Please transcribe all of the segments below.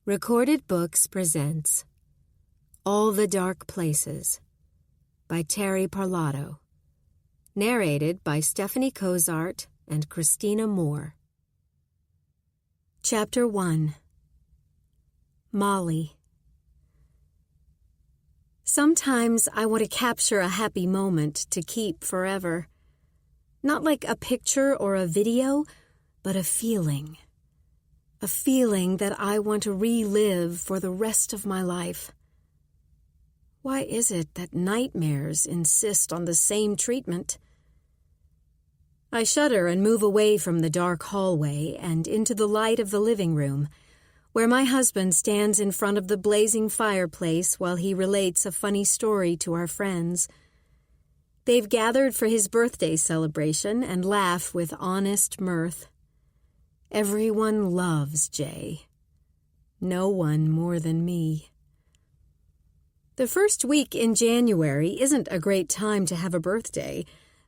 Recorded Books presents All the Dark Places by Terri Parlato. Narrated by Stephanie Cozart and Christina Moore. Chapter 1. Molly. Sometimes I want to capture a happy moment to keep forever. Not like a picture or a video, but a feeling. A feeling that I want to relive for the rest of my life. Why is it that nightmares insist on the same treatment? I shudder and move away from the dark hallway and into the light of the living room, where my husband stands in front of the blazing fireplace while he relates a funny story to our friends. They've gathered for his birthday celebration and laugh with honest mirth. Everyone loves Jay. No one more than me. The first week in January isn't a great time to have a birthday,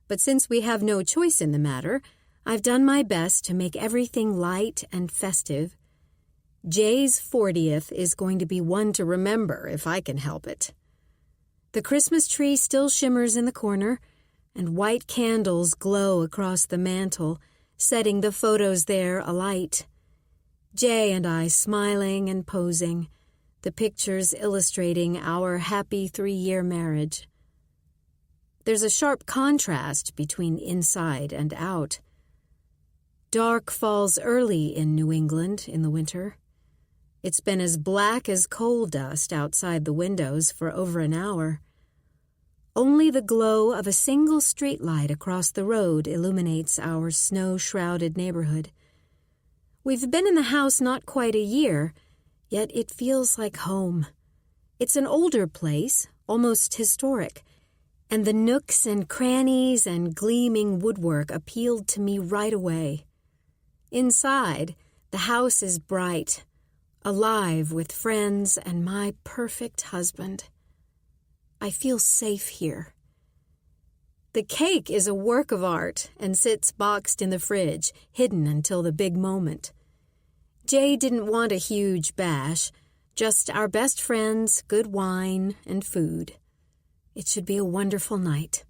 but since we have no choice in the matter, I've done my best to make everything light and festive. Jay's 40th is going to be one to remember if I can help it. The Christmas tree still shimmers in the corner, and white candles glow across the mantel, setting the photos there alight. Jay and I smiling and posing, the pictures illustrating our happy 3-year marriage. There's a sharp contrast between inside and out. Dark falls early in New England in the winter. It's been as black as coal dust outside the windows for over an hour. Only the glow of a single streetlight across the road illuminates our snow-shrouded neighborhood. We've been in the house not quite a year, yet it feels like home. It's an older place, almost historic, and the nooks and crannies and gleaming woodwork appealed to me right away. Inside, the house is bright, alive with friends and my perfect husband. I feel safe here. The cake is a work of art and sits boxed in the fridge, hidden until the big moment. Jay didn't want a huge bash, just our best friends, good wine, and food. It should be a wonderful night.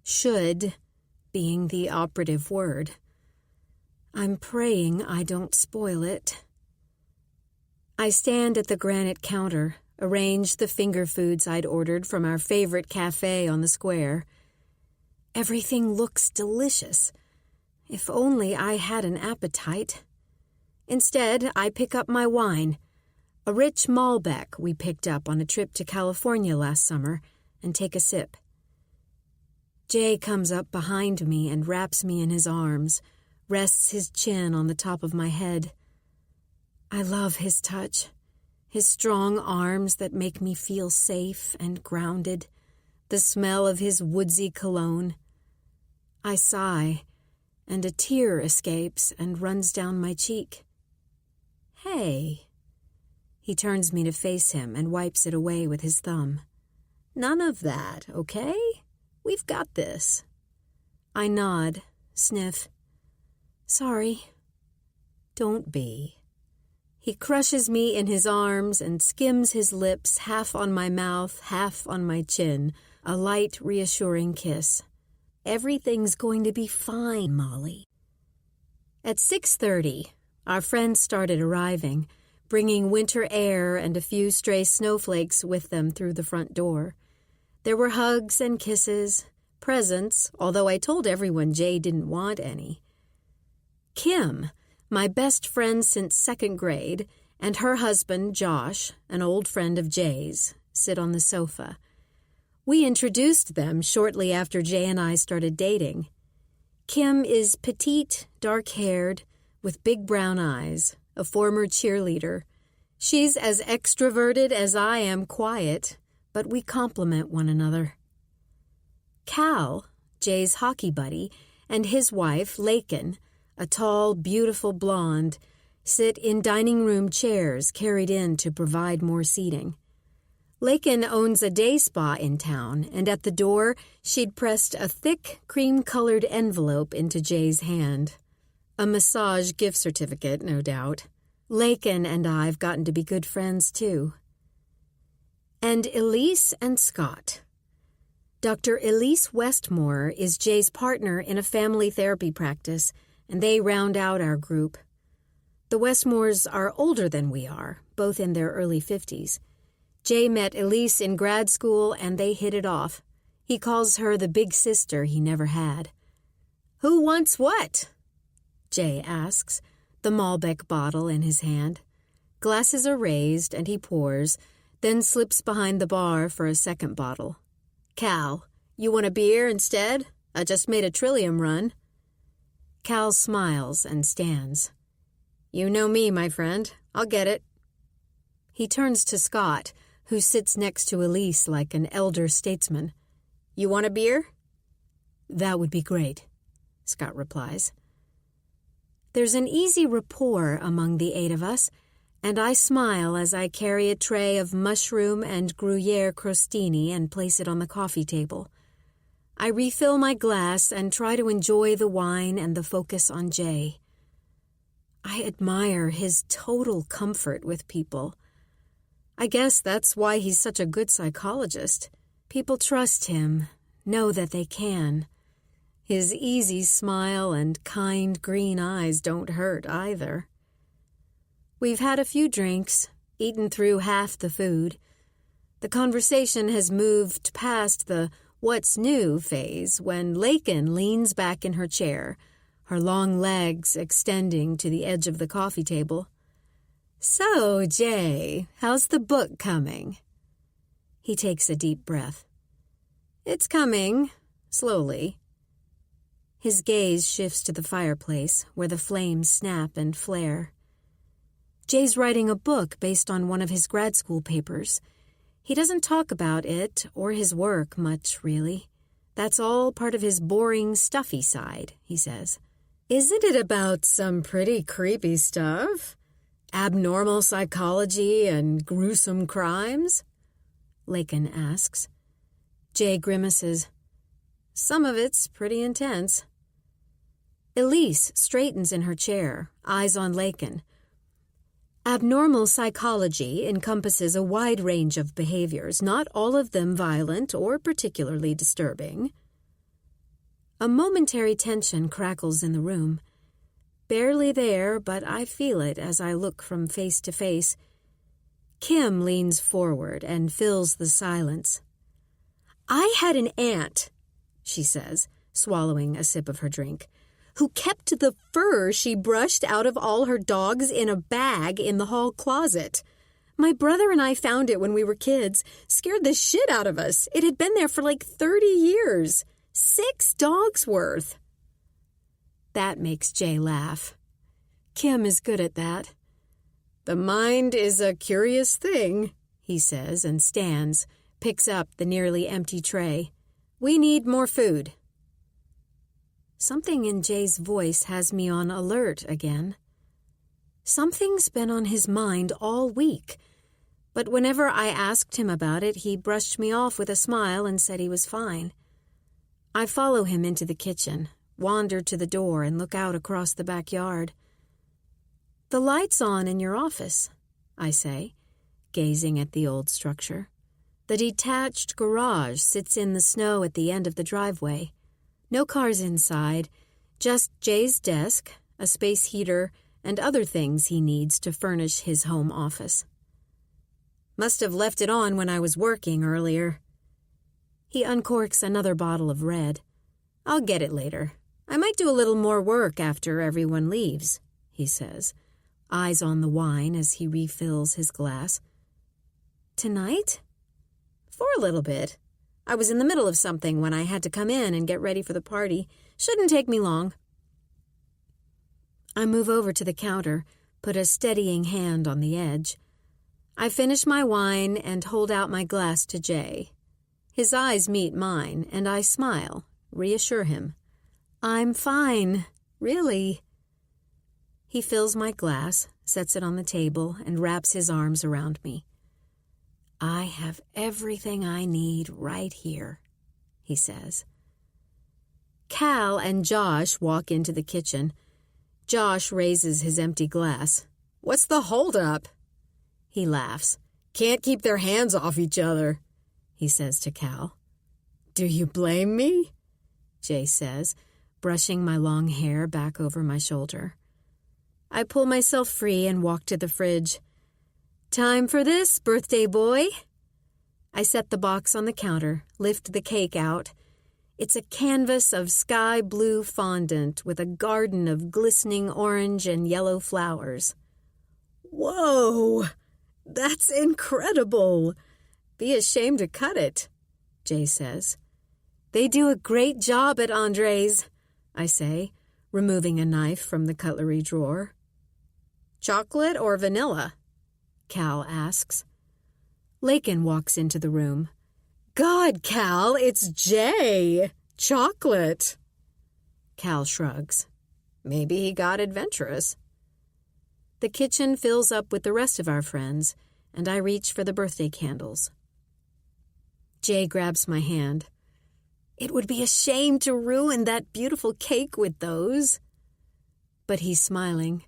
Should being the operative word. I'm praying I don't spoil it. I stand at the granite counter, arrange the finger foods I'd ordered from our favorite cafe on the square. Everything looks delicious. If only I had an appetite. Instead, I pick up my wine, a rich Malbec we picked up on a trip to California last summer, and take a sip. Jay comes up behind me and wraps me in his arms, rests his chin on the top of my head. I love his touch. His strong arms that make me feel safe and grounded, the smell of his woodsy cologne. I sigh, and a tear escapes and runs down my cheek. Hey. He turns me to face him and wipes it away with his thumb. None of that, okay? We've got this. I nod, sniff. Sorry. Don't be. He crushes me in his arms and skims his lips half on my mouth, half on my chin, a light, reassuring kiss. Everything's going to be fine, Molly. At 6:30, our friends started arriving, bringing winter air and a few stray snowflakes with them through the front door. There were hugs and kisses, presents, although I told everyone Jay didn't want any. Kim, my best friend since 2nd grade, and her husband, Josh, an old friend of Jay's, sit on the sofa. We introduced them shortly after Jay and I started dating. Kim is petite, dark-haired, with big brown eyes, a former cheerleader. She's as extroverted as I am quiet, but we complement one another. Cal, Jay's hockey buddy, and his wife, Lakin, a tall, beautiful blonde, sit in dining room chairs carried in to provide more seating. Lakin owns a day spa in town, and at the door, she'd pressed a thick, cream-colored envelope into Jay's hand. A massage gift certificate, no doubt. Lakin and I've gotten to be good friends, too. And Elise and Scott. Dr. Elise Westmore is Jay's partner in a family therapy practice, and they round out our group. The Westmores are older than we are, both in their early 50s. Jay met Elise in grad school, and they hit it off. He calls her the big sister he never had. "Who wants what?" Jay asks, the Malbec bottle in his hand. Glasses are raised, and he pours, then slips behind the bar for a second bottle. "Cal, you want a beer instead? I just made a Trillium run." Cal smiles and stands. "You know me, my friend. I'll get it." He turns to Scott, who sits next to Elise like an elder statesman. "You want a beer?" "That would be great," Scott replies. There's an easy rapport among the 8 of us, and I smile as I carry a tray of mushroom and Gruyere crostini and place it on the coffee table. I refill my glass and try to enjoy the wine and the focus on Jay. I admire his total comfort with people. I guess that's why he's such a good psychologist. People trust him, know that they can. His easy smile and kind green eyes don't hurt either. We've had a few drinks, eaten through half the food. The conversation has moved past the what's new phase when Lakin leans back in her chair, her long legs extending to the edge of the coffee table. "So, Jay, how's the book coming?" He takes a deep breath. "It's coming, slowly." His gaze shifts to the fireplace, where the flames snap and flare. Jay's writing a book based on one of his grad school papers. He doesn't talk about it or his work much, really. That's all part of his boring, stuffy side, he says. "Isn't it about some pretty creepy stuff? Abnormal psychology and gruesome crimes?" Lakin asks. Jay grimaces. "Some of it's pretty intense." Elise straightens in her chair, eyes on Lakin. Abnormal psychology encompasses a wide range of behaviors, not all of them violent or particularly disturbing. A momentary tension crackles in the room. Barely there, but I feel it as I look from face to face. Kim leans forward and fills the silence. "I had an aunt," she says, swallowing a sip of her drink, "who kept the fur she brushed out of all her dogs in a bag in the hall closet. My brother and I found it when we were kids. Scared the shit out of us. It had been there for like 30 years. 6 dogs worth." That makes Jay laugh. Kim is good at that. "The mind is a curious thing," he says and stands, picks up the nearly empty tray. "We need more food." Something in Jay's voice has me on alert again. Something's been on his mind all week, but whenever I asked him about it, he brushed me off with a smile and said he was fine. I follow him into the kitchen, wander to the door, and look out across the backyard. "The light's on in your office," I say, gazing at the old structure. The detached garage sits in the snow at the end of the driveway. No cars inside, just Jay's desk, a space heater, and other things he needs to furnish his home office. "Must have left it on when I was working earlier." He uncorks another bottle of red. "I'll get it later. I might do a little more work after everyone leaves," he says, eyes on the wine as he refills his glass. "Tonight?" "For a little bit. I was in the middle of something when I had to come in and get ready for the party. Shouldn't take me long." I move over to the counter, put a steadying hand on the edge. I finish my wine and hold out my glass to Jay. His eyes meet mine, and I smile, reassure him. "I'm fine, really." He fills my glass, sets it on the table, and wraps his arms around me. "I have everything I need right here," he says. Cal and Josh walk into the kitchen. Josh raises his empty glass. What's the holdup? He laughs. Can't keep their hands off each other, he says to Cal. Do you blame me? Jay says, brushing my long hair back over my shoulder. I pull myself free and walk to the fridge. Time for this, birthday boy. I set the box on the counter, lift the cake out. It's a canvas of sky blue fondant with a garden of glistening orange and yellow flowers. Whoa! That's incredible! Be ashamed to cut it, Jay says. They do a great job at Andre's, I say, removing a knife from the cutlery drawer. Chocolate or vanilla? Cal asks. Lakin walks into the room. God, Cal, it's Jay! Chocolate! Cal shrugs. Maybe he got adventurous. The kitchen fills up with the rest of our friends, and I reach for the birthday candles. Jay grabs my hand. It would be a shame to ruin that beautiful cake with those. But he's smiling.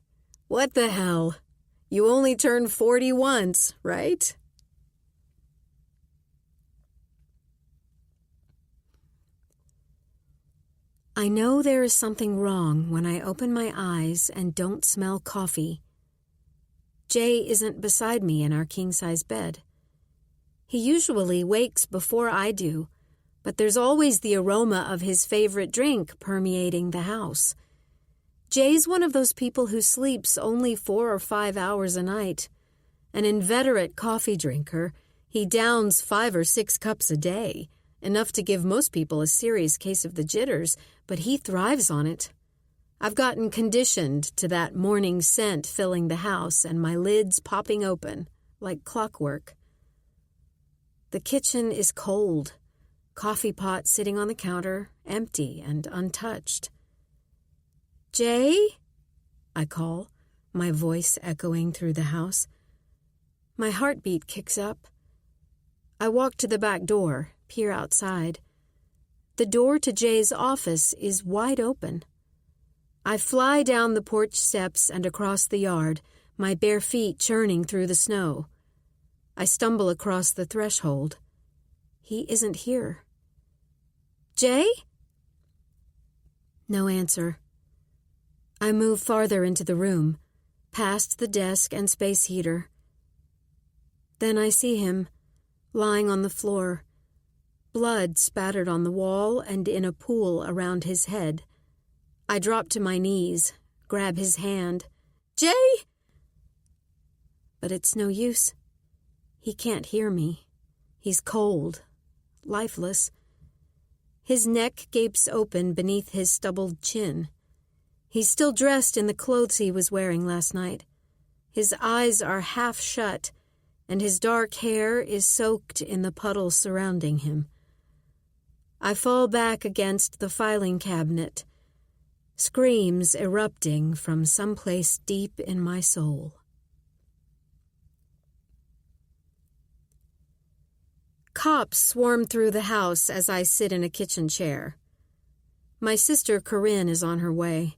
What the hell? You only turn 40 once, right? I know there is something wrong when I open my eyes and don't smell coffee. Jay isn't beside me in our king-size bed. He usually wakes before I do, but there's always the aroma of his favorite drink permeating the house. Jay's one of those people who sleeps only 4 or 5 hours a night. An inveterate coffee drinker, he downs 5 or 6 cups a day, enough to give most people a serious case of the jitters, but he thrives on it. I've gotten conditioned to that morning scent filling the house and my lids popping open, like clockwork. The kitchen is cold. Coffee pot sitting on the counter, empty and untouched. Jay? I call, my voice echoing through the house. My heartbeat kicks up. I walk to the back door, peer outside. The door to Jay's office is wide open. I fly down the porch steps and across the yard, my bare feet churning through the snow. I stumble across the threshold. He isn't here. Jay? No answer. I move farther into the room, past the desk and space heater. Then I see him, lying on the floor, blood spattered on the wall and in a pool around his head. I drop to my knees, grab his hand. Jay! But it's no use. He can't hear me. He's cold, lifeless. His neck gapes open beneath his stubbled chin. He's still dressed in the clothes he was wearing last night. His eyes are half shut, and his dark hair is soaked in the puddles surrounding him. I fall back against the filing cabinet, screams erupting from someplace deep in my soul. Cops swarm through the house as I sit in a kitchen chair. My sister Corinne is on her way.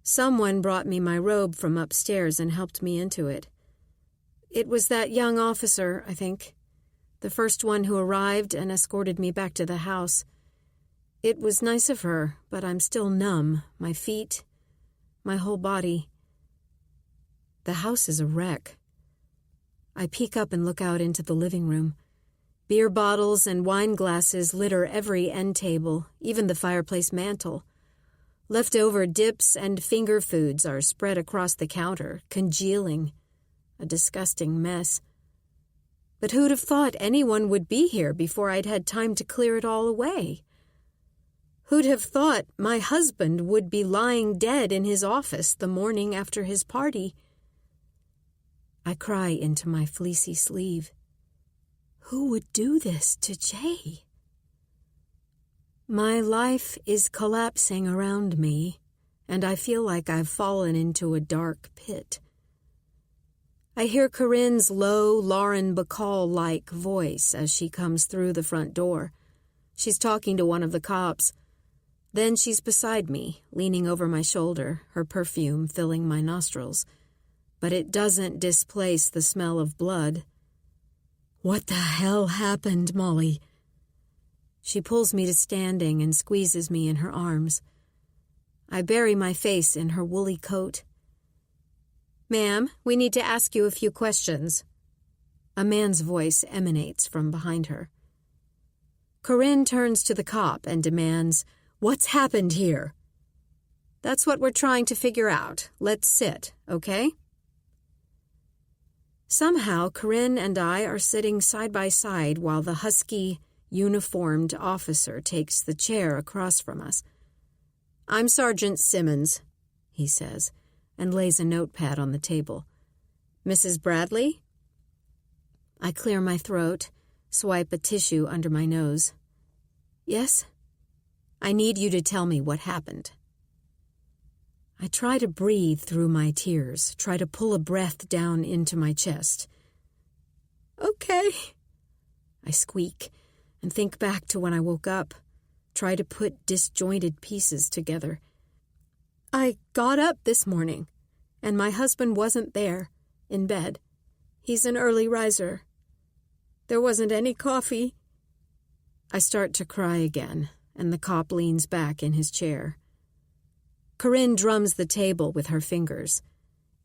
Someone brought me my robe from upstairs and helped me into it. It was that young officer, I think, the first one who arrived and escorted me back to the house. It was nice of her, but I'm still numb, my feet, my whole body. The house is a wreck. I peek up and look out into the living room. Beer bottles and wine glasses litter every end table, even the fireplace mantel. Leftover dips and finger foods are spread across the counter, congealing. A disgusting mess. But who'd have thought anyone would be here before I'd had time to clear it all away? Who'd have thought my husband would be lying dead in his office the morning after his party? I cry into my fleecy sleeve. Who would do this to Jay? My life is collapsing around me, and I feel like I've fallen into a dark pit. I hear Corinne's low, Lauren Bacall-like voice as she comes through the front door. She's talking to one of the cops. Then she's beside me, leaning over my shoulder, her perfume filling my nostrils. but it doesn't displace the smell of blood. "What the hell happened, Molly?" She pulls me to standing and squeezes me in her arms. I bury my face in her woolly coat. "Ma'am, we need to ask you a few questions." A man's voice emanates from behind her. Corinne turns to the cop and demands, "What's happened here?" "That's what we're trying to figure out. Let's sit, okay?" Somehow, Corinne and I are sitting side by side while the husky, uniformed officer takes the chair across from us. "I'm Sergeant Simmons," he says, and lays a notepad on the table. "Mrs. Bradley?" I clear my throat, swipe a tissue under my nose. "Yes?" "I need you to tell me what happened." I try to breathe through my tears, try to pull a breath down into my chest. "Okay," I squeak and think back to when I woke up, try to put disjointed pieces together. "I got up this morning, and my husband wasn't there, in bed. He's an early riser. There wasn't any coffee." I start to cry again, and the cop leans back in his chair. Corinne drums the table with her fingers.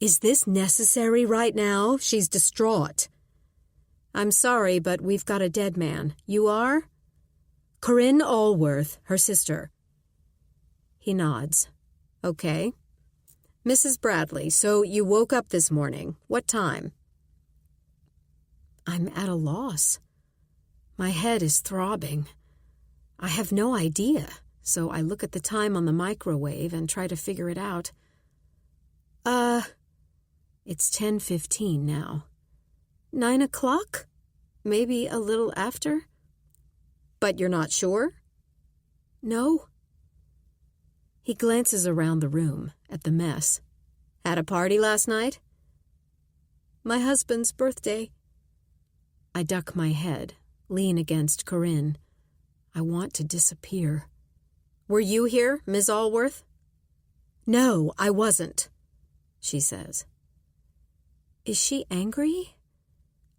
"Is this necessary right now? She's distraught." "I'm sorry, but we've got a dead man. You are?" "Corinne Allworth, her sister." He nods. "Okay. Mrs. Bradley, so you woke up this morning. What time?" I'm at a loss. My head is throbbing. I have no idea, so I look at the time on the microwave and try to figure it out. It's 10:15 now. 9 o'clock? Maybe a little after? But you're not sure? No. He glances around the room, at the mess. Had a party last night? My husband's birthday. I duck my head, lean against Corinne. I want to disappear. Were you here, Ms. Allworth? No, I wasn't, she says. Is she angry?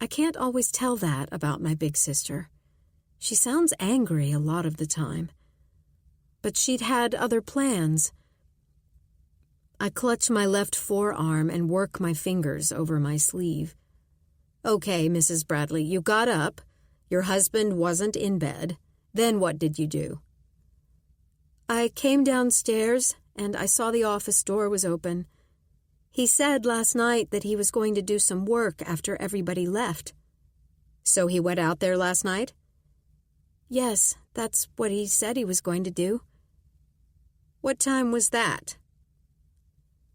I can't always tell that about my big sister. She sounds angry a lot of the time. But she'd had other plans. I clutch my left forearm and work my fingers over my sleeve. Okay, Mrs. Bradley, you got up. Your husband wasn't in bed. Then what did you do? I came downstairs and I saw the office door was open. He said last night that he was going to do some work after everybody left. So he went out there last night? Yes, that's what he said he was going to do. What time was that?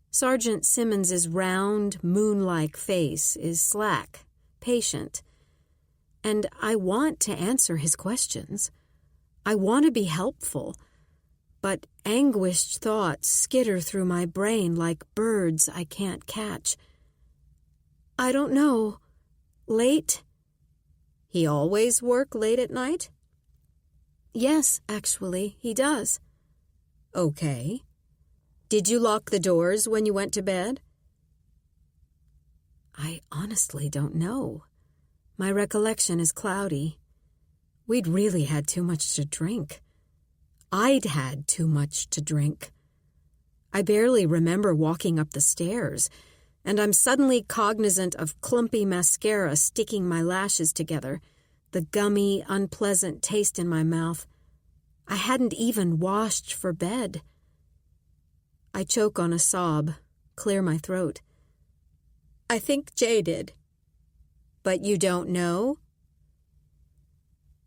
Sergeant Simmons's round, moon-like face is slack, patient, and I want to answer his questions. I want to be helpful, but anguished thoughts skitter through my brain like birds I can't catch. I don't know. Late? He always work late at night? Yes, actually, he does. Okay. Did you lock the doors when you went to bed? I honestly don't know. My recollection is cloudy. We'd really had too much to drink. I'd had too much to drink. I barely remember walking up the stairs, and I'm suddenly cognizant of clumpy mascara sticking my lashes together, the gummy, unpleasant taste in my mouth. I hadn't even washed for bed. I choke on a sob, clear my throat. I think Jay did. But you don't know?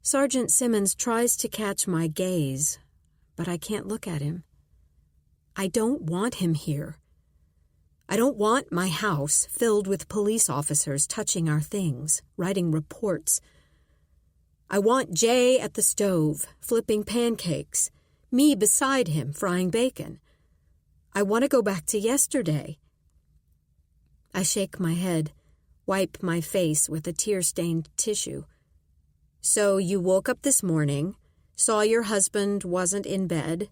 Sergeant Simmons tries to catch my gaze, but I can't look at him. I don't want him here. I don't want my house filled with police officers touching our things, writing reports. I want Jay at the stove, flipping pancakes, me beside him, frying bacon. I want to go back to yesterday. I shake my head, wipe my face with a tear-stained tissue. So you woke up this morning, saw your husband wasn't in bed,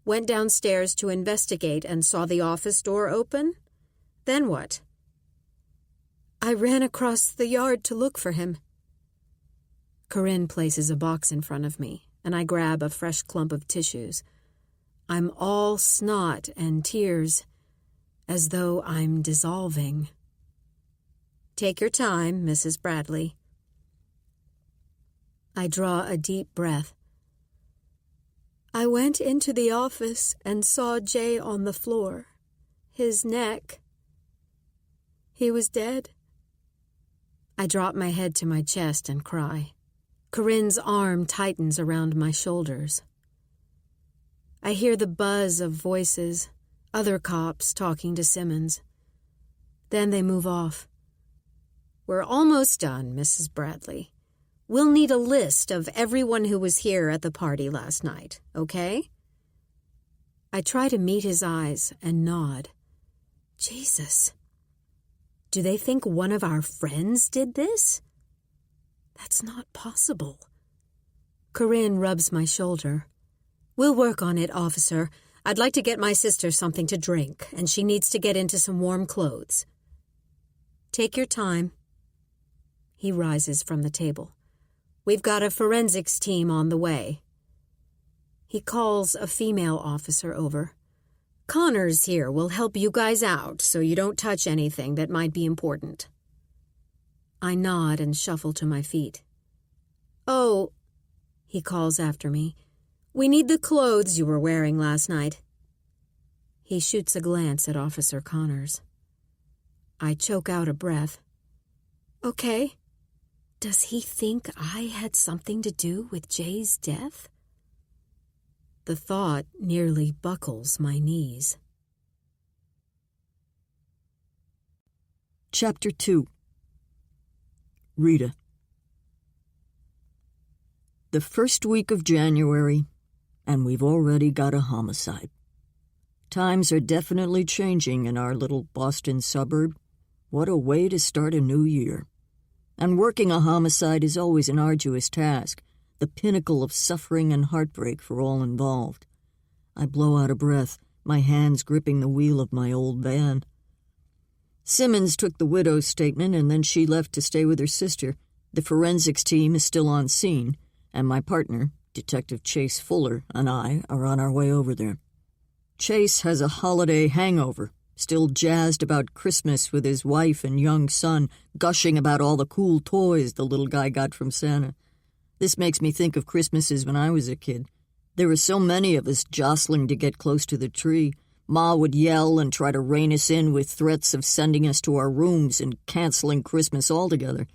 went downstairs to investigate and saw the office door open? Then what? I ran across the yard to look for him. Corinne places a box in front of me, and I grab a fresh clump of tissues. I'm all snot and tears, as though I'm dissolving. Take your time, Mrs. Bradley. I draw a deep breath. I went into the office and saw Jay on the floor. His neck. He was dead. I drop my head to my chest and cry. Corinne's arm tightens around my shoulders. I hear the buzz of voices, other cops talking to Simmons. Then they move off. We're almost done, Mrs. Bradley. We'll need a list of everyone who was here at the party last night, okay? I try to meet his eyes and nod. Jesus. Do they think one of our friends did this? That's not possible. Corinne rubs my shoulder. We'll work on it, officer. I'd like to get my sister something to drink, and she needs to get into some warm clothes. Take your time. He rises from the table. We've got a forensics team on the way. He calls a female officer over. Connors here will help you guys out so you don't touch anything that might be important. I nod and shuffle to my feet. Oh, he calls after me. We need the clothes you were wearing last night. He shoots a glance at Officer Connors. I choke out a breath. Okay. Does he think I had something to do with Jay's death? The thought nearly buckles my knees. Chapter 2. Rita. The first week of January, and we've already got a homicide. Times are definitely changing in our little Boston suburb. What a way to start a new year. And working a homicide is always an arduous task, the pinnacle of suffering and heartbreak for all involved. I blow out a breath, my hands gripping the wheel of my old van. Simmons took the widow's statement, and then she left to stay with her sister. The forensics team is still on scene, and my partner, Detective Chase Fuller, and I are on our way over there. Chase has a holiday hangover, still jazzed about Christmas with his wife and young son, gushing about all the cool toys the little guy got from Santa. This makes me think of Christmases when I was a kid. There were so many of us jostling to get close to the tree. Ma would yell and try to rein us in with threats of sending us to our rooms and canceling Christmas altogether.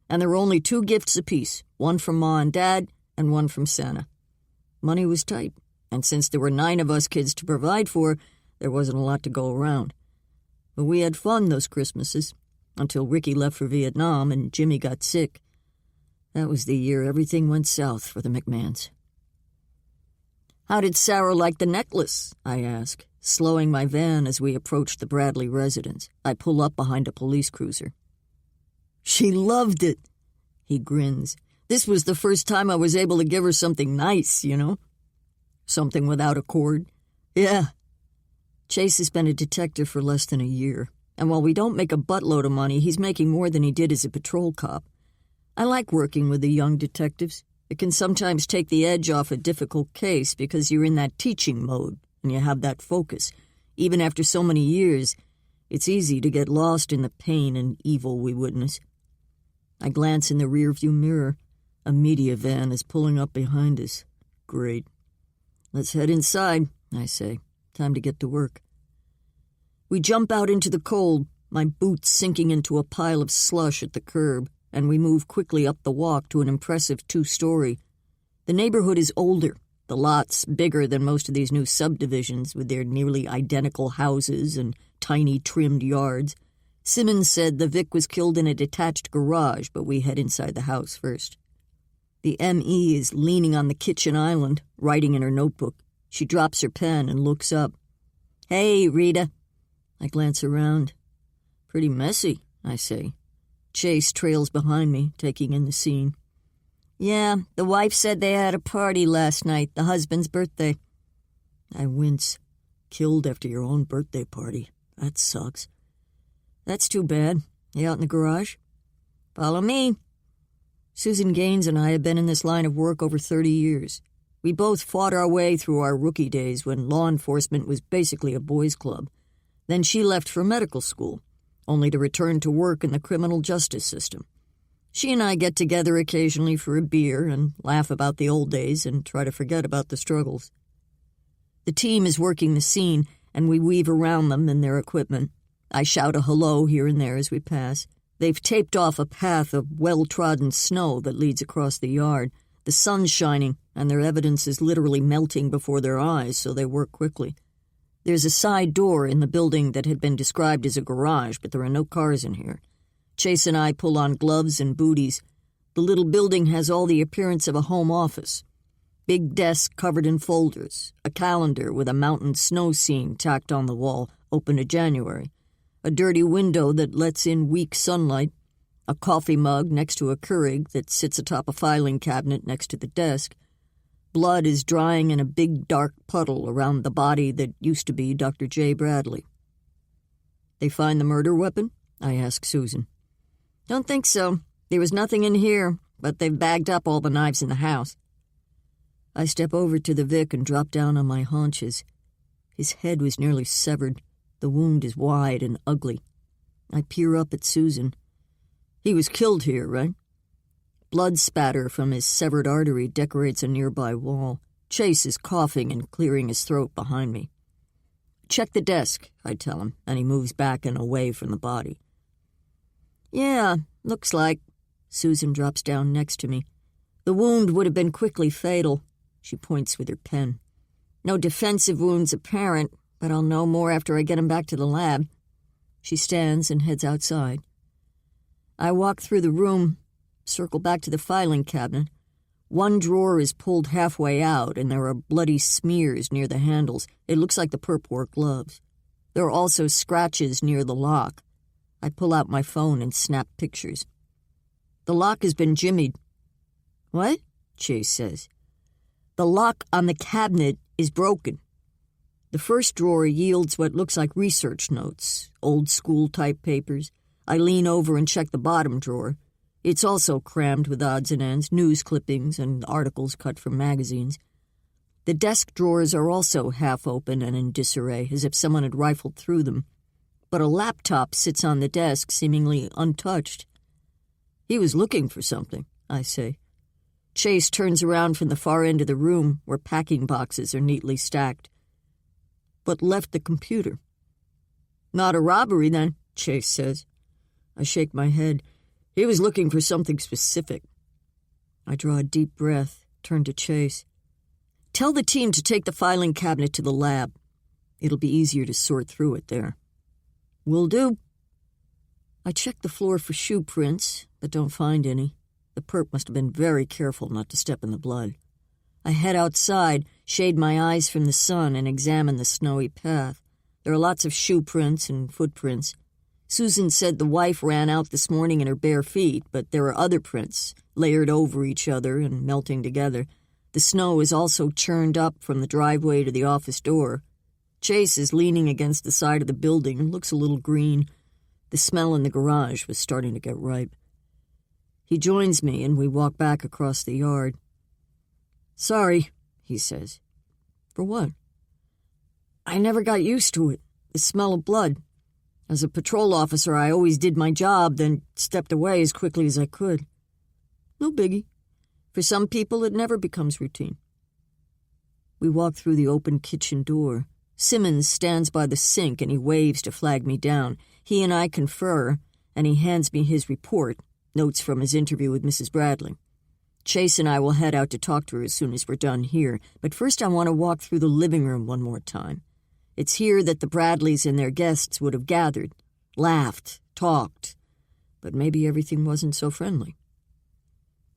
And there were only 2 gifts apiece, one from Ma and Dad and one from Santa. Money was tight, and since there were 9 of us kids to provide for, there wasn't a lot to go around. But we had fun those Christmases, until Ricky left for Vietnam and Jimmy got sick. That was the year everything went south for the McMahons. "How did Sarah like the necklace?" I ask, slowing my van as we approach the Bradley residence. I pull up behind a police cruiser. "She loved it," he grins. "This was the first time I was able to give her something nice, you know? Something without a cord. Yeah." Chase has been a detective for less than a year, and while we don't make a buttload of money, he's making more than he did as a patrol cop. I like working with the young detectives. It can sometimes take the edge off a difficult case because you're in that teaching mode and you have that focus. Even after so many years, it's easy to get lost in the pain and evil we witness. I glance in the rearview mirror. A media van is pulling up behind us. Great. "Let's head inside," I say. Time to get to work. We jump out into the cold, my boots sinking into a pile of slush at the curb, and we move quickly up the walk to an impressive 2-story. The neighborhood is older, the lots bigger than most of these new subdivisions with their nearly identical houses and tiny trimmed yards. Simmons said the Vic was killed in a detached garage, but we head inside the house first. The M.E. is leaning on the kitchen island, writing in her notebook. She drops her pen and looks up. "Hey, Rita." I glance around. "Pretty messy," I say. Chase trails behind me, taking in the scene. "Yeah, the wife said they had a party last night, the husband's birthday." I wince. Killed after your own birthday party. That sucks. "That's too bad. You out in the garage? Follow me. Susan Gaines and I have been in this line of work over 30 years. We both fought our way through our rookie days when law enforcement was basically a boys' club. Then she left for medical school, only to return to work in the criminal justice system. She and I get together occasionally for a beer and laugh about the old days and try to forget about the struggles. The team is working the scene, and we weave around them and their equipment. I shout a hello here and there as we pass. They've taped off a path of well-trodden snow that leads across the yard. The sun's shining, and their evidence is literally melting before their eyes, so they work quickly. There's a side door in the building that had been described as a garage, but there are no cars in here. Chase and I pull on gloves and booties. The little building has all the appearance of a home office. Big desk covered in folders, a calendar with a mountain snow scene tacked on the wall, open to January, a dirty window that lets in weak sunlight, a coffee mug next to a Keurig that sits atop a filing cabinet next to the desk. Blood is drying in a big dark puddle around the body that used to be Dr. J. Bradley. They find the murder weapon? I ask Susan. Don't think so. There was nothing in here, but they've bagged up all the knives in the house. I step over to the Vic and drop down on my haunches. His head was nearly severed. The wound is wide and ugly. I peer up at Susan. He was killed here, right? Blood spatter from his severed artery decorates a nearby wall. Chase is coughing and clearing his throat behind me. Check the desk, I tell him, and he moves back and away from the body. Yeah, looks like. Susan drops down next to me. The wound would have been quickly fatal. She points with her pen. No defensive wounds apparent, but I'll know more after I get him back to the lab. She stands and heads outside. I walk through the room, circle back to the filing cabinet. One drawer is pulled halfway out, and there are bloody smears near the handles. It looks like the perp wore gloves. There are also scratches near the lock. I pull out my phone and snap pictures. The lock has been jimmied. What? Chase says. The lock on the cabinet is broken. The first drawer yields what looks like research notes, old-school type papers. I lean over and check the bottom drawer. It's also crammed with odds and ends, news clippings, and articles cut from magazines. The desk drawers are also half open and in disarray, as if someone had rifled through them. But a laptop sits on the desk, seemingly untouched. He was looking for something, I say. Chase turns around from the far end of the room, where packing boxes are neatly stacked. But left the computer. Not a robbery, then, Chase says. I shake my head. He was looking for something specific. I draw a deep breath, turn to Chase. Tell the team to take the filing cabinet to the lab. It'll be easier to sort through it there. Will do. I check the floor for shoe prints, but don't find any. The perp must have been very careful not to step in the blood. I head outside, shade my eyes from the sun, and examine the snowy path. There are lots of shoe prints and footprints. Susan said the wife ran out this morning in her bare feet, but there are other prints, layered over each other and melting together. The snow is also churned up from the driveway to the office door. Chase is leaning against the side of the building and looks a little green. The smell in the garage was starting to get ripe. He joins me, and we walk back across the yard. Sorry, he says. For what? I never got used to it, the smell of blood. As a patrol officer, I always did my job, then stepped away as quickly as I could. No biggie. For some people, it never becomes routine. We walk through the open kitchen door. Simmons stands by the sink, and he waves to flag me down. He and I confer, and he hands me his report, notes from his interview with Mrs. Bradley. Chase and I will head out to talk to her as soon as we're done here, but first I want to walk through the living room one more time. It's here that the Bradleys and their guests would have gathered, laughed, talked, but maybe everything wasn't so friendly.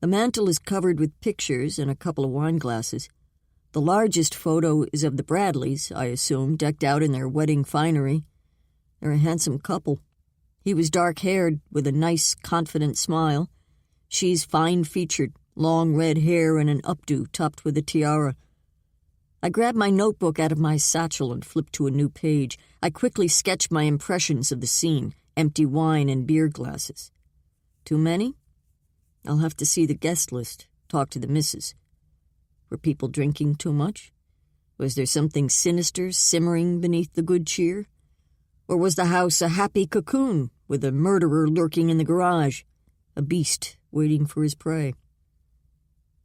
The mantel is covered with pictures and a couple of wine glasses. The largest photo is of the Bradleys, I assume, decked out in their wedding finery. They're a handsome couple. He was dark-haired, with a nice, confident smile. She's fine-featured, long red hair and an updo topped with a tiara. I grab my notebook out of my satchel and flip to a new page. I quickly sketch my impressions of the scene. empty wine and beer glasses. Too many? I'll have to see the guest list, talk to the missus. Were people drinking too much? Was there something sinister simmering beneath the good cheer? Or was the house a happy cocoon with a murderer lurking in the garage, a beast waiting for his prey?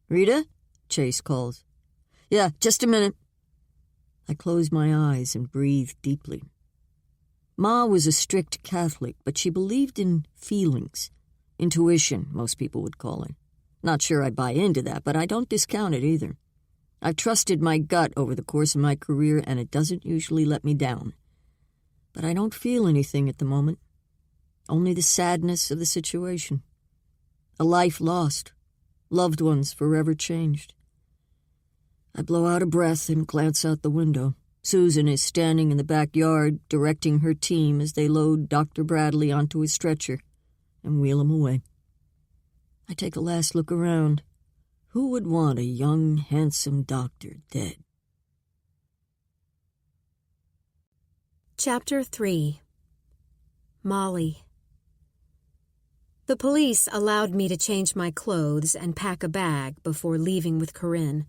"Rita?" Chase calls. "Yeah, just a minute." I close my eyes and breathe deeply. Ma was a strict Catholic, but she believed in feelings. Intuition, most people would call it. Not sure I buy into that, but I don't discount it either. I've trusted my gut over the course of my career, and it doesn't usually let me down. But I don't feel anything at the moment. Only the sadness of the situation. A life lost. Loved ones forever changed. I blow out a breath and glance out the window. Susan is standing in the backyard, directing her team as they load Dr. Bradley onto his stretcher and wheel him away. I take a last look around. Who would want a young, handsome doctor dead? Chapter 3. Molly. The police allowed me to change my clothes and pack a bag before leaving with Corinne.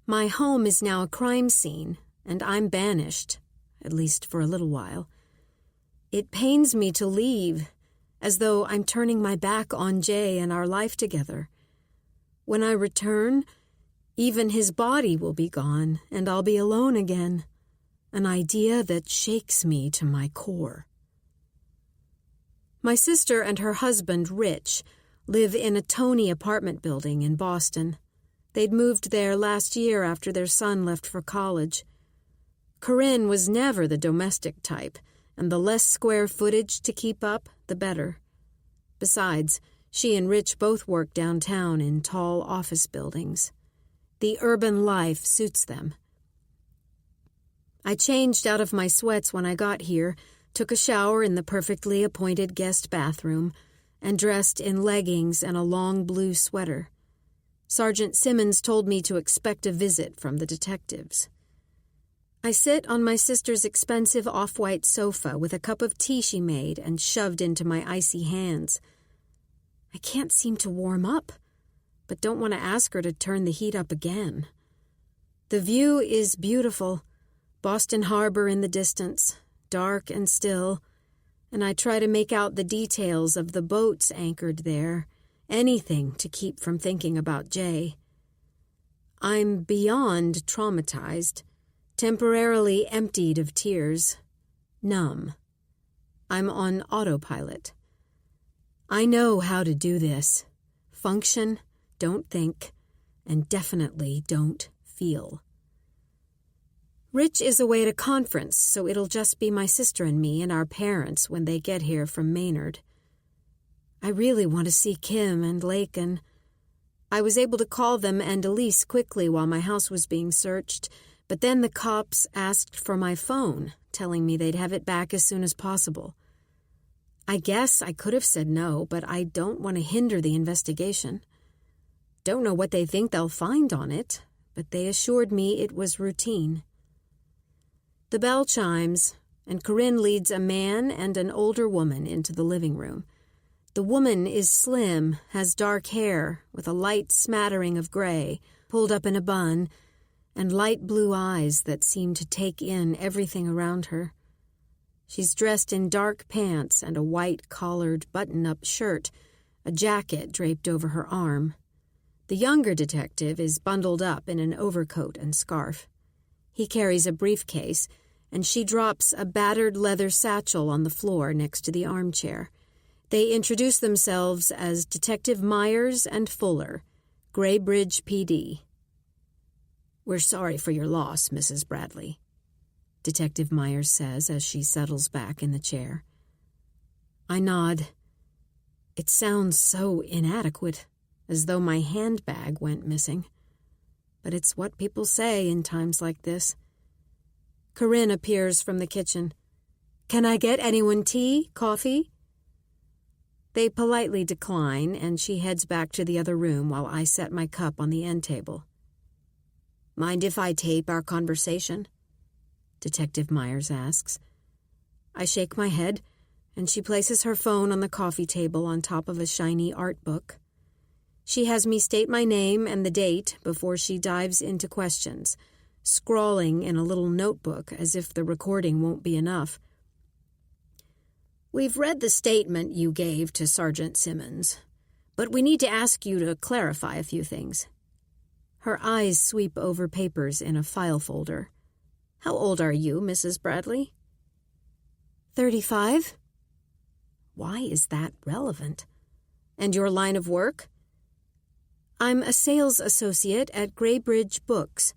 My home is now a crime scene, and I'm banished, at least for a little while. It pains me to leave, as though I'm turning my back on Jay and our life together. When I return, even his body will be gone, and I'll be alone again, an idea that shakes me to my core. My sister and her husband, Rich, live in a Tony apartment building in Boston. They'd moved there last year after their son left for college. Corinne was never the domestic type, and the less square footage to keep up, the better. Besides, she and Rich both work downtown in tall office buildings. The urban life suits them. I changed out of my sweats when I got here, took a shower in the perfectly appointed guest bathroom, and dressed in leggings and a long blue sweater. Sergeant Simmons told me to expect a visit from the detectives. I sit on my sister's expensive off-white sofa with a cup of tea she made and shoved into my icy hands. I can't seem to warm up, but don't want to ask her to turn the heat up again. The view is beautiful. Boston Harbor in the distance, dark and still, and I try to make out the details of the boats anchored there, anything to keep from thinking about Jay. I'm beyond traumatized, temporarily emptied of tears, numb. I'm on autopilot. I know how to do this. Function, don't think, and definitely don't feel. Rich is away at a conference, so it'll just be my sister and me and our parents when they get here from Maynard. I really want to see Kim and Lakin. I was able to call them and Elise quickly while my house was being searched, but then the cops asked for my phone, telling me they'd have it back as soon as possible. I guess I could have said no, but I don't want to hinder the investigation. Don't know what they think they'll find on it, but they assured me it was routine. The bell chimes, and Corinne leads a man and an older woman into the living room. The woman is slim, has dark hair with a light smattering of gray, pulled up in a bun, and light blue eyes that seem to take in everything around her. She's dressed in dark pants and a white collared button-up shirt, a jacket draped over her arm. The younger detective is bundled up in an overcoat and scarf. He carries a briefcase, and she drops a battered leather satchel on the floor next to the armchair. They introduce themselves as Detective Myers and Fuller, Graybridge PD. "We're sorry for your loss, Mrs. Bradley," Detective Myers says as she settles back in the chair. I nod. It sounds so inadequate, as though my handbag went missing. But it's what people say in times like this. Corinne appears from the kitchen. "Can I get anyone tea, coffee?" They politely decline, and she heads back to the other room while I set my cup on the end table. "Mind if I tape our conversation?" Detective Myers asks. I shake my head, and she places her phone on the coffee table on top of a shiny art book. She has me state my name and the date before she dives into questions, scrawling in a little notebook as if the recording won't be enough. "We've read the statement you gave to Sergeant Simmons, but we need to ask you to clarify a few things." Her eyes sweep over papers in a file folder. "How old are you, Mrs. Bradley?" 35. Why is that relevant? "And your line of work?" "I'm a sales associate at Graybridge Books."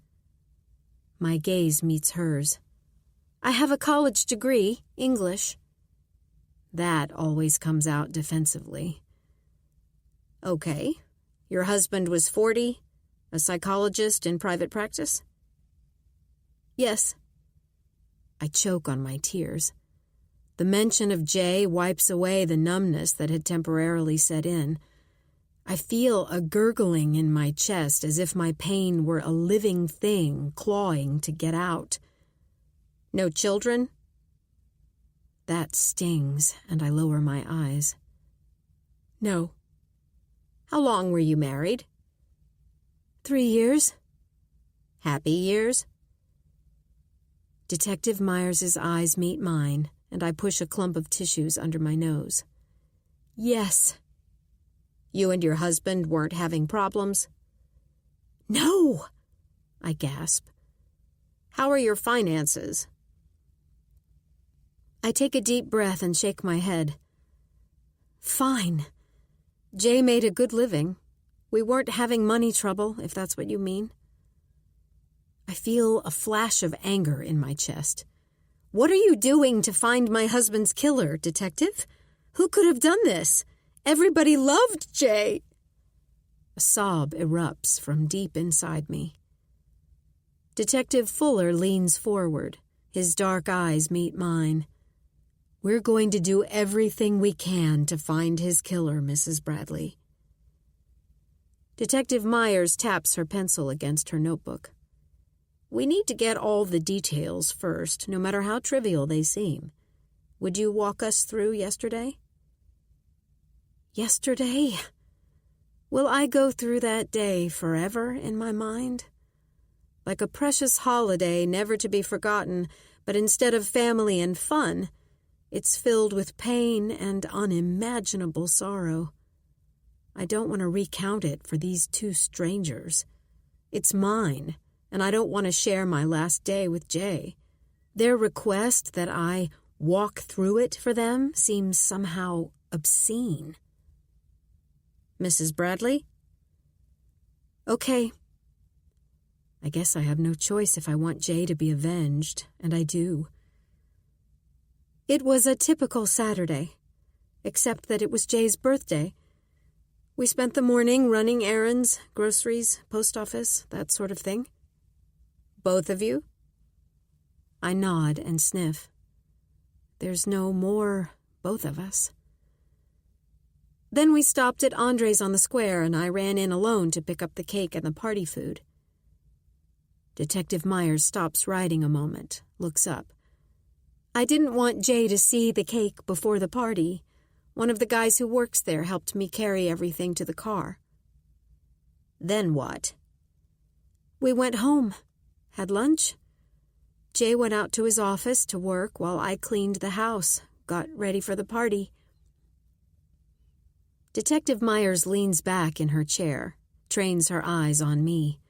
My gaze meets hers. "I have a college degree, English." That always comes out defensively. "Okay. Your husband was 40, a psychologist in private practice?" "Yes." I choke on my tears. The mention of Jay wipes away the numbness that had temporarily set in. I feel a gurgling in my chest as if my pain were a living thing clawing to get out. "No children?" That stings, and I lower my eyes. "No." "How long were you married?" 3 years. "Happy years?" Detective Myers's eyes meet mine, and I push a clump of tissues under my nose. "Yes." "You and your husband weren't having problems?" "No!" I gasp. "How are your finances?" I take a deep breath and shake my head. "Fine. Jay made a good living. We weren't having money trouble, if that's what you mean." I feel a flash of anger in my chest. "What are you doing to find my husband's killer, detective? Who could have done this? Everybody loved Jay." A sob erupts from deep inside me. Detective Fuller leans forward. His dark eyes meet mine. "We're going to do everything we can to find his killer, Mrs. Bradley." Detective Myers taps her pencil against her notebook. "We need to get all the details first, no matter how trivial they seem. Would you walk us through yesterday?" Yesterday? Will I go through that day forever in my mind? Like a precious holiday never to be forgotten, but instead of family and fun, it's filled with pain and unimaginable sorrow. I don't want to recount it for these two strangers. It's mine, and I don't want to share my last day with Jay. Their request that I walk through it for them seems somehow obscene. "Mrs. Bradley?" "Okay." I guess I have no choice if I want Jay to be avenged, and I do. It was a typical Saturday, except that it was Jay's birthday. We spent the morning running errands, groceries, post office, that sort of thing. "Both of you?" I nod and sniff. There's no more both of us. Then we stopped at Andre's on the square, and I ran in alone to pick up the cake and the party food. Detective Myers stops writing a moment, looks up. "I didn't want Jay to see the cake before the party. One of the guys who works there helped me carry everything to the car." "Then what?" "We went home, had lunch. Jay went out to his office to work while I cleaned the house, got ready for the party." Detective Myers leans back in her chair, trains her eyes on me.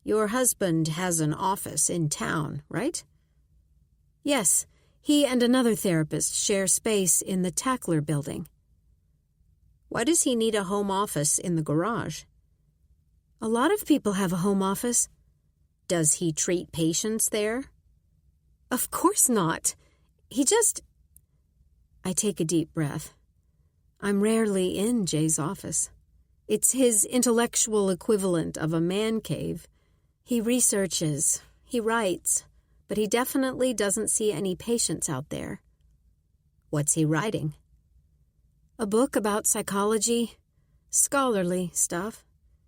"Your husband has an office in town, right?" "Yes, he and another therapist share space in the Tackler building." "Why does he need a home office in the garage?" "A lot of people have a home office." "Does he treat patients there?" "Of course not. He just—" I take a deep breath. I'm rarely in Jay's office. It's his intellectual equivalent of a man cave. He researches, he writes, but he definitely doesn't see any patients out there. "What's he writing?" "A book about psychology, scholarly stuff.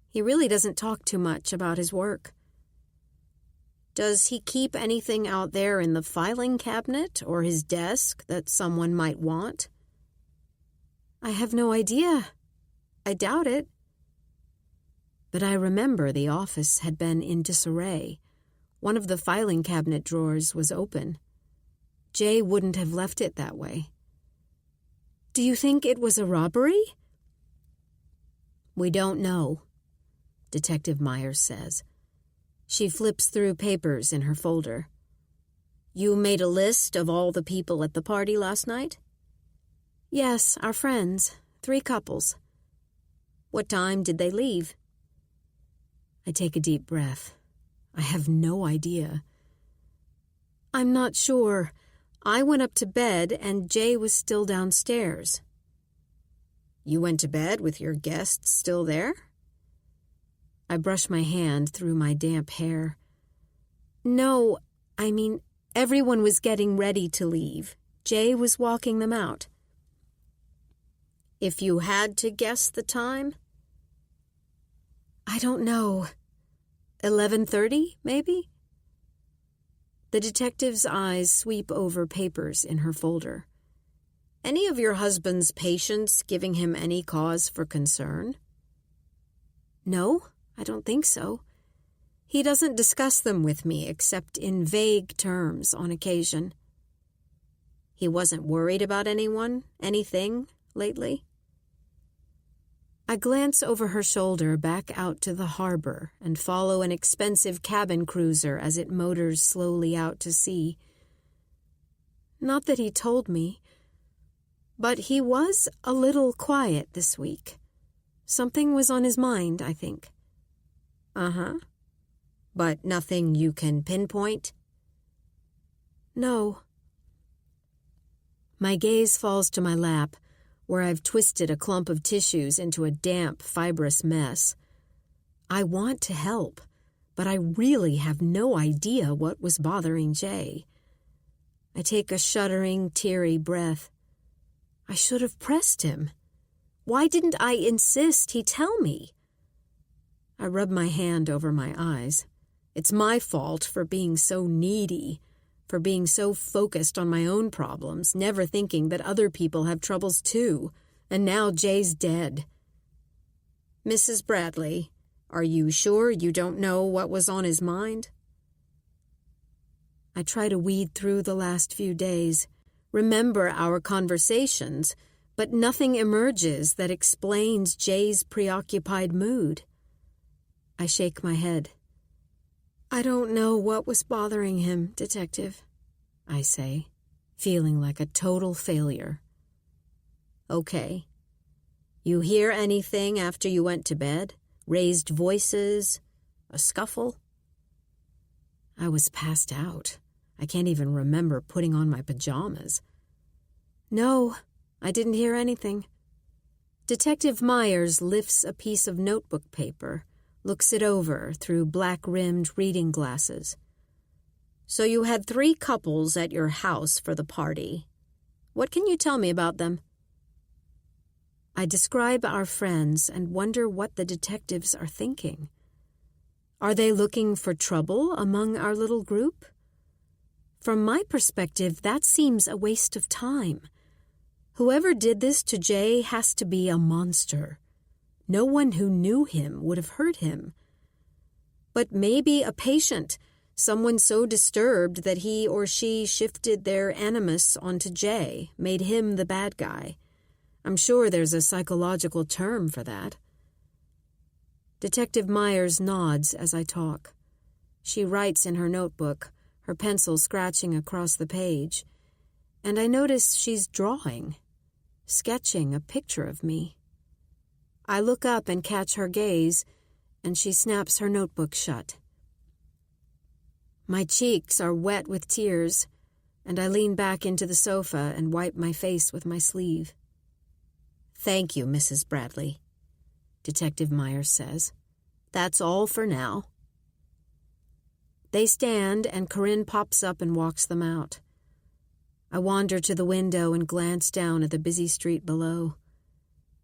He really doesn't talk too much about his work." Does he keep anything out there in the filing cabinet or his desk that someone might want? I have no idea. I doubt it. But I remember the office had been in disarray. One of the filing cabinet drawers was open. Jay wouldn't have left it that way. Do you think it was a robbery? We don't know, Detective Myers says. She flips through papers in her folder. You made a list of all the people at the party last night? Yes, our friends. 3 couples. What time did they leave? I take a deep breath. I have no idea. I'm not sure. I went up to bed and Jay was still downstairs. You went to bed with your guests still there? I brush my hand through my damp hair. No, I mean, everyone was getting ready to leave. Jay was walking them out. If you had to guess the time? I don't know. 11:30, maybe? The detective's eyes sweep over papers in her folder. Any of your husband's patients giving him any cause for concern? No, I don't think so. He doesn't discuss them with me except in vague terms on occasion. He wasn't worried about anyone, anything, lately? I glance over her shoulder back out to the harbor and follow an expensive cabin cruiser as it motors slowly out to sea. Not that he told me, but he was a little quiet this week. Something was on his mind, I think. Uh-huh. But nothing you can pinpoint? No. My gaze falls to my lap, where I've twisted a clump of tissues into a damp, fibrous mess. I want to help, but I really have no idea what was bothering Jay. I take a shuddering, teary breath. I should have pressed him. Why didn't I insist he tell me? I rub my hand over my eyes. It's my fault for being so needy, for being so focused on my own problems, never thinking that other people have troubles too, and now Jay's dead. Mrs. Bradley, are you sure you don't know what was on his mind? I try to weed through the last few days, remember our conversations, but nothing emerges that explains Jay's preoccupied mood. I shake my head. I don't know what was bothering him, Detective, I say, feeling like a total failure. Okay. You hear anything after you went to bed? Raised voices? A scuffle? I was passed out. I can't even remember putting on my pajamas. No, I didn't hear anything. Detective Myers lifts a piece of notebook paper, looks it over through black-rimmed reading glasses. So you had 3 couples at your house for the party. What can you tell me about them? I describe our friends and wonder what the detectives are thinking. Are they looking for trouble among our little group? From my perspective, that seems a waste of time. Whoever did this to Jay has to be a monster. No one who knew him would have hurt him. But maybe a patient, someone so disturbed that he or she shifted their animus onto Jay, made him the bad guy. I'm sure there's a psychological term for that. Detective Myers nods as I talk. She writes in her notebook, her pencil scratching across the page, and I notice she's drawing, sketching a picture of me. I look up and catch her gaze, and she snaps her notebook shut. My cheeks are wet with tears, and I lean back into the sofa and wipe my face with my sleeve. Thank you, Mrs. Bradley, Detective Myers says. That's all for now. They stand, and Corinne pops up and walks them out. I wander to the window and glance down at the busy street below.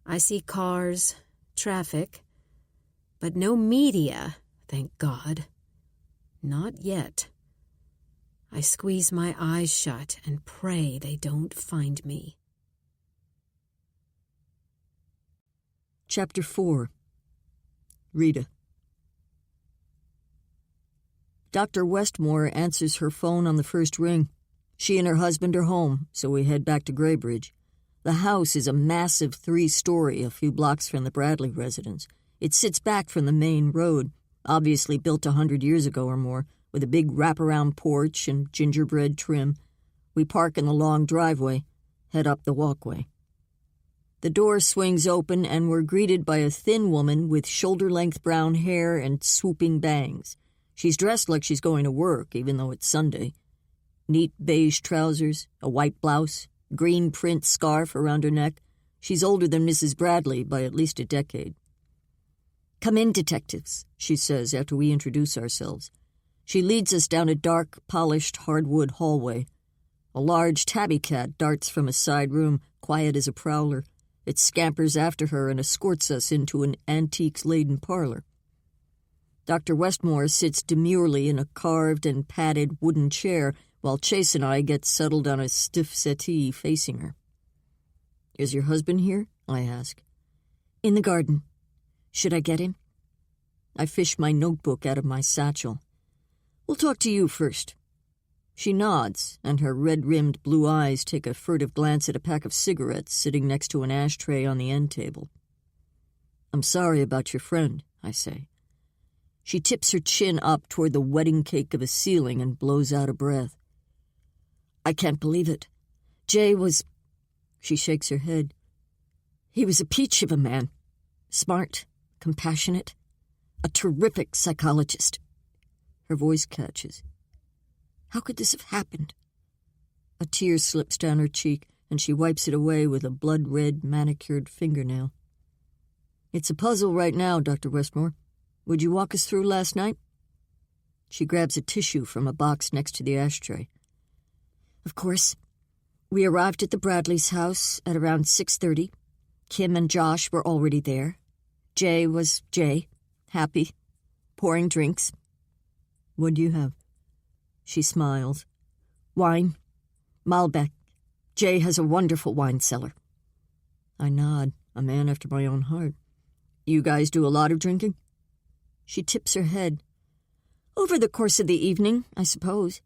I see cars, traffic, but no media, thank God. Not yet. I squeeze my eyes shut and pray they don't find me. Chapter 4. Rita. Dr. Westmore answers her phone on the first ring. She and her husband are home, so we head back to Graybridge. The house is a massive 3-story a few blocks from the Bradley residence. It sits back from the main road, obviously built 100 years ago or more, with a big wraparound porch and gingerbread trim. We park in the long driveway, head up the walkway. The door swings open and we're greeted by a thin woman with shoulder-length brown hair and swooping bangs. She's dressed like she's going to work, even though it's Sunday. Neat beige trousers, a white blouse, green print scarf around her neck. She's older than Mrs. Bradley by at least a decade. "Come in, detectives," she says after we introduce ourselves. She leads us down a dark, polished hardwood hallway. A large tabby cat darts from a side room, quiet as a prowler. It scampers after her and escorts us into an antiques-laden parlor. Dr. Westmore sits demurely in a carved and padded wooden chair while Chase and I get settled on a stiff settee facing her. "Is your husband here?" I ask. "In the garden. Should I get him?" I fish my notebook out of my satchel. "We'll talk to you first." She nods, and her red-rimmed blue eyes take a furtive glance at a pack of cigarettes sitting next to an ashtray on the end table. "I'm sorry about your friend," I say. She tips her chin up toward the wedding cake of a ceiling and blows out a breath. "I can't believe it. Jay was—" She shakes her head. "He was a peach of a man. Smart, compassionate, a terrific psychologist." Her voice catches. "How could this have happened?" A tear slips down her cheek, and she wipes it away with a blood-red, manicured fingernail. "It's a puzzle right now, Dr. Westmore. Would you walk us through last night?" She grabs a tissue from a box next to the ashtray. "Of course. We arrived at the Bradleys' house at around 6:30. Kim and Josh were already there. Jay was Jay, happy, pouring drinks." "What do you have?" She smiles. "Wine. Malbec. Jay has a wonderful wine cellar." I nod, a man after my own heart. "You guys do a lot of drinking?" She tips her head. "Over the course of the evening, I suppose.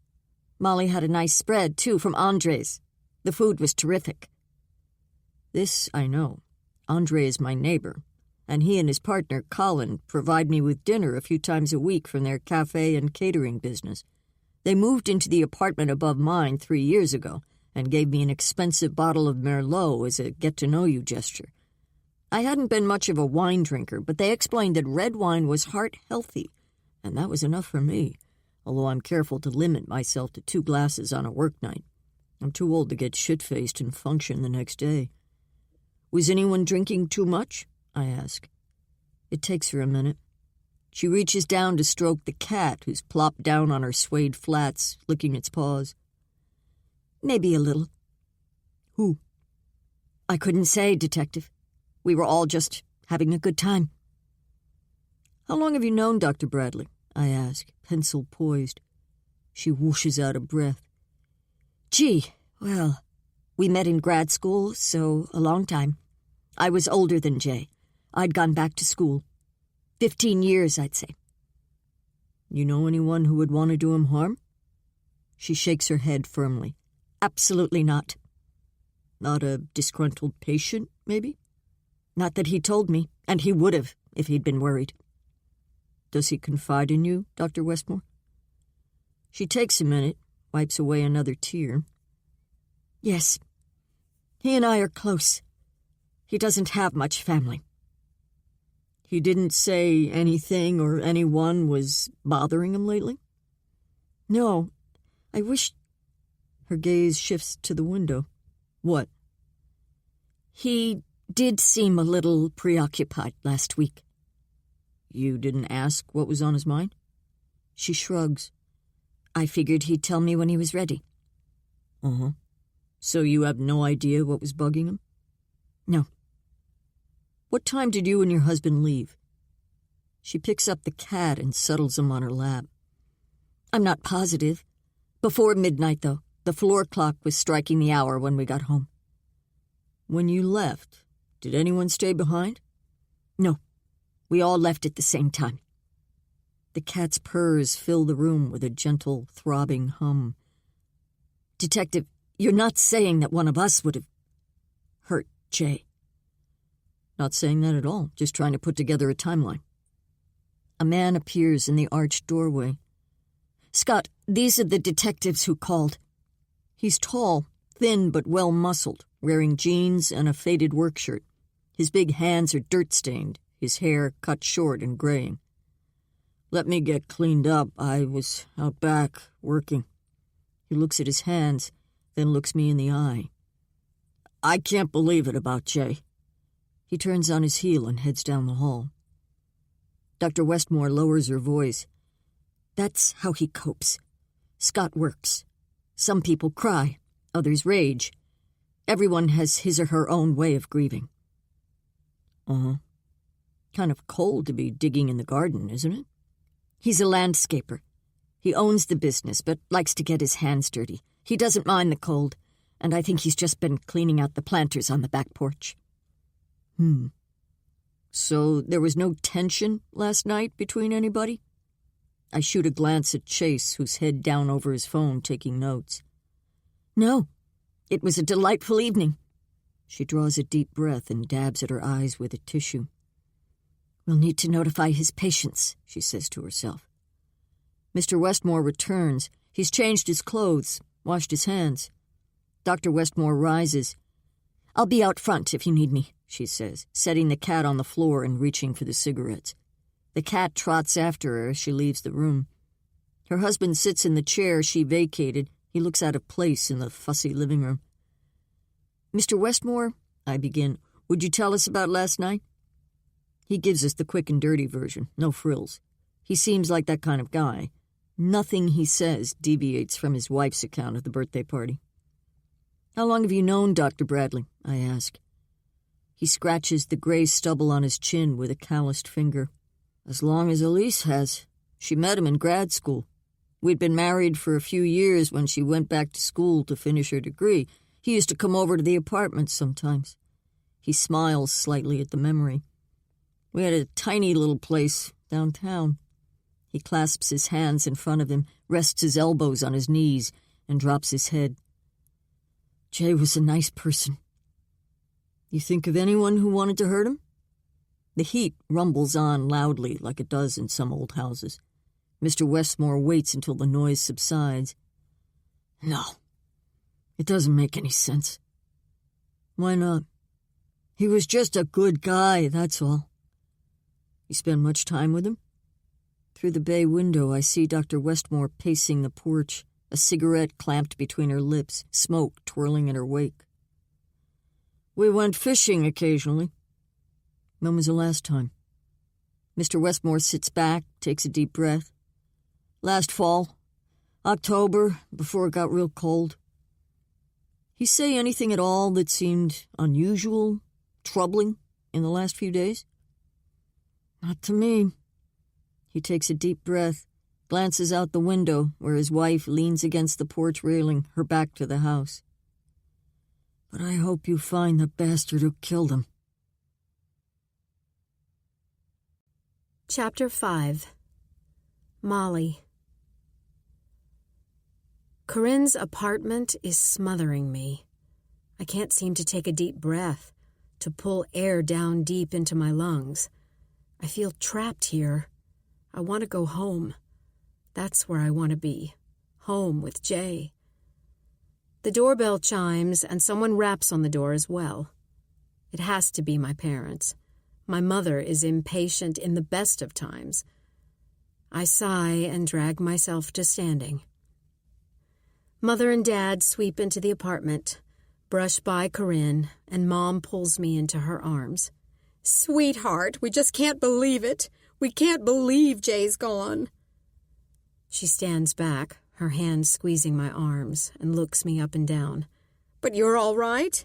Molly had a nice spread, too, from Andre's. The food was terrific." This I know. Andre is my neighbor, and he and his partner, Colin, provide me with dinner a few times a week from their cafe and catering business. They moved into the apartment above mine 3 years ago and gave me an expensive bottle of Merlot as a get-to-know-you gesture. I hadn't been much of a wine drinker, but they explained that red wine was heart-healthy, and that was enough for me, although I'm careful to limit myself to 2 glasses on a work night. I'm too old to get shit-faced and function the next day. "Was anyone drinking too much?" I ask. It takes her a minute. She reaches down to stroke the cat, who's plopped down on her suede flats, licking its paws. "Maybe a little." "Who?" "I couldn't say, Detective. We were all just having a good time." "How long have you known Dr. Bradley?" I ask, pencil poised. She whooshes out a breath. "Gee, well, we met in grad school, so a long time. I was older than Jay. I'd gone back to school. 15 years, I'd say." "You know anyone who would want to do him harm?" She shakes her head firmly. "Absolutely not." "Not a disgruntled patient, maybe?" "Not that he told me, and he would have if he'd been worried." "Does he confide in you, Dr. Westmore?" She takes a minute, wipes away another tear. "Yes. He and I are close. He doesn't have much family." "He didn't say anything or anyone was bothering him lately?" "No. I wish—" Her gaze shifts to the window. "What?" "He did seem a little preoccupied last week." "You didn't ask what was on his mind?" She shrugs. "I figured he'd tell me when he was ready." "Uh-huh. So you have no idea what was bugging him?" "No." "What time did you and your husband leave?" She picks up the cat and settles him on her lap. I'm not positive. Before midnight, though. The floor clock was striking the hour when we got home. When you left, did anyone stay behind? No. We all left at the same time. The cat's purrs fill the room with a gentle, throbbing hum. Detective, you're not saying that one of us would have hurt Jay. Not saying that at all, just trying to put together a timeline. A man appears in the arched doorway. Scott, these are the detectives who called. He's tall, thin but well-muscled, wearing jeans and a faded work shirt. His big hands are dirt-stained, his hair cut short and graying. Let me get cleaned up. I was out back, working. He looks at his hands, then looks me in the eye. I can't believe it about Jay. He turns on his heel and heads down the hall. Dr. Westmore lowers her voice. That's how he copes. Scott works. Some people cry, others rage. Everyone has his or her own way of grieving. Uh-huh. Kind of cold to be digging in the garden, isn't it? He's a landscaper. He owns the business, but likes to get his hands dirty. He doesn't mind the cold, and I think he's just been cleaning out the planters on the back porch. So there was no tension last night between anybody? I shoot a glance at Chase, who's head down over his phone taking notes. No, it was a delightful evening. She draws a deep breath and dabs at her eyes with a tissue. We'll need to notify his patients, she says to herself. Mr. Westmore returns. He's changed his clothes, washed his hands. Dr. Westmore rises. I'll be out front if you need me, she says, setting the cat on the floor and reaching for the cigarettes. The cat trots after her as she leaves the room. Her husband sits in the chair she vacated. He looks out of place in the fussy living room. Mr. Westmore, I begin, would you tell us about last night? He gives us the quick and dirty version, no frills. He seems like that kind of guy. Nothing he says deviates from his wife's account of the birthday party. How long have you known Dr. Bradley? I ask. He scratches the gray stubble on his chin with a calloused finger. As long as Elise has. She met him in grad school. We'd been married for a few years when she went back to school to finish her degree. He used to come over to the apartment sometimes. He smiles slightly at the memory. We had a tiny little place downtown. He clasps his hands in front of him, rests his elbows on his knees, and drops his head. Jay was a nice person. You think of anyone who wanted to hurt him? The heat rumbles on loudly like it does in some old houses. Mr. Westmore waits until the noise subsides. No, it doesn't make any sense. Why not? He was just a good guy, that's all. You spend much time with him? Through the bay window, I see Dr. Westmore pacing the porch, a cigarette clamped between her lips, smoke twirling in her wake. We went fishing occasionally. When was the last time? Mr. Westmore sits back, takes a deep breath. Last fall. October, before it got real cold. He say anything at all that seemed unusual, troubling, in the last few days? Not to me. He takes a deep breath, glances out the window where his wife leans against the porch railing, her back to the house. But I hope you find the bastard who killed him. Chapter 5. Molly. Corinne's apartment is smothering me. I can't seem to take a deep breath, to pull air down deep into my lungs. I feel trapped here. I want to go home. That's where I want to be. Home with Jay. The doorbell chimes and someone raps on the door as well. It has to be my parents. My mother is impatient in the best of times. I sigh and drag myself to standing. Mother and Dad sweep into the apartment, brush by Corinne, and Mom pulls me into her arms. Sweetheart, we just can't believe it. We can't believe Jay's gone. She stands back, her hands squeezing my arms, and looks me up and down. But you're all right?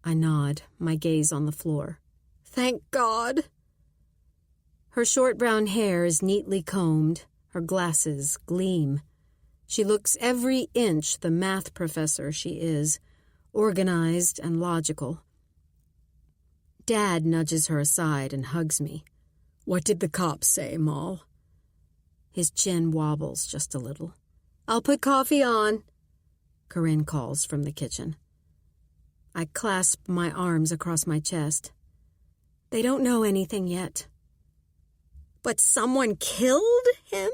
I nod, my gaze on the floor. Thank God. Her short brown hair is neatly combed, Her glasses gleam. She looks every inch the math professor she is, organized and logical. Dad nudges her aside and hugs me. "What did the cops say, Moll?" His chin wobbles just a little. "I'll put coffee on," Corinne calls from the kitchen. I clasp my arms across my chest. They don't know anything yet. "But someone killed him?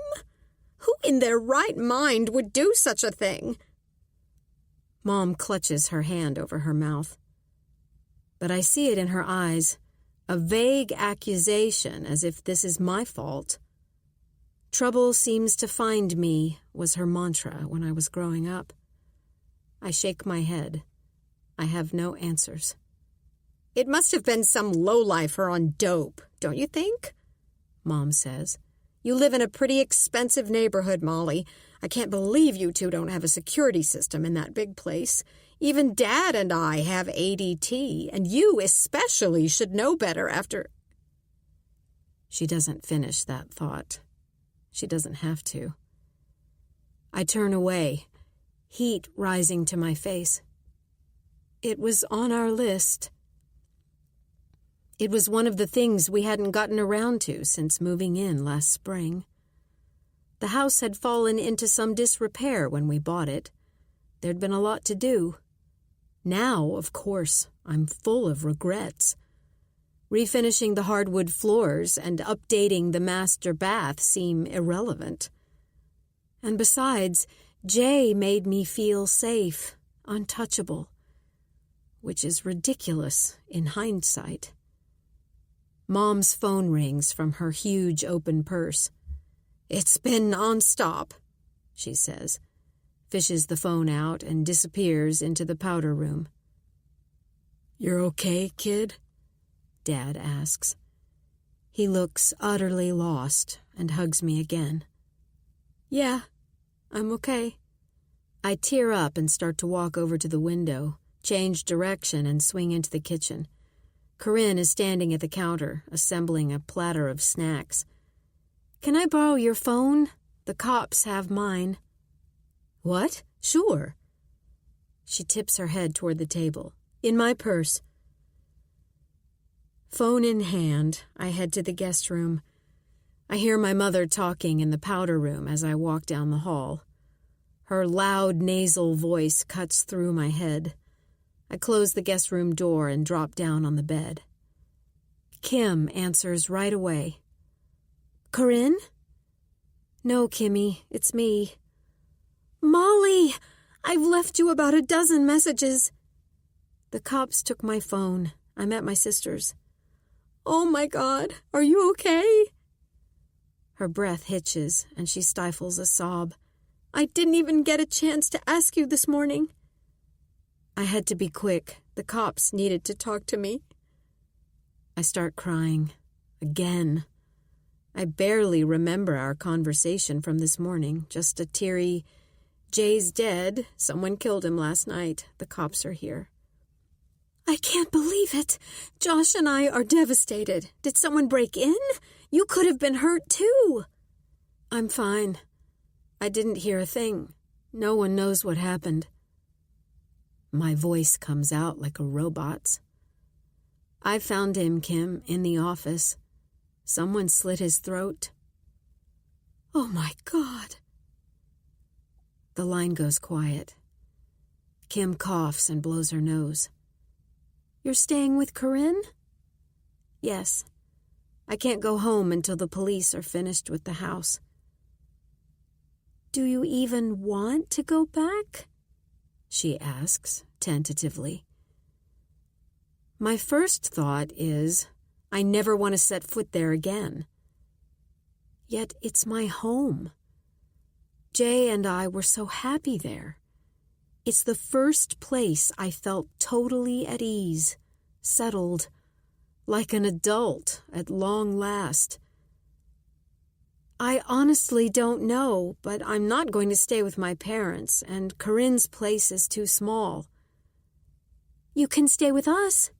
Who in their right mind would do such a thing?" Mom clutches her hand over her mouth. But I see it in her eyes, a vague accusation as if this is my fault. Trouble seems to find me was her mantra when I was growing up. I shake my head. I have no answers. "It must have been some lowlifer on dope, don't you think?" Mom says. "You live in a pretty expensive neighborhood, Molly. I can't believe you two don't have a security system in that big place. Even Dad and I have ADT, and you especially should know better after—" She doesn't finish that thought. She doesn't have to. I turn away, heat rising to my face. It was on our list. It was one of the things we hadn't gotten around to since moving in last spring. The house had fallen into some disrepair when we bought it. There'd been a lot to do. Now, of course, I'm full of regrets. Refinishing the hardwood floors and updating the master bath seem irrelevant. And besides, Jay made me feel safe, untouchable, which is ridiculous in hindsight. Mom's phone rings from her huge open purse. "It's been nonstop," she says, fishes the phone out and disappears into the powder room. "You're okay, kid?" Dad asks. He looks utterly lost and hugs me again. "Yeah, I'm okay." I tear up and start to walk over to the window, change direction, and swing into the kitchen. Corinne is standing at the counter, assembling a platter of snacks. "Can I borrow your phone? The cops have mine." "What? Sure." She tips her head toward the table. "In my purse." Phone in hand, I head to the guest room. I hear my mother talking in the powder room as I walk down the hall. Her loud nasal voice cuts through my head. I close the guest room door and drop down on the bed. Kim answers right away. "Corinne?" "No, Kimmy, it's me." "Molly, I've left you about a dozen messages." "The cops took my phone. I'm at my sister's." "Oh my God, are you okay?" Her breath hitches and she stifles a sob. "I didn't even get a chance to ask you this morning." I had to be quick. The cops needed to talk to me. I start crying. Again. I barely remember our conversation from this morning, just a teary, "Jay's dead. Someone killed him last night. The cops are here." "I can't believe it. Josh and I are devastated. Did someone break in? You could have been hurt too." "I'm fine. I didn't hear a thing. No one knows what happened." My voice comes out like a robot's. "I found him, Kim, in the office. Someone slit his throat." "Oh my God." The line goes quiet. Kim coughs and blows her nose. "You're staying with Corinne?" "Yes. I can't go home until the police are finished with the house." "Do you even want to go back?" she asks, tentatively. My first thought is, I never want to set foot there again. Yet it's my home. Jay and I were so happy there. It's the first place I felt totally at ease, settled, like an adult at long last. I honestly don't know, but I'm not going to stay with my parents, and Corinne's place is too small. "You can stay with us."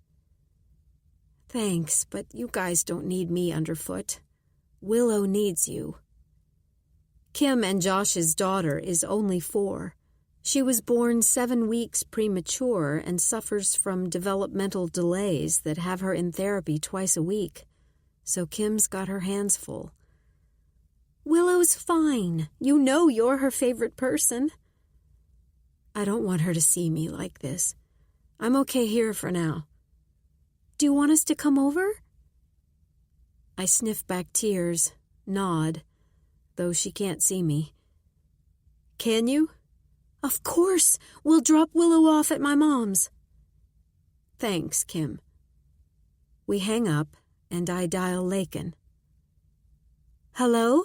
"Thanks, but you guys don't need me underfoot. Willow needs you." Kim and Josh's daughter is only 4. She was born 7 weeks premature and suffers from developmental delays that have her in therapy twice a week. So Kim's got her hands full. Willow's fine. You know you're her favorite person. I don't want her to see me like this. I'm okay here for now. Do you want us to come over? I sniff back tears, nod, though she can't see me. Can you? Of course. We'll drop Willow off at my mom's. Thanks, Kim. We hang up, and I dial Lakin. Hello?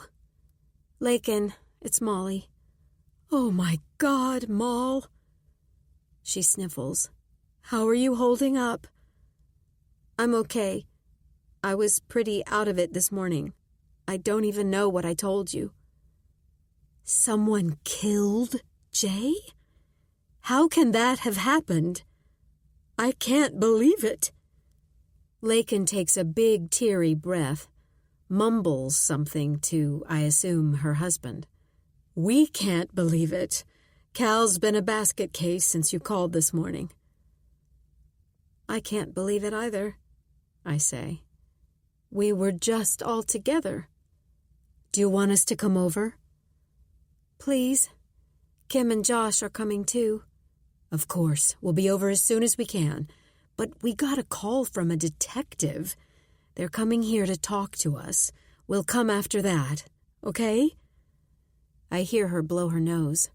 Lakin, it's Molly. Oh, my God, Moll. She sniffles. How are you holding up? I'm okay. I was pretty out of it this morning. I don't even know what I told you. Someone killed Jay? How can that have happened? I can't believe it. Lakin takes a big, teary breath, mumbles something to, I assume, her husband. We can't believe it. Cal's been a basket case since you called this morning. I can't believe it either, I say. We were just all together. Do you want us to come over? Please. Kim and Josh are coming too. Of course, we'll be over as soon as we can. But we got a call from a detective. They're coming here to talk to us. We'll come after that, okay? I hear her blow her nose.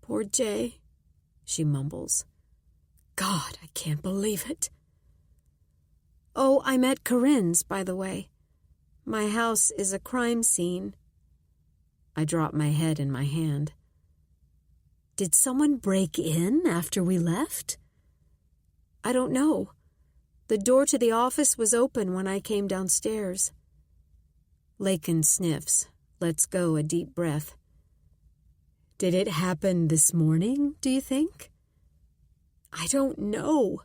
Poor Jay, she mumbles. God, I can't believe it. Oh, I'm at Corinne's, by the way. My house is a crime scene. I drop my head in my hand. Did someone break in after we left? I don't know. The door to the office was open when I came downstairs. Lakin sniffs, lets go a deep breath. Did it happen this morning, do you think? I don't know.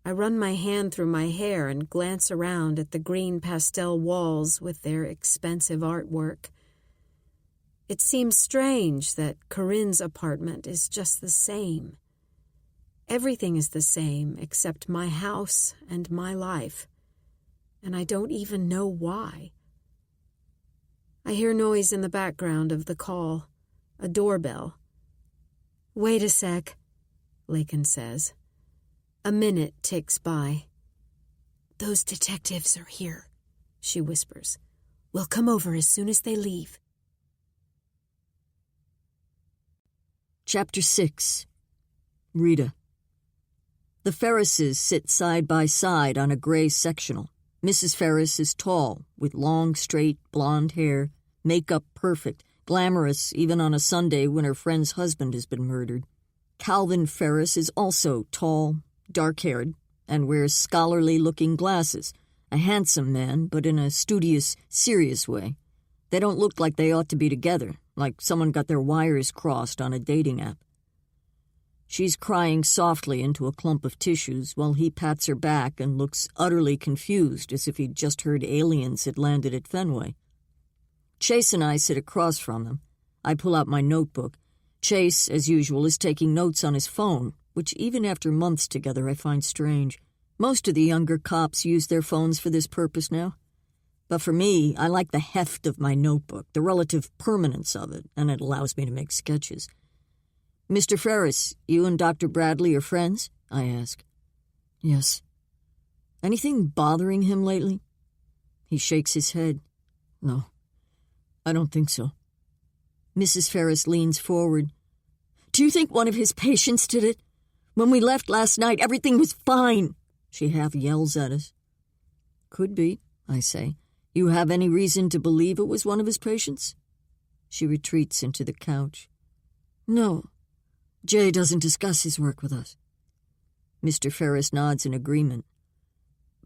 I run my hand through my hair and glance around at the green pastel walls with their expensive artwork. It seems strange that Corinne's apartment is just the same. Everything is the same except my house and my life, and I don't even know why. I hear noise in the background of the call, a doorbell. Wait a sec, Lakin says. A minute ticks by. Those detectives are here, she whispers. We'll come over as soon as they leave. Chapter 6. Rita. The Ferrises sit side by side on a gray sectional. Mrs. Ferris is tall, with long, straight, blonde hair, makeup perfect, glamorous even on a Sunday when her friend's husband has been murdered. Calvin Ferris is also tall, dark-haired, and wears scholarly-looking glasses, a handsome man, but in a studious, serious way. They don't look like they ought to be together, like someone got their wires crossed on a dating app. She's crying softly into a clump of tissues while he pats her back and looks utterly confused as if he'd just heard aliens had landed at Fenway. Chase and I sit across from them. I pull out my notebook. Chase, as usual, is taking notes on his phone, which even after months together I find strange. Most of the younger cops use their phones for this purpose now. But for me, I like the heft of my notebook, the relative permanence of it, and it allows me to make sketches. Mr. Ferris, you and Dr. Bradley are friends? I ask. Yes. Anything bothering him lately? He shakes his head. No, I don't think so. Mrs. Ferris leans forward. Do you think one of his patients did it? When we left last night, everything was fine. She half yells at us. Could be, I say. You have any reason to believe it was one of his patients? She retreats into the couch. No. Jay doesn't discuss his work with us. Mr. Ferris nods in agreement.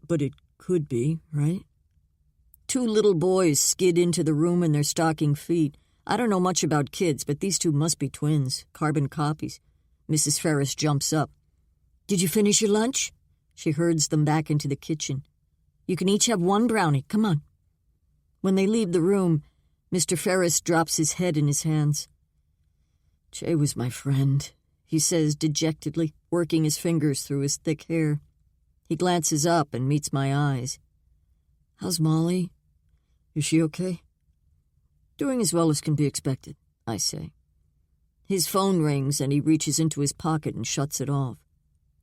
But it could be, right? Two little boys skid into the room in their stocking feet. I don't know much about kids, but these two must be twins, carbon copies. Mrs. Ferris jumps up. Did you finish your lunch? She herds them back into the kitchen. You can each have one brownie. Come on. When they leave the room, Mr. Ferris drops his head in his hands. "Jay was my friend," he says dejectedly, working his fingers through his thick hair. He glances up and meets my eyes. "How's Molly? Is she okay?" "Doing as well as can be expected," I say. His phone rings and he reaches into his pocket and shuts it off.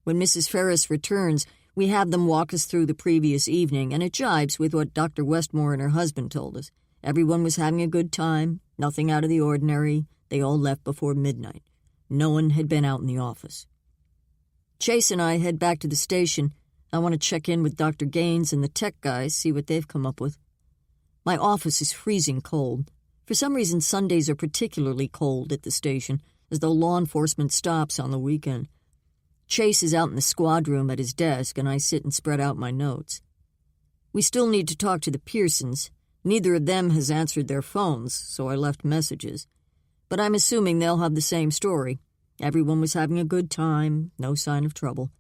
When Mrs. Ferris returns, we have them walk us through the previous evening, and it jives with what Dr. Westmore and her husband told us. Everyone was having a good time, nothing out of the ordinary. They all left before midnight. No one had been out in the office. Chase and I head back to the station. I want to check in with Dr. Gaines and the tech guys, see what they've come up with. My office is freezing cold. For some reason, Sundays are particularly cold at the station, as though law enforcement stops on the weekend. Chase is out in the squad room at his desk, and I sit and spread out my notes. We still need to talk to the Pearsons. Neither of them has answered their phones, so I left messages. But I'm assuming they'll have the same story. Everyone was having a good time, no sign of trouble.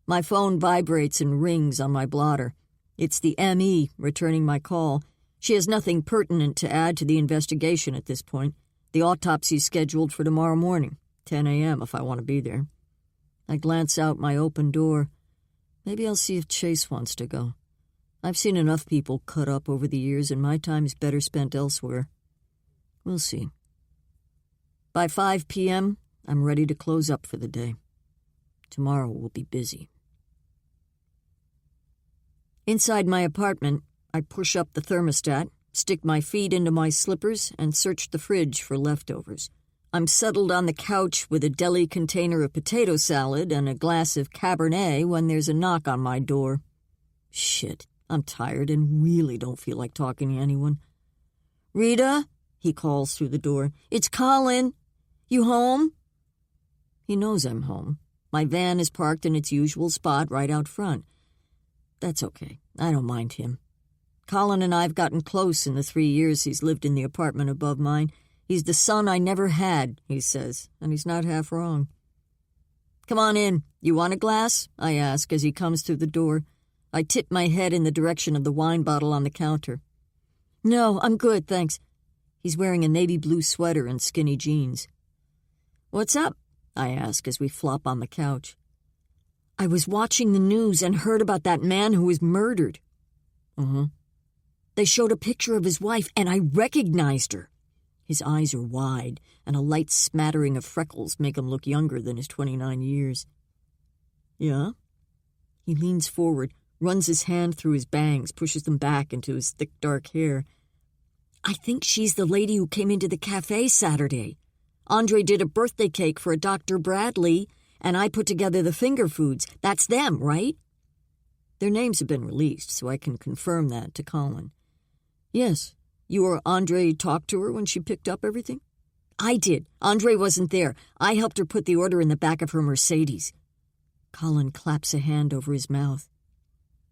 My phone vibrates and rings on my blotter. It's the ME returning my call. She has nothing pertinent to add to the investigation at this point. The autopsy's scheduled for tomorrow morning, 10 a.m. if I want to be there. I glance out my open door. Maybe I'll see if Chase wants to go. I've seen enough people cut up over the years, and my time is better spent elsewhere. We'll see. By 5 p.m., I'm ready to close up for the day. Tomorrow will be busy. Inside my apartment, I push up the thermostat, stick my feet into my slippers, and search the fridge for leftovers. I'm settled on the couch with a deli container of potato salad and a glass of Cabernet when there's a knock on my door. Shit, I'm tired and really don't feel like talking to anyone. "Rita," he calls through the door. "It's Colin. You home?" He knows I'm home. My van is parked in its usual spot right out front. That's okay. I don't mind him. Colin and I've gotten close in the 3 years he's lived in the apartment above mine. He's the son I never had, he says, and he's not half wrong. "Come on in. You want a glass?" I ask as he comes through the door. I tip my head in the direction of the wine bottle on the counter. "No, I'm good, thanks." He's wearing a navy blue sweater and skinny jeans. "What's up?" I ask as we flop on the couch. "I was watching the news and heard about that man who was murdered." "They showed a picture of his wife, and I recognized her." His eyes are wide, and a light smattering of freckles make him look younger than his 29 years. "Yeah?" He leans forward, runs his hand through his bangs, pushes them back into his thick dark hair. "I think she's the lady who came into the cafe Saturday. Andre did a birthday cake for a Dr. Bradley, and I put together the finger foods. That's them, right?" Their names have been released, so I can confirm that to Colin. "Yes. You or Andre talked to her when she picked up everything?" "I did. Andre wasn't there. I helped her put the order in the back of her Mercedes." Colin claps a hand over his mouth.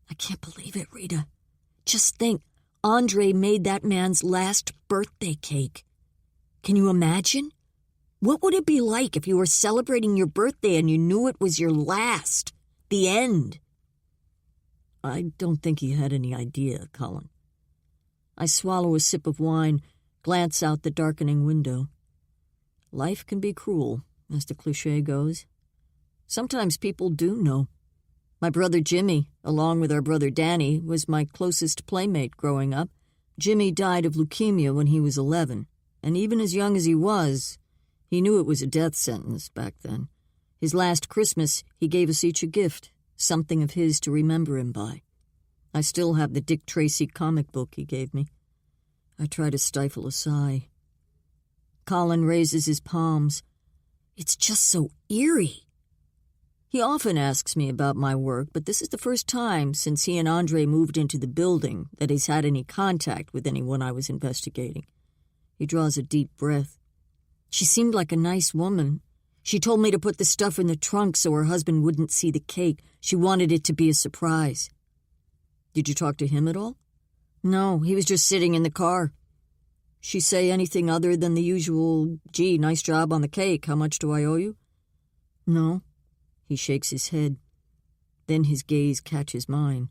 "I can't believe it, Rita. Just think, Andre made that man's last birthday cake. Can you imagine? What would it be like if you were celebrating your birthday and you knew it was your last? The end." "I don't think he had any idea, Colin." I swallow a sip of wine, glance out the darkening window. Life can be cruel, as the cliché goes. Sometimes people do know. My brother Jimmy, along with our brother Danny, was my closest playmate growing up. Jimmy died of leukemia when he was 11, and even as young as he was, he knew it was a death sentence back then. His last Christmas, he gave us each a gift, something of his to remember him by. I still have the Dick Tracy comic book he gave me. I try to stifle a sigh. Colin raises his palms. "It's just so eerie." He often asks me about my work, but this is the first time since he and Andre moved into the building that he's had any contact with anyone I was investigating. He draws a deep breath. "She seemed like a nice woman. She told me to put the stuff in the trunk so her husband wouldn't see the cake. She wanted it to be a surprise." "Did you talk to him at all?" "No, he was just sitting in the car." "She say anything other than the usual, 'Gee, nice job on the cake, how much do I owe you?'" "No." He shakes his head. Then his gaze catches mine.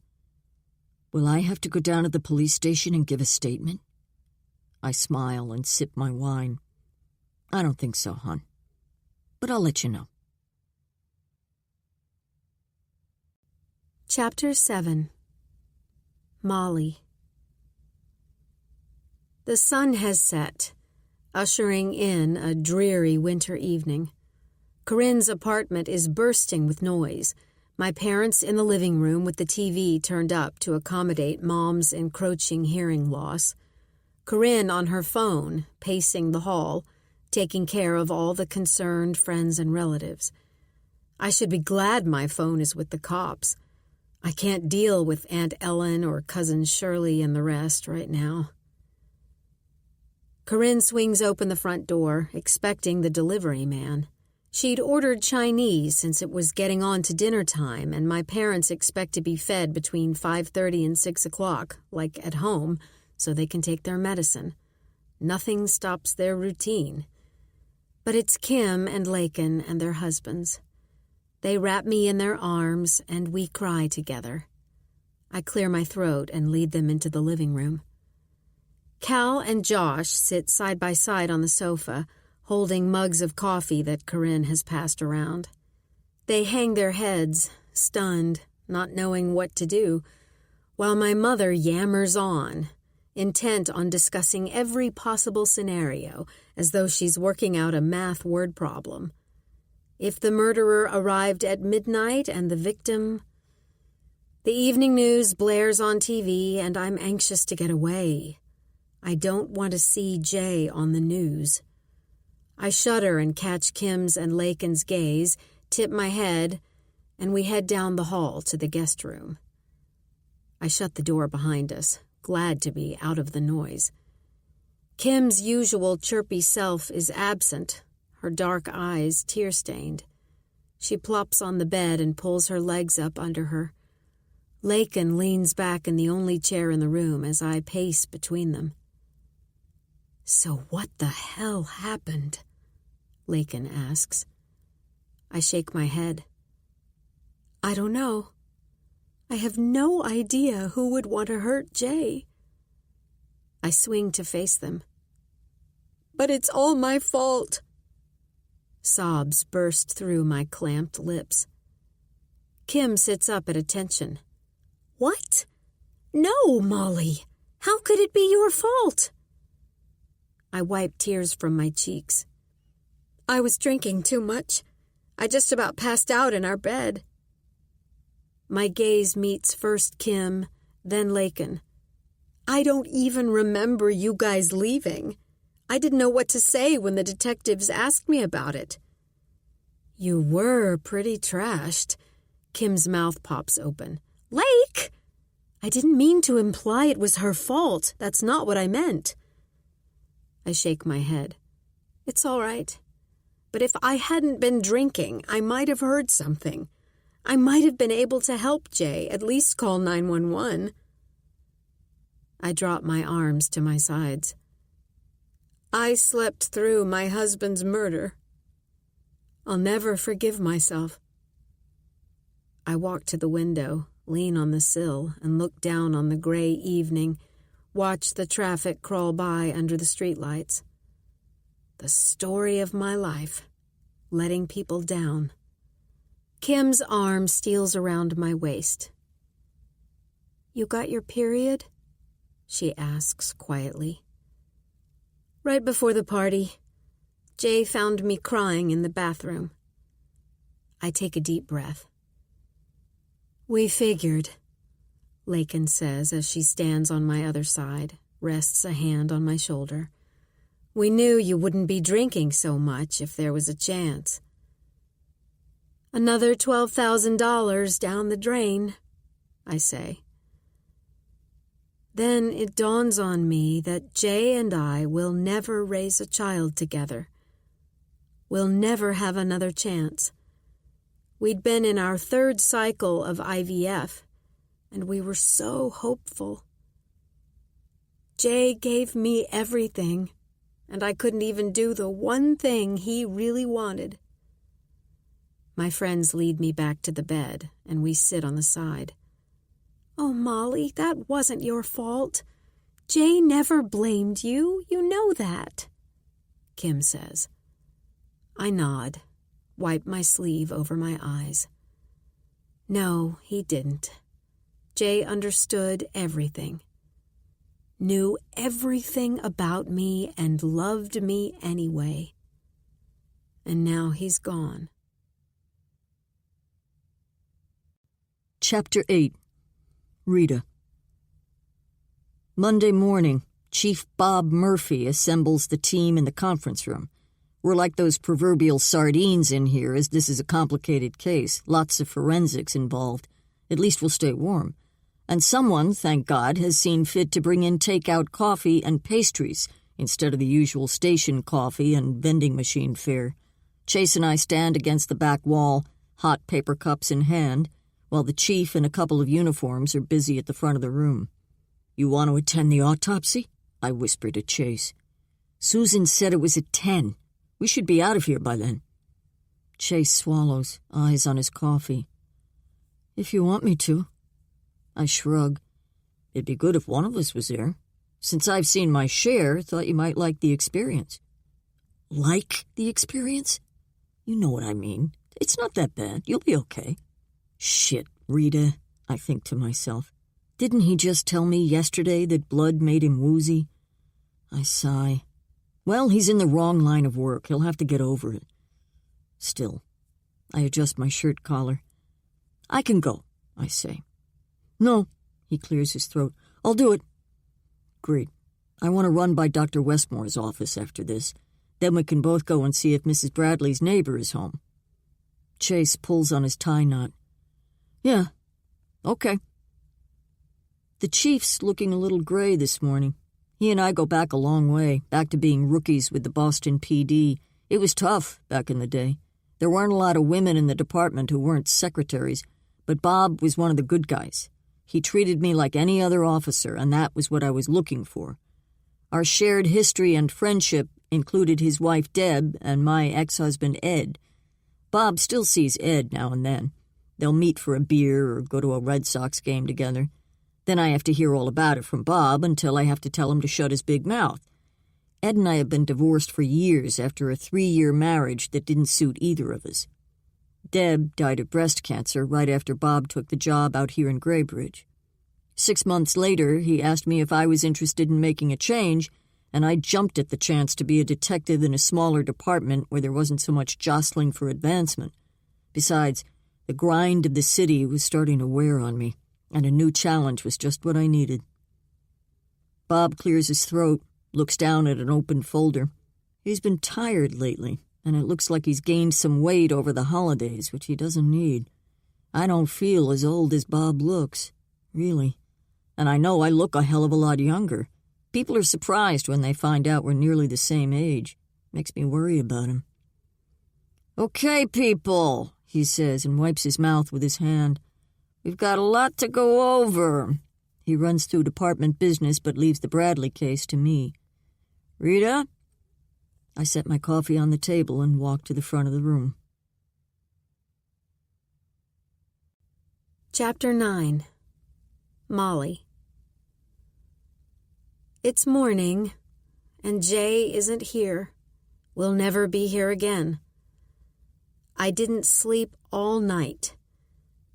"Will I have to go down to the police station and give a statement?" I smile and sip my wine. I don't think so, hon. But I'll let you know. Chapter 7. Molly. The sun has set, ushering in a dreary winter evening. Corinne's apartment is bursting with noise. My parents in the living room with the TV turned up to accommodate Mom's encroaching hearing loss. Corinne on her phone, pacing the hall, taking care of all the concerned friends and relatives. I should be glad my phone is with the cops. I can't deal with Aunt Ellen or Cousin Shirley and the rest right now. Corinne swings open the front door, expecting the delivery man. She'd ordered Chinese since it was getting on to dinner time, and my parents expect to be fed between 5:30 and 6 o'clock, like at home, so they can take their medicine. Nothing stops their routine. But it's Kim and Lakin and their husbands. They wrap me in their arms, and we cry together. I clear my throat and lead them into the living room. Cal and Josh sit side by side on the sofa, holding mugs of coffee that Corinne has passed around. They hang their heads, stunned, not knowing what to do, while my mother yammers on, intent on discussing every possible scenario, as though she's working out a math word problem. If the murderer arrived at midnight and the victim... The evening news blares on TV, and I'm anxious to get away. I don't want to see Jay on the news. I shudder and catch Kim's and Lakin's gaze, tip my head, and we head down the hall to the guest room. I shut the door behind us, glad to be out of the noise. Kim's usual chirpy self is absent, her dark eyes tear-stained. She plops on the bed and pulls her legs up under her. Lakin leans back in the only chair in the room as I pace between them. "So what the hell happened?" Lakin asks. I shake my head. "I don't know. I have no idea who would want to hurt Jay." I swing to face them. "But it's all my fault." Sobs burst through my clamped lips. Kim sits up at attention. "What? No, Molly. How could it be your fault?" I wipe tears from my cheeks. "I was drinking too much. I just about passed out in our bed." My gaze meets first Kim, then Lakin. "I don't even remember you guys leaving. I didn't know what to say when the detectives asked me about it." "You were pretty trashed." Kim's mouth pops open. "Lake! I didn't mean to imply it was her fault. That's not what I meant." I shake my head. "It's all right. But if I hadn't been drinking, I might have heard something. I might have been able to help Jay, at least call 911. I drop my arms to my sides. "I slept through my husband's murder. I'll never forgive myself." I walk to the window, lean on the sill, and look down on the gray evening, watch the traffic crawl by under the streetlights. The story of my life, letting people down. Kim's arm steals around my waist. "You got your period?" she asks quietly. "Right before the party. Jay found me crying in the bathroom." I take a deep breath. "We figured," Lakin says as she stands on my other side, rests a hand on my shoulder. "We knew you wouldn't be drinking so much if there was a chance." "Another $12,000 down the drain," I say. Then it dawns on me that Jay and I will never raise a child together. We'll never have another chance. We'd been in our third cycle of IVF, and we were so hopeful. Jay gave me everything, and I couldn't even do the one thing he really wanted. My friends lead me back to the bed, and we sit on the side. "Oh, Molly, that wasn't your fault. Jay never blamed you. You know that, Kim says. I nod, wipe my sleeve over my eyes. No, he didn't. Jay understood everything. Knew everything about me and loved me anyway. And now he's gone. Chapter 8. Rita. Monday morning, Chief Bob Murphy assembles the team in the conference room. We're like those proverbial sardines in here, as this is a complicated case, lots of forensics involved. At least we'll stay warm. And someone, thank God, has seen fit to bring in takeout coffee and pastries instead of the usual station coffee and vending machine fare. Chase and I stand against the back wall, hot paper cups in hand, while the chief in a couple of uniforms are busy at the front of the room. "You want to attend the autopsy?" I whispered to Chase. "Susan said it was at 10. We should be out of here by then." Chase swallows, eyes on his coffee. "If you want me to." I shrug. "It'd be good if one of us was there. Since I've seen my share, thought you might like the experience." "Like the experience?" "You know what I mean. It's not that bad. You'll be okay." "Shit, Rita," I think to myself. "Didn't he just tell me yesterday that blood made him woozy?" I sigh. Well, he's in the wrong line of work. He'll have to get over it. Still, I adjust my shirt collar. "I can go," I say. "No," he clears his throat. "I'll do it." "Great. I want to run by Dr. Westmore's office after this. Then we can both go and see if Mrs. Bradley's neighbor is home." Chase pulls on his tie knot. "Yeah, okay." The chief's looking a little gray this morning. He and I go back a long way, back to being rookies with the Boston PD. It was tough back in the day. There weren't a lot of women in the department who weren't secretaries, but Bob was one of the good guys. He treated me like any other officer, and that was what I was looking for. Our shared history and friendship included his wife Deb and my ex-husband Ed. Bob still sees Ed now and then. They'll meet for a beer or go to a Red Sox game together. Then I have to hear all about it from Bob until I have to tell him to shut his big mouth. Ed and I have been divorced for years after a 3-year marriage that didn't suit either of us. Deb died of breast cancer right after Bob took the job out here in Graybridge. 6 months later, he asked me if I was interested in making a change, and I jumped at the chance to be a detective in a smaller department where there wasn't so much jostling for advancement. Besides, the grind of the city was starting to wear on me, and a new challenge was just what I needed. Bob clears his throat, looks down at an open folder. He's been tired lately, and it looks like he's gained some weight over the holidays, which he doesn't need. I don't feel as old as Bob looks, really. And I know I look a hell of a lot younger. People are surprised when they find out we're nearly the same age. Makes me worry about him. "Okay, people," he says and wipes his mouth with his hand. "We've got a lot to go over." He runs through department business but leaves the Bradley case to me. "Rita?" I set my coffee on the table and walk to the front of the room. Chapter 9. Molly. It's morning, and Jay isn't here. Will never be here again. I didn't sleep all night.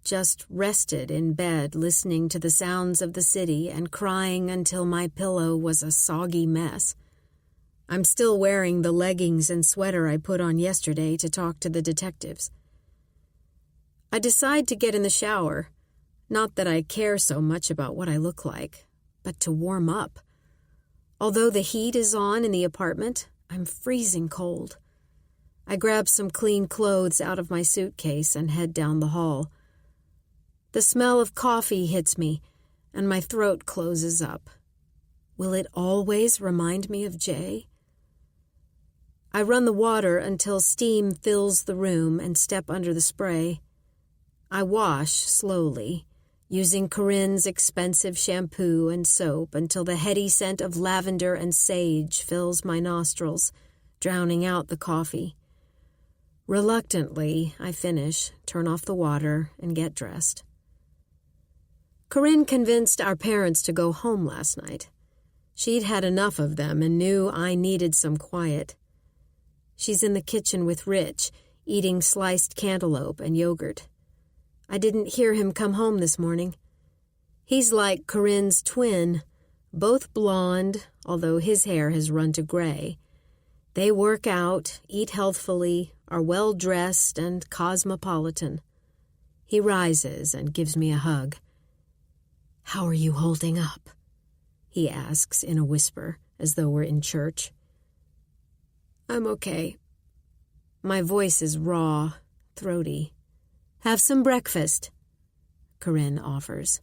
Just rested in bed listening to the sounds of the city and crying until my pillow was a soggy mess. I'm still wearing the leggings and sweater I put on yesterday to talk to the detectives. I decide to get in the shower. Not that I care so much about what I look like, but to warm up. Although the heat is on in the apartment, I'm freezing cold. I grab some clean clothes out of my suitcase and head down the hall. The smell of coffee hits me, and my throat closes up. Will it always remind me of Jay? I run the water until steam fills the room and step under the spray. I wash slowly, using Corinne's expensive shampoo and soap until the heady scent of lavender and sage fills my nostrils, drowning out the coffee. Reluctantly, I finish, turn off the water, and get dressed. Corinne convinced our parents to go home last night. She'd had enough of them and knew I needed some quiet. She's in the kitchen with Rich, eating sliced cantaloupe and yogurt. I didn't hear him come home this morning. He's like Corinne's twin, both blonde, although his hair has run to gray. They work out, eat healthfully, are well-dressed and cosmopolitan. He rises and gives me a hug. "How are you holding up?" he asks in a whisper, as though we're in church. "I'm okay." My voice is raw, throaty. "Have some breakfast," Corinne offers.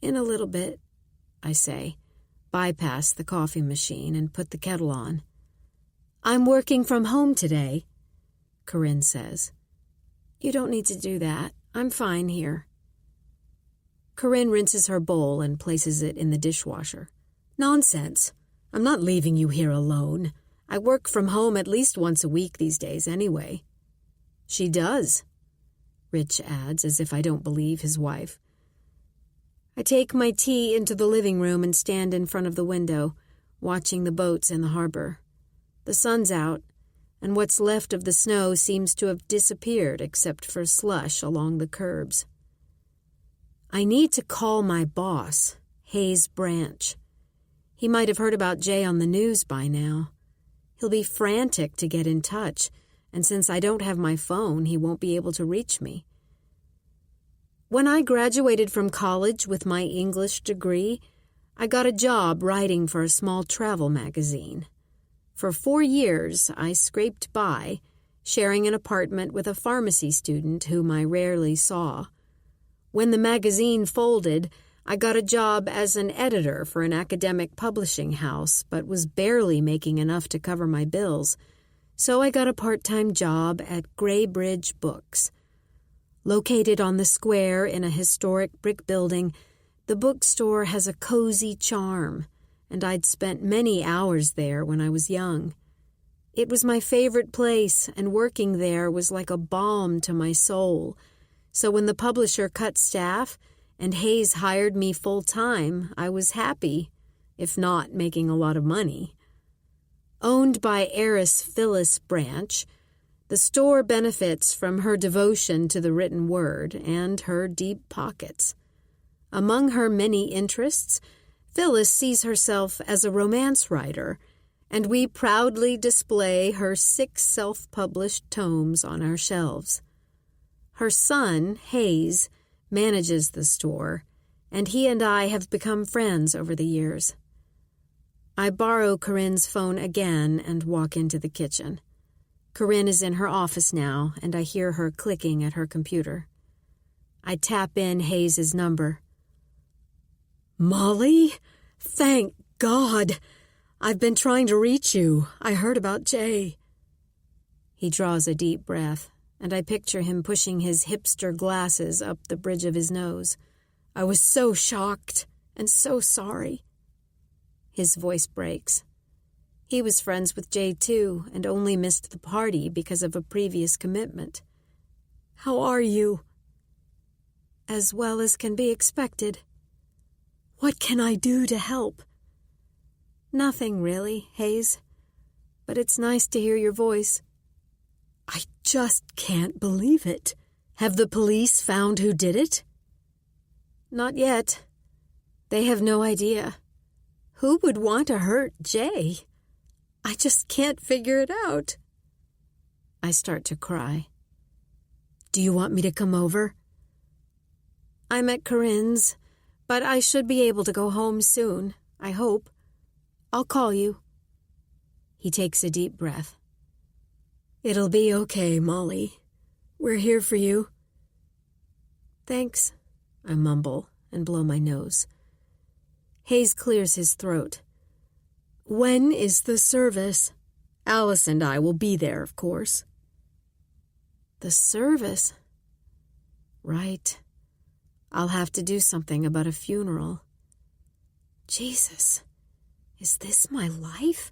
"In a little bit," I say, bypass the coffee machine and put the kettle on. "I'm working from home today," Corinne says. "You don't need to do that. I'm fine here." Corinne rinses her bowl and places it in the dishwasher. "Nonsense. I'm not leaving you here alone. I work from home at least once a week these days anyway." "She does," Rich adds, as if I don't believe his wife. I take my tea into the living room and stand in front of the window, watching the boats in the harbor. The sun's out, and what's left of the snow seems to have disappeared except for slush along the curbs. I need to call my boss, Hayes Branch. He might have heard about Jay on the news by now. He'll be frantic to get in touch, and since I don't have my phone, he won't be able to reach me. When I graduated from college with my English degree, I got a job writing for a small travel magazine. For 4 years, I scraped by, sharing an apartment with a pharmacy student whom I rarely saw. When the magazine folded, I got a job as an editor for an academic publishing house, but was barely making enough to cover my bills, so I got a part-time job at Graybridge Books. Located on the square in a historic brick building, the bookstore has a cozy charm, and I'd spent many hours there when I was young. It was my favorite place, and working there was like a balm to my soul. So when the publisher cut staff and Hayes hired me full-time, I was happy, if not making a lot of money. Owned by heiress Phyllis Branch, the store benefits from her devotion to the written word and her deep pockets. Among her many interests, Phyllis sees herself as a romance writer, and we proudly display her 6 self-published tomes on our shelves. Her son, Hayes, manages the store, and he and I have become friends over the years. I borrow Corinne's phone again and walk into the kitchen. Corinne is in her office now, and I hear her clicking at her computer. I tap in Hayes' number. "Molly? Thank God! I've been trying to reach you. I heard about Jay." He draws a deep breath, and I picture him pushing his hipster glasses up the bridge of his nose. "I was so shocked and so sorry." His voice breaks. He was friends with Jay too, and only missed the party because of a previous commitment. "How are you?" "As well as can be expected." "What can I do to help?" "Nothing, really, Hayes. But it's nice to hear your voice." "I just can't believe it. Have the police found who did it?" "Not yet. They have no idea. Who would want to hurt Jay? I just can't figure it out." I start to cry. "Do you want me to come over?" "I'm at Corinne's, but I should be able to go home soon, I hope. I'll call you." He takes a deep breath. "It'll be okay, Molly. We're here for you." "Thanks," I mumble and blow my nose. Hayes clears his throat. "When is the service?" "Alice and I will be there, of course." "The service?" Right. I'll have to do something about a funeral. Jesus, is this my life?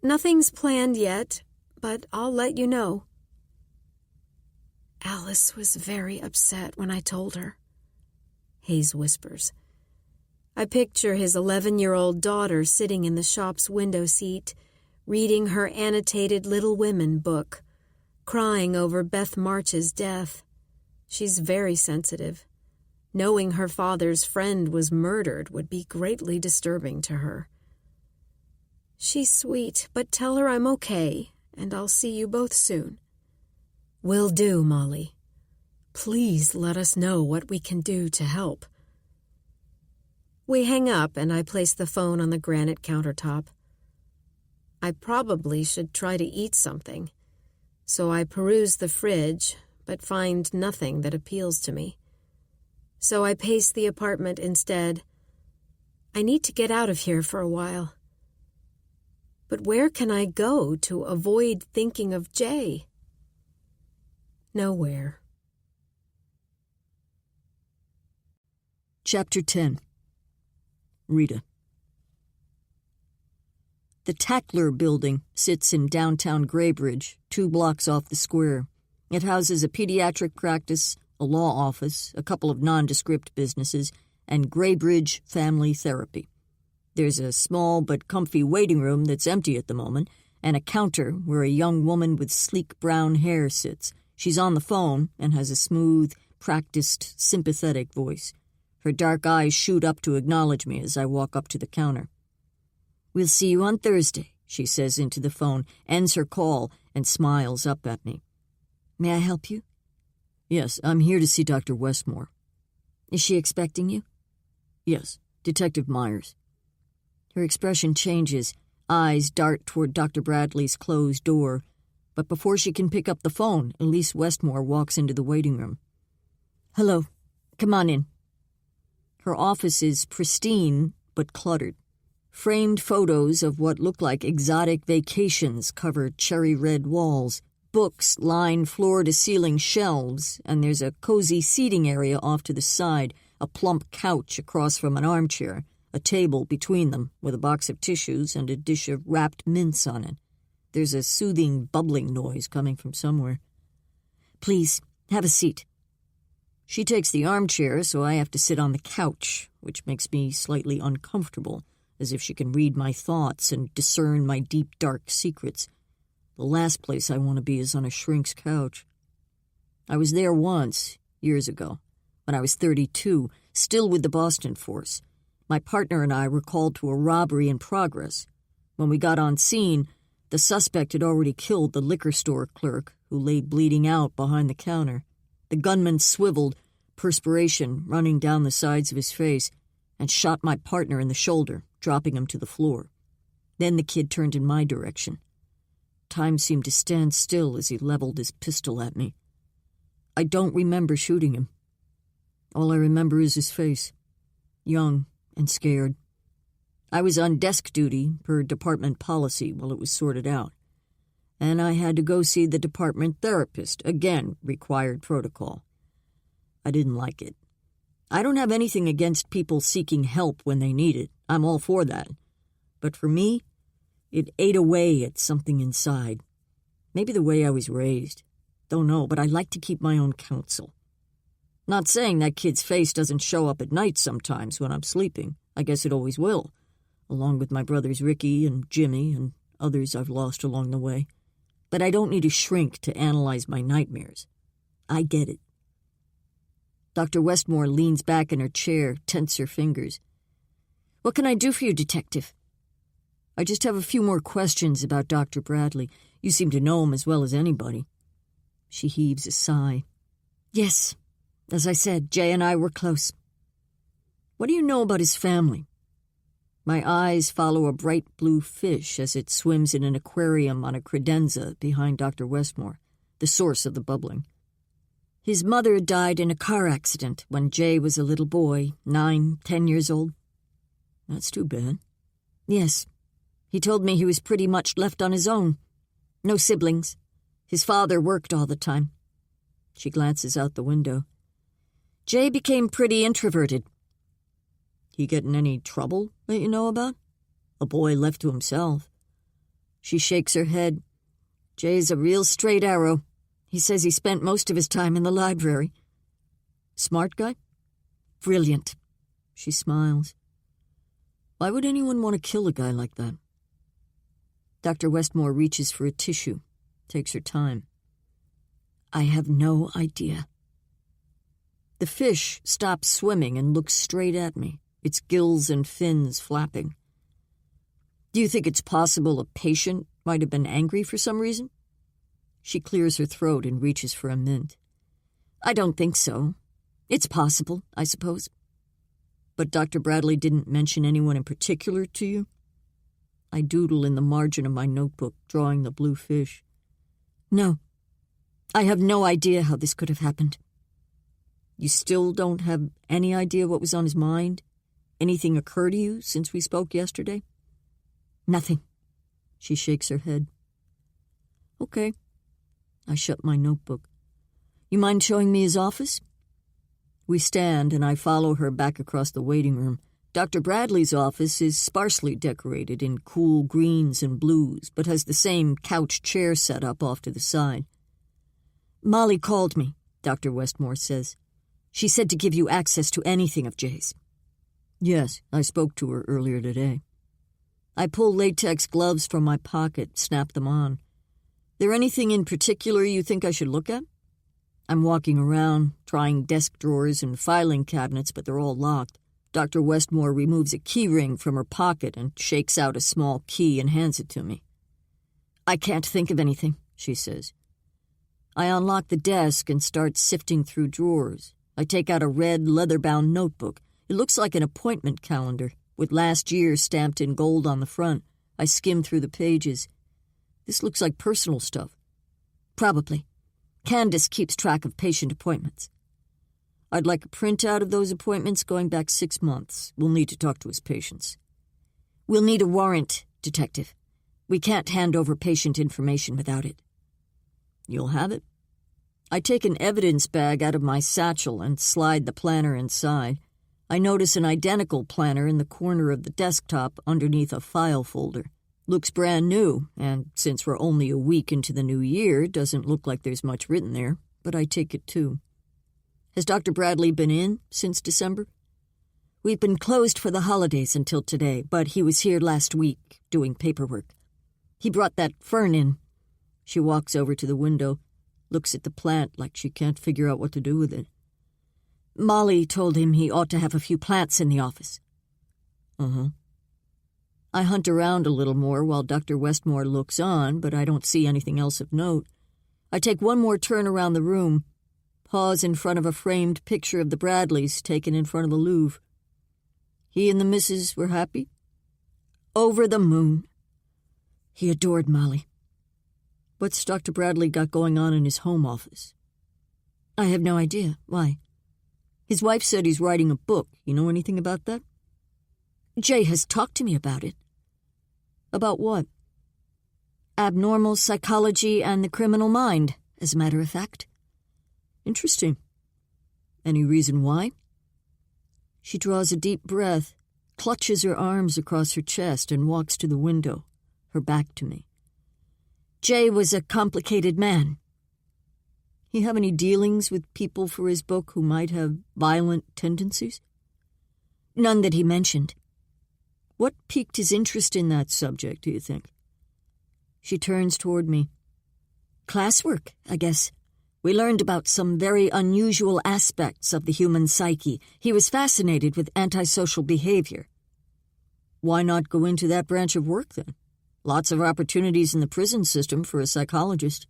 "Nothing's planned yet, but I'll let you know." Alice was very upset when I told her, Hayes whispers. I picture his 11-year-old daughter sitting in the shop's window seat, reading her annotated Little Women book, crying over Beth March's death. She's very sensitive. Knowing her father's friend was murdered would be greatly disturbing to her. She's sweet, but tell her I'm okay, and I'll see you both soon. Will do, Molly. Please let us know what we can do to help. We hang up, and I place the phone on the granite countertop. I probably should try to eat something, so I peruse the fridge, but find nothing that appeals to me. So I pace the apartment instead. I need to get out of here for a while. But where can I go to avoid thinking of Jay? Nowhere. Chapter 10. Rita. The Tackler Building sits in downtown Graybridge, 2 blocks off the square. It houses a pediatric practice, a law office, a couple of nondescript businesses, and Graybridge Family Therapy. There's a small but comfy waiting room that's empty at the moment, and a counter where a young woman with sleek brown hair sits. She's on the phone and has a smooth, practiced, sympathetic voice. Her dark eyes shoot up to acknowledge me as I walk up to the counter. "We'll see you on Thursday," she says into the phone, ends her call, and smiles up at me. "May I help you?" "Yes, I'm here to see Dr. Westmore." "Is she expecting you?" "Yes, Detective Myers." Her expression changes. Eyes dart toward Dr. Bradley's closed door. But before she can pick up the phone, Elise Westmore walks into the waiting room. "Hello. Come on in." Her office is pristine but cluttered. Framed photos of what look like exotic vacations cover cherry-red walls. Books line floor-to-ceiling shelves, and there's a cozy seating area off to the side, a plump couch across from an armchair, a table between them with a box of tissues and a dish of wrapped mince on it. There's a soothing bubbling noise coming from somewhere. "Please, have a seat." She takes the armchair, so I have to sit on the couch, which makes me slightly uncomfortable, as if she can read my thoughts and discern my deep, dark secrets. The last place I want to be is on a shrink's couch. I was there once, years ago, when I was 32, still with the Boston force. My partner and I were called to a robbery in progress. When we got on scene, the suspect had already killed the liquor store clerk, who lay bleeding out behind the counter. The gunman swiveled, perspiration running down the sides of his face, and shot my partner in the shoulder, dropping him to the floor. Then the kid turned in my direction. Time seemed to stand still as he leveled his pistol at me. I don't remember shooting him. All I remember is his face, young and scared. I was on desk duty per department policy while it was sorted out, and I had to go see the department therapist, again, required protocol. I didn't like it. I don't have anything against people seeking help when they need it. I'm all for that. But for me, it ate away at something inside. Maybe the way I was raised. Don't know, but I like to keep my own counsel. Not saying that kid's face doesn't show up at night sometimes when I'm sleeping. I guess it always will, along with my brothers Ricky and Jimmy and others I've lost along the way. But I don't need to shrink to analyze my nightmares. I get it. Dr. Westmore leans back in her chair, tense her fingers. "What can I do for you, Detective?" "I just have a few more questions about Dr. Bradley. You seem to know him as well as anybody." She heaves a sigh. "Yes, as I said, Jay and I were close." "What do you know about his family?" My eyes follow a bright blue fish as it swims in an aquarium on a credenza behind Dr. Westmore, the source of the bubbling. "His mother died in a car accident when Jay was a little boy, 9, 10 years old." "That's too bad." "Yes. He told me he was pretty much left on his own. No siblings. His father worked all the time." She glances out the window. "Jay became pretty introverted." "He get in any trouble that you know about? A boy left to himself." She shakes her head. "Jay's a real straight arrow. He says he spent most of his time in the library." "Smart guy?" "Brilliant." She smiles. Why would anyone want to kill a guy like that? Dr. Westmore reaches for a tissue, takes her time. I have no idea. The fish stops swimming and looks straight at me, its gills and fins flapping. Do you think it's possible a patient might have been angry for some reason? She clears her throat and reaches for a mint. I don't think so. It's possible, I suppose. But Dr. Bradley didn't mention anyone in particular to you? I doodle in the margin of my notebook, drawing the blue fish. No. I have no idea how this could have happened. You still don't have any idea what was on his mind? Anything occur to you since we spoke yesterday? Nothing. She shakes her head. Okay. I shut my notebook. You mind showing me his office? We stand, and I follow her back across the waiting room. Dr. Bradley's office is sparsely decorated in cool greens and blues, but has the same couch chair set up off to the side. Molly called me, Dr. Westmore says. She said to give you access to anything of Jay's. Yes, I spoke to her earlier today. I pull latex gloves from my pocket, snap them on. There anything in particular you think I should look at? I'm walking around, trying desk drawers and filing cabinets, but they're all locked. Dr. Westmore removes a key ring from her pocket and shakes out a small key and hands it to me. I can't think of anything, she says. I unlock the desk and start sifting through drawers. I take out a red, leather-bound notebook. It looks like an appointment calendar, with last year stamped in gold on the front. I skim through the pages. This looks like personal stuff. Probably. Candace keeps track of patient appointments. I'd like a printout of those appointments going back 6 months. We'll need to talk to his patients. We'll need a warrant, Detective. We can't hand over patient information without it. You'll have it. I take an evidence bag out of my satchel and slide the planner inside. I notice an identical planner in the corner of the desktop underneath a file folder. Looks brand new, and since we're only a week into the new year, doesn't look like there's much written there, but I take it too. Has Dr. Bradley been in since December? We've been closed for the holidays until today, but he was here last week doing paperwork. He brought that fern in. She walks over to the window, looks at the plant like she can't figure out what to do with it. Molly told him he ought to have a few plants in the office. I hunt around a little more while Dr. Westmore looks on, but I don't see anything else of note. I take one more turn around the room, pause in front of a framed picture of the Bradleys taken in front of the Louvre. He and the missus were happy? Over the moon. He adored Molly. What's Dr. Bradley got going on in his home office? I have no idea. Why? His wife said he's writing a book. You know anything about that? Jay has talked to me about it. About what? Abnormal psychology and the criminal mind, as a matter of fact. Interesting. Any reason why? She draws a deep breath, clutches her arms across her chest, and walks to the window, her back to me. Jay was a complicated man. He have any dealings with people for his book who might have violent tendencies? None that he mentioned. What piqued his interest in that subject, do you think? She turns toward me. Classwork, I guess. We learned about some very unusual aspects of the human psyche. He was fascinated with antisocial behavior. Why not go into that branch of work, then? Lots of opportunities in the prison system for a psychologist.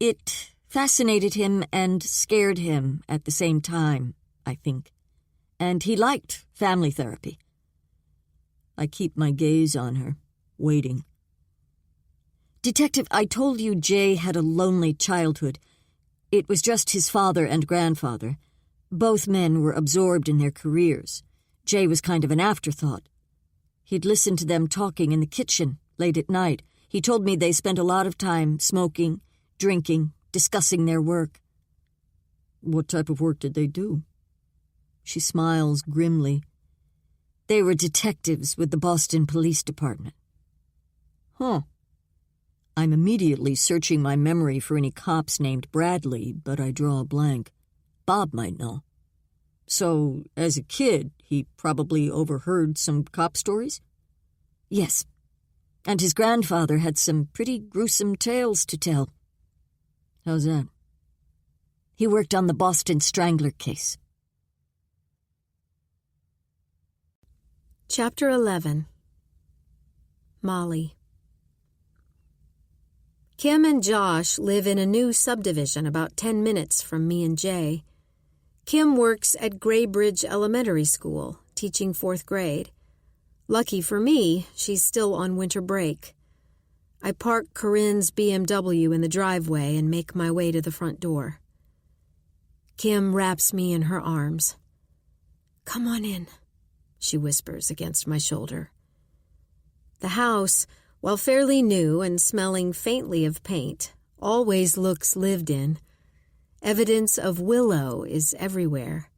It fascinated him and scared him at the same time, I think. And he liked family therapy. I keep my gaze on her, waiting. Detective, I told you Jay had a lonely childhood. It was just his father and grandfather. Both men were absorbed in their careers. Jay was kind of an afterthought. He'd listen to them talking in the kitchen late at night. He told me they spent a lot of time smoking, drinking, discussing their work. What type of work did they do? She smiles grimly. They were detectives with the Boston Police Department. Huh. I'm immediately searching my memory for any cops named Bradley, but I draw a blank. Bob might know. So, as a kid, he probably overheard some cop stories? Yes. And his grandfather had some pretty gruesome tales to tell. How's that? He worked on the Boston Strangler case. Chapter 11. Molly. Kim and Josh live in a new subdivision about 10 minutes from me and Jay. Kim works at Graybridge Elementary School, teaching 4th grade. Lucky for me, she's still on winter break. I park Corinne's BMW in the driveway and make my way to the front door. Kim wraps me in her arms. "Come on in," she whispers against my shoulder. The house, while fairly new and smelling faintly of paint, always looks lived in. Evidence of willow is everywhere.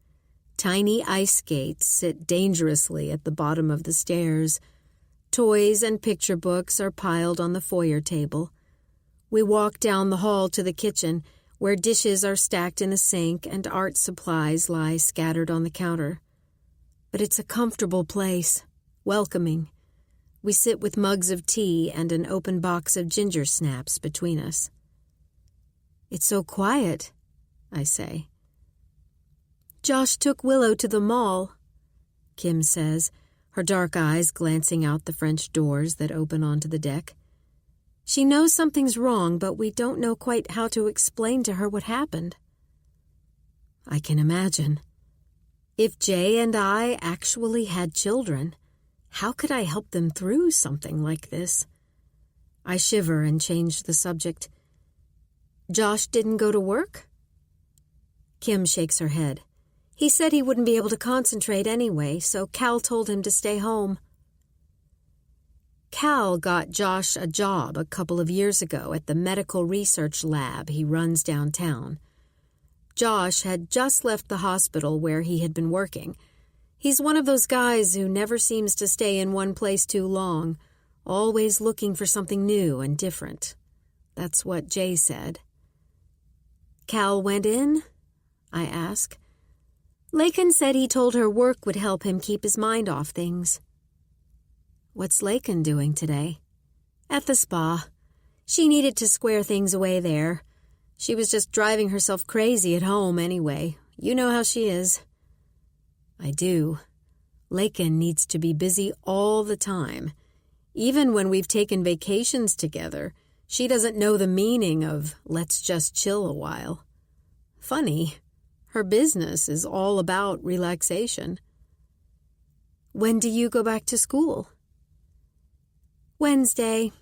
Tiny ice skates sit dangerously at the bottom of the stairs. Toys and picture books are piled on the foyer table. We walk down the hall to the kitchen, where dishes are stacked in a sink and art supplies lie scattered on the counter. But it's a comfortable place, welcoming. We sit with mugs of tea and an open box of ginger snaps between us. "It's so quiet," I say. "Josh took Willow to the mall," Kim says, her dark eyes glancing out the French doors that open onto the deck. "She knows something's wrong, but we don't know quite how to explain to her what happened." I can imagine. If Jay and I actually had children, how could I help them through something like this? I shiver and change the subject. "Josh didn't go to work?" Kim shakes her head. "He said he wouldn't be able to concentrate anyway, so Cal told him to stay home." Cal got Josh a job a couple of years ago at the medical research lab he runs downtown. Josh had just left the hospital where he had been working. He's one of those guys who never seems to stay in one place too long, always looking for something new and different. That's what Jay said. "Cal went in?" I ask. "Lakin said he told her work would help him keep his mind off things." "What's Lakin doing today?" "At the spa. She needed to square things away there. She was just driving herself crazy at home anyway. You know how she is." I do. Lakin needs to be busy all the time. Even when we've taken vacations together, she doesn't know the meaning of "let's just chill a while." Funny. Her business is all about relaxation. "When do you go back to school?" "Wednesday."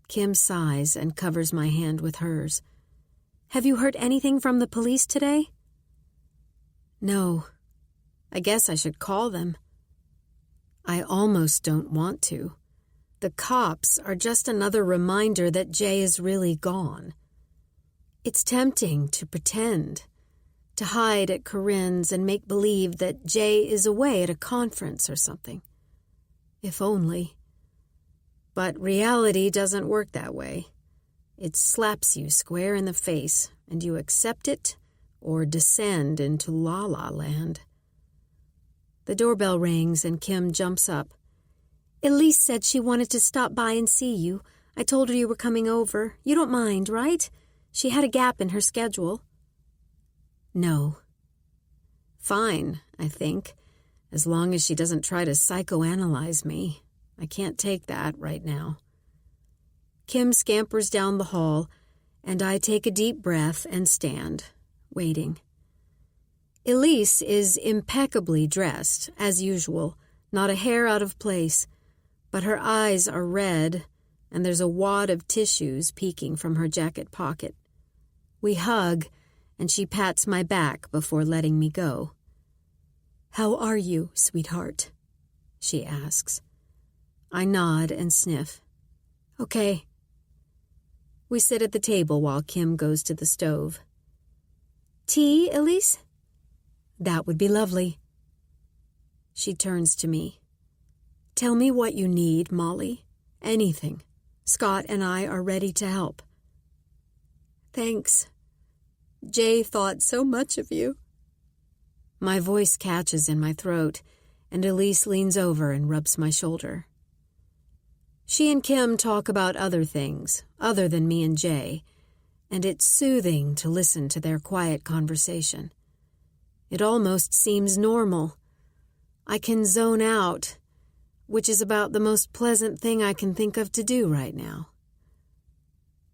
Kim sighs and covers my hand with hers. "Have you heard anything from the police today?" "No. I guess I should call them." I almost don't want to. The cops are just another reminder that Jay is really gone. It's tempting to pretend, to hide at Corinne's and make believe that Jay is away at a conference or something. If only. But reality doesn't work that way. It slaps you square in the face, and you accept it or descend into la-la land. The doorbell rings and Kim jumps up. "Elise said she wanted to stop by and see you. I told her you were coming over. You don't mind, right? She had a gap in her schedule." "No." "Fine, I think, as long as she doesn't try to psychoanalyze me. I can't take that right now." Kim scampers down the hall, and I take a deep breath and stand, waiting. Elise is impeccably dressed, as usual, not a hair out of place, but her eyes are red, and there's a wad of tissues peeking from her jacket pocket. We hug, and she pats my back before letting me go. "How are you, sweetheart?" she asks. I nod and sniff. "Okay." We sit at the table while Kim goes to the stove. "Tea, Elise?" "That would be lovely." She turns to me. "Tell me what you need, Molly. Anything. Scott and I are ready to help." "Thanks. Jay thought so much of you." My voice catches in my throat, and Elise leans over and rubs my shoulder. She and Kim talk about other things, other than me and Jay, and it's soothing to listen to their quiet conversation. It almost seems normal. I can zone out, which is about the most pleasant thing I can think of to do right now.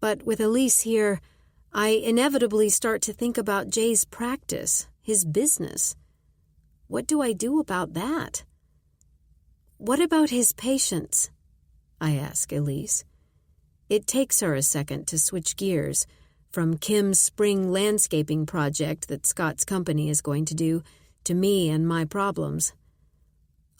But with Elise here, I inevitably start to think about Jay's practice, his business. What do I do about that? What about his patients? I ask Elise. It takes her a second to switch gears from Kim's spring landscaping project that Scott's company is going to do to me and my problems.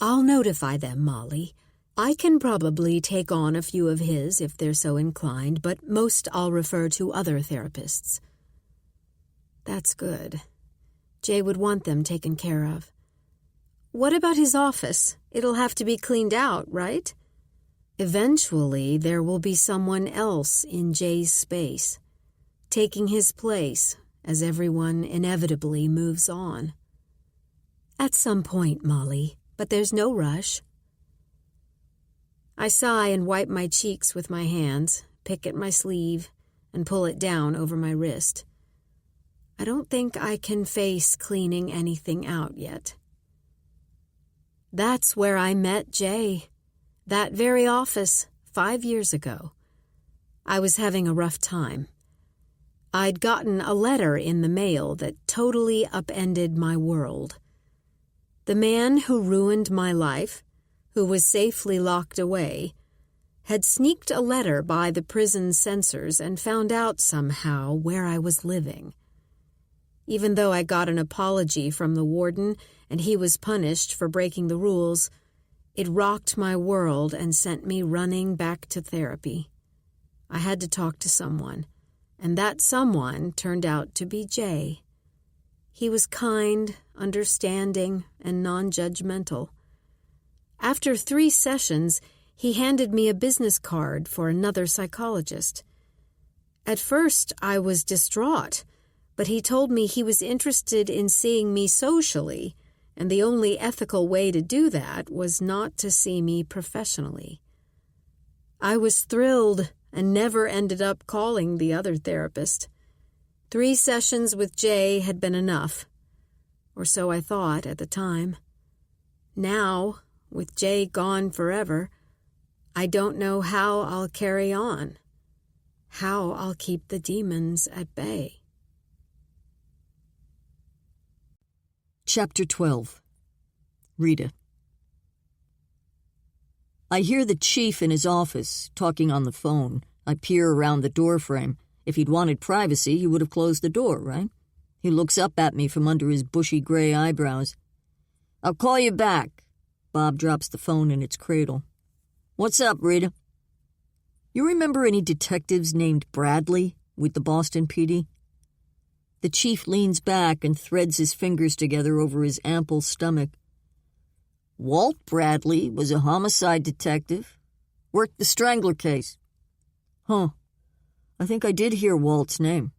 I'll notify them, Molly. I can probably take on a few of his if they're so inclined, but most I'll refer to other therapists. That's good. Jay would want them taken care of. What about his office? It'll have to be cleaned out, right? Eventually, there will be someone else in Jay's space, taking his place as everyone inevitably moves on. At some point, Molly, but there's no rush. I sigh and wipe my cheeks with my hands, pick at my sleeve, and pull it down over my wrist. I don't think I can face cleaning anything out yet. That's where I met Jay. That very office, 5 years ago. I was having a rough time. I'd gotten a letter in the mail that totally upended my world. The man who ruined my life, who was safely locked away, had sneaked a letter by the prison censors and found out somehow where I was living. Even though I got an apology from the warden and he was punished for breaking the rules, it rocked my world and sent me running back to therapy. I had to talk to someone, and that someone turned out to be Jay. He was kind, understanding, and non-judgmental. After 3 sessions, he handed me a business card for another psychologist. At first, I was distraught, but he told me he was interested in seeing me socially, and the only ethical way to do that was not to see me professionally. I was thrilled and never ended up calling the other therapist. 3 sessions with Jay had been enough, or so I thought at the time. Now, with Jay gone forever, I don't know how I'll carry on, how I'll keep the demons at bay. Chapter 12. Rita. I hear the chief in his office, talking on the phone. I peer around the doorframe. If he'd wanted privacy, he would have closed the door, right? He looks up at me from under his bushy gray eyebrows. "I'll call you back." Bob drops the phone in its cradle. "What's up, Rita?" "You remember any detectives named Bradley with the Boston PD?" The chief leans back and threads his fingers together over his ample stomach. "Walt Bradley was a homicide detective. Worked the Strangler case." "Huh. I think I did hear Walt's name."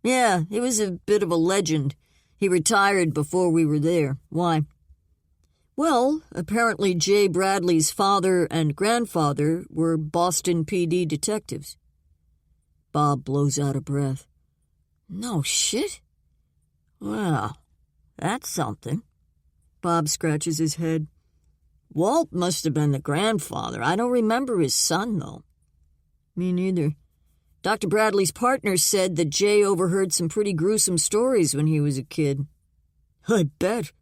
"Yeah, he was a bit of a legend. He retired before we were there. Why?" "Well, apparently Jay Bradley's father and grandfather were Boston PD detectives." Bob blows out a breath. "No shit? Well, that's something." Bob scratches his head. "Walt must have been the grandfather. I don't remember his son, though." "Me neither. Dr. Bradley's partner said that Jay overheard some pretty gruesome stories when he was a kid." "I bet.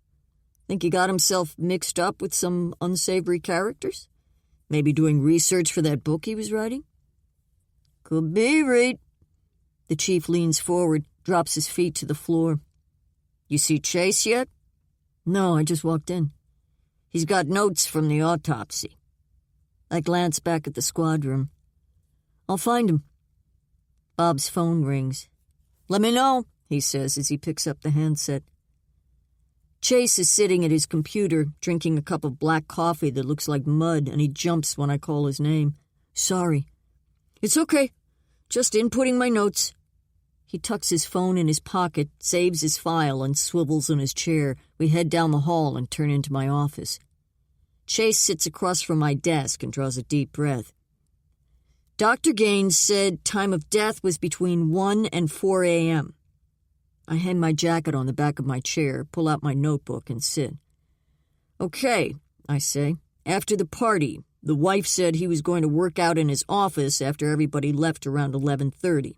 Think he got himself mixed up with some unsavory characters? Maybe doing research for that book he was writing?" "Could be, Reed." The chief leans forward, drops his feet to the floor. "You see Chase yet?" "No, I just walked in." "He's got notes from the autopsy." I glance back at the squad room. "I'll find him." Bob's phone rings. "Let me know," he says as he picks up the handset. Chase is sitting at his computer, drinking a cup of black coffee that looks like mud, and he jumps when I call his name. "Sorry." "It's okay. Just inputting my notes." He tucks his phone in his pocket, saves his file, and swivels in his chair. We head down the hall and turn into my office. Chase sits across from my desk and draws a deep breath. Dr. Gaines said time of death was between 1 and 4 a.m. I hang my jacket on the back of my chair, pull out my notebook, and sit. Okay, I say. After the party, the wife said he was going to work out in his office after everybody left around 11:30.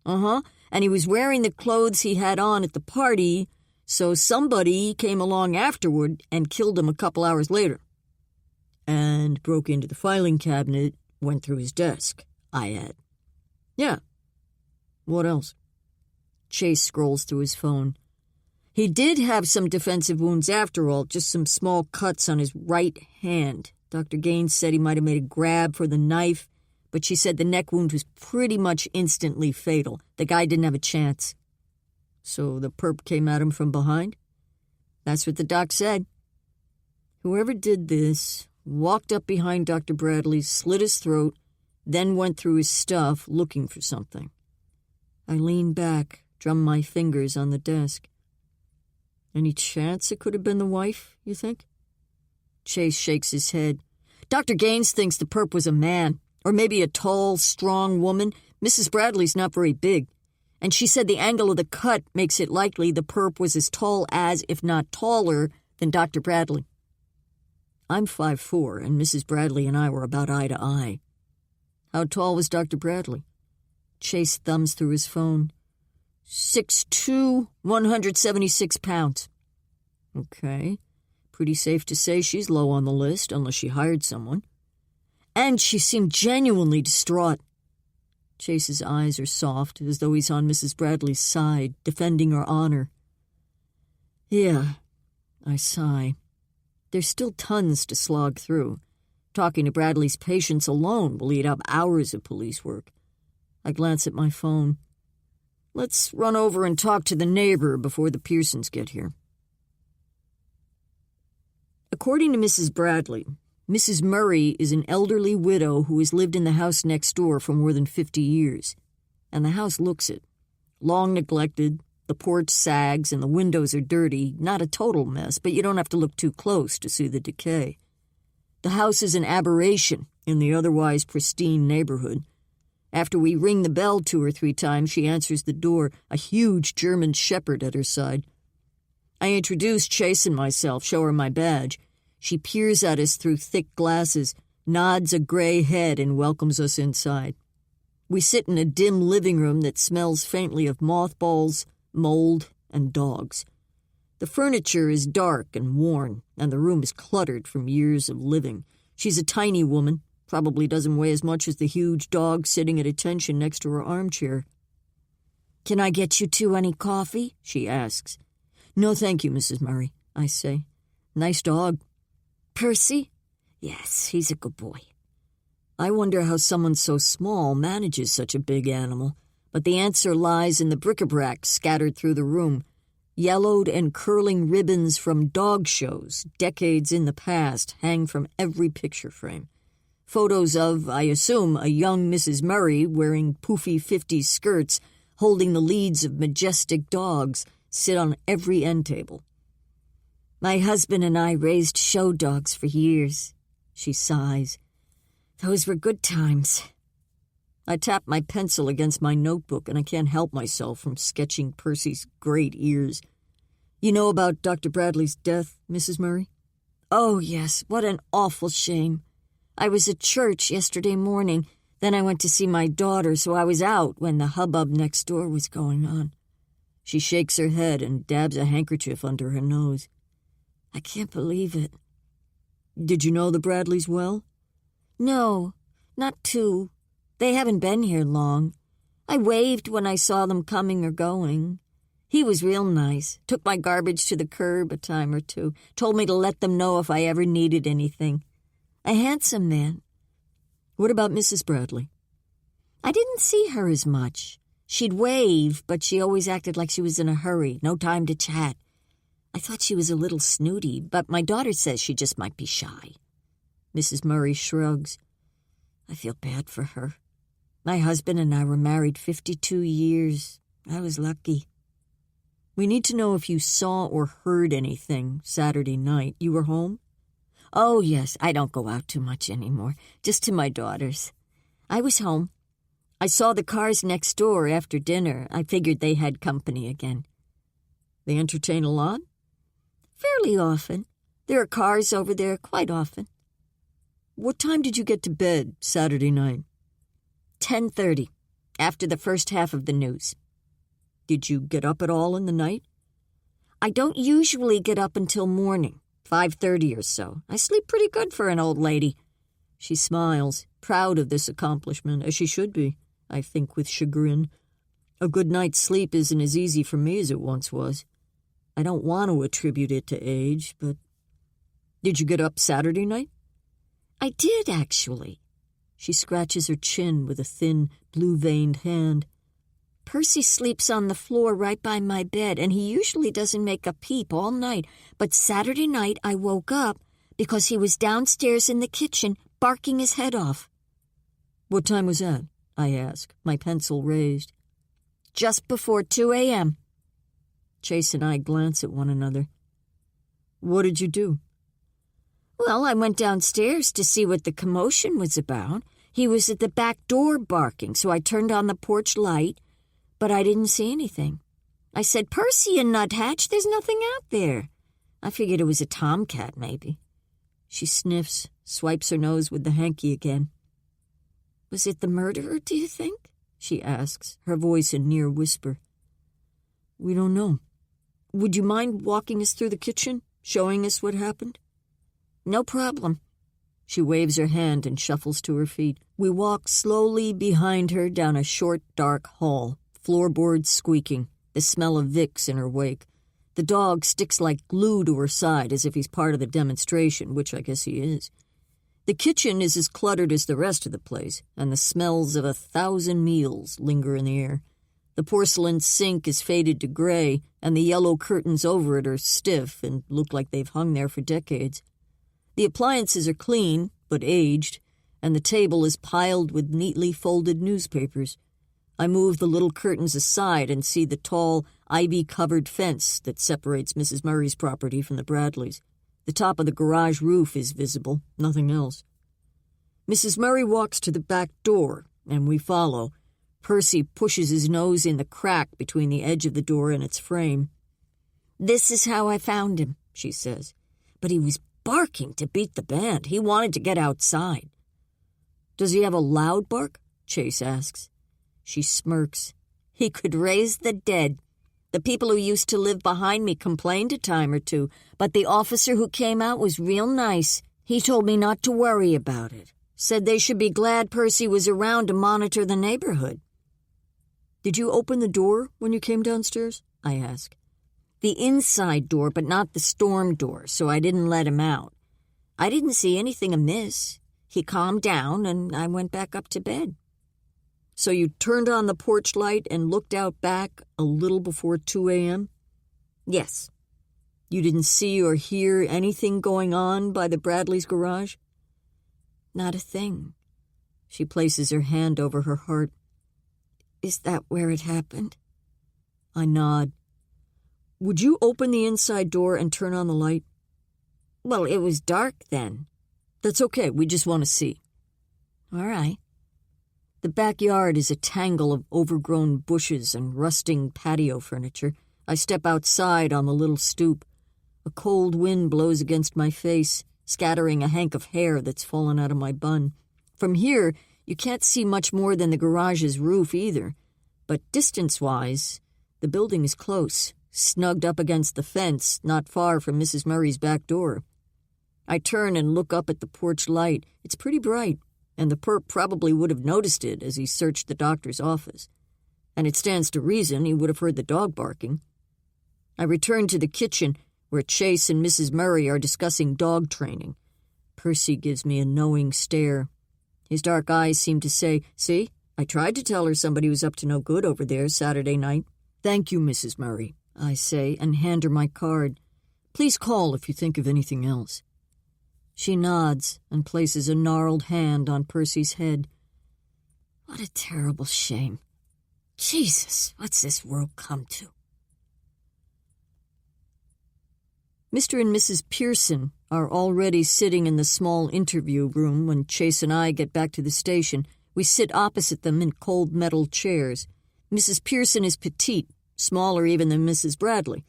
And he was wearing the clothes he had on at the party, so somebody came along afterward and killed him a couple hours later. And broke into the filing cabinet, went through his desk, I add. Yeah. What else? Chase scrolls through his phone. He did have some defensive wounds after all, just some small cuts on his right hand. Dr. Gaines said he might have made a grab for the knife, but she said the neck wound was pretty much instantly fatal. The guy didn't have a chance. So the perp came at him from behind? That's what the doc said. Whoever did this walked up behind Dr. Bradley, slit his throat, then went through his stuff looking for something. I lean back, drum my fingers on the desk. Any chance it could have been the wife, you think? Chase shakes his head. Dr. Gaines thinks the perp was a man, or maybe a tall, strong woman. Mrs. Bradley's not very big, and she said the angle of the cut makes it likely the perp was as tall as, if not taller, than Dr. Bradley. I'm 5'4", and Mrs. Bradley and I were about eye to eye. How tall was Dr. Bradley? Chase thumbs through his phone. 6'2", 176 pounds. Okay. Pretty safe to say she's low on the list, unless she hired someone. And she seemed genuinely distraught. Chase's eyes are soft, as though he's on Mrs. Bradley's side, defending her honor. Yeah, I sigh. There's still tons to slog through. Talking to Bradley's patients alone will eat up hours of police work. I glance at my phone. Let's run over and talk to the neighbor before the Pearsons get here. According to Mrs. Bradley, Mrs. Murray is an elderly widow who has lived in the house next door for more than 50 years. And the house looks it. Long neglected, the porch sags and the windows are dirty, not a total mess, but you don't have to look too close to see the decay. The house is an aberration in the otherwise pristine neighborhood. After we ring the bell 2 or 3 times, she answers the door, a huge German shepherd at her side. I introduce Chase and myself, show her my badge. She peers at us through thick glasses, nods a gray head, and welcomes us inside. We sit in a dim living room that smells faintly of mothballs, mold, and dogs. The furniture is dark and worn, and the room is cluttered from years of living. She's a tiny woman, probably doesn't weigh as much as the huge dog sitting at attention next to her armchair. "Can I get you 2 any coffee?" she asks. "No, thank you, Mrs. Murray," I say. "Nice dog." "Percy?" "Yes, he's a good boy." I wonder how someone so small manages such a big animal, but the answer lies in the bric-a-brac scattered through the room. Yellowed and curling ribbons from dog shows, decades in the past, hang from every picture frame. Photos of, I assume, a young Mrs. Murray wearing poofy 50s skirts, holding the leads of majestic dogs, sit on every end table. "My husband and I raised show dogs for years," she sighs. "Those were good times." I tap my pencil against my notebook, and I can't help myself from sketching Percy's great ears. "You know about Dr. Bradley's death, Mrs. Murray?" "Oh, yes, what an awful shame. I was at church yesterday morning. Then I went to see my daughter, so I was out when the hubbub next door was going on." She shakes her head and dabs a handkerchief under her nose. "I can't believe it." "Did you know the Bradleys well?" "No, not too. They haven't been here long. I waved when I saw them coming or going. He was real nice, took my garbage to the curb a time or 2, told me to let them know if I ever needed anything. A handsome man." "What about Mrs. Bradley?" "I didn't see her as much. She'd wave, but she always acted like she was in a hurry, no time to chat. I thought she was a little snooty, but my daughter says she just might be shy." Mrs. Murray shrugs. "I feel bad for her. My husband and I were married 52 years. I was lucky. We need to know if you saw or heard anything Saturday night. You were home? Oh, yes, I don't go out too much anymore, just to my daughters. I was home. I saw the cars next door after dinner. I figured they had company again. They entertain a lot? Fairly often. There are cars over there quite often. What time did you get to bed Saturday night? 10:30, after the first half of the news. Did you get up at all in the night? I don't usually get up until morning, 5:30 or so. I sleep pretty good for an old lady. She smiles, proud of this accomplishment, as she should be, I think with chagrin. A good night's sleep isn't as easy for me as it once was. I don't want to attribute it to age, but... Did you get up Saturday night? I did, actually. She scratches her chin with a thin, blue-veined hand. Percy sleeps on the floor right by my bed, and he usually doesn't make a peep all night. But Saturday night I woke up because he was downstairs in the kitchen barking his head off. What time was that? I ask, my pencil raised. Just before 2 a.m. Chase and I glance at one another. What did you do? Well, I went downstairs to see what the commotion was about. He was at the back door barking, so I turned on the porch light, but I didn't see anything. I said, Percy, you nuthatch, there's nothing out there. I figured it was a tomcat, maybe. She sniffs, swipes her nose with the hanky again. Was it the murderer, do you think? She asks, her voice a near whisper. We don't know. Would you mind walking us through the kitchen, showing us what happened? No problem. She waves her hand and shuffles to her feet. We walk slowly behind her down a short, dark hall, floorboards squeaking, the smell of Vicks in her wake. The dog sticks like glue to her side as if he's part of the demonstration, which I guess he is. The kitchen is as cluttered as the rest of the place, and the smells of 1,000 meals linger in the air. The porcelain sink is faded to gray, and the yellow curtains over it are stiff and look like they've hung there for decades. The appliances are clean, but aged, and the table is piled with neatly folded newspapers. I move the little curtains aside and see the tall, ivy-covered fence that separates Mrs. Murray's property from the Bradleys. The top of the garage roof is visible, nothing else. Mrs. Murray walks to the back door, and we follow. Percy pushes his nose in the crack between the edge of the door and its frame. This is how I found him, she says. But he was barking to beat the band. He wanted to get outside. Does he have a loud bark? Chase asks. She smirks. He could raise the dead. The people who used to live behind me complained a time or two, but the officer who came out was real nice. He told me not to worry about it. Said they should be glad Percy was around to monitor the neighborhood. Did you open the door when you came downstairs? I ask. The inside door, but not the storm door, so I didn't let him out. I didn't see anything amiss. He calmed down, and I went back up to bed. So you turned on the porch light and looked out back a little before 2 a.m.? Yes. You didn't see or hear anything going on by the Bradleys' garage? Not a thing. She places her hand over her heart. Is that where it happened? I nod. Would you open the inside door and turn on the light? Well, it was dark then. That's okay, we just want to see. All right. The backyard is a tangle of overgrown bushes and rusting patio furniture. I step outside on the little stoop. A cold wind blows against my face, scattering a hank of hair that's fallen out of my bun. From here, you can't see much more than the garage's roof either. But distance-wise, the building is close, snugged up against the fence, not far from Mrs. Murray's back door. I turn and look up at the porch light. It's pretty bright, and the perp probably would have noticed it as he searched the doctor's office. And it stands to reason he would have heard the dog barking. I return to the kitchen, where Chase and Mrs. Murray are discussing dog training. Percy gives me a knowing stare. His dark eyes seem to say, See, I tried to tell her somebody was up to no good over there Saturday night. Thank you, Mrs. Murray, I say, and hand her my card. Please call if you think of anything else. She nods and places a gnarled hand on Percy's head. What a terrible shame. Jesus, what's this world come to? Mr. and Mrs. Pearson are already sitting in the small interview room when Chase and I get back to the station. We sit opposite them in cold metal chairs. Mrs. Pearson is petite, smaller even than Mrs. Bradley,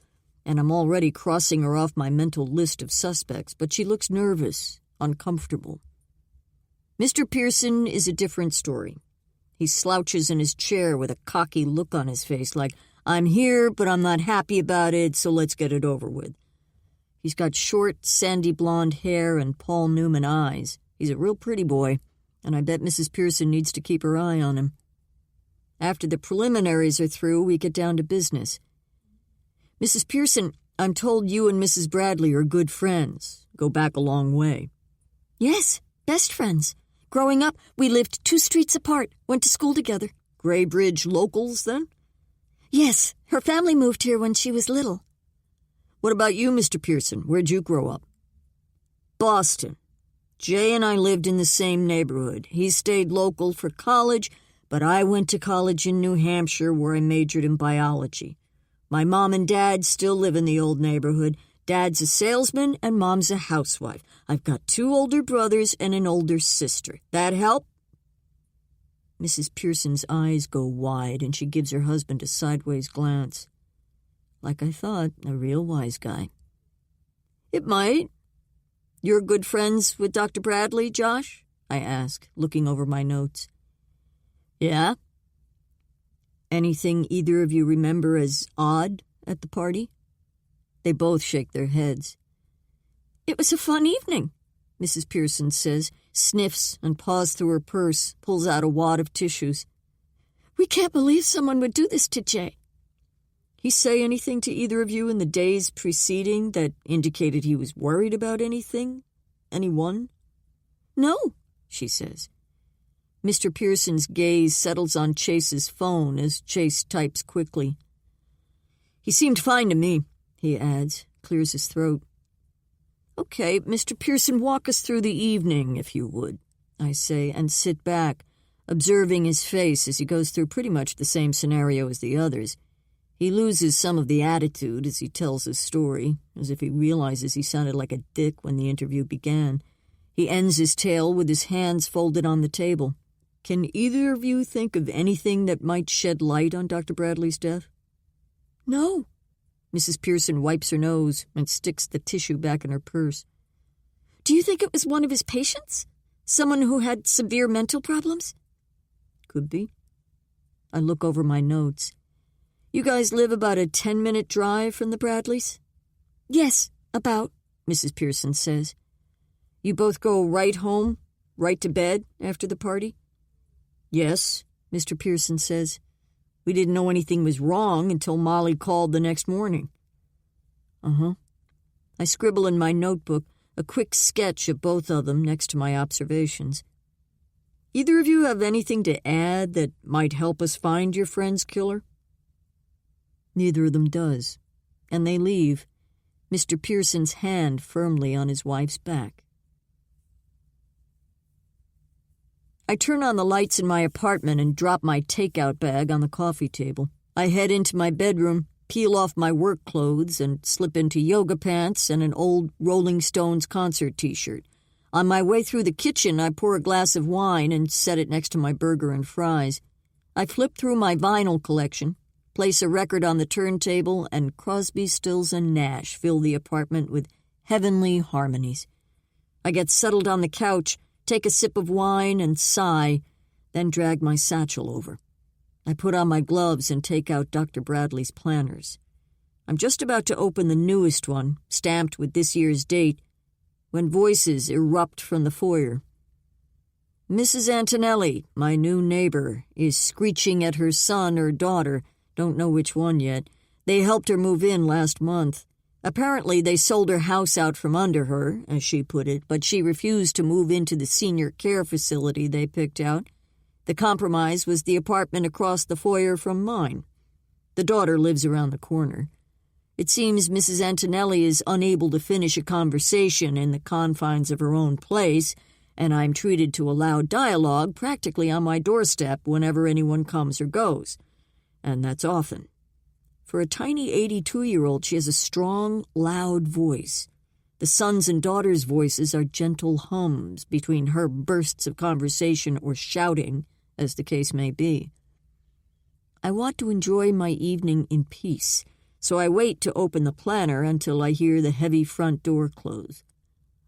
and I'm already crossing her off my mental list of suspects, but she looks nervous, uncomfortable. Mr. Pearson is a different story. He slouches in his chair with a cocky look on his face, like, I'm here, but I'm not happy about it, so let's get it over with. He's got short, sandy blonde hair and Paul Newman eyes. He's a real pretty boy, and I bet Mrs. Pearson needs to keep her eye on him. After the preliminaries are through, we get down to business. Mrs. Pearson, I'm told you and Mrs. Bradley are good friends. Go back a long way. Yes, best friends. Growing up, we lived 2 streets apart, went to school together. Graybridge locals, then? Yes, her family moved here when she was little. What about you, Mr. Pearson? Where'd you grow up? Boston. Jay and I lived in the same neighborhood. He stayed local for college, but I went to college in New Hampshire where I majored in biology. My mom and dad still live in the old neighborhood. Dad's a salesman and Mom's a housewife. I've got 2 older brothers and an older sister. That help? Mrs. Pearson's eyes go wide and she gives her husband a sideways glance. Like I thought, a real wise guy. It might. You're good friends with Dr. Bradley, Josh? I ask, looking over my notes. Yeah? Anything either of you remember as odd at the party? They both shake their heads. It was a fun evening, Mrs. Pearson says, sniffs and paws through her purse, pulls out a wad of tissues. We can't believe someone would do this to Jay. He say anything to either of you in the days preceding that indicated he was worried about anything? Anyone? No, she says. Mr. Pearson's gaze settles on Chase's phone as Chase types quickly. He seemed fine to me, he adds, clears his throat. Okay, Mr. Pearson, walk us through the evening, if you would, I say, and sit back, observing his face as he goes through pretty much the same scenario as the others. He loses some of the attitude as he tells his story, as if he realizes he sounded like a dick when the interview began. He ends his tale with his hands folded on the table. Can either of you think of anything that might shed light on Dr. Bradley's death? No. Mrs. Pearson wipes her nose and sticks the tissue back in her purse. Do you think it was one of his patients? Someone who had severe mental problems? Could be. I look over my notes. You guys live about a 10-minute drive from the Bradleys? Yes, about, Mrs. Pearson says. You both go right home, right to bed after the party? Yes, Mr. Pearson says. We didn't know anything was wrong until Molly called the next morning. Uh-huh. I scribble in my notebook a quick sketch of both of them next to my observations. Either of you have anything to add that might help us find your friend's killer? Neither of them does, and they leave, Mr. Pearson's hand firmly on his wife's back. I turn on the lights in my apartment and drop my takeout bag on the coffee table. I head into my bedroom, peel off my work clothes, and slip into yoga pants and an old Rolling Stones concert t-shirt. On my way through the kitchen, I pour a glass of wine and set it next to my burger and fries. I flip through my vinyl collection, place a record on the turntable, and Crosby, Stills, and Nash fill the apartment with heavenly harmonies. I get settled on the couch, take a sip of wine, and sigh, then drag my satchel over. I put on my gloves and take out Dr. Bradley's planners. I'm just about to open the newest one, stamped with this year's date, when voices erupt from the foyer. Mrs. Antonelli, my new neighbor, is screeching at her son or daughter, don't know which one yet. They helped her move in last month. Apparently, they sold her house out from under her, as she put it, but she refused to move into the senior care facility they picked out. The compromise was the apartment across the foyer from mine. The daughter lives around the corner. It seems Mrs. Antonelli is unable to finish a conversation in the confines of her own place, and I'm treated to a loud dialogue practically on my doorstep whenever anyone comes or goes. and that's often. For a tiny 82-year-old, she has a strong, loud voice. The sons' and daughters' voices are gentle hums between her bursts of conversation or shouting, as the case may be. I want to enjoy my evening in peace, so I wait to open the planner until I hear the heavy front door close.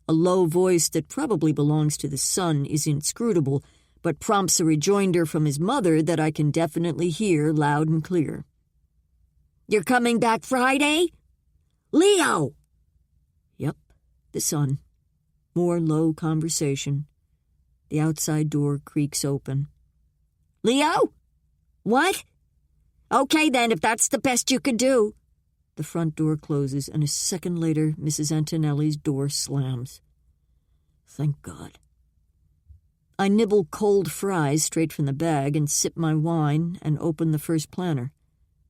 A low voice that probably belongs to the son is inscrutable, but prompts a rejoinder from his mother that I can definitely hear loud and clear. "You're coming back Friday? Leo!" Yep, the son. More low conversation. The outside door creaks open. "Leo? What? Okay then, if that's the best you can do." The front door closes, and a second later, Mrs. Antonelli's door slams. Thank God. I nibble cold fries straight from the bag and sip my wine and open the first planner.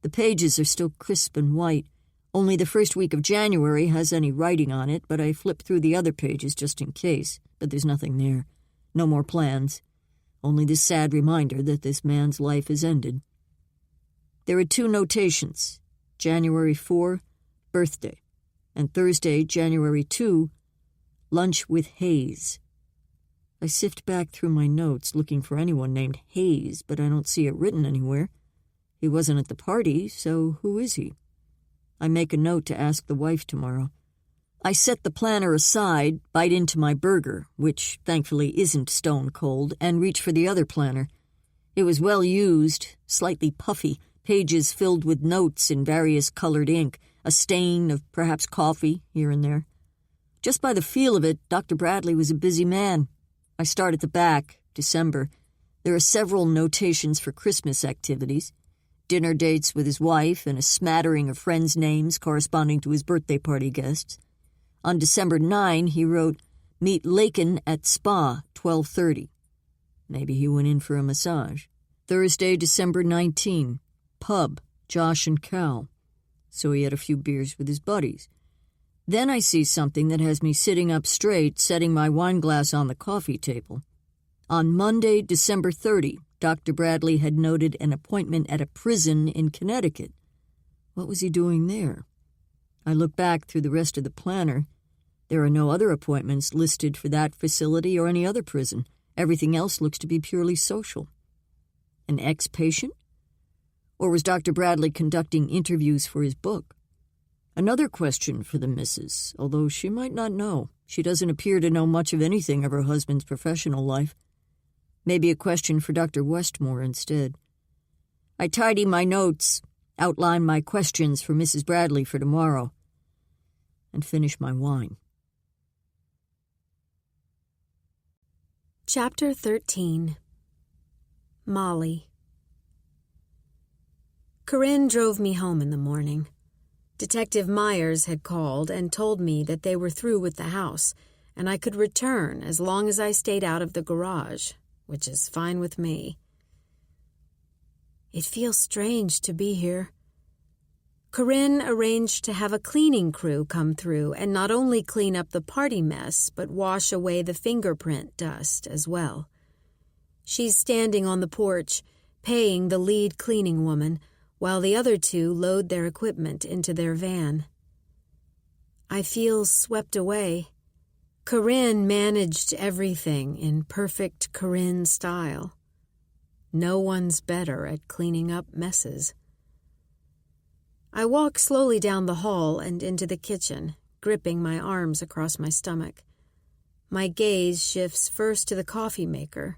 The pages are still crisp and white. Only the first week of January has any writing on it, but I flip through the other pages just in case. But there's nothing there. No more plans. Only this sad reminder that this man's life is ended. There are 2 notations. January 4, birthday, and Thursday, January 2, lunch with Hayes. I sift back through my notes looking for anyone named Hayes, but I don't see it written anywhere. He wasn't at the party, so who is he? I make a note to ask the wife tomorrow. I set the planner aside, bite into my burger, which thankfully isn't stone cold, and reach for the other planner. It was well used, slightly puffy, pages filled with notes in various colored ink, a stain of perhaps coffee here and there. Just by the feel of it, Dr. Bradley was a busy man. I start at the back, December. There are several notations for Christmas activities, dinner dates with his wife and a smattering of friends' names corresponding to his birthday party guests. On December 9, he wrote, "Meet Lakin at spa, 12:30. Maybe he went in for a massage. Thursday, December 19. Pub, Josh and Cal. So he had a few beers with his buddies. Then I see something that has me sitting up straight, setting my wine glass on the coffee table. On Monday, December 30, Dr. Bradley had noted an appointment at a prison in Connecticut. What was he doing there? I look back through the rest of the planner. There are no other appointments listed for that facility or any other prison. Everything else looks to be purely social. An ex-patient? Or was Dr. Bradley conducting interviews for his book? Another question for the missus, although she might not know. She doesn't appear to know much of anything of her husband's professional life. Maybe a question for Dr. Westmore instead. I tidy my notes, outline my questions for Mrs. Bradley for tomorrow, and finish my wine. Chapter 13. Molly. Corinne drove me home in the morning. Detective Myers had called and told me that they were through with the house, and I could return as long as I stayed out of the garage, which is fine with me. It feels strange to be here. Corinne arranged to have a cleaning crew come through and not only clean up the party mess, but wash away the fingerprint dust as well. She's standing on the porch, paying the lead cleaning woman, while the other 2 load their equipment into their van. I feel swept away. Corinne managed everything in perfect Corinne style. No one's better at cleaning up messes. I walk slowly down the hall and into the kitchen, gripping my arms across my stomach. My gaze shifts first to the coffee maker,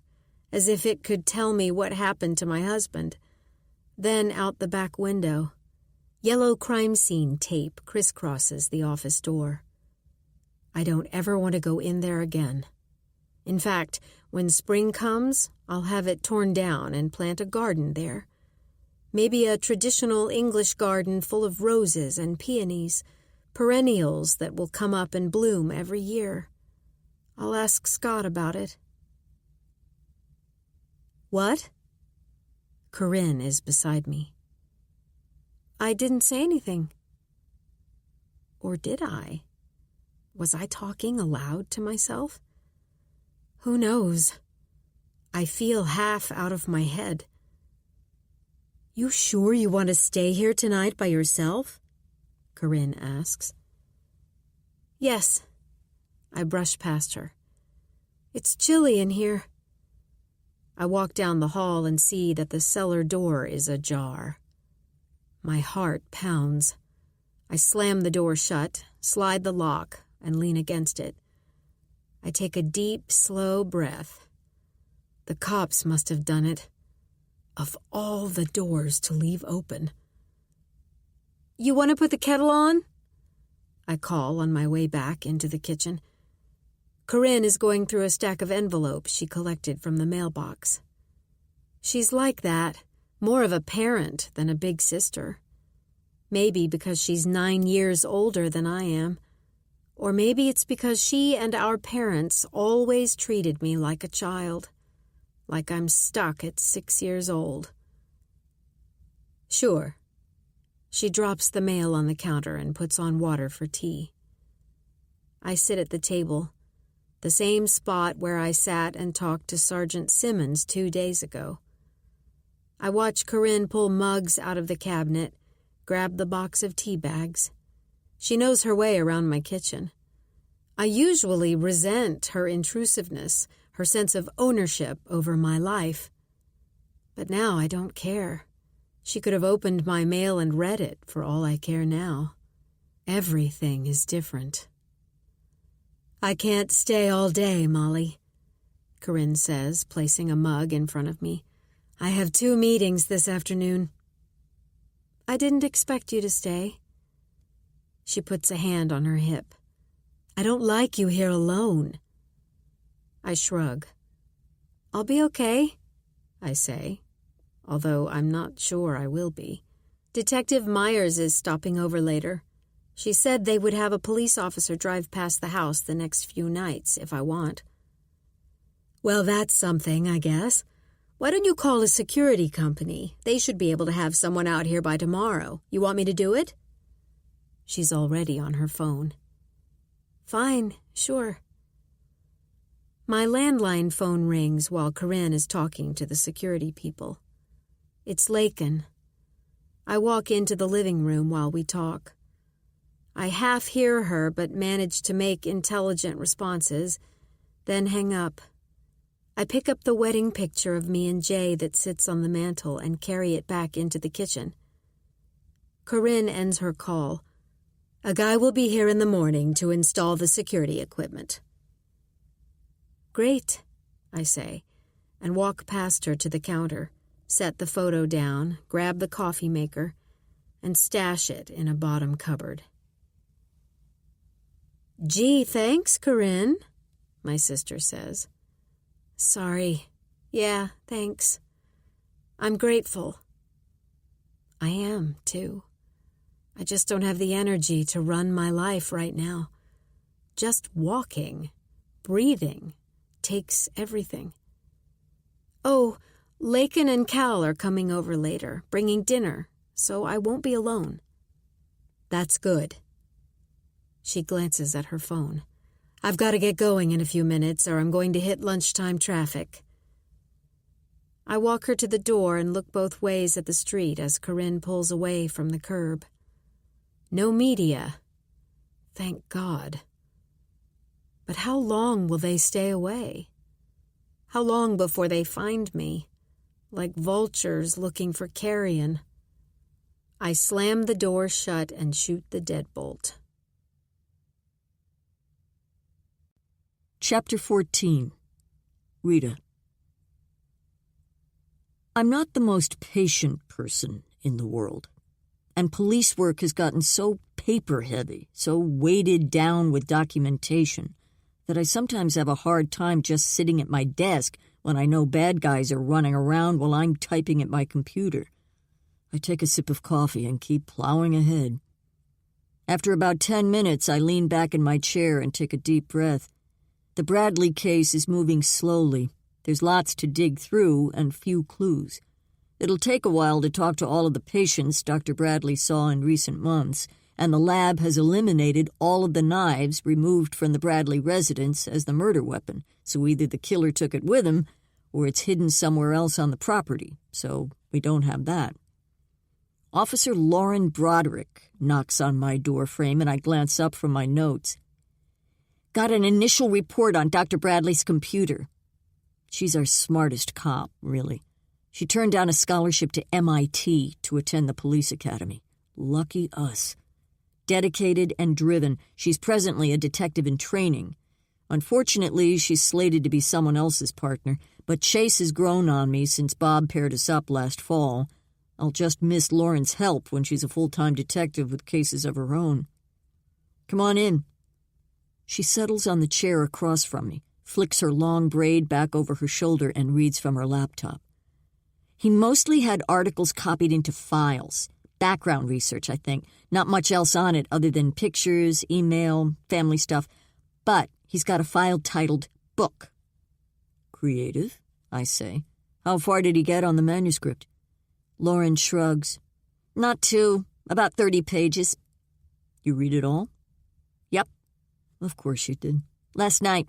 as if it could tell me what happened to my husband. Then out the back window. Yellow crime scene tape crisscrosses the office door. I don't ever want to go in there again. In fact, when spring comes, I'll have it torn down and plant a garden there. Maybe a traditional English garden full of roses and peonies, perennials that will come up and bloom every year. I'll ask Scott about it. What? Corinne is beside me. I didn't say anything. Or did I? Was I talking aloud to myself? Who knows? I feel half out of my head. You sure you want to stay here tonight by yourself? Corinne asks. Yes. I brush past her. It's chilly in here. I walk down the hall and see that the cellar door is ajar. My heart pounds. I slam the door shut, slide the lock, and lean against it. I take a deep, slow breath. The cops must have done it. Of all the doors to leave open. You want to put the kettle on? I call on my way back into the kitchen. Corinne is going through a stack of envelopes she collected from the mailbox. She's like that, more of a parent than a big sister. Maybe because she's 9 years older than I am. Or maybe it's because she and our parents always treated me like a child. Like I'm stuck at 6 years old. Sure. She drops the mail on the counter and puts on water for tea. I sit at the table, the same spot where I sat and talked to Sergeant Simmons 2 days ago. I watch Corinne pull mugs out of the cabinet, grab the box of tea bags. She knows her way around my kitchen. I usually resent her intrusiveness, her sense of ownership over my life. But now I don't care. She could have opened my mail and read it for all I care now. Everything is different. I can't stay all day, Molly, Corinne says, placing a mug in front of me. I have 2 meetings this afternoon. I didn't expect you to stay. She puts a hand on her hip. I don't like you here alone. I shrug. I'll be okay, I say, although I'm not sure I will be. Detective Myers is stopping over later. She said they would have a police officer drive past the house the next few nights if I want. Well, that's something, I guess. Why don't you call a security company? They should be able to have someone out here by tomorrow. You want me to do it? She's already on her phone. Fine, sure. My landline phone rings while Corinne is talking to the security people. It's Lakin. I walk into the living room while we talk. I half hear her but manage to make intelligent responses, then hang up. I pick up the wedding picture of me and Jay that sits on the mantel and carry it back into the kitchen. Corinne ends her call. A guy will be here in the morning to install the security equipment. Great, I say, and walk past her to the counter, set the photo down, grab the coffee maker, and stash it in a bottom cupboard. Gee, thanks, Corinne, my sister says. Sorry. Yeah, thanks. I'm grateful. I am, too. I just don't have the energy to run my life right now. Just walking, breathing, takes everything. Oh, Lakin and Cal are coming over later, bringing dinner, so I won't be alone. That's good. She glances at her phone. I've got to get going in a few minutes or I'm going to hit lunchtime traffic. I walk her to the door and look both ways at the street as Corinne pulls away from the curb. No media. Thank God. But how long will they stay away? How long before they find me, like vultures looking for carrion? I slam the door shut and shoot the deadbolt. Chapter 14. Rita. I'm not the most patient person in the world, and police work has gotten so paper-heavy, so weighted down with documentation, that I sometimes have a hard time just sitting at my desk when I know bad guys are running around while I'm typing at my computer. I take a sip of coffee and keep plowing ahead. After about 10 minutes, I lean back in my chair and take a deep breath. The Bradley case is moving slowly. There's lots to dig through and few clues. It'll take a while to talk to all of the patients Dr. Bradley saw in recent months, and the lab has eliminated all of the knives removed from the Bradley residence as the murder weapon, so either the killer took it with him or it's hidden somewhere else on the property, so we don't have that. Officer Lauren Broderick knocks on my door frame, and I glance up from my notes. Got an initial report on Dr. Bradley's computer. She's our smartest cop, really. She turned down a scholarship to MIT to attend the police academy. Lucky us. Dedicated and driven, she's presently a detective in training. Unfortunately, she's slated to be someone else's partner, but Chase has grown on me since Bob paired us up last fall. I'll just miss Lauren's help when she's a full-time detective with cases of her own. Come on in. She settles on the chair across from me, flicks her long braid back over her shoulder, and reads from her laptop. He mostly had articles copied into files. Background research, I think. Not much else on it other than pictures, email, family stuff. But he's got a file titled Book. Creative, I say. How far did he get on the manuscript? Lauren shrugs. Not too. About 30 pages. You read it all? Yep. Of course you did. Last night.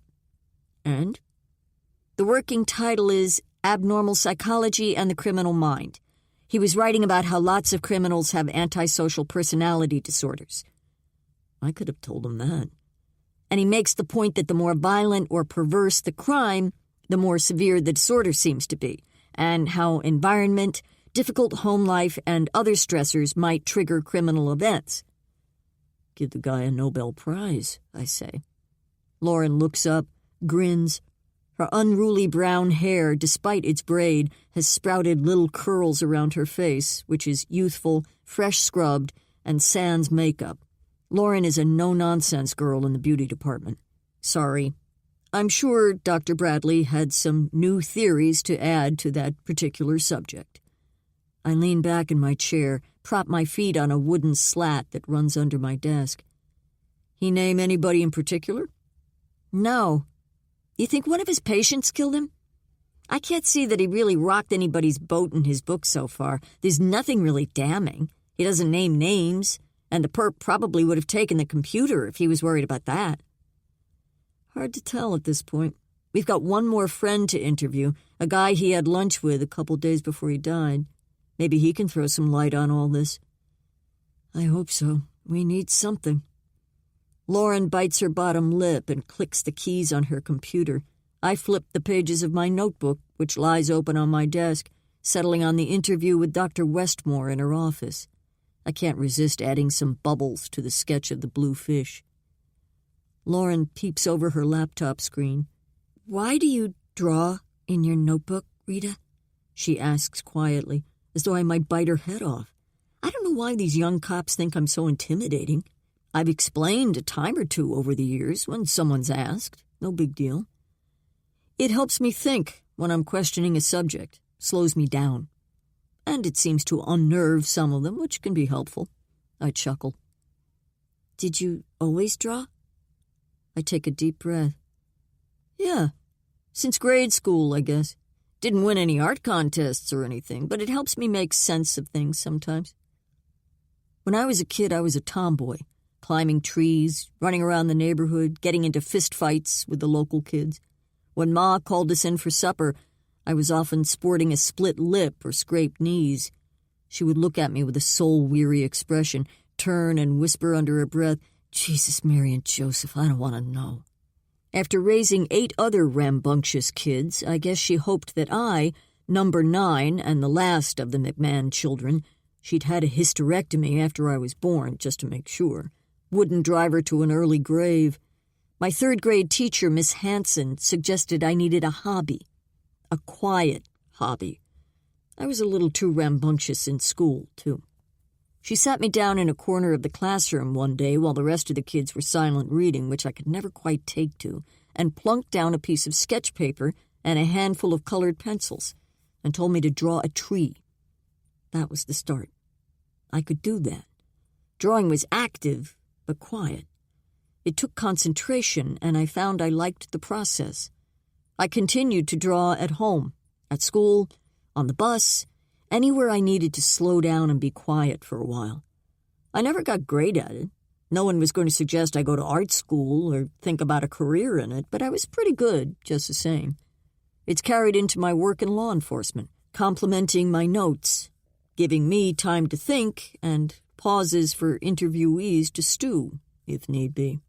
And? The working title is Abnormal Psychology and the Criminal Mind. He was writing about how lots of criminals have antisocial personality disorders. I could have told him that. And he makes the point that the more violent or perverse the crime, the more severe the disorder seems to be, and how environment, difficult home life, and other stressors might trigger criminal events. Give the guy a Nobel Prize, I say. Lauren looks up, grins. Her unruly brown hair, despite its braid, has sprouted little curls around her face, which is youthful, fresh-scrubbed, and sans makeup. Lauren is a no-nonsense girl in the beauty department. Sorry. I'm sure Dr. Bradley had some new theories to add to that particular subject. I lean back in my chair, prop my feet on a wooden slat that runs under my desk. He name anybody in particular? No. You think one of his patients killed him? I can't see that he really rocked anybody's boat in his book so far. There's nothing really damning. He doesn't name names, and the perp probably would have taken the computer if he was worried about that. Hard to tell at this point. We've got one more friend to interview, a guy he had lunch with a couple days before he died. Maybe he can throw some light on all this. I hope so. We need something. Lauren bites her bottom lip and clicks the keys on her computer. I flip the pages of my notebook, which lies open on my desk, settling on the interview with Dr. Westmore in her office. I can't resist adding some bubbles to the sketch of the blue fish. Lauren peeps over her laptop screen. Why do you draw in your notebook, Rita? She asks quietly, as though I might bite her head off. I don't know why these young cops think I'm so intimidating. I've explained a time or two over the years when someone's asked. No big deal. It helps me think when I'm questioning a subject, slows me down. And it seems to unnerve some of them, which can be helpful. I chuckle. Did you always draw? I take a deep breath. Yeah, since grade school, I guess. Didn't win any art contests or anything, but it helps me make sense of things sometimes. When I was a kid, I was a tomboy. Climbing trees, running around the neighborhood, getting into fistfights with the local kids. When Ma called us in for supper, I was often sporting a split lip or scraped knees. She would look at me with a soul-weary expression, turn and whisper under her breath, Jesus, Mary, and Joseph, I don't want to know. After raising 8 other rambunctious kids, I guess she hoped that I, number 9 and the last of the McMahon children, she'd had a hysterectomy after I was born, just to make sure, wouldn't drive her to an early grave. My 3rd grade teacher, Miss Hanson, suggested I needed a hobby. A quiet hobby. I was a little too rambunctious in school, too. She sat me down in a corner of the classroom one day while the rest of the kids were silent reading, which I could never quite take to, and plunked down a piece of sketch paper and a handful of colored pencils, and told me to draw a tree. That was the start. I could do that. Drawing was active, but quiet. It took concentration, and I found I liked the process. I continued to draw at home, at school, on the bus, anywhere I needed to slow down and be quiet for a while. I never got great at it. No one was going to suggest I go to art school or think about a career in it, but I was pretty good, just the same. It's carried into my work in law enforcement, complementing my notes, giving me time to think and pauses for interviewees to stew, if need be.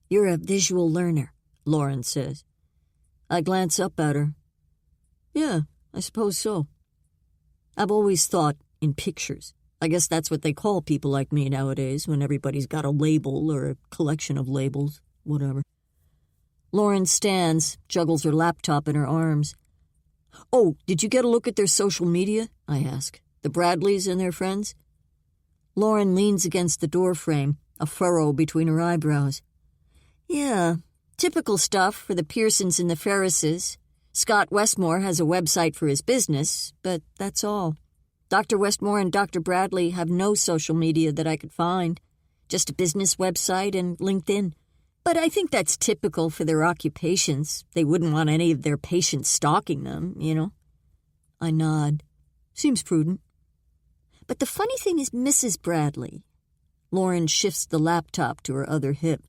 You're a visual learner, Lauren says. I glance up at her. Yeah, I suppose so. I've always thought in pictures. I guess that's what they call people like me nowadays when everybody's got a label or a collection of labels, whatever. Lauren stands, juggles her laptop in her arms. Oh, did you get a look at their social media? I ask. The Bradleys and their friends? Lauren leans against the doorframe, a furrow between her eyebrows. Yeah, typical stuff for the Pearsons and the Ferrises. Scott Westmore has a website for his business, but that's all. Dr. Westmore and Dr. Bradley have no social media that I could find. Just a business website and LinkedIn. But I think that's typical for their occupations. They wouldn't want any of their patients stalking them, you know. I nod. Seems prudent. But the funny thing is Mrs. Bradley. Lauren shifts the laptop to her other hip.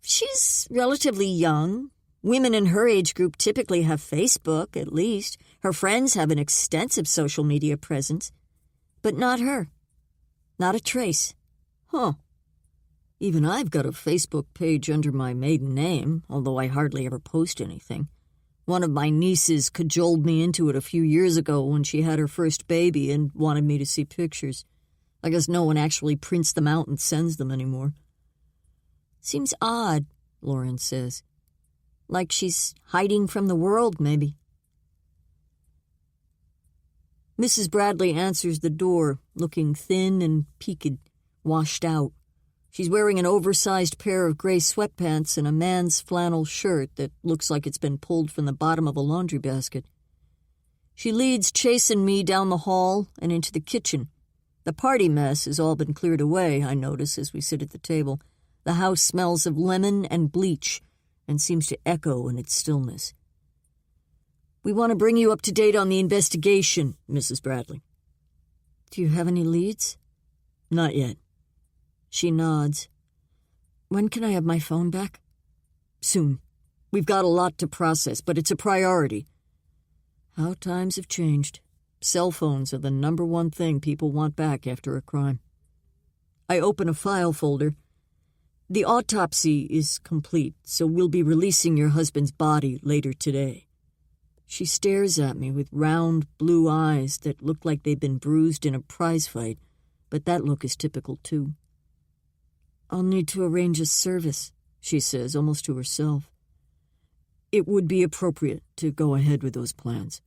She's relatively young. Women in her age group typically have Facebook, at least. Her friends have an extensive social media presence. But not her. Not a trace. Huh. Even I've got a Facebook page under my maiden name, although I hardly ever post anything. One of my nieces cajoled me into it a few years ago when she had her first baby and wanted me to see pictures. I guess no one actually prints them out and sends them anymore. Seems odd, Lauren says. Like she's hiding from the world, maybe. Mrs. Bradley answers the door, looking thin and peaked, washed out. She's wearing an oversized pair of gray sweatpants and a man's flannel shirt that looks like it's been pulled from the bottom of a laundry basket. She leads Chase and me down the hall and into the kitchen. The party mess has all been cleared away, I notice, as we sit at the table. The house smells of lemon and bleach and seems to echo in its stillness. We want to bring you up to date on the investigation, Mrs. Bradley. Do you have any leads? Not yet. She nods. When can I have my phone back? Soon. We've got a lot to process, but it's a priority. How times have changed. Cell phones are the number one thing people want back after a crime. I open a file folder. The autopsy is complete, so we'll be releasing your husband's body later today. She stares at me with round blue eyes that look like they've been bruised in a prize fight, but that look is typical too. I'll need to arrange a service, she says, almost to herself. It would be appropriate to go ahead with those plans.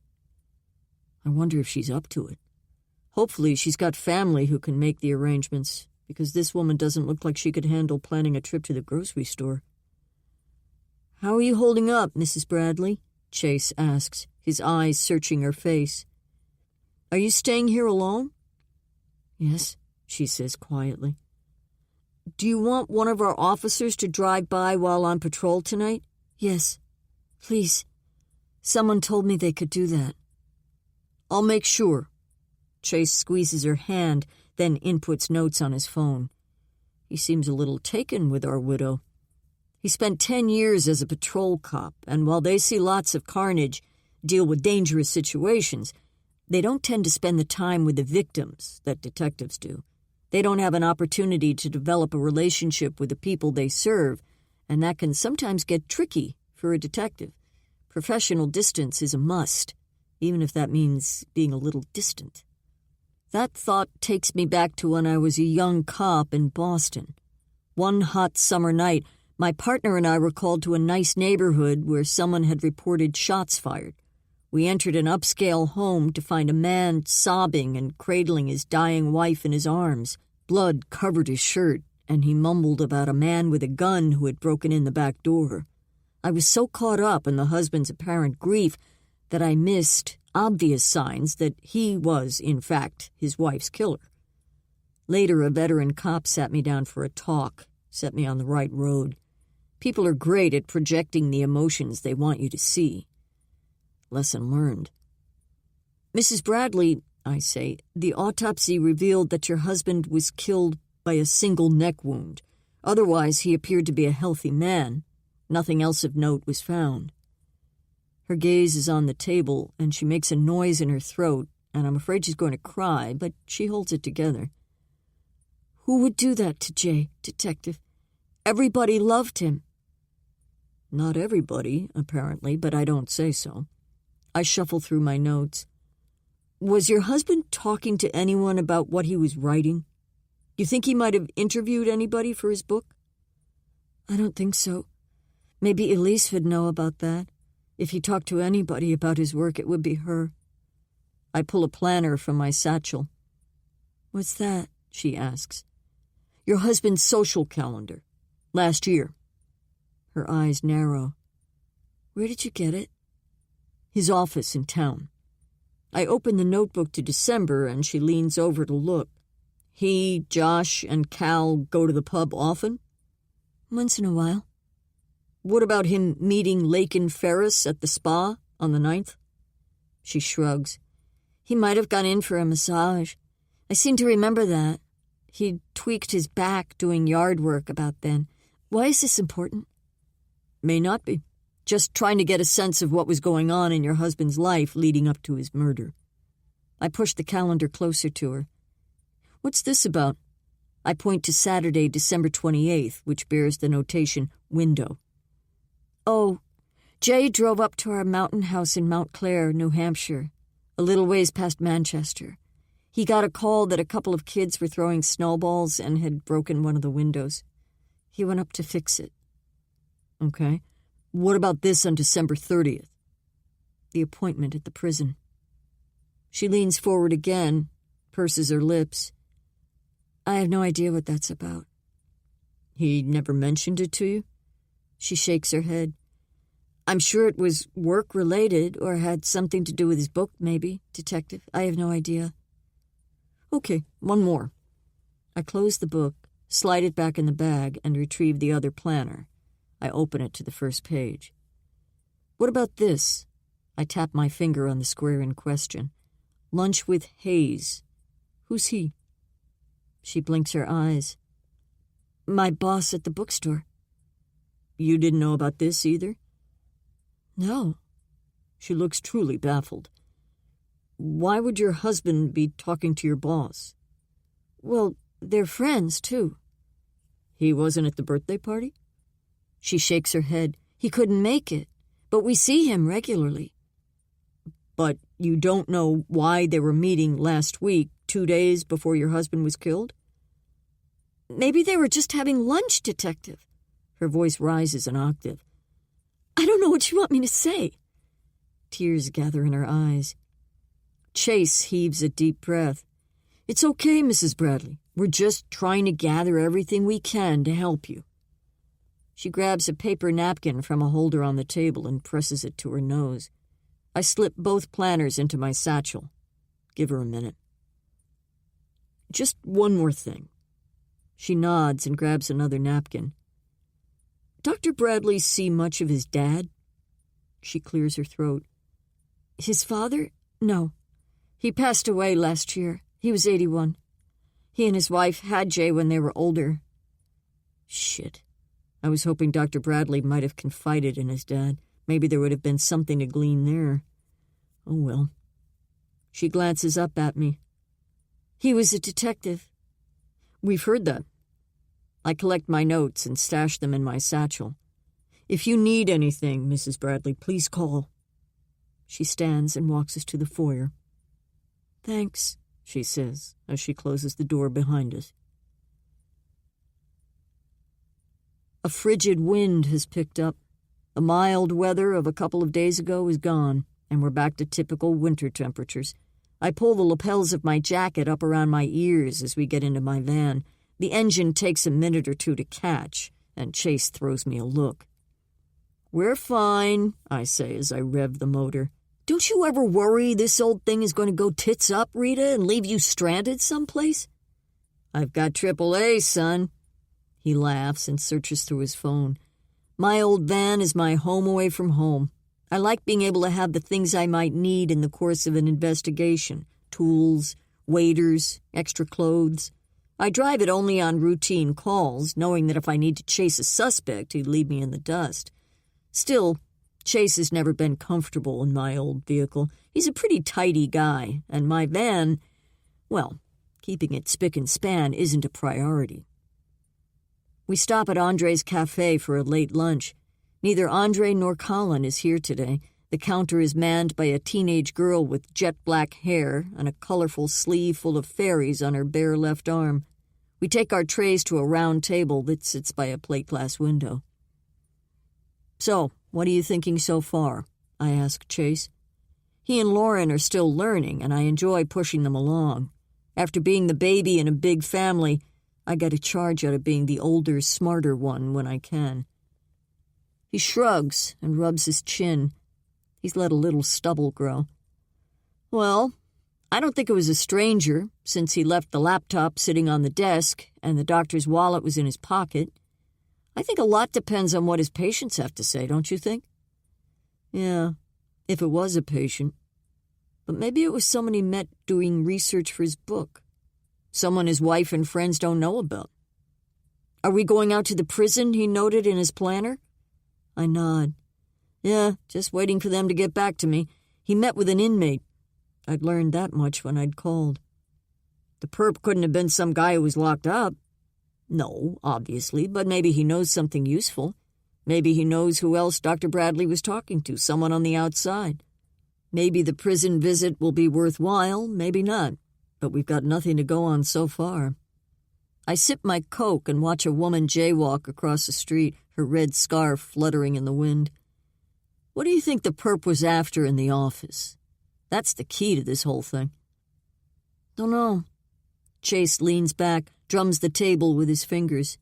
I wonder if she's up to it. Hopefully she's got family who can make the arrangements, because this woman doesn't look like she could handle planning a trip to the grocery store. How are you holding up, Mrs. Bradley? Chase asks, his eyes searching her face. Are you staying here alone? Yes, she says quietly. Do you want one of our officers to drive by while on patrol tonight? Yes, please. Someone told me they could do that. I'll make sure. Chase squeezes her hand, then inputs notes on his phone. He seems a little taken with our widow. He spent 10 years as a patrol cop, and while they see lots of carnage, deal with dangerous situations, they don't tend to spend the time with the victims that detectives do. They don't have an opportunity to develop a relationship with the people they serve, and that can sometimes get tricky for a detective. Professional distance is a must, even if that means being a little distant. That thought takes me back to when I was a young cop in Boston. One hot summer night, my partner and I were called to a nice neighborhood where someone had reported shots fired. We entered an upscale home to find a man sobbing and cradling his dying wife in his arms. Blood covered his shirt, and he mumbled about a man with a gun who had broken in the back door. I was so caught up in the husband's apparent grief that I missed obvious signs that he was, in fact, his wife's killer. Later, a veteran cop sat me down for a talk, set me on the right road. People are great at projecting the emotions they want you to see. Lesson learned. Mrs. Bradley, I say, the autopsy revealed that your husband was killed by a single neck wound. Otherwise, he appeared to be a healthy man. Nothing else of note was found. Her gaze is on the table, and she makes a noise in her throat and I'm afraid she's going to cry, but she holds it together. Who would do that to Jay, Detective? Everybody loved him. Not everybody, apparently, but I don't say so. I shuffle through my notes. Was your husband talking to anyone about what he was writing? You think he might have interviewed anybody for his book? I don't think so. Maybe Elise would know about that. If he talked to anybody about his work, it would be her. I pull a planner from my satchel. What's that? She asks. Your husband's social calendar. Last year. Her eyes narrow. Where did you get it? His office in town. I open the notebook to December, and she leans over to look. He, Josh, and Cal go to the pub often? Once in a while. What about him meeting Lakin Ferris at the spa on the 9th? She shrugs. He might have gone in for a massage. I seem to remember that. He'd tweaked his back doing yard work about then. Why is this important? May not be. Just trying to get a sense of what was going on in your husband's life leading up to his murder. I push the calendar closer to her. What's this about? I point to Saturday, December 28th, which bears the notation window. Oh, Jay drove up to our mountain house in Mount Clair, New Hampshire, a little ways past Manchester. He got a call that a couple of kids were throwing snowballs and had broken one of the windows. He went up to fix it. Okay. What about this on December 30th? The appointment at the prison. She leans forward again, purses her lips. I have no idea what that's about. He never mentioned it to you? She shakes her head. I'm sure it was work-related or had something to do with his book, maybe, Detective. I have no idea. Okay, one more. I close the book, slide it back in the bag, and retrieve the other planner. I open it to the first page. What about this? I tap my finger on the square in question. Lunch with Hayes. Who's he? She blinks her eyes. My boss at the bookstore. You didn't know about this either? No. She looks truly baffled. Why would your husband be talking to your boss? Well, they're friends, too. He wasn't at the birthday party? She shakes her head. He couldn't make it, but we see him regularly. But you don't know why they were meeting last week, 2 days before your husband was killed? Maybe they were just having lunch, Detective. Her voice rises an octave. I don't know what you want me to say. Tears gather in her eyes. Chase heaves a deep breath. It's okay, Mrs. Bradley. We're just trying to gather everything we can to help you. She grabs a paper napkin from a holder on the table and presses it to her nose. I slip both planners into my satchel. Give her a minute. Just one more thing. She nods and grabs another napkin. Dr. Bradley see much of his dad? She clears her throat. His father? No. He passed away last year. He was 81. He and his wife had Jay when they were older. Shit. I was hoping Dr. Bradley might have confided in his dad. Maybe there would have been something to glean there. Oh, well. She glances up at me. He was a detective. We've heard that. I collect my notes and stash them in my satchel. If you need anything, Mrs. Bradley, please call. She stands and walks us to the foyer. Thanks, she says, as she closes the door behind us. A frigid wind has picked up. The mild weather of a couple of days ago is gone, and we're back to typical winter temperatures. I pull the lapels of my jacket up around my ears as we get into my van. The engine takes a minute or two to catch, and Chase throws me a look. We're fine, I say as I rev the motor. Don't you ever worry this old thing is going to go tits up, Rita, and leave you stranded someplace? I've got AAA, son. He laughs and searches through his phone. My old van is my home away from home. I like being able to have the things I might need in the course of an investigation. Tools, waiters, extra clothes. I drive it only on routine calls, knowing that if I need to chase a suspect, he'd leave me in the dust. Still, Chase has never been comfortable in my old vehicle. He's a pretty tidy guy, and my van, well, keeping it spick and span isn't a priority. We stop at Andre's cafe for a late lunch. Neither Andre nor Colin is here today. The counter is manned by a teenage girl with jet-black hair and a colorful sleeve full of fairies on her bare left arm. We take our trays to a round table that sits by a plate-glass window. "So, what are you thinking so far?" I ask Chase. He and Lauren are still learning, and I enjoy pushing them along. After being the baby in a big family, I get a charge out of being the older, smarter one when I can. He shrugs and rubs his chin. He's let a little stubble grow. "Well, I don't think it was a stranger, since he left the laptop sitting on the desk and the doctor's wallet was in his pocket. I think a lot depends on what his patients have to say, don't you think?" "Yeah, if it was a patient. But maybe it was someone he met doing research for his book. Someone his wife and friends don't know about. Are we going out to the prison he noted in his planner?" I nod. "Yeah, just waiting for them to get back to me. He met with an inmate. I'd learned that much when I'd called." "The perp couldn't have been some guy who was locked up." "No, obviously, but maybe he knows something useful. Maybe he knows who else Dr. Bradley was talking to, someone on the outside. Maybe the prison visit will be worthwhile, maybe not, but we've got nothing to go on so far." I sip my Coke and watch a woman jaywalk across the street, her red scarf fluttering in the wind. "What do you think the perp was after in the office? That's the key to this whole thing." "Don't know." Chase leans back, drums the table with his fingers.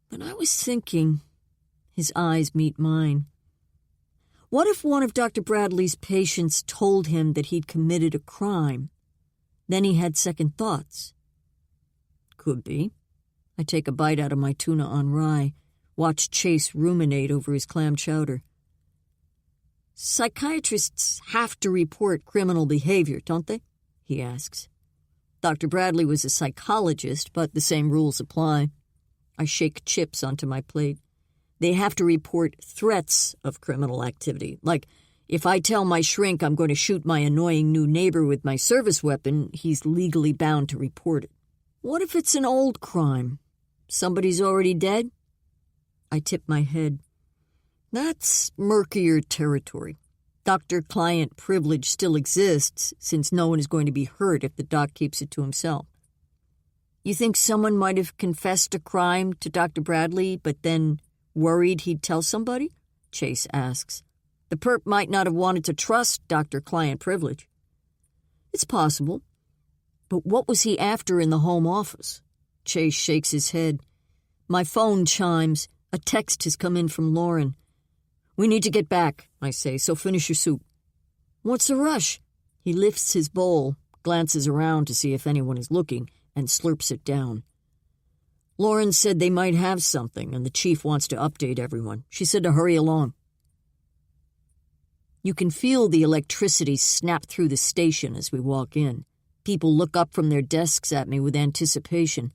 "But I was thinking..." His eyes meet mine. "What if one of Dr. Bradley's patients told him that he'd committed a crime? Then he had second thoughts." "Could be." I take a bite out of my tuna on rye, watch Chase ruminate over his clam chowder. "Psychiatrists have to report criminal behavior, don't they?" he asks. Dr. Bradley was a psychologist, but the same rules apply. I shake chips onto my plate. They have to report threats of criminal activity. Like, if I tell my shrink I'm going to shoot my annoying new neighbor with my service weapon, he's legally bound to report it. What if it's an old crime? Somebody's already dead? I tip my head. That's murkier territory. Doctor-client privilege still exists, since no one is going to be hurt if the doc keeps it to himself. You think someone might have confessed a crime to Dr. Bradley, but then worried he'd tell somebody? Chase asks. The perp might not have wanted to trust doctor-client privilege. It's possible. But what was he after in the home office? Chase shakes his head. My phone chimes. A text has come in from Lauren. We need to get back, I say, so finish your soup. What's the rush? He lifts his bowl, glances around to see if anyone is looking, and slurps it down. Lauren said they might have something, and the chief wants to update everyone. She said to hurry along. You can feel the electricity snap through the station as we walk in. People look up from their desks at me with anticipation.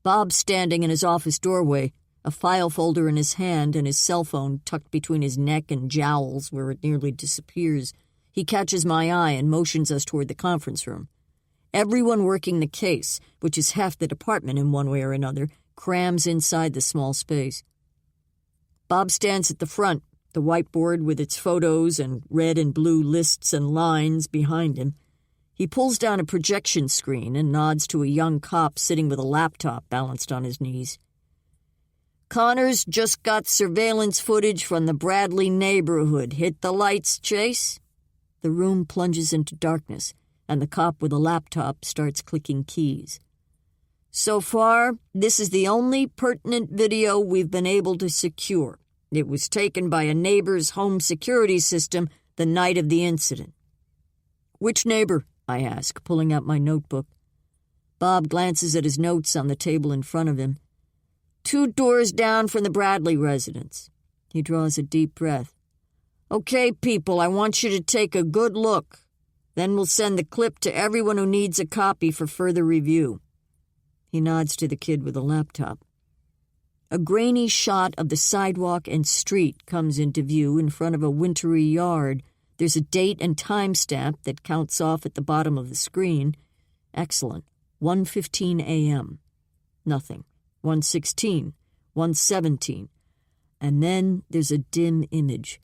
Bob's standing in his office doorway, a file folder in his hand and his cell phone tucked between his neck and jowls where it nearly disappears. He catches my eye and motions us toward the conference room. Everyone working the case, which is half the department in one way or another, crams inside the small space. Bob stands at the front, the whiteboard with its photos and red and blue lists and lines behind him. He pulls down a projection screen and nods to a young cop sitting with a laptop balanced on his knees. Connors just got surveillance footage from the Bradley neighborhood. Hit the lights, Chase. The room plunges into darkness, and the cop with a laptop starts clicking keys. So far, this is the only pertinent video we've been able to secure. It was taken by a neighbor's home security system the night of the incident. Which neighbor? I ask, pulling out my notebook. Bob glances at his notes on the table in front of him. 2 doors down from the Bradley residence. He draws a deep breath. Okay, people, I want you to take a good look. Then we'll send the clip to everyone who needs a copy for further review. He nods to the kid with the laptop. A grainy shot of the sidewalk and street comes into view in front of a wintry yard. There's a date and time stamp that counts off at the bottom of the screen. Excellent. 1:15 a.m. Nothing. 1:16. 1:17. And then there's a dim image.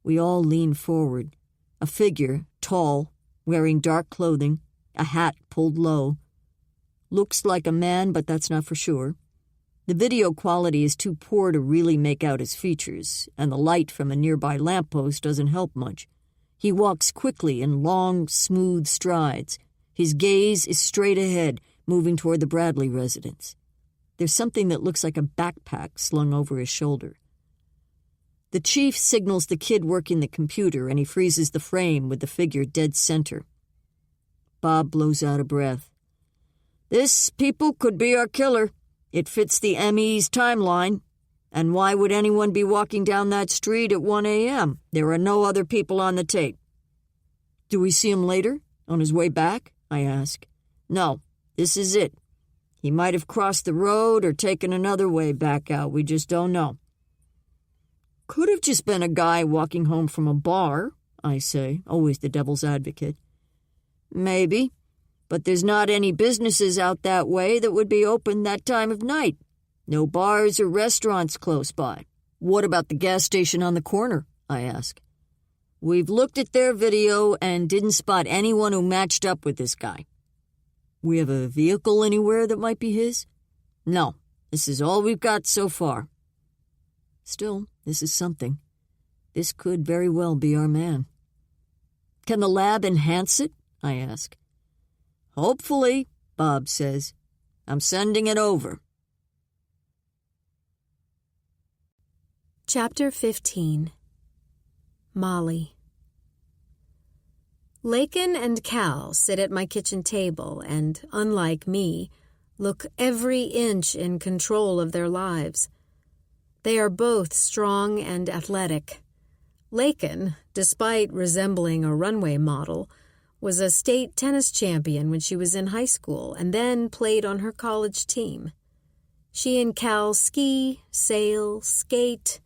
We all lean forward. A figure, tall, wearing dark clothing, a hat pulled low. Looks like a man, but that's not for sure. The video quality is too poor to really make out his features, and the light from a nearby lamppost doesn't help much. He walks quickly in long, smooth strides. His gaze is straight ahead, moving toward the Bradley residence. There's something that looks like a backpack slung over his shoulder. The chief signals the kid working the computer, and he freezes the frame with the figure dead center. Bob blows out a breath. This, people, could be our killer. It fits the ME's timeline. And why would anyone be walking down that street at 1 a.m.? There are no other people on the tape. Do we see him later, on his way back? I ask. No, this is it. He might have crossed the road or taken another way back out. We just don't know. Could have just been a guy walking home from a bar, I say, always the devil's advocate. Maybe, but there's not any businesses out that way that would be open that time of night. No bars or restaurants close by. What about the gas station on the corner? I ask. We've looked at their video and didn't spot anyone who matched up with this guy. We have a vehicle anywhere that might be his? No, this is all we've got so far. Still, this is something. This could very well be our man. Can the lab enhance it? I ask. Hopefully, Bob says. I'm sending it over. Chapter 15. Molly. Lakin and Cal sit at my kitchen table and, unlike me, look every inch in control of their lives. They are both strong and athletic. Lakin, despite resembling a runway model, was a state tennis champion when she was in high school and then played on her college team. She and Cal ski, sail, skate,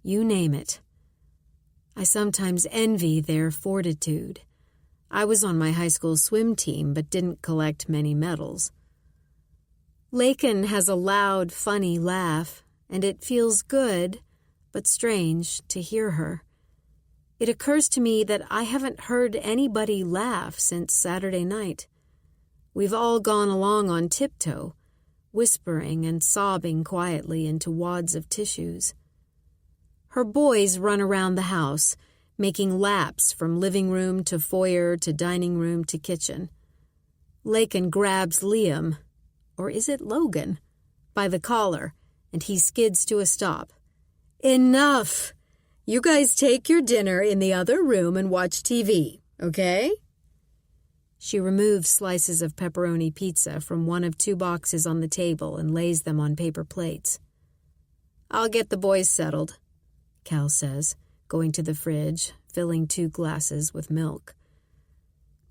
you name it. I sometimes envy their fortitude. I was on my high school swim team but didn't collect many medals. Lakin has a loud, funny laugh, and it feels good, but strange, to hear her. It occurs to me that I haven't heard anybody laugh since Saturday night. We've all gone along on tiptoe, whispering and sobbing quietly into wads of tissues. Her boys run around the house, making laps from living room to foyer to dining room to kitchen. Lakin grabs Liam, or is it Logan, by the collar, and he skids to a stop. Enough! You guys take your dinner in the other room and watch TV, okay? She removes slices of pepperoni pizza from one of 2 boxes on the table and lays them on paper plates. I'll get the boys settled, Cal says, going to the fridge, filling 2 glasses with milk.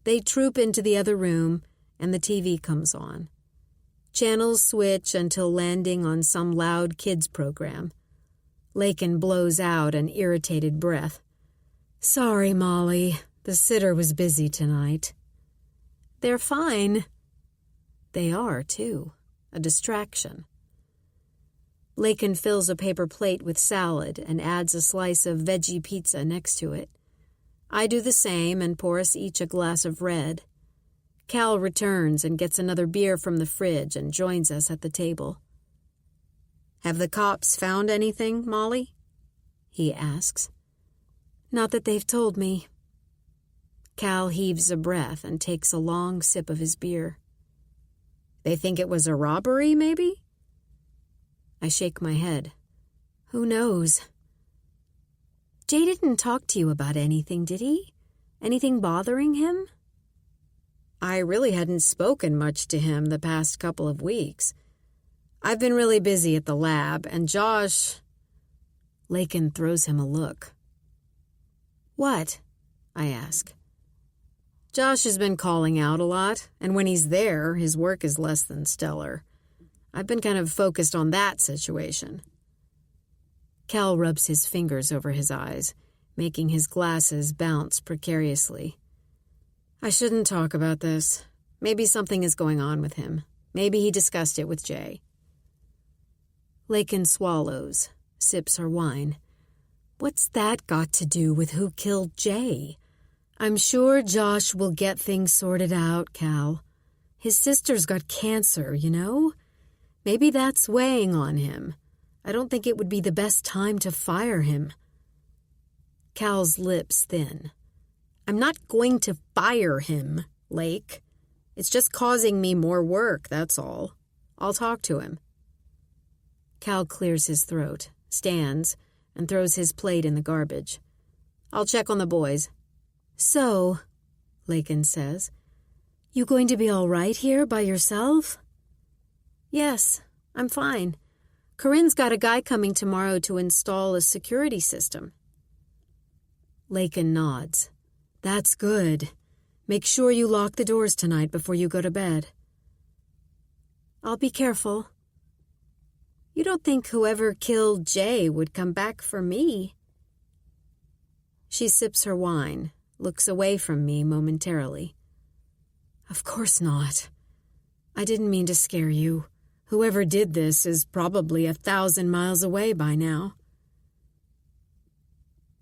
They troop into the other room, and the TV comes on. Channels switch until landing on some loud kids program. Lakin blows out an irritated breath. Sorry, Molly. The sitter was busy tonight. They're fine. They are, too. A distraction. Lakin fills a paper plate with salad and adds a slice of veggie pizza next to it. I do the same and pour us each a glass of red. Cal returns and gets another beer from the fridge and joins us at the table. Have the cops found anything, Molly? He asks. Not that they've told me. Cal heaves a breath and takes a long sip of his beer. They think it was a robbery, maybe? I shake my head. Who knows? Jay didn't talk to you about anything, did he? Anything bothering him? I really hadn't spoken much to him the past couple of weeks. I've been really busy at the lab, and Josh... Lakin throws him a look. What? I ask. Josh has been calling out a lot, and when he's there, his work is less than stellar. I've been kind of focused on that situation. Cal rubs his fingers over his eyes, making his glasses bounce precariously. I shouldn't talk about this. Maybe something is going on with him. Maybe he discussed it with Jay. Lakin swallows, sips her wine. What's that got to do with who killed Jay? I'm sure Josh will get things sorted out, Cal. His sister's got cancer, you know? Maybe that's weighing on him. I don't think it would be the best time to fire him. Cal's lips thin. I'm not going to fire him, Lake. It's just causing me more work, that's all. I'll talk to him. Cal clears his throat, stands, and throws his plate in the garbage. I'll check on the boys. So, Lakin says, you going to be all right here by yourself? Yes, I'm fine. Corinne's got a guy coming tomorrow to install a security system. Lakin nods. That's good. Make sure you lock the doors tonight before you go to bed. I'll be careful. You don't think whoever killed Jay would come back for me? She sips her wine, looks away from me momentarily. Of course not. I didn't mean to scare you. Whoever did this is probably 1,000 miles away by now.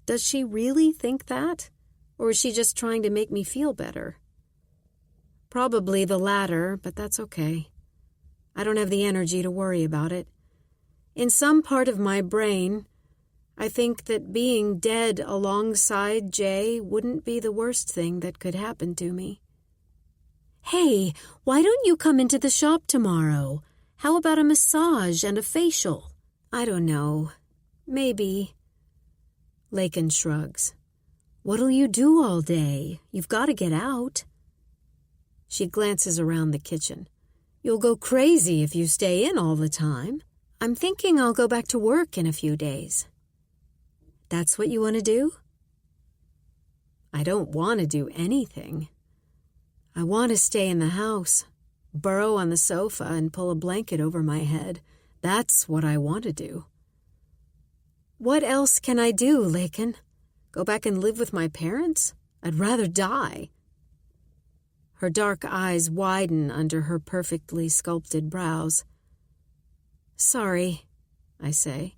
Does she really think that? Or is she just trying to make me feel better? Probably the latter, but that's okay. I don't have the energy to worry about it. In some part of my brain, I think that being dead alongside Jay wouldn't be the worst thing that could happen to me. Hey, why don't you come into the shop tomorrow? How about a massage and a facial? I don't know. Maybe. Lakin shrugs. What'll you do all day? You've got to get out. She glances around the kitchen. You'll go crazy if you stay in all the time. I'm thinking I'll go back to work in a few days. That's what you want to do? I don't want to do anything. I want to stay in the house, burrow on the sofa and pull a blanket over my head. That's what I want to do. What else can I do, Lakin? Go back and live with my parents? I'd rather die. Her dark eyes widen under her perfectly sculpted brows. Sorry, I say.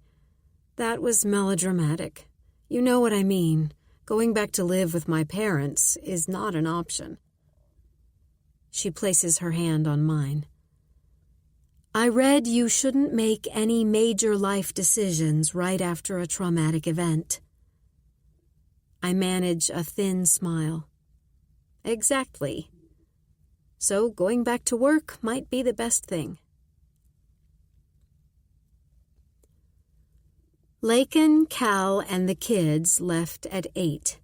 That was melodramatic. You know what I mean. Going back to live with my parents is not an option. She places her hand on mine. I read you shouldn't make any major life decisions right after a traumatic event. I manage a thin smile. Exactly. So going back to work might be the best thing. Lakin, Cal, and the kids left at 8.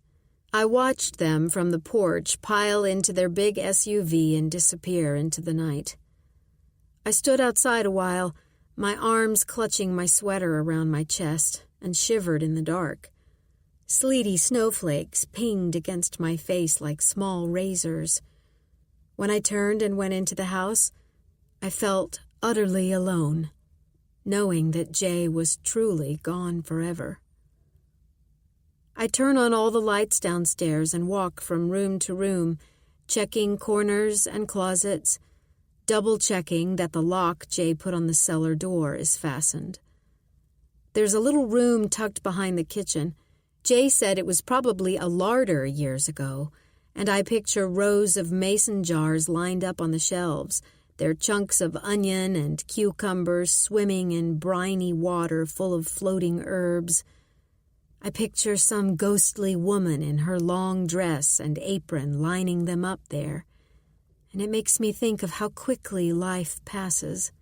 I watched them from the porch pile into their big SUV and disappear into the night. I stood outside a while, my arms clutching my sweater around my chest, and shivered in the dark. Sleety snowflakes pinged against my face like small razors. When I turned and went into the house, I felt utterly alone, knowing that Jay was truly gone forever. I turn on all the lights downstairs and walk from room to room, checking corners and closets, double-checking that the lock Jay put on the cellar door is fastened. There's a little room tucked behind the kitchen. Jay said it was probably a larder years ago, and I picture rows of mason jars lined up on the shelves, their chunks of onion and cucumbers swimming in briny water full of floating herbs. I picture some ghostly woman in her long dress and apron lining them up there, and it makes me think of how quickly life passes.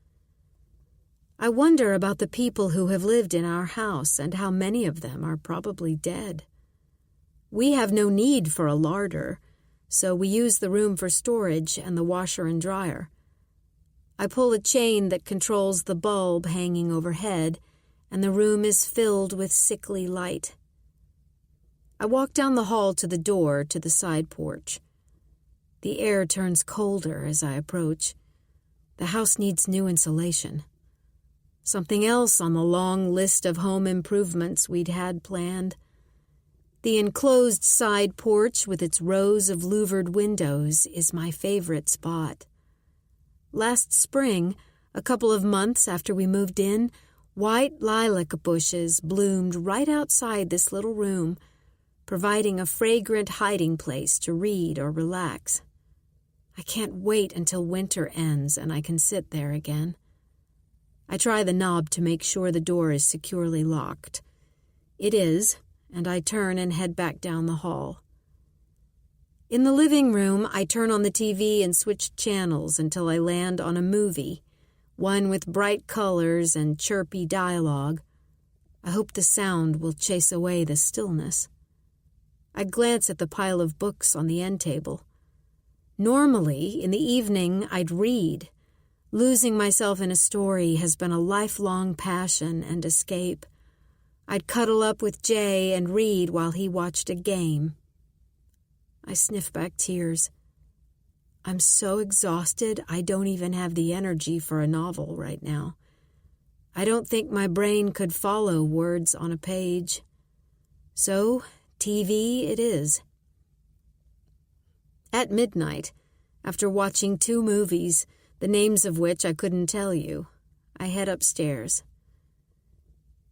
I wonder about the people who have lived in our house and how many of them are probably dead. We have no need for a larder, so we use the room for storage and the washer and dryer. I pull a chain that controls the bulb hanging overhead, and the room is filled with sickly light. I walk down the hall to the door to the side porch. The air turns colder as I approach. The house needs new insulation. Something else on the long list of home improvements we'd had planned. The enclosed side porch with its rows of louvered windows is my favorite spot. Last spring, a couple of months after we moved in, white lilac bushes bloomed right outside this little room, providing a fragrant hiding place to read or relax. I can't wait until winter ends and I can sit there again. I try the knob to make sure the door is securely locked. It is, and I turn and head back down the hall. In the living room, I turn on the TV and switch channels until I land on a movie, one with bright colors and chirpy dialogue. I hope the sound will chase away the stillness. I glance at the pile of books on the end table. Normally, in the evening, I'd read. Losing myself in a story has been a lifelong passion and escape. I'd cuddle up with Jay and read while he watched a game. I sniff back tears. I'm so exhausted I don't even have the energy for a novel right now. I don't think my brain could follow words on a page. So, TV it is. At midnight, after watching 2 movies, the names of which I couldn't tell you, I head upstairs.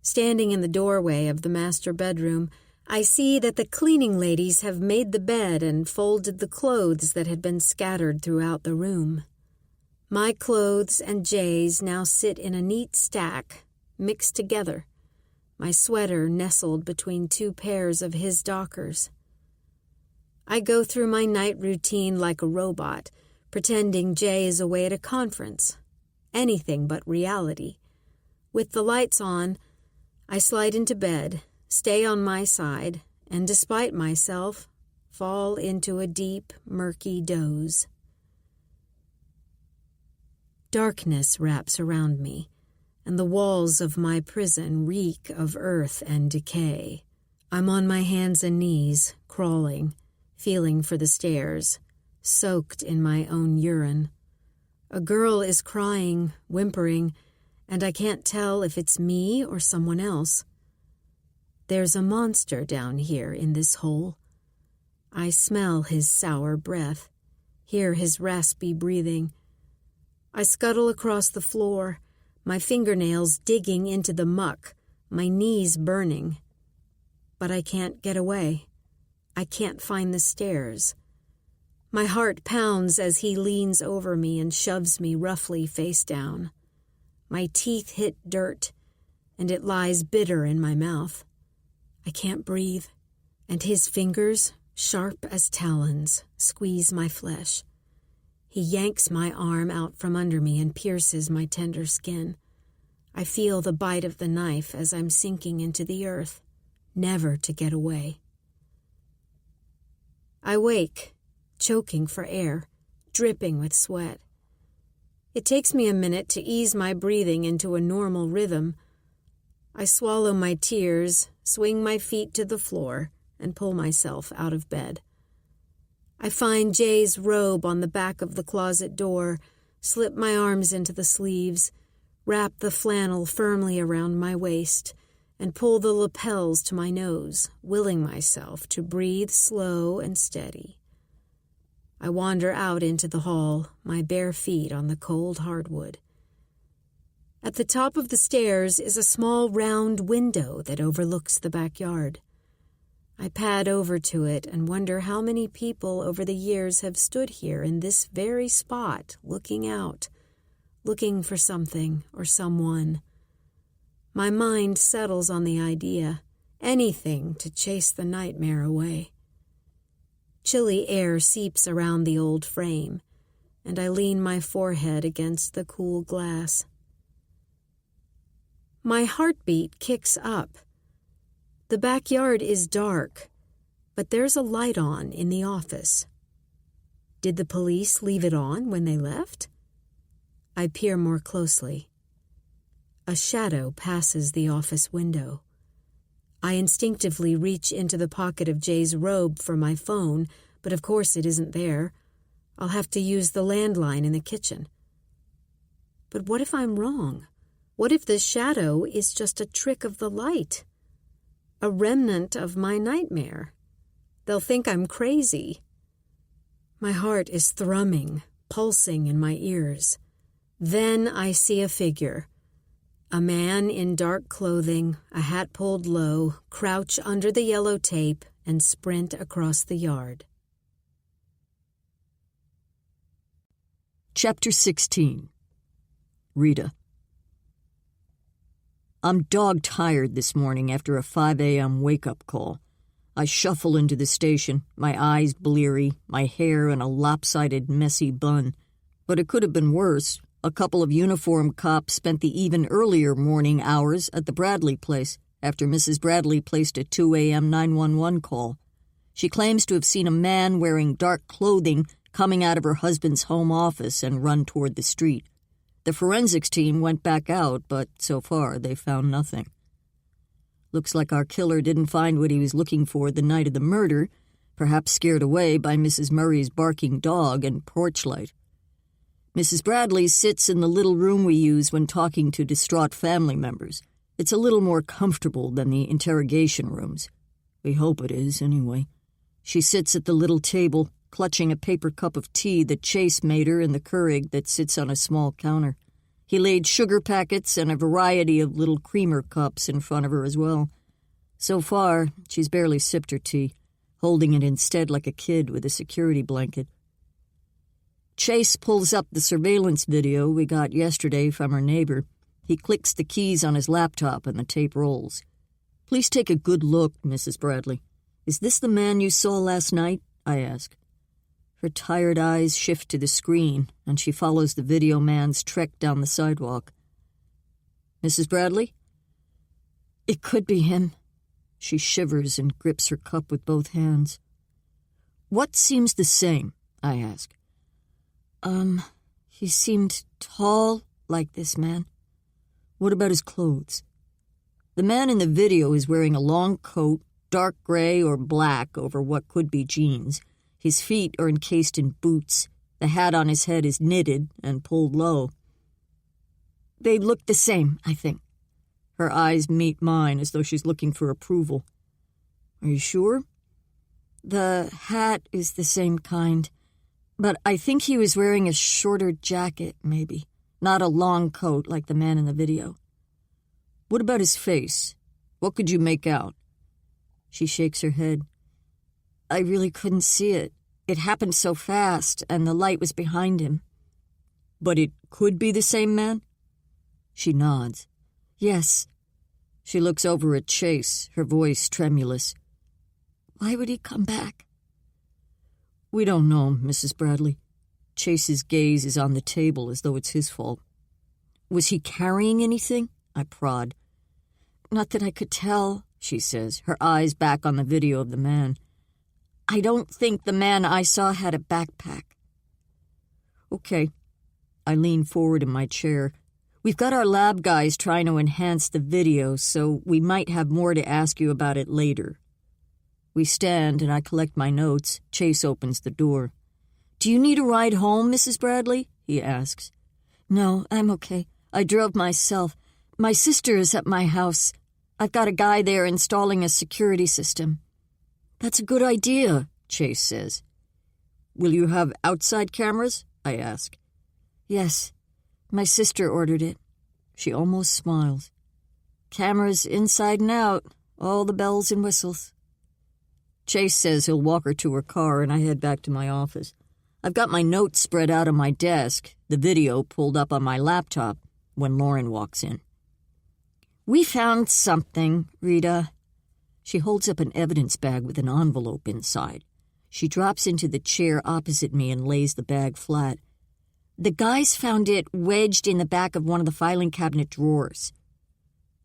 Standing in the doorway of the master bedroom, I see that the cleaning ladies have made the bed and folded the clothes that had been scattered throughout the room. My clothes and Jay's now sit in a neat stack, mixed together, my sweater nestled between 2 pairs of his dockers. I go through my night routine like a robot, pretending Jay is away at a conference. Anything but reality. With the lights on, I slide into bed, stay on my side, and despite myself, fall into a deep, murky doze. Darkness wraps around me, and the walls of my prison reek of earth and decay. I'm on my hands and knees, crawling, feeling for the stairs, soaked in my own urine. A girl is crying, whimpering, and I can't tell if it's me or someone else. There's a monster down here in this hole. I smell his sour breath, hear his raspy breathing. I scuttle across the floor, my fingernails digging into the muck, my knees burning. But I can't get away. I can't find the stairs. My heart pounds as he leans over me and shoves me roughly face down. My teeth hit dirt, and it lies bitter in my mouth. I can't breathe, and his fingers, sharp as talons, squeeze my flesh. He yanks my arm out from under me and pierces my tender skin. I feel the bite of the knife as I'm sinking into the earth, never to get away. I wake, choking for air, dripping with sweat. It takes me a minute to ease my breathing into a normal rhythm. I swallow my tears, swing my feet to the floor, and pull myself out of bed. I find Jay's robe on the back of the closet door, slip my arms into the sleeves, wrap the flannel firmly around my waist, and pull the lapels to my nose, willing myself to breathe slow and steady. I wander out into the hall, my bare feet on the cold hardwood. At the top of the stairs is a small round window that overlooks the backyard. I pad over to it and wonder how many people over the years have stood here in this very spot, looking out, looking for something or someone. My mind settles on the idea, anything to chase the nightmare away. Chilly air seeps around the old frame, and I lean my forehead against the cool glass. My heartbeat kicks up. The backyard is dark, but there's a light on in the office. Did the police leave it on when they left? I peer more closely. A shadow passes the office window. I instinctively reach into the pocket of Jay's robe for my phone, but of course it isn't there. I'll have to use the landline in the kitchen. But what if I'm wrong? What if the shadow is just a trick of the light? A remnant of my nightmare? They'll think I'm crazy. My heart is thrumming, pulsing in my ears. Then I see a figure. A man in dark clothing, a hat pulled low, crouch under the yellow tape and sprint across the yard. Chapter 16. Rita. I'm dog-tired this morning after a 5 a.m. wake-up call. I shuffle into the station, my eyes bleary, my hair in a lopsided, messy bun. But it could have been worse. A couple of uniformed cops spent the even earlier morning hours at the Bradley place after Mrs. Bradley placed a 2 a.m. 911 call. She claims to have seen a man wearing dark clothing coming out of her husband's home office and run toward the street. The forensics team went back out, but so far they found nothing. Looks like our killer didn't find what he was looking for the night of the murder, perhaps scared away by Mrs. Murray's barking dog and porch light. Mrs. Bradley sits in the little room we use when talking to distraught family members. It's a little more comfortable than the interrogation rooms. We hope it is, anyway. She sits at the little table, clutching a paper cup of tea that Chase made her in the Keurig that sits on a small counter. He laid sugar packets and a variety of little creamer cups in front of her as well. So far, she's barely sipped her tea, holding it instead like a kid with a security blanket. Chase pulls up the surveillance video we got yesterday from her neighbor. He clicks the keys on his laptop and the tape rolls. "Please take a good look, Mrs. Bradley. Is this the man you saw last night?" I ask. Her tired eyes shift to the screen, and she follows the video man's trek down the sidewalk. "Mrs. Bradley?" "It could be him." She shivers and grips her cup with both hands. "What seems the same?" I ask. He seemed tall like this man." "What about his clothes?" "The man in the video is wearing a long coat, dark gray or black over what could be jeans. His feet are encased in boots. The hat on his head is knitted and pulled low." "They look the same, I think." Her eyes meet mine as though she's looking for approval. "Are you sure?" "The hat is the same kind, but I think he was wearing a shorter jacket, maybe. Not a long coat like the man in the video." "What about his face? What could you make out?" She shakes her head. "I really couldn't see it. It happened so fast, and the light was behind him." "But it could be the same man?" She nods. "Yes." She looks over at Chase, her voice tremulous. "Why would he come back?" "We don't know, Mrs. Bradley." Chase's gaze is on the table as though it's his fault. "Was he carrying anything?" I prod. "Not that I could tell," she says, her eyes back on the video of the man. "I don't think the man I saw had a backpack." "Okay." I lean forward in my chair. "We've got our lab guys trying to enhance the video, so we might have more to ask you about it later." We stand, and I collect my notes. Chase opens the door. "Do you need a ride home, Mrs. Bradley?" he asks. "No, I'm okay. I drove myself. My sister is at my house. I've got a guy there installing a security system." "That's a good idea," Chase says. "Will you have outside cameras?" I ask. "Yes. My sister ordered it." She almost smiles. "Cameras inside and out, all the bells and whistles." Chase says he'll walk her to her car, and I head back to my office. I've got my notes spread out on my desk, the video pulled up on my laptop, when Lauren walks in. "We found something, Rita." She holds up an evidence bag with an envelope inside. She drops into the chair opposite me and lays the bag flat. "The guys found it wedged in the back of one of the filing cabinet drawers."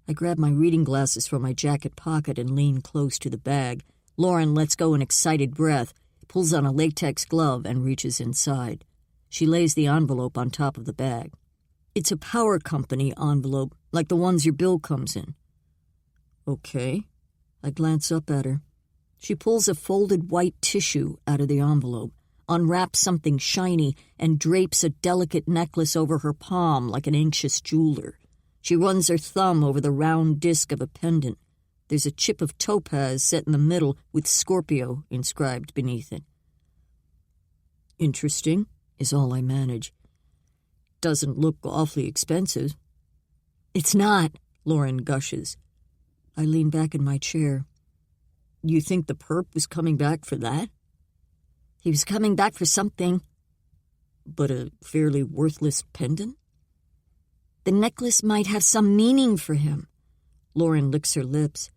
I grab my reading glasses from my jacket pocket and lean close to the bag. Lauren lets go an excited breath, pulls on a latex glove, and reaches inside. She lays the envelope on top of the bag. "It's a power company envelope, like the ones your bill comes in." "Okay." I glance up at her. She pulls a folded white tissue out of the envelope. unwraps something shiny, and drapes a delicate necklace over her palm like an anxious jeweler. She runs her thumb over the round disc of a pendant. There's a chip of topaz set in the middle with Scorpio inscribed beneath it. Interesting, is all I manage. Doesn't look awfully expensive. It's not, Lauren gushes. I lean back in my chair. You think the perp was coming back for that? He was coming back for something. But a fairly worthless pendant? The necklace might have some meaning for him. Lauren licks her lips.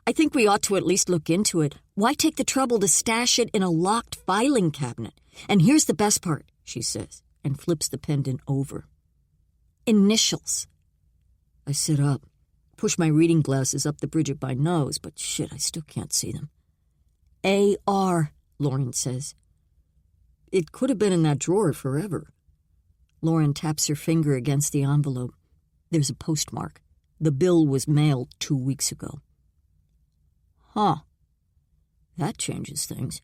I think we ought to at least look into it. Why take the trouble to stash it in a locked filing cabinet? And here's the best part, she says, and flips the pendant over. Initials. I sit up, push my reading glasses up the bridge of my nose, but shit, I still can't see them. A.R., Lauren says. It could have been in that drawer forever. Lauren taps her finger against the envelope. There's a postmark. The bill was mailed 2 weeks ago. Huh. That changes things.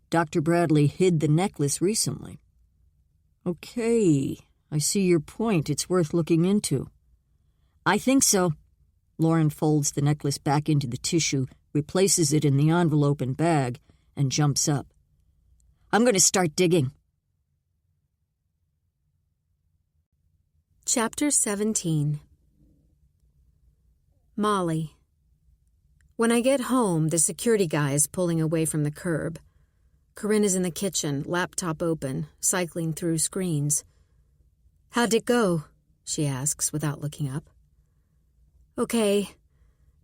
Dr. Bradley hid the necklace recently. Okay, I see your point. It's worth looking into. I think so. Lauren folds the necklace back into the tissue, replaces it in the envelope and bag, and jumps up. I'm going to start digging. Chapter 17. Molly. When I get home, the security guy is pulling away from the curb. Corinne is in the kitchen, laptop open, cycling through screens. "How'd it go?" she asks without looking up. "Okay.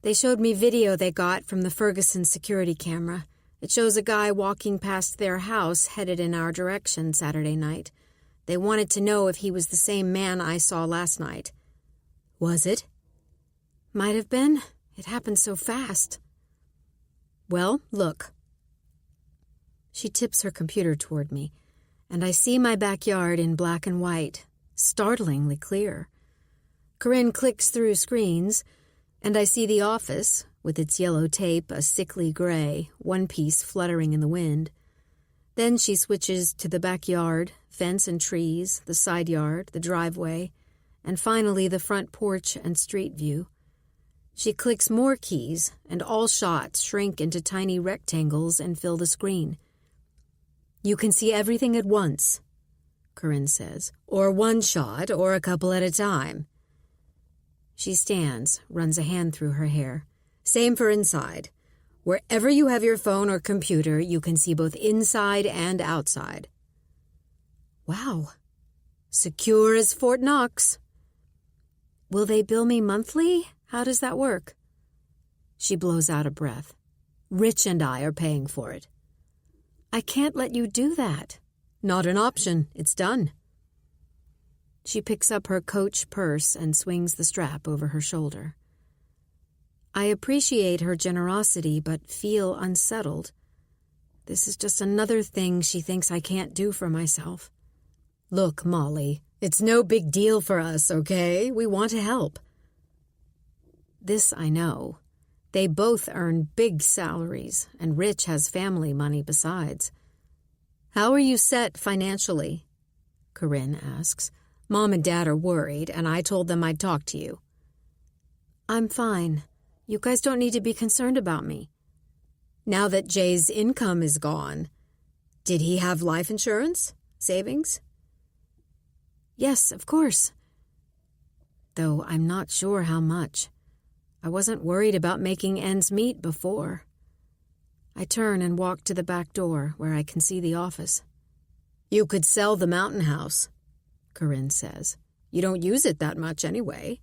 They showed me video they got from the Ferguson security camera. It shows a guy walking past their house headed in our direction Saturday night. They wanted to know if he was the same man I saw last night." "Was it?" "Might have been. It happened so fast." "Well, look." She tips her computer toward me, and I see my backyard in black and white, startlingly clear. Corinne clicks through screens, and I see the office, with its yellow tape a sickly gray, one piece fluttering in the wind. Then she switches to the backyard, fence and trees, the side yard, the driveway, and finally the front porch and street view. She clicks more keys, and all shots shrink into tiny rectangles and fill the screen. "You can see everything at once," Corinne says, "or one shot, or a couple at a time." She stands, runs a hand through her hair. "Same for inside. Wherever you have your phone or computer, you can see both inside and outside." "Wow. Secure as Fort Knox." "Will they bill me monthly? How does that work?" She blows out a breath. "Rich and I are paying for it." "I can't let you do that." "Not an option. It's done." She picks up her Coach purse and swings the strap over her shoulder. I appreciate her generosity, but feel unsettled. This is just another thing she thinks I can't do for myself. "Look, Molly, it's no big deal for us, okay? We want to help." This I know. They both earn big salaries, and Rich has family money besides. "How are you set financially?" Corinne asks. "Mom and Dad are worried, and I told them I'd talk to you." "I'm fine. You guys don't need to be concerned about me." "Now that Jay's income is gone, did he have life insurance? Savings?" "Yes, of course. Though I'm not sure how much. I wasn't worried about making ends meet before." I turn and walk to the back door where I can see the office. "You could sell the mountain house," Corinne says. "You don't use it that much anyway."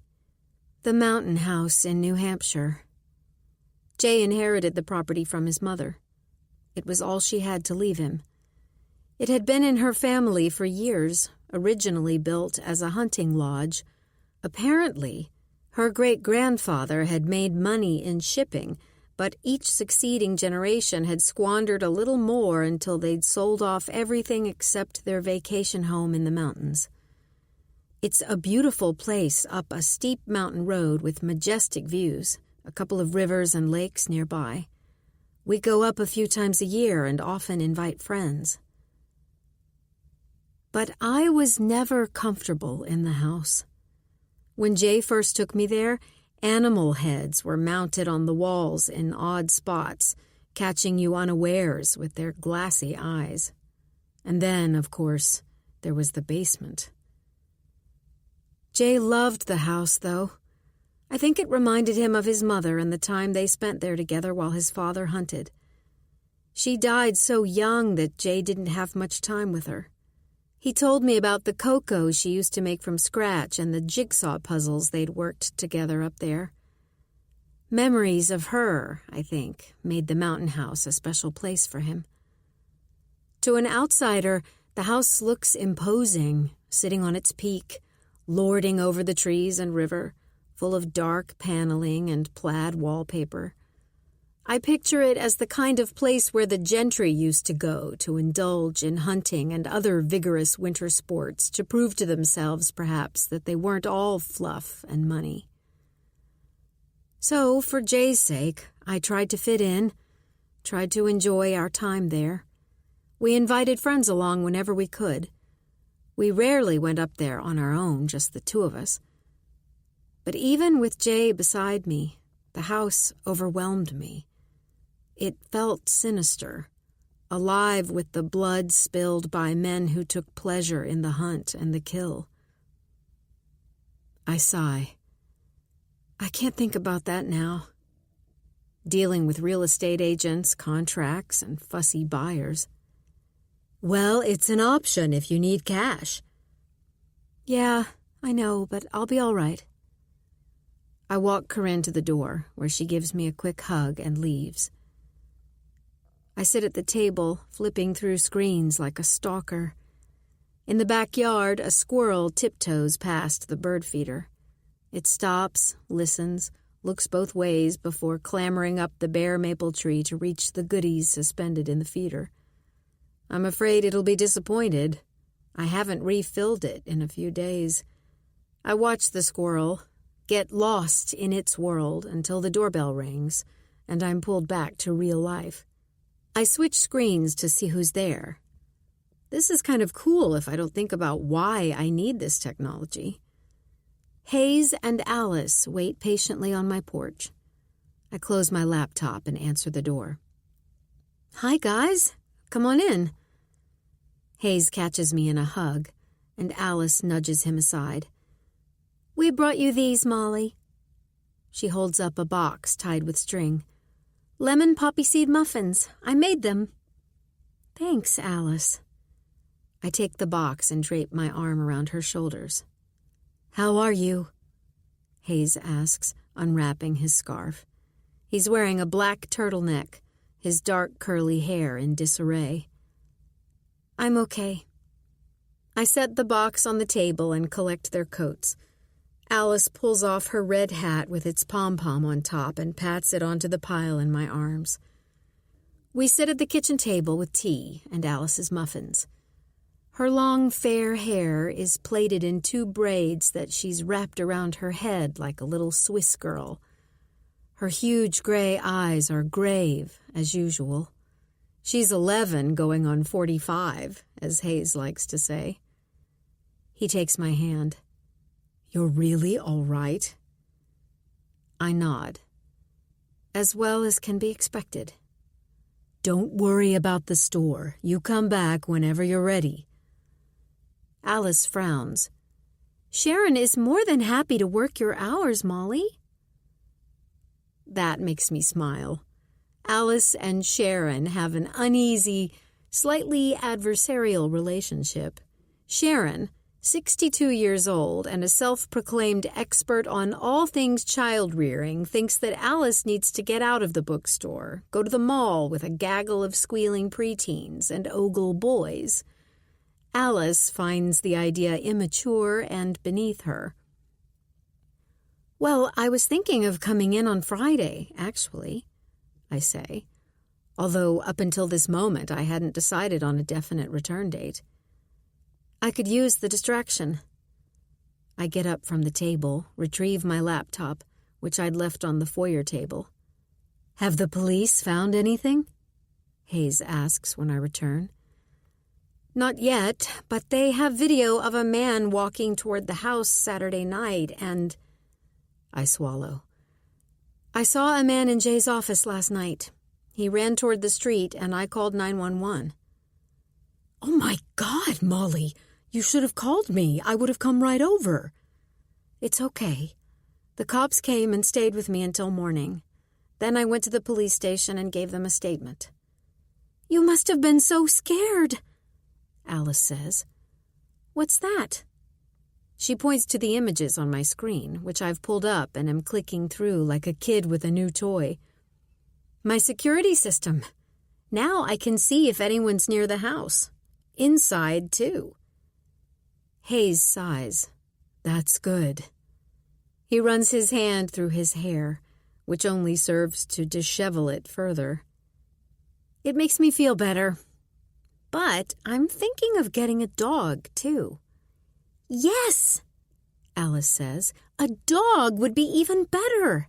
The mountain house in New Hampshire. Jay inherited the property from his mother. It was all she had to leave him. It had been in her family for years, originally built as a hunting lodge. Apparently, her great-grandfather had made money in shipping, but each succeeding generation had squandered a little more until they'd sold off everything except their vacation home in the mountains. It's a beautiful place up a steep mountain road with majestic views, a couple of rivers and lakes nearby. We go up a few times a year and often invite friends. But I was never comfortable in the house. When Jay first took me there, animal heads were mounted on the walls in odd spots, catching you unawares with their glassy eyes. And then, of course, there was the basement. Jay loved the house, though. I think it reminded him of his mother and the time they spent there together while his father hunted. She died so young that Jay didn't have much time with her. He told me about the cocoa she used to make from scratch and the jigsaw puzzles they'd worked together up there. Memories of her, I think, made the mountain house a special place for him. To an outsider, the house looks imposing, sitting on its peak, lording over the trees and river, full of dark paneling and plaid wallpaper. I picture it as the kind of place where the gentry used to go to indulge in hunting and other vigorous winter sports to prove to themselves, perhaps, that they weren't all fluff and money. So, for Jay's sake, I tried to fit in, tried to enjoy our time there. We invited friends along whenever we could. We rarely went up there on our own, just the two of us. But even with Jay beside me, the house overwhelmed me. It felt sinister, alive with the blood spilled by men who took pleasure in the hunt and the kill. I sigh. I can't think about that now. Dealing with real estate agents, contracts, and fussy buyers. Well, it's an option if you need cash. Yeah, I know, but I'll be all right. I walk Corinne to the door, where she gives me a quick hug and leaves. I sit at the table, flipping through screens like a stalker. In the backyard, a squirrel tiptoes past the bird feeder. It stops, listens, looks both ways before clambering up the bare maple tree to reach the goodies suspended in the feeder. I'm afraid it'll be disappointed. I haven't refilled it in a few days. I watch the squirrel get lost in its world until the doorbell rings, and I'm pulled back to real life. I switch screens to see who's there. This is kind of cool if I don't think about why I need this technology. Hayes and Alice wait patiently on my porch. I close my laptop and answer the door. Hi, guys. Come on in. Hayes catches me in a hug, and Alice nudges him aside. We brought you these, Molly. She holds up a box tied with string. Lemon poppy seed muffins. I made them. Thanks, Alice. I take the box and drape my arm around her shoulders. How are you? Hayes asks, unwrapping his scarf. He's wearing a black turtleneck, his dark curly hair in disarray. I'm okay. I set the box on the table and collect their coats. Alice pulls off her red hat with its pom-pom on top and pats it onto the pile in my arms. We sit at the kitchen table with tea and Alice's muffins. Her long, fair hair is plaited in 2 braids that she's wrapped around her head like a little Swiss girl. Her huge gray eyes are grave, as usual. She's 11 going on 45, as Hayes likes to say. He takes my hand. You're really all right? I nod. As well as can be expected. Don't worry about the store. You come back whenever you're ready. Alice frowns. Sharon is more than happy to work your hours, Molly. That makes me smile. Alice and Sharon have an uneasy, slightly adversarial relationship. Sharon, 62 years old and a self-proclaimed expert on all things child-rearing, thinks that Alice needs to get out of the bookstore, go to the mall with a gaggle of squealing preteens and ogle boys. Alice finds the idea immature and beneath her. Well, I was thinking of coming in on Friday, actually, I say, although up until this moment I hadn't decided on a definite return date. I could use the distraction. I get up from the table, retrieve my laptop, which I'd left on the foyer table. Have the police found anything? Hayes asks when I return. Not yet, but they have video of a man walking toward the house Saturday night, and... I swallow. I saw a man in Jay's office last night. He ran toward the street, and I called 911. Oh my God, Molly! You should have called me. I would have come right over. It's okay. The cops came and stayed with me until morning. Then I went to the police station and gave them a statement. You must have been so scared, Alice says. What's that? She points to the images on my screen, which I've pulled up and am clicking through like a kid with a new toy. My security system. Now I can see if anyone's near the house. Inside, too. Hayes sighs. That's good. He runs his hand through his hair, which only serves to dishevel it further. It makes me feel better. But I'm thinking of getting a dog, too. Yes, Alice says. A dog would be even better.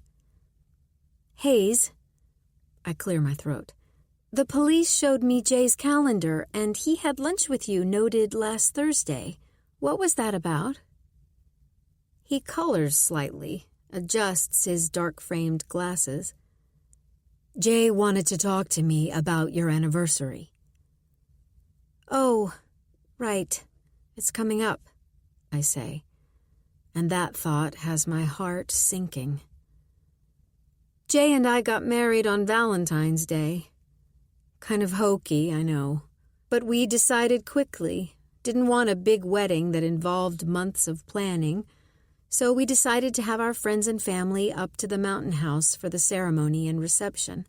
Hayes, I clear my throat. The police showed me Jay's calendar, and he had lunch with you noted last Thursday. What was that about? He colors slightly, adjusts his dark-framed glasses. Jay wanted to talk to me about your anniversary. Oh, right. It's coming up, I say, and that thought has my heart sinking. Jay and I got married on Valentine's Day. Kind of hokey, I know, but we decided quickly. Didn't want a big wedding that involved months of planning, so we decided to have our friends and family up to the mountain house for the ceremony and reception.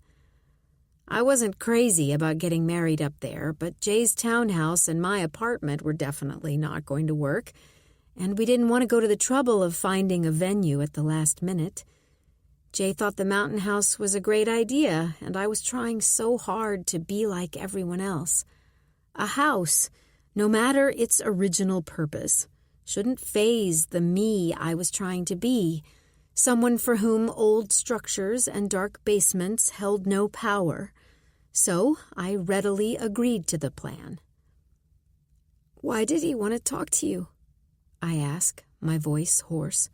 I wasn't crazy about getting married up there, but Jay's townhouse and my apartment were definitely not going to work, and we didn't want to go to the trouble of finding a venue at the last minute. Jay thought the mountain house was a great idea, and I was trying so hard to be like everyone else. A house, no matter its original purpose, shouldn't faze the me I was trying to be, someone for whom old structures and dark basements held no power. So I readily agreed to the plan. Why did he want to talk to you? I ask, my voice hoarse.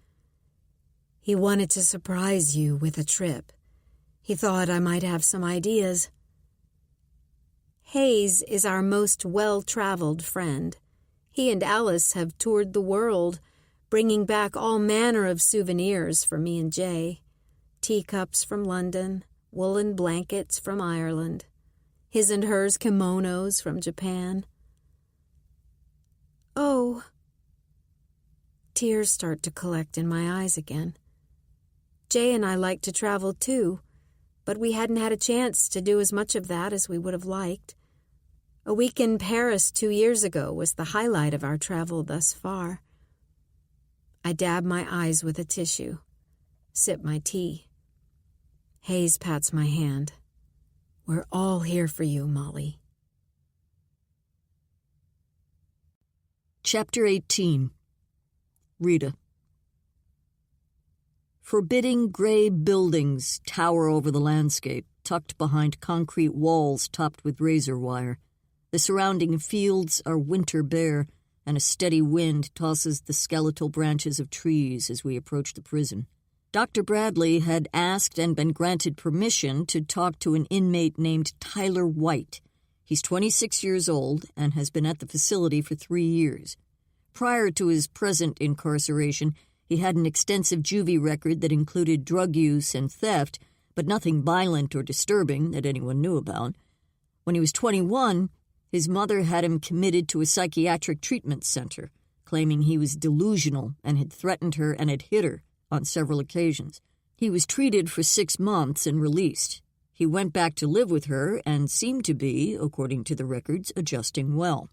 He wanted to surprise you with a trip. He thought I might have some ideas. Hayes is our most well-traveled friend. He and Alice have toured the world, bringing back all manner of souvenirs for me and Jay. Teacups from London, woolen blankets from Ireland, his and hers kimonos from Japan. Oh. Tears start to collect in my eyes again. Jay and I like to travel too, but we hadn't had a chance to do as much of that as we would have liked. A week in Paris 2 years ago was the highlight of our travel thus far. I dab my eyes with a tissue, sip my tea. Hayes pats my hand. We're all here for you, Molly. Chapter 18. Rita. Forbidding gray buildings tower over the landscape, tucked behind concrete walls topped with razor wire. The surrounding fields are winter bare, and a steady wind tosses the skeletal branches of trees as we approach the prison. Dr. Bradley had asked and been granted permission to talk to an inmate named Tyler White. He's 26 years old and has been at the facility for 3 years. Prior to his present incarceration, he had an extensive juvie record that included drug use and theft, but nothing violent or disturbing that anyone knew about. When he was 21, his mother had him committed to a psychiatric treatment center, claiming he was delusional and had threatened her and had hit her on several occasions. He was treated for 6 months and released. He went back to live with her and seemed to be, according to the records, adjusting well.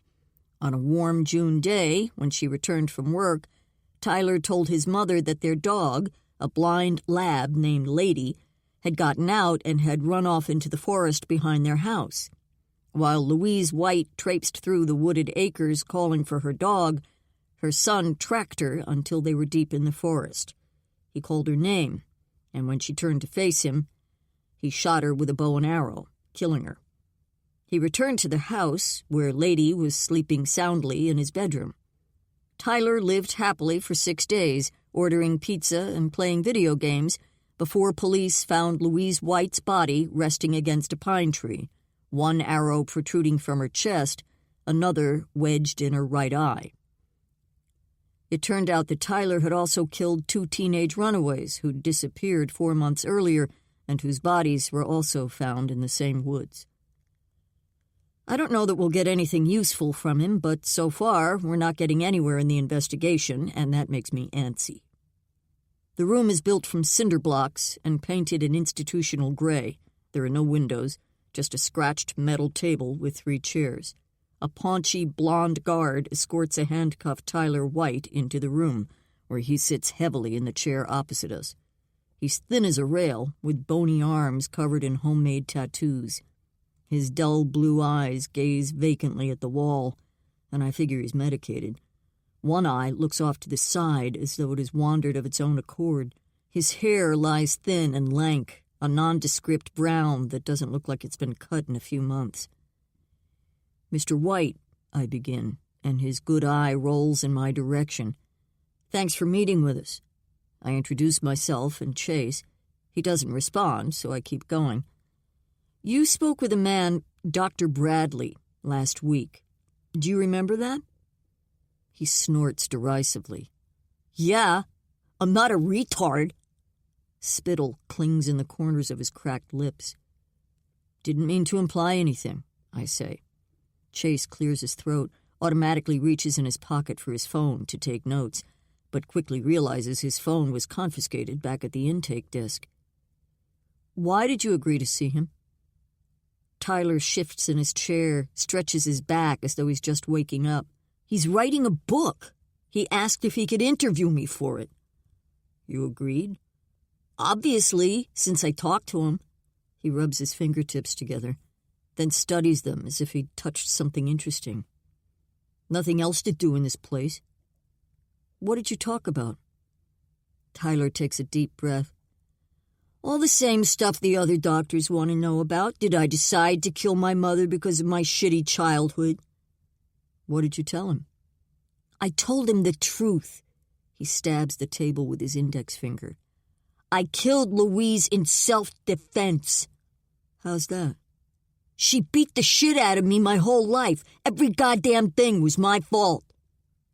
On a warm June day, when she returned from work, Tyler told his mother that their dog, a blind lab named Lady, had gotten out and had run off into the forest behind their house. While Louise White traipsed through the wooded acres calling for her dog, her son tracked her until they were deep in the forest. He called her name, and when she turned to face him, he shot her with a bow and arrow, killing her. He returned to the house, where Lady was sleeping soundly in his bedroom. Tyler lived happily for 6 days, ordering pizza and playing video games, before police found Louise White's body resting against a pine tree, one arrow protruding from her chest, another wedged in her right eye. It turned out that Tyler had also killed 2 teenage runaways who'd disappeared 4 months earlier and whose bodies were also found in the same woods. I don't know that we'll get anything useful from him, but so far we're not getting anywhere in the investigation, and that makes me antsy. The room is built from cinder blocks and painted an institutional gray. There are no windows, just a scratched metal table with 3 chairs. A paunchy blonde guard escorts a handcuffed Tyler White into the room, where he sits heavily in the chair opposite us. He's thin as a rail, with bony arms covered in homemade tattoos. His dull blue eyes gaze vacantly at the wall, and I figure he's medicated. One eye looks off to the side as though it has wandered of its own accord. His hair lies thin and lank, a nondescript brown that doesn't look like it's been cut in a few months. "Mr. White," I begin, and his good eye rolls in my direction. "Thanks for meeting with us." I introduce myself and Chase. He doesn't respond, so I keep going. "You spoke with a man, Dr. Bradley, last week. Do you remember that?" He snorts derisively. "Yeah, I'm not a retard." Spittle clings in the corners of his cracked lips. "Didn't mean to imply anything," I say. Chase clears his throat, automatically reaches in his pocket for his phone to take notes, but quickly realizes his phone was confiscated back at the intake desk. "Why did you agree to see him?" Tyler shifts in his chair, stretches his back as though he's just waking up. "He's writing a book. He asked if he could interview me for it." "You agreed?" "Obviously, since I talked to him." He rubs his fingertips together, then studies them as if he'd touched something interesting. "Nothing else to do in this place." "What did you talk about?" Tyler takes a deep breath. "All the same stuff the other doctors want to know about. Did I decide to kill my mother because of my shitty childhood?" "What did you tell him?" "I told him the truth." He stabs the table with his index finger. "I killed Louise in self-defense." "How's that?" "She beat the shit out of me my whole life. Every goddamn thing was my fault."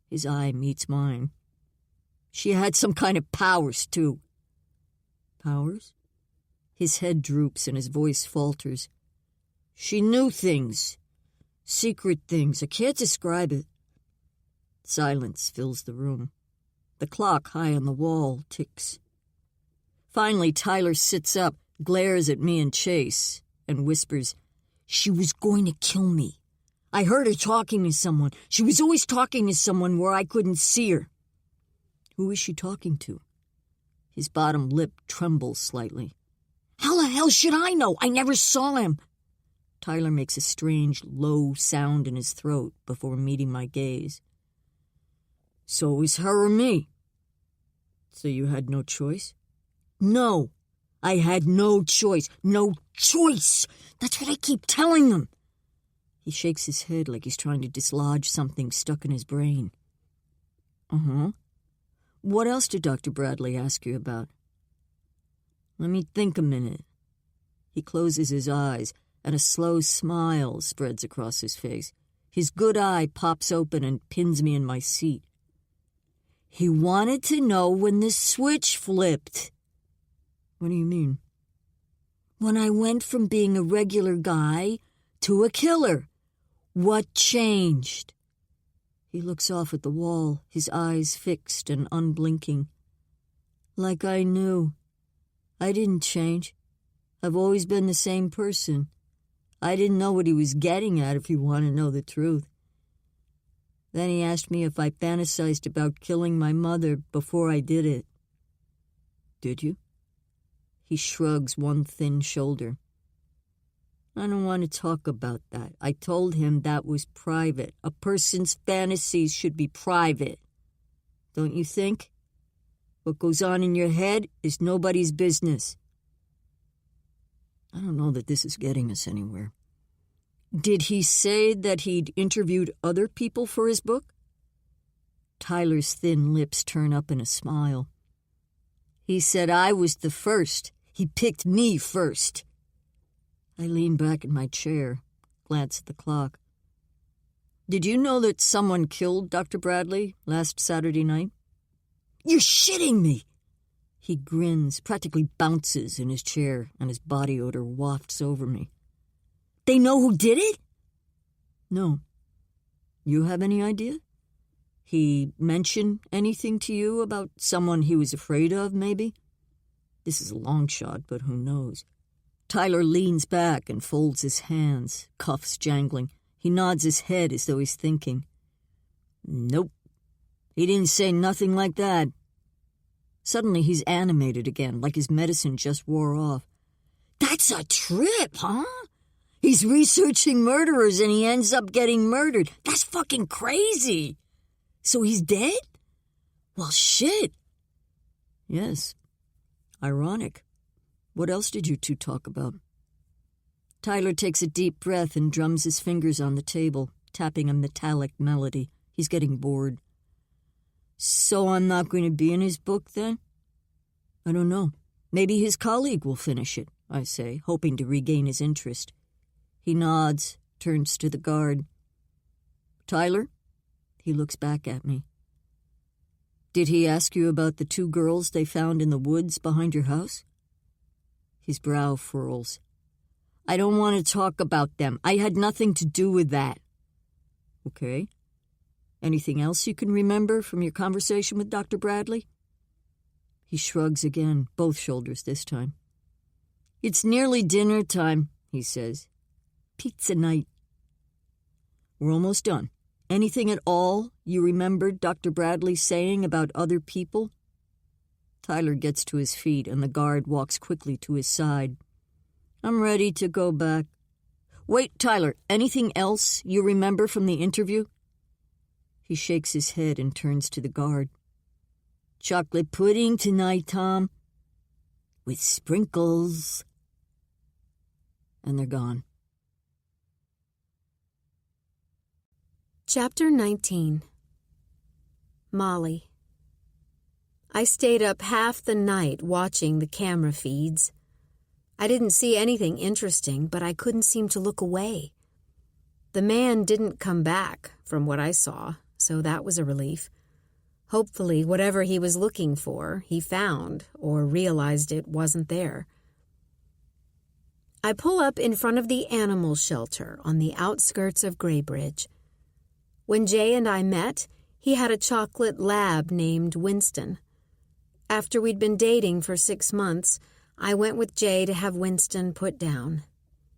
His eye meets mine. "She had some kind of powers, too." "Powers?" His head droops and his voice falters. "She knew things. Secret things. I can't describe it." Silence fills the room. The clock high on the wall ticks. Finally, Tyler sits up, glares at me and Chase, and whispers, "She was going to kill me. I heard her talking to someone. She was always talking to someone where I couldn't see her." "Who is she talking to?" His bottom lip trembles slightly. "How the hell should I know? I never saw him." Tyler makes a strange, low sound in his throat before meeting my gaze. "So it was her or me." "So you had no choice?" "No, I had no choice. No choice! That's what I keep telling them." He shakes his head like he's trying to dislodge something stuck in his brain. "Uh-huh. What else did Dr. Bradley ask you about?" "Let me think a minute." He closes his eyes, and a slow smile spreads across his face. His good eye pops open and pins me in my seat. "He wanted to know when the switch flipped." "What do you mean?" "When I went from being a regular guy to a killer. What changed?" He looks off at the wall, his eyes fixed and unblinking. "Like I knew. I didn't change. I've always been the same person. I didn't know what he was getting at, if you want to know the truth. Then he asked me if I fantasized about killing my mother before I did it." "Did you?" He shrugs one thin shoulder. "I don't want to talk about that. I told him that was private. A person's fantasies should be private. Don't you think? What goes on in your head is nobody's business." I don't know that this is getting us anywhere. Did he say that he'd interviewed other people for his book? Tyler's thin lips turn up in a smile. He said I was the first. He picked me first. I lean back in my chair, glance at the clock. Did you know that someone killed Dr. Bradley last Saturday night? You're shitting me! He grins, practically bounces in his chair, and his body odor wafts over me. They know who did it? No. You have any idea? He mention anything to you about someone he was afraid of, maybe? This is a long shot, but who knows? Tyler leans back and folds his hands, cuffs jangling. He nods his head as though he's thinking. Nope. He didn't say nothing like that. Suddenly he's animated again, like his medicine just wore off. That's a trip, huh? He's researching murderers and he ends up getting murdered. That's fucking crazy. So he's dead? Well, shit. Yes. Ironic. What else did you two talk about? Tyler takes a deep breath and drums his fingers on the table, tapping a metallic melody. He's getting bored. So I'm not going to be in his book, then? I don't know. Maybe his colleague will finish it, I say, hoping to regain his interest. He nods, turns to the guard. Tyler? He looks back at me. Did he ask you about the 2 girls they found in the woods behind your house? His brow furls. I don't want to talk about them. I had nothing to do with that. Okay. Anything else you can remember from your conversation with Dr. Bradley? He shrugs again, both shoulders this time. It's nearly dinner time, he says. Pizza night. We're almost done. Anything at all you remembered Dr. Bradley saying about other people? Tyler gets to his feet and the guard walks quickly to his side. I'm ready to go back. Wait, Tyler, anything else you remember from the interview? He shakes his head and turns to the guard. Chocolate pudding tonight, Tom. With sprinkles. And they're gone. Chapter 19. Molly. I stayed up half the night watching the camera feeds. I didn't see anything interesting, but I couldn't seem to look away. The man didn't come back, from what I saw, so that was a relief. Hopefully, whatever he was looking for, he found, or realized it wasn't there. I pull up in front of the animal shelter on the outskirts of Graybridge. When Jay and I met, he had a chocolate lab named Winston. After we'd been dating for 6 months, I went with Jay to have Winston put down.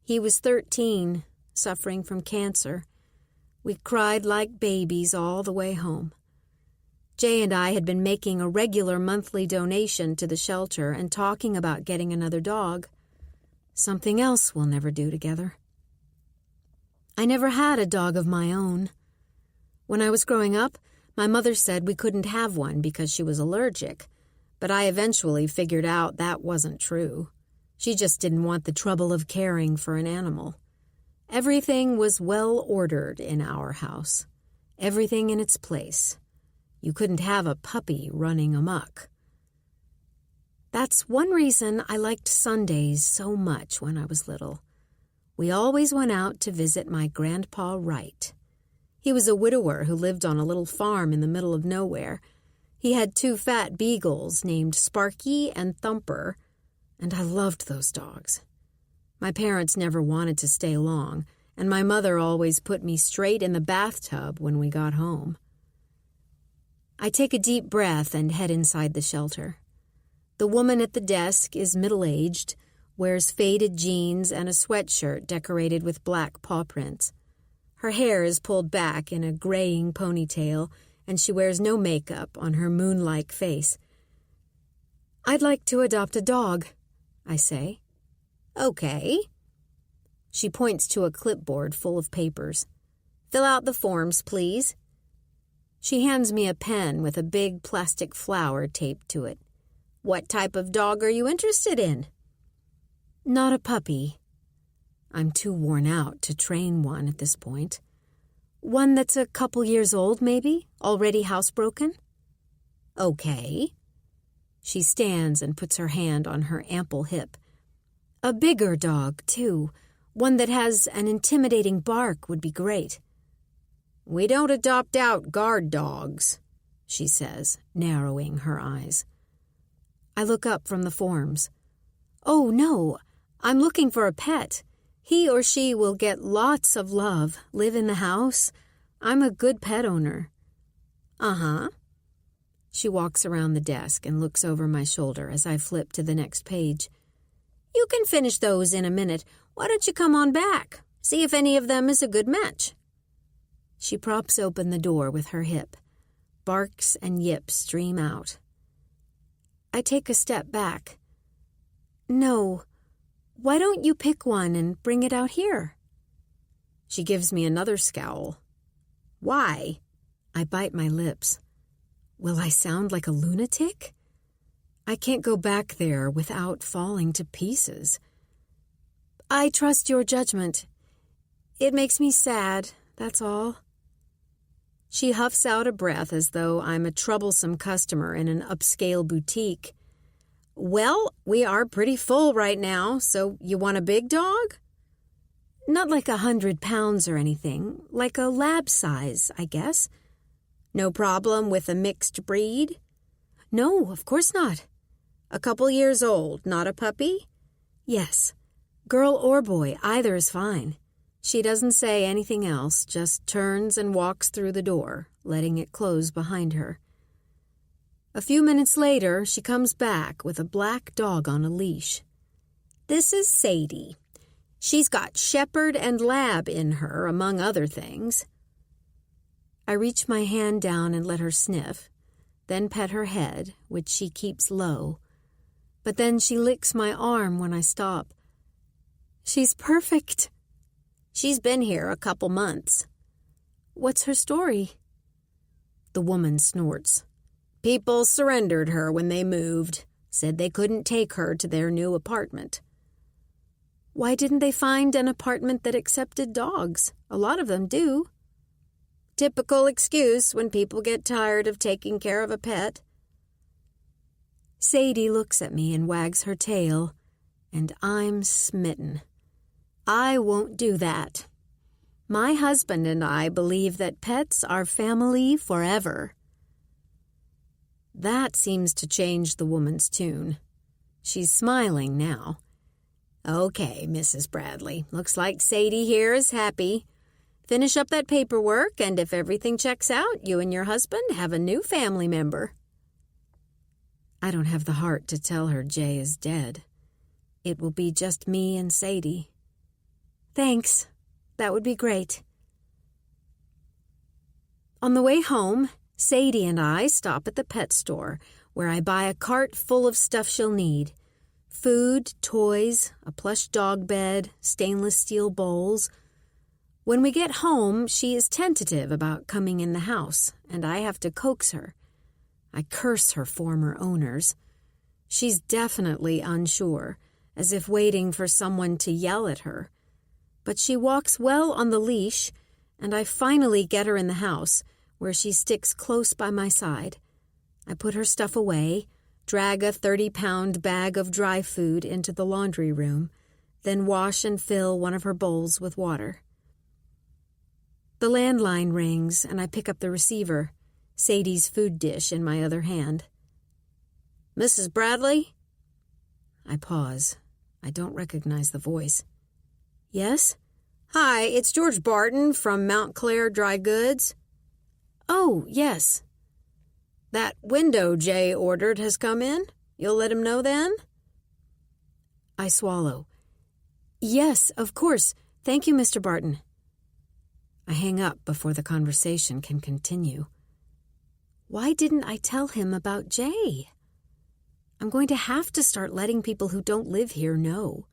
He was 13, suffering from cancer. We cried like babies all the way home. Jay and I had been making a regular monthly donation to the shelter and talking about getting another dog. Something else we'll never do together. I never had a dog of my own. When I was growing up, my mother said we couldn't have one because she was allergic, but I eventually figured out that wasn't true. She just didn't want the trouble of caring for an animal. Everything was well ordered in our house. Everything in its place. You couldn't have a puppy running amok. That's one reason I liked Sundays so much when I was little. We always went out to visit my Grandpa Wright. He was a widower who lived on a little farm in the middle of nowhere. He had 2 fat beagles named Sparky and Thumper, and I loved those dogs. My parents never wanted to stay long, and my mother always put me straight in the bathtub when we got home. I take a deep breath and head inside the shelter. The woman at the desk is middle-aged, wears faded jeans and a sweatshirt decorated with black paw prints. Her hair is pulled back in a graying ponytail, and she wears no makeup on her moon-like face. I'd like to adopt a dog, I say. Okay. She points to a clipboard full of papers. Fill out the forms, please. She hands me a pen with a big plastic flower taped to it. What type of dog are you interested in? Not a puppy. I'm too worn out to train one at this point. One that's a couple years old, maybe, already housebroken? Okay. She stands and puts her hand on her ample hip. A bigger dog, too. One that has an intimidating bark would be great. We don't adopt out guard dogs, she says, narrowing her eyes. I look up from the forms. Oh, no, I'm looking for a pet. He or she will get lots of love, live in the house. I'm a good pet owner. Uh-huh. She walks around the desk and looks over my shoulder as I flip to the next page. You can finish those in a minute. Why don't you come on back? See if any of them is a good match. She props open the door with her hip. Barks and yips stream out. I take a step back. No, why don't you pick one and bring it out here? She gives me another scowl. Why? I bite my lips. Will I sound like a lunatic? I can't go back there without falling to pieces. I trust your judgment. It makes me sad, that's all. She huffs out a breath as though I'm a troublesome customer in an upscale boutique. Well, we are pretty full right now, so you want a big dog? Not like 100 pounds or anything, like a lab size, I guess. No problem with a mixed breed? No, of course not. A couple years old, not a puppy? Yes. Girl or boy, either is fine. She doesn't say anything else, just turns and walks through the door, letting it close behind her. A few minutes later, she comes back with a black dog on a leash. This is Sadie. She's got shepherd and lab in her, among other things. I reach my hand down and let her sniff, then pet her head, which she keeps low. But then she licks my arm when I stop. She's perfect. She's been here a couple months. What's her story? The woman snorts. People surrendered her when they moved, said they couldn't take her to their new apartment. Why didn't they find an apartment that accepted dogs? A lot of them do. Typical excuse when people get tired of taking care of a pet. Sadie looks at me and wags her tail, and I'm smitten. I won't do that. My husband and I believe that pets are family forever. That seems to change the woman's tune. She's smiling now. Okay, Mrs. Bradley, looks like Sadie here is happy. Finish up that paperwork, and if everything checks out, you and your husband have a new family member. I don't have the heart to tell her Jay is dead. It will be just me and Sadie. Thanks. That would be great. On the way home, Sadie and I stop at the pet store, where I buy a cart full of stuff she'll need. Food, toys, a plush dog bed, stainless steel bowls. When we get home, she is tentative about coming in the house, and I have to coax her. I curse her former owners. She's definitely unsure, as if waiting for someone to yell at her. But she walks well on the leash, and I finally get her in the house, where she sticks close by my side. I put her stuff away, drag a 30-pound bag of dry food into the laundry room, then wash and fill one of her bowls with water. The landline rings, and I pick up the receiver, Sadie's food dish in my other hand. Mrs. Bradley? I pause. I don't recognize the voice. Yes? Hi, it's George Barton from Mount Clair Dry Goods. Oh, yes. That window Jay ordered has come in? You'll let him know then? I swallow. Yes, of course. Thank you, Mr. Barton. I hang up before the conversation can continue. Why didn't I tell him about Jay? I'm going to have to start letting people who don't live here know.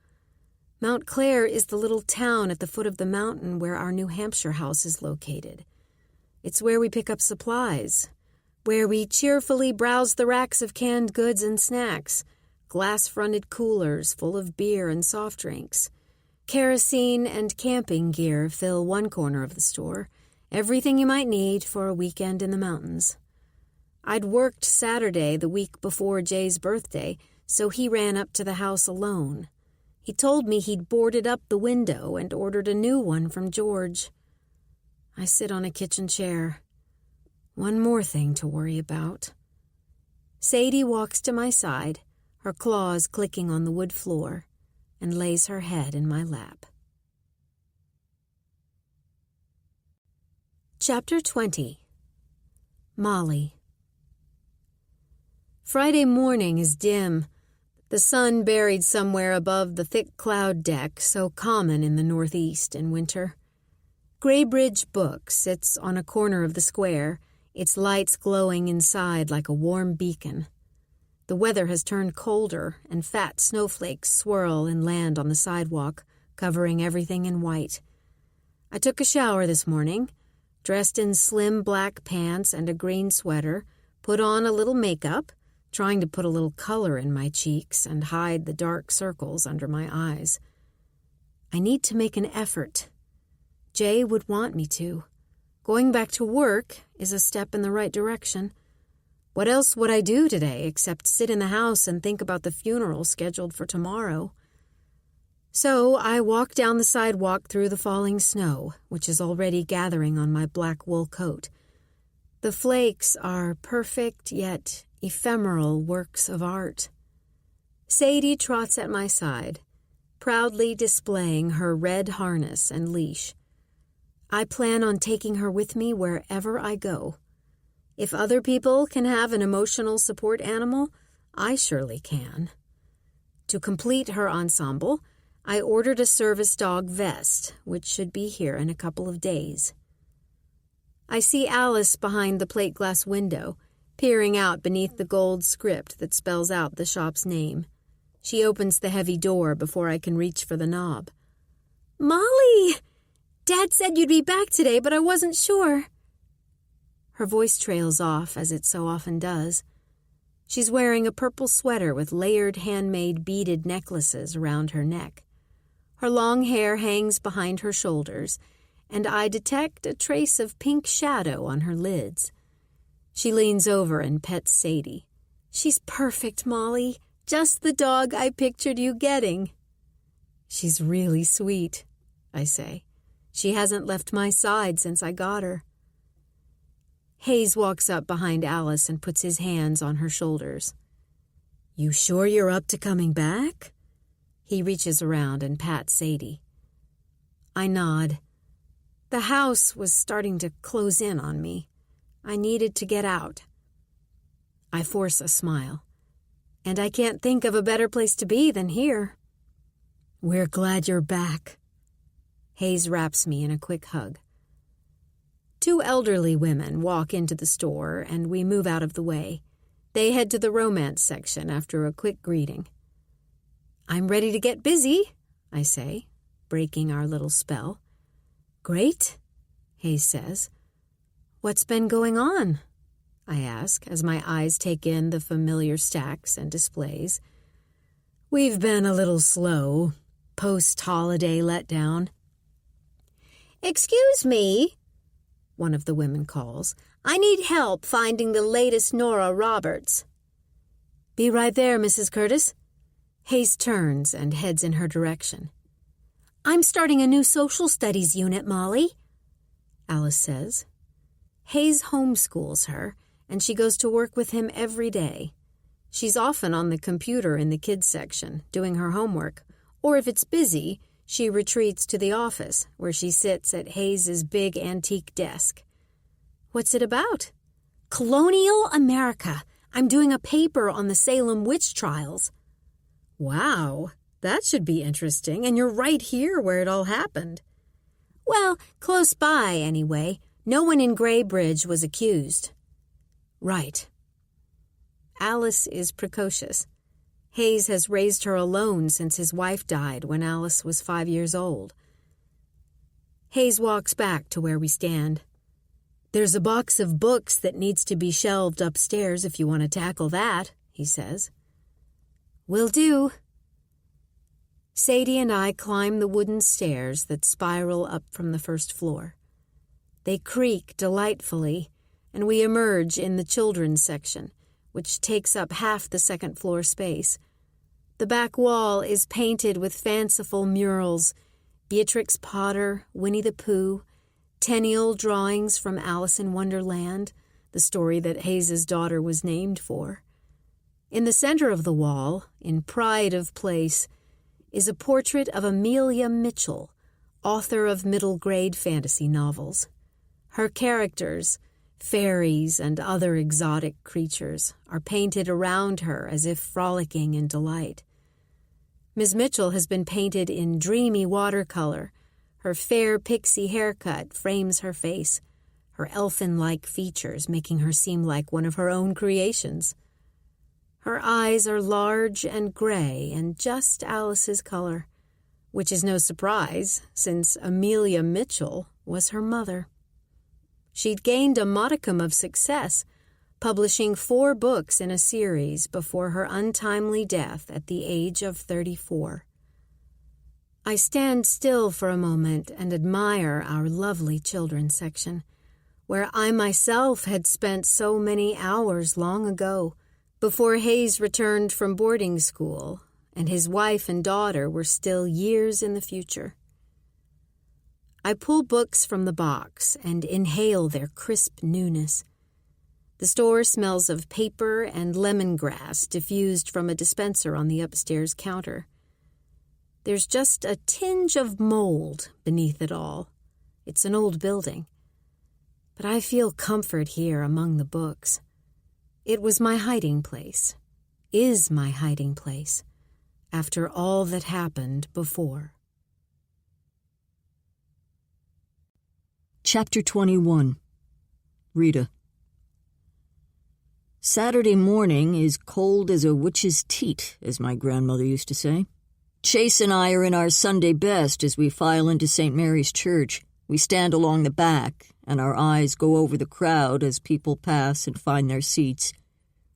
Mount Clair is the little town at the foot of the mountain where our New Hampshire house is located. It's where we pick up supplies, where we cheerfully browse the racks of canned goods and snacks, glass-fronted coolers full of beer and soft drinks, Kerosene and camping gear fill one corner of the store, everything you might need for a weekend in the mountains. I'd worked Saturday the week before Jay's birthday, so he ran up to the house alone. He told me he'd boarded up the window and ordered a new one from George. I sit on a kitchen chair. One more thing to worry about. Sadie walks to my side, her claws clicking on the wood floor, and lays her head in my lap. Chapter 20. Molly. Friday morning is dim, the sun buried somewhere above the thick cloud deck so common in the Northeast in winter. Graybridge Book sits on a corner of the square, its lights glowing inside like a warm beacon. The weather has turned colder, and fat snowflakes swirl and land on the sidewalk, covering everything in white. I took a shower this morning, dressed in slim black pants and a green sweater, put on a little makeup, trying to put a little color in my cheeks and hide the dark circles under my eyes. I need to make an effort. Jay would want me to. Going back to work is a step in the right direction. What else would I do today except sit in the house and think about the funeral scheduled for tomorrow? So I walk down the sidewalk through the falling snow, which is already gathering on my black wool coat. The flakes are perfect yet ephemeral works of art. Sadie trots at my side, proudly displaying her red harness and leash. I plan on taking her with me wherever I go. If other people can have an emotional support animal, I surely can. To complete her ensemble, I ordered a service dog vest, which should be here in a couple of days. I see Alice behind the plate glass window, peering out beneath the gold script that spells out the shop's name. She opens the heavy door before I can reach for the knob. "Molly! Dad said you'd be back today, but I wasn't sure." Her voice trails off, as it so often does. She's wearing a purple sweater with layered handmade beaded necklaces around her neck. Her long hair hangs behind her shoulders, and I detect a trace of pink shadow on her lids. She leans over and pets Sadie. "She's perfect, Molly. Just the dog I pictured you getting." "She's really sweet," I say. "She hasn't left my side since I got her." Hayes walks up behind Alice and puts his hands on her shoulders. "You sure you're up to coming back?" He reaches around and pats Sadie. I nod. The house was starting to close in on me. I needed to get out. I force a smile. And I can't think of a better place to be than here. "We're glad you're back." Hayes wraps me in a quick hug. Two elderly women walk into the store, and we move out of the way. They head to the romance section after a quick greeting. "I'm ready to get busy," I say, breaking our little spell. "Great," Hayes says. "What's been going on?" I ask, as my eyes take in the familiar stacks and displays. "We've been a little slow, post-holiday letdown." "Excuse me," one of the women calls. "I need help finding the latest Nora Roberts." "Be right there, Mrs. Curtis." Hayes turns and heads in her direction. "I'm starting a new social studies unit, Molly," Alice says. Hayes homeschools her, and she goes to work with him every day. She's often on the computer in the kids section, doing her homework, or if it's busy, she retreats to the office, where she sits at Hayes's big antique desk. "What's it about?" "Colonial America. I'm doing a paper on the Salem witch trials." "Wow, that should be interesting, and you're right here where it all happened." "Well, close by, anyway. No one in Graybridge was accused." "Right." Alice is precocious. Hayes has raised her alone since his wife died when Alice was 5 years old. Hayes walks back to where we stand. "There's a box of books that needs to be shelved upstairs if you want to tackle that," he says. "Will do." Sadie and I climb the wooden stairs that spiral up from the first floor. They creak delightfully, and we emerge in the children's section, which takes up half the second-floor space. The back wall is painted with fanciful murals, Beatrix Potter, Winnie the Pooh, Tenniel drawings from Alice in Wonderland, the story that Hayes's daughter was named for. In the center of the wall, in pride of place, is a portrait of Amelia Mitchell, author of middle-grade fantasy novels. Her characters, fairies and other exotic creatures, are painted around her as if frolicking in delight. Miss Mitchell has been painted in dreamy watercolor. Her fair pixie haircut frames her face, her elfin-like features making her seem like one of her own creations. Her eyes are large and gray and just Alice's color, which is no surprise since Amelia Mitchell was her mother. She'd gained a modicum of success, publishing 4 books in a series before her untimely death at the age of 34. I stand still for a moment and admire our lovely children's section, where I myself had spent so many hours long ago, before Hayes returned from boarding school and his wife and daughter were still years in the future. I pull books from the box and inhale their crisp newness. The store smells of paper and lemongrass diffused from a dispenser on the upstairs counter. There's just a tinge of mold beneath it all. It's an old building. But I feel comfort here among the books. It was my hiding place, is my hiding place, after all that happened before. Chapter 21. Rita. Saturday morning is cold as a witch's teat, as my grandmother used to say. Chase and I are in our Sunday best as we file into St. Mary's Church. We stand along the back, and our eyes go over the crowd as people pass and find their seats.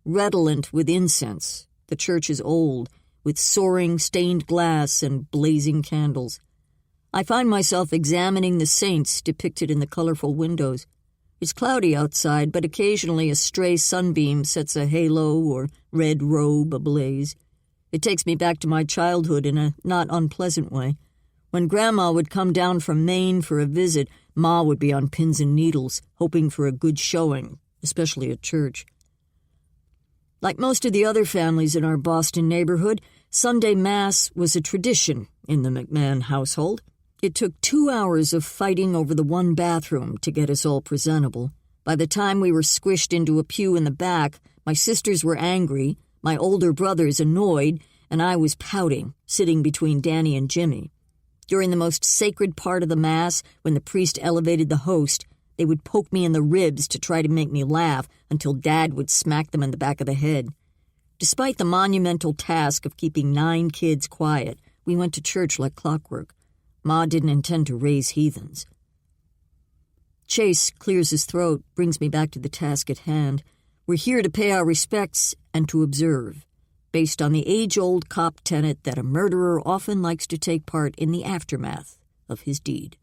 Redolent with incense, the church is old, with soaring stained glass and blazing candles. I find myself examining the saints depicted in the colorful windows. It's cloudy outside, but occasionally a stray sunbeam sets a halo or red robe ablaze. It takes me back to my childhood in a not unpleasant way. When Grandma would come down from Maine for a visit, Ma would be on pins and needles, hoping for a good showing, especially at church. Like most of the other families in our Boston neighborhood, Sunday Mass was a tradition in the McMahon household. It took 2 hours of fighting over the one bathroom to get us all presentable. By the time we were squished into a pew in the back, my sisters were angry, my older brothers annoyed, and I was pouting, sitting between Danny and Jimmy. During the most sacred part of the Mass, when the priest elevated the host, they would poke me in the ribs to try to make me laugh until Dad would smack them in the back of the head. Despite the monumental task of keeping 9 kids quiet, we went to church like clockwork. Ma didn't intend to raise heathens. Chase clears his throat, brings me back to the task at hand. We're here to pay our respects and to observe, based on the age-old cop tenet that a murderer often likes to take part in the aftermath of his deed.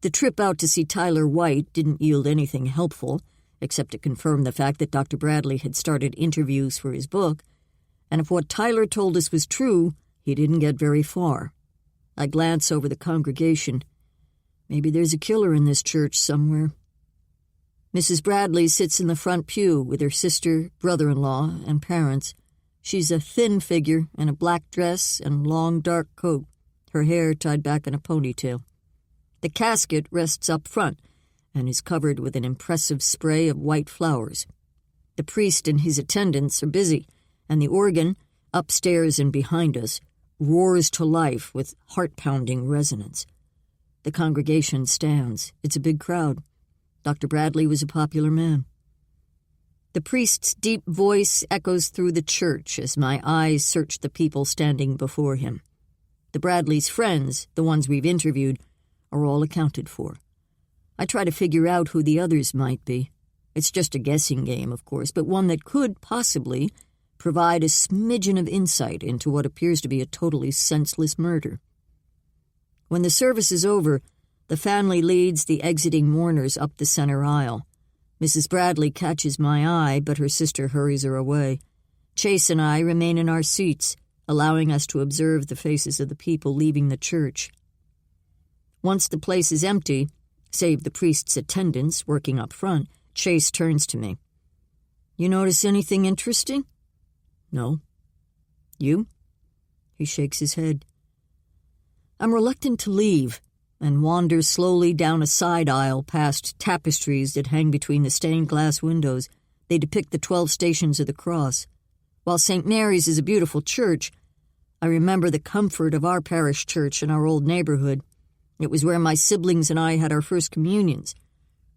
The trip out to see Tyler White didn't yield anything helpful, except to confirm the fact that Dr. Bradley had started interviews for his book, and if what Tyler told us was true, he didn't get very far. I glance over the congregation. Maybe there's a killer in this church somewhere. Mrs. Bradley sits in the front pew with her sister, brother-in-law, and parents. She's a thin figure in a black dress and long dark coat, her hair tied back in a ponytail. The casket rests up front and is covered with an impressive spray of white flowers. The priest and his attendants are busy, and the organ, upstairs and behind us, roars to life with heart-pounding resonance. The congregation stands. It's a big crowd. Dr. Bradley was a popular man. The priest's deep voice echoes through the church as my eyes search the people standing before him. The Bradleys' friends, the ones we've interviewed, are all accounted for. I try to figure out who the others might be. It's just a guessing game, of course, but one that could possibly provide a smidgen of insight into what appears to be a totally senseless murder. When the service is over, the family leads the exiting mourners up the center aisle. Mrs. Bradley catches my eye, but her sister hurries her away. Chase and I remain in our seats, allowing us to observe the faces of the people leaving the church. Once the place is empty, save the priest's attendants working up front, Chase turns to me. "You notice anything interesting?" "No." "You?" He shakes his head. I'm reluctant to leave and wander slowly down a side aisle past tapestries that hang between the stained glass windows. They depict the 12 Stations of the Cross. While St. Mary's is a beautiful church, I remember the comfort of our parish church in our old neighborhood. It was where my siblings and I had our first communions,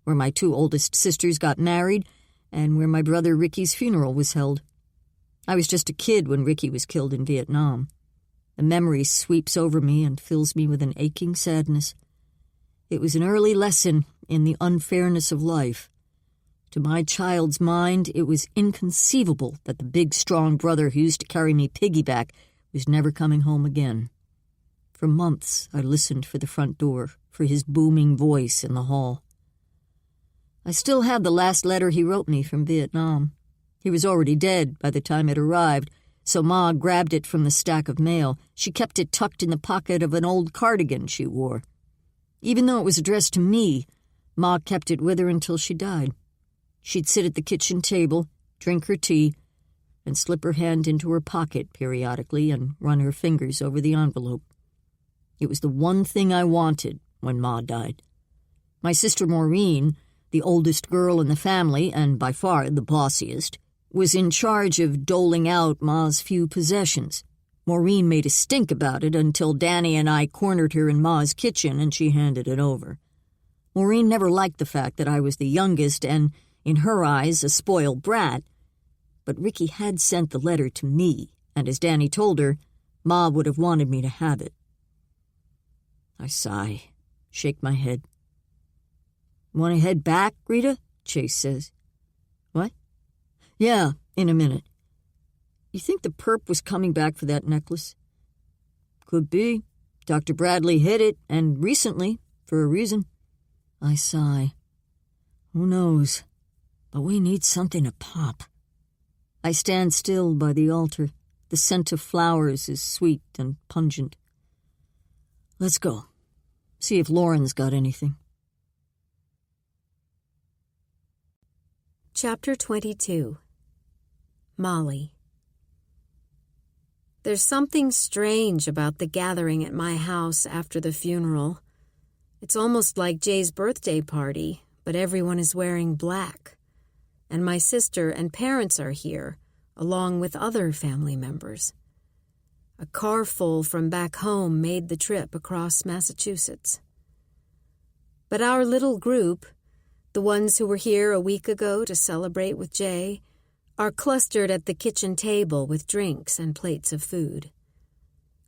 where my 2 oldest sisters got married, and where my brother Ricky's funeral was held. I was just a kid when Ricky was killed in Vietnam. The memory sweeps over me and fills me with an aching sadness. It was an early lesson in the unfairness of life. To my child's mind, it was inconceivable that the big, strong brother who used to carry me piggyback was never coming home again. For months, I listened for the front door, for his booming voice in the hall. I still had the last letter he wrote me from Vietnam. He was already dead by the time it arrived, so Ma grabbed it from the stack of mail. She kept it tucked in the pocket of an old cardigan she wore. Even though it was addressed to me, Ma kept it with her until she died. She'd sit at the kitchen table, drink her tea, and slip her hand into her pocket periodically and run her fingers over the envelope. It was the one thing I wanted when Ma died. My sister Maureen, the oldest girl in the family and by far the bossiest, was in charge of doling out Ma's few possessions. Maureen made a stink about it until Danny and I cornered her in Ma's kitchen and she handed it over. Maureen never liked the fact that I was the youngest and, in her eyes, a spoiled brat. But Ricky had sent the letter to me, and as Danny told her, Ma would have wanted me to have it. I sigh, shake my head. "Want to head back, Rita?" Chase says. "What?" "Yeah, in a minute. You think the perp was coming back for that necklace?" "Could be. Dr. Bradley hid it, and recently, for a reason." I sigh. "Who knows? But we need something to pop." I stand still by the altar. The scent of flowers is sweet and pungent. "Let's go. See if Lauren's got anything." Chapter 22. Molly. There's something strange about the gathering at my house after the funeral. It's almost like Jay's birthday party, but everyone is wearing black. And my sister and parents are here, along with other family members. A car full from back home made the trip across Massachusetts. But our little group, the ones who were here a week ago to celebrate with Jay, are clustered at the kitchen table with drinks and plates of food.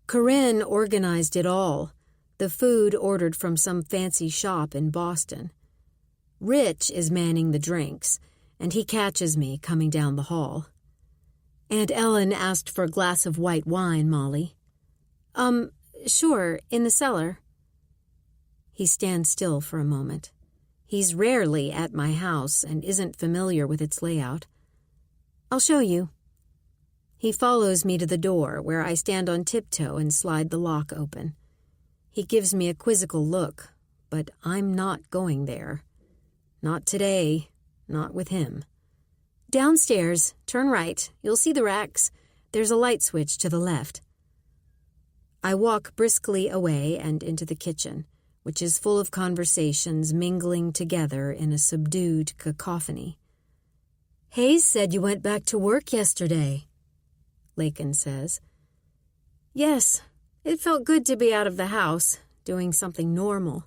Corinne organized it all, the food ordered from some fancy shop in Boston. Rich is manning the drinks, and he catches me coming down the hall. "Aunt Ellen asked for a glass of white wine, Molly." Sure, in the cellar." He stands still for a moment. He's rarely at my house and isn't familiar with its layout. "I'll show you." He follows me to the door, where I stand on tiptoe and slide the lock open. He gives me a quizzical look, but I'm not going there. Not today. Not with him. "Downstairs, turn right. You'll see the racks. There's a light switch to the left." I walk briskly away and into the kitchen, which is full of conversations mingling together in a subdued cacophony. "Hayes said you went back to work yesterday," Lakin says. "Yes, it felt good to be out of the house, doing something normal."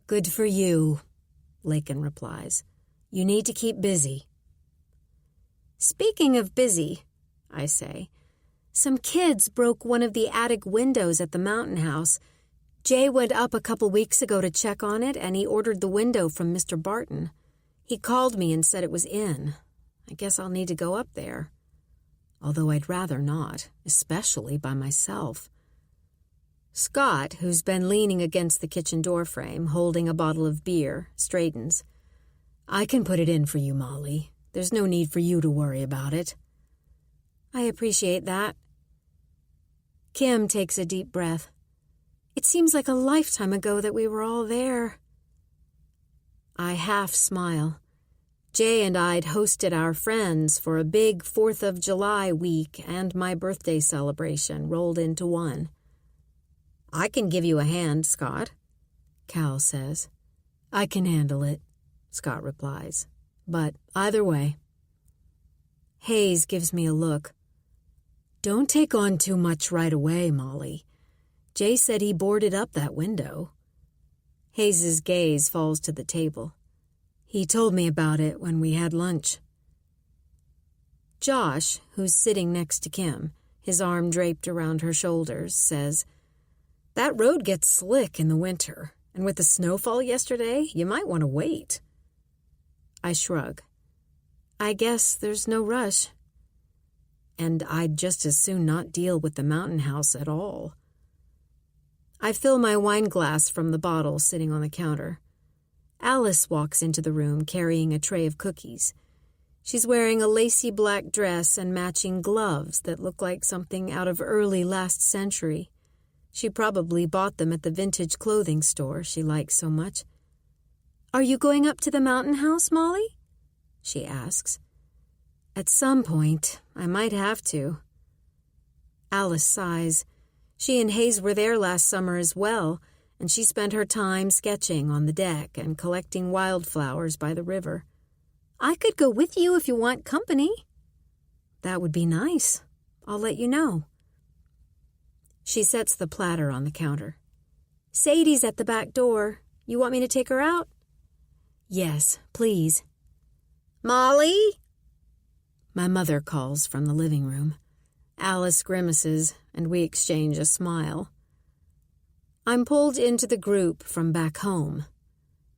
"Good for you," Lakin replies. "You need to keep busy." "Speaking of busy," I say, "some kids broke one of the attic windows at the mountain house. Jay went up a couple weeks ago to check on it, and he ordered the window from Mr. Barton. He called me and said it was in. I guess I'll need to go up there." although I'd rather not, especially by myself. Scott, who's been leaning against the kitchen doorframe, holding a bottle of beer, straightens. "I can put it in for you, Molly. There's no need for you to worry about it." "I appreciate that." Kim takes a deep breath. "It seems like a lifetime ago that we were all there." I half smile. Jay and I'd hosted our friends for a big 4th of July week and my birthday celebration rolled into one. "I can give you a hand, Scott," Cal says. "I can handle it," Scott replies. "But either way." Hayes gives me a look. "Don't take on too much right away, Molly. Jay said he boarded up that window." Hayes's gaze falls to the table. "He told me about it when we had lunch." Josh, who's sitting next to Kim, his arm draped around her shoulders, says, "That road gets slick in the winter, and with the snowfall yesterday, you might want to wait." I shrug. "I guess there's no rush." And I'd just as soon not deal with the mountain house at all. I fill my wine glass from the bottle sitting on the counter. Alice walks into the room carrying a tray of cookies. She's wearing a lacy black dress and matching gloves that look like something out of early last century. She probably bought them at the vintage clothing store she likes so much. "Are you going up to the mountain house, Molly?" she asks. "At some point, I might have to." Alice sighs. She and Hayes were there last summer as well, and she spent her time sketching on the deck and collecting wildflowers by the river. "I could go with you if you want company." "That would be nice. I'll let you know." She sets the platter on the counter. "Sadie's at the back door. You want me to take her out?" "Yes, please." "Molly?" My mother calls from the living room. Alice grimaces, and we exchange a smile. I'm pulled into the group from back home.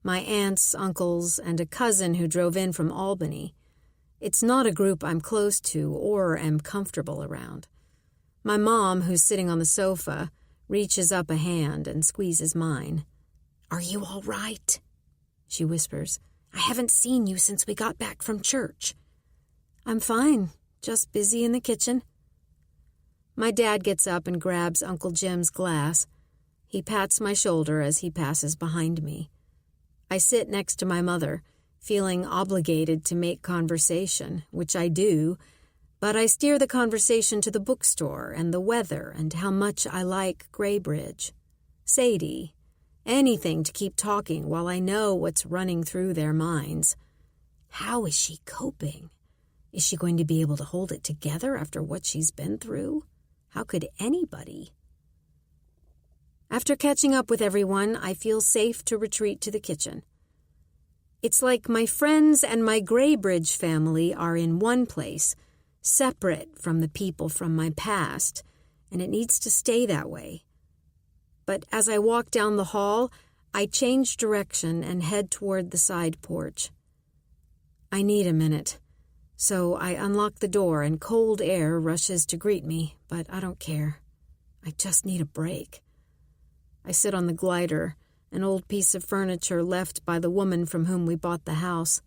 My aunts, uncles, and a cousin who drove in from Albany. It's not a group I'm close to or am comfortable around. My mom, who's sitting on the sofa, reaches up a hand and squeezes mine. "Are you all right?" she whispers. "I haven't seen you since we got back from church." "I'm fine, just busy in the kitchen." My dad gets up and grabs Uncle Jim's glass. He pats my shoulder as he passes behind me. I sit next to my mother, feeling obligated to make conversation, which I do, but I steer the conversation to the bookstore and the weather and how much I like Graybridge. Sadie. Anything to keep talking while I know what's running through their minds. How is she coping? Is she going to be able to hold it together after what she's been through? How could anybody? After catching up with everyone, I feel safe to retreat to the kitchen. It's like my friends and my Graybridge family are in one place, separate from the people from my past, and it needs to stay that way. But as I walk down the hall, I change direction and head toward the side porch. I need a minute, so I unlock the door and cold air rushes to greet me, but I don't care. I just need a break. I sit on the glider, an old piece of furniture left by the woman from whom we bought the house.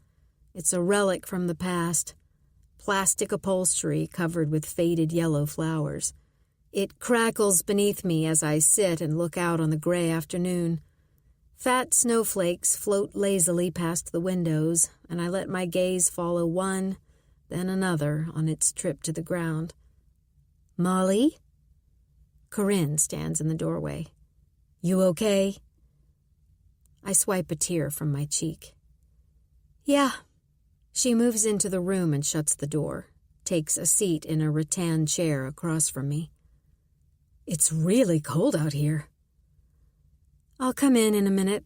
It's a relic from the past. Plastic upholstery covered with faded yellow flowers. It crackles beneath me as I sit and look out on the gray afternoon. Fat snowflakes float lazily past the windows, and I let my gaze follow one, then another on its trip to the ground. "Molly?" Corinne stands in the doorway. "You okay?" I swipe a tear from my cheek. "Yeah." She moves into the room and shuts the door, takes a seat in a rattan chair across from me. "It's really cold out here." "I'll come in a minute."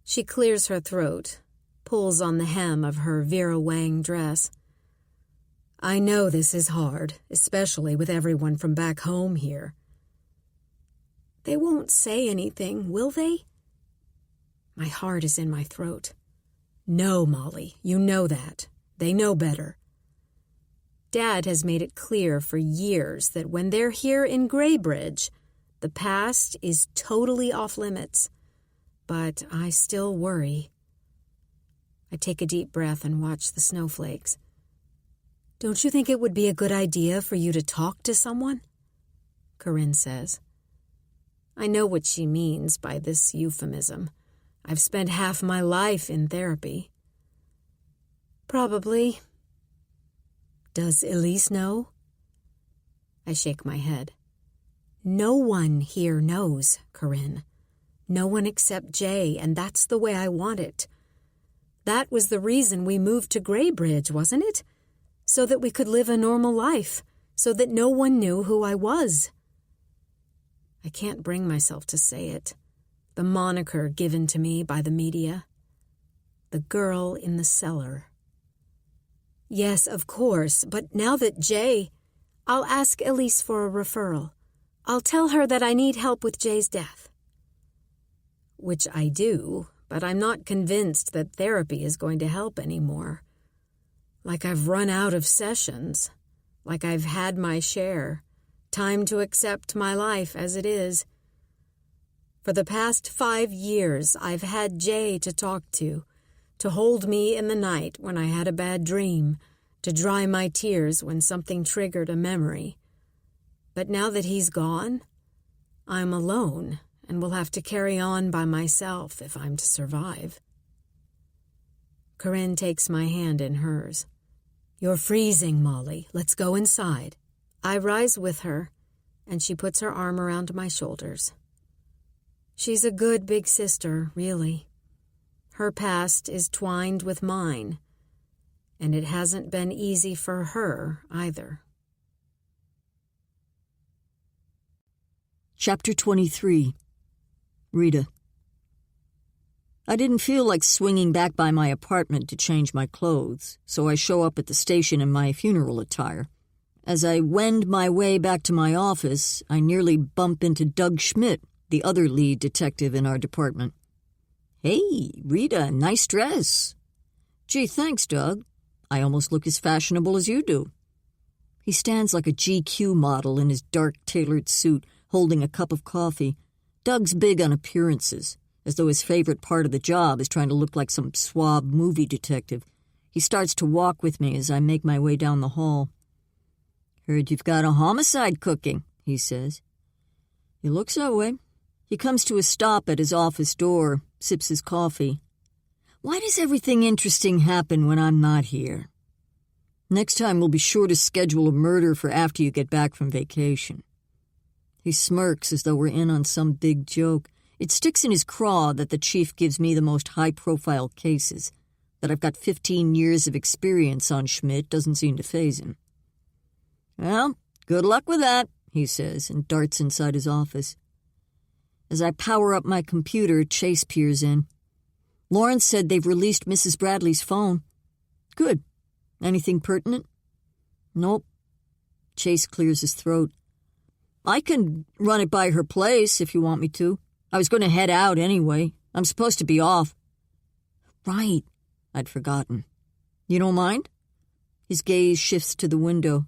She clears her throat, pulls on the hem of her Vera Wang dress. "I know this is hard, especially with everyone from back home here." "They won't say anything, will they?" My heart is in my throat. "No, Molly, you know that. They know better." Dad has made it clear for years that when they're here in Graybridge, the past is totally off limits. But I still worry. I take a deep breath and watch the snowflakes. Don't you think it would be a good idea for you to talk to someone? Corinne says. I know what she means by this euphemism. I've spent half my life in therapy. Probably. Does Elise know? I shake my head. No one here knows, Corinne. No one except Jay, and that's the way I want it. That was the reason we moved to Graybridge, wasn't it? So that we could live a normal life, so that no one knew who I was. I can't bring myself to say it. The moniker given to me by the media. The girl in the cellar. Yes, of course, but now that Jay... I'll ask Elise for a referral. I'll tell her that I need help with Jay's death. Which I do, but I'm not convinced that therapy is going to help anymore. Like I've run out of sessions. Like I've had my share. Time to accept my life as it is. For the past 5 years, I've had Jay to talk to hold me in the night when I had a bad dream, to dry my tears when something triggered a memory. But now that he's gone, I'm alone and will have to carry on by myself if I'm to survive. Corinne takes my hand in hers. You're freezing, Molly. Let's go inside. I rise with her, and she puts her arm around my shoulders. She's a good big sister, really. Her past is twined with mine, and it hasn't been easy for her either. Chapter 23. Rita. I didn't feel like swinging back by my apartment to change my clothes, so I show up at the station in my funeral attire. As I wend my way back to my office, I nearly bump into Doug Schmidt, the other lead detective in our department. Hey, Rita, nice dress. Gee, thanks, Doug. I almost look as fashionable as you do. He stands like a GQ model in his dark tailored suit, holding a cup of coffee. Doug's big on appearances, as though his favorite part of the job is trying to look like some suave movie detective. He starts to walk with me as I make my way down the hall. Heard you've got a homicide cooking, he says. He looks that way. He comes to a stop at his office door, sips his coffee. Why does everything interesting happen when I'm not here? Next time we'll be sure to schedule a murder for after you get back from vacation. He smirks as though we're in on some big joke. It sticks in his craw that the chief gives me the most high-profile cases. That I've got 15 years of experience on Schmidt doesn't seem to faze him. Well, good luck with that, he says, and darts inside his office. As I power up my computer, Chase peers in. Lawrence said they've released Mrs. Bradley's phone. Good. Anything pertinent? Nope. Chase clears his throat. I can run it by her place if you want me to. I was going to head out anyway. I'm supposed to be off. Right. I'd forgotten. You don't mind? His gaze shifts to the window.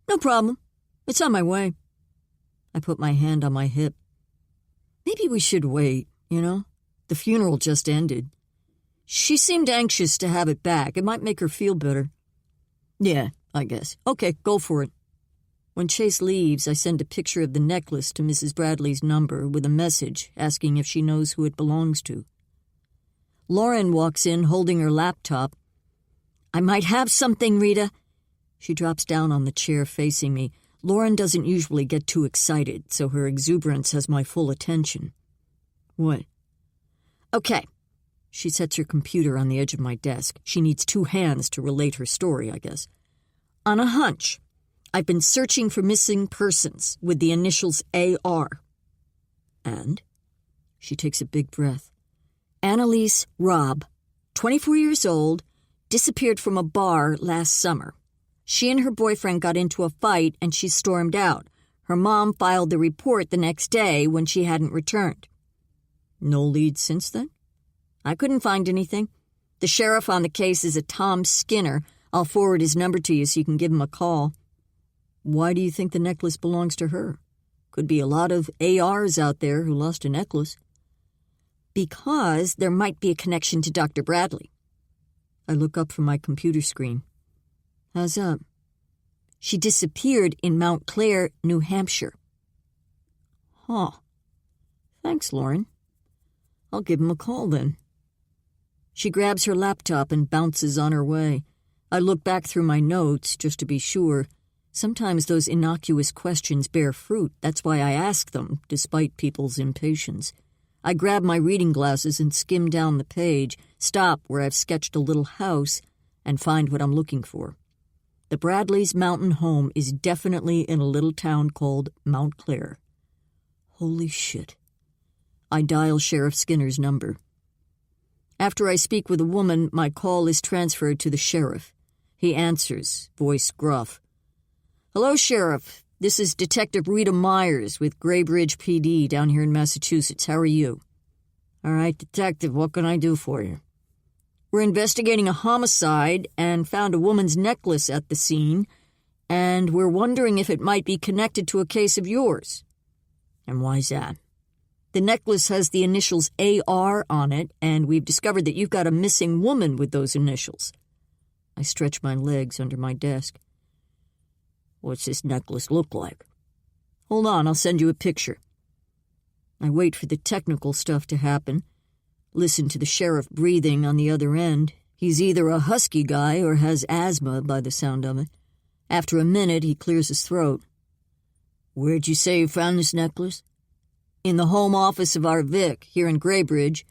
No problem. It's on my way. I put my hand on my hip. Maybe we should wait, you know? The funeral just ended. She seemed anxious to have it back. It might make her feel better. Yeah, I guess. Okay, go for it. When Chase leaves, I send a picture of the necklace to Mrs. Bradley's number with a message asking if she knows who it belongs to. Lauren walks in holding her laptop. I might have something, Rita. She drops down on the chair facing me. Lauren doesn't usually get too excited, so her exuberance has my full attention. What? Okay. She sets her computer on the edge of my desk. She needs 2 hands to relate her story, I guess. On a hunch, I've been searching for missing persons with the initials AR. And? She takes a big breath. Annalise Robb, 24 years old, disappeared from a bar last summer. She and her boyfriend got into a fight and she stormed out. Her mom filed the report the next day when she hadn't returned. No leads since then? I couldn't find anything. The sheriff on the case is a Tom Skinner, I'll forward his number to you so you can give him a call. Why do you think the necklace belongs to her? Could be a lot of ARs out there who lost a necklace. Because there might be a connection to Dr. Bradley. I look up from my computer screen. How's that? She disappeared in Mount Clair, New Hampshire. Huh. Thanks, Lauren. I'll give him a call then. She grabs her laptop and bounces on her way. I look back through my notes just to be sure. Sometimes those innocuous questions bear fruit. That's why I ask them, despite people's impatience. I grab my reading glasses and skim down the page, stop where I've sketched a little house, and find what I'm looking for. The Bradleys' mountain home is definitely in a little town called Mount Clair. Holy shit. I dial Sheriff Skinner's number. After I speak with a woman, my call is transferred to the sheriff. He answers, voice gruff. Hello, Sheriff. This is Detective Rita Myers with Graybridge PD down here in Massachusetts. How are you? All right, Detective, what can I do for you? We're investigating a homicide and found a woman's necklace at the scene, and we're wondering if it might be connected to a case of yours. And why's that? The necklace has the initials AR on it, and we've discovered that you've got a missing woman with those initials. I stretch my legs under my desk. What's this necklace look like? Hold on, I'll send you a picture. I wait for the technical stuff to happen. Listen to the sheriff breathing on the other end. He's either a husky guy or has asthma by the sound of it. After a minute, he clears his throat. Where'd you say you found this necklace? In the home office of our Vic, here in Graybridge,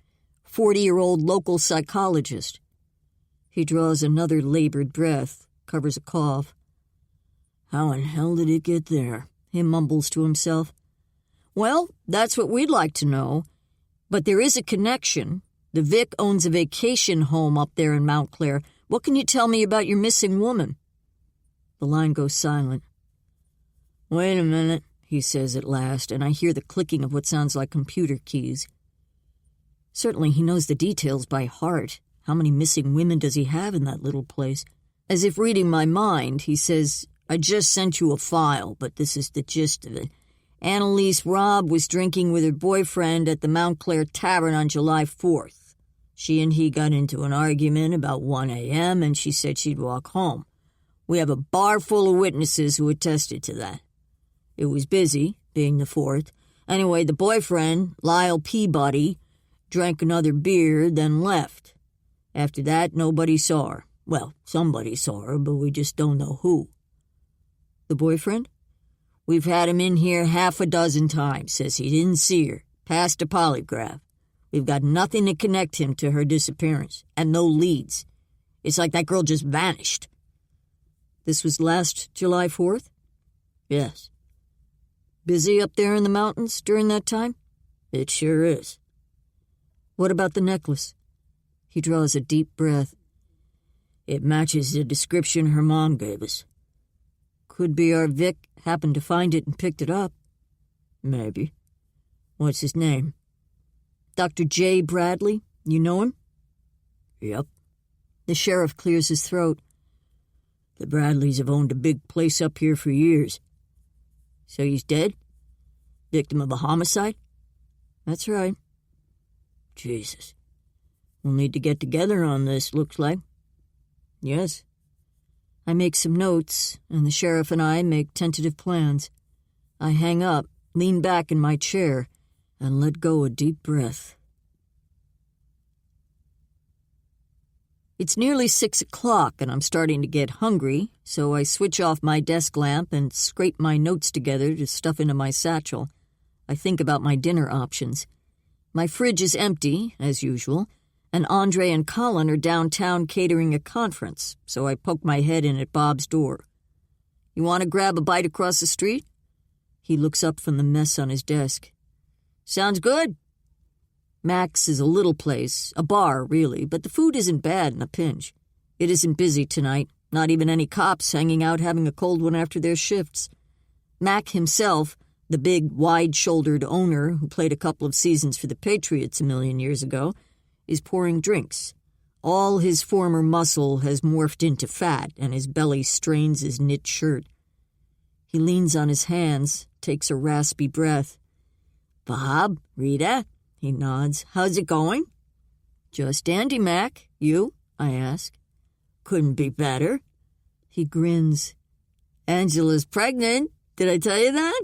40-year-old local psychologist. He draws another labored breath, covers a cough. How in hell did it get there? He mumbles to himself. Well, that's what we'd like to know. But there is a connection. The Vic owns a vacation home up there in Mount Clair. What can you tell me about your missing woman? The line goes silent. Wait a minute, he says at last, and I hear the clicking of what sounds like computer keys. Certainly he knows the details by heart. How many missing women does he have in that little place? As if reading my mind, he says, I just sent you a file, but this is the gist of it. Annalise Robb was drinking with her boyfriend at the Mount Clair Tavern on July 4th. She and he got into an argument about 1 a.m., and she said she'd walk home. We have a bar full of witnesses who attested to that. It was busy, being the 4th. Anyway, the boyfriend, Lyle Peabody, drank another beer, then left. After that, nobody saw her. Well, somebody saw her, but we just don't know who. The boyfriend? We've had him in here 6 times, says he didn't see her, passed a polygraph. We've got nothing to connect him to her disappearance, and no leads. It's like that girl just vanished. This was last July 4th? Yes. Busy up there in the mountains during that time? It sure is. What about the necklace? He draws a deep breath. It matches the description her mom gave us. Could be our Vic happened to find it and picked it up. Maybe. What's his name? Dr. J. Bradley? You know him? Yep. The sheriff clears his throat. The Bradleys have owned a big place up here for years. So he's dead? Victim of a homicide? That's right. Jesus. We'll need to get together on this, looks like. Yes. I make some notes, and the sheriff and I make tentative plans. I hang up, lean back in my chair, and let go a deep breath. It's nearly 6 o'clock, and I'm starting to get hungry, so I switch off my desk lamp and scrape my notes together to stuff into my satchel. I think about my dinner options. My fridge is empty, as usual, and Andre and Colin are downtown catering a conference, so I poke my head in at Bob's door. You want to grab a bite across the street? He looks up from the mess on his desk. Sounds good. Max is a little place, a bar, really, but the food isn't bad in a pinch. It isn't busy tonight, not even any cops hanging out having a cold one after their shifts. Mac himself, the big, wide-shouldered owner who played a couple of seasons for the Patriots a million years ago, is pouring drinks. All his former muscle has morphed into fat, and his belly strains his knit shirt. He leans on his hands, takes a raspy breath. "Bob, Rita?" He nods. "How's it going?" "Just dandy, Mac. You?" I ask. "Couldn't be better." He grins. "Angela's pregnant. Did I tell you that?"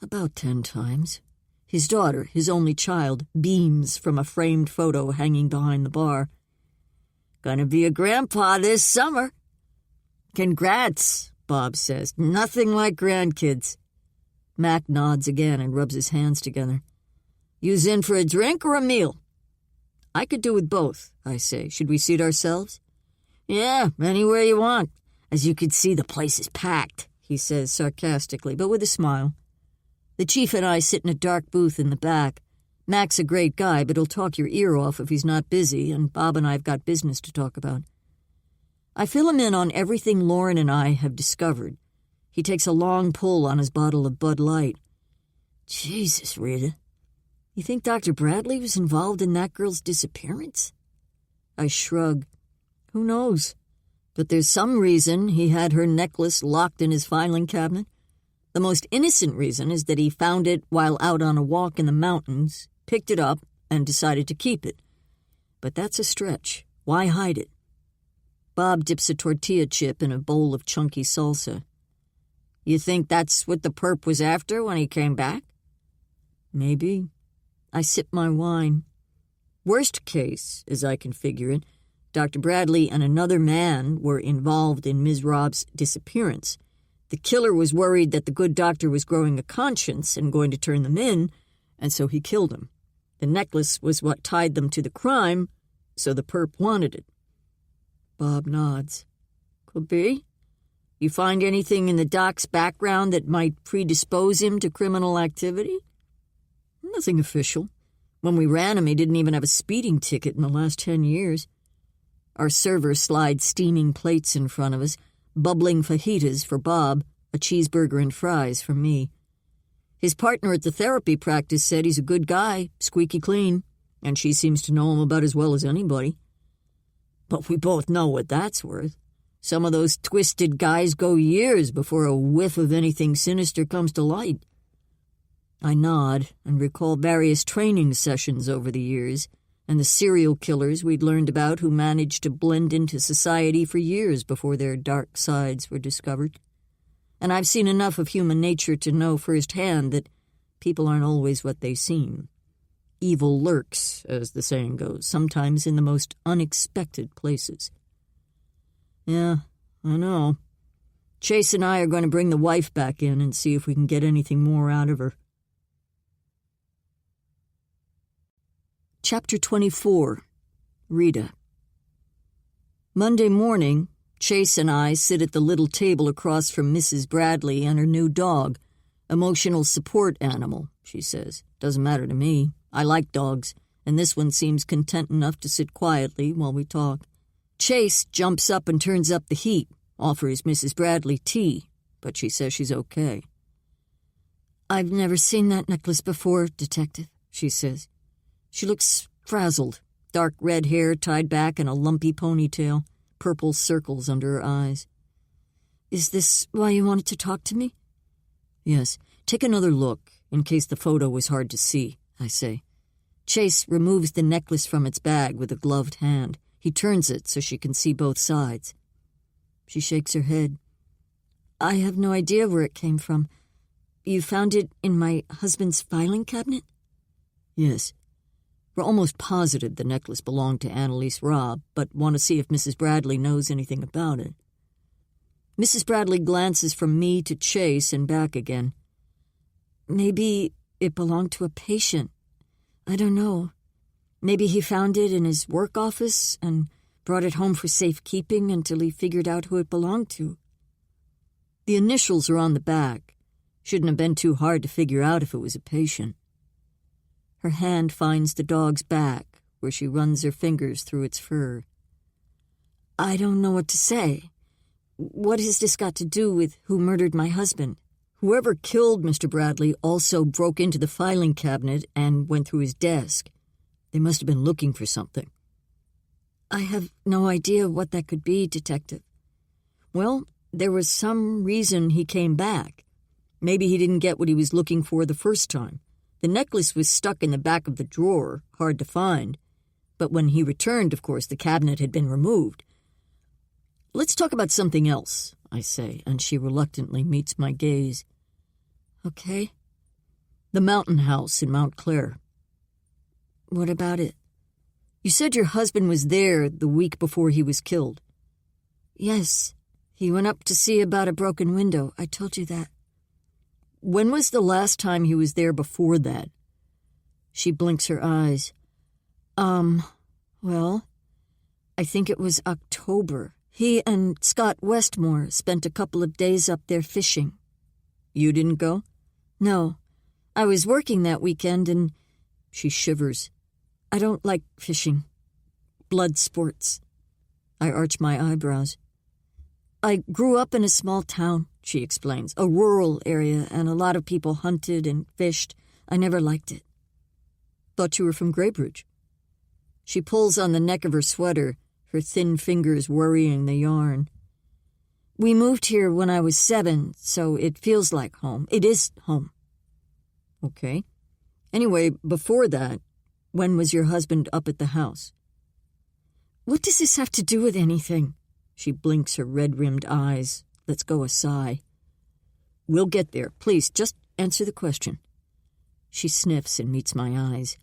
About 10 times. His daughter, his only child, beams from a framed photo hanging behind the bar. "Gonna be a grandpa this summer." "Congrats," Bob says. "Nothing like grandkids." Mac nods again and rubs his hands together. "You's in for a drink or a meal?" "I could do with both," I say. "Should we seat ourselves?" "Yeah, anywhere you want. As you can see, the place is packed," he says sarcastically, but with a smile. The chief and I sit in a dark booth in the back. Mac's a great guy, but he'll talk your ear off if he's not busy, and Bob and I have got business to talk about. I fill him in on everything Lauren and I have discovered. He takes a long pull on his bottle of Bud Light. "Jesus, Rita. You think Dr. Bradley was involved in that girl's disappearance?" I shrug. Who knows? But there's some reason he had her necklace locked in his filing cabinet. The most innocent reason is that he found it while out on a walk in the mountains, picked it up, and decided to keep it. But that's a stretch. Why hide it? Bob dips a tortilla chip in a bowl of chunky salsa. "You think that's what the perp was after when he came back?" "Maybe." I sip my wine. Worst case, as I can figure it, Dr. Bradley and another man were involved in Ms. Rob's disappearance. The killer was worried that the good doctor was growing a conscience and going to turn them in, and so he killed him. The necklace was what tied them to the crime, so the perp wanted it. Bob nods. "Could be. You find anything in the doc's background that might predispose him to criminal activity?" "Nothing official. When we ran him, he didn't even have a speeding ticket in the last 10 years. Our server slides steaming plates in front of us, bubbling fajitas for Bob, a cheeseburger and fries for me. His partner at the therapy practice said he's a good guy, squeaky clean, and she seems to know him about as well as anybody. But we both know what that's worth. Some of those twisted guys go years before a whiff of anything sinister comes to light." I nod and recall various training sessions over the years, and the serial killers we'd learned about who managed to blend into society for years before their dark sides were discovered. And I've seen enough of human nature to know firsthand that people aren't always what they seem. Evil lurks, as the saying goes, sometimes in the most unexpected places. "Yeah, I know. Chase and I are going to bring the wife back in and see if we can get anything more out of her." Chapter 24. Rita. Monday morning, Chase and I sit at the little table across from Mrs. Bradley and her new dog. "Emotional support animal," she says. "Doesn't matter to me. I like dogs, and this one seems content enough to sit quietly while we talk." Chase jumps up and turns up the heat, offers Mrs. Bradley tea, but she says she's okay. "I've never seen that necklace before, Detective," she says. She looks frazzled, dark red hair tied back in a lumpy ponytail, purple circles under her eyes. "Is this why you wanted to talk to me?" "Yes. Take another look, in case the photo was hard to see," I say. Chase removes the necklace from its bag with a gloved hand. He turns it so she can see both sides. She shakes her head. "I have no idea where it came from. You found it in my husband's filing cabinet?" "Yes. We're almost positive the necklace belonged to Annalise Robb, but want to see if Mrs. Bradley knows anything about it." Mrs. Bradley glances from me to Chase and back again. "Maybe it belonged to a patient. I don't know. Maybe he found it in his work office and brought it home for safekeeping until he figured out who it belonged to." The initials are on the back. Shouldn't have been too hard to figure out if it was a patient. Her hand finds the dog's back, where she runs her fingers through its fur. "I don't know what to say. What has this got to do with who murdered my husband?" "Whoever killed Mr. Bradley also broke into the filing cabinet and went through his desk. They must have been looking for something." I have no idea what that could be, Detective. Well, there was some reason he came back. Maybe he didn't get what he was looking for the first time. The necklace was stuck in the back of the drawer, hard to find. But when he returned, of course, the cabinet had been removed. Let's talk about something else, I say, and she reluctantly meets my gaze. Okay. The mountain house in Mount Clair. What about it? You said your husband was there the week before he was killed. Yes. He went up to see about a broken window. I told you that. When was the last time he was there before that? She blinks her eyes. Well, I think it was October. He and Scott Westmore spent a couple of days up there fishing. You didn't go? No. I was working that weekend and... She shivers. I don't like fishing. Blood sports. I arch my eyebrows. I grew up in a small town, she explains, a rural area, and a lot of people hunted and fished. I never liked it. Thought you were from Graybridge. She pulls on the neck of her sweater, her thin fingers worrying the yarn. We moved here when I was 7, so it feels like home. It is home. Okay. Anyway, before that, when was your husband up at the house? What does this have to do with anything? She blinks her red-rimmed eyes. Let's go a sigh. We'll get there. Please, just answer the question. She sniffs and meets my eyes.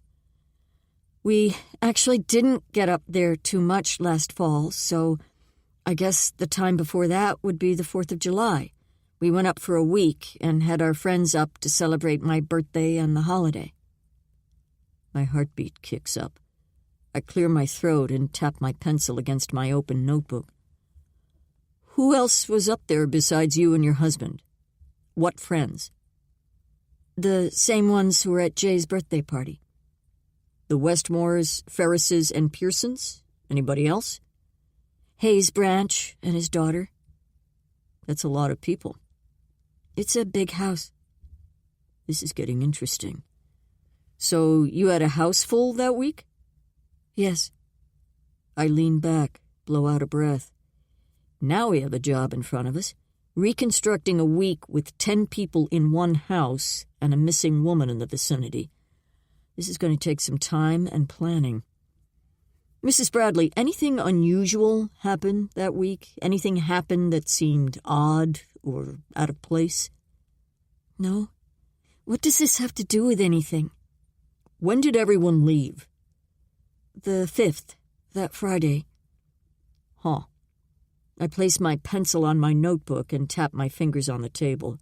We actually didn't get up there too much last fall, so I guess the time before that would be the 4th of July. We went up for a week and had our friends up to celebrate my birthday and the holiday. My heartbeat kicks up. I clear my throat and tap my pencil against my open notebook. Who else was up there besides you and your husband? What friends? The same ones who were at Jay's birthday party. The Westmores, Ferrises, and Pearsons? Anybody else? Hayes Branch and his daughter. That's a lot of people. It's a big house. This is getting interesting. So you had a house full that week? Yes. I lean back, blow out a breath. Now we have a job in front of us, reconstructing a week with 10 people in one house and a missing woman in the vicinity. This is going to take some time and planning. Mrs. Bradley, anything unusual happen that week? Anything happen that seemed odd or out of place? No. What does this have to do with anything? When did everyone leave? The 5th, that Friday. Huh. I place my pencil on my notebook and tap my fingers on the table.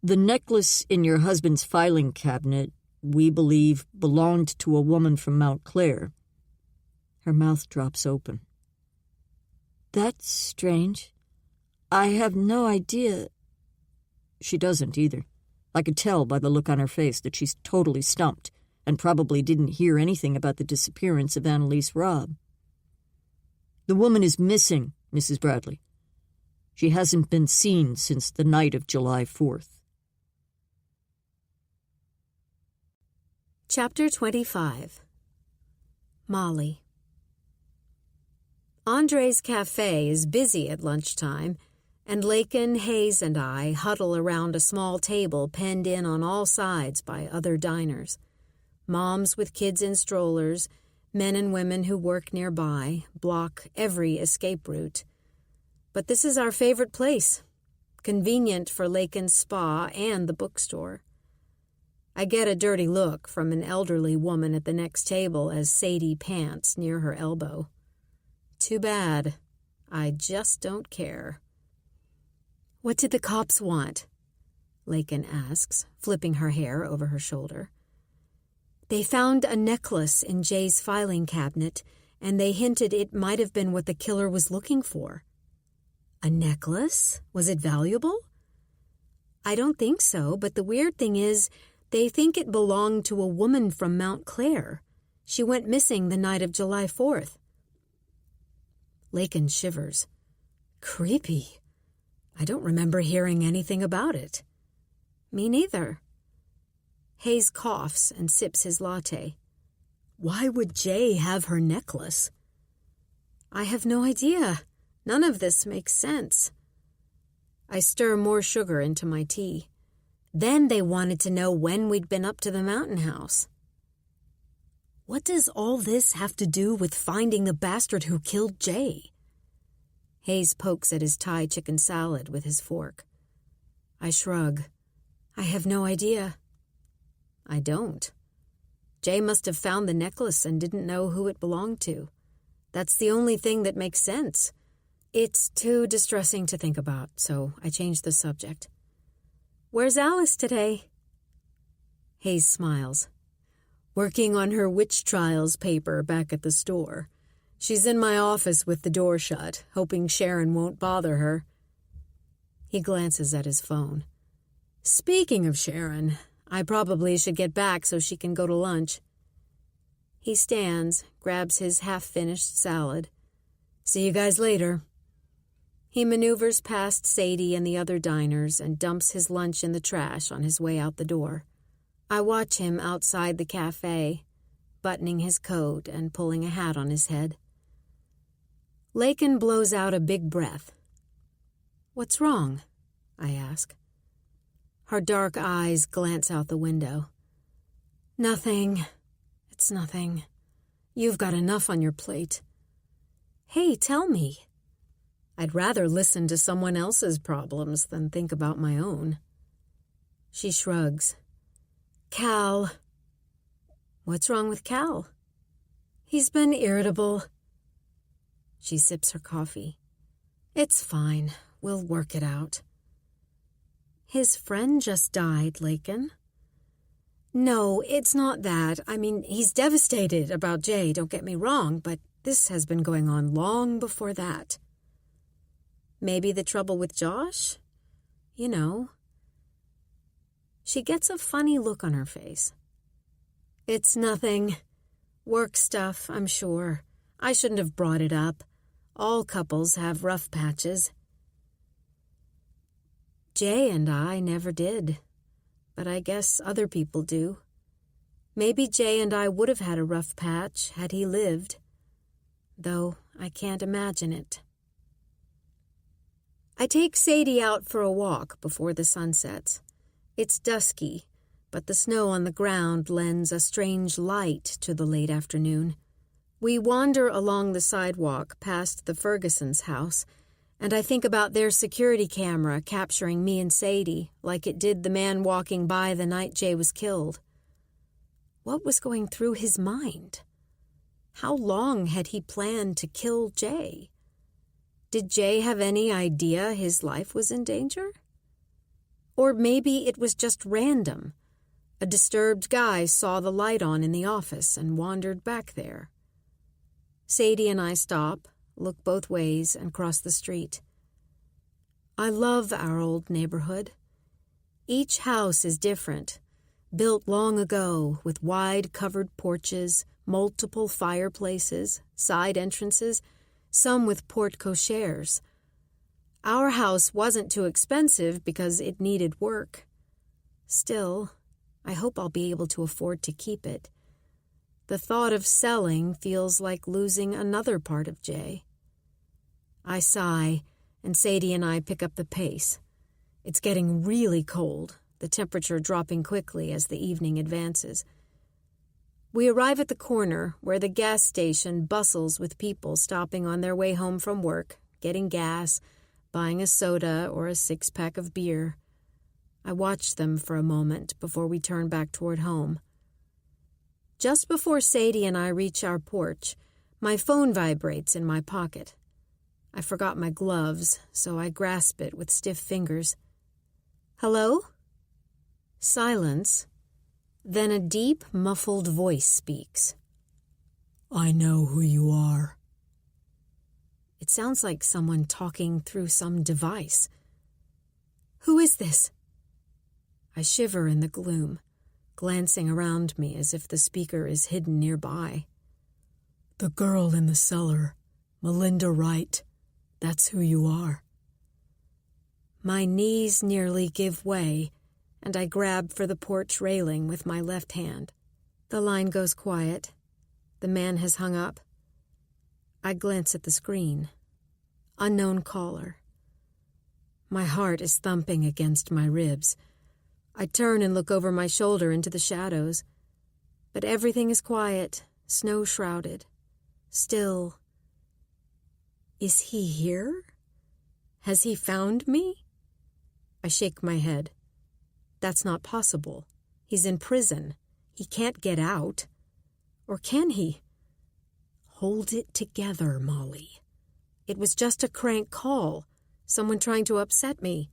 The necklace in your husband's filing cabinet, we believe, belonged to a woman from Mount Clair. Her mouth drops open. That's strange. I have no idea. She doesn't either. I could tell by the look on her face that she's totally stumped and probably didn't hear anything about the disappearance of Annalise Robb. The woman is missing, Mrs. Bradley. She hasn't been seen since the night of July 4th. Chapter 25. Molly. Andre's cafe is busy at lunchtime, and Lakin, Hayes, and I huddle around a small table penned in on all sides by other diners. Moms with kids in strollers, men and women who work nearby, block every escape route. But this is our favorite place, convenient for Lakin's spa and the bookstore. I get a dirty look from an elderly woman at the next table as Sadie pants near her elbow. Too bad. I just don't care. What did the cops want? Lakin asks, flipping her hair over her shoulder. They found a necklace in Jay's filing cabinet, and they hinted it might have been what the killer was looking for. A necklace? Was it valuable? I don't think so, but the weird thing is, they think it belonged to a woman from Mount Clair. She went missing the night of July 4th. Lakin shivers. Creepy. I don't remember hearing anything about it. Me neither. Hayes coughs and sips his latte. Why would Jay have her necklace? I have no idea. None of this makes sense. I stir more sugar into my tea. Then they wanted to know when we'd been up to the mountain house. What does all this have to do with finding the bastard who killed Jay? Hayes pokes at his Thai chicken salad with his fork. I shrug. I have no idea. I don't. Jay must have found the necklace and didn't know who it belonged to. That's the only thing that makes sense. It's too distressing to think about, so I changed the subject. Where's Alice today? Hayes smiles. Working on her witch trials paper back at the store. She's in my office with the door shut, hoping Sharon won't bother her. He glances at his phone. Speaking of Sharon, I probably should get back so she can go to lunch. He stands, grabs his half-finished salad. See you guys later. He maneuvers past Sadie and the other diners and dumps his lunch in the trash on his way out the door. I watch him outside the cafe, buttoning his coat and pulling a hat on his head. Lakin blows out a big breath. What's wrong? I ask. Her dark eyes glance out the window. Nothing. It's nothing. You've got enough on your plate. Hey, tell me. I'd rather listen to someone else's problems than think about my own. She shrugs. Cal. What's wrong with Cal? He's been irritable. She sips her coffee. It's fine. We'll work it out. His friend just died, Lakin. No, it's not that. I mean, he's devastated about Jay, don't get me wrong, but this has been going on long before that. Maybe the trouble with Josh? You know. She gets a funny look on her face. It's nothing. Work stuff, I'm sure. I shouldn't have brought it up. All couples have rough patches. Jay and I never did, but I guess other people do. Maybe Jay and I would have had a rough patch had he lived, though I can't imagine it. I take Sadie out for a walk before the sun sets. It's dusky, but the snow on the ground lends a strange light to the late afternoon. We wander along the sidewalk past the Ferguson's house, and I think about their security camera capturing me and Sadie like it did the man walking by the night Jay was killed. What was going through his mind? How long had he planned to kill Jay? Did Jay have any idea his life was in danger? Or maybe it was just random. A disturbed guy saw the light on in the office and wandered back there. Sadie and I stop, look both ways, and cross the street. I love our old neighborhood. Each house is different, built long ago with wide covered porches, multiple fireplaces, side entrances, some with porte cocheres. Our house wasn't too expensive because it needed work. Still, I hope I'll be able to afford to keep it. The thought of selling feels like losing another part of Jay. I sigh, and Sadie and I pick up the pace. It's getting really cold, the temperature dropping quickly as the evening advances. We arrive at the corner where the gas station bustles with people stopping on their way home from work, getting gas, buying a soda or a 6-pack of beer. I watch them for a moment before we turn back toward home. Just before Sadie and I reach our porch, my phone vibrates in my pocket. I forgot my gloves, so I grasp it with stiff fingers. Hello? Silence. Then a deep, muffled voice speaks. I know who you are. It sounds like someone talking through some device. Who is this? I shiver in the gloom, glancing around me as if the speaker is hidden nearby. The girl in the cellar, Melinda Wright. That's who you are. My knees nearly give way, and I grab for the porch railing with my left hand. The line goes quiet. The man has hung up. I glance at the screen. Unknown caller. My heart is thumping against my ribs. I turn and look over my shoulder into the shadows. But everything is quiet, snow-shrouded, still. Is he here? Has he found me? I shake my head. That's not possible. He's in prison. He can't get out. Or can he? Hold it together, Molly. It was just a crank call. Someone trying to upset me.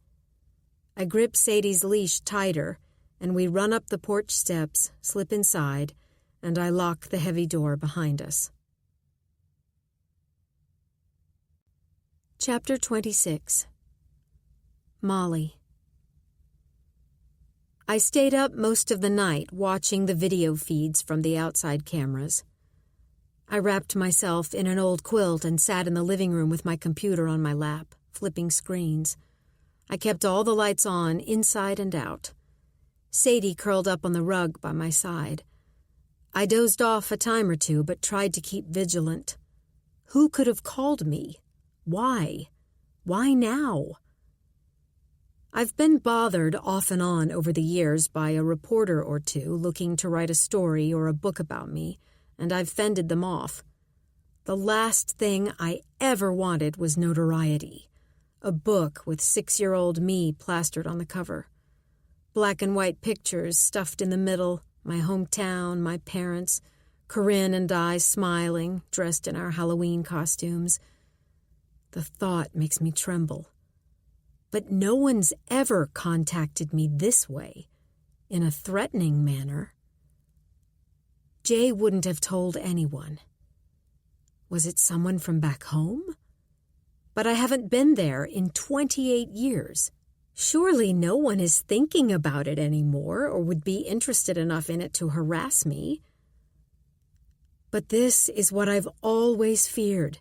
I grip Sadie's leash tighter, and we run up the porch steps, slip inside, and I lock the heavy door behind us. Chapter 26. Molly. I stayed up most of the night watching the video feeds from the outside cameras. I wrapped myself in an old quilt and sat in the living room with my computer on my lap, flipping screens. I kept all the lights on, inside and out. Sadie curled up on the rug by my side. I dozed off a time or two, but tried to keep vigilant. Who could have called me? Why? Why now? I've been bothered off and on over the years by a reporter or two looking to write a story or a book about me, and I've fended them off. The last thing I ever wanted was notoriety. A book with 6-year-old me plastered on the cover. Black and white pictures stuffed in the middle, my hometown, my parents, Corinne and I smiling, dressed in our Halloween costumes. The thought makes me tremble. But no one's ever contacted me this way, in a threatening manner. Jay wouldn't have told anyone. Was it someone from back home? But I haven't been there in 28 years. Surely no one is thinking about it anymore or would be interested enough in it to harass me. But this is what I've always feared.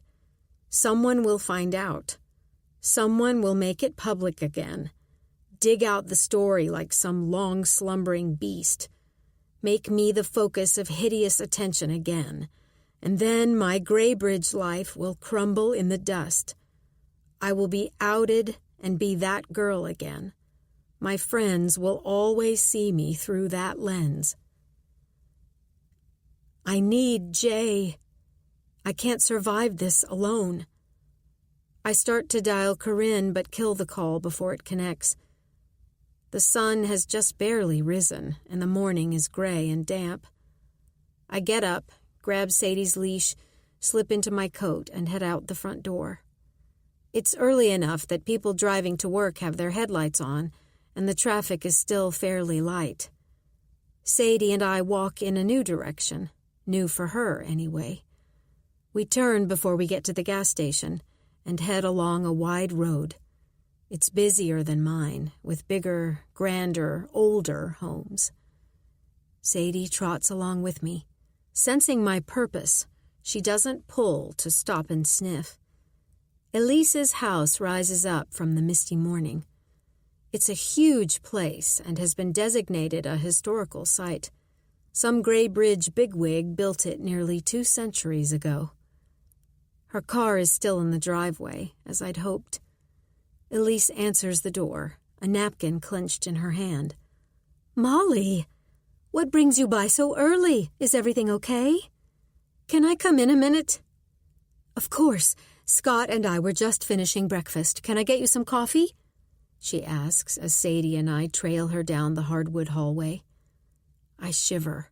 Someone will find out. Someone will make it public again. Dig out the story like some long-slumbering beast. Make me the focus of hideous attention again. And then my Graybridge life will crumble in the dust. I will be outed and be that girl again. My friends will always see me through that lens. I need Jay. I can't survive this alone. I start to dial Corinne but kill the call before it connects. The sun has just barely risen and the morning is gray and damp. I get up, grab Sadie's leash, slip into my coat and head out the front door. It's early enough that people driving to work have their headlights on, and the traffic is still fairly light. Sadie and I walk in a new direction, new for her anyway. We turn before we get to the gas station and head along a wide road. It's busier than mine, with bigger, grander, older homes. Sadie trots along with me. Sensing my purpose, she doesn't pull to stop and sniff. Elise's house rises up from the misty morning. It's a huge place and has been designated a historical site. Some Graybridge bigwig built it nearly 2 centuries ago. Her car is still in the driveway, as I'd hoped. Elise answers the door, a napkin clenched in her hand. "Molly, what brings you by so early? Is everything okay? Can I come in a minute?" "Of course. Scott and I were just finishing breakfast. Can I get you some coffee?" she asks as Sadie and I trail her down the hardwood hallway. I shiver.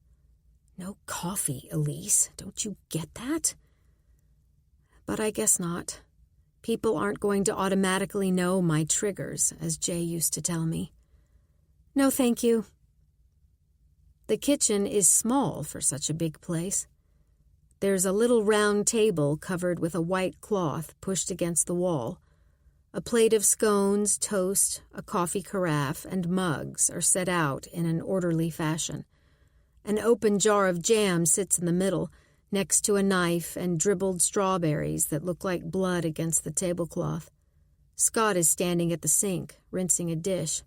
No coffee, Elise. Don't you get that? But I guess not. People aren't going to automatically know my triggers, as Jay used to tell me. No, thank you. The kitchen is small for such a big place. There's a little round table covered with a white cloth pushed against the wall. A plate of scones, toast, a coffee carafe, and mugs are set out in an orderly fashion. An open jar of jam sits in the middle, next to a knife and dribbled strawberries that look like blood against the tablecloth. Scott is standing at the sink, rinsing a dish.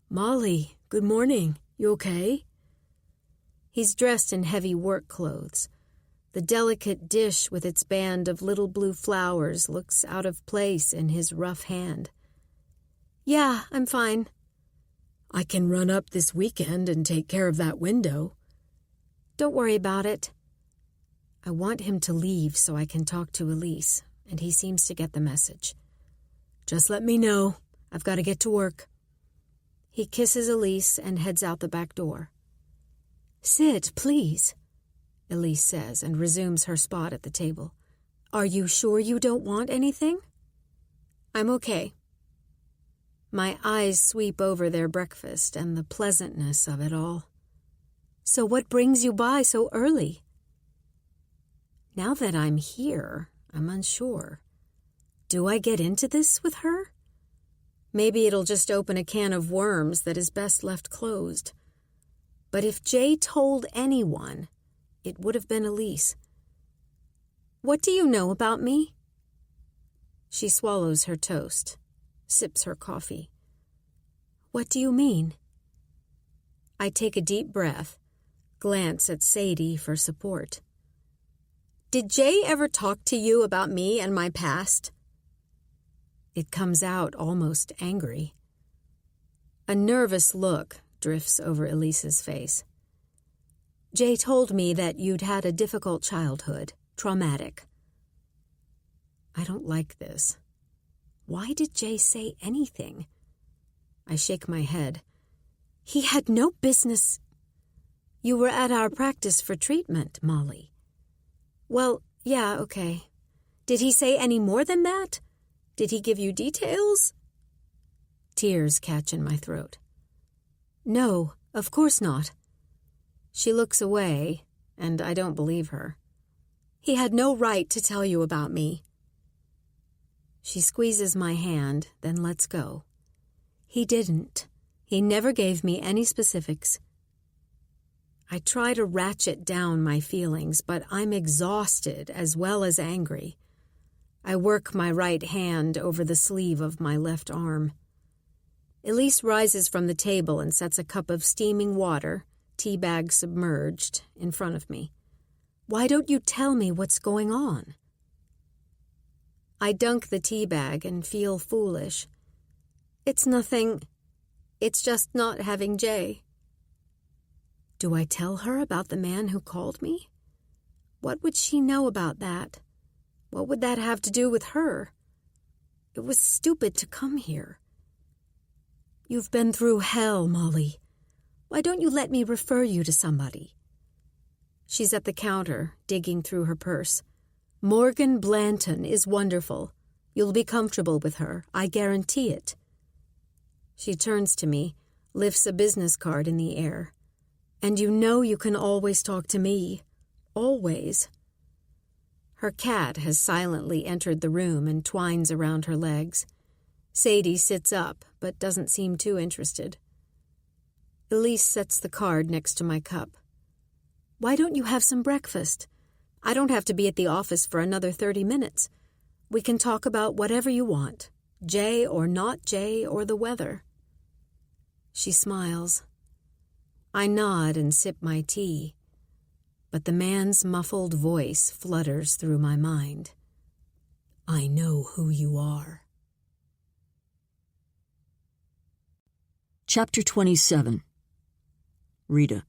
"Molly, good morning. You okay?" He's dressed in heavy work clothes. The delicate dish with its band of little blue flowers looks out of place in his rough hand. Yeah, I'm fine. I can run up this weekend and take care of that window. Don't worry about it. I want him to leave so I can talk to Elise, and he seems to get the message. Just let me know. I've got to get to work. He kisses Elise and heads out the back door. Sit, please, Elise says and resumes her spot at the table. Are you sure you don't want anything? I'm okay. My eyes sweep over their breakfast and the pleasantness of it all. So what brings you by so early? Now that I'm here, I'm unsure. Do I get into this with her? Maybe it'll just open a can of worms that is best left closed. But if Jay told anyone, it would have been Elise. What do you know about me? She swallows her toast, sips her coffee. What do you mean? I take a deep breath, glance at Sadie for support. Did Jay ever talk to you about me and my past? It comes out almost angry. A nervous look drifts over Elise's face. Jay told me that you'd had a difficult childhood, traumatic. I don't like this. Why did Jay say anything? I shake my head. He had no business. You were at our practice for treatment, Molly. Well, yeah, okay. Did he say any more than that? Did he give you details? Tears catch in my throat. No, of course not. She looks away, and I don't believe her. He had no right to tell you about me. She squeezes my hand, then lets go. He didn't. He never gave me any specifics. I try to ratchet down my feelings, but I'm exhausted as well as angry. I work my right hand over the sleeve of my left arm. Elise rises from the table and sets a cup of steaming water, tea bag submerged, in front of me. Why don't you tell me what's going on? I dunk the tea bag and feel foolish. It's nothing. It's just not having Jay. Do I tell her about the man who called me? What would she know about that? What would that have to do with her? It was stupid to come here. You've been through hell, Molly. Why don't you let me refer you to somebody? She's at the counter, digging through her purse. Morgan Blanton is wonderful. You'll be comfortable with her, I guarantee it. She turns to me, lifts a business card in the air. And you know you can always talk to me. Always. Her cat has silently entered the room and twines around her legs. Sadie sits up, but doesn't seem too interested. Elise sets the card next to my cup. Why don't you have some breakfast? I don't have to be at the office for another 30 minutes. We can talk about whatever you want, Jay or not Jay or the weather. She smiles. I nod and sip my tea, but the man's muffled voice flutters through my mind. I know who you are. Chapter 27. Rita.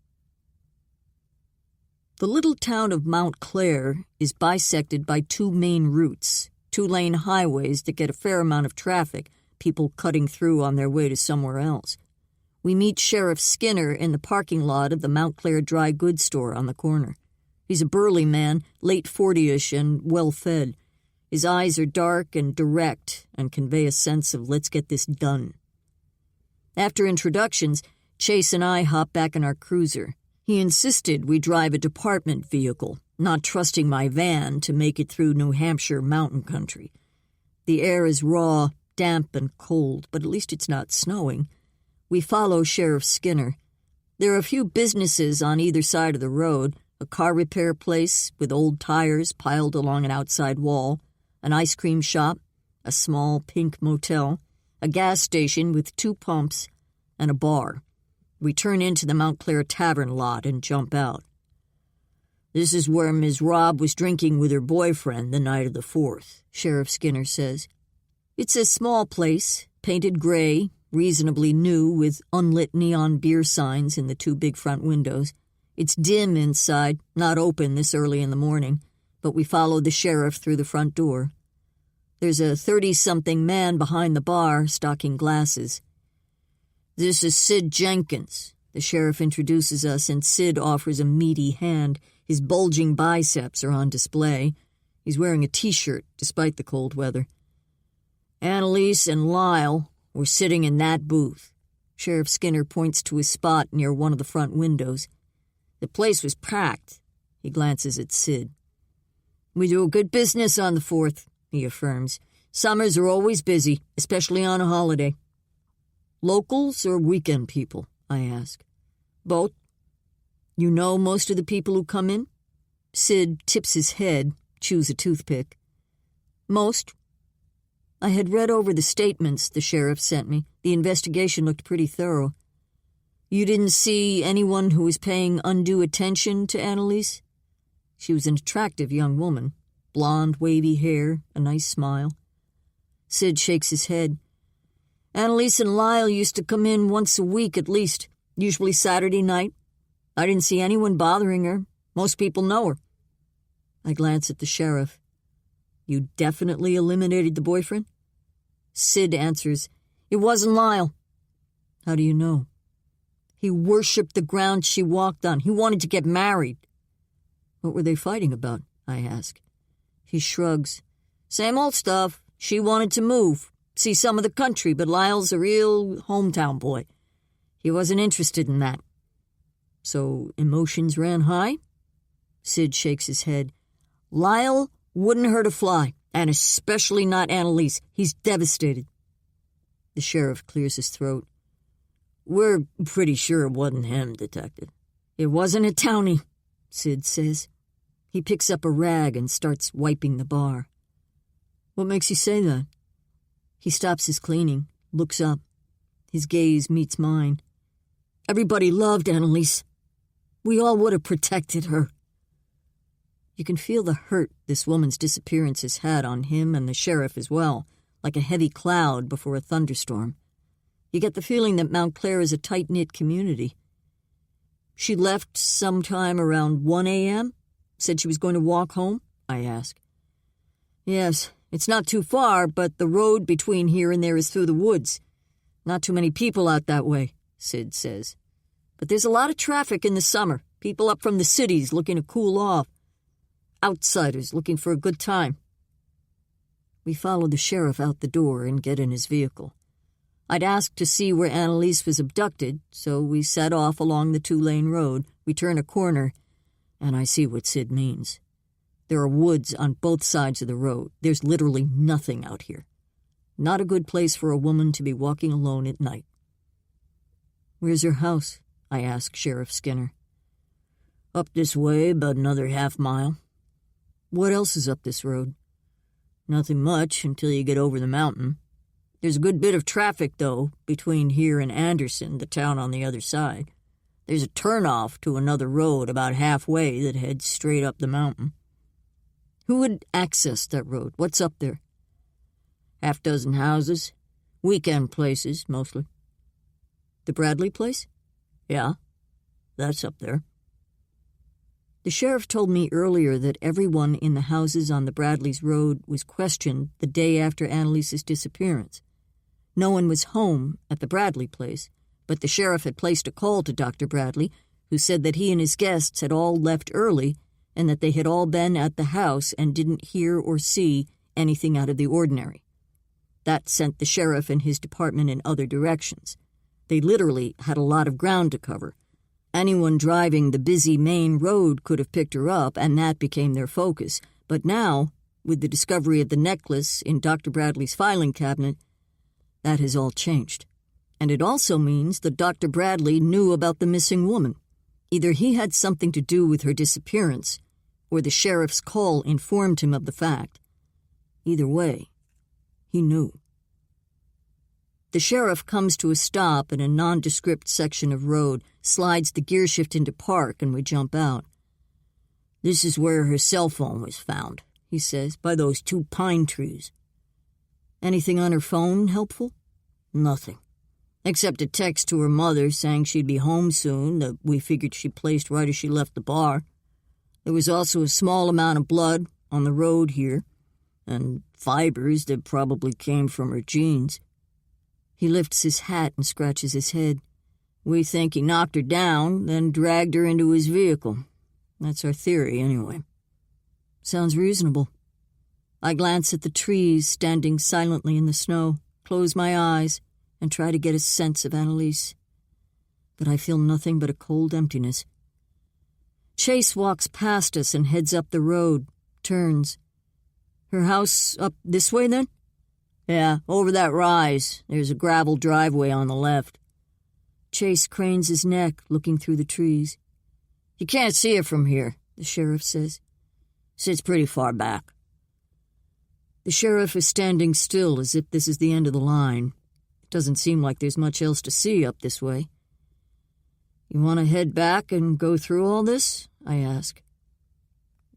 The little town of Mount Clair is bisected by two main routes, two-lane highways that get a fair amount of traffic, people cutting through on their way to somewhere else. We meet Sheriff Skinner in the parking lot of the Mount Clair dry goods store on the corner. He's a burly man, late 40-ish and well-fed. His eyes are dark and direct and convey a sense of let's get this done. After introductions, Chase and I hop back in our cruiser. He insisted we drive a department vehicle, not trusting my van to make it through New Hampshire mountain country. The air is raw, damp, and cold, but at least it's not snowing. We follow Sheriff Skinner. There are a few businesses on either side of the road, a car repair place with old tires piled along an outside wall, an ice cream shop, a small pink motel, a gas station with 2 pumps, and a bar. We turn into the Mount Clair Tavern lot and jump out. This is where Ms. Robb was drinking with her boyfriend the night of the 4th, Sheriff Skinner says. It's a small place, painted gray, reasonably new, with unlit neon beer signs in the 2 big front windows. It's dim inside, not open this early in the morning, but we follow the sheriff through the front door. There's a 30-something man behind the bar, stocking glasses. This is Sid Jenkins. The sheriff introduces us, and Sid offers a meaty hand. His bulging biceps are on display. He's wearing a T-shirt, despite the cold weather. Annalise and Lyle were sitting in that booth. Sheriff Skinner points to a spot near one of the front windows. The place was packed. He glances at Sid. We do a good business on the 4th, he affirms. Summers are always busy, especially on a holiday. Locals or weekend people, I ask. Both. You know most of the people who come in? Sid tips his head, chews a toothpick. Most. I had read over the statements the sheriff sent me. The investigation looked pretty thorough. You didn't see anyone who was paying undue attention to Annalise? She was an attractive young woman. Blonde, wavy hair, a nice smile. Sid shakes his head. Annalise and Lyle used to come in once a week at least, usually Saturday night. I didn't see anyone bothering her. Most people know her. I glance at the sheriff. You definitely eliminated the boyfriend? Sid answers, It wasn't Lyle. How do you know? He worshipped the ground she walked on. He wanted to get married. What were they fighting about? I ask. He shrugs. Same old stuff. She wanted to move, see some of the country, but Lyle's a real hometown boy. He wasn't interested in that. So emotions ran high? Sid shakes his head. Lyle wouldn't hurt a fly, and especially not Annalise. He's devastated. The sheriff clears his throat. We're pretty sure it wasn't him, Detective. It wasn't a townie, Sid says. He picks up a rag and starts wiping the bar. What makes you say that? He stops his cleaning, looks up. His gaze meets mine. Everybody loved Annalise. We all would have protected her. You can feel the hurt this woman's disappearance has had on him and the sheriff as well, like a heavy cloud before a thunderstorm. You get the feeling that Mount Clair is a tight-knit community. She left sometime around 1 a.m.? Said she was going to walk home? I ask. Yes, it's not too far, but the road between here and there is through the woods. Not too many people out that way, Sid says. But there's a lot of traffic in the summer. People up from the cities looking to cool off. Outsiders looking for a good time. We follow the sheriff out the door and get in his vehicle. I'd asked to see where Annalise was abducted, so we set off along the 2-lane road. We turn a corner, and I see what Sid means. There are woods on both sides of the road. There's literally nothing out here. Not a good place for a woman to be walking alone at night. Where's your house? I ask Sheriff Skinner. Up this way, about another half mile. What else is up this road? Nothing much until you get over the mountain. There's a good bit of traffic, though, between here and Anderson, the town on the other side. There's a turnoff to another road about halfway that heads straight up the mountain. Who would access that road? What's up there? 6 houses. Weekend places, mostly. The Bradley place? Yeah, that's up there. The sheriff told me earlier that everyone in the houses on the Bradley's road was questioned the day after Annalise's disappearance. No one was home at the Bradley place, but the sheriff had placed a call to Dr. Bradley, who said that he and his guests had all left early and that they had all been at the house and didn't hear or see anything out of the ordinary. That sent the sheriff and his department in other directions. They literally had a lot of ground to cover. Anyone driving the busy main road could have picked her up, and that became their focus. But now, with the discovery of the necklace in Dr. Bradley's filing cabinet, that has all changed. And it also means that Dr. Bradley knew about the missing woman. Either he had something to do with her disappearance, or the sheriff's call informed him of the fact. Either way, he knew. The sheriff comes to a stop in a nondescript section of road, slides the gearshift into park, and we jump out. This is where her cell phone was found, he says, by those 2 pine trees. Anything on her phone helpful? Nothing. Except a text to her mother saying she'd be home soon that we figured she placed right as she left the bar. There was also a small amount of blood on the road here, and fibers that probably came from her jeans. He lifts his hat and scratches his head. We think he knocked her down, then dragged her into his vehicle. That's our theory, anyway. Sounds reasonable. I glance at the trees standing silently in the snow, close my eyes, and try to get a sense of Annalise. But I feel nothing but a cold emptiness. Chase walks past us and heads up the road, turns. Her house up this way, then? Yeah, over that rise. There's a gravel driveway on the left. Chase cranes his neck, looking through the trees. You can't see it from here, the sheriff says. Sits pretty far back. The sheriff is standing still as if this is the end of the line. It doesn't seem like there's much else to see up this way. You want to head back and go through all this? I ask.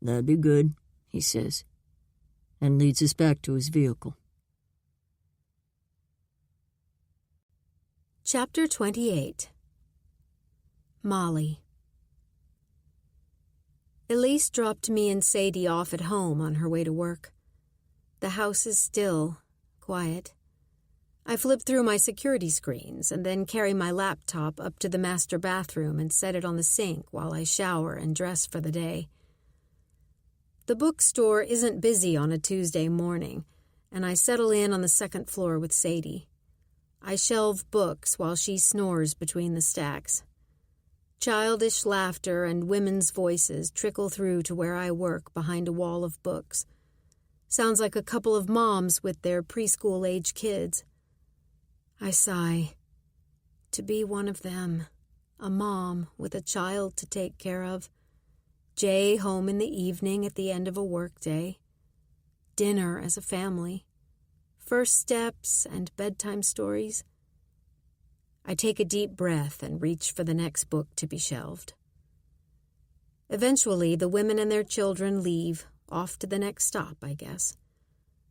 That'd be good, he says, and leads us back to his vehicle. Chapter 28. Molly. Elise dropped me and Sadie off at home on her way to work. The house is still, quiet. I flip through my security screens and then carry my laptop up to the master bathroom and set it on the sink while I shower and dress for the day. The bookstore isn't busy on a Tuesday morning, and I settle in on the second floor with Sadie. I shelve books while she snores between the stacks. Childish laughter and women's voices trickle through to where I work behind a wall of books. Sounds like a couple of moms with their preschool-age kids. I sigh. To be one of them, a mom with a child to take care of. Jay home in the evening at the end of a workday. Dinner as a family. First steps and bedtime stories. I take a deep breath and reach for the next book to be shelved. Eventually, the women and their children leave, off to the next stop, I guess,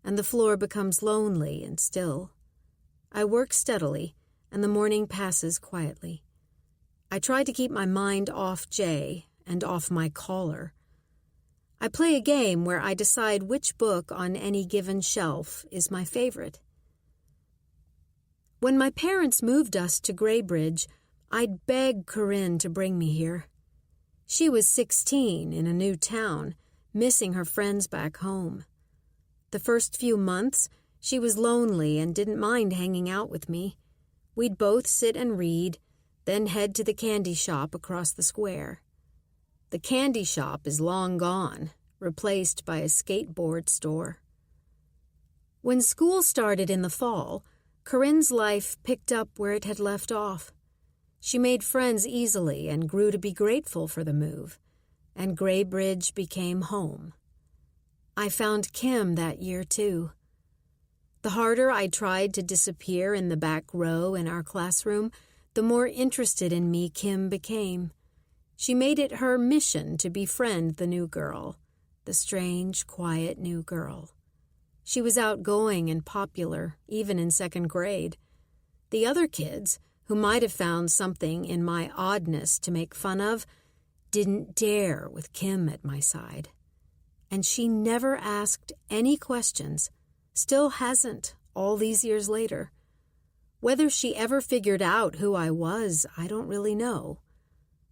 and the floor becomes lonely and still. I work steadily, and the morning passes quietly. I try to keep my mind off Jay and off my caller. I play a game where I decide which book on any given shelf is my favorite. When my parents moved us to Graybridge, I'd beg Corinne to bring me here. She was 16 in a new town, missing her friends back home. The first few months, she was lonely and didn't mind hanging out with me. We'd both sit and read, then head to the candy shop across the square. The candy shop is long gone, replaced by a skateboard store. When school started in the fall, Corinne's life picked up where it had left off. She made friends easily and grew to be grateful for the move, and Graybridge became home. I found Kim that year, too. The harder I tried to disappear in the back row in our classroom, the more interested in me Kim became. She made it her mission to befriend the new girl, the strange, quiet new girl. She was outgoing and popular, even in second grade. The other kids, who might have found something in my oddness to make fun of, didn't dare with Kim at my side. And she never asked any questions, still hasn't all these years later. Whether she ever figured out who I was, I don't really know.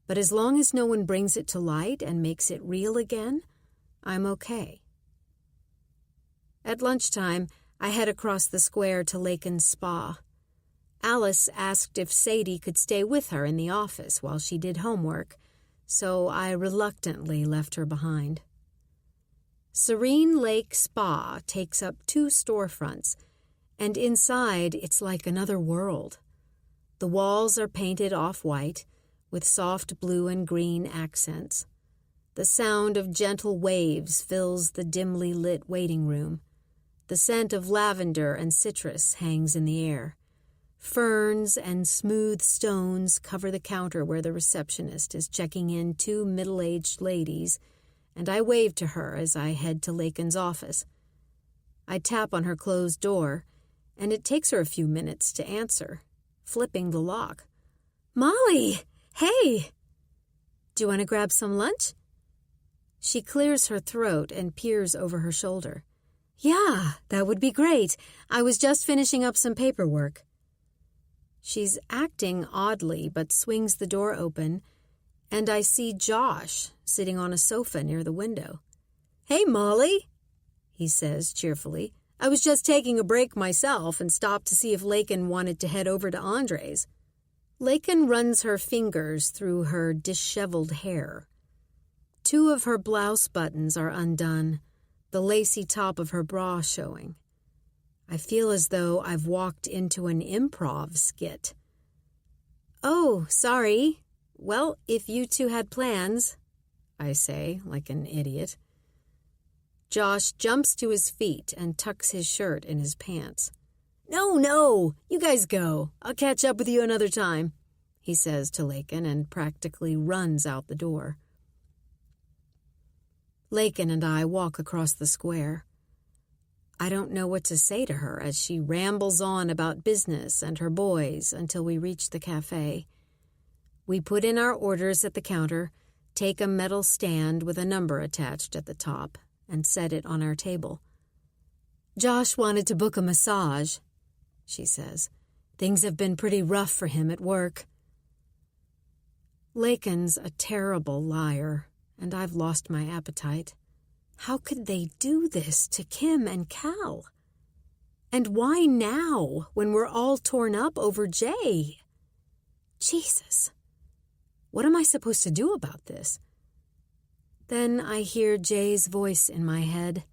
But as long as no one brings it to light and makes it real again, I'm okay. At lunchtime, I head across the square to Laken's spa. Alice asked if Sadie could stay with her in the office while she did homework, so I reluctantly left her behind. Serene Lake Spa takes up 2 storefronts, and inside it's like another world. The walls are painted off-white, with soft blue and green accents. The sound of gentle waves fills the dimly lit waiting room. The scent of lavender and citrus hangs in the air. Ferns and smooth stones cover the counter where the receptionist is checking in 2 middle-aged ladies and I wave to her as I head to Lakin's office. I tap on her closed door, and it takes her a few minutes to answer, flipping the lock. "Molly! Hey! Do you want to grab some lunch?" She clears her throat and peers over her shoulder. "Yeah, that would be great. I was just finishing up some paperwork." She's acting oddly, but swings the door open, and I see Josh sitting on a sofa near the window. "Hey, Molly," he says cheerfully. "I was just taking a break myself and stopped to see if Lakin wanted to head over to Andre's." Lakin runs her fingers through her disheveled hair. 2 of her blouse buttons are undone, the lacy top of her bra showing. I feel as though I've walked into an improv skit. "Oh, sorry. Well, if you two had plans," I say, like an idiot. Josh jumps to his feet and tucks his shirt in his pants. No, you guys go. I'll catch up with you another time," he says to Lakin and practically runs out the door. Lakin and I walk across the square. I don't know what to say to her as she rambles on about business and her boys until we reach the cafe. We put in our orders at the counter, take a metal stand with a number attached at the top, and set it on our table. "Josh wanted to book a massage," she says. "Things have been pretty rough for him at work." Lakin's a terrible liar, and I've lost my appetite. How could they do this to Kim and Cal? And why now, when we're all torn up over Jay? Jesus. What am I supposed to do about this? Then I hear Jay's voice in my head.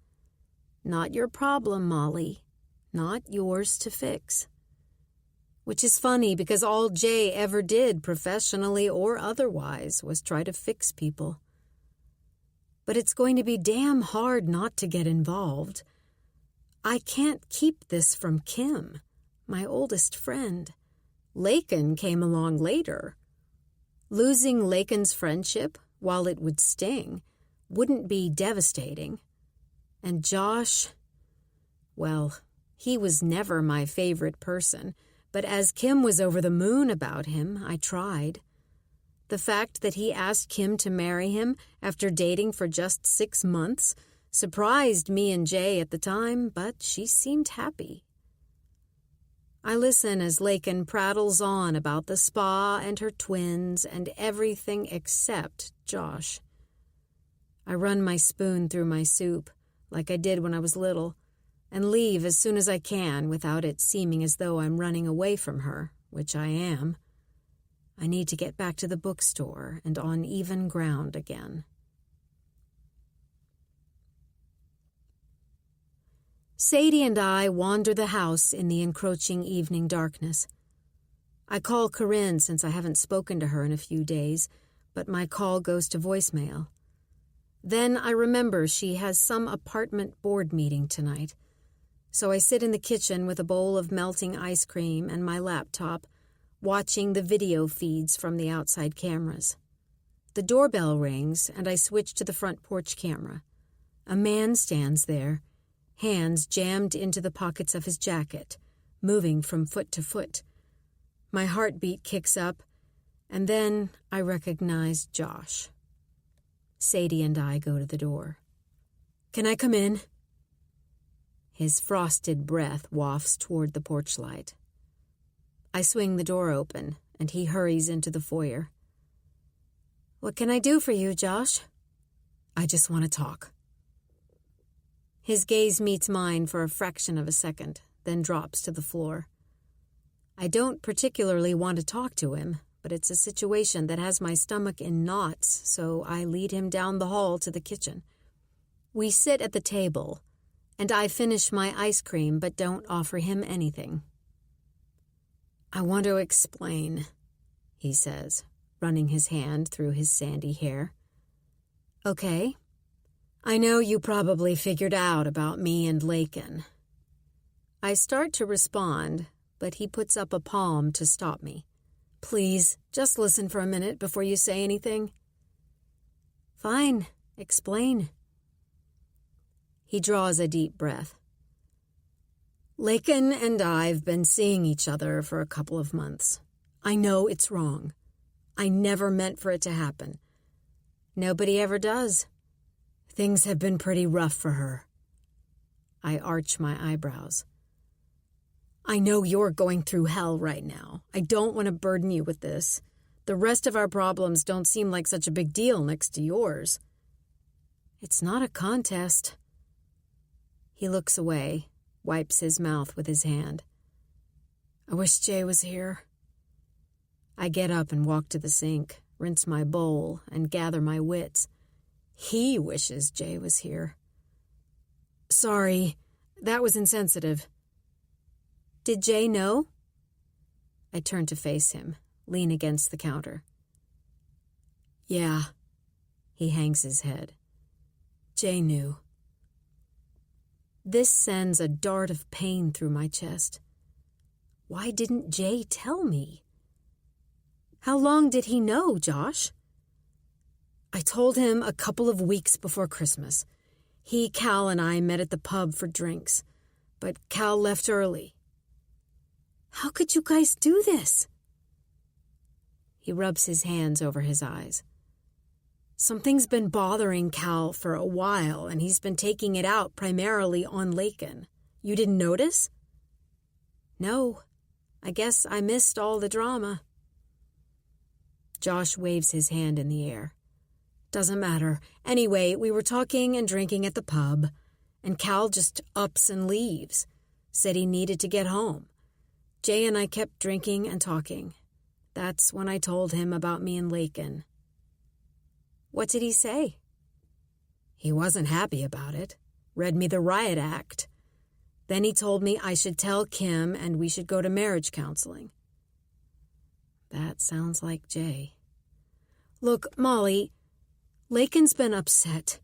"Not your problem, Molly. Not yours to fix." Which is funny because all Jay ever did, professionally or otherwise, was try to fix people. But it's going to be damn hard not to get involved. I can't keep this from Kim, my oldest friend. Lakin came along later. Losing Lakin's friendship, while it would sting, wouldn't be devastating. And Josh, well, he was never my favorite person, but as Kim was over the moon about him, I tried. The fact that he asked Kim to marry him after dating for just 6 months surprised me and Jay at the time, but she seemed happy. I listen as Lakin prattles on about the spa and her twins and everything except Josh. I run my spoon through my soup, like I did when I was little, and leave as soon as I can without it seeming as though I'm running away from her, which I am. I need to get back to the bookstore and on even ground again. Sadie and I wander the house in the encroaching evening darkness. I call Corinne since I haven't spoken to her in a few days, but my call goes to voicemail. Then I remember she has some apartment board meeting tonight. So I sit in the kitchen with a bowl of melting ice cream and my laptop, watching the video feeds from the outside cameras. The doorbell rings, and I switch to the front porch camera. A man stands there, hands jammed into the pockets of his jacket, moving from foot to foot. My heartbeat kicks up, and then I recognize Josh. Sadie and I go to the door. "Can I come in?" His frosted breath wafts toward the porch light. I swing the door open, and he hurries into the foyer. "What can I do for you, Josh?" "I just want to talk." His gaze meets mine for a fraction of a second, then drops to the floor. I don't particularly want to talk to him, but it's a situation that has my stomach in knots, so I lead him down the hall to the kitchen. We sit at the table, and I finish my ice cream but don't offer him anything. "I want to explain," he says, running his hand through his sandy hair. "Okay. I know you probably figured out about me and Lakin." I start to respond, but he puts up a palm to stop me. "Please, just listen for a minute before you say anything." "Fine. Explain. He draws a deep breath. Lakin and I've been seeing each other for a couple of months. I know it's wrong. I never meant for it to happen. Nobody ever does. Things have been pretty rough for her. I arch my eyebrows. I know you're going through hell right now. I don't want to burden you with this. The rest of our problems don't seem like such a big deal next to yours. It's not a contest. He looks away, wipes his mouth with his hand. I wish Jay was here. I get up and walk to the sink, rinse my bowl, and gather my wits. He wishes Jay was here. Sorry, that was insensitive. Did Jay know? I turn to face him, lean against the counter. Yeah. He hangs his head. Jay knew. This sends a dart of pain through my chest. Why didn't Jay tell me? How long did he know, Josh? I told him a couple of weeks before Christmas. He, Cal, and I met at the pub for drinks, but Cal left early. How could you guys do this? He rubs his hands over his eyes. Something's been bothering Cal for a while, and he's been taking it out primarily on Lakin. You didn't notice? No. I guess I missed all the drama. Josh waves his hand in the air. Doesn't matter. Anyway, we were talking and drinking at the pub, and Cal just ups and leaves. Said he needed to get home. Jay and I kept drinking and talking. That's when I told him about me and Lakin. What did he say? He wasn't happy about it. Read me the riot act. Then he told me I should tell Kim and we should go to marriage counseling. That sounds like Jay. Look, Molly, Lakin's been upset,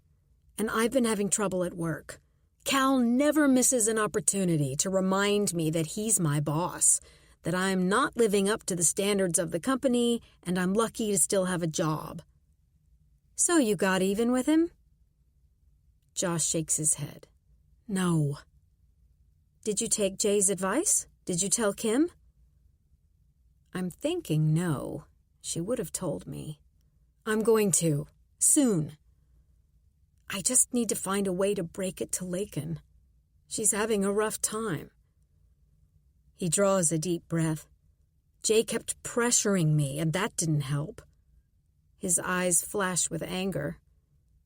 and I've been having trouble at work. Cal never misses an opportunity to remind me that he's my boss, that I'm not living up to the standards of the company, and I'm lucky to still have a job. So you got even with him? Josh shakes his head. No. Did you take Jay's advice? Did you tell Kim? I'm thinking no. She would have told me. I'm going to. Soon. I just need to find a way to break it to Lakin. She's having a rough time. He draws a deep breath. Jay kept pressuring me, and that didn't help. His eyes flash with anger.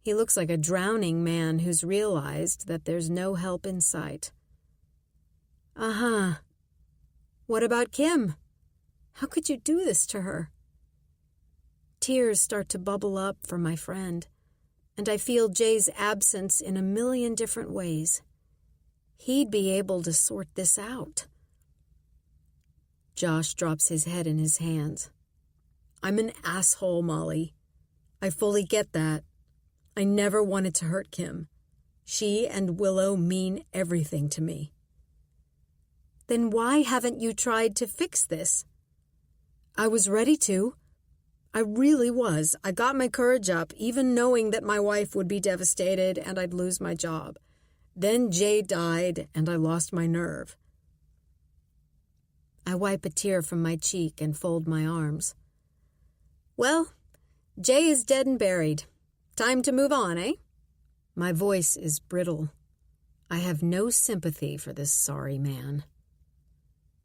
He looks like a drowning man who's realized that there's no help in sight. Uh-huh. What about Kim? How could you do this to her? Tears start to bubble up for my friend, and I feel Jay's absence in a million different ways. He'd be able to sort this out. Josh drops his head in his hands. I'm an asshole, Molly. I fully get that. I never wanted to hurt Kim. She and Willow mean everything to me. Then why haven't you tried to fix this? I was ready to. I really was. I got my courage up, even knowing that my wife would be devastated and I'd lose my job. Then Jay died and I lost my nerve. I wipe a tear from my cheek and fold my arms. Well, Jay is dead and buried. Time to move on, eh? My voice is brittle. I have no sympathy for this sorry man.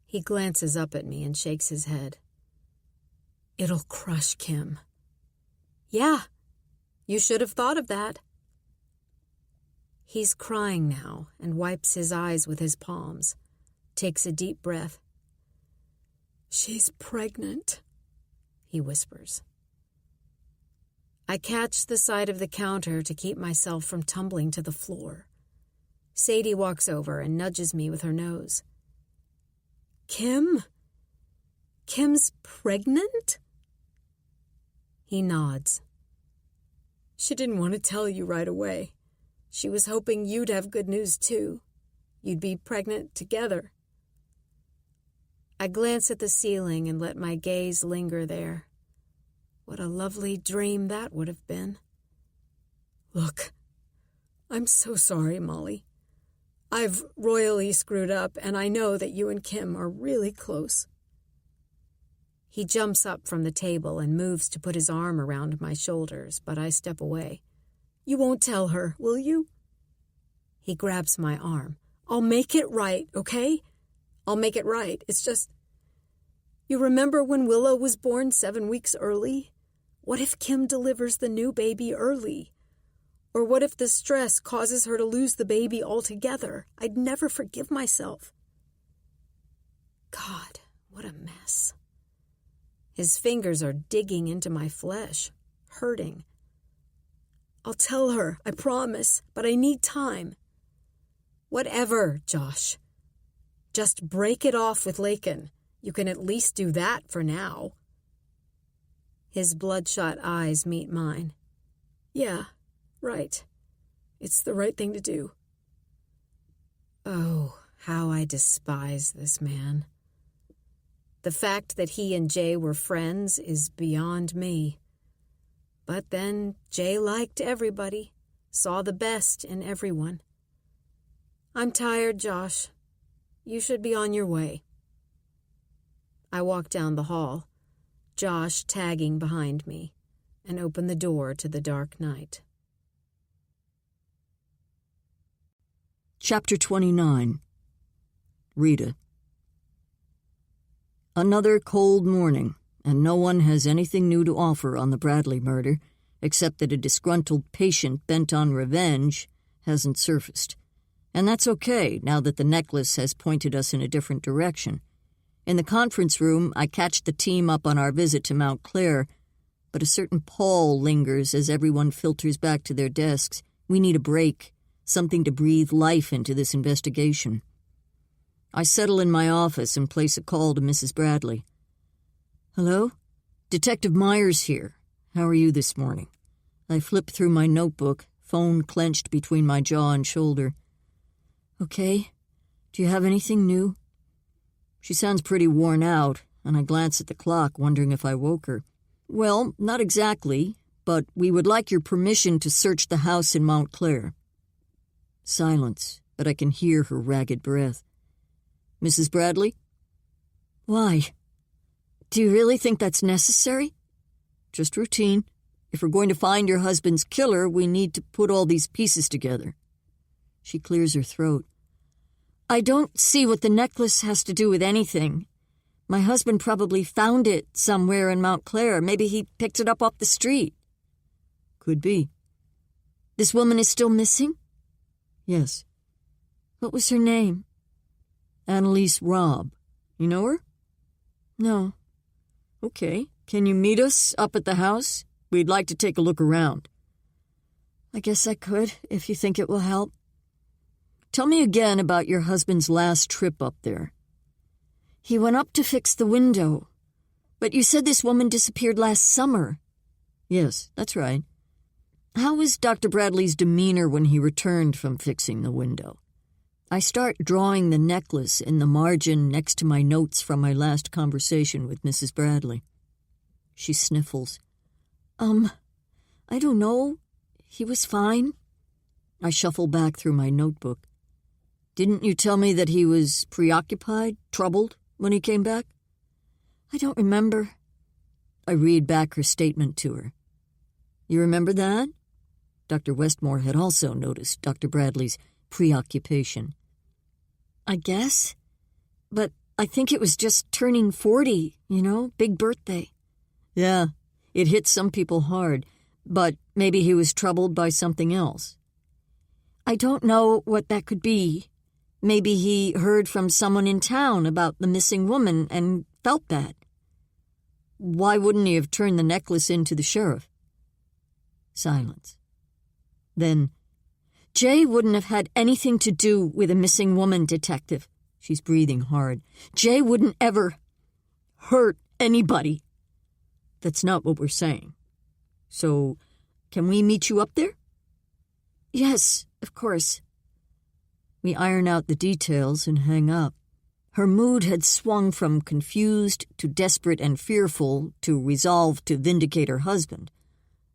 He glances up at me and shakes his head. It'll crush Kim. Yeah, you should have thought of that. He's crying now and wipes his eyes with his palms, takes a deep breath. She's pregnant, he whispers. I catch the side of the counter to keep myself from tumbling to the floor. Sadie walks over and nudges me with her nose. Kim? Kim's pregnant? He nods. She didn't want to tell you right away. She was hoping you'd have good news, too. You'd be pregnant together. I glance at the ceiling and let my gaze linger there. What a lovely dream that would have been. Look, I'm so sorry, Molly. I've royally screwed up, and I know that you and Kim are really close. He jumps up from the table and moves to put his arm around my shoulders, but I step away. You won't tell her, will you? He grabs my arm. I'll make it right, okay? I'll make it right. It's just... You remember when Willow was born 7 weeks early? What if Kim delivers the new baby early? Or what if the stress causes her to lose the baby altogether? I'd never forgive myself. God, what a mess. His fingers are digging into my flesh, hurting. I'll tell her, I promise, but I need time. Whatever, Josh. Just break it off with Lakin. You can at least do that for now. His bloodshot eyes meet mine. Yeah, right. It's the right thing to do. Oh, how I despise this man. The fact that he and Jay were friends is beyond me. But then Jay liked everybody, saw the best in everyone. I'm tired, Josh. You should be on your way. I walk down the hall, Josh tagging behind me, and open the door to the dark night. Chapter 29. Rita. Another cold morning, and no one has anything new to offer on the Bradley murder, except that a disgruntled patient bent on revenge hasn't surfaced. And that's okay, now that the necklace has pointed us in a different direction. In the conference room, I catch the team up on our visit to Mount Clair, but a certain pall lingers as everyone filters back to their desks. We need a break, something to breathe life into this investigation. I settle in my office and place a call to Mrs. Bradley. Hello? Detective Myers here. How are you this morning? I flip through my notebook, phone clenched between my jaw and shoulder. Okay. Do you have anything new? She sounds pretty worn out, and I glance at the clock, wondering if I woke her. Well, not exactly, but we would like your permission to search the house in Mount Clair. Silence, but I can hear her ragged breath. Mrs. Bradley? Why? Do you really think that's necessary? Just routine. If we're going to find your husband's killer, we need to put all these pieces together. She clears her throat. I don't see what the necklace has to do with anything. My husband probably found it somewhere in Mount Clair. Maybe he picked it up off the street. Could be. This woman is still missing? Yes. What was her name? Annalise Robb. You know her? No. Okay. Can you meet us up at the house? We'd like to take a look around. I guess I could, if you think it will help. Tell me again about your husband's last trip up there. He went up to fix the window. But you said this woman disappeared last summer. Yes, that's right. How was Dr. Bradley's demeanor when he returned from fixing the window? I start drawing the necklace in the margin next to my notes from my last conversation with Mrs. Bradley. She sniffles. I don't know. He was fine. I shuffle back through my notebook. Didn't you tell me that he was preoccupied, troubled, when he came back? I don't remember. I read back her statement to her. You remember that? Dr. Westmore had also noticed Dr. Bradley's preoccupation. I guess. But I think it was just turning 40, big birthday. Yeah, it hit some people hard, but maybe he was troubled by something else. I don't know what that could be. Maybe he heard from someone in town about the missing woman and felt that. Why wouldn't he have turned the necklace in to the sheriff? Silence. Then, Jay wouldn't have had anything to do with a missing woman, Detective. She's breathing hard. Jay wouldn't ever hurt anybody. That's not what we're saying. So, can we meet you up there? Yes, of course. We iron out the details and hang up. Her mood had swung from confused to desperate and fearful to resolve to vindicate her husband.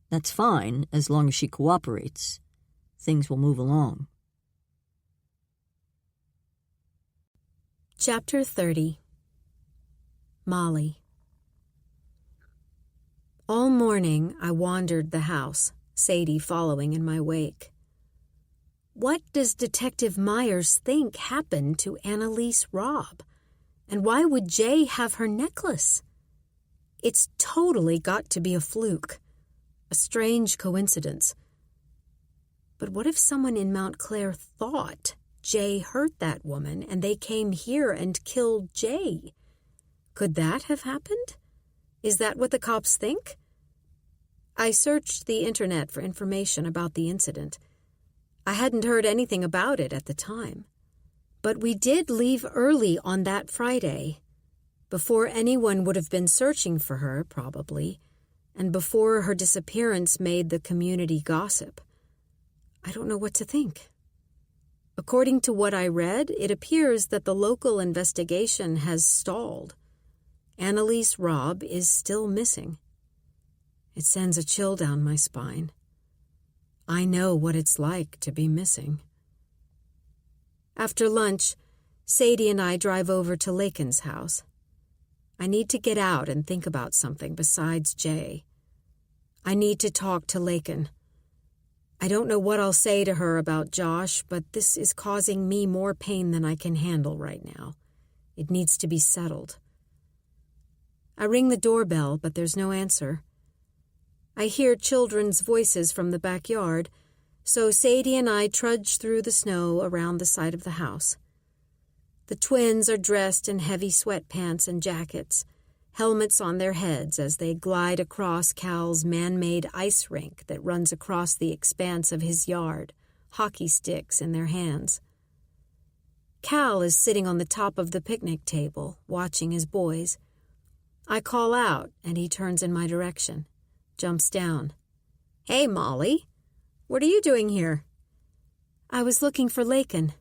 That's fine, as long as she cooperates. Things will move along. Chapter 30. Molly. All morning I wandered the house, Sadie following in my wake. What does Detective Myers think happened to Annalise Robb? And why would Jay have her necklace? It's totally got to be a fluke. A strange coincidence. But what if someone in Mount Clair thought Jay hurt that woman and they came here and killed Jay? Could that have happened? Is that what the cops think? I searched the internet for information about the incident. I hadn't heard anything about it at the time. But we did leave early on that Friday, before anyone would have been searching for her, probably, and before her disappearance made the community gossip. I don't know what to think. According to what I read, it appears that the local investigation has stalled. Annalise Robb is still missing. It sends a chill down my spine. I know what it's like to be missing. After lunch, Sadie and I drive over to Lakin's house. I need to get out and think about something besides Jay. I need to talk to Lakin. I don't know what I'll say to her about Josh, but this is causing me more pain than I can handle right now. It needs to be settled. I ring the doorbell, but there's no answer. I hear children's voices from the backyard, so Sadie and I trudge through the snow around the side of the house. The twins are dressed in heavy sweatpants and jackets, helmets on their heads as they glide across Cal's man-made ice rink that runs across the expanse of his yard, hockey sticks in their hands. Cal is sitting on the top of the picnic table, watching his boys. I call out, and he turns in my direction, jumps down. "Hey, Molly, what are you doing here?" "I was looking for Lakin."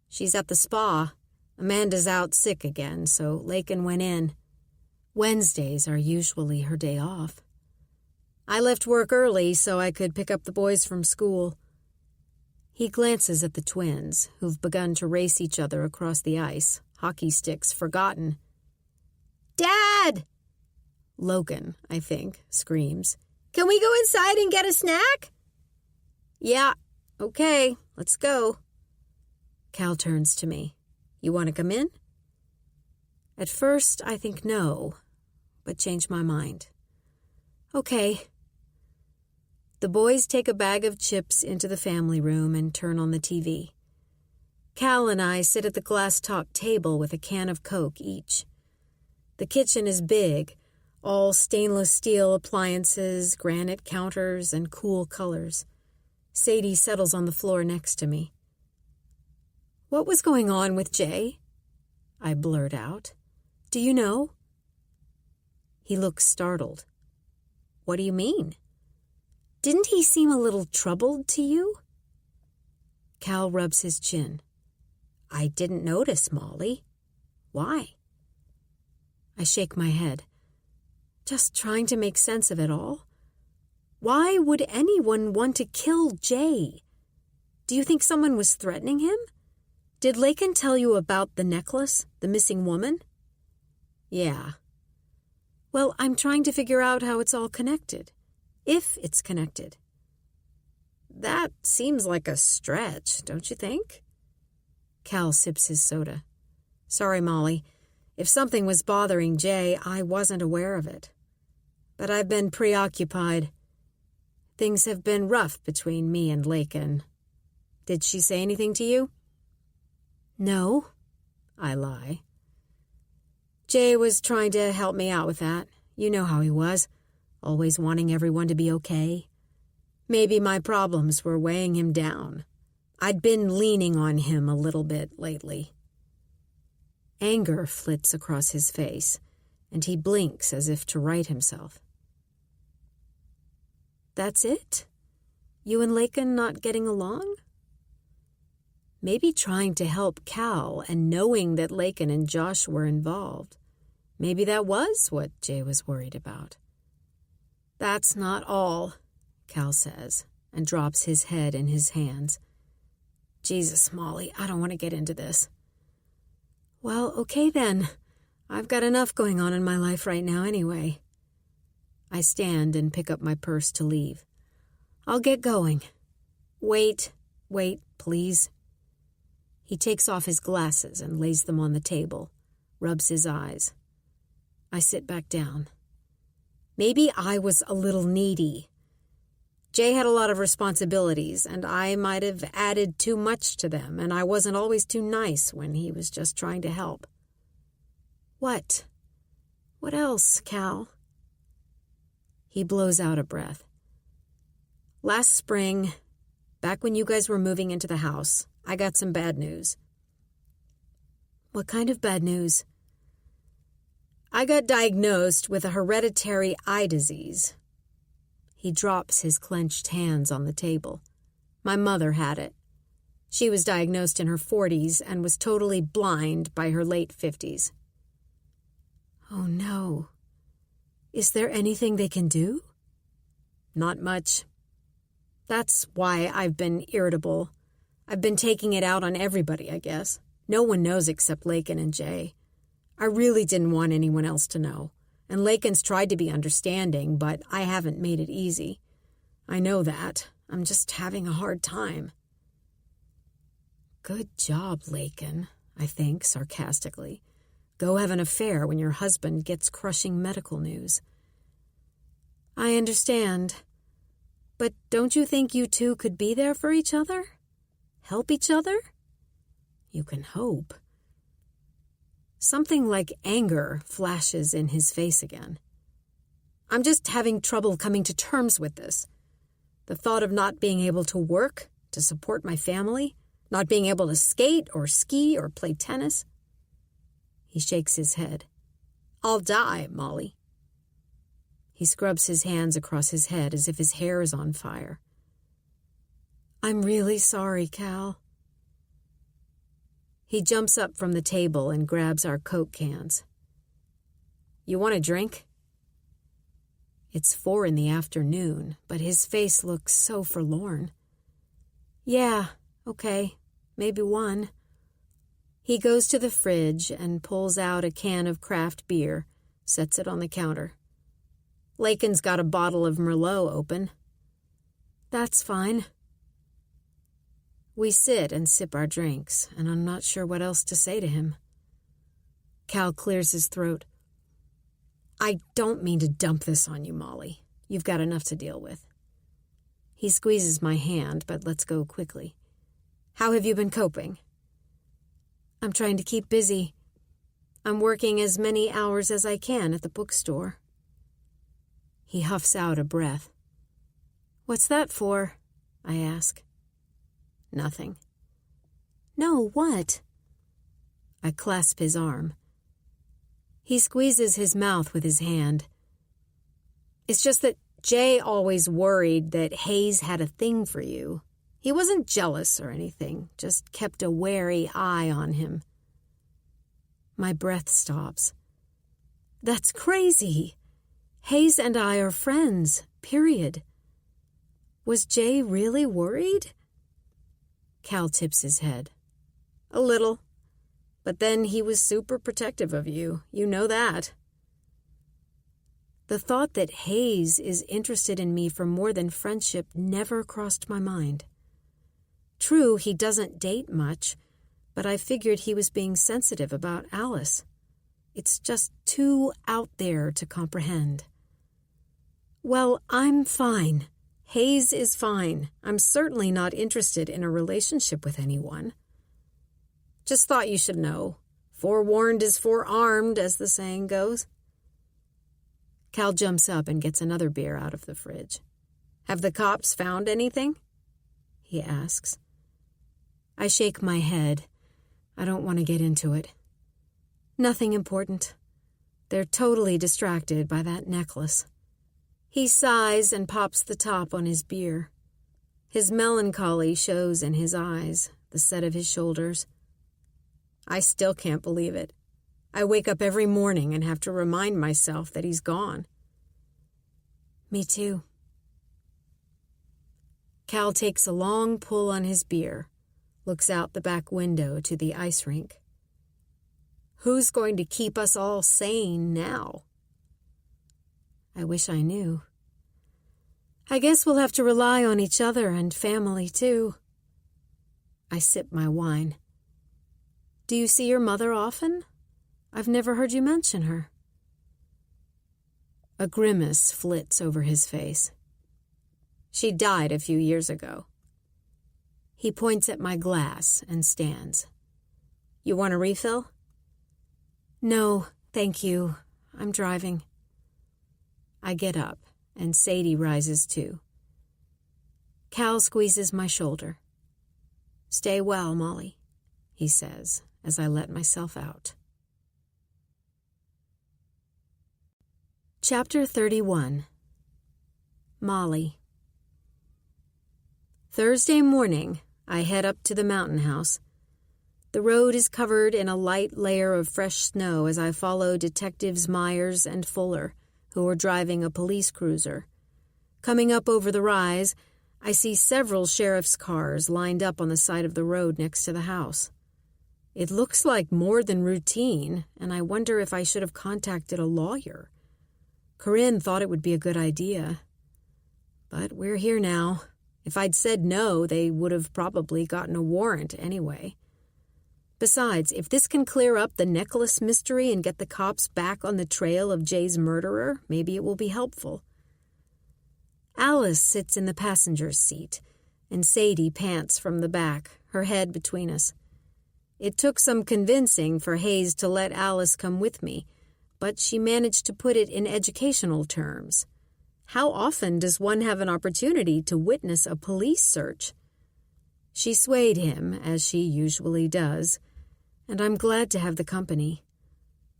"She's at the spa. Amanda's out sick again, so Lakin went in. Wednesdays are usually her day off. I left work early so I could pick up the boys from school." He glances at the twins, who've begun to race each other across the ice, hockey sticks forgotten. "Dad!" Logan, I think, screams. "Can we go inside and get a snack?" "Yeah, okay, let's go." Cal turns to me. "You want to come in?" At first, I think no, but change my mind. "Okay." The boys take a bag of chips into the family room and turn on the TV. Cal and I sit at the glass-topped table with a can of Coke each. The kitchen is big, all stainless steel appliances, granite counters, and cool colors. Sadie settles on the floor next to me. "What was going on with Jay?" I blurt out. "Do you know?" He looks startled. "What do you mean? Didn't he seem a little troubled to you?" Cal rubs his chin. "I didn't notice, Molly. Why?" I shake my head, just trying to make sense of it all. Why would anyone want to kill Jay? Do you think someone was threatening him? Did Lakin tell you about the necklace, the missing woman? Yeah. Well, I'm trying to figure out how it's all connected. If it's connected. That seems like a stretch, don't you think? Cal sips his soda. "Sorry, Molly. If something was bothering Jay, I wasn't aware of it. But I've been preoccupied. Things have been rough between me and Lakin. Did she say anything to you?" "No," I lie. "Jay was trying to help me out with that. You know how he was, always wanting everyone to be okay. Maybe my problems were weighing him down. I'd been leaning on him a little bit lately." Anger flits across his face, and he blinks as if to right himself. "That's it? You and Lakin not getting along?" Maybe trying to help Cal and knowing that Lakin and Josh were involved. Maybe that was what Jay was worried about. That's not all, Cal says, and drops his head in his hands. Jesus, Molly, I don't want to get into this. Well, okay then. I've got enough going on in my life right now anyway. I stand and pick up my purse to leave. I'll get going. Wait, please. He takes off his glasses and lays them on the table, rubs his eyes. I sit back down. Maybe I was a little needy. Jay had a lot of responsibilities, and I might have added too much to them, and I wasn't always too nice when he was just trying to help. What? What else, Cal? He blows out a breath. Last spring, back when you guys were moving into the house, I got some bad news. What kind of bad news? I got diagnosed with a hereditary eye disease. He drops his clenched hands on the table. My mother had it. She was diagnosed in her 40s and was totally blind by her late 50s. Oh no. Is there anything they can do? Not much. That's why I've been irritable. I've been taking it out on everybody, I guess. No one knows except Lakin and Jay. I really didn't want anyone else to know. And Lakin's tried to be understanding, but I haven't made it easy. I know that. I'm just having a hard time. Good job, Lakin, I think, sarcastically. Go have an affair when your husband gets crushing medical news. I understand. But don't you think you two could be there for each other? Help each other? You can hope. Something like anger flashes in his face again. I'm just having trouble coming to terms with this. The thought of not being able to work, to support my family, not being able to skate or ski or play tennis. He shakes his head. I'll die, Molly. He scrubs his hands across his head as if his hair is on fire. I'm really sorry, Cal. He jumps up from the table and grabs our Coke cans. You want a drink? It's 4 p.m, but his face looks so forlorn. Yeah, okay, maybe one. He goes to the fridge and pulls out a can of craft beer, sets it on the counter. Lakin's got a bottle of Merlot open. That's fine. We sit and sip our drinks, and I'm not sure what else to say to him. Cal clears his throat. I don't mean to dump this on you, Molly. You've got enough to deal with. He squeezes my hand, but lets go quickly. How have you been coping? I'm trying to keep busy. I'm working as many hours as I can at the bookstore. He huffs out a breath. What's that for? I ask. Nothing. No, what? I clasp his arm. He squeezes his mouth with his hand. It's just that Jay always worried that Hayes had a thing for you. He wasn't jealous or anything, just kept a wary eye on him. My breath stops. That's crazy. Hayes and I are friends, period. Was Jay really worried? Cal tips his head. A little. But then he was super protective of you. You know that. The thought that Hayes is interested in me for more than friendship never crossed my mind. True, he doesn't date much, but I figured he was being sensitive about Alice. It's just too out there to comprehend. Well, I'm fine. Hayes is fine. I'm certainly not interested in a relationship with anyone. Just thought you should know. Forewarned is forearmed, as the saying goes. Cal jumps up and gets another beer out of the fridge. Have the cops found anything? He asks. I shake my head. I don't want to get into it. Nothing important. They're totally distracted by that necklace. He sighs and pops the top on his beer. His melancholy shows in his eyes, the set of his shoulders. I still can't believe it. I wake up every morning and have to remind myself that he's gone. Me too. Cal takes a long pull on his beer, looks out the back window to the ice rink. Who's going to keep us all sane now? I wish I knew. I guess we'll have to rely on each other and family, too. I sip my wine. Do you see your mother often? I've never heard you mention her. A grimace flits over his face. She died a few years ago. He points at my glass and stands. You want a refill? No, thank you. I'm driving. I get up, and Sadie rises too. Cal squeezes my shoulder. Stay well, Molly, he says as I let myself out. Chapter 31. Molly. Thursday morning, I head up to the mountain house. The road is covered in a light layer of fresh snow as I follow Detectives Myers and Fuller, who are driving a police cruiser. Coming up over the rise, I see several sheriff's cars lined up on the side of the road next to the house. It looks like more than routine, and I wonder if I should have contacted a lawyer. Corinne thought it would be a good idea. But we're here now. If I'd said no, they would have probably gotten a warrant anyway. Besides, if this can clear up the necklace mystery and get the cops back on the trail of Jay's murderer, maybe it will be helpful. Alice sits in the passenger's seat, and Sadie pants from the back, her head between us. It took some convincing for Hayes to let Alice come with me, but she managed to put it in educational terms. How often does one have an opportunity to witness a police search? She swayed him, as she usually does, and I'm glad to have the company.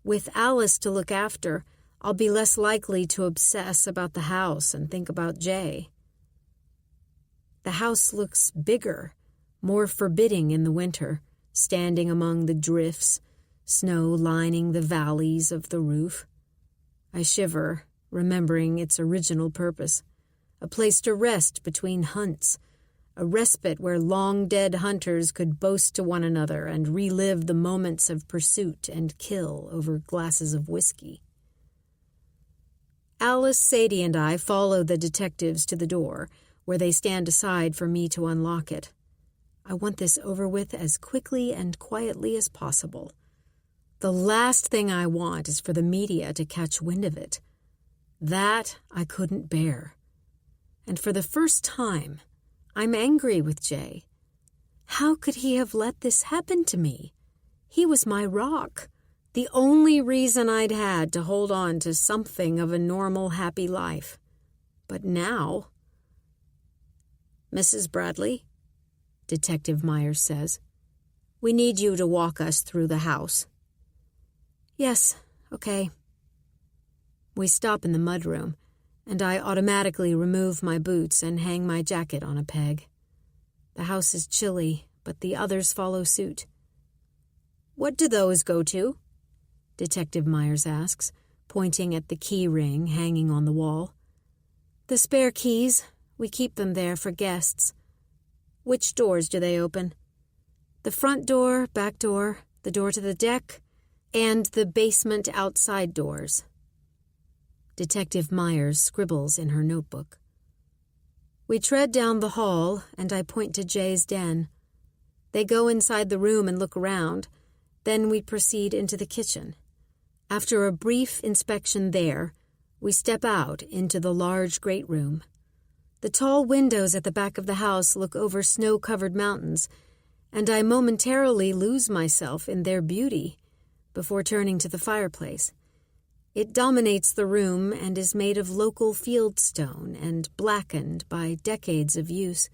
With Alice to look after, I'll be less likely to obsess about the house and think about Jay. The house looks bigger, more forbidding in the winter, standing among the drifts, snow lining the valleys of the roof. I shiver, remembering its original purpose, a place to rest between hunts, a respite where long-dead hunters could boast to one another and relive the moments of pursuit and kill over glasses of whiskey. Alice, Sadie, and I follow the detectives to the door, where they stand aside for me to unlock it. I want this over with as quickly and quietly as possible. The last thing I want is for the media to catch wind of it. That I couldn't bear. And for the first time, I'm angry with Jay. How could he have let this happen to me? He was my rock, the only reason I'd had to hold on to something of a normal, happy life. But now... Mrs. Bradley, Detective Myers says, we need you to walk us through the house. Yes, okay. We stop in the mudroom, and I automatically remove my boots and hang my jacket on a peg. The house is chilly, but the others follow suit. What do those go to? Detective Myers asks, pointing at the key ring hanging on the wall. The spare keys. We keep them there for guests. Which doors do they open? The front door, back door, the door to the deck, and the basement outside doors. Detective Myers scribbles in her notebook. We tread down the hall, and I point to Jay's den. They go inside the room and look around. Then we proceed into the kitchen. After a brief inspection there, we step out into the large great room. The tall windows at the back of the house look over snow-covered mountains, and I momentarily lose myself in their beauty before turning to the fireplace. It dominates the room and is made of local fieldstone and blackened by decades of use.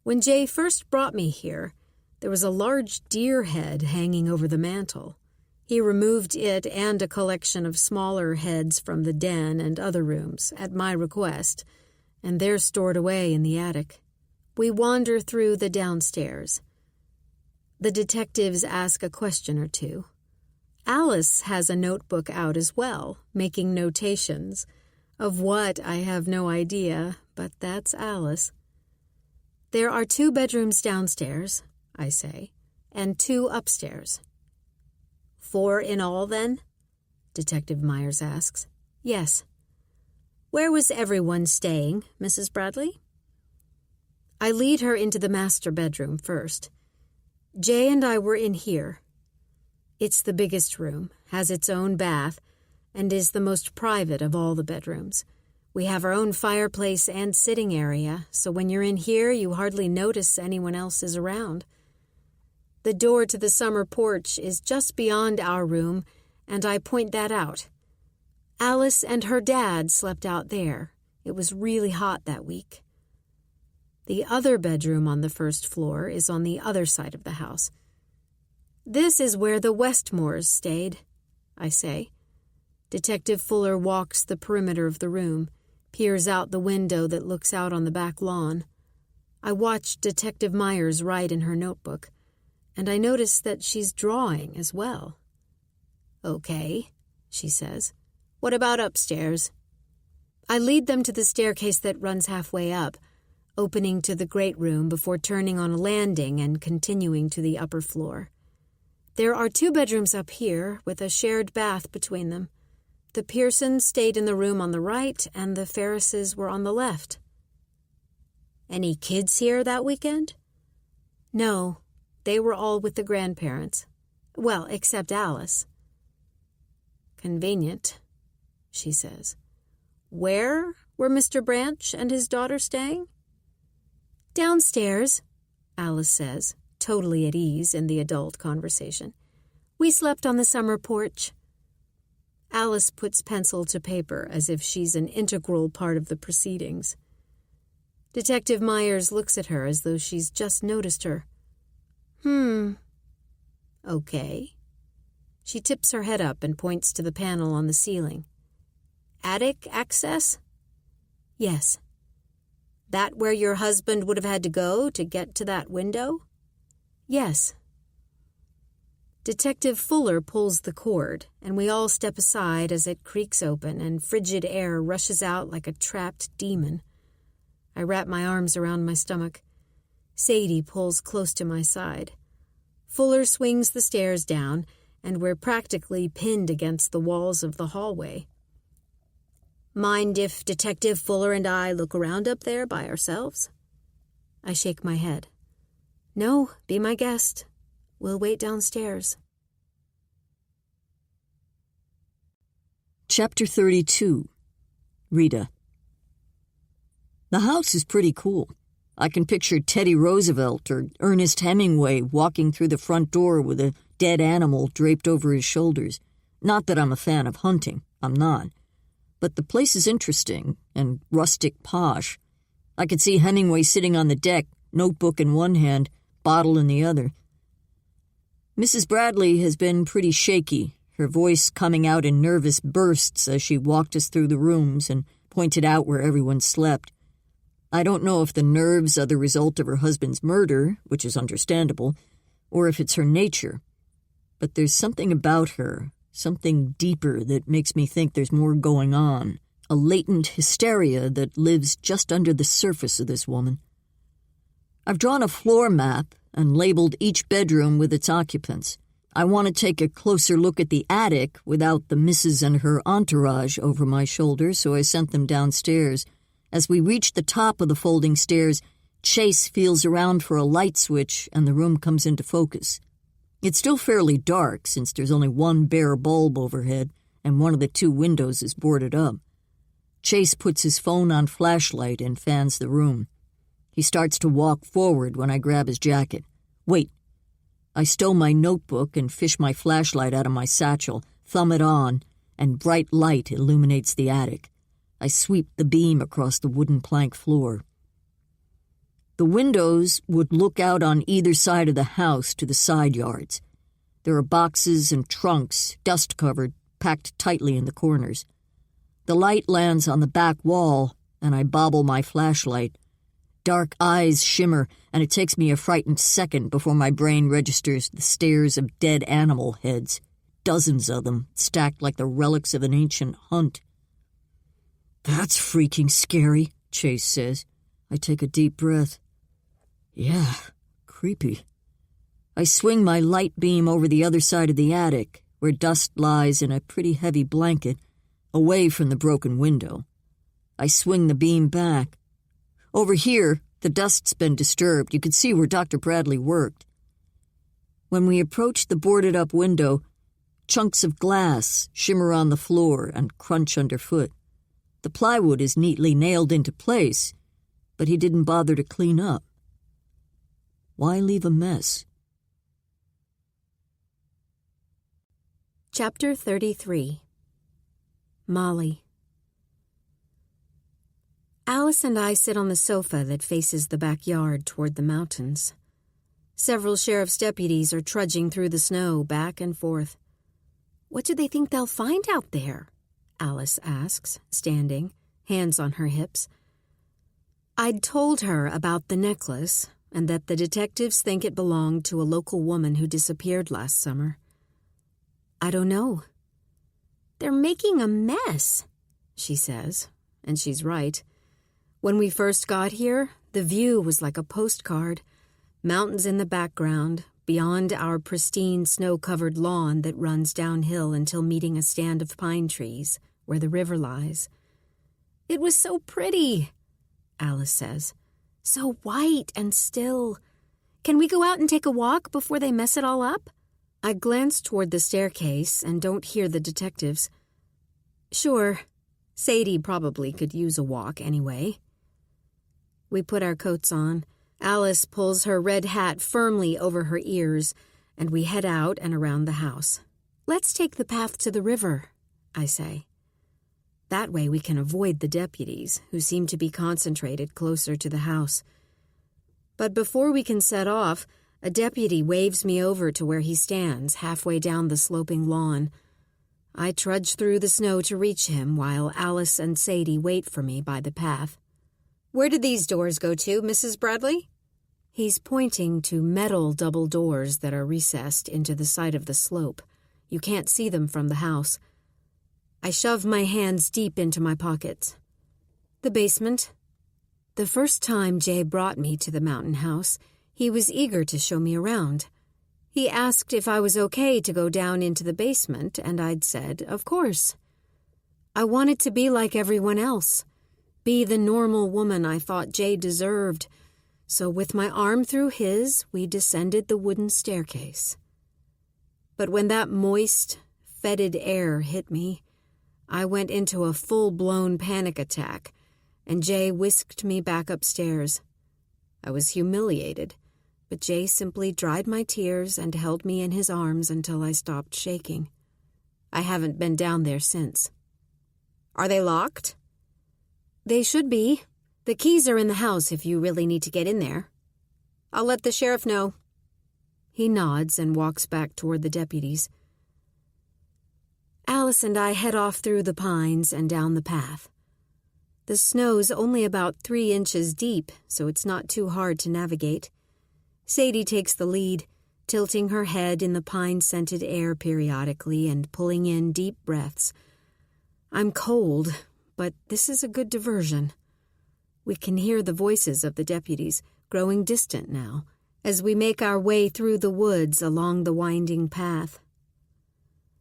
When Jay first brought me here, there was a large deer head hanging over the mantel. He removed it and a collection of smaller heads from the den and other rooms at my request, and they're stored away in the attic. We wander through the downstairs. The detectives ask a question or two. Alice has a notebook out as well, making notations. Of what, I have no idea, but that's Alice. There are 2 bedrooms downstairs, I say, and 2 upstairs. 4 in all, then? Detective Myers asks. Yes. Where was everyone staying, Mrs. Bradley? I lead her into the master bedroom first. Jay and I were in here. It's the biggest room, has its own bath, and is the most private of all the bedrooms. We have our own fireplace and sitting area, so when you're in here, you hardly notice anyone else is around. The door to the summer porch is just beyond our room, and I point that out. Alice and her dad slept out there. It was really hot that week. The other bedroom on the first floor is on the other side of the house. This is where the Westmores stayed, I say. Detective Fuller walks the perimeter of the room, peers out the window that looks out on the back lawn. I watch Detective Myers write in her notebook, and I notice that she's drawing as well. Okay, she says. What about upstairs? I lead them to the staircase that runs halfway up, opening to the great room before turning on a landing and continuing to the upper floor. There are 2 bedrooms up here, with a shared bath between them. The Pearsons stayed in the room on the right, and the Ferrises were on the left. Any kids here that weekend? No, they were all with the grandparents. Well, except Alice. Convenient, she says. Where were Mr. Branch and his daughter staying? Downstairs, Alice says, totally at ease in the adult conversation. We slept on the summer porch. Alice puts pencil to paper as if she's an integral part of the proceedings. Detective Myers looks at her as though she's just noticed her. Okay. She tips her head up and points to the panel on the ceiling. Attic access? Yes. That where your husband would have had to go to get to that window? Yes. Detective Fuller pulls the cord, and we all step aside as it creaks open and frigid air rushes out like a trapped demon. I wrap my arms around my stomach. Sadie pulls close to my side. Fuller swings the stairs down, and we're practically pinned against the walls of the hallway. Mind if Detective Fuller and I look around up there by ourselves? I shake my head. No, be my guest. We'll wait downstairs. Chapter 32. Rita. The house is pretty cool. I can picture Teddy Roosevelt or Ernest Hemingway walking through the front door with a dead animal draped over his shoulders. Not that I'm a fan of hunting. I'm not. But the place is interesting and rustic posh. I could see Hemingway sitting on the deck, notebook in one hand, bottle in the other. Mrs. Bradley has been pretty shaky, her voice coming out in nervous bursts as she walked us through the rooms and pointed out where everyone slept. I don't know if the nerves are the result of her husband's murder, which is understandable, or if it's her nature. But there's something about her, something deeper that makes me think there's more going on, a latent hysteria that lives just under the surface of this woman. I've drawn a floor map and labeled each bedroom with its occupants. I want to take a closer look at the attic without the missus and her entourage over my shoulder, so I sent them downstairs. As we reach the top of the folding stairs, Chase feels around for a light switch and the room comes into focus. It's still fairly dark since there's only one bare bulb overhead and one of the 2 windows is boarded up. Chase puts his phone on flashlight and fans the room. He starts to walk forward when I grab his jacket. Wait. I stow my notebook and fish my flashlight out of my satchel, thumb it on, and bright light illuminates the attic. I sweep the beam across the wooden plank floor. The windows would look out on either side of the house to the side yards. There are boxes and trunks, dust-covered, packed tightly in the corners. The light lands on the back wall, and I bobble my flashlight. Dark eyes shimmer, and it takes me a frightened second before my brain registers the stares of dead animal heads, dozens of them, stacked like the relics of an ancient hunt. That's freaking scary, Chase says. I take a deep breath. Yeah, creepy. I swing my light beam over the other side of the attic, where dust lies in a pretty heavy blanket, away from the broken window. I swing the beam back. Over here, the dust's been disturbed. You could see where Dr. Bradley worked. When we approach the boarded-up window, chunks of glass shimmer on the floor and crunch underfoot. The plywood is neatly nailed into place, but he didn't bother to clean up. Why leave a mess? Chapter 33. Molly. Alice and I sit on the sofa that faces the backyard toward the mountains. Several sheriff's deputies are trudging through the snow back and forth. "What do they think they'll find out there?" Alice asks, standing, hands on her hips. I'd told her about the necklace and that the detectives think it belonged to a local woman who disappeared last summer. "I don't know." "They're making a mess," she says, and she's right. When we first got here, the view was like a postcard. Mountains in the background, beyond our pristine snow-covered lawn that runs downhill until meeting a stand of pine trees where the river lies. "It was so pretty," Alice says. "So white and still. Can we go out and take a walk before they mess it all up?" I glance toward the staircase and don't hear the detectives. "Sure. Sadie probably could use a walk anyway." We put our coats on. Alice pulls her red hat firmly over her ears, and we head out and around the house. "Let's take the path to the river," I say. That way we can avoid the deputies, who seem to be concentrated closer to the house. But before we can set off, a deputy waves me over to where he stands, halfway down the sloping lawn. I trudge through the snow to reach him while Alice and Sadie wait for me by the path. "Where did these doors go to, Mrs. Bradley?" He's pointing to metal double doors that are recessed into the side of the slope. You can't see them from the house. I shove my hands deep into my pockets. "The basement." The first time Jay brought me to the mountain house, he was eager to show me around. He asked if I was okay to go down into the basement, and I'd said, of course. I wanted to be like everyone else, be the normal woman I thought Jay deserved, so with my arm through his, we descended the wooden staircase. But when that moist, fetid air hit me, I went into a full-blown panic attack, and Jay whisked me back upstairs. I was humiliated, but Jay simply dried my tears and held me in his arms until I stopped shaking. I haven't been down there since. "Are they locked?" "They should be. The keys are in the house if you really need to get in there." "I'll let the sheriff know." He nods and walks back toward the deputies. Alice and I head off through the pines and down the path. The snow's only about 3 inches deep, so it's not too hard to navigate. Sadie takes the lead, tilting her head in the pine-scented air periodically and pulling in deep breaths. I'm cold, but this is a good diversion. We can hear the voices of the deputies, growing distant now, as we make our way through the woods along the winding path.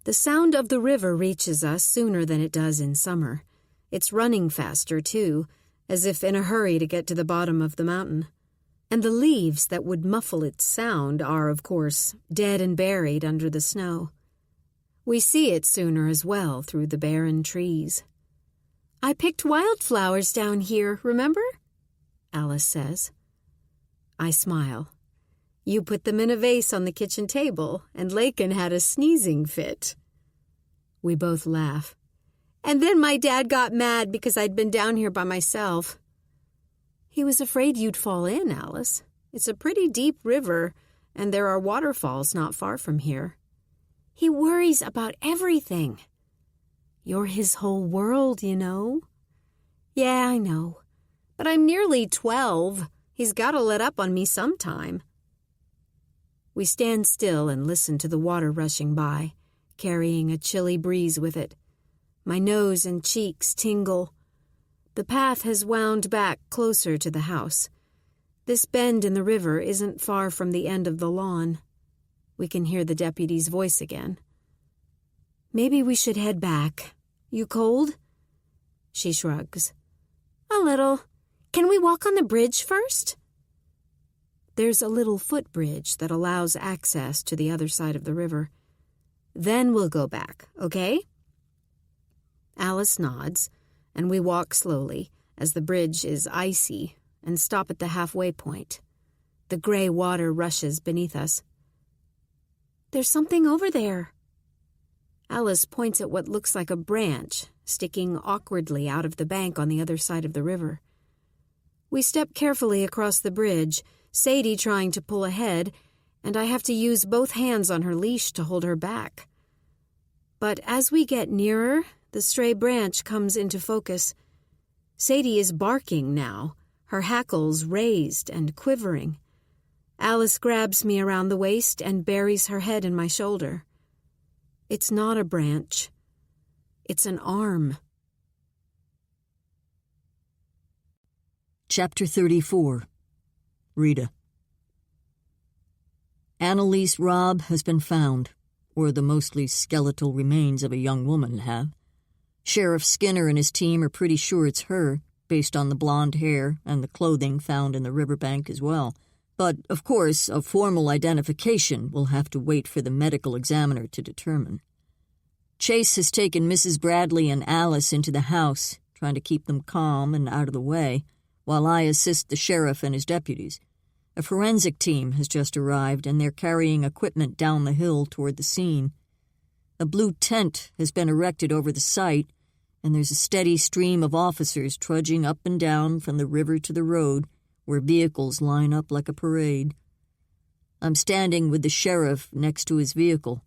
The sound of the river reaches us sooner than it does in summer. It's running faster, too, as if in a hurry to get to the bottom of the mountain. And the leaves that would muffle its sound are, of course, dead and buried under the snow. We see it sooner as well through the barren trees. "I picked wildflowers down here, remember?" Alice says. I smile. "You put them in a vase on the kitchen table, and Lakin had a sneezing fit." We both laugh. "And then my dad got mad because I'd been down here by myself." "He was afraid you'd fall in, Alice. It's a pretty deep river, and there are waterfalls not far from here." "He worries about everything." "You're his whole world, you know." "Yeah, I know. But I'm nearly 12. He's got to let up on me sometime." We stand still and listen to the water rushing by, carrying a chilly breeze with it. My nose and cheeks tingle. The path has wound back closer to the house. This bend in the river isn't far from the end of the lawn. We can hear the deputy's voice again. Maybe we should head back. You cold? She shrugs. A little. Can we walk on the bridge first? There's a little footbridge that allows access to the other side of the river. Then we'll go back, okay? Alice nods, and we walk slowly, as the bridge is icy, and stop at the halfway point. The gray water rushes beneath us. There's something over there. Alice points at what looks like a branch sticking awkwardly out of the bank on the other side of the river. We step carefully across the bridge, Sadie trying to pull ahead, and I have to use both hands on her leash to hold her back. But as we get nearer, the stray branch comes into focus. Sadie is barking now, her hackles raised and quivering. Alice grabs me around the waist and buries her head in my shoulder. It's not a branch. It's an arm. Chapter 34. Rita. Annalise Robb has been found, or the mostly skeletal remains of a young woman have. Sheriff Skinner and his team are pretty sure it's her, based on the blonde hair and the clothing found in the riverbank as well. But, of course, a formal identification will have to wait for the medical examiner to determine. Chase has taken Mrs. Bradley and Alice into the house, trying to keep them calm and out of the way, while I assist the sheriff and his deputies. A forensic team has just arrived, and they're carrying equipment down the hill toward the scene. A blue tent has been erected over the site, and there's a steady stream of officers trudging up and down from the river to the road, where vehicles line up like a parade. I'm standing with the sheriff next to his vehicle.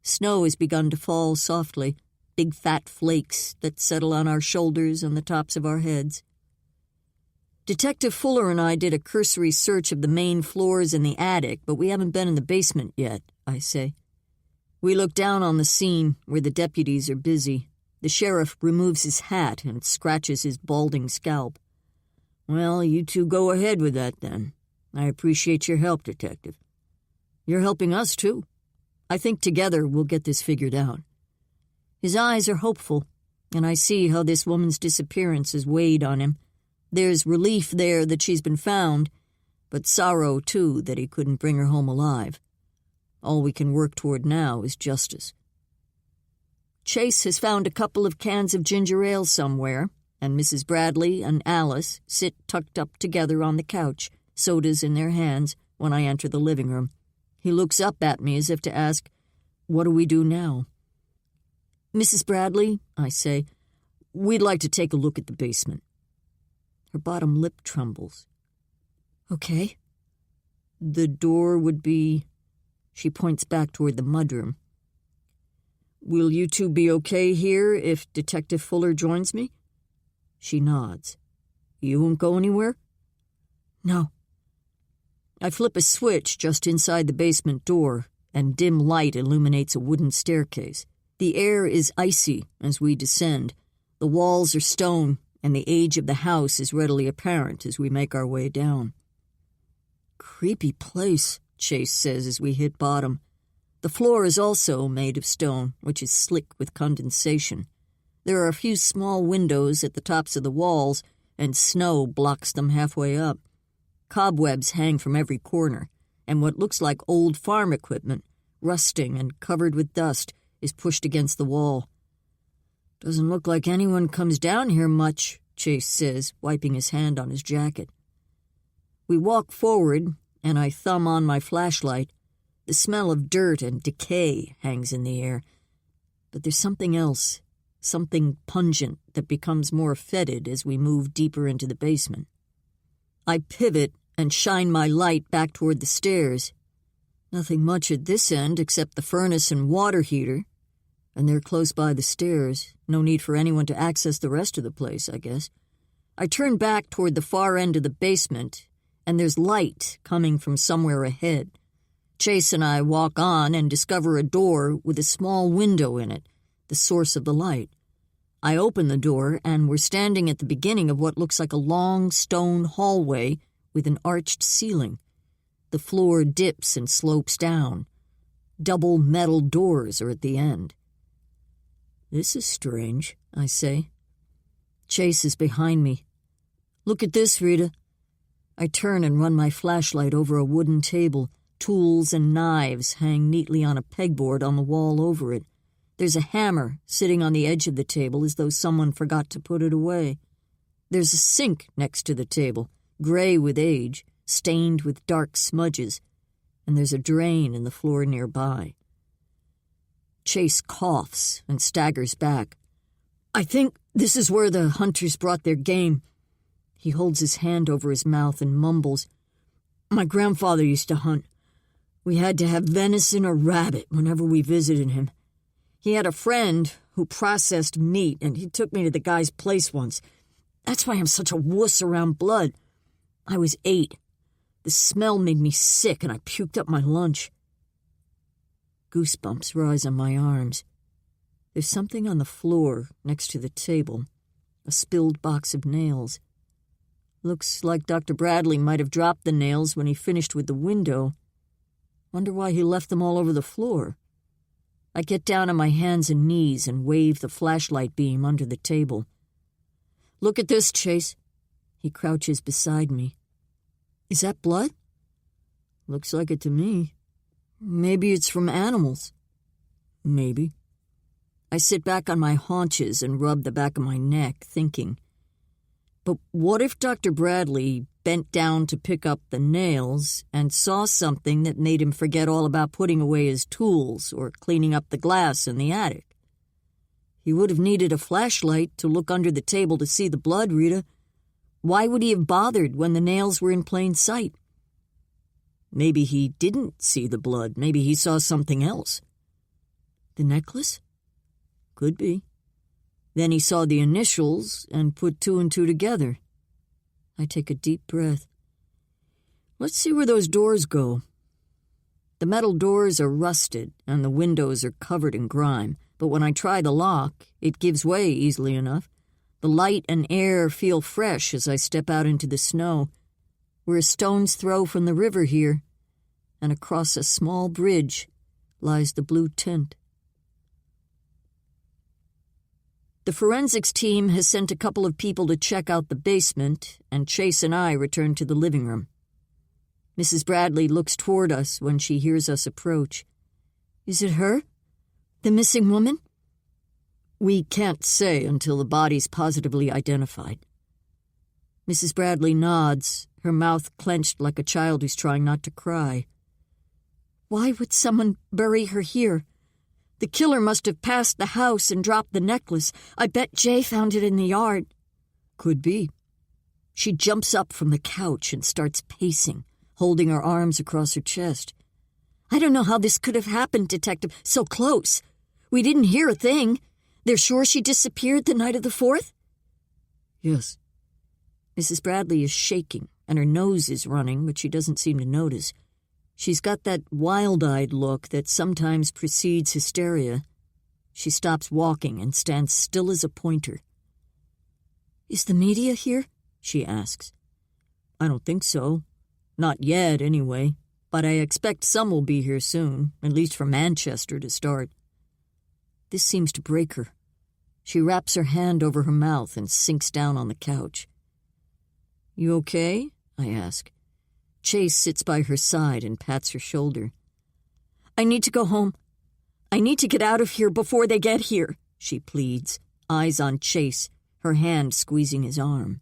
Snow has begun to fall softly, big fat flakes that settle on our shoulders and the tops of our heads. Detective Fuller and I did a cursory search of the main floors and the attic, but we haven't been in the basement yet, I say. We look down on the scene, where the deputies are busy. The sheriff removes his hat and scratches his balding scalp. Well, you two go ahead with that, then. I appreciate your help, Detective. You're helping us, too. I think together we'll get this figured out. His eyes are hopeful, and I see how this woman's disappearance has weighed on him. There's relief there that she's been found, but sorrow, too, that he couldn't bring her home alive. All we can work toward now is justice. Chase has found a couple of cans of ginger ale somewhere, and Mrs. Bradley and Alice sit tucked up together on the couch, sodas in their hands, when I enter the living room. He looks up at me as if to ask, "What do we do now?" "Mrs. Bradley," I say, "we'd like to take a look at the basement." Her bottom lip trembles. "Okay." "The door would be..." She points back toward the mudroom. "Will you two be okay here if Detective Fuller joins me?" She nods. "You won't go anywhere?" "No." I flip a switch just inside the basement door, and dim light illuminates a wooden staircase. The air is icy as we descend. The walls are stone, and the age of the house is readily apparent as we make our way down. "Creepy place," Chase says as we hit bottom. The floor is also made of stone, which is slick with condensation. There are a few small windows at the tops of the walls, and snow blocks them halfway up. Cobwebs hang from every corner, and what looks like old farm equipment, rusting and covered with dust, is pushed against the wall. "Doesn't look like anyone comes down here much," Chase says, wiping his hand on his jacket. We walk forward, and I thumb on my flashlight. The smell of dirt and decay hangs in the air. But there's something else, something pungent that becomes more fetid as we move deeper into the basement. I pivot and shine my light back toward the stairs. Nothing much at this end except the furnace and water heater, and they're close by the stairs. No need for anyone to access the rest of the place, I guess. I turn back toward the far end of the basement, and there's light coming from somewhere ahead. Chase and I walk on and discover a door with a small window in it, the source of the light. I open the door, and we're standing at the beginning of what looks like a long stone hallway with an arched ceiling. The floor dips and slopes down. Double metal doors are at the end. "This is strange," I say. Chase is behind me. "Look at this, Rita." I turn and run my flashlight over a wooden table. Tools and knives hang neatly on a pegboard on the wall over it. There's a hammer sitting on the edge of the table as though someone forgot to put it away. There's a sink next to the table, gray with age, stained with dark smudges, and there's a drain in the floor nearby. Chase coughs and staggers back. "I think this is where the hunters brought their game." He holds his hand over his mouth and mumbles, "My grandfather used to hunt. We had to have venison or rabbit whenever we visited him. He had a friend who processed meat, and he took me to the guy's place once. That's why I'm such a wuss around blood. I was 8. The smell made me sick, and I puked up my lunch." Goosebumps rise on my arms. There's something on the floor next to the table, a spilled box of nails. Looks like Dr. Bradley might have dropped the nails when he finished with the window. Wonder why he left them all over the floor. I get down on my hands and knees and wave the flashlight beam under the table. "Look at this, Chase." He crouches beside me. "Is that blood?" "Looks like it to me. Maybe it's from animals." "Maybe." I sit back on my haunches and rub the back of my neck, thinking. But what if Dr. Bradley bent down to pick up the nails and saw something that made him forget all about putting away his tools or cleaning up the glass in the attic? He would have needed a flashlight to look under the table to see the blood, Rita. Why would he have bothered when the nails were in plain sight? Maybe he didn't see the blood. Maybe he saw something else. The necklace? Could be. Then he saw the initials and put 2 and 2 together. I take a deep breath. Let's see where those doors go. The metal doors are rusted and the windows are covered in grime, but when I try the lock, it gives way easily enough. The light and air feel fresh as I step out into the snow. We're a stone's throw from the river here, and across a small bridge lies the blue tent. The forensics team has sent a couple of people to check out the basement, and Chase and I return to the living room. Mrs. Bradley looks toward us when she hears us approach. "Is it her? The missing woman?" "We can't say until the body's positively identified." Mrs. Bradley nods, her mouth clenched like a child who's trying not to cry. "Why would someone bury her here? The killer must have passed the house and dropped the necklace. I bet Jay found it in the yard." "Could be." She jumps up from the couch and starts pacing, holding her arms across her chest. "I don't know how this could have happened, Detective. So close. We didn't hear a thing. They're sure she disappeared the night of the 4th? "Yes." Mrs. Bradley is shaking, and her nose is running, but she doesn't seem to notice. She's got that wild-eyed look that sometimes precedes hysteria. She stops walking and stands still as a pointer. "Is the media here?" she asks. "I don't think so. Not yet, anyway. But I expect some will be here soon, at least from Manchester to start." This seems to break her. She wraps her hand over her mouth and sinks down on the couch. "You okay?" I ask. Chase sits by her side and pats her shoulder. "I need to go home. I need to get out of here before they get here," she pleads, eyes on Chase, her hand squeezing his arm.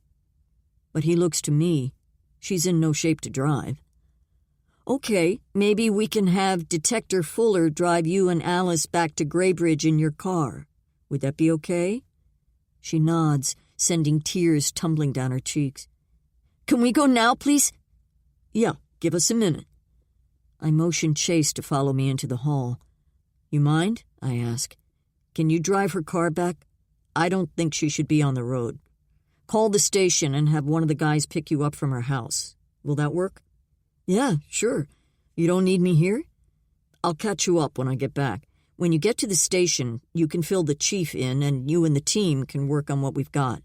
But he looks to me. She's in no shape to drive. "Okay, maybe we can have Detective Fuller drive you and Alice back to Graybridge in your car. Would that be okay?" She nods, sending tears tumbling down her cheeks. "Can we go now, please?" "Yeah, give us a minute." I motion Chase to follow me into the hall. "You mind?" I ask. "Can you drive her car back? I don't think she should be on the road. Call the station and have one of the guys pick you up from her house. Will that work?" "Yeah, sure. You don't need me here?" "I'll catch you up when I get back. When you get to the station, you can fill the chief in and you and the team can work on what we've got.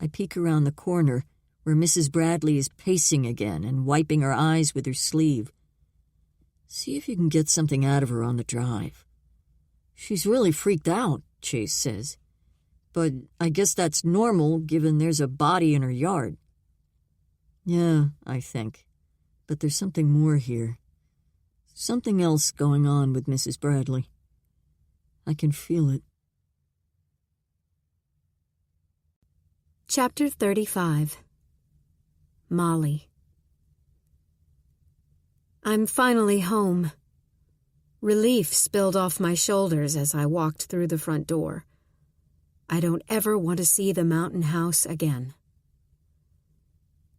I peek around the corner where Mrs. Bradley is pacing again and wiping her eyes with her sleeve. See if you can get something out of her on the drive. She's really freaked out, Chase says. But I guess that's normal given there's a body in her yard. Yeah, I think. But there's something more here. Something else going on with Mrs. Bradley. I can feel it. Chapter 35. Molly. I'm finally home. Relief spilled off my shoulders as I walked through the front door. I don't ever want to see the mountain house again.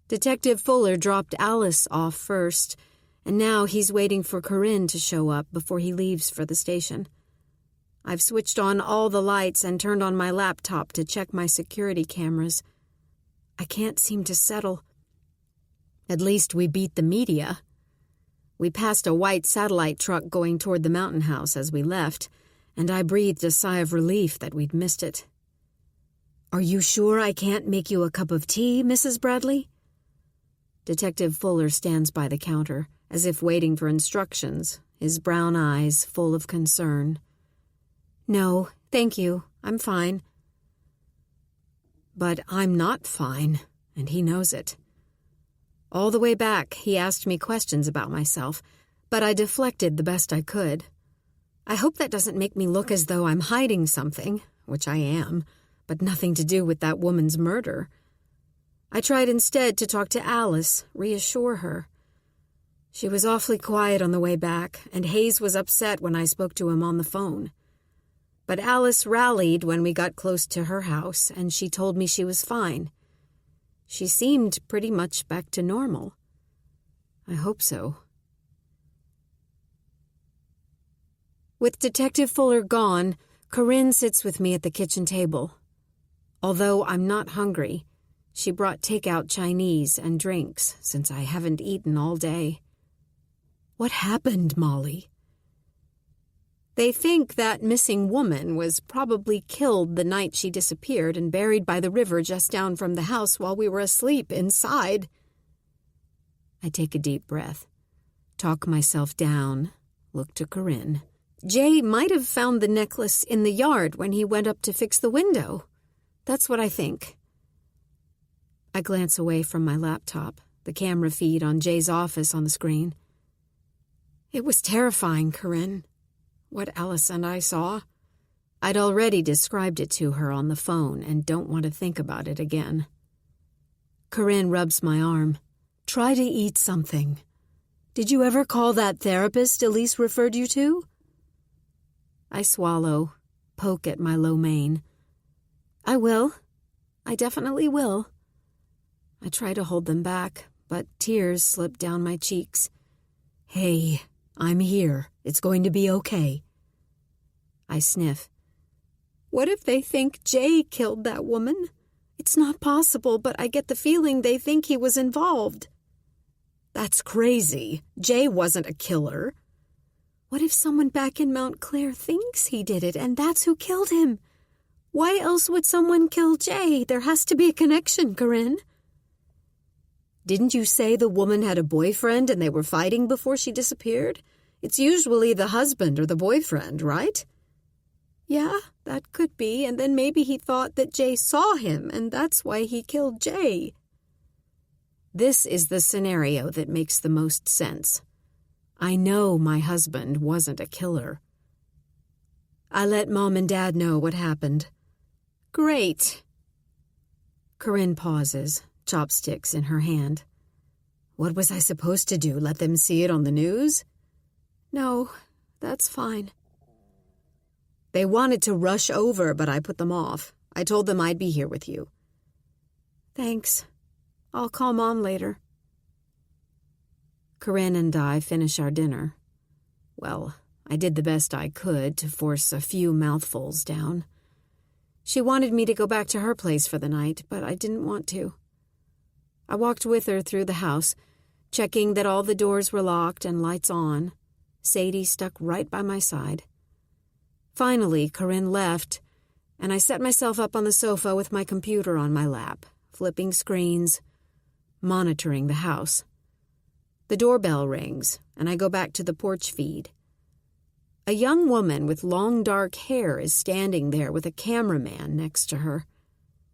Detective Fuller dropped Alice off first, and now he's waiting for Corinne to show up before he leaves for the station. I've switched on all the lights and turned on my laptop to check my security cameras. I can't seem to settle. At least we beat the media. We passed a white satellite truck going toward the mountain house as we left, and I breathed a sigh of relief that we'd missed it. "Are you sure I can't make you a cup of tea, Mrs. Bradley?" Detective Fuller stands by the counter, as if waiting for instructions, his brown eyes full of concern. "No, thank you. I'm fine." But I'm not fine, and he knows it. All the way back, he asked me questions about myself, but I deflected the best I could. I hope that doesn't make me look as though I'm hiding something, which I am, but nothing to do with that woman's murder. I tried instead to talk to Alice, reassure her. She was awfully quiet on the way back, and Hayes was upset when I spoke to him on the phone. But Alice rallied when we got close to her house, and she told me she was fine. She seemed pretty much back to normal. I hope so. With Detective Fuller gone, Corinne sits with me at the kitchen table. Although I'm not hungry, she brought takeout Chinese and drinks since I haven't eaten all day. "What happened, Molly?" They think that missing woman was probably killed the night she disappeared and buried by the river just down from the house while we were asleep inside. I take a deep breath, talk myself down, look to Corinne. Jay might have found the necklace in the yard when he went up to fix the window. That's what I think. I glance away from my laptop, the camera feed on Jay's office on the screen. It was terrifying, Corinne. What Alice and I saw. I'd already described it to her on the phone and don't want to think about it again. Corinne rubs my arm. Try to eat something. Did you ever call that therapist Elise referred you to? I swallow, poke at my lo mein. I will. I definitely will. I try to hold them back, but tears slip down my cheeks. Hey, I'm here. It's going to be okay. I sniff. What if they think Jay killed that woman? It's not possible, but I get the feeling they think he was involved. That's crazy. Jay wasn't a killer. What if someone back in Mount Clair thinks he did it and that's who killed him? Why else would someone kill Jay? There has to be a connection, Corinne. Didn't you say the woman had a boyfriend and they were fighting before she disappeared? It's usually the husband or the boyfriend, right? Yeah, that could be, and then maybe he thought that Jay saw him, and that's why he killed Jay. This is the scenario that makes the most sense. I know my husband wasn't a killer. I let Mom and Dad know what happened. Great. Corinne pauses, chopsticks in her hand. What was I supposed to do, let them see it on the news? No, that's fine. They wanted to rush over, but I put them off. I told them I'd be here with you. Thanks. I'll call Mom later. Corinne and I finish our dinner. Well, I did the best I could to force a few mouthfuls down. She wanted me to go back to her place for the night, but I didn't want to. I walked with her through the house, checking that all the doors were locked and lights on. Sadie stuck right by my side. Finally, Corinne left, and I set myself up on the sofa with my computer on my lap, flipping screens, monitoring the house. The doorbell rings, and I go back to the porch feed. A young woman with long dark hair is standing there with a cameraman next to her.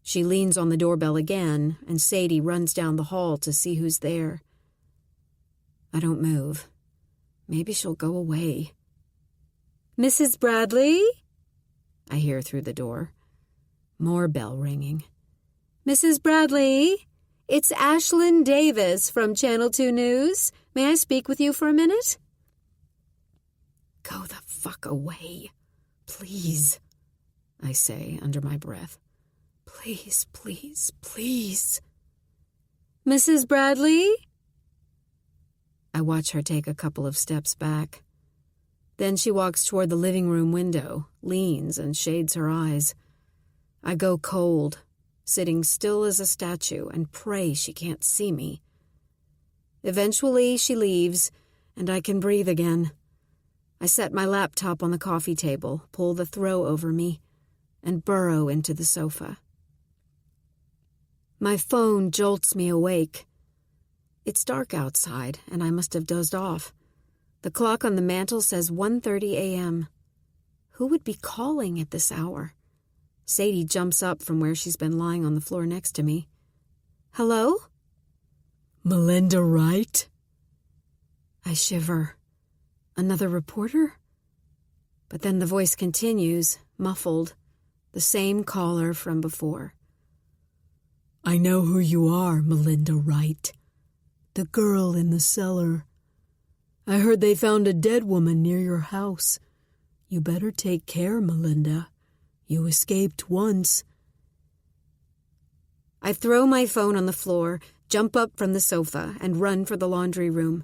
She leans on the doorbell again, and Sadie runs down the hall to see who's there. I don't move. Maybe she'll go away. "Mrs. Bradley?" I hear through the door. More bell ringing. "Mrs. Bradley, it's Ashlyn Davis from Channel 2 News. May I speak with you for a minute?" "Go the fuck away, please," I say under my breath. "Please, please, please." "Mrs. Bradley?" I watch her take a couple of steps back. Then she walks toward the living room window, leans and shades her eyes. I go cold, sitting still as a statue, and pray she can't see me. Eventually she leaves, and I can breathe again. I set my laptop on the coffee table, pull the throw over me, and burrow into the sofa. My phone jolts me awake. It's dark outside, and I must have dozed off. The clock on the mantel says 1:30 a.m. Who would be calling at this hour? Sadie jumps up from where she's been lying on the floor next to me. "Hello?" "Melinda Wright?" I shiver. Another reporter? But then the voice continues, muffled, the same caller from before. "I know who you are, Melinda Wright. The girl in the cellar. I heard they found a dead woman near your house. You better take care, Melinda. You escaped once." I throw my phone on the floor, jump up from the sofa, and run for the laundry room.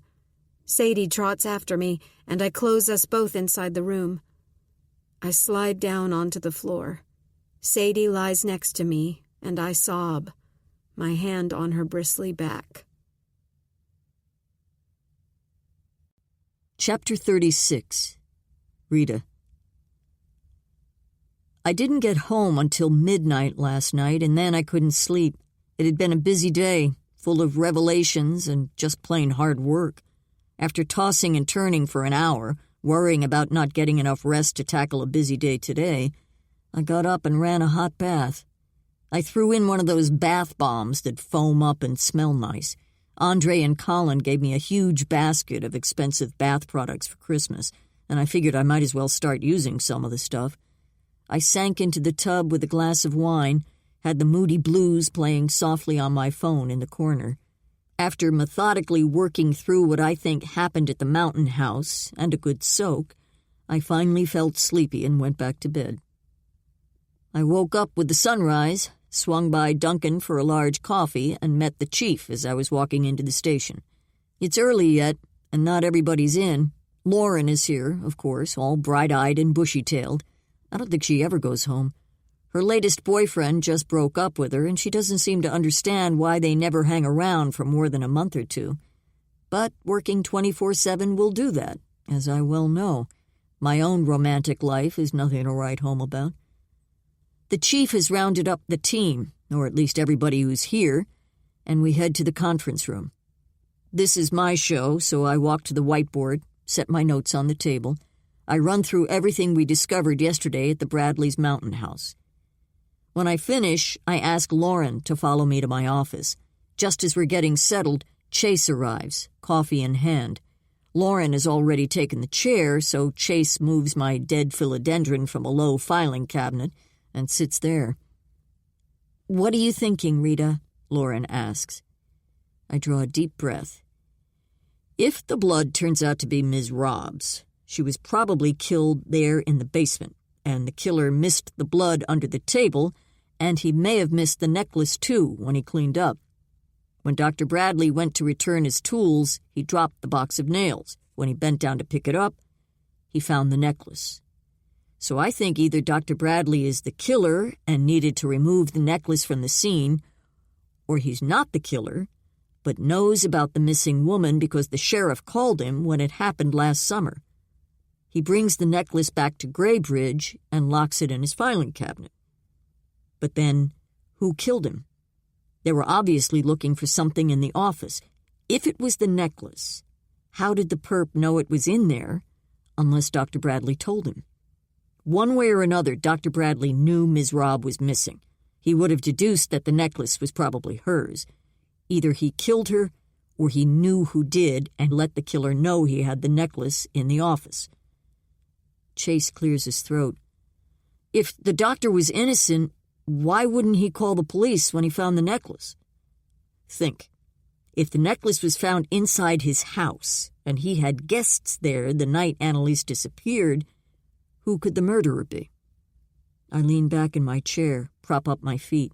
Sadie trots after me, and I close us both inside the room. I slide down onto the floor. Sadie lies next to me, and I sob, my hand on her bristly back. Chapter 36. Rita. I didn't get home until midnight last night, and then I couldn't sleep. It had been a busy day, full of revelations and just plain hard work. After tossing and turning for an hour, worrying about not getting enough rest to tackle a busy day today, I got up and ran a hot bath. I threw in one of those bath bombs that foam up and smell nice. Andre and Colin gave me a huge basket of expensive bath products for Christmas, and I figured I might as well start using some of the stuff. I sank into the tub with a glass of wine, had the Moody Blues playing softly on my phone in the corner. After methodically working through what I think happened at the mountain house and a good soak, I finally felt sleepy and went back to bed. I woke up with the sunrise, swung by Duncan for a large coffee, and met the chief as I was walking into the station. It's early yet, and not everybody's in. Lauren is here, of course, all bright-eyed and bushy-tailed. I don't think she ever goes home. Her latest boyfriend just broke up with her, and she doesn't seem to understand why they never hang around for more than a month or two. But working 24/7 will do that, as I well know. My own romantic life is nothing to write home about. The chief has rounded up the team, or at least everybody who's here, and we head to the conference room. This is my show, so I walk to the whiteboard, set my notes on the table. I run through everything we discovered yesterday at the Bradleys' mountain house. When I finish, I ask Lauren to follow me to my office. Just as we're getting settled, Chase arrives, coffee in hand. Lauren has already taken the chair, so Chase moves my dead philodendron from a low filing cabinet and sits there. "What are you thinking, Rita?" Lauren asks. I draw a deep breath. If the blood turns out to be Ms. Robb's, she was probably killed there in the basement, and the killer missed the blood under the table, and he may have missed the necklace too when he cleaned up. When Dr. Bradley went to return his tools, he dropped the box of nails. When he bent down to pick it up, he found the necklace. So I think either Dr. Bradley is the killer and needed to remove the necklace from the scene, or he's not the killer, but knows about the missing woman because the sheriff called him when it happened last summer. He brings the necklace back to Graybridge and locks it in his filing cabinet. But then, who killed him? They were obviously looking for something in the office. If it was the necklace, how did the perp know it was in there unless Dr. Bradley told him? One way or another, Dr. Bradley knew Ms. Robb was missing. He would have deduced that the necklace was probably hers. Either he killed her, or he knew who did and let the killer know he had the necklace in the office. Chase clears his throat. If the doctor was innocent, why wouldn't he call the police when he found the necklace? Think. If the necklace was found inside his house, and he had guests there the night Annalise disappeared, who could the murderer be? I lean back in my chair, prop up my feet.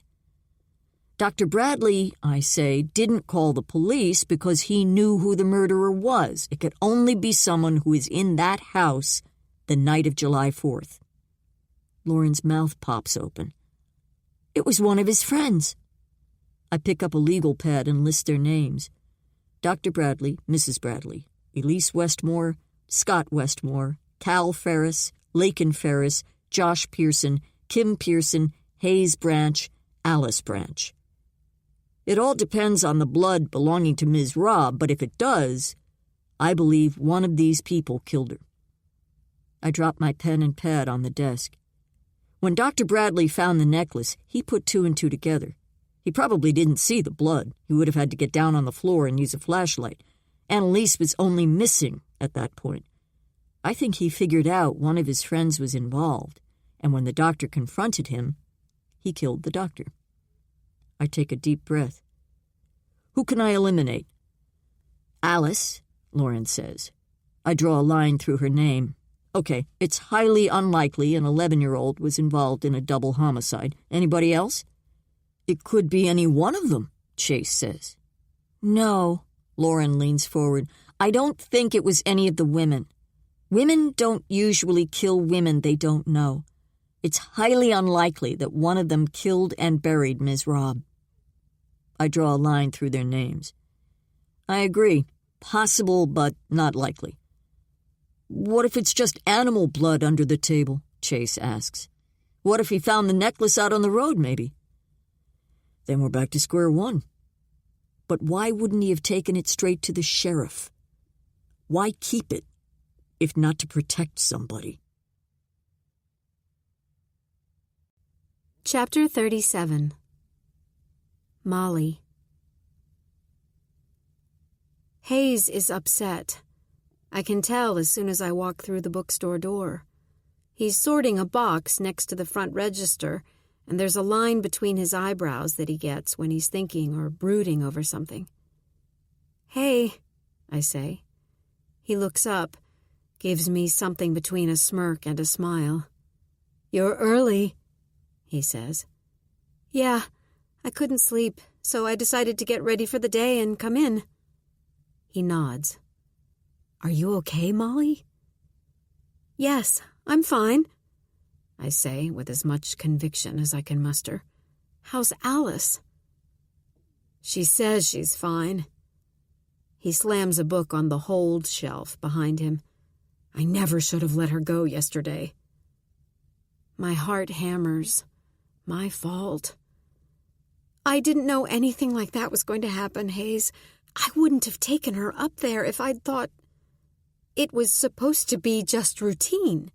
Dr. Bradley, I say, didn't call the police because he knew who the murderer was. It could only be someone who is in that house the night of July 4th. Lauren's mouth pops open. It was one of his friends. I pick up a legal pad and list their names. Dr. Bradley, Mrs. Bradley, Elise Westmore, Scott Westmore, Cal Ferris, Lakin Ferris, Josh Pearson, Kim Pearson, Hayes Branch, Alice Branch. It all depends on the blood belonging to Ms. Robb, but if it does, I believe one of these people killed her. I drop my pen and pad on the desk. When Dr. Bradley found the necklace, he put two and two together. He probably didn't see the blood. He would have had to get down on the floor and use a flashlight. Annalise was only missing at that point. I think he figured out one of his friends was involved, and when the doctor confronted him, he killed the doctor. I take a deep breath. Who can I eliminate? Alice, Lauren says. I draw a line through her name. Okay, it's highly unlikely an 11-year-old was involved in a double homicide. Anybody else? It could be any one of them, Chase says. No, Lauren leans forward. I don't think it was any of the women. Women don't usually kill women they don't know. It's highly unlikely that one of them killed and buried Ms. Robb. I draw a line through their names. I agree. Possible, but not likely. What if it's just animal blood under the table? Chase asks. What if he found the necklace out on the road, maybe? Then we're back to square one. But why wouldn't he have taken it straight to the sheriff? Why keep it, if not to protect somebody? Chapter 37. Molly. Hayes is upset. I can tell as soon as I walk through the bookstore door. He's sorting a box next to the front register, and there's a line between his eyebrows that he gets when he's thinking or brooding over something. Hey, I say. He looks up, gives me something between a smirk and a smile. You're early, he says. Yeah, I couldn't sleep, so I decided to get ready for the day and come in. He nods. Are you okay, Molly? Yes, I'm fine, I say with as much conviction as I can muster. How's Alice? She says she's fine. He slams a book on the hold shelf behind him. I never should have let her go yesterday. My heart hammers. My fault. I didn't know anything like that was going to happen, Hayes. I wouldn't have taken her up there if I'd thought it was supposed to be just routine.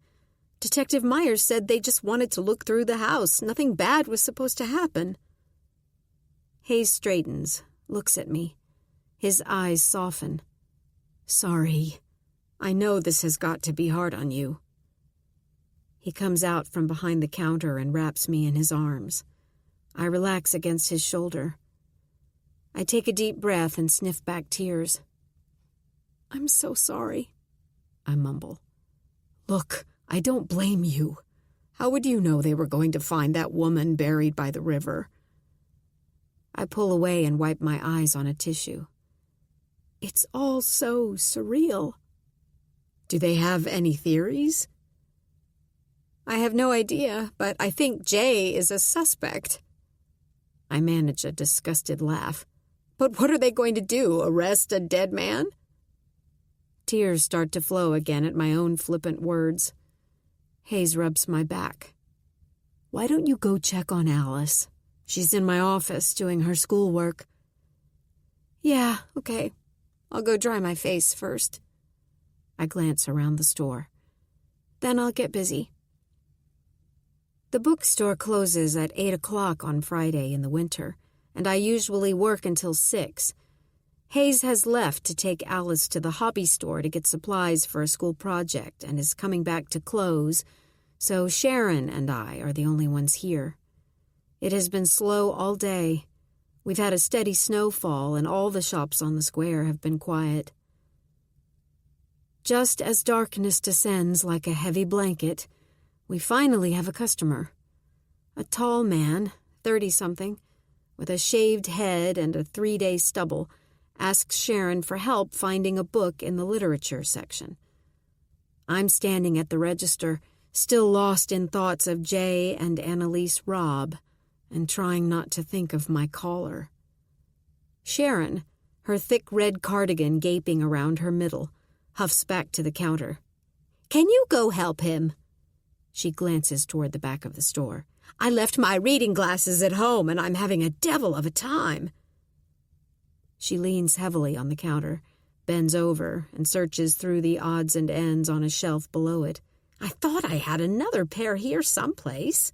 Detective Myers said they just wanted to look through the house. Nothing bad was supposed to happen. Hayes straightens, looks at me. His eyes soften. Sorry. I know this has got to be hard on you. He comes out from behind the counter and wraps me in his arms. I relax against his shoulder. I take a deep breath and sniff back tears. I'm so sorry, I mumble. Look, I don't blame you. How would you know they were going to find that woman buried by the river? I pull away and wipe my eyes on a tissue. It's all so surreal. Do they have any theories? I have no idea, but I think Jay is a suspect. I manage a disgusted laugh. But what are they going to do, arrest a dead man? Tears start to flow again at my own flippant words. Hayes rubs my back. Why don't you go check on Alice? She's in my office doing her schoolwork. Yeah, okay. I'll go dry my face first. I glance around the store. Then I'll get busy. The bookstore closes at 8 o'clock on Friday in the winter, and I usually work until 6. Hayes has left to take Alice to the hobby store to get supplies for a school project and is coming back to close, so Sharon and I are the only ones here. It has been slow all day. We've had a steady snowfall, and all the shops on the square have been quiet. Just as darkness descends like a heavy blanket, we finally have a customer. A tall man, 30-something, with a shaved head and a 3-day stubble, asks Sharon for help finding a book in the literature section. I'm standing at the register, still lost in thoughts of Jay and Annalise Robb, and trying not to think of my caller. Sharon, her thick red cardigan gaping around her middle, huffs back to the counter. "Can you go help him?" She glances toward the back of the store. "I left my reading glasses at home, and I'm having a devil of a time." She leans heavily on the counter, bends over, and searches through the odds and ends on a shelf below it. "I thought I had another pair here someplace."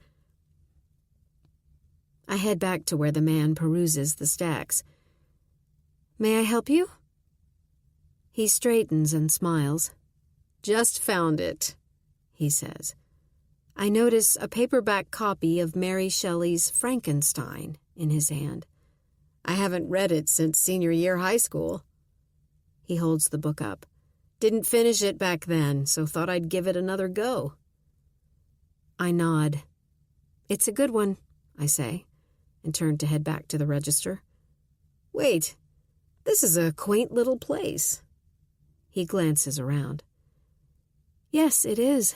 I head back to where the man peruses the stacks. "May I help you?" He straightens and smiles. "Just found it," he says. I notice a paperback copy of Mary Shelley's Frankenstein in his hand. I haven't read it since senior year high school. He holds the book up. Didn't finish it back then, so thought I'd give it another go. I nod. "It's a good one," I say, and turn to head back to the register. "Wait, this is a quaint little place." He glances around. "Yes, it is."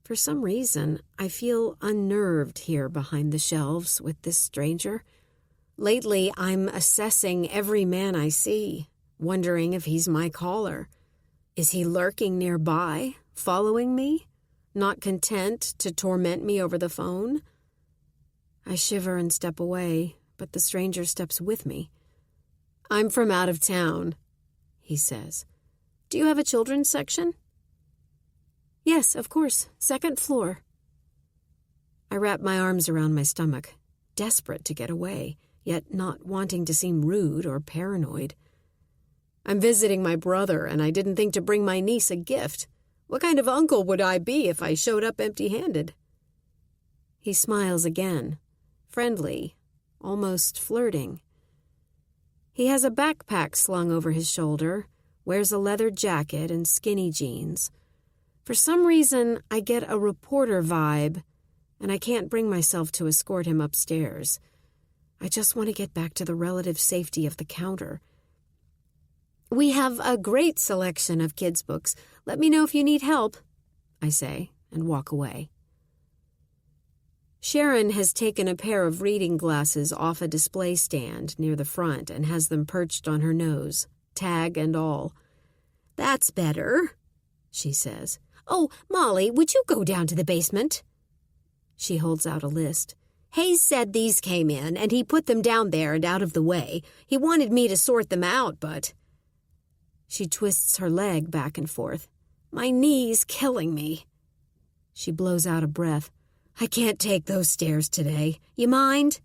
For some reason, I feel unnerved here behind the shelves with this stranger. Lately, I'm assessing every man I see, wondering if he's my caller. Is he lurking nearby, following me, not content to torment me over the phone? I shiver and step away, but the stranger steps with me. "I'm from out of town," he says. "Do you have a children's section?" "Yes, of course. 2nd floor." I wrap my arms around my stomach, desperate to get away, yet not wanting to seem rude or paranoid. "I'm visiting my brother, and I didn't think to bring my niece a gift. What kind of uncle would I be if I showed up empty-handed?" He smiles again, friendly, almost flirting. He has a backpack slung over his shoulder, wears a leather jacket and skinny jeans. For some reason, I get a reporter vibe, and I can't bring myself to escort him upstairs. I just want to get back to the relative safety of the counter. "We have a great selection of kids' books. Let me know if you need help," I say, and walk away. Sharon has taken a pair of reading glasses off a display stand near the front and has them perched on her nose, tag and all. "That's better," she says. "Oh, Molly, would you go down to the basement?" She holds out a list. "Hayes said these came in, and he put them down there and out of the way. He wanted me to sort them out, but—" She twists her leg back and forth. "My knee's killing me." She blows out a breath. "I can't take those stairs today. You mind?"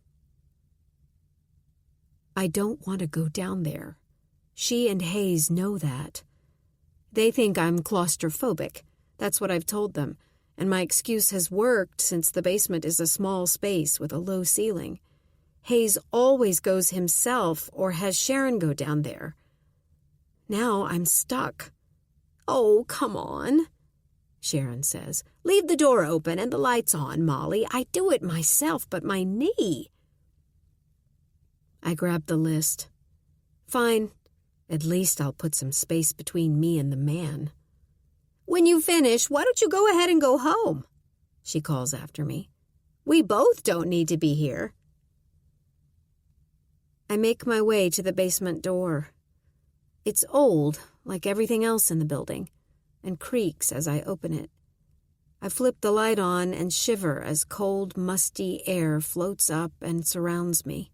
I don't want to go down there. She and Hayes know that. They think I'm claustrophobic. That's what I've told them, and my excuse has worked since the basement is a small space with a low ceiling. Hayes always goes himself or has Sharon go down there. Now I'm stuck. "Oh, come on," Sharon says. "Leave the door open and the lights on, Molly. I do it myself, but my knee." I grab the list. "Fine. At least I'll put some space between me and the man." "When you finish, why don't you go ahead and go home?" she calls after me. "We both don't need to be here." I make my way to the basement door. It's old, like everything else in the building, and creaks as I open it. I flip the light on and shiver as cold, musty air floats up and surrounds me.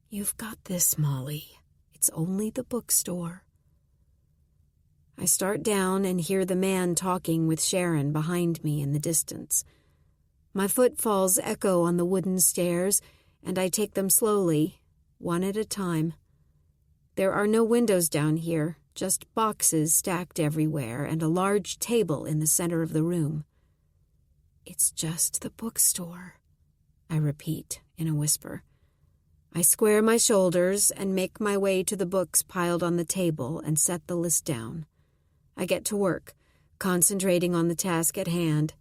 "You've got this, Molly. It's only the bookstore." I start down and hear the man talking with Sharon behind me in the distance. My footfalls echo on the wooden stairs, and I take them slowly, one at a time. There are no windows down here, just boxes stacked everywhere and a large table in the center of the room. "It's just the bookstore," I repeat in a whisper. I square my shoulders and make my way to the books piled on the table and set the list down. I get to work, concentrating on the task at hand,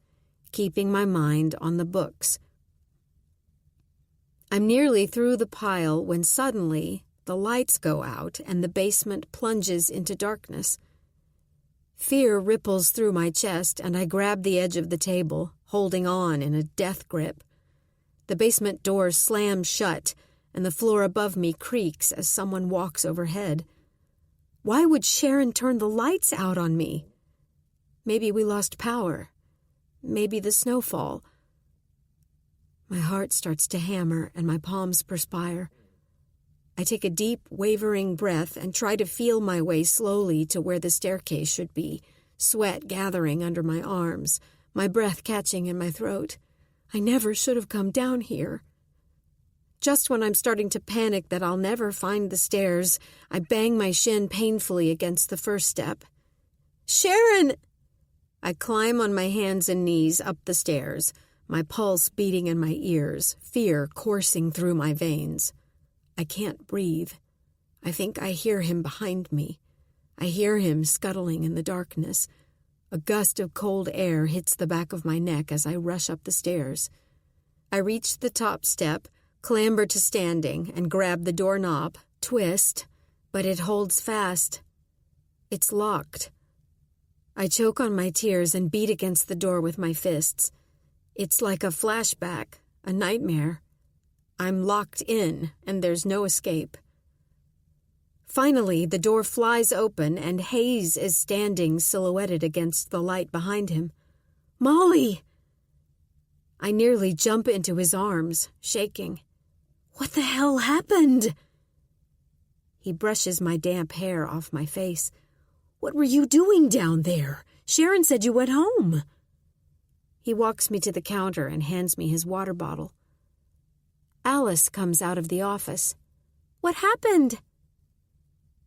keeping my mind on the books. I'm nearly through the pile when suddenly the lights go out and the basement plunges into darkness. Fear ripples through my chest and I grab the edge of the table, holding on in a death grip. The basement door slams shut and the floor above me creaks as someone walks overhead. Why would Sharon turn the lights out on me? Maybe we lost power. Maybe the snowfall. My heart starts to hammer and my palms perspire. I take a deep, wavering breath and try to feel my way slowly to where the staircase should be, sweat gathering under my arms, my breath catching in my throat. I never should have come down here. Just when I'm starting to panic that I'll never find the stairs, I bang my shin painfully against the first step. "Sharon!" I climb on my hands and knees up the stairs, my pulse beating in my ears, fear coursing through my veins. I can't breathe. I think I hear him behind me. I hear him scuttling in the darkness. A gust of cold air hits the back of my neck as I rush up the stairs. I reach the top step, clamber to standing, and grab the doorknob, twist, but it holds fast. It's locked. I choke on my tears and beat against the door with my fists. It's like a flashback, a nightmare. I'm locked in, and there's no escape. Finally, the door flies open, and Hayes is standing silhouetted against the light behind him. "Molly!" I nearly jump into his arms, shaking. "What the hell happened?" He brushes my damp hair off my face. "What were you doing down there? Sharon said you went home." He walks me to the counter and hands me his water bottle. Alice comes out of the office. "What happened?"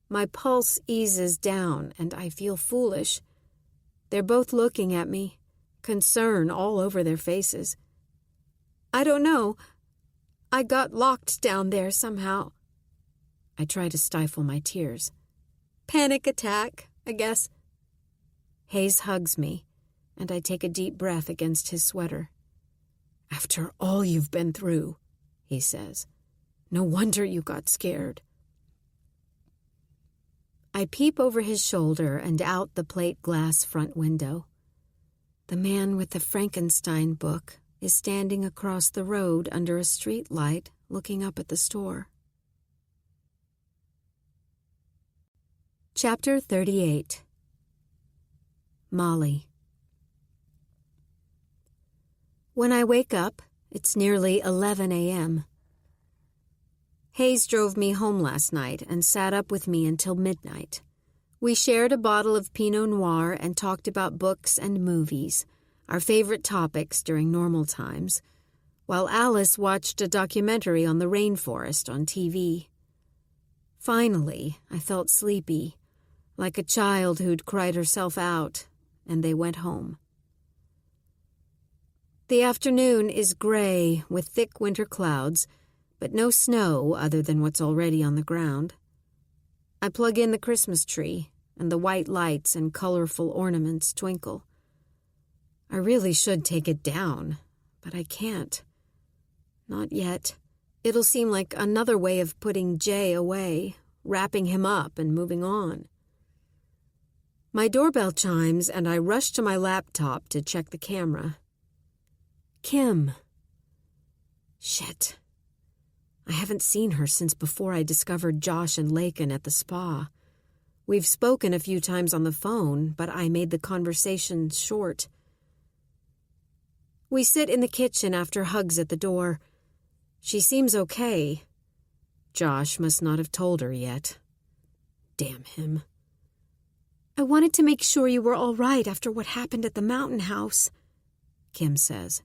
My pulse eases down and I feel foolish. They're both looking at me, concern all over their faces. "I don't know. I got locked down there somehow." I try to stifle my tears. "Panic attack, I guess." Hayes hugs me, and I take a deep breath against his sweater. "After all you've been through," he says, "no wonder you got scared." I peep over his shoulder and out the plate glass front window. The man with the Frankenstein book is standing across the road under a street light looking up at the store. Chapter 38. Molly. When I wake up, it's nearly 11 a.m. Hayes drove me home last night and sat up with me until midnight. We shared a bottle of Pinot Noir and talked about books and movies, our favorite topics during normal times, while Alice watched a documentary on the rainforest on TV. Finally, I felt sleepy, like a child who'd cried herself out, and they went home. The afternoon is gray with thick winter clouds, but no snow other than what's already on the ground. I plug in the Christmas tree, and the white lights and colorful ornaments twinkle. I really should take it down, but I can't. Not yet. It'll seem like another way of putting Jay away, wrapping him up and moving on. My doorbell chimes, and I rush to my laptop to check the camera. Kim. Shit. I haven't seen her since before I discovered Josh and Lakin at the spa. We've spoken a few times on the phone, but I made the conversation short. We sit in the kitchen after hugs at the door. She seems okay. Josh must not have told her yet. Damn him. I wanted to make sure you were all right after what happened at the mountain house, Kim says.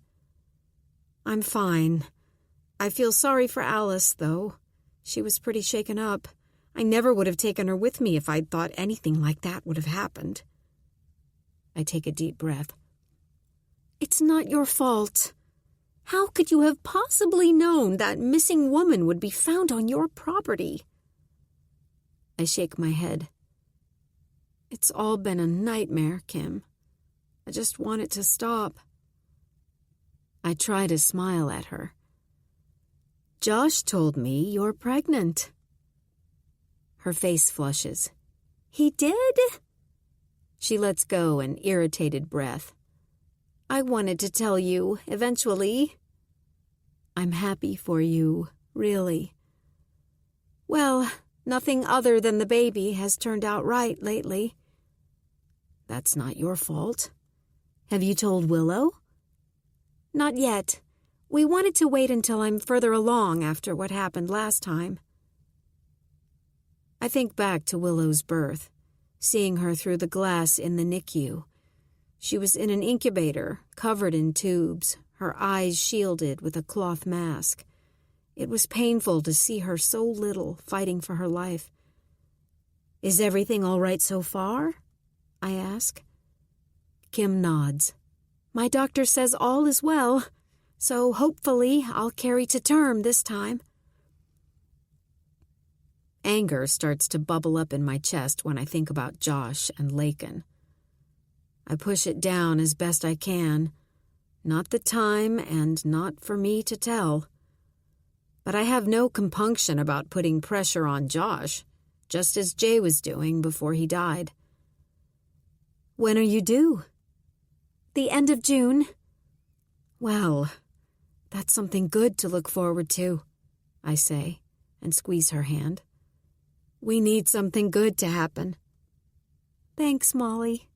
I'm fine. I feel sorry for Alice, though. She was pretty shaken up. I never would have taken her with me if I'd thought anything like that would have happened. I take a deep breath. It's not your fault. How could you have possibly known that missing woman would be found on your property? I shake my head. It's all been a nightmare, Kim. I just want it to stop. I try to smile at her. Josh told me you're pregnant. Her face flushes. He did? She lets go an irritated breath. I wanted to tell you, eventually. I'm happy for you, really. Well, nothing other than the baby has turned out right lately. That's not your fault. Have you told Willow? Not yet. We wanted to wait until I'm further along after what happened last time. I think back to Willow's birth, seeing her through the glass in the NICU. She was in an incubator, covered in tubes, her eyes shielded with a cloth mask. It was painful to see her so little, fighting for her life. Is everything all right so far? I ask. Kim nods. My doctor says all is well, so hopefully I'll carry to term this time. Anger starts to bubble up in my chest when I think about Josh and Lakin. I push it down as best I can. Not the time and not for me to tell. But I have no compunction about putting pressure on Josh, just as Jay was doing before he died. When are you due? The end of June. Well, that's something good to look forward to, I say, and squeeze her hand. We need something good to happen. Thanks, Molly.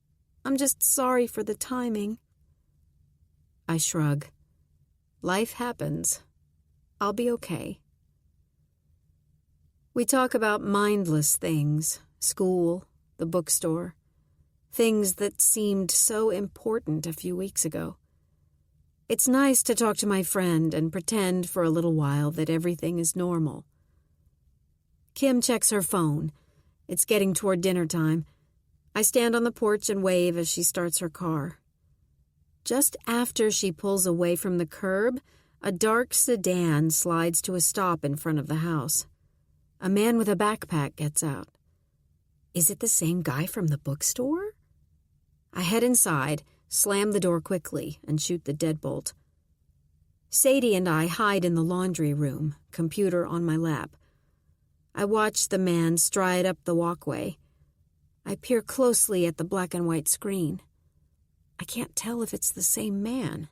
I'm just sorry for the timing. I shrug. Life happens. I'll be okay. We talk about mindless things, school, the bookstore, things that seemed so important a few weeks ago. It's nice to talk to my friend and pretend for a little while that everything is normal. Kim checks her phone. It's getting toward dinner time. I stand on the porch and wave as she starts her car. Just after she pulls away from the curb, a dark sedan slides to a stop in front of the house. A man with a backpack gets out. Is it the same guy from the bookstore? I head inside, slam the door quickly, and shoot the deadbolt. Sadie and I hide in the laundry room, computer on my lap. I watch the man stride up the walkway. I peer closely at the black and white screen. I can't tell if it's the same man.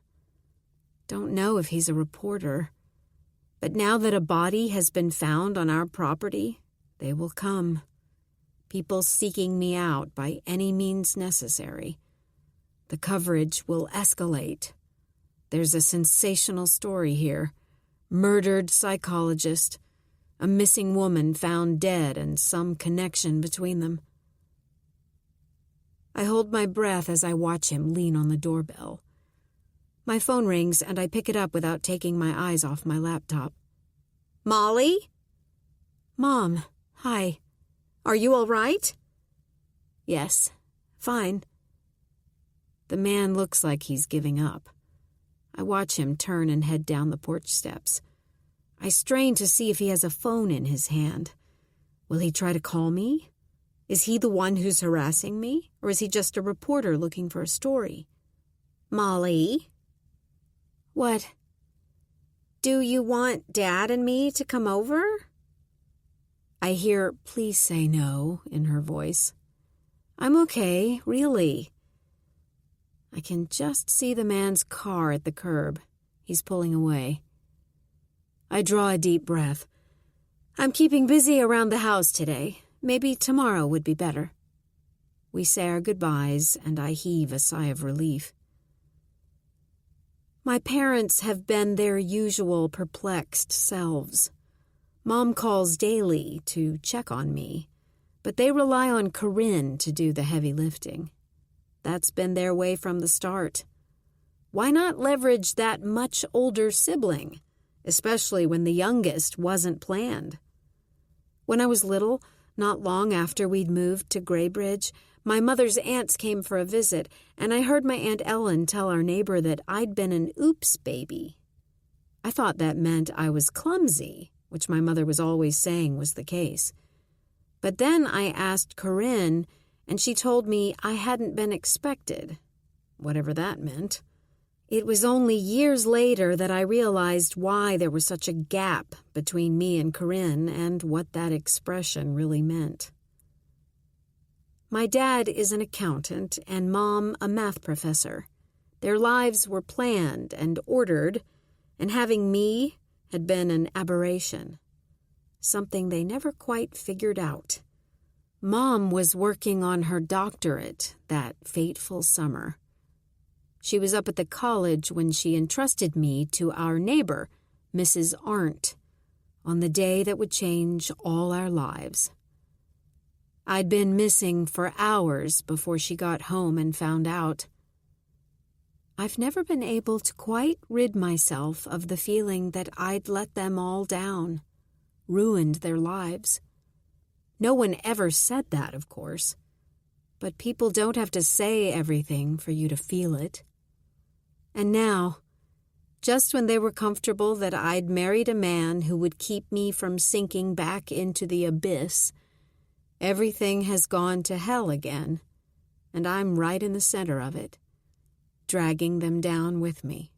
Don't know if he's a reporter. But now that a body has been found on our property, they will come. People seeking me out by any means necessary. The coverage will escalate. There's a sensational story here. Murdered psychologist. A missing woman found dead and some connection between them. I hold my breath as I watch him lean on the doorbell. My phone rings and I pick it up without taking my eyes off my laptop. Molly? Mom, hi. Are you all right? Yes, fine. The man looks like he's giving up. I watch him turn and head down the porch steps. I strain to see if he has a phone in his hand. Will he try to call me? Is he the one who's harassing me, or is he just a reporter looking for a story? Molly? What? Do you want Dad and me to come over? I hear, please say no, in her voice. I'm okay, really. I can just see the man's car at the curb. He's pulling away. I draw a deep breath. I'm keeping busy around the house today. Maybe tomorrow would be better. We say our goodbyes, and I heave a sigh of relief. My parents have been their usual perplexed selves. Mom calls daily to check on me, but they rely on Corinne to do the heavy lifting. That's been their way from the start. Why not leverage that much older sibling, especially when the youngest wasn't planned? When I was little, not long after we'd moved to Graybridge, my mother's aunts came for a visit, and I heard my Aunt Ellen tell our neighbor that I'd been an oops baby. I thought that meant I was clumsy, which my mother was always saying was the case. But then I asked Corinne, and she told me I hadn't been expected, whatever that meant. It was only years later that I realized why there was such a gap between me and Corinne and what that expression really meant. My dad is an accountant and Mom a math professor. Their lives were planned and ordered, and having me had been an aberration, something they never quite figured out. Mom was working on her doctorate that fateful summer. She was up at the college when she entrusted me to our neighbor, Mrs. Arndt, on the day that would change all our lives. I'd been missing for hours before she got home and found out. I've never been able to quite rid myself of the feeling that I'd let them all down, ruined their lives. No one ever said that, of course, but people don't have to say everything for you to feel it. And now, just when they were comfortable that I'd married a man who would keep me from sinking back into the abyss, everything has gone to hell again, and I'm right in the center of it, dragging them down with me.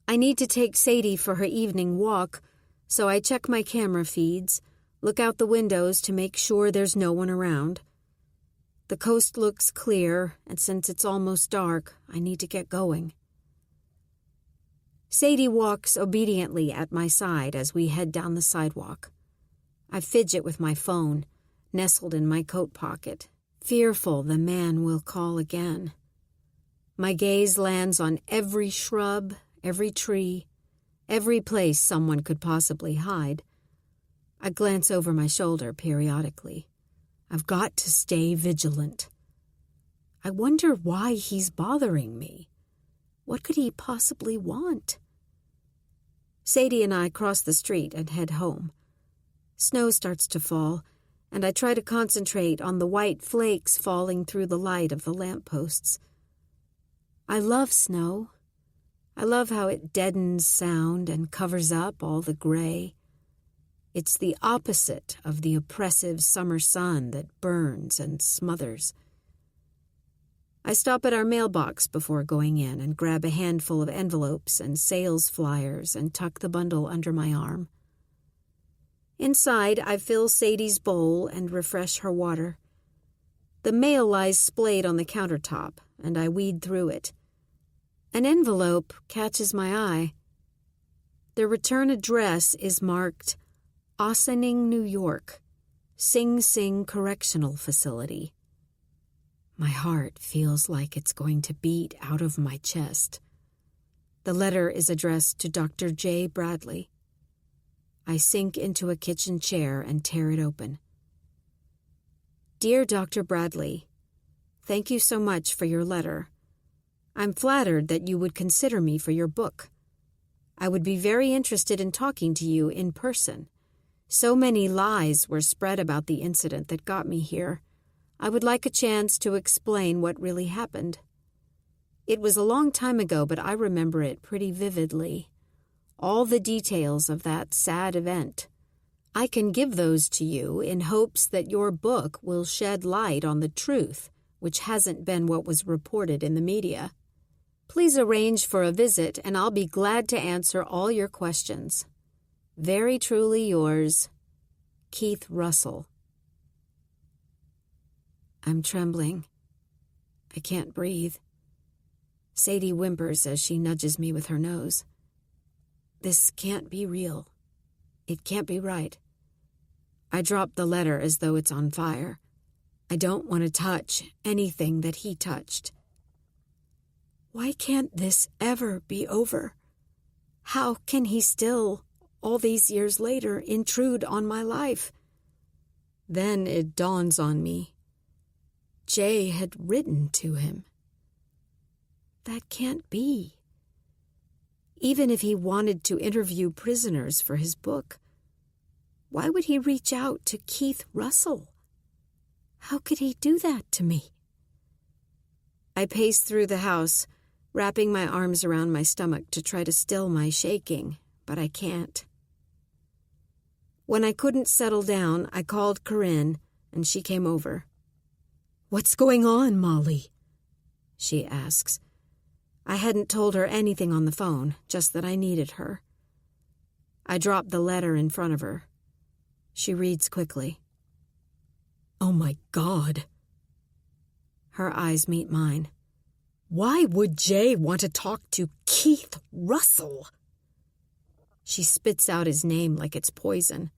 I need to take Sadie for her evening walk, so I check my camera feeds, look out the windows to make sure there's no one around. The coast looks clear, and since it's almost dark, I need to get going. Sadie walks obediently at my side as we head down the sidewalk. I fidget with my phone, nestled in my coat pocket, fearful the man will call again. My gaze lands on every shrub, every tree, every place someone could possibly hide. I glance over my shoulder periodically. I've got to stay vigilant. I wonder why he's bothering me. What could he possibly want? Sadie and I cross the street and head home. Snow starts to fall, and I try to concentrate on the white flakes falling through the light of the lampposts. I love snow. I love how it deadens sound and covers up all the gray. It's the opposite of the oppressive summer sun that burns and smothers. I stop at our mailbox before going in and grab a handful of envelopes and sales flyers and tuck the bundle under my arm. Inside, I fill Sadie's bowl and refresh her water. The mail lies splayed on the countertop, and I weed through it. An envelope catches my eye. The return address is marked Ossining, New York, Sing Sing Correctional Facility. My heart feels like it's going to beat out of my chest. The letter is addressed to Dr. J. Bradley. I sink into a kitchen chair and tear it open. Dear Dr. Bradley, thank you so much for your letter. I'm flattered that you would consider me for your book. I would be very interested in talking to you in person. So many lies were spread about the incident that got me here. I would like a chance to explain what really happened. It was a long time ago, but I remember it pretty vividly. All the details of that sad event. I can give those to you in hopes that your book will shed light on the truth, which hasn't been what was reported in the media. Please arrange for a visit, and I'll be glad to answer all your questions. Very truly yours, Keith Russell. I'm trembling. I can't breathe. Sadie whimpers as she nudges me with her nose. This can't be real. It can't be right. I drop the letter as though it's on fire. I don't want to touch anything that he touched. Why can't this ever be over? How can he still, all these years later, intrude on my life? Then it dawns on me. Jay had written to him. That can't be. Even if he wanted to interview prisoners for his book, why would he reach out to Keith Russell? How could he do that to me? I pace through the house, wrapping my arms around my stomach to try to still my shaking, but I can't. When I couldn't settle down, I called Corinne, and she came over. "What's going on, Molly?" she asks. I hadn't told her anything on the phone, just that I needed her. I drop the letter in front of her. She reads quickly. "Oh my God." Her eyes meet mine. "Why would Jay want to talk to Keith Russell?" She spits out his name like it's poison.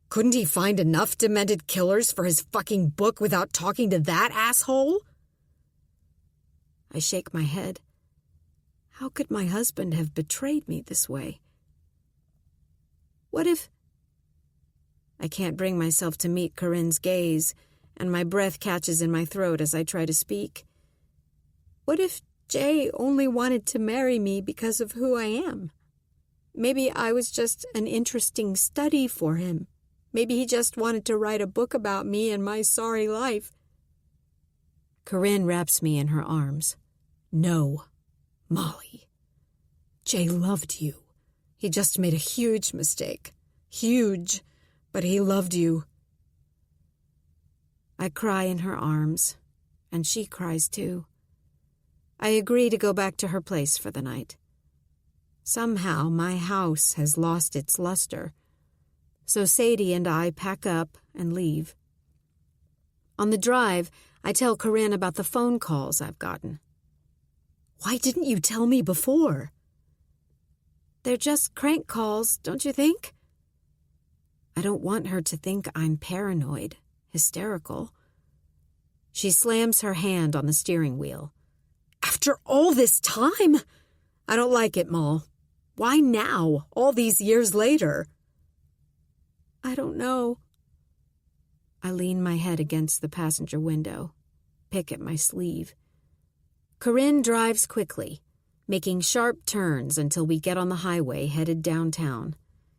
Couldn't he find enough demented killers for his fucking book without talking to that asshole? I shake my head. How could my husband have betrayed me this way? What if... I can't bring myself to meet Corinne's gaze, and my breath catches in my throat as I try to speak. What if Jay only wanted to marry me because of who I am? Maybe I was just an interesting study for him. Maybe he just wanted to write a book about me and my sorry life. Corinne wraps me in her arms. No, Molly. Jay loved you. He just made a huge mistake. Huge, but he loved you. I cry in her arms, and she cries too. I agree to go back to her place for the night. Somehow my house has lost its luster, so Sadie and I pack up and leave. On the drive, I tell Corinne about the phone calls I've gotten. Why didn't you tell me before? They're just crank calls, don't you think? I don't want her to think I'm paranoid, hysterical. She slams her hand on the steering wheel. After all this time? I don't like it, Moll. Why now, all these years later? I don't know. I lean my head against the passenger window, pick at my sleeve. Corinne drives quickly, making sharp turns until we get on the highway headed downtown.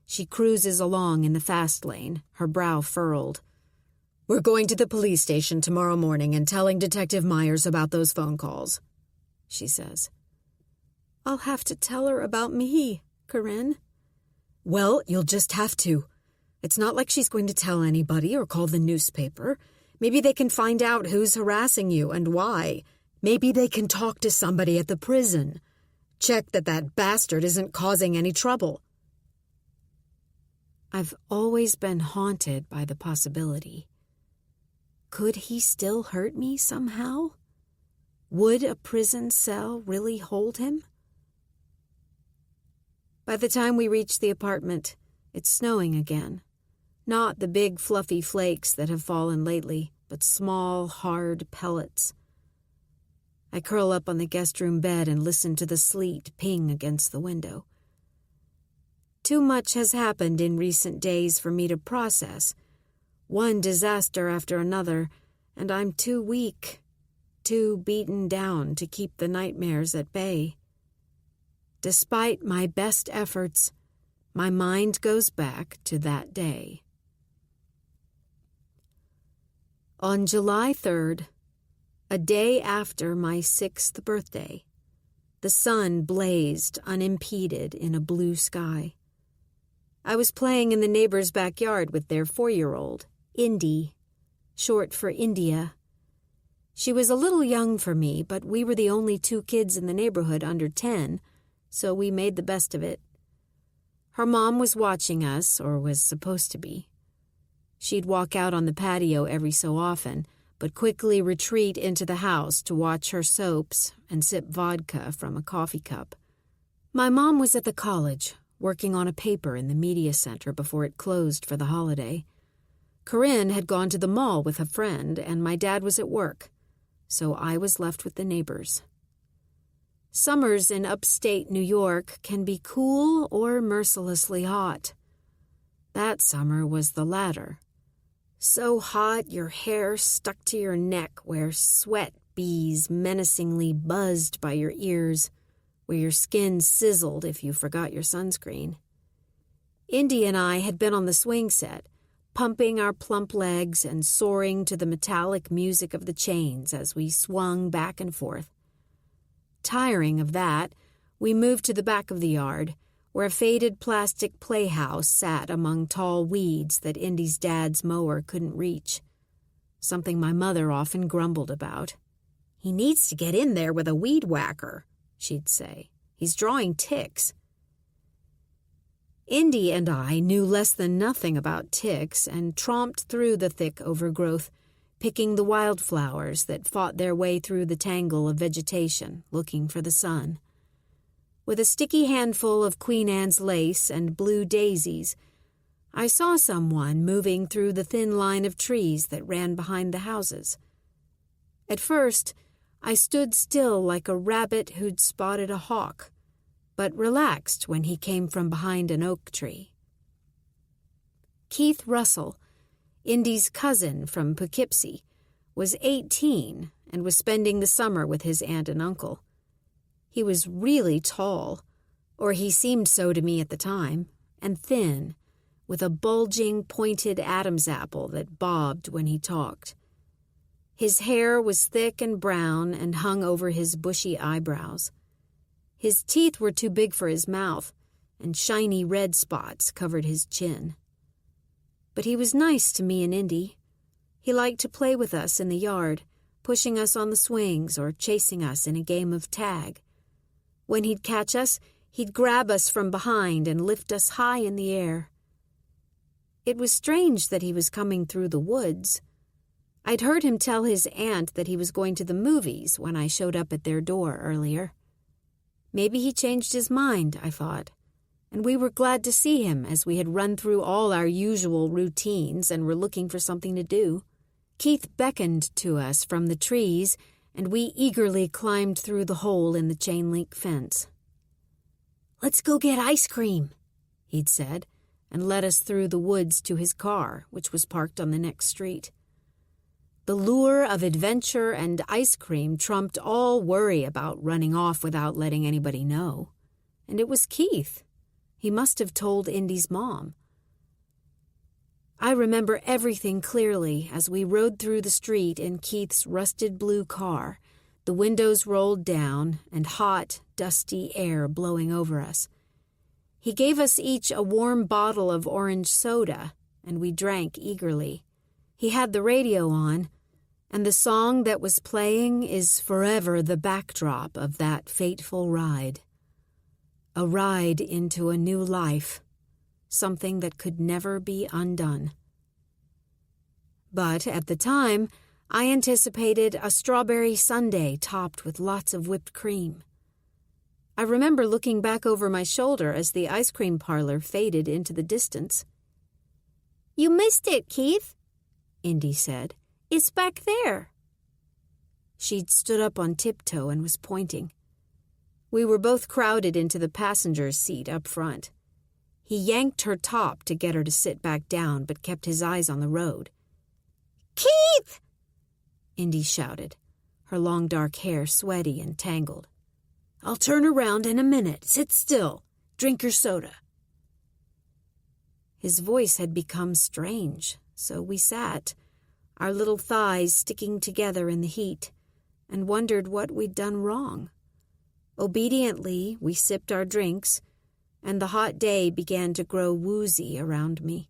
She cruises along in the fast lane, her brow furrowed. We're going to the police station tomorrow morning and telling Detective Myers about those phone calls, she says. I'll have to tell her about me, Corinne. Well, you'll just have to. It's not like she's going to tell anybody or call the newspaper. Maybe they can find out who's harassing you and why. Maybe they can talk to somebody at the prison. Check that bastard isn't causing any trouble. I've always been haunted by the possibility. Could he still hurt me somehow? Would a prison cell really hold him? By the time we reach the apartment, it's snowing again. Not the big fluffy flakes that have fallen lately, but small, hard pellets. I curl up on the guest room bed and listen to the sleet ping against the window. Too much has happened in recent days for me to process. One disaster after another, and I'm too weak, too beaten down to keep the nightmares at bay. Despite my best efforts, my mind goes back to that day. On July 3rd, a day after my 6th birthday, the sun blazed unimpeded in a blue sky. I was playing in the neighbor's backyard with their 4-year-old, Indy, short for India. She was a little young for me, but we were the only 2 kids in the neighborhood under 10, so we made the best of it. Her mom was watching us, or was supposed to be. She'd walk out on the patio every so often, but quickly retreat into the house to watch her soaps and sip vodka from a coffee cup. My mom was at the college, working on a paper in the media center before it closed for the holiday. Corinne had gone to the mall with a friend, and my dad was at work, so I was left with the neighbors. Summers in upstate New York can be cool or mercilessly hot. That summer was the latter. So hot your hair stuck to your neck where sweat bees menacingly buzzed by your ears, where your skin sizzled if you forgot your sunscreen. Indy and I had been on the swing set, pumping our plump legs and soaring to the metallic music of the chains as we swung back and forth. Tiring of that, we moved to the back of the yard, where a faded plastic playhouse sat among tall weeds that Indy's dad's mower couldn't reach, something my mother often grumbled about. "He needs to get in there with a weed whacker," she'd say. "He's drawing ticks." Indy and I knew less than nothing about ticks and tromped through the thick overgrowth, picking the wildflowers that fought their way through the tangle of vegetation, looking for the sun. With a sticky handful of Queen Anne's lace and blue daisies, I saw someone moving through the thin line of trees that ran behind the houses. At first, I stood still like a rabbit who'd spotted a hawk, but relaxed when he came from behind an oak tree. Keith Russell, Indy's cousin from Poughkeepsie, was 18 and was spending the summer with his aunt and uncle. He was really tall, or he seemed so to me at the time, and thin, with a bulging, pointed Adam's apple that bobbed when he talked. His hair was thick and brown and hung over his bushy eyebrows. His teeth were too big for his mouth, and shiny red spots covered his chin. But he was nice to me and Indy. He liked to play with us in the yard, pushing us on the swings or chasing us in a game of tag. When he'd catch us, he'd grab us from behind and lift us high in the air. It was strange that he was coming through the woods. I'd heard him tell his aunt that he was going to the movies when I showed up at their door earlier. Maybe he changed his mind, I thought, and we were glad to see him as we had run through all our usual routines and were looking for something to do. Keith beckoned to us from the trees, and we eagerly climbed through the hole in the chain-link fence. "Let's go get ice cream," he'd said, and led us through the woods to his car, which was parked on the next street. The lure of adventure and ice cream trumped all worry about running off without letting anybody know. And it was Keith. He must have told Indy's mom. I remember everything clearly as we rode through the street in Keith's rusted blue car, the windows rolled down and hot, dusty air blowing over us. He gave us each a warm bottle of orange soda, and we drank eagerly. He had the radio on, and the song that was playing is forever the backdrop of that fateful ride. A ride into a new life, something that could never be undone. But at the time, I anticipated a strawberry sundae topped with lots of whipped cream. I remember looking back over my shoulder as the ice cream parlor faded into the distance. "You missed it, Keith," Indy said. "It's back there." She'd stood up on tiptoe and was pointing. We were both crowded into the passenger's seat up front. He yanked her top to get her to sit back down, but kept his eyes on the road. "Keith!" Indy shouted, her long dark hair sweaty and tangled. "I'll turn around in a minute. Sit still. Drink your soda." His voice had become strange, so we sat, our little thighs sticking together in the heat, and wondered what we'd done wrong. Obediently, we sipped our drinks, and the hot day began to grow woozy around me.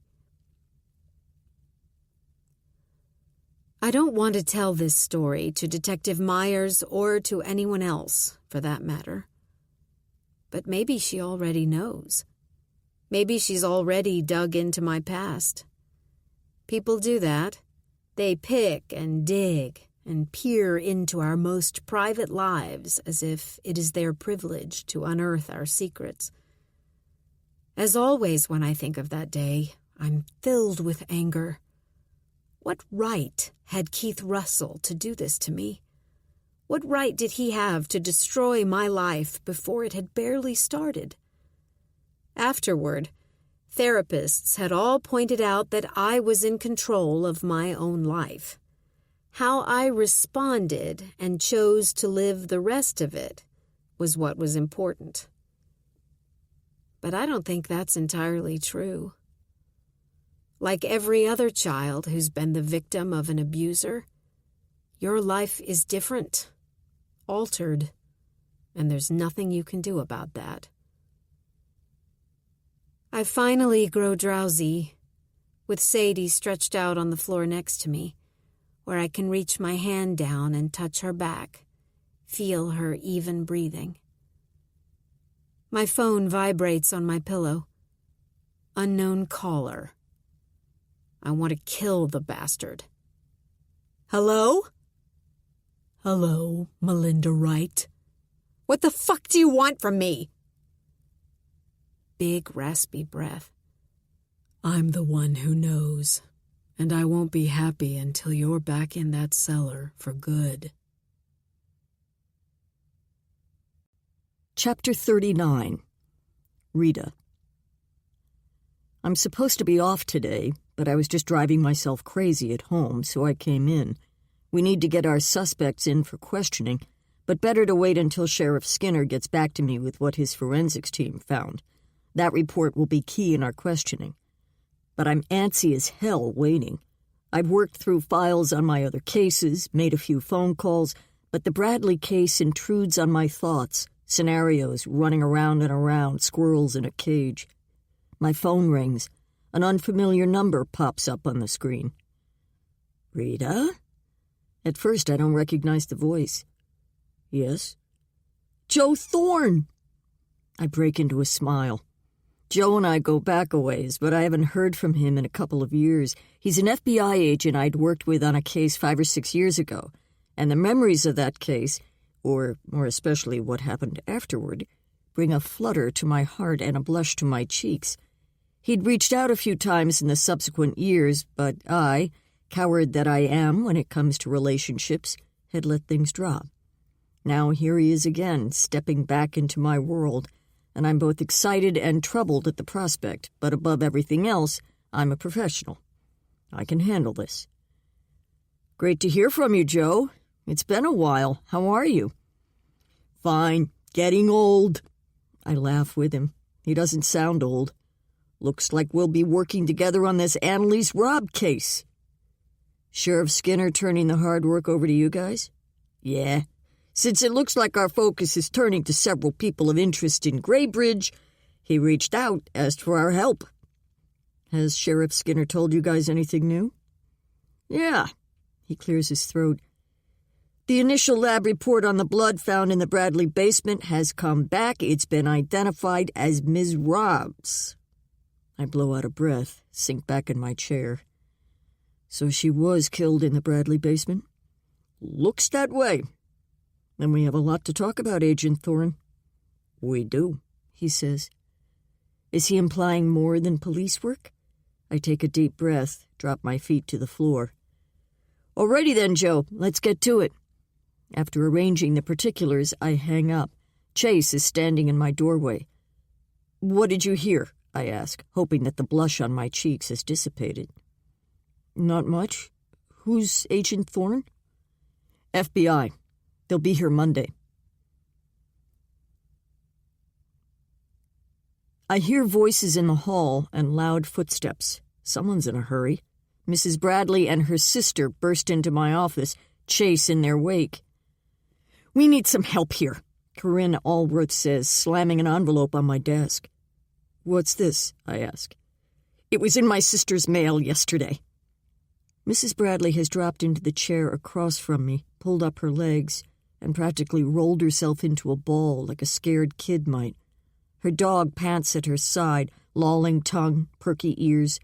I don't want to tell this story to Detective Myers or to anyone else, for that matter. But maybe she already knows. Maybe she's already dug into my past. People do that. They pick and dig and peer into our most private lives as if it is their privilege to unearth our secrets. As always when I think of that day, I'm filled with anger. What right had Keith Russell to do this to me? What right did he have to destroy my life before it had barely started? Afterward, therapists had all pointed out that I was in control of my own life. How I responded and chose to live the rest of it was what was important. But I don't think that's entirely true. Like every other child who's been the victim of an abuser, your life is different, altered, and there's nothing you can do about that. I finally grow drowsy, with Sadie stretched out on the floor next to me, where I can reach my hand down and touch her back, feel her even breathing. My phone vibrates on my pillow. Unknown caller. I want to kill the bastard. Hello? Hello, Melinda Wright. What the fuck do you want from me? Big, raspy breath. I'm the one who knows, and I won't be happy until you're back in that cellar for good. Chapter 39. Rita. I'm supposed to be off today, but I was just driving myself crazy at home, so I came in. We need to get our suspects in for questioning, but better to wait until Sheriff Skinner gets back to me with what his forensics team found. That report will be key in our questioning. But I'm antsy as hell waiting. I've worked through files on my other cases, made a few phone calls, but the Bradley case intrudes on my thoughts, scenarios running around and around, squirrels in a cage. My phone rings. An unfamiliar number pops up on the screen. Rita? At first, I don't recognize the voice. Yes? Joe Thorne! I break into a smile. Joe and I go back a ways, but I haven't heard from him in a couple of years. He's an FBI agent I'd worked with on a case 5 or 6 years ago, and the memories of that case, or more especially what happened afterward, bring a flutter to my heart and a blush to my cheeks. He'd reached out a few times in the subsequent years, but I, coward that I am when it comes to relationships, had let things drop. Now here he is again, stepping back into my world, and I'm both excited and troubled at the prospect, but above everything else, I'm a professional. I can handle this. Great to hear from you, Joe. It's been a while. How are you? Fine. Getting old. I laugh with him. He doesn't sound old. Looks like we'll be working together on this Annalise Robb case. Sheriff Skinner turning the hard work over to you guys? Yeah. Since it looks like our focus is turning to several people of interest in Graybridge, he reached out, asked for our help. Has Sheriff Skinner told you guys anything new? Yeah. He clears his throat. The initial lab report on the blood found in the Bradley basement has come back. It's been identified as Ms. Robb's. I blow out a breath, sink back in my chair. So she was killed in the Bradley basement? Looks that way. Then we have a lot to talk about, Agent Thorne. We do, he says. Is he implying more than police work? I take a deep breath, drop my feet to the floor. Alrighty then, Joe, let's get to it. After arranging the particulars, I hang up. Chase is standing in my doorway. What did you hear? I ask, hoping that the blush on my cheeks has dissipated. Not much. Who's Agent Thorne? FBI. They'll be here Monday. I hear voices in the hall and loud footsteps. Someone's in a hurry. Mrs. Bradley and her sister burst into my office, Chase in their wake. We need some help here, Corinne Allworth says, slamming an envelope on my desk. What's this? I ask. It was in my sister's mail yesterday. Mrs. Bradley has dropped into the chair across from me, pulled up her legs, and practically rolled herself into a ball like a scared kid might. Her dog pants at her side, lolling tongue, perky ears.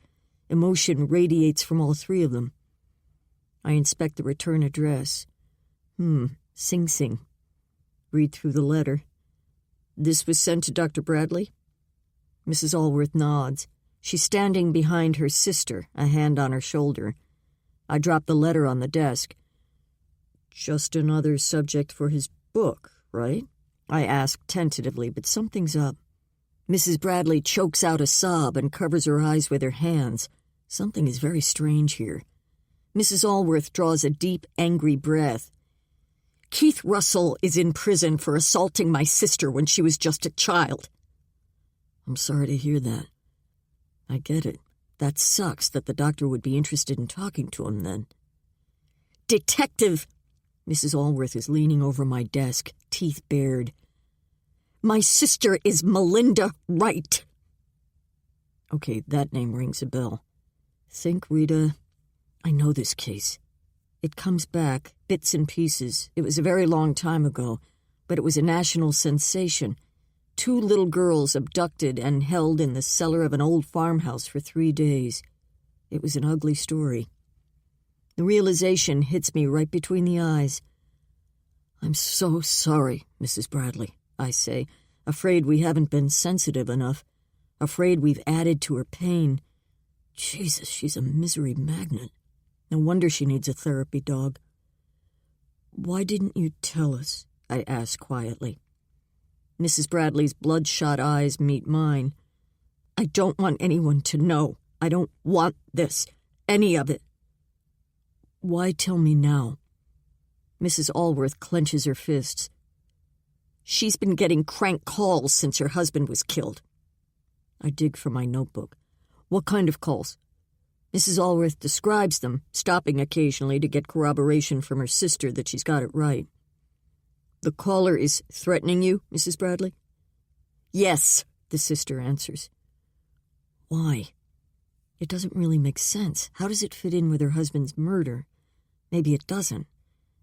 Emotion radiates from all three of them. I inspect the return address. Sing Sing. Read through the letter. This was sent to Dr. Bradley? Mrs. Allworth nods. She's standing behind her sister, a hand on her shoulder. I drop the letter on the desk. Just another subject for his book, right? I ask tentatively, but something's up. Mrs. Bradley chokes out a sob and covers her eyes with her hands. Something is very strange here. Mrs. Allworth draws a deep, angry breath. Keith Russell is in prison for assaulting my sister when she was just a child. I'm sorry to hear that. I get it. That sucks that the doctor would be interested in talking to him then. Detective! Mrs. Allworth is leaning over my desk, teeth bared. My sister is Melinda Wright. Okay, that name rings a bell. Think, Rita, I know this case. It comes back, bits and pieces. It was a very long time ago, but it was a national sensation. 2 little girls abducted and held in the cellar of an old farmhouse for 3 days. It was an ugly story. The realization hits me right between the eyes. I'm so sorry, Mrs. Bradley, I say, afraid we haven't been sensitive enough, afraid we've added to her pain. Jesus, she's a misery magnet. No wonder she needs a therapy dog. Why didn't you tell us? I ask quietly. Mrs. Bradley's bloodshot eyes meet mine. I don't want anyone to know. I don't want this. Any of it. Why tell me now? Mrs. Allworth clenches her fists. She's been getting crank calls since her husband was killed. I dig for my notebook. What kind of calls? Mrs. Allworth describes them, stopping occasionally to get corroboration from her sister that she's got it right. The caller is threatening you, Mrs. Bradley? Yes, the sister answers. Why? It doesn't really make sense. How does it fit in with her husband's murder? Maybe it doesn't.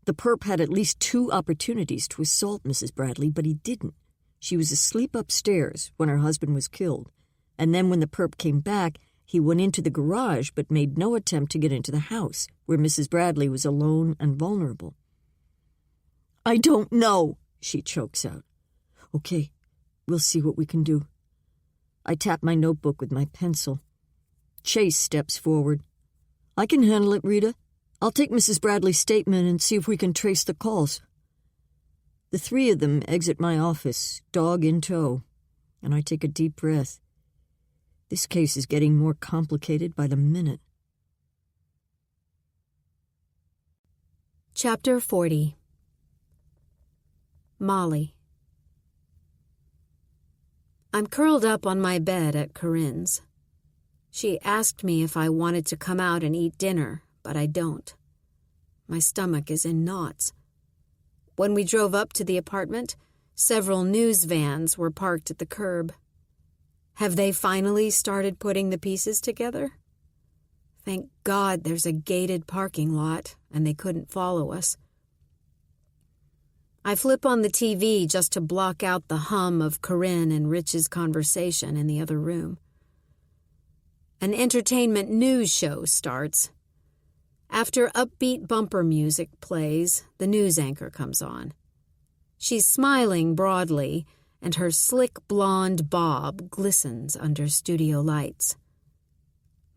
The perp had at least 2 opportunities to assault Mrs. Bradley, but he didn't. She was asleep upstairs when her husband was killed, and then when the perp came back, he went into the garage but made no attempt to get into the house, where Mrs. Bradley was alone and vulnerable. I don't know, she chokes out. Okay, we'll see what we can do. I tap my notebook with my pencil. Chase steps forward. I can handle it, Rita. I'll take Mrs. Bradley's statement and see if we can trace the calls. The 3 of them exit my office, dog in tow, and I take a deep breath. This case is getting more complicated by the minute. Chapter 40. Molly. I'm curled up on my bed at Corinne's. She asked me if I wanted to come out and eat dinner, but I don't. My stomach is in knots. When we drove up to the apartment, several news vans were parked at the curb. Have they finally started putting the pieces together? Thank God there's a gated parking lot, and they couldn't follow us. I flip on the TV just to block out the hum of Corinne and Rich's conversation in the other room. An entertainment news show starts. After upbeat bumper music plays, the news anchor comes on. She's smiling broadly, and her slick blonde bob glistens under studio lights.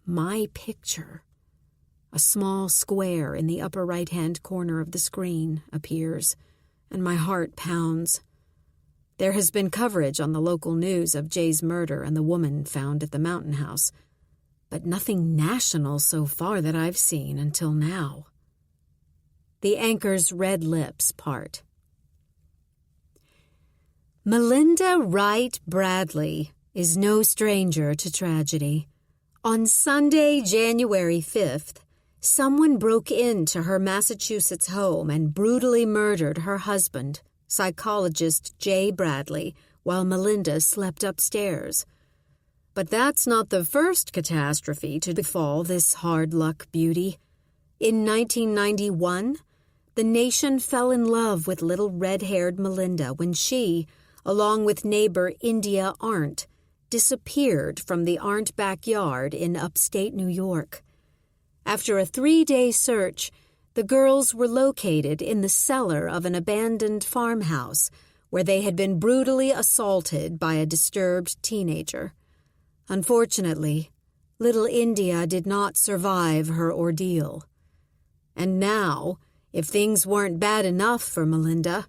My picture, a small square in the upper right-hand corner of the screen, appears, and my heart pounds. There has been coverage on the local news of Jay's murder and the woman found at the mountain house, but nothing national so far that I've seen until now. The anchor's red lips part. Melinda Wright Bradley is no stranger to tragedy. On Sunday, January 5th, someone broke into her Massachusetts home and brutally murdered her husband, psychologist Jay Bradley, while Melinda slept upstairs. But that's not the first catastrophe to befall this hard-luck beauty. In 1991, the nation fell in love with little red-haired Melinda when she, along with neighbor India Arndt, disappeared from the Arndt backyard in upstate New York. After a 3-day search, the girls were located in the cellar of an abandoned farmhouse where they had been brutally assaulted by a disturbed teenager. Unfortunately, little India did not survive her ordeal. And now, if things weren't bad enough for Melinda,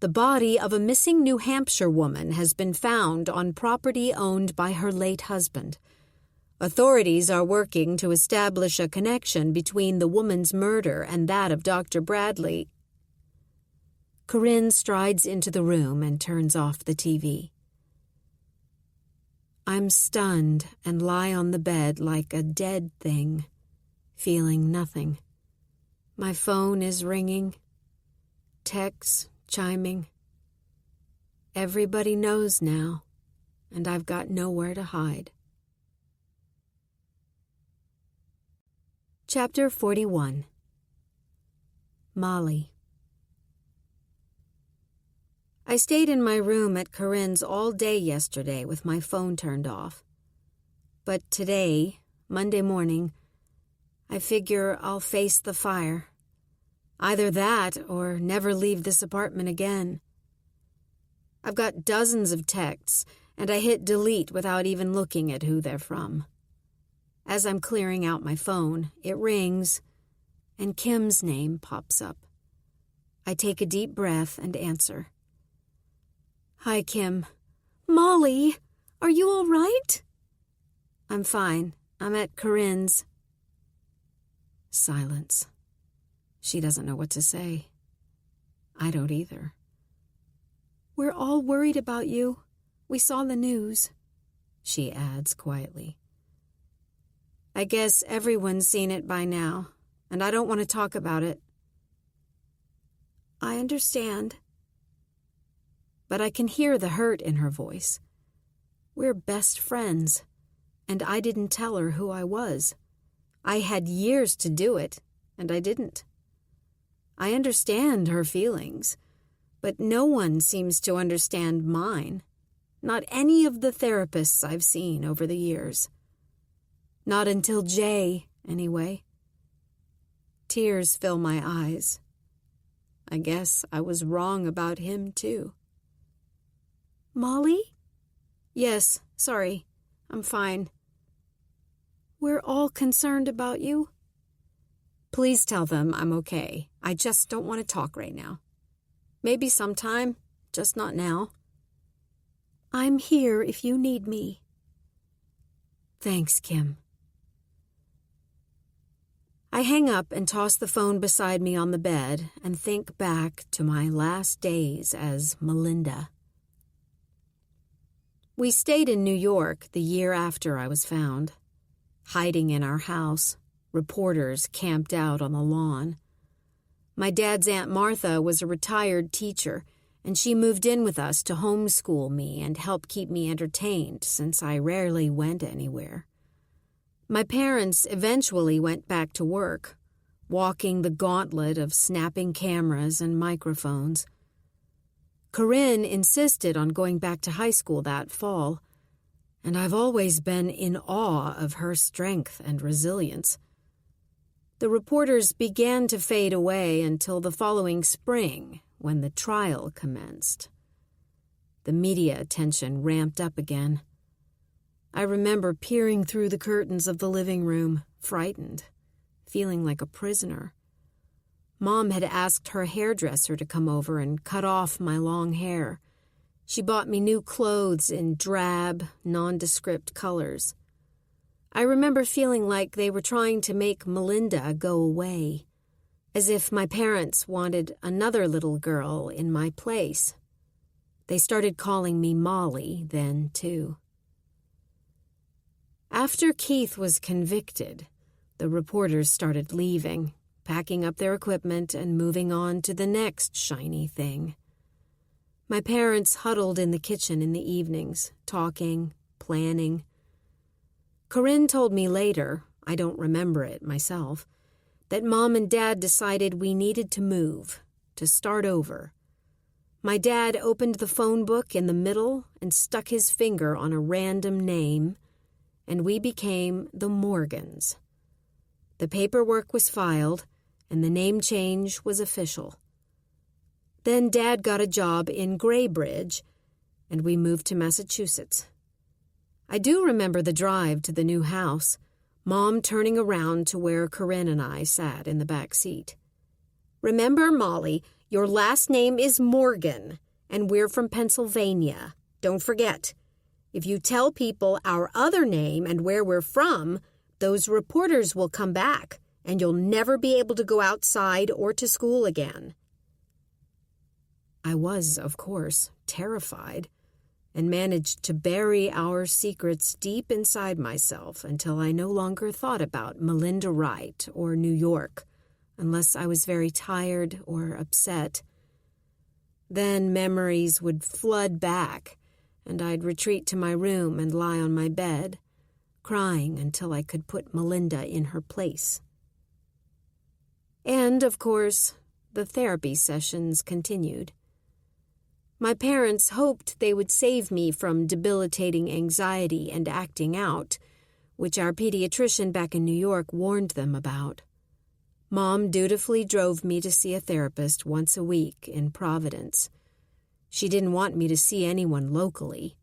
the body of a missing New Hampshire woman has been found on property owned by her late husband. Authorities are working to establish a connection between the woman's murder and that of Dr. Bradley. Corinne strides into the room and turns off the TV. I'm stunned and lie on the bed like a dead thing, feeling nothing. My phone is ringing, texts chiming. Everybody knows now, and I've got nowhere to hide. Chapter 41. Molly. I stayed in my room at Corinne's all day yesterday with my phone turned off. But today, Monday morning, I figure I'll face the fire. Either that or never leave this apartment again. I've got dozens of texts, and I hit delete without even looking at who they're from. As I'm clearing out my phone, it rings, and Kim's name pops up. I take a deep breath and answer. Hi, Kim. Molly, are you all right? I'm fine. I'm at Corinne's. Silence. She doesn't know what to say. I don't either. We're all worried about you. We saw the news, she adds quietly. I guess everyone's seen it by now, and I don't want to talk about it. I understand. But I can hear the hurt in her voice. We're best friends, and I didn't tell her who I was. I had years to do it, and I didn't. I understand her feelings, but no one seems to understand mine. Not any of the therapists I've seen over the years. Not until Jay, anyway. Tears fill my eyes. I guess I was wrong about him, too. Molly? Yes, sorry. I'm fine. We're all concerned about you. Please tell them I'm okay. I just don't want to talk right now. Maybe sometime, just not now. I'm here if you need me. Thanks, Kim. I hang up and toss the phone beside me on the bed and think back to my last days as Melinda. We stayed in New York the year after I was found, hiding in our house, reporters camped out on the lawn. My dad's Aunt Martha was a retired teacher, and she moved in with us to homeschool me and help keep me entertained since I rarely went anywhere. My parents eventually went back to work, walking the gauntlet of snapping cameras and microphones. Corinne insisted on going back to high school that fall, and I've always been in awe of her strength and resilience. The reporters began to fade away until the following spring, when the trial commenced. The media attention ramped up again. I remember peering through the curtains of the living room, frightened, feeling like a prisoner. Mom had asked her hairdresser to come over and cut off my long hair. She bought me new clothes in drab, nondescript colors. I remember feeling like they were trying to make Melinda go away, as if my parents wanted another little girl in my place. They started calling me Molly then, too. After Keith was convicted, the reporters started leaving, packing up their equipment and moving on to the next shiny thing. My parents huddled in the kitchen in the evenings, talking, planning. Corinne told me later, I don't remember it myself, that Mom and Dad decided we needed to move, to start over. My dad opened the phone book in the middle and stuck his finger on a random name, and we became the Morgans. The paperwork was filed, and the name change was official. Then Dad got a job in Graybridge, and we moved to Massachusetts. I do remember the drive to the new house, Mom turning around to where Corinne and I sat in the back seat. "Remember, Molly, your last name is Morgan, and we're from Pennsylvania. Don't forget. If you tell people our other name and where we're from, those reporters will come back, and you'll never be able to go outside or to school again." I was, of course, terrified, and managed to bury our secrets deep inside myself until I no longer thought about Melinda Wright or New York, unless I was very tired or upset. Then memories would flood back, and I'd retreat to my room and lie on my bed, crying until I could put Melinda in her place. And, of course, the therapy sessions continued. My parents hoped they would save me from debilitating anxiety and acting out, which our pediatrician back in New York warned them about. Mom dutifully drove me to see a therapist once a week in Providence. She didn't want me to see anyone locally.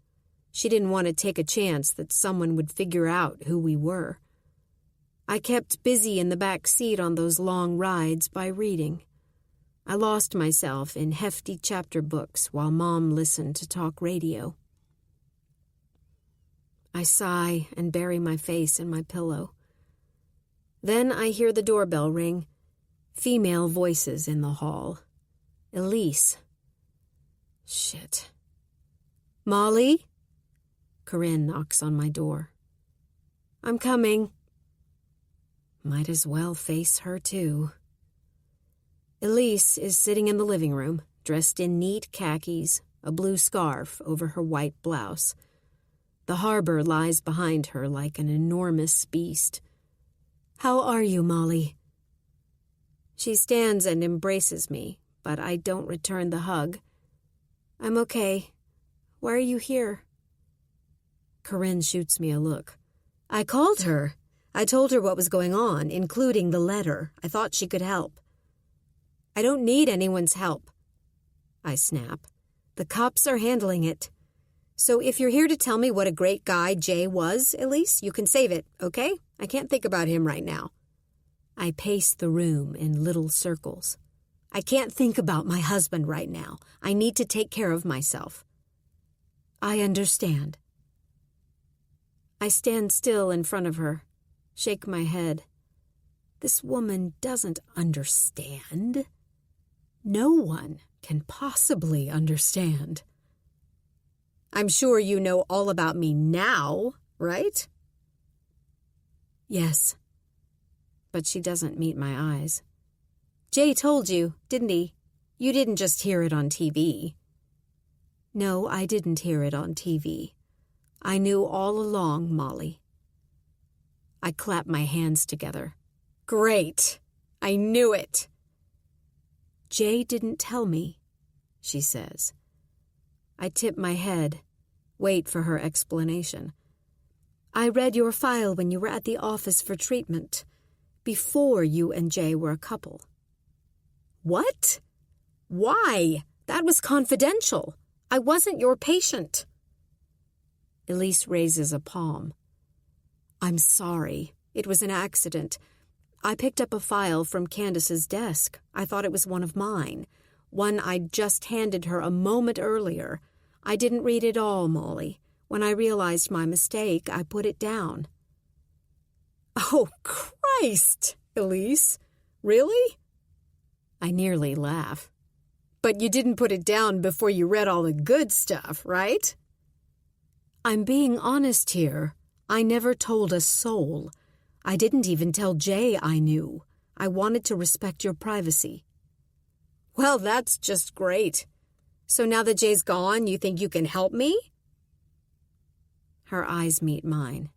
She didn't want to take a chance that someone would figure out who we were. I kept busy in the back seat on those long rides by reading. I lost myself in hefty chapter books while Mom listened to talk radio. I sigh and bury my face in my pillow. Then I hear the doorbell ring. Female voices in the hall. Elise. Shit. "Molly?" Corinne knocks on my door. "I'm coming." Might as well face her, too. Elise is sitting in the living room, dressed in neat khakis, a blue scarf over her white blouse. The harbor lies behind her like an enormous beast. "How are you, Molly?" She stands and embraces me, but I don't return the hug. "I'm okay. Why are you here?" Corinne shoots me a look. "I called her. I told her what was going on, including the letter. I thought she could help." "I don't need anyone's help," I snap. "The cops are handling it. So if you're here to tell me what a great guy Jay was, Elise, you can save it, okay? I can't think about him right now." I pace the room in little circles. "I can't think about my husband right now. I need to take care of myself." "I understand." I stand still in front of her, shake my head. This woman doesn't understand. No one can possibly understand. "I'm sure you know all about me now, right?" "Yes." But she doesn't meet my eyes. "Jay told you, didn't he? You didn't just hear it on TV." "No, I didn't hear it on TV. I knew all along, Molly." I clap my hands together. "Great! I knew it!" "Jay didn't tell me," she says. I tip my head, wait for her explanation. "I read your file when you were at the office for treatment, before you and Jay were a couple." "What? Why? That was confidential. I wasn't your patient." Elise raises a palm. "I'm sorry. It was an accident. I picked up a file from Candace's desk. I thought it was one of mine, one I'd just handed her a moment earlier. I didn't read it all, Molly. When I realized my mistake, I put it down." "Oh, Christ, Elise. Really?" I nearly laugh. "But you didn't put it down before you read all the good stuff, right?" "I'm being honest here. I never told a soul. I didn't even tell Jay I knew. I wanted to respect your privacy." "Well, that's just great. So now that Jay's gone, you think you can help me?" Her eyes meet mine.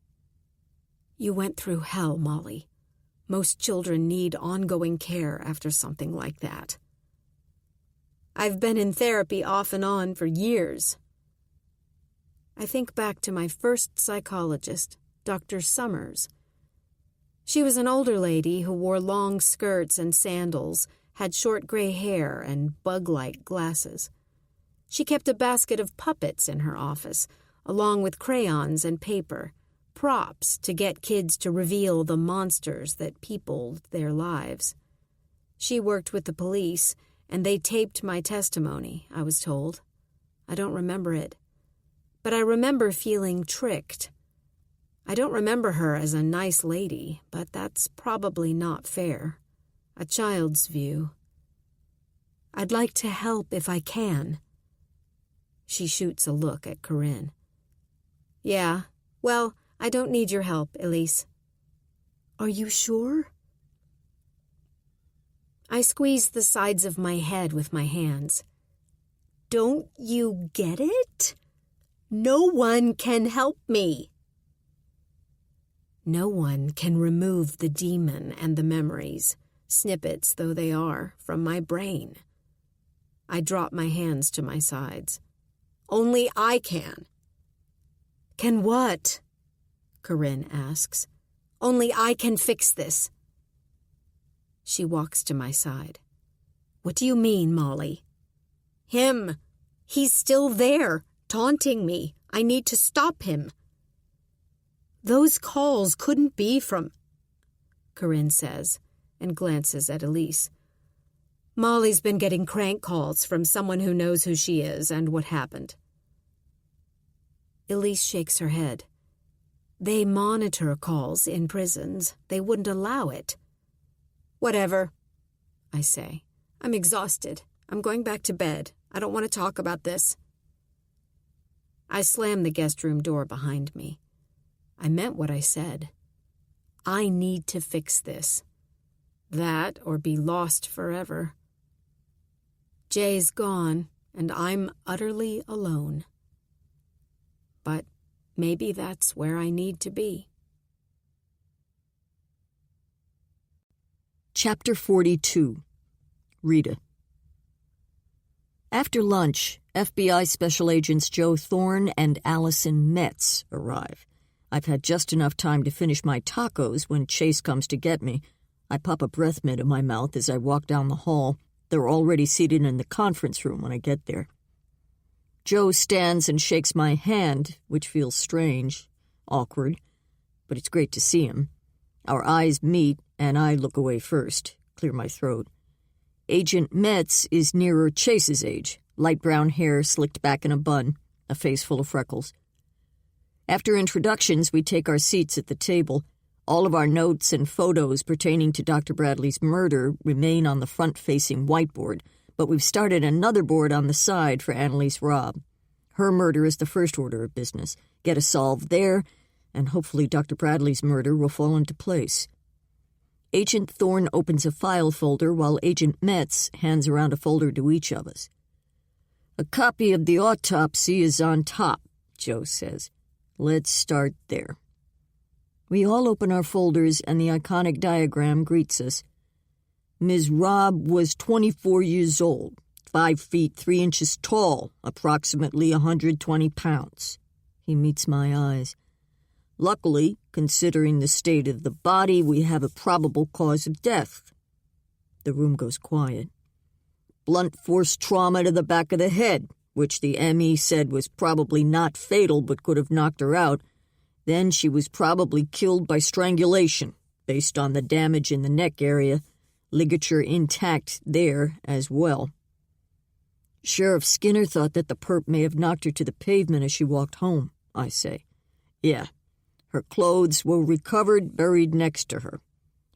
"You went through hell, Molly. Most children need ongoing care after something like that." "I've been in therapy off and on for years." I think back to my first psychologist, Dr. Summers. She was an older lady who wore long skirts and sandals, had short gray hair and bug-like glasses. She kept a basket of puppets in her office, along with crayons and paper, props to get kids to reveal the monsters that peopled their lives. She worked with the police, and they taped my testimony, I was told. I don't remember it. But I remember feeling tricked. I don't remember her as a nice lady, but that's probably not fair. A child's view. I'd like to help if I can. She shoots a look at Corinne. Yeah, well, I don't need your help, Elise. Are you sure? I squeeze the sides of my head with my hands. Don't you get it? No one can help me. No one can remove the demon and the memories, snippets though they are, from my brain. I drop my hands to my sides. Only I can. Can what? Corinne asks. Only I can fix this. She walks to my side. What do you mean, Molly? Him. He's still there, taunting me. I need to stop him. Those calls couldn't be from... Corinne says, and glances at Elise. Molly's been getting crank calls from someone who knows who she is and what happened. Elise shakes her head. They monitor calls in prisons. They wouldn't allow it. Whatever, I say. I'm exhausted. I'm going back to bed. I don't want to talk about this. I slam the guest room door behind me. I meant what I said. I need to fix this. That or be lost forever. Jay's gone, and I'm utterly alone. But maybe that's where I need to be. Chapter 42. Rita. After lunch, FBI Special Agents Joe Thorne and Allison Metz arrive. I've had just enough time to finish my tacos when Chase comes to get me. I pop a breath mint in my mouth as I walk down the hall. They're already seated in the conference room when I get there. Joe stands and shakes my hand, which feels strange, awkward, but it's great to see him. Our eyes meet, and I look away first, clear my throat. Agent Metz is nearer Chase's age, light brown hair slicked back in a bun, a face full of freckles. After introductions, we take our seats at the table. All of our notes and photos pertaining to Dr. Bradley's murder remain on the front-facing whiteboard, but we've started another board on the side for Annalise Robb. Her murder is the first order of business. Get us solved there, and hopefully Dr. Bradley's murder will fall into place. Agent Thorne opens a file folder while Agent Metz hands around a folder to each of us. A copy of the autopsy is on top, Joe says. Let's start there. We all open our folders and the iconic diagram greets us. Ms. Robb was 24 years old, 5 feet 3 inches tall, approximately 120 pounds. He meets my eyes. Luckily, considering the state of the body, we have a probable cause of death. The room goes quiet. Blunt force trauma to the back of the head, which the ME said was probably not fatal but could have knocked her out. Then she was probably killed by strangulation, based on the damage in the neck area, ligature intact there as well. Sheriff Skinner thought that the perp may have knocked her to the pavement as she walked home, I say. Yeah. Her clothes were recovered, buried next to her.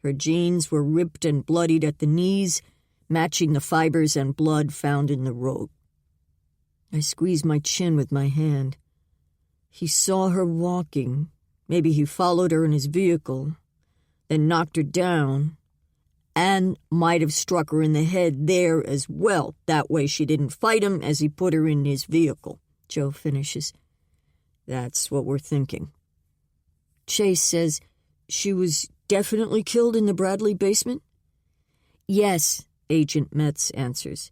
Her jeans were ripped and bloodied at the knees, matching the fibers and blood found in the road. I squeeze my chin with my hand. He saw her walking. Maybe he followed her in his vehicle, then knocked her down, and might have struck her in the head there as well. That way she didn't fight him as he put her in his vehicle, Joe finishes. That's what we're thinking. Chase says she was definitely killed in the Bradley basement? Yes, Agent Metz answers.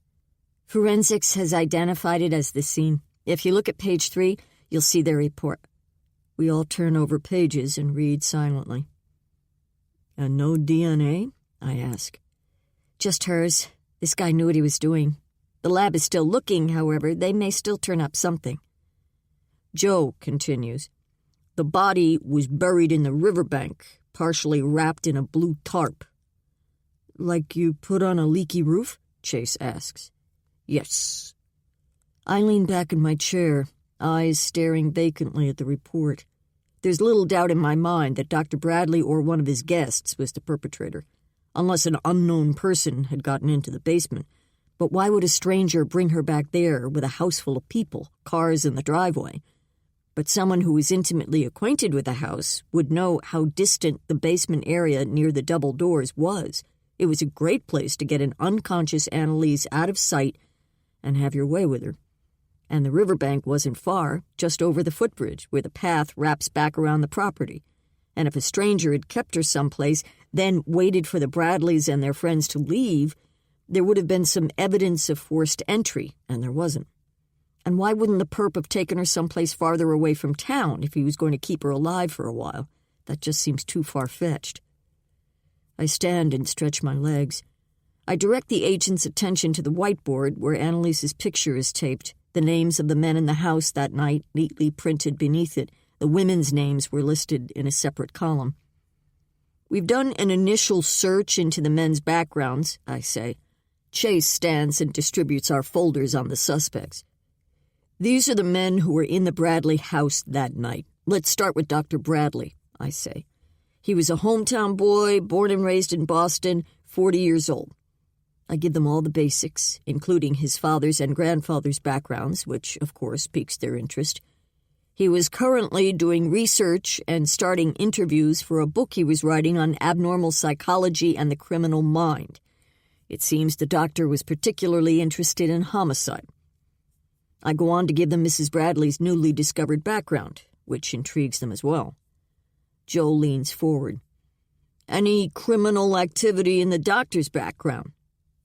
Forensics has identified it as the scene. If you look at page 3, you'll see their report. We all turn over pages and read silently. And no DNA? I ask. Just hers. This guy knew what he was doing. The lab is still looking, however. They may still turn up something. Joe continues, "The body was buried in the riverbank, partially wrapped in a blue tarp." "Like you put on a leaky roof?" Chase asks. "Yes." I lean back in my chair, eyes staring vacantly at the report. There's little doubt in my mind that Dr. Bradley or one of his guests was the perpetrator, unless an unknown person had gotten into the basement. But why would a stranger bring her back there with a house full of people, cars in the driveway? But someone who was intimately acquainted with the house would know how distant the basement area near the double doors was. It was a great place to get an unconscious Annalise out of sight and have your way with her. And the riverbank wasn't far, just over the footbridge, where the path wraps back around the property. And if a stranger had kept her someplace, then waited for the Bradleys and their friends to leave, there would have been some evidence of forced entry, and there wasn't. And why wouldn't the perp have taken her someplace farther away from town if he was going to keep her alive for a while? That just seems too far-fetched. I stand and stretch my legs. I direct the agent's attention to the whiteboard where Annalise's picture is taped, the names of the men in the house that night neatly printed beneath it. The women's names were listed in a separate column. "We've done an initial search into the men's backgrounds," I say. Chase stands and distributes our folders on the suspects. "These are the men who were in the Bradley house that night. Let's start with Dr. Bradley," I say. "He was a hometown boy, born and raised in Boston, 40 years old." I give them all the basics, including his father's and grandfather's backgrounds, which, of course, piques their interest. He was currently doing research and starting interviews for a book he was writing on abnormal psychology and the criminal mind. It seems the doctor was particularly interested in homicide. I go on to give them Mrs. Bradley's newly discovered background, which intrigues them as well. Joe leans forward. "Any criminal activity in the doctor's background?"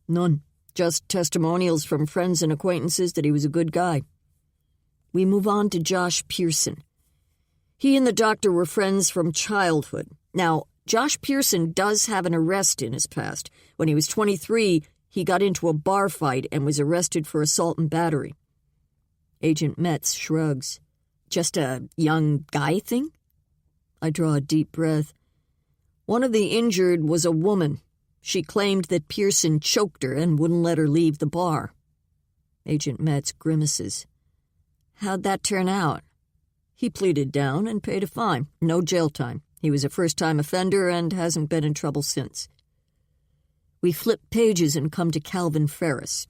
"None. Just testimonials from friends and acquaintances that he was a good guy." We move on to Josh Pearson. He and the doctor were friends from childhood. Now, Josh Pearson does have an arrest in his past. When he was 23, he got into a bar fight and was arrested for assault and battery. Agent Metz shrugs. "Just a young guy thing?" I draw a deep breath. "One of the injured was a woman. She claimed that Pearson choked her and wouldn't let her leave the bar." Agent Metz grimaces. "How'd that turn out?" "He pleaded down and paid a fine. No jail time. He was a first-time offender and hasn't been in trouble since." We flip pages and come to Calvin Ferris.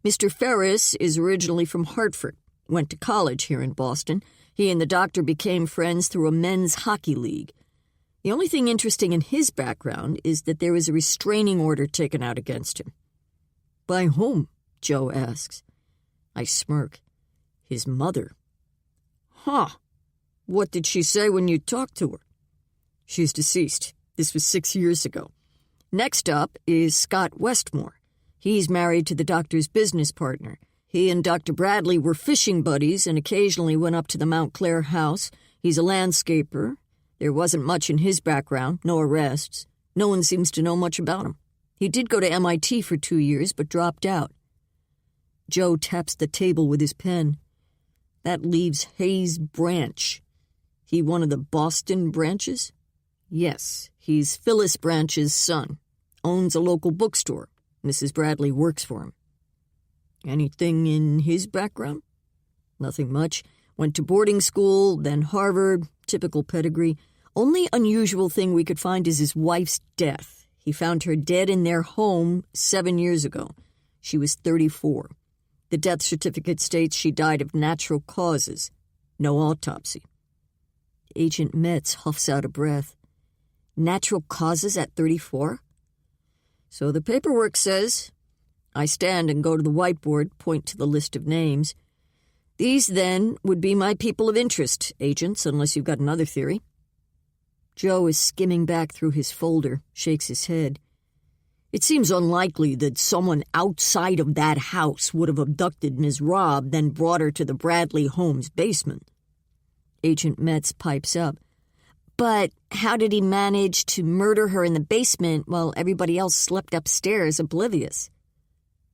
Mr. Ferris is originally from Hartford, went to college here in Boston. He and the doctor became friends through a men's hockey league. The only thing interesting in his background is that there was a restraining order taken out against him. "By whom?" Joe asks. I smirk. "His mother." "Huh. What did she say when you talked to her?" "She's deceased. This was 6 years ago. Next up is Scott Westmore. He's married to the doctor's business partner. He and Dr. Bradley were fishing buddies and occasionally went up to the Mount Clair house. He's a landscaper. There wasn't much in his background, no arrests. No one seems to know much about him. He did go to MIT for 2 years, but dropped out." Joe taps the table with his pen. "That leaves Hayes Branch. He one of the Boston branches?" "Yes, he's Phyllis Branch's son. Owns a local bookstore. Mrs. Bradley works for him." "Anything in his background?" "Nothing much. Went to boarding school, then Harvard, typical pedigree. Only unusual thing we could find is his wife's death. He found her dead in their home 7 years ago. She was 34. The death certificate states she died of natural causes. No autopsy." Agent Metz huffs out a breath. "Natural causes at 34? "So the paperwork says." I stand and go to the whiteboard, point to the list of names. "These, then, would be my people of interest, agents, unless you've got another theory." Joe is skimming back through his folder, shakes his head. "It seems unlikely that someone outside of that house would have abducted Ms. Robb, then brought her to the Bradley home's basement." Agent Metz pipes up. "But how did he manage to murder her in the basement while everybody else slept upstairs oblivious?"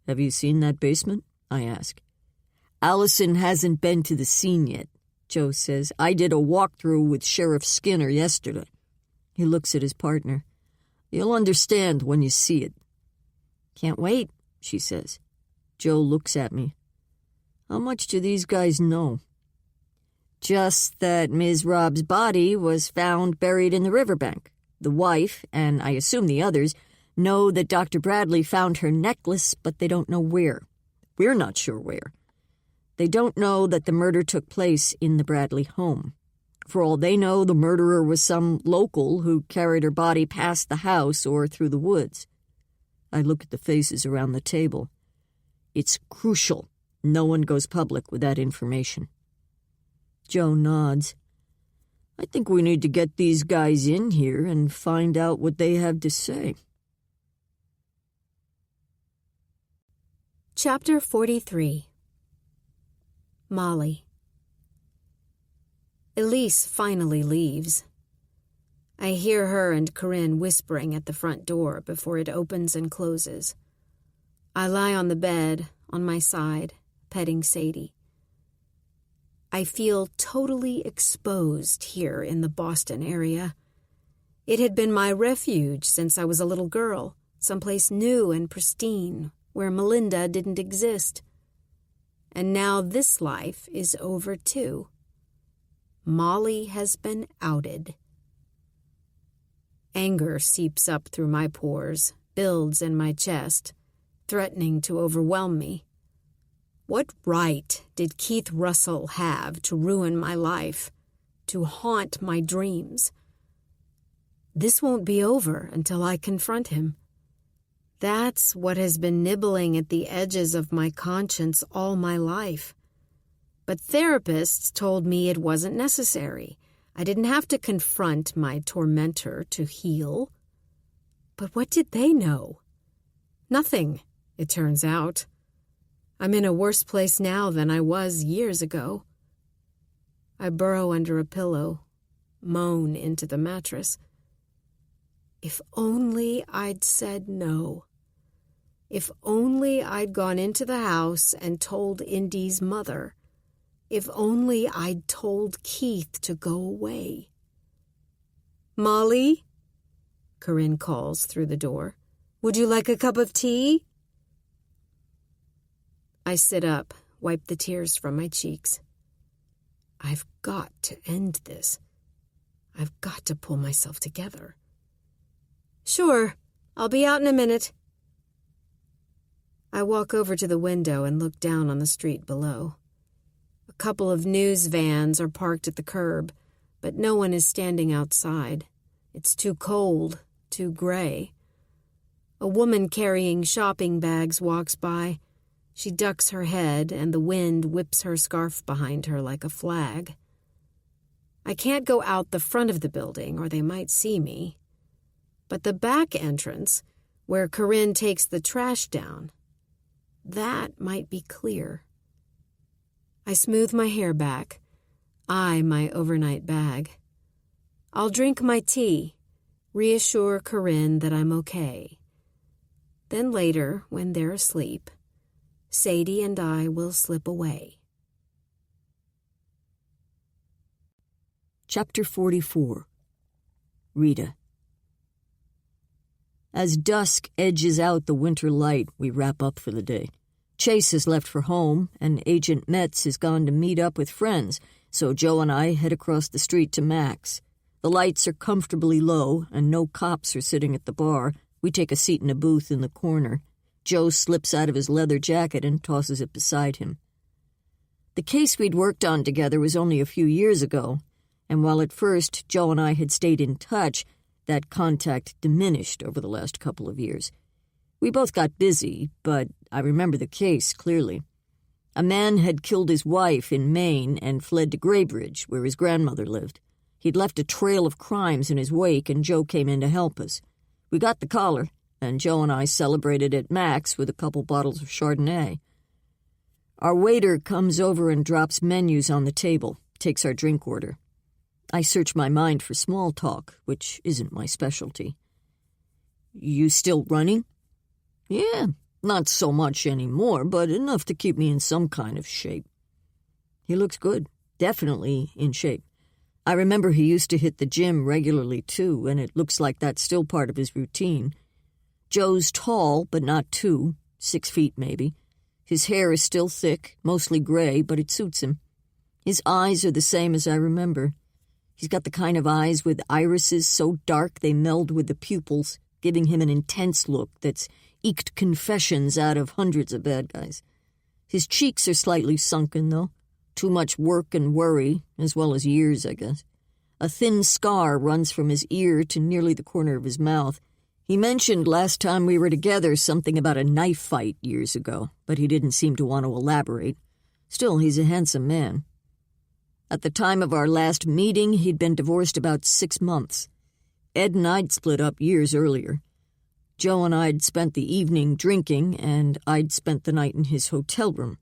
"Have you seen that basement?" I ask. "Allison hasn't been to the scene yet. Joe says. "I did a walkthrough with Sheriff Skinner yesterday." He looks at his partner. "You'll understand when you see it." "Can't wait," she says. Joe looks at me. "How much do these guys know?" "Just that Ms. Robb's body was found buried in the riverbank. The wife, and I assume the others, know that Dr. Bradley found her necklace, but they don't know where. We're not sure where. They don't know that the murder took place in the Bradley home. For all they know, the murderer was some local who carried her body past the house or through the woods." I look at the faces around the table. It's crucial no one goes public with that information. Joe nods. "I think we need to get these guys in here and find out what they have to say." Chapter 43. Molly. Elise finally leaves. I hear her and Corinne whispering at the front door before it opens and closes. I lie on the bed, on my side, petting Sadie. I feel totally exposed here in the Boston area. It had been my refuge since I was a little girl, someplace new and pristine, where Melinda didn't exist. And now this life is over too. Molly has been outed. Anger seeps up through my pores, builds in my chest, threatening to overwhelm me. What right did Keith Russell have to ruin my life, to haunt my dreams? This won't be over until I confront him. That's what has been nibbling at the edges of my conscience all my life. But therapists told me it wasn't necessary. I didn't have to confront my tormentor to heal. But what did they know? Nothing, it turns out. I'm in a worse place now than I was years ago. I burrow under a pillow, moan into the mattress. If only I'd said no. If only I'd gone into the house and told Indy's mother. If only I'd told Keith to go away. "Molly?" Corinne calls through the door. "Would you like a cup of tea?" I sit up, wipe the tears from my cheeks. I've got to end this. I've got to pull myself together. "Sure, I'll be out in a minute." I walk over to the window and look down on the street below. A couple of news vans are parked at the curb, but no one is standing outside. It's too cold, too gray. A woman carrying shopping bags walks by. She ducks her head, and the wind whips her scarf behind her like a flag. I can't go out the front of the building, or they might see me. But the back entrance, where Corinne takes the trash down, that might be clear. I smooth my hair back, eye my overnight bag. I'll drink my tea, reassure Corinne that I'm okay. Then later, when they're asleep, Sadie and I will slip away. Chapter 44. Rita. As dusk edges out the winter light, we wrap up for the day. Chase has left for home, and Agent Metz has gone to meet up with friends, so Joe and I head across the street to Mac's. The lights are comfortably low, and no cops are sitting at the bar. We take a seat in a booth in the corner. Joe slips out of his leather jacket and tosses it beside him. The case we'd worked on together was only a few years ago, and while at first Joe and I had stayed in touch, that contact diminished over the last couple of years. We both got busy, but I remember the case clearly. A man had killed his wife in Maine and fled to Graybridge, where his grandmother lived. He'd left a trail of crimes in his wake, and Joe came in to help us. We got the collar, and Joe and I celebrated at Mac's with a couple bottles of Chardonnay. Our waiter comes over and drops menus on the table, takes our drink order. I search my mind for small talk, which isn't my specialty. "You still running?" "Yeah, not so much anymore, but enough to keep me in some kind of shape." He looks good, definitely in shape. I remember he used to hit the gym regularly, too, and it looks like that's still part of his routine. Joe's tall, but not too, 6 feet maybe. His hair is still thick, mostly gray, but it suits him. His eyes are the same as I remember. He's got the kind of eyes with irises so dark they meld with the pupils, giving him an intense look that's eked confessions out of hundreds of bad guys. His cheeks are slightly sunken, though. Too much work and worry, as well as years, I guess. A thin scar runs from his ear to nearly the corner of his mouth. He mentioned last time we were together something about a knife fight years ago, but he didn't seem to want to elaborate. Still, he's a handsome man. At the time of our last meeting, he'd been divorced about 6 months. Ed and I'd split up years earlier. Joe and I'd spent the evening drinking, and I'd spent the night in his hotel room.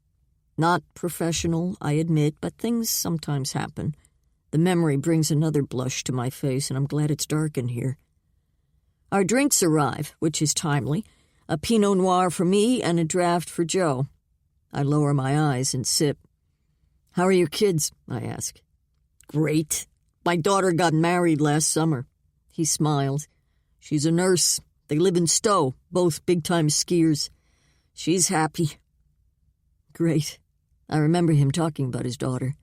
Not professional, I admit, but things sometimes happen. The memory brings another blush to my face, and I'm glad it's dark in here. Our drinks arrive, which is timely. A Pinot Noir for me and a draft for Joe. I lower my eyes and sip. "How are your kids?" I ask. "Great. My daughter got married last summer." He smiles. "She's a nurse. They live in Stowe, both big-time skiers. She's happy." Great. I remember him talking about his daughter.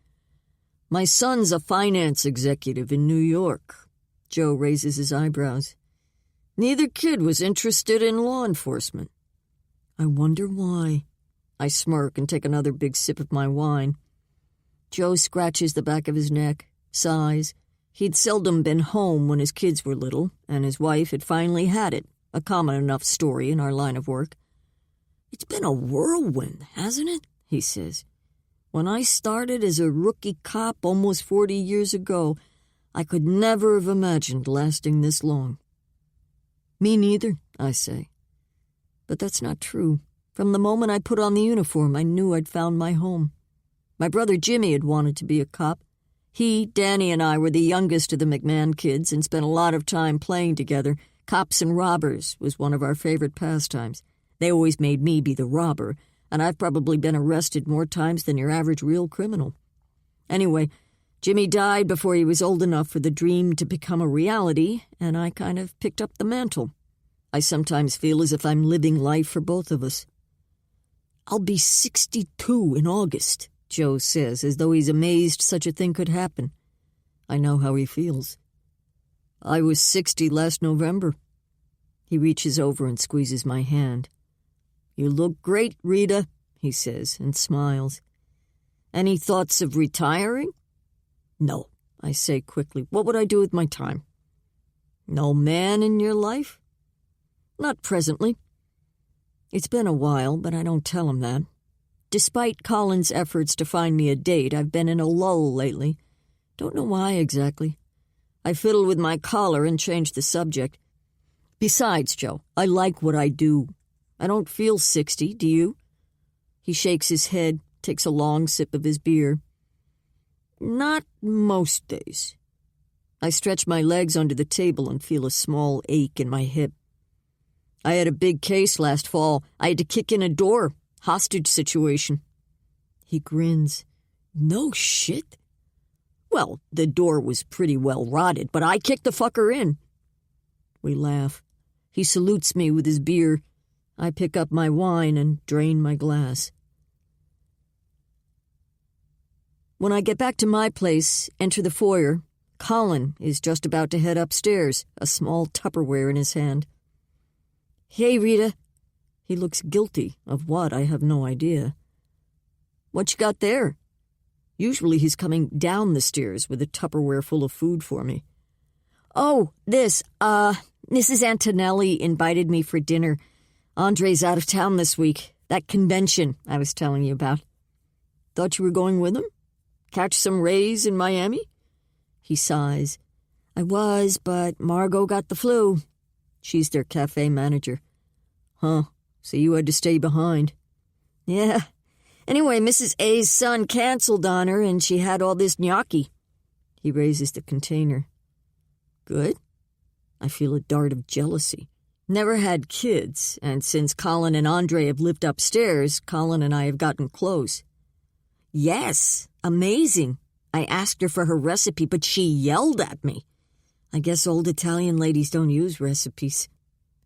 "My son's a finance executive in New York." Joe raises his eyebrows. "Neither kid was interested in law enforcement." I wonder why. I smirk and take another big sip of my wine. Joe scratches the back of his neck, sighs. He'd seldom been home when his kids were little, and his wife had finally had it, a common enough story in our line of work. "It's been a whirlwind, hasn't it?" he says. "When I started as a rookie cop almost 40 years ago, I could never have imagined lasting this long." "Me neither," I say. But that's not true. From the moment I put on the uniform, I knew I'd found my home. My brother Jimmy had wanted to be a cop. He, Danny, and I were the youngest of the McMahon kids and spent a lot of time playing together. Cops and robbers was one of our favorite pastimes. They always made me be the robber, and I've probably been arrested more times than your average real criminal. Anyway, Jimmy died before he was old enough for the dream to become a reality, and I kind of picked up the mantle. I sometimes feel as if I'm living life for both of us. "I'll be 62 in August," Joe says, as though he's amazed such a thing could happen. I know how he feels. "I was 60 last November." He reaches over and squeezes my hand. "You look great, Rita," he says, and smiles. "Any thoughts of retiring?" "No," I say quickly. "What would I do with my time?" "No man in your life?" "Not presently." It's been a while, but I don't tell him that. Despite Colin's efforts to find me a date, I've been in a lull lately. Don't know why exactly. I fiddle with my collar and change the subject. "Besides, Joe, I like what I do. I don't feel 60, do you?" He shakes his head, takes a long sip of his beer. "Not most days." I stretch my legs under the table and feel a small ache in my hip. "I had a big case last fall. I had to kick in a door. Hostage situation." He grins. "No shit?" "Well, the door was pretty well rotted, but I kicked the fucker in." We laugh. He salutes me with his beer. I pick up my wine and drain my glass. When I get back to my place, enter the foyer, Colin is just about to head upstairs, a small Tupperware in his hand. "Hey, Rita." He looks guilty. Of what, I have no idea. "What you got there?" Usually he's coming down the stairs with a Tupperware full of food for me. "Oh, this, Mrs. Antonelli invited me for dinner. Andre's out of town this week. That convention I was telling you about." "Thought you were going with him? Catch some rays in Miami?" He sighs. "I was, but Margot got the flu." She's their cafe manager. "Huh, so you had to stay behind." "Yeah. Anyway, Mrs. A's son canceled on her, and she had all this gnocchi." He raises the container. "Good?" I feel a dart of jealousy. Never had kids, and since Colin and Andre have lived upstairs, Colin and I have gotten close. "Yes, amazing." I asked her for her recipe, but she yelled at me. I guess old Italian ladies don't use recipes.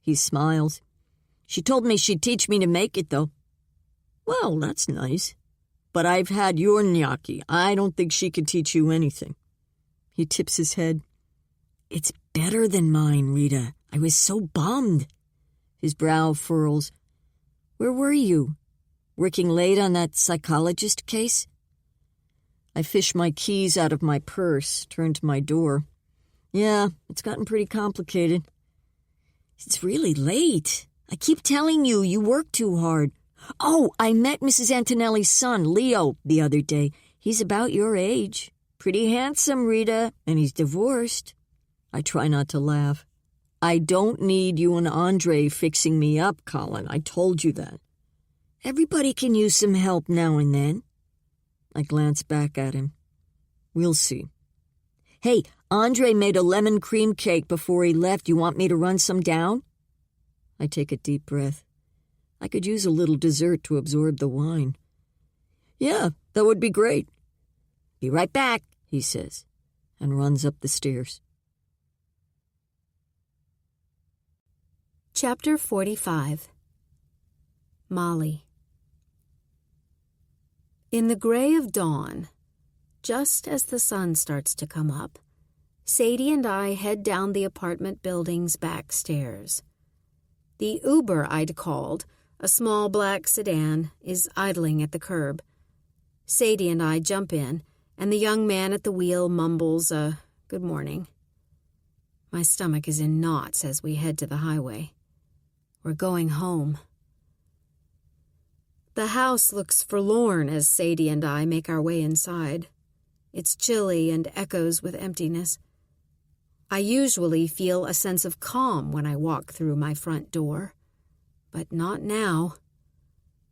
He smiles. She told me she'd teach me to make it, though. Well, that's nice. But I've had your gnocchi. I don't think she could teach you anything. He tips his head. It's better than mine, Rita. I was so bummed. His brow furls. Where were you? Working late on that psychologist case? I fish my keys out of my purse, turn to my door. Yeah, it's gotten pretty complicated. It's really late. I keep telling you, you work too hard. Oh, I met Mrs. Antonelli's son, Leo, the other day. He's about your age. Pretty handsome, Rita, and he's divorced. I try not to laugh. I don't need you and Andre fixing me up, Colin. I told you that. Everybody can use some help now and then. I glance back at him. We'll see. Hey, Andre made a lemon cream cake before he left. You want me to run some down? I take a deep breath. I could use a little dessert to absorb the wine. Yeah, that would be great. Be right back, he says, and runs up the stairs. Chapter 45. Molly. In the gray of dawn, just as the sun starts to come up, Sadie and I head down the apartment building's back stairs. The Uber I'd called, a small black sedan, is idling at the curb. Sadie and I jump in, and the young man at the wheel mumbles a good morning. My stomach is in knots as we head to the highway. We're going home. The house looks forlorn as Sadie and I make our way inside. It's chilly and echoes with emptiness. I usually feel a sense of calm when I walk through my front door, but not now.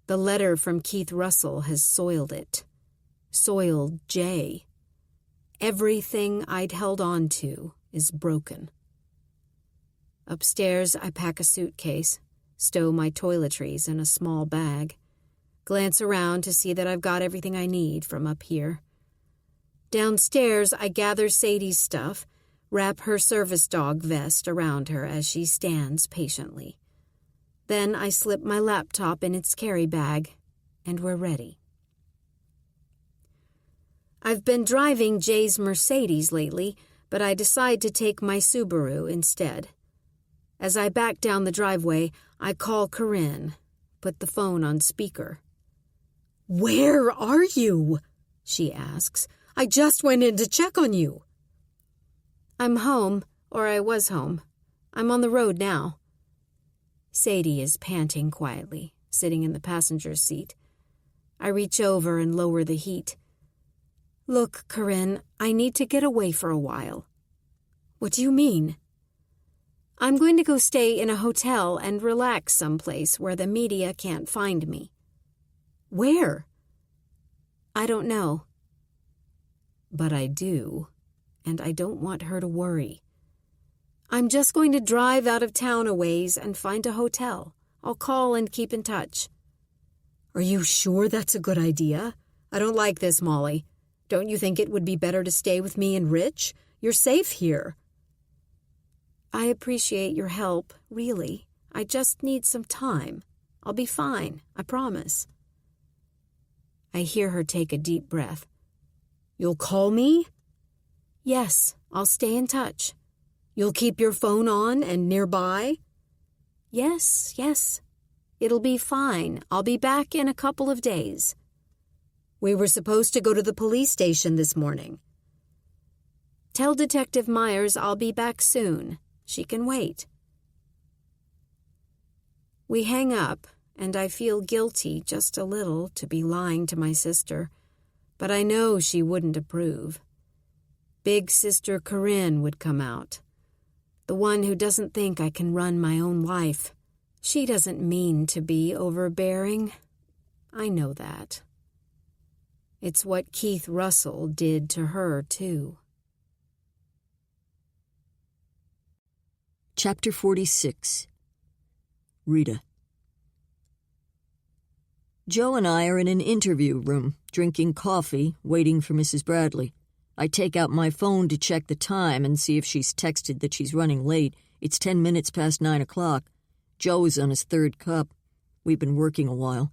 The letter from Keith Russell has soiled it. Soiled Jay. Everything I'd held on to is broken. Upstairs, I pack a suitcase, stow my toiletries in a small bag, glance around to see that I've got everything I need from up here. Downstairs, I gather Sadie's stuff, wrap her service dog vest around her as she stands patiently. Then I slip my laptop in its carry bag, and we're ready. I've been driving Jay's Mercedes lately, but I decide to take my Subaru instead. As I back down the driveway, I call Corinne, put the phone on speaker. "Where are you?" she asks. "I just went in to check on you." "I'm home, or I was home. I'm on the road now." Sadie is panting quietly, sitting in the passenger's seat. I reach over and lower the heat. "Look, Corinne, I need to get away for a while." "What do you mean?" "I'm going to go stay in a hotel and relax someplace where the media can't find me." "Where?" "I don't know." But I do, and I don't want her to worry. "I'm just going to drive out of town a ways and find a hotel. I'll call and keep in touch." "Are you sure that's a good idea? I don't like this, Molly. Don't you think it would be better to stay with me and Rich? You're safe here." "I appreciate your help, really. I just need some time. I'll be fine, I promise." I hear her take a deep breath. "You'll call me?" "Yes, I'll stay in touch." "You'll keep your phone on and nearby?" Yes. It'll be fine. I'll be back in a couple of days." "We were supposed to go to the police station this morning." "Tell Detective Myers I'll be back soon. She can wait." We hang up, and I feel guilty just a little to be lying to my sister, but I know she wouldn't approve. Big Sister Corinne would come out, the one who doesn't think I can run my own life. She doesn't mean to be overbearing. I know that. It's what Keith Russell did to her, too. Chapter 46. Rita. Joe and I are in an interview room, drinking coffee, waiting for Mrs. Bradley. I take out my phone to check the time and see if she's texted that she's running late. It's 10 minutes past 9 o'clock. Joe is on his third cup. We've been working a while.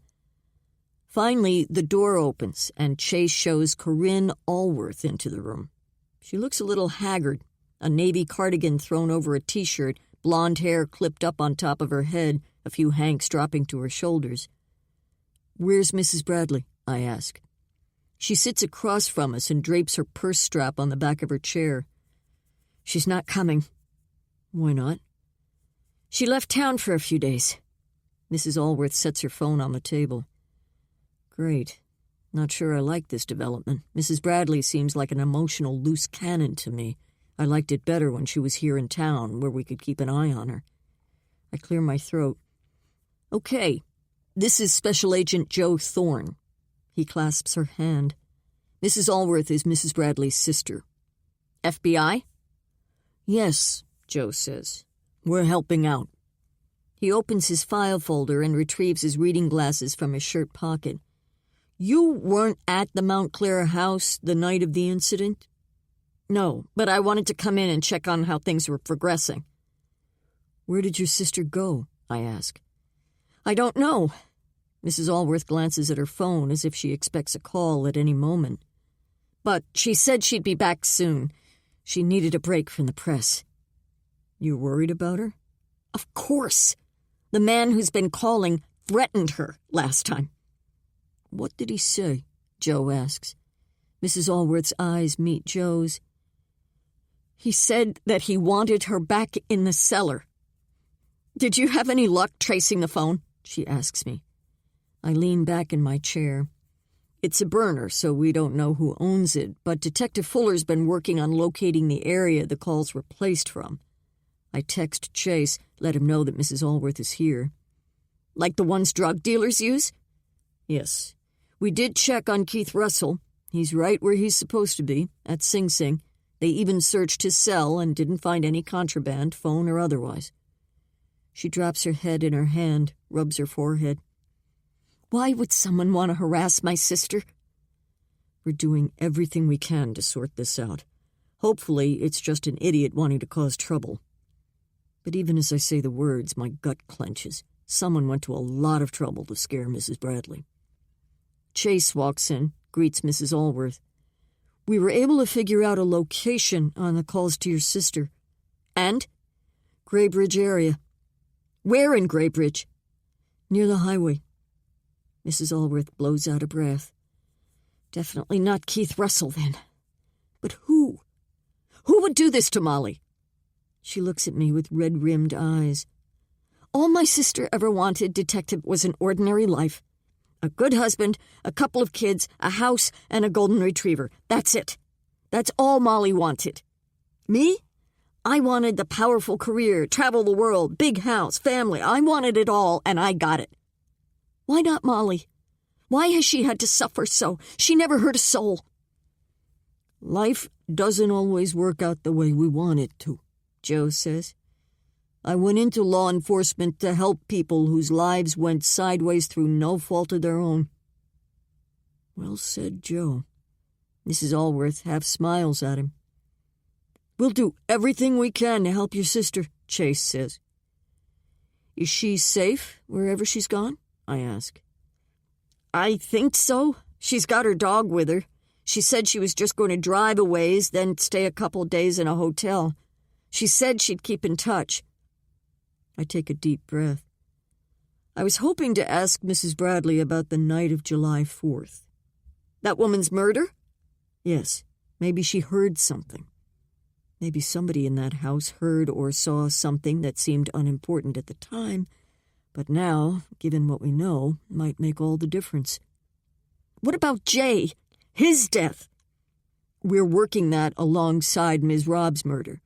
Finally, the door opens, and Chase shows Corinne Allworth into the room. She looks a little haggard, a navy cardigan thrown over a T-shirt, blonde hair clipped up on top of her head, a few hanks dropping to her shoulders. "Where's Mrs. Bradley?" I ask. She sits across from us and drapes her purse strap on the back of her chair. "She's not coming." "Why not?" "She left town for a few days." Mrs. Allworth sets her phone on the table. Great. Not sure I like this development. Mrs. Bradley seems like an emotional loose cannon to me. I liked it better when she was here in town, where we could keep an eye on her. I clear my throat. "Okay, this is Special Agent Joe Thorne." He clasps her hand. "Mrs. Allworth is Mrs. Bradley's sister." "FBI?" "Yes," Joe says. "We're helping out." He opens his file folder and retrieves his reading glasses from his shirt pocket. "You weren't at the Mount Clara house the night of the incident?" "No, but I wanted to come in and check on how things were progressing." "Where did your sister go?" I ask. "I don't know." Mrs. Allworth glances at her phone as if she expects a call at any moment. "But she said she'd be back soon. She needed a break from the press." "You worried about her?" "Of course. The man who's been calling threatened her last time." "What did he say?" Joe asks. Mrs. Allworth's eyes meet Joe's. "He said that he wanted her back in the cellar." "Did you have any luck tracing the phone?" she asks me. I lean back in my chair. "It's a burner, so we don't know who owns it, but Detective Fuller's been working on locating the area the calls were placed from." I text Chase, let him know that Mrs. Allworth is here. "Like the ones drug dealers use?" "Yes. We did check on Keith Russell. He's right where he's supposed to be, at Sing Sing. They even searched his cell and didn't find any contraband, phone or otherwise." She drops her head in her hand, rubs her forehead. "Why would someone want to harass my sister?" "We're doing everything we can to sort this out. Hopefully, it's just an idiot wanting to cause trouble." But even as I say the words, my gut clenches. Someone went to a lot of trouble to scare Mrs. Bradley. Chase walks in, greets Mrs. Allworth. "We were able to figure out a location on the calls to your sister." "And?" "Graybridge area." "Where in Graybridge?" "Near the highway." Mrs. Allworth blows out a breath. "Definitely not Keith Russell, then. But who? Who would do this to Molly?" She looks at me with red-rimmed eyes. "All my sister ever wanted, Detective, was an ordinary life. A good husband, a couple of kids, a house, and a golden retriever. That's it. That's all Molly wanted. Me? I wanted the powerful career, travel the world, big house, family. I wanted it all, and I got it. Why not Molly? Why has she had to suffer so? She never hurt a soul." "Life doesn't always work out the way we want it to," Joe says. "I went into law enforcement to help people whose lives went sideways through no fault of their own." Well said, Joe. Mrs. Allworth half smiles at him. "We'll do everything we can to help your sister," Chase says. "Is she safe wherever she's gone?" I ask. "I think so. She's got her dog with her. She said she was just going to drive a ways, then stay a couple of days in a hotel. She said she'd keep in touch." I take a deep breath. I was hoping to ask Mrs. Bradley about the night of July 4th. "That woman's murder?" "Yes. Maybe she heard something. Maybe somebody in that house heard or saw something that seemed unimportant at the time, but now, given what we know, might make all the difference." "What about Jay? His death?" "We're working that alongside Ms. Robb's murder."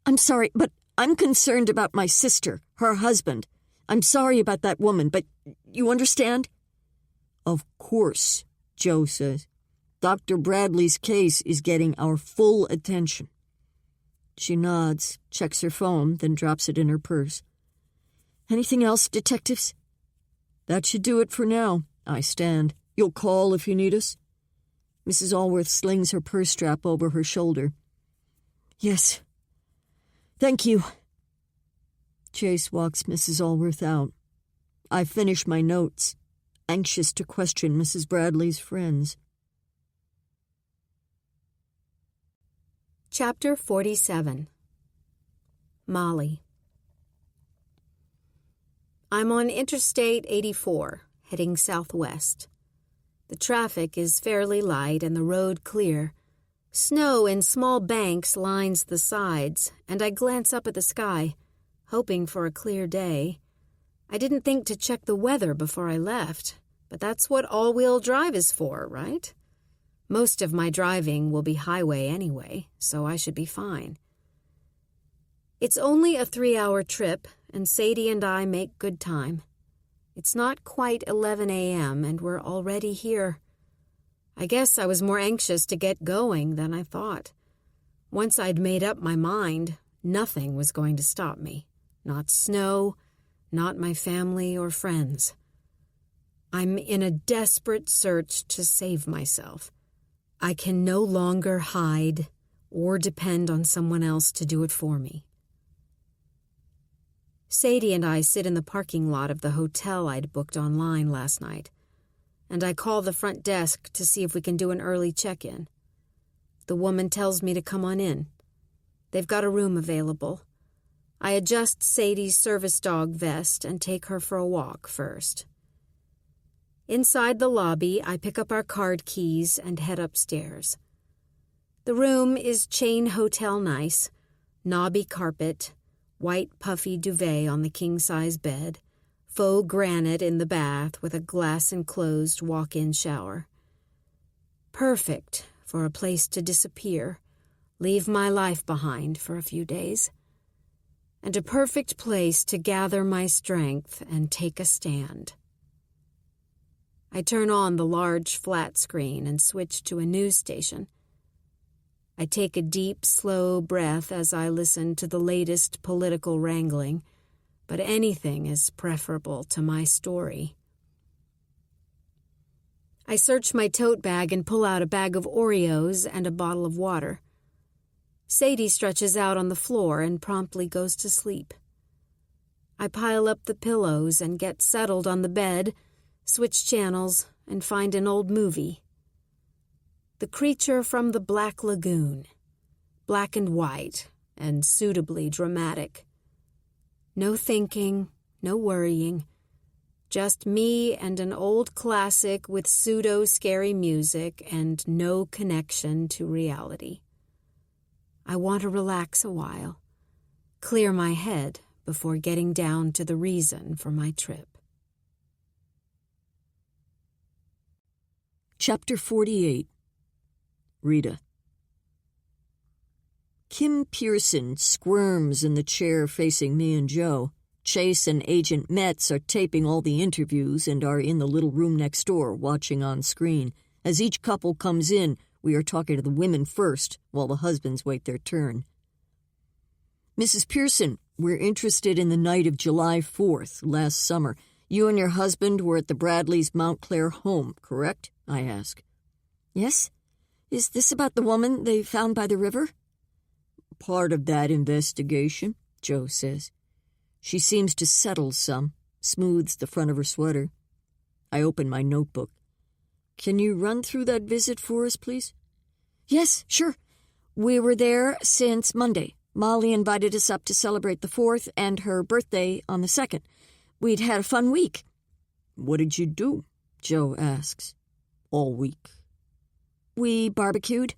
"I'm sorry, but I'm concerned about my sister, her husband. I'm sorry about that woman, but you understand?" "Of course," Joe says. "Dr. Bradley's case is getting our full attention." She nods, checks her phone, then drops it in her purse. "Anything else, detectives?" "That should do it for now." I stand. "You'll call if you need us?" Mrs. Allworth slings her purse strap over her shoulder. Yes. Thank you. Chase walks Mrs. Allworth out. I finish my notes, anxious to question Mrs. Bradley's friends. Chapter 47. Molly. I'm on Interstate 84, heading southwest. The traffic is fairly light and the road clear. Snow in small banks lines the sides, and I glance up at the sky, hoping for a clear day. I didn't think to check the weather before I left, but that's what all-wheel drive is for, right? Most of my driving will be highway anyway, so I should be fine. It's only a 3-hour trip, and Sadie and I make good time. It's not quite 11 a.m., and we're already here. I guess I was more anxious to get going than I thought. Once I'd made up my mind, nothing was going to stop me. Not snow, not my family or friends. I'm in a desperate search to save myself. I can no longer hide or depend on someone else to do it for me. Sadie and I sit in the parking lot of the hotel I'd booked online last night, and I call the front desk to see if we can do an early check-in. The woman tells me to come on in. They've got a room available. I adjust Sadie's service dog vest and take her for a walk first. Inside the lobby, I pick up our card keys and head upstairs. The room is chain hotel nice, knobby carpet, white puffy duvet on the king-size bed, faux granite in the bath with a glass-enclosed walk-in shower. Perfect for a place to disappear, leave my life behind for a few days. And a perfect place to gather my strength and take a stand. I turn on the large flat screen and switch to a news station. I take a deep, slow breath as I listen to the latest political wrangling, but anything is preferable to my story. I search my tote bag and pull out a bag of Oreos and a bottle of water. Sadie stretches out on the floor and promptly goes to sleep. I pile up the pillows and get settled on the bed, switch channels, and find an old movie. The Creature from the Black Lagoon. Black and white, and suitably dramatic. No thinking, no worrying. Just me and an old classic with pseudo-scary music and no connection to reality. I want to relax a while, clear my head before getting down to the reason for my trip. Chapter 48. Rita. Kim Pearson squirms in the chair facing me and Joe. Chase and Agent Metz are taping all the interviews and are in the little room next door watching on screen. As each couple comes in, we are talking to the women first, while the husbands wait their turn. Mrs. Pearson, we're interested in the night of July 4th, last summer. You and your husband were at the Bradleys' Mount Clair home, correct? I ask. Yes? Is this about the woman they found by the river? Part of that investigation, Joe says. She seems to settle some, smooths the front of her sweater. I open my notebook. Can you run through that visit for us, please? Yes, sure. We were there since Monday. Molly invited us up to celebrate the 4th and her birthday on the 2nd. We'd had a fun week. What did you do? Joe asks. All week. We barbecued,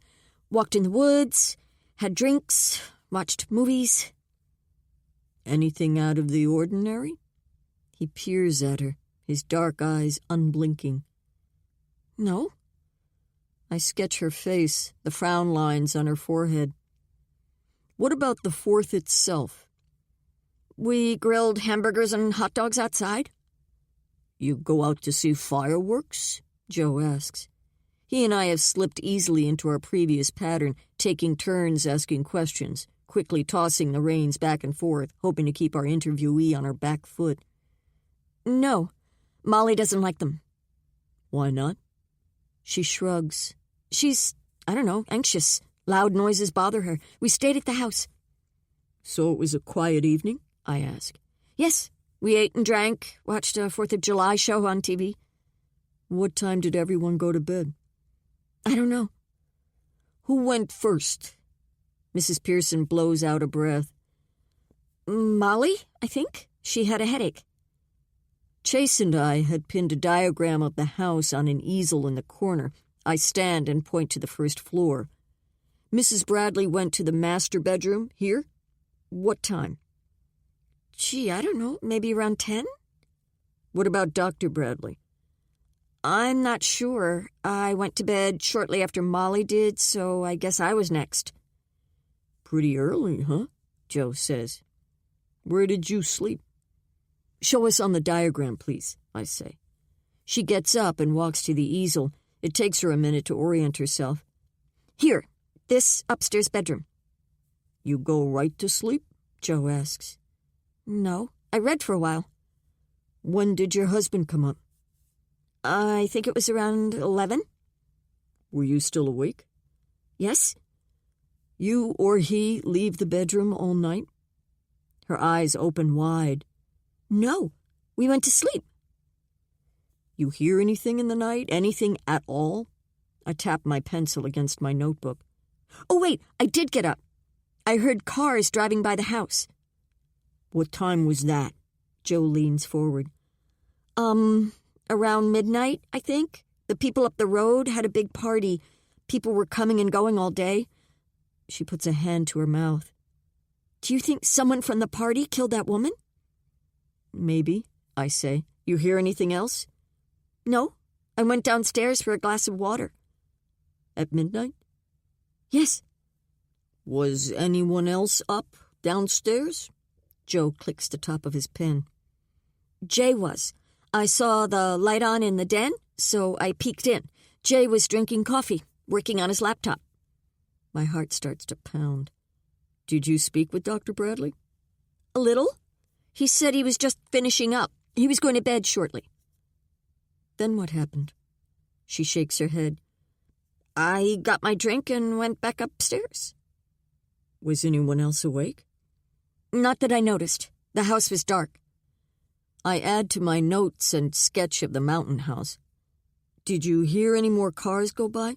walked in the woods, had drinks, watched movies. Anything out of the ordinary? He peers at her, his dark eyes unblinking. No. I sketch her face, the frown lines on her forehead. What about the 4th itself? We grilled hamburgers and hot dogs outside. You go out to see fireworks? Joe asks. He and I have slipped easily into our previous pattern, taking turns asking questions, quickly tossing the reins back and forth, hoping to keep our interviewee on her back foot. No, Molly doesn't like them. Why not? She shrugs. She's, I don't know, anxious. Loud noises bother her. We stayed at the house. So it was a quiet evening? I ask. Yes, we ate and drank, watched a 4th of July show on TV. What time did everyone go to bed? I don't know. Who went first? Mrs. Pearson blows out a breath. Molly, I think. She had a headache. Chase and I had pinned a diagram of the house on an easel in the corner. I stand and point to the first floor. Mrs. Bradley went to the master bedroom, here? What time? Gee, I don't know, maybe around 10? What about Dr. Bradley? I'm not sure. I went to bed shortly after Molly did, so I guess I was next. Pretty early, huh? Joe says. Where did you sleep? Show us on the diagram, please, I say. She gets up and walks to the easel. It takes her a minute to orient herself. Here, this upstairs bedroom. You go right to sleep? Joe asks. No, I read for a while. When did your husband come up? I think it was around 11. Were you still awake? Yes. You or he leave the bedroom all night? Her eyes open wide. No, we went to sleep. You hear anything in the night? Anything at all? I tap my pencil against my notebook. Oh, wait, I did get up. I heard cars driving by the house. What time was that? Joe leans forward. Around midnight, I think. The people up the road had a big party. People were coming and going all day. She puts a hand to her mouth. Do you think someone from the party killed that woman? Maybe, I say. You hear anything else? No. I went downstairs for a glass of water. At midnight? Yes. Was anyone else up downstairs? Joe clicks the top of his pen. Jay was. I saw the light on in the den, so I peeked in. Jay was drinking coffee, working on his laptop. My heart starts to pound. Did you speak with Dr. Bradley? A little. He said he was just finishing up. He was going to bed shortly. Then what happened? She shakes her head. I got my drink and went back upstairs. Was anyone else awake? Not that I noticed. The house was dark. I add to my notes and sketch of the mountain house. Did you hear any more cars go by?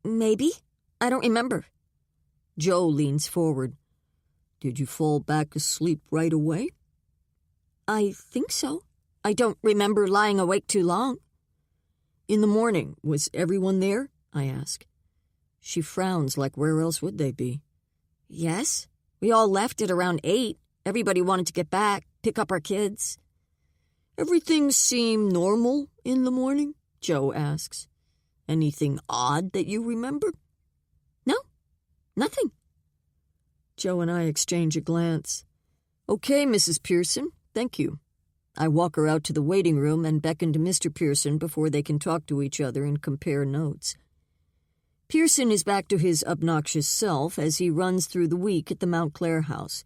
Maybe. I don't remember. Joe leans forward. Did you fall back asleep right away? I think so. I don't remember lying awake too long. In the morning, was everyone there? I ask. She frowns like where else would they be? Yes. We all left at around 8. Everybody wanted to get back, pick up our kids. Everything seemed normal in the morning? Joe asks. Anything odd that you remember? No, nothing. Joe and I exchange a glance. Okay, Mrs. Pearson, thank you. I walk her out to the waiting room and beckon to Mr. Pearson before they can talk to each other and compare notes. Pearson is back to his obnoxious self as he runs through the week at the Mount Clair house.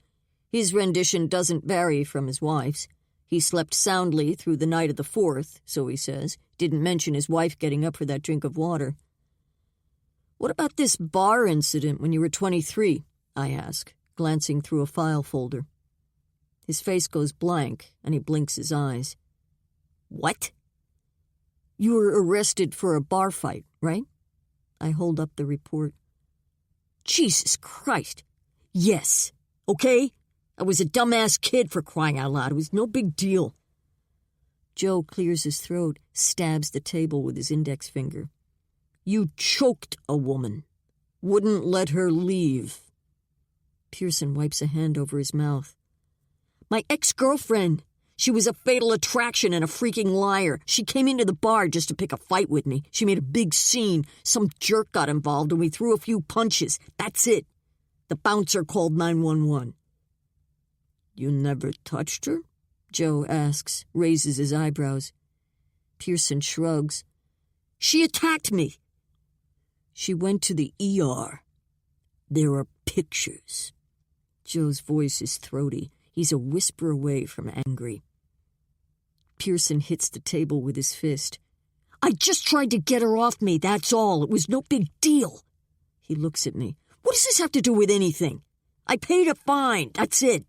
His rendition doesn't vary from his wife's. He slept soundly through the night of the 4th, so he says, didn't mention his wife getting up for that drink of water. What about this bar incident when you were 23? I ask, glancing through a file folder. His face goes blank, and he blinks his eyes. What? You were arrested for a bar fight, right? I hold up the report. Jesus Christ. Yes. Okay? I was a dumbass kid, for crying out loud. It was no big deal. Joe clears his throat, stabs the table with his index finger. You choked a woman. Wouldn't let her leave. Pearson wipes a hand over his mouth. My ex-girlfriend. She was a fatal attraction and a freaking liar. She came into the bar just to pick a fight with me. She made a big scene. Some jerk got involved and we threw a few punches. That's it. The bouncer called 911. You never touched her? Joe asks, raises his eyebrows. Pearson shrugs. She attacked me. She went to the ER. There are pictures. Joe's voice is throaty. He's a whisper away from angry. Pearson hits the table with his fist. I just tried to get her off me, that's all. It was no big deal. He looks at me. What does this have to do with anything? I paid a fine, that's it.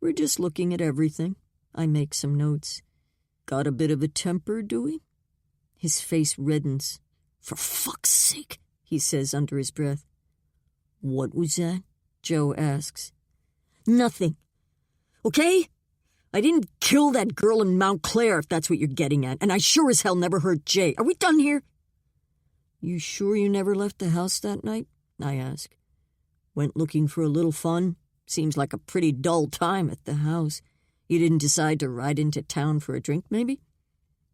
We're just looking at everything. I make some notes. Got a bit of a temper, do we? His face reddens. For fuck's sake, he says under his breath. What was that? Joe asks. Nothing. Okay? I didn't kill that girl in Montclair, if that's what you're getting at, and I sure as hell never hurt Jay. Are we done here? You sure you never left the house that night? I ask. Went looking for a little fun? Seems like a pretty dull time at the house. You didn't decide to ride into town for a drink, maybe?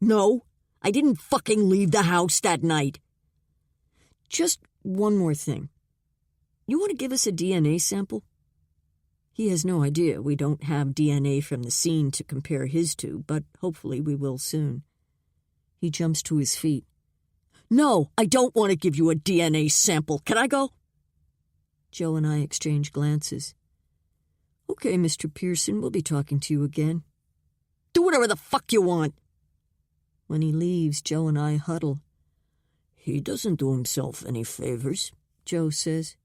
No, I didn't fucking leave the house that night. Just one more thing. You want to give us a DNA sample? He has no idea we don't have DNA from the scene to compare his to, but hopefully we will soon. He jumps to his feet. No, I don't want to give you a DNA sample. Can I go? Joe and I exchange glances. Okay, Mr. Pearson, we'll be talking to you again. Do whatever the fuck you want. When he leaves, Joe and I huddle. He doesn't do himself any favors, Joe says.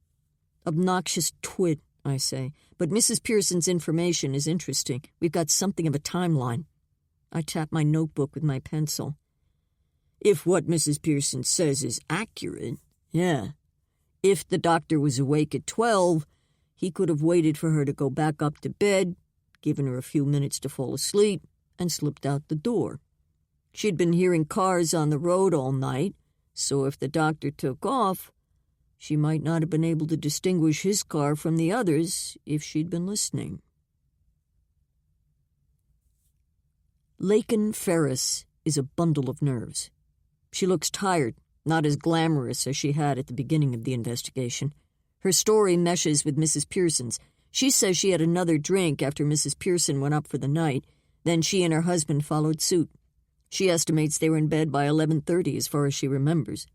Obnoxious twit, I say. But Mrs. Pearson's information is interesting. We've got something of a timeline. I tap my notebook with my pencil. If what Mrs. Pearson says is accurate, yeah. If the doctor was awake at 12, he could have waited for her to go back up to bed, given her a few minutes to fall asleep, and slipped out the door. She'd been hearing cars on the road all night, so if the doctor took off, she might not have been able to distinguish his car from the others if she'd been listening. Laken Ferris is a bundle of nerves. She looks tired, not as glamorous as she had at the beginning of the investigation. Her story meshes with Mrs. Pearson's. She says she had another drink after Mrs. Pearson went up for the night. Then she and her husband followed suit. She estimates they were in bed by 11:30 as far as she remembers.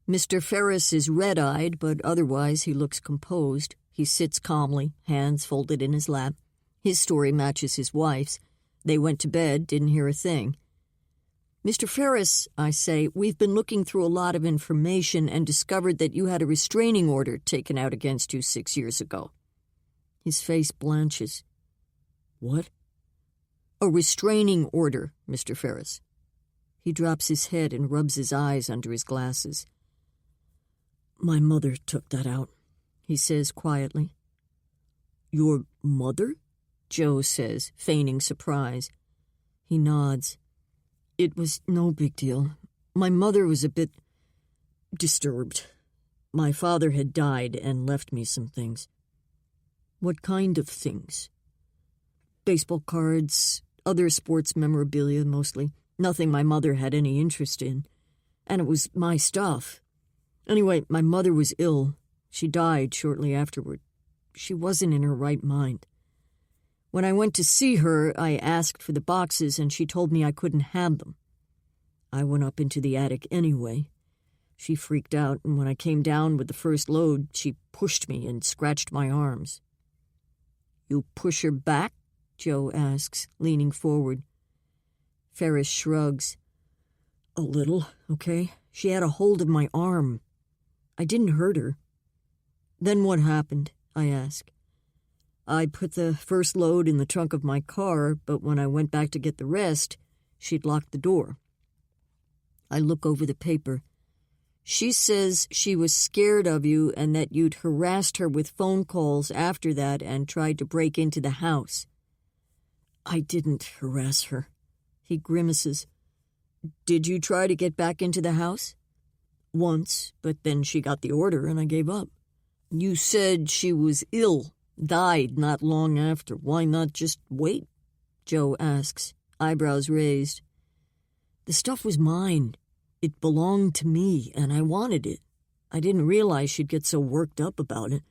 Mr. Ferris is red-eyed, but otherwise he looks composed. He sits calmly, hands folded in his lap. His story matches his wife's. They went to bed, didn't hear a thing. Mr. Ferris, I say, we've been looking through a lot of information and discovered that you had a restraining order taken out against you 6 years ago. His face blanches. What? A restraining order, Mr. Ferris. He drops his head and rubs his eyes under his glasses. My mother took that out, he says quietly. Your mother? Joe says, feigning surprise. He nods. It was no big deal. My mother was a bit disturbed. My father had died and left me some things. What kind of things? Baseball cards, other sports memorabilia mostly. Nothing my mother had any interest in. And it was my stuff. Anyway, my mother was ill. She died shortly afterward. She wasn't in her right mind. When I went to see her, I asked for the boxes, and she told me I couldn't have them. I went up into the attic anyway. She freaked out, and when I came down with the first load, she pushed me and scratched my arms. You push her back? Joe asks, leaning forward. Ferris shrugs. A little, okay? She had a hold of my arm. I didn't hurt her. Then what happened? I ask. I put the first load in the trunk of my car, but when I went back to get the rest, she'd locked the door. I look over the paper. She says she was scared of you and that you'd harassed her with phone calls after that and tried to break into the house. I didn't harass her. He grimaces. Did you try to get back into the house? Once, but then she got the order and I gave up. You said she was ill. Died not long after. Why not just wait? Joe asks, eyebrows raised. The stuff was mine. It belonged to me, and I wanted it. I didn't realize she'd get so worked up about it.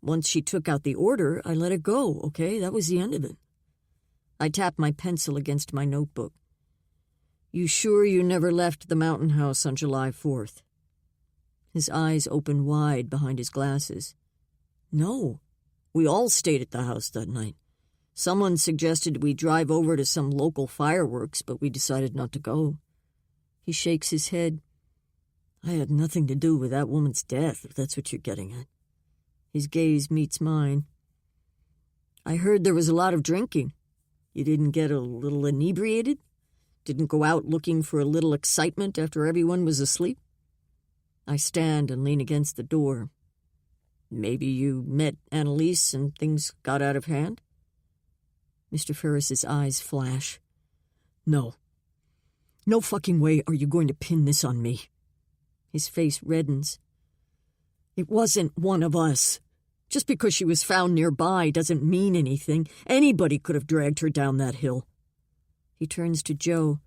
Once she took out the order, I let it go, okay? That was the end of it. I tapped my pencil against my notebook. You sure you never left the mountain house on July 4th? His eyes opened wide behind his glasses. No. We all stayed at the house that night. Someone suggested we drive over to some local fireworks, but we decided not to go. He shakes his head. I had nothing to do with that woman's death, if that's what you're getting at. His gaze meets mine. I heard there was a lot of drinking. You didn't get a little inebriated? Didn't go out looking for a little excitement after everyone was asleep? I stand and lean against the door. Maybe you met Annalise and things got out of hand? Mr. Ferris's eyes flash. No. No fucking way are you going to pin this on me. His face reddens. It wasn't one of us. Just because she was found nearby doesn't mean anything. Anybody could have dragged her down that hill. He turns to Joe.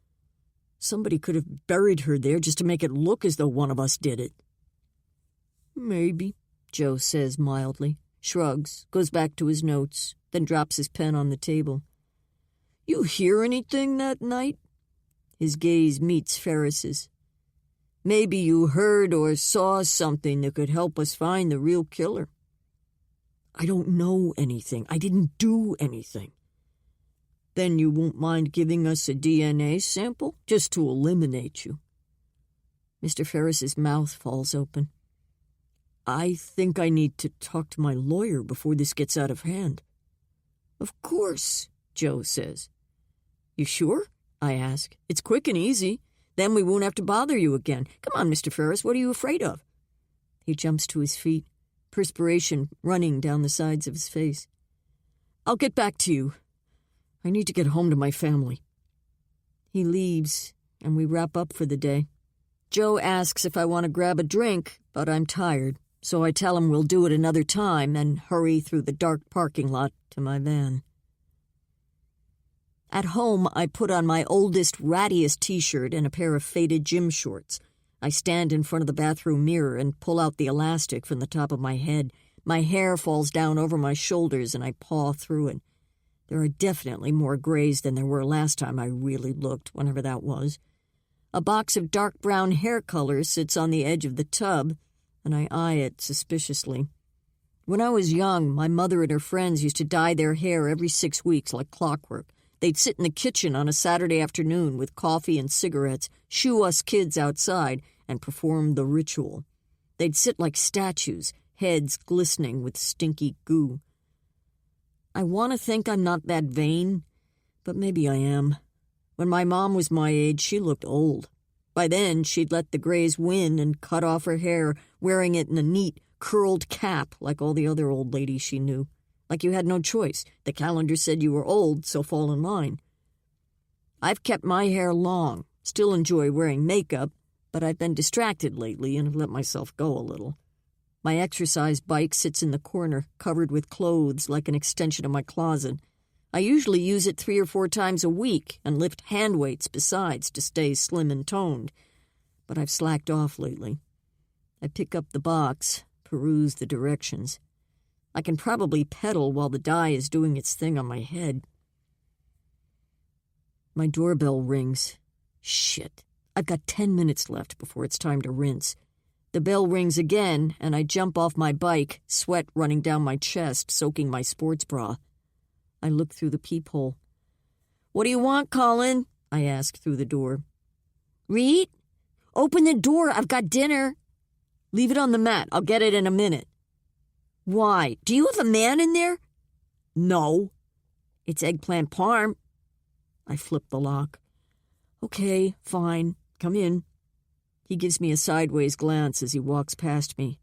Somebody could have buried her there just to make it look as though one of us did it. Maybe, Joe says mildly, shrugs, goes back to his notes, then drops his pen on the table. You hear anything that night? His gaze meets Ferris's. Maybe you heard or saw something that could help us find the real killer. I don't know anything. I didn't do anything. Then you won't mind giving us a DNA sample, just to eliminate you. Mr. Ferris's mouth falls open. I think I need to talk to my lawyer before this gets out of hand. Of course, Joe says. You sure? I ask. It's quick and easy. Then we won't have to bother you again. Come on, Mr. Ferris, what are you afraid of? He jumps to his feet, perspiration running down the sides of his face. I'll get back to you. I need to get home to my family. He leaves, and we wrap up for the day. Joe asks if I want to grab a drink, but I'm tired, so I tell him we'll do it another time and hurry through the dark parking lot to my van. At home, I put on my oldest, rattiest T-shirt and a pair of faded gym shorts. I stand in front of the bathroom mirror and pull out the elastic from the top of my head. My hair falls down over my shoulders and I paw through it. There are definitely more grays than there were last time I really looked, whenever that was. A box of dark brown hair color sits on the edge of the tub, and I eye it suspiciously. When I was young, my mother and her friends used to dye their hair every 6 weeks like clockwork. They'd sit in the kitchen on a Saturday afternoon with coffee and cigarettes, shoo us kids outside, and perform the ritual. They'd sit like statues, heads glistening with stinky goo. I want to think I'm not that vain, but maybe I am. When my mom was my age, she looked old. By then, she'd let the grays win and cut off her hair, wearing it in a neat, curled cap like all the other old ladies she knew. Like you had no choice. The calendar said you were old, so fall in line. I've kept my hair long, still enjoy wearing makeup, but I've been distracted lately and have let myself go a little. My exercise bike sits in the corner, covered with clothes like an extension of my closet. I usually use it 3 or 4 times a week and lift hand weights besides to stay slim and toned. But I've slacked off lately. I pick up the box, peruse the directions. I can probably pedal while the dye is doing its thing on my head. My doorbell rings. Shit. I've got 10 minutes left before it's time to rinse. The bell rings again, and I jump off my bike, sweat running down my chest, soaking my sports bra. I look through the peephole. What do you want, Colin? I ask through the door. Reed? Open the door. I've got dinner. Leave it on the mat. I'll get it in a minute. Why? Do you have a man in there? No. It's eggplant parm. I flip the lock. Okay, fine. Come in. He gives me a sideways glance as he walks past me.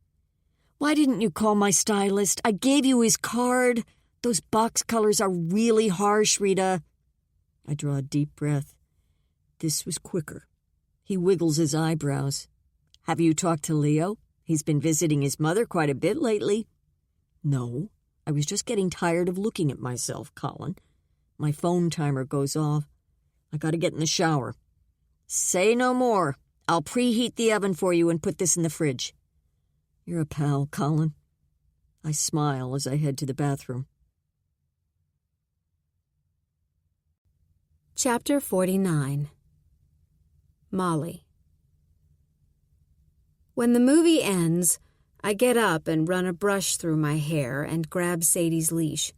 Why didn't you call my stylist? I gave you his card. Those box colors are really harsh, Rita. I draw a deep breath. This was quicker. He wiggles his eyebrows. Have you talked to Leo? He's been visiting his mother quite a bit lately. No, I was just getting tired of looking at myself, Colin. My phone timer goes off. I gotta get in the shower. Say no more. I'll preheat the oven for you and put this in the fridge. You're a pal, Colin. I smile as I head to the bathroom. Chapter 49. Molly. When the movie ends, I get up and run a brush through my hair and grab Sadie's leash.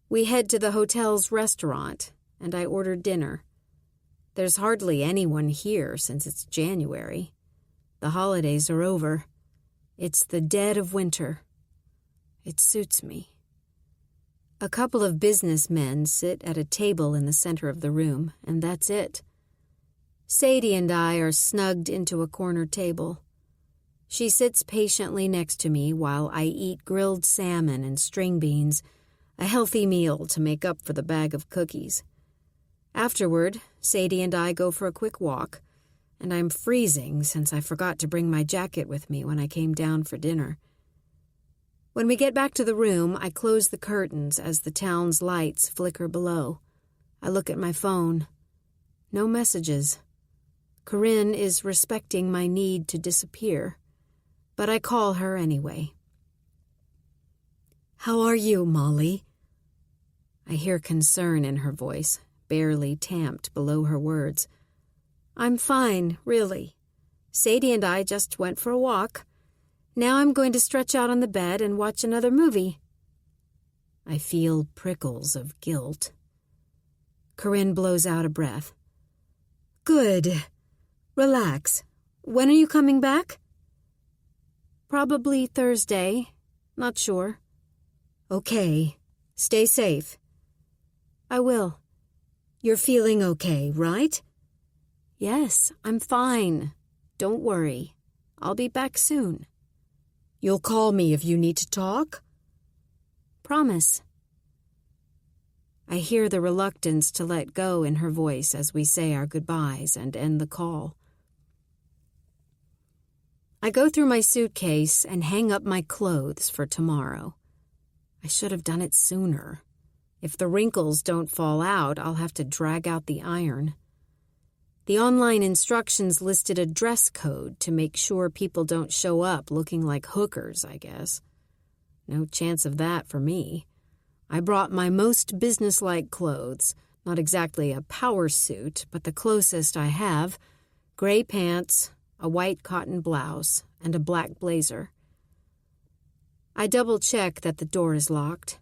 We head to the hotel's restaurant, and I order dinner. There's hardly anyone here since it's January. The holidays are over. It's the dead of winter. It suits me. A couple of businessmen sit at a table in the center of the room, and that's it. Sadie and I are snugged into a corner table. She sits patiently next to me while I eat grilled salmon and string beans, a healthy meal to make up for the bag of cookies. Afterward, Sadie and I go for a quick walk, and I'm freezing since I forgot to bring my jacket with me when I came down for dinner. When we get back to the room, I close the curtains as the town's lights flicker below. I look at my phone. No messages. Corinne is respecting my need to disappear, but I call her anyway. "How are you, Molly?" I hear concern in her voice, barely tamped below her words. "I'm fine, really. Sadie and I just went for a walk. Now I'm going to stretch out on the bed and watch another movie." I feel prickles of guilt. Corinne blows out a breath. "Good. Relax. When are you coming back?" "Probably Thursday. Not sure." "Okay. Stay safe." "I will." "You're feeling okay, right?" "Yes, I'm fine. Don't worry. I'll be back soon." "You'll call me if you need to talk?" "Promise." I hear the reluctance to let go in her voice as we say our goodbyes and end the call. I go through my suitcase and hang up my clothes for tomorrow. I should have done it sooner. If the wrinkles don't fall out, I'll have to drag out the iron. The online instructions listed a dress code to make sure people don't show up looking like hookers, I guess. No chance of that for me. I brought my most businesslike clothes, not exactly a power suit, but the closest I have, gray pants, a white cotton blouse, and a black blazer. I double-check that the door is locked,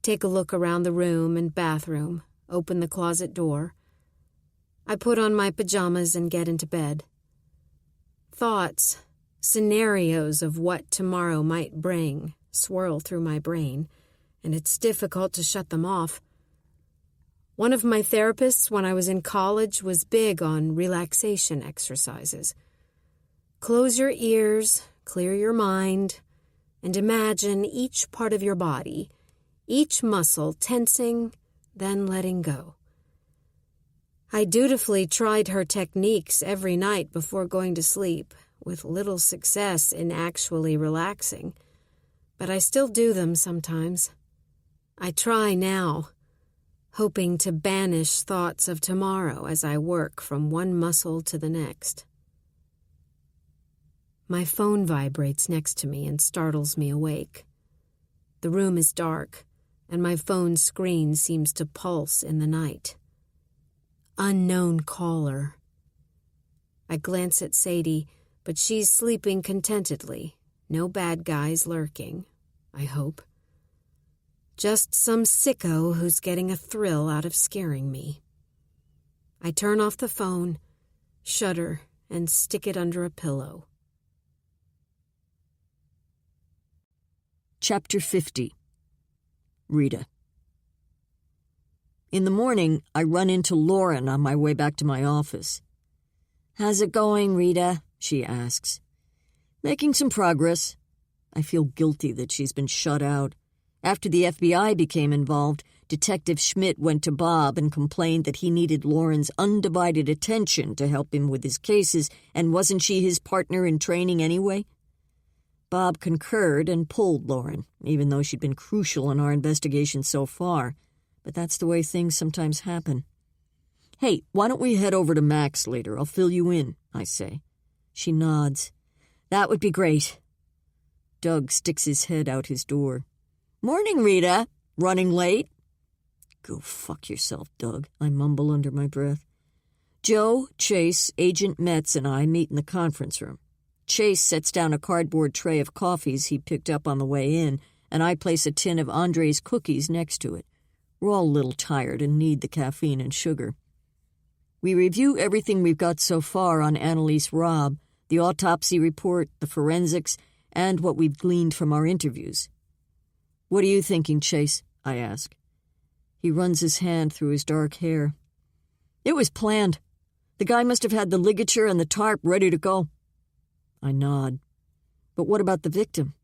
take a look around the room and bathroom, open the closet door. I put on my pajamas and get into bed. Thoughts, scenarios of what tomorrow might bring, swirl through my brain, and it's difficult to shut them off. One of my therapists when I was in college was big on relaxation exercises. Close your ears, clear your mind, and imagine each part of your body, each muscle tensing, then letting go. I dutifully tried her techniques every night before going to sleep, with little success in actually relaxing, but I still do them sometimes. I try now, hoping to banish thoughts of tomorrow as I work from one muscle to the next. My phone vibrates next to me and startles me awake. The room is dark, and my phone's screen seems to pulse in the night. Unknown caller. I glance at Sadie, but she's sleeping contentedly. No bad guys lurking, I hope. Just some sicko who's getting a thrill out of scaring me. I turn off the phone, shudder, and stick it under a pillow. Chapter 50. Rita. In the morning, I run into Lauren on my way back to my office. "How's it going, Rita?" she asks. "Making some progress." I feel guilty that she's been shut out. After the FBI became involved, Detective Schmidt went to Bob and complained that he needed Lauren's undivided attention to help him with his cases, and wasn't she his partner in training anyway? Bob concurred and pulled Lauren, even though she'd been crucial in our investigation so far. But that's the way things sometimes happen. "Hey, why don't we head over to Mac's later? I'll fill you in," I say. She nods. "That would be great." Doug sticks his head out his door. "Morning, Rita. Running late?" "Go fuck yourself, Doug," I mumble under my breath. Joe, Chase, Agent Metz, and I meet in the conference room. Chase sets down a cardboard tray of coffees he picked up on the way in, and I place a tin of Andre's cookies next to it. We're all a little tired and need the caffeine and sugar. We review everything we've got so far on Annalise Robb, the autopsy report, the forensics, and what we've gleaned from our interviews. "What are you thinking, Chase?" I ask. He runs his hand through his dark hair. "It was planned. The guy must have had the ligature and the tarp ready to go." I nod. "But what about the victim?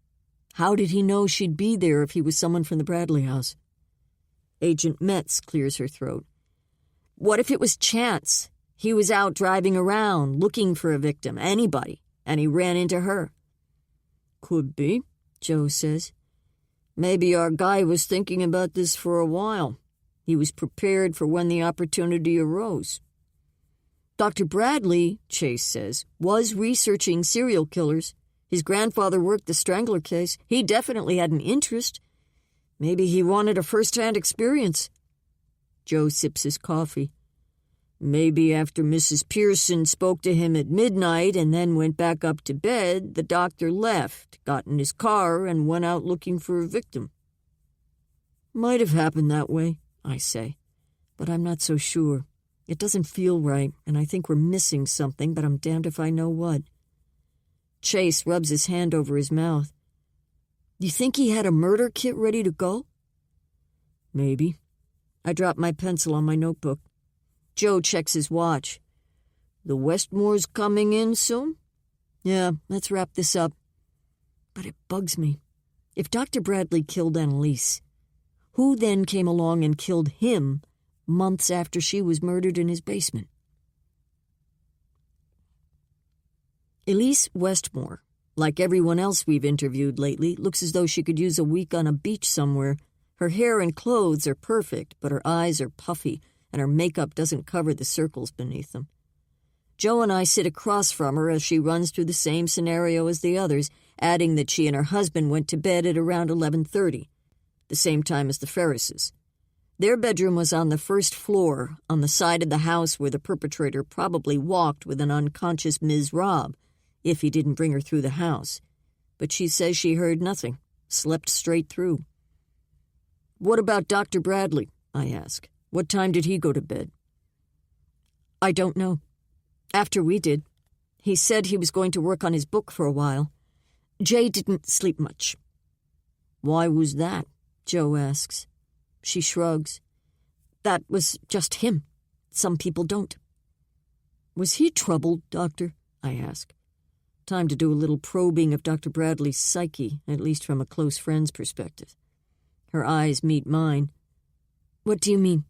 How did he know she'd be there if he was someone from the Bradley house?" Agent Metz clears her throat. "What if it was chance? He was out driving around, looking for a victim, anybody, and he ran into her." "Could be," Joe says. "Maybe our guy was thinking about this for a while. He was prepared for when the opportunity arose." "Dr. Bradley," Chase says, "was researching serial killers. His grandfather worked the Strangler case. He definitely had an interest. Maybe he wanted a first-hand experience." Joe sips his coffee. "Maybe after Mrs. Pearson spoke to him at midnight and then went back up to bed, the doctor left, got in his car, and went out looking for a victim." "Might have happened that way," I say, "but I'm not so sure. It doesn't feel right, and I think we're missing something, but I'm damned if I know what." Chase rubs his hand over his mouth. "You think he had a murder kit ready to go?" "Maybe." I drop my pencil on my notebook. Joe checks his watch. "The Westmore's coming in soon?" "Yeah, let's wrap this up." But it bugs me. If Dr. Bradley killed Annalise, who then came along and killed him months after she was murdered in his basement? Elise Westmore, like everyone else we've interviewed lately, looks as though she could use a week on a beach somewhere. Her hair and clothes are perfect, but her eyes are puffy, and her makeup doesn't cover the circles beneath them. Joe and I sit across from her as she runs through the same scenario as the others, adding that she and her husband went to bed at around 11:30, the same time as the Ferrises. Their bedroom was on the first floor, on the side of the house where the perpetrator probably walked with an unconscious Ms. Robb, if he didn't bring her through the house. But she says she heard nothing, slept straight through. "What about Dr. Bradley?" I ask. "What time did he go to bed?" "I don't know. After we did. He said he was going to work on his book for a while. Jay didn't sleep much." "Why was that?" Joe asks. She shrugs. "That was just him. Some people don't." "Was he troubled, Doctor?" I ask. Time to do a little probing of Dr. Bradley's psyche, at least from a close friend's perspective. Her eyes meet mine. "What do you mean?"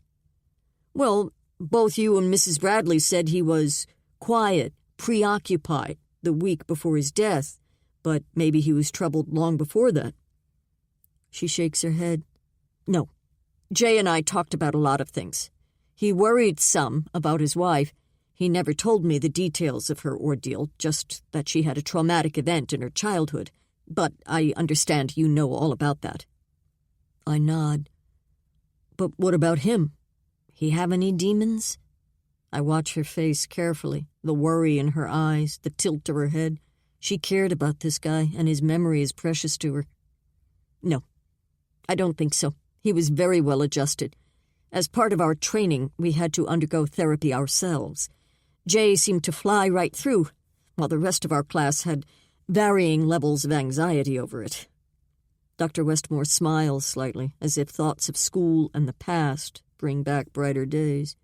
"Well, both you and Mrs. Bradley said he was quiet, preoccupied the week before his death, but maybe he was troubled long before that." She shakes her head. "No. Jay and I talked about a lot of things. He worried some about his wife. He never told me the details of her ordeal, just that she had a traumatic event in her childhood. But I understand you know all about that." I nod. "But what about him? He have any demons?" I watch her face carefully, the worry in her eyes, the tilt of her head. She cared about this guy, and his memory is precious to her. "No, I don't think so. He was very well adjusted. As part of our training, we had to undergo therapy ourselves. Jay seemed to fly right through, while the rest of our class had varying levels of anxiety over it." Dr. Westmore smiles slightly, as if thoughts of school and the past bring back brighter days.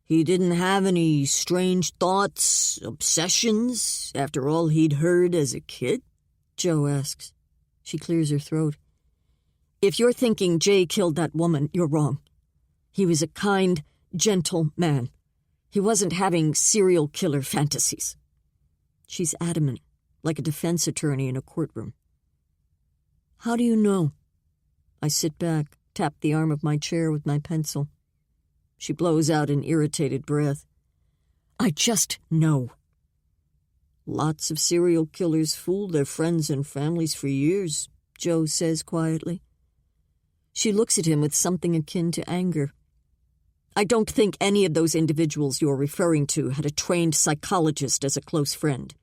"He didn't have any strange thoughts, obsessions, after all he'd heard as a kid?" Joe asks. She clears her throat. "If you're thinking Jay killed that woman, you're wrong. He was a kind, gentle man. He wasn't having serial killer fantasies." She's adamant, like a defense attorney in a courtroom. "How do you know?" I sit back, tap the arm of my chair with my pencil. She blows out an irritated breath. "I just know." "Lots of serial killers fooled their friends and families for years," Joe says quietly. She looks at him with something akin to anger. "I don't think any of those individuals you're referring to had a trained psychologist as a close friend."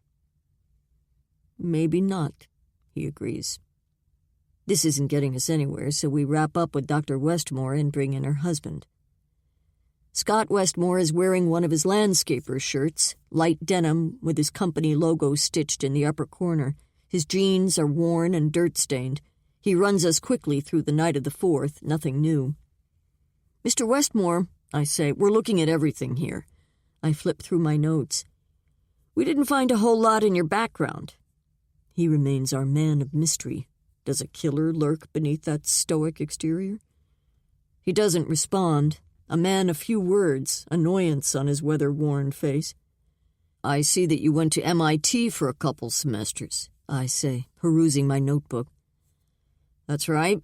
"Maybe not," he agrees. This isn't getting us anywhere, so we wrap up with Dr. Westmore and bring in her husband. Scott Westmore is wearing one of his landscaper shirts, light denim with his company logo stitched in the upper corner. His jeans are worn and dirt-stained. He runs us quickly through the night of the 4th, nothing new. "Mr. Westmore," I say, "we're looking at everything here." I flip through my notes. "We didn't find a whole lot in your background." He remains our man of mystery. Does a killer lurk beneath that stoic exterior? He doesn't respond. A man of few words, annoyance on his weather-worn face. "I see that you went to MIT for a couple semesters," I say, perusing my notebook. "That's right."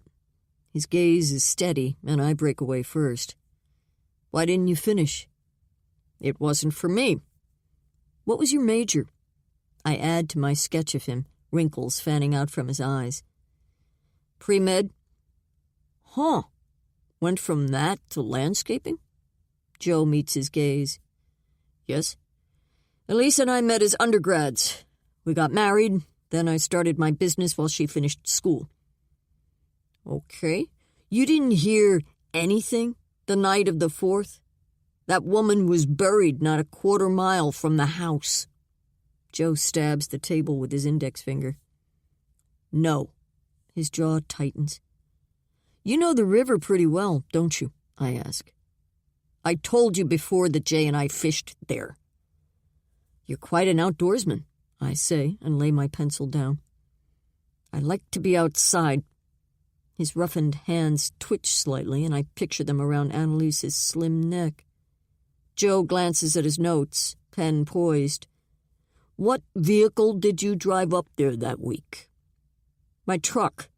His gaze is steady, and I break away first. "Why didn't you finish?" "It wasn't for me." "What was your major?" I add to my sketch of him, wrinkles fanning out from his eyes. "Pre-med." "Huh. Went from that to landscaping?" Joe meets his gaze. "Yes. Elise and I met as undergrads. We got married, then I started my business while she finished school." "Okay. You didn't hear anything the night of the 4th? That woman was buried not a quarter mile from the house." Joe stabs the table with his index finger. "No." His jaw tightens. "You know the river pretty well, don't you?" I ask. "I told you before that Jay and I fished there." "You're quite an outdoorsman," I say, and lay my pencil down. "I like to be outside." His roughened hands twitch slightly, and I picture them around Annalise's slim neck. Joe glances at his notes, pen poised. "What vehicle did you drive up there that week?" "My truck."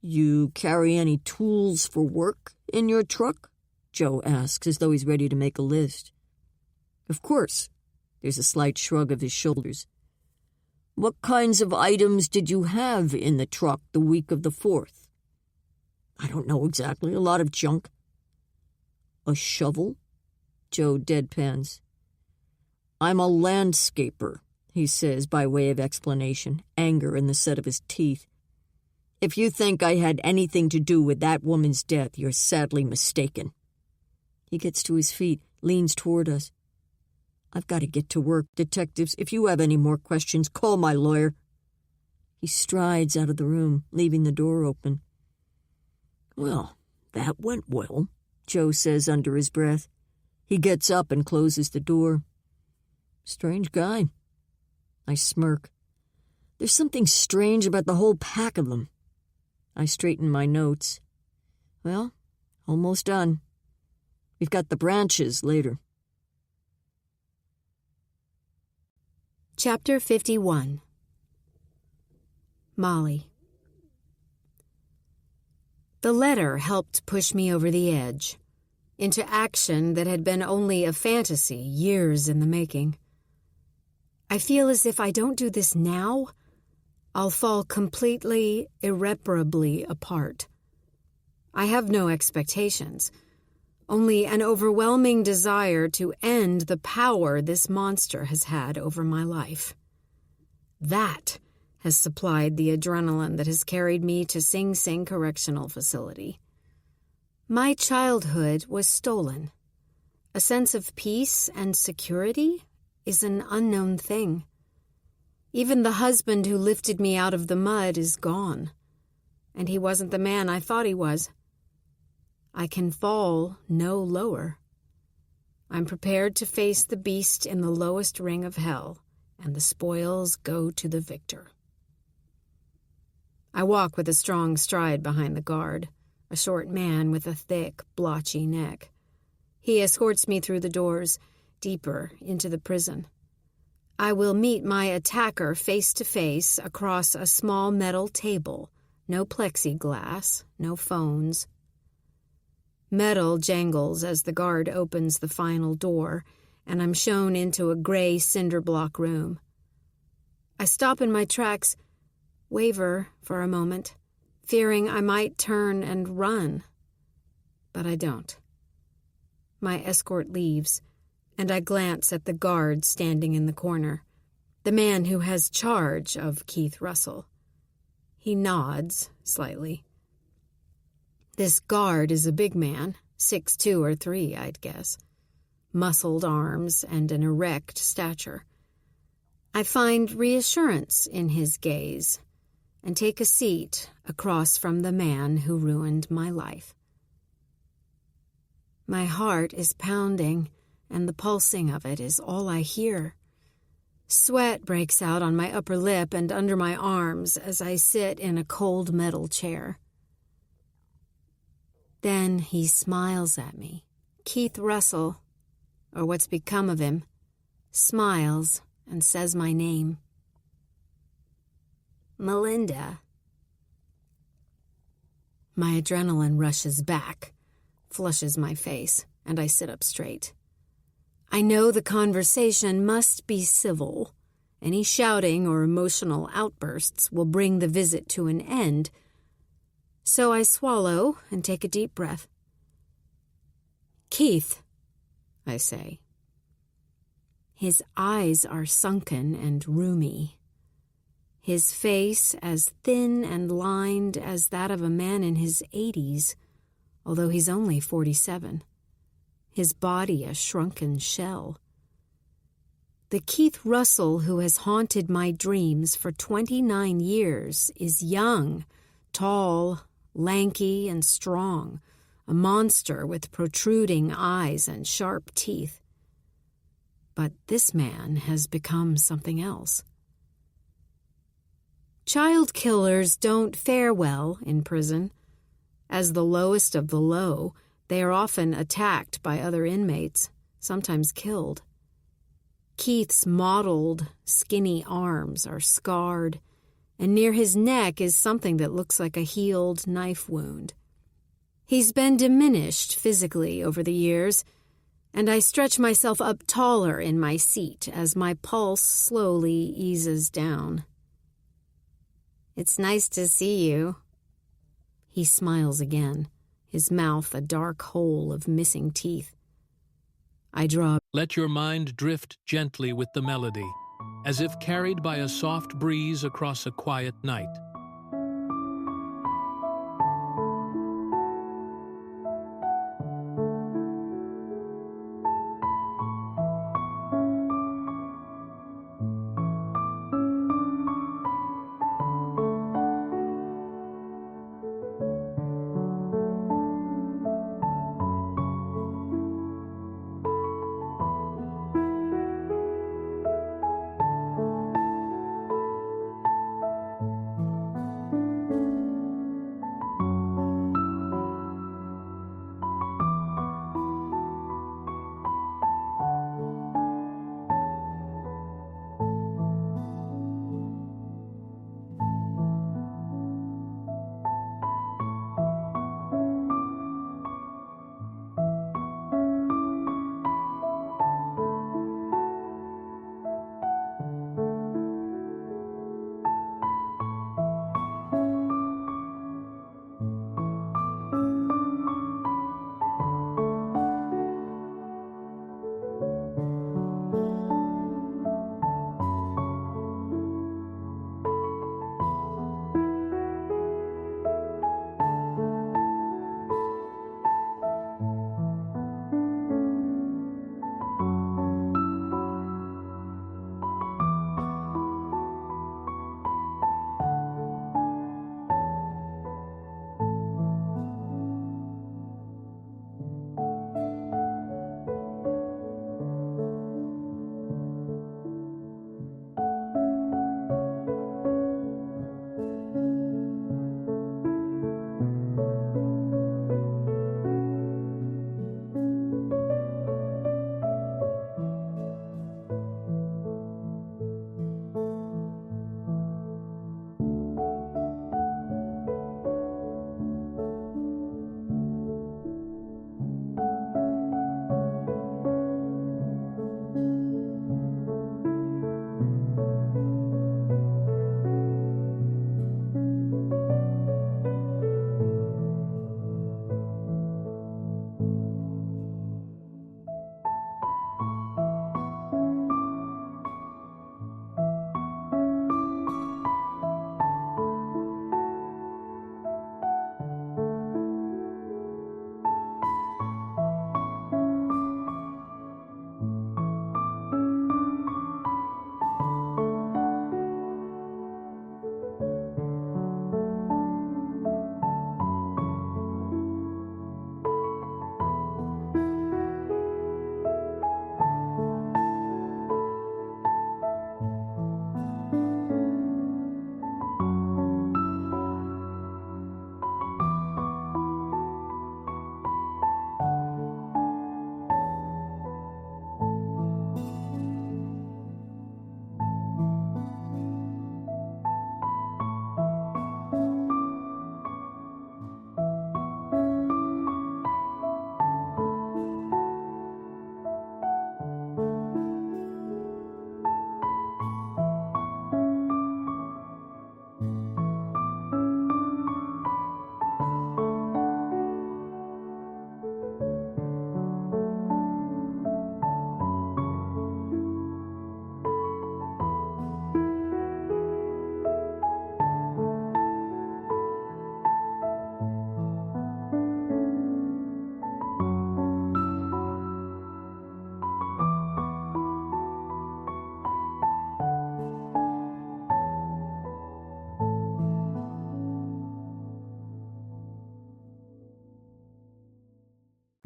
"You carry any tools for work in your truck?" Joe asks, as though he's ready to make a list. "Of course." There's a slight shrug of his shoulders. "What kinds of items did you have in the truck the week of the 4th?" "I don't know exactly. A lot of junk." "A shovel?" Joe deadpans. "I'm a landscaper," he says by way of explanation, anger in the set of his teeth. "If you think I had anything to do with that woman's death, you're sadly mistaken." He gets to his feet, leans toward us. "I've got to get to work, detectives. If you have any more questions, call my lawyer." He strides out of the room, leaving the door open. "Well, that went well," Joe says under his breath. He gets up and closes the door. "Strange guy." I smirk. "There's something strange about the whole pack of them." I straighten my notes. "Well, almost done. We've got the branches later." Chapter 51. Molly. The letter helped push me over the edge, into action that had been only a fantasy years in the making. I feel as if I don't do this now, I'll fall completely, irreparably apart. I have no expectations, only an overwhelming desire to end the power this monster has had over my life. That has supplied the adrenaline that has carried me to Sing Sing Correctional Facility. My childhood was stolen. A sense of peace and security is an unknown thing. Even the husband who lifted me out of the mud is gone, and he wasn't the man I thought he was. I can fall no lower. I'm prepared to face the beast in the lowest ring of hell, and the spoils go to the victor. I walk with a strong stride behind the guard, a short man with a thick, blotchy neck. He escorts me through the doors, deeper into the prison. I will meet my attacker face to face across a small metal table. No plexiglass, no phones. Metal jangles as the guard opens the final door, and I'm shown into a gray cinder block room. I stop in my tracks, waver for a moment, fearing I might turn and run. But I don't. My escort leaves, and I glance at the guard standing in the corner, the man who has charge of Keith Russell. He nods slightly. This guard is a big man, 6'2" or 3", I'd guess. Muscled arms and an erect stature. I find reassurance in his gaze and take a seat across from the man who ruined my life. My heart is pounding, and the pulsing of it is all I hear. Sweat breaks out on my upper lip and under my arms as I sit in a cold metal chair. Then he smiles at me. Keith Russell, or what's become of him, smiles and says my name. Melinda. My adrenaline rushes back, flushes my face, and I sit up straight. I know the conversation must be civil. Any shouting or emotional outbursts will bring the visit to an end. So I swallow and take a deep breath. Keith, I say. His eyes are sunken and rheumy. His face as thin and lined as that of a man in his 80s, although he's only 47. His body a shrunken shell. The Keith Russell who has haunted my dreams for 29 years is young, tall, lanky, and strong, a monster with protruding eyes and sharp teeth. But this man has become something else. Child killers don't fare well in prison. As the lowest of the low, they are often attacked by other inmates, sometimes killed. Keith's mottled, skinny arms are scarred, and near his neck is something that looks like a healed knife wound. He's been diminished physically over the years, and I stretch myself up taller in my seat as my pulse slowly eases down. It's nice to see you. He smiles again, his mouth a dark hole of missing teeth. I draw. Let your mind drift gently with the melody, as if carried by a soft breeze across a quiet night.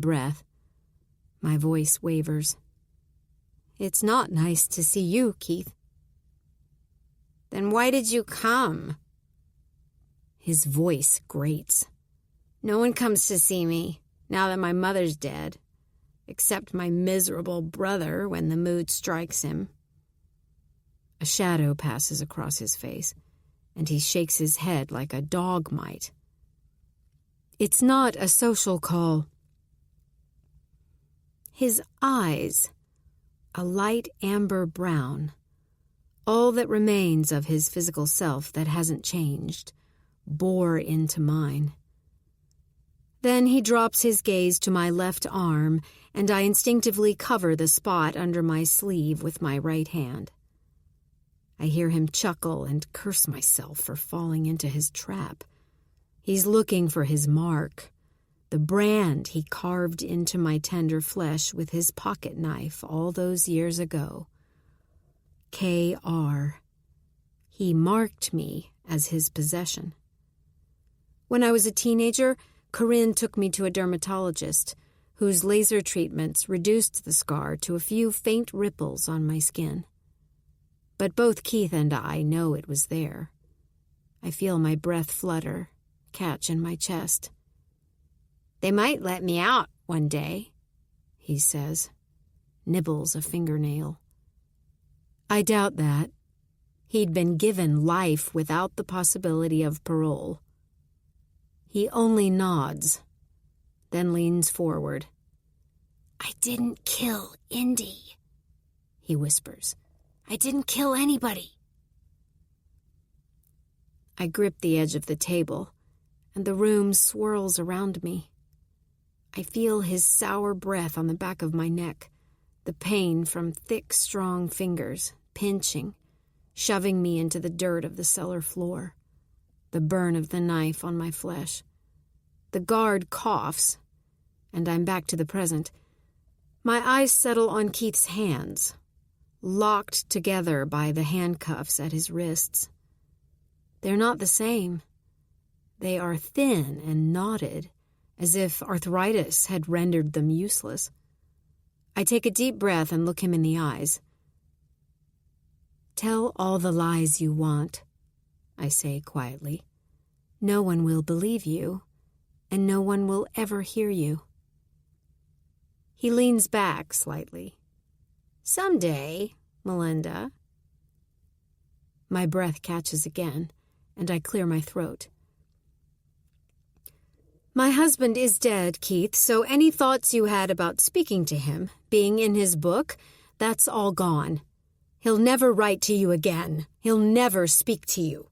breath. My voice wavers. It's not nice to see you, Keith. Then why did you come? His voice grates. No one comes to see me, now that my mother's dead, except my miserable brother when the mood strikes him. A shadow passes across his face, and he shakes his head like a dog might. It's not a social call. His eyes, a light amber brown, all that remains of his physical self that hasn't changed, bore into mine. Then he drops his gaze to my left arm, and I instinctively cover the spot under my sleeve with my right hand. I hear him chuckle and curse myself for falling into his trap. He's looking for his mark, the brand he carved into my tender flesh with his pocket knife all those years ago. K.R. He marked me as his possession. When I was a teenager, Corinne took me to a dermatologist whose laser treatments reduced the scar to a few faint ripples on my skin. But both Keith and I know it was there. I feel my breath flutter, catch in my chest. They might let me out one day, he says, nibbles a fingernail. I doubt that. He'd been given life without the possibility of parole. He only nods, then leans forward. I didn't kill Indy, he whispers. I didn't kill anybody. I grip the edge of the table, and the room swirls around me. I feel his sour breath on the back of my neck, the pain from thick, strong fingers, pinching, shoving me into the dirt of the cellar floor, the burn of the knife on my flesh. The guard coughs, and I'm back to the present. My eyes settle on Keith's hands, locked together by the handcuffs at his wrists. They're not the same. They are thin and knotted, as if arthritis had rendered them useless. I take a deep breath and look him in the eyes. Tell all the lies you want, I say quietly. No one will believe you, and no one will ever hear you. He leans back slightly. Someday, Melinda. My breath catches again, and I clear my throat. My husband is dead, Keith, so any thoughts you had about speaking to him, being in his book, that's all gone. He'll never write to you again. He'll never speak to you.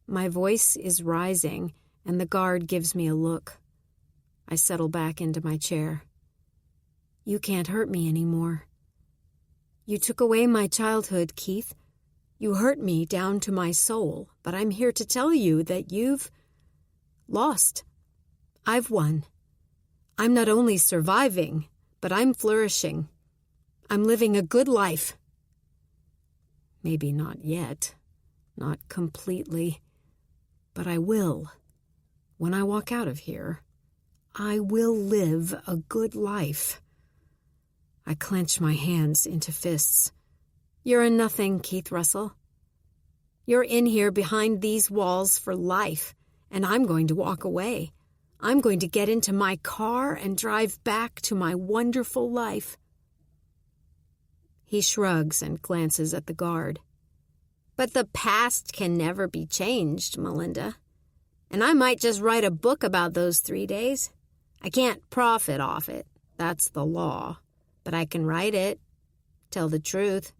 My voice is rising, and the guard gives me a look. I settle back into my chair. You can't hurt me anymore. You took away my childhood, Keith. You hurt me down to my soul, but I'm here to tell you that you've lost. I've won. I'm not only surviving, but I'm flourishing. I'm living a good life. Maybe not yet, not completely, but I will. When I walk out of here, I will live a good life. I clench my hands into fists. You're a nothing, Keith Russell. You're in here behind these walls for life, and I'm going to walk away. I'm going to get into my car and drive back to my wonderful life. He shrugs and glances at the guard. But the past can never be changed, Melinda. And I might just write a book about those 3 days. I can't profit off it. That's the law. But I can write it. Tell the truth.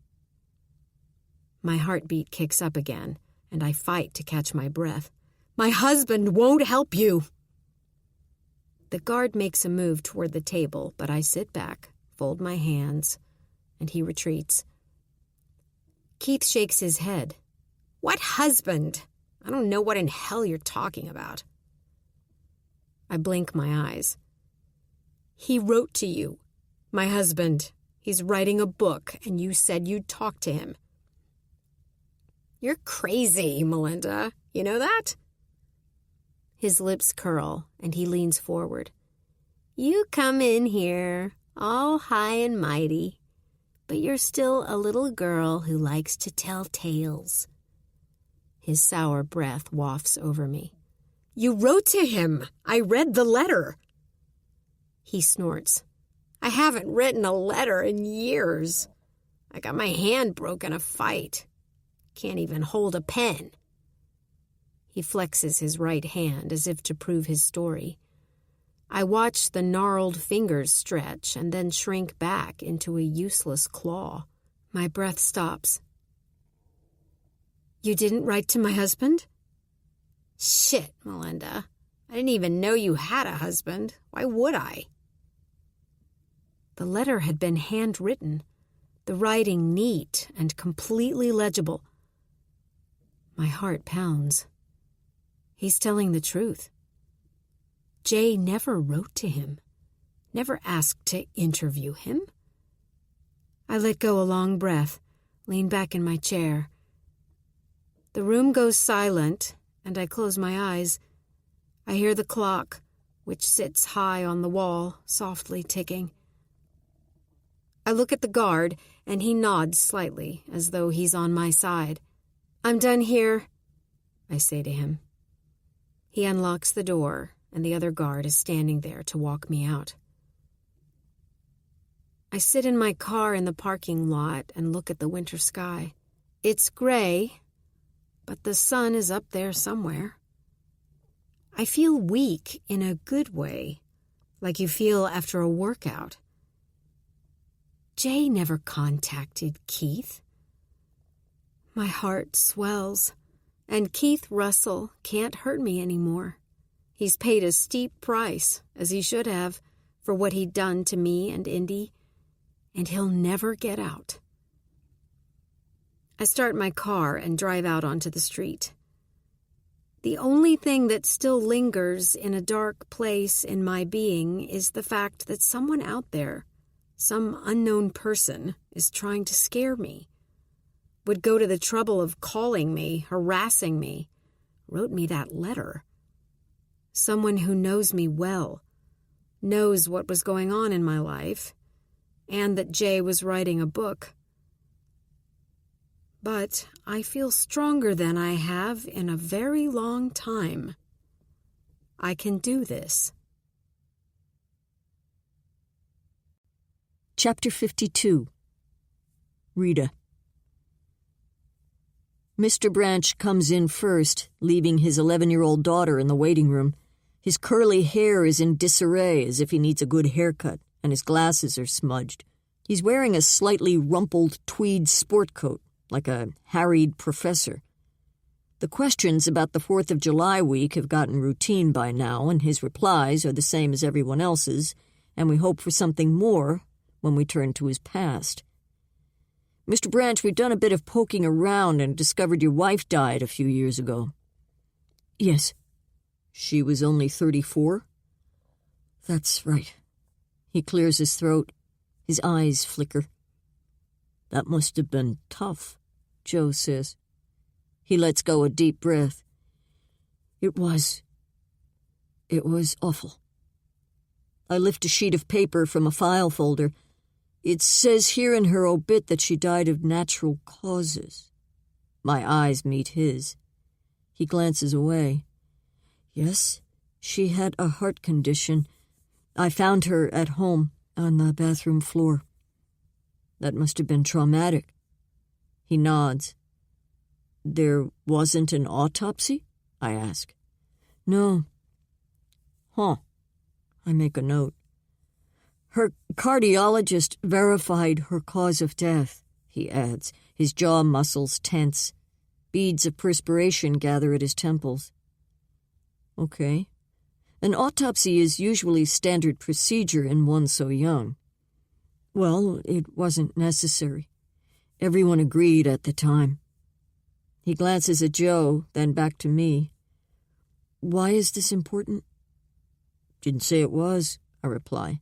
My heartbeat kicks up again, and I fight to catch my breath. My husband won't help you. The guard makes a move toward the table, but I sit back, fold my hands, and he retreats. Keith shakes his head. What husband? I don't know what in hell you're talking about. I blink my eyes. He wrote to you. My husband. He's writing a book, and you said you'd talk to him. You're crazy, Melinda. You know that? His lips curl, and he leans forward. You come in here, all high and mighty, but you're still a little girl who likes to tell tales. His sour breath wafts over me. You wrote to him. I read the letter. He snorts. I haven't written a letter in years. I got my hand broke in a fight. Can't even hold a pen. He flexes his right hand as if to prove his story. I watch the gnarled fingers stretch and then shrink back into a useless claw. My breath stops. You didn't write to my husband? Shit, Melinda. I didn't even know you had a husband. Why would I? The letter had been handwritten, the writing neat and completely legible. My heart pounds. He's telling the truth. Jay never wrote to him, never asked to interview him. I let go a long breath, lean back in my chair. The room goes silent, and I close my eyes. I hear the clock, which sits high on the wall, softly ticking. I look at the guard, and he nods slightly, as though he's on my side. I'm done here, I say to him. He unlocks the door, and the other guard is standing there to walk me out. I sit in my car in the parking lot and look at the winter sky. It's gray, but the sun is up there somewhere. I feel weak in a good way, like you feel after a workout. Jay never contacted Keith. My heart swells, and Keith Russell can't hurt me anymore. He's paid a steep price, as he should have, for what he'd done to me and Indy, and he'll never get out. I start my car and drive out onto the street. The only thing that still lingers in a dark place in my being is the fact that someone out there, some unknown person, is trying to scare me, would go to the trouble of calling me, harassing me, wrote me that letter. Someone who knows me well, knows what was going on in my life, and that Jay was writing a book. But I feel stronger than I have in a very long time. I can do this. Chapter 52. Rita. Mr. Branch comes in first, leaving his 11-year-old daughter in the waiting room. His curly hair is in disarray as if he needs a good haircut, and his glasses are smudged. He's wearing a slightly rumpled tweed sport coat, like a harried professor. The questions about the 4th of July week have gotten routine by now, and his replies are the same as everyone else's, and we hope for something more when we turn to his past. Mr. Branch, we've done a bit of poking around and discovered your wife died a few years ago. Yes. She was only 34? That's right. He clears his throat. His eyes flicker. That must have been tough, Joe says. He lets go a deep breath. It was awful. I lift a sheet of paper from a file folder. It says here in her obit that she died of natural causes. My eyes meet his. He glances away. Yes, she had a heart condition. I found her at home on the bathroom floor. That must have been traumatic. He nods. There wasn't an autopsy? I ask. No. Huh. I make a note. Her cardiologist verified her cause of death, he adds, his jaw muscles tense. Beads of perspiration gather at his temples. Okay. An autopsy is usually standard procedure in one so young. Well, it wasn't necessary. Everyone agreed at the time. He glances at Joe, then back to me. Why is this important? Didn't say it was, I reply.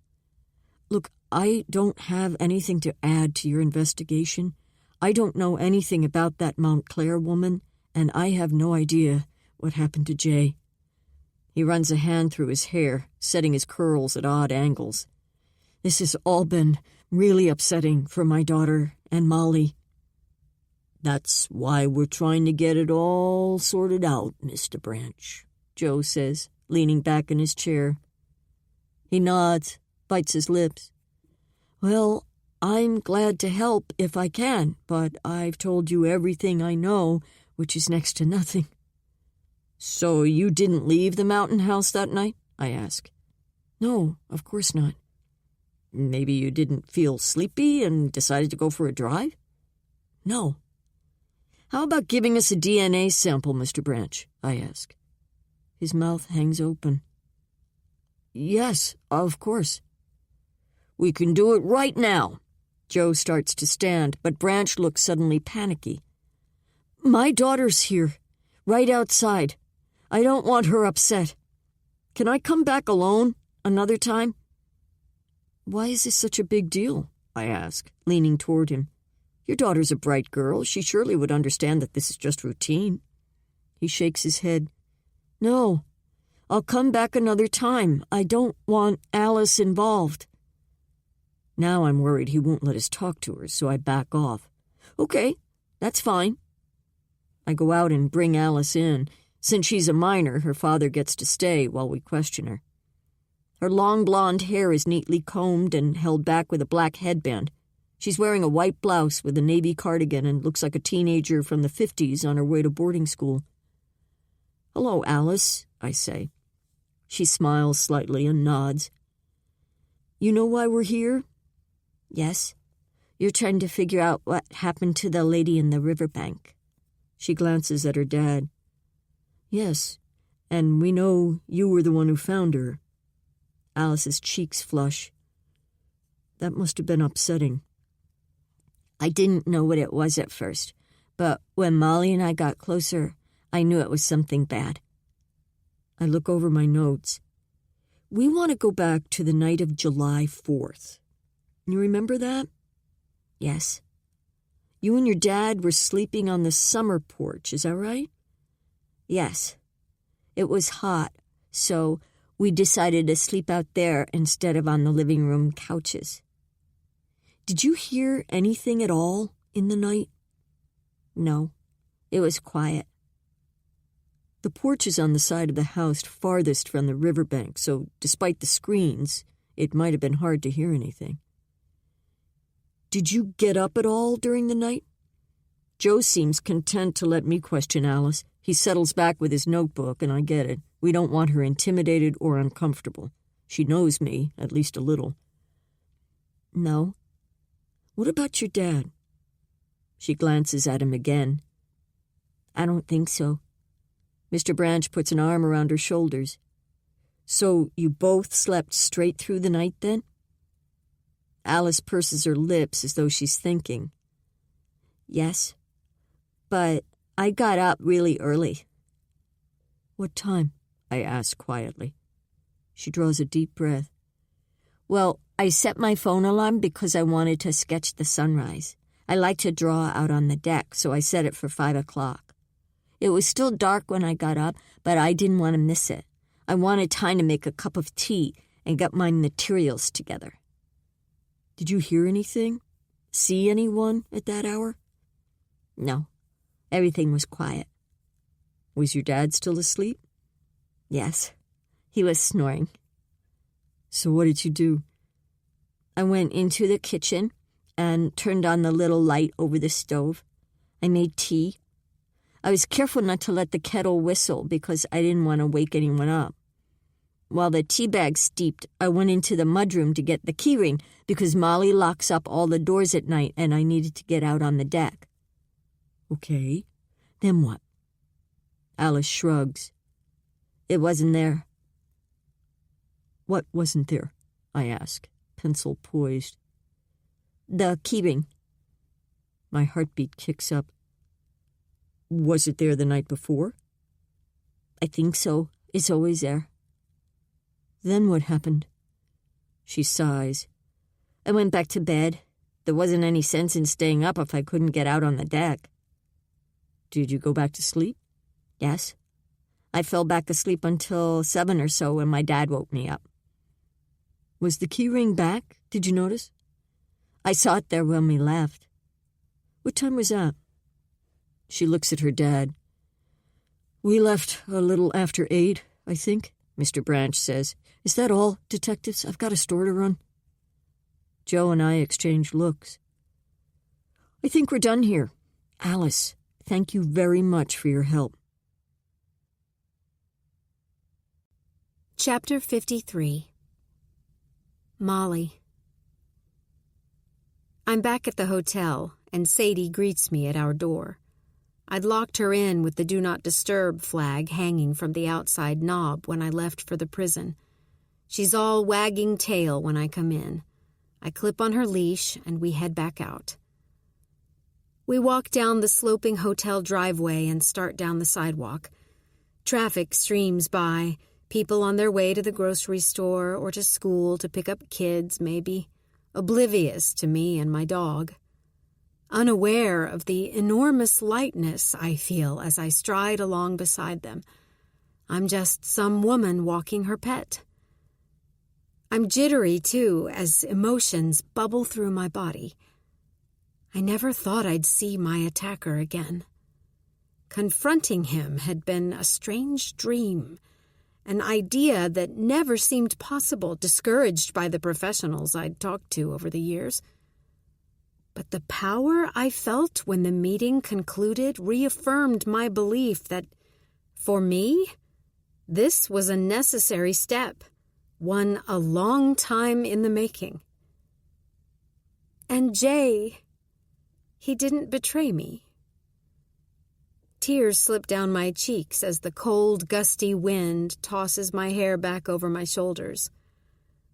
Look, I don't have anything to add to your investigation. I don't know anything about that Montclair woman, and I have no idea what happened to Jay. He runs a hand through his hair, setting his curls at odd angles. This has all been really upsetting for my daughter and Molly. That's why we're trying to get it all sorted out, Mr. Branch, Joe says, leaning back in his chair. He nods, bites his lips. Well, I'm glad to help if I can, but I've told you everything I know, which is next to nothing. So you didn't leave the mountain house that night? I ask. No, of course not. Maybe you didn't feel sleepy and decided to go for a drive? No. How about giving us a DNA sample, Mr. Branch? I ask. His mouth hangs open. Yes, of course. We can do it right now. Joe starts to stand, but Branch looks suddenly panicky. My daughter's here, right outside. I don't want her upset. Can I come back alone another time? Why is this such a big deal? I ask, leaning toward him. Your daughter's a bright girl. She surely would understand that this is just routine. He shakes his head. No, I'll come back another time. I don't want Alice involved. Now I'm worried he won't let us talk to her, so I back off. Okay, that's fine. I go out and bring Alice in. Since she's a minor, her father gets to stay while we question her. Her long blonde hair is neatly combed and held back with a black headband. She's wearing a white blouse with a navy cardigan and looks like a teenager from the 50s on her way to boarding school. Hello, Alice, I say. She smiles slightly and nods. You know why we're here? Yes. You're trying to figure out what happened to the lady in the riverbank. She glances at her dad. Yes, and we know you were the one who found her. Alice's cheeks flush. That must have been upsetting. I didn't know what it was at first, but when Molly and I got closer, I knew it was something bad. I look over my notes. We want to go back to the night of July 4th. You remember that? Yes. You and your dad were sleeping on the summer porch, is that right? Yes. It was hot, so we decided to sleep out there instead of on the living room couches. Did you hear anything at all in the night? No. It was quiet. The porch is on the side of the house farthest from the riverbank, so despite the screens, it might have been hard to hear anything. Did you get up at all during the night? Joe seems content to let me question Alice. He settles back with his notebook, and I get it. We don't want her intimidated or uncomfortable. She knows me, at least a little. No. What about your dad? She glances at him again. I don't think so. Mr. Branch puts an arm around her shoulders. So you both slept straight through the night, then? Alice purses her lips as though she's thinking. Yes, but I got up really early. What time? I ask quietly. She draws a deep breath. Well, I set my phone alarm because I wanted to sketch the sunrise. I like to draw out on the deck, so I set it for 5 o'clock. It was still dark when I got up, but I didn't want to miss it. I wanted time to make a cup of tea and get my materials together. Did you hear anything? See anyone at that hour? No. Everything was quiet. Was your dad still asleep? Yes. He was snoring. So what did you do? I went into the kitchen and turned on the little light over the stove. I made tea. I was careful not to let the kettle whistle because I didn't want to wake anyone up. While the tea bag steeped, I went into the mudroom to get the keyring because Molly locks up all the doors at night and I needed to get out on the deck. Okay, then what? Alice shrugs. It wasn't there. What wasn't there? I ask, pencil poised. The keyring. My heartbeat kicks up. Was it there the night before? I think so. It's always there. Then what happened? She sighs. I went back to bed. There wasn't any sense in staying up if I couldn't get out on the deck. Did you go back to sleep? Yes. I fell back asleep until 7 or so when my dad woke me up. Was the key ring back? Did you notice? I saw it there when we left. What time was that? She looks at her dad. We left a little after 8, I think, Mr. Branch says. Is that all, detectives? I've got a store to run. Joe and I exchange looks. I think we're done here. Alice, thank you very much for your help. Chapter 53. Molly. I'm back at the hotel, and Sadie greets me at our door. I'd locked her in with the Do Not Disturb flag hanging from the outside knob when I left for the prison. She's all wagging tail when I come in. I clip on her leash, and we head back out. We walk down the sloping hotel driveway and start down the sidewalk. Traffic streams by, people on their way to the grocery store or to school to pick up kids, maybe, oblivious to me and my dog. Unaware of the enormous lightness I feel as I stride along beside them. I'm just some woman walking her pet. I'm jittery, too, as emotions bubble through my body. I never thought I'd see my attacker again. Confronting him had been a strange dream, an idea that never seemed possible, discouraged by the professionals I'd talked to over the years. But the power I felt when the meeting concluded reaffirmed my belief that, for me, this was a necessary step, one a long time in the making. And Jay, he didn't betray me. Tears slip down my cheeks as the cold, gusty wind tosses my hair back over my shoulders.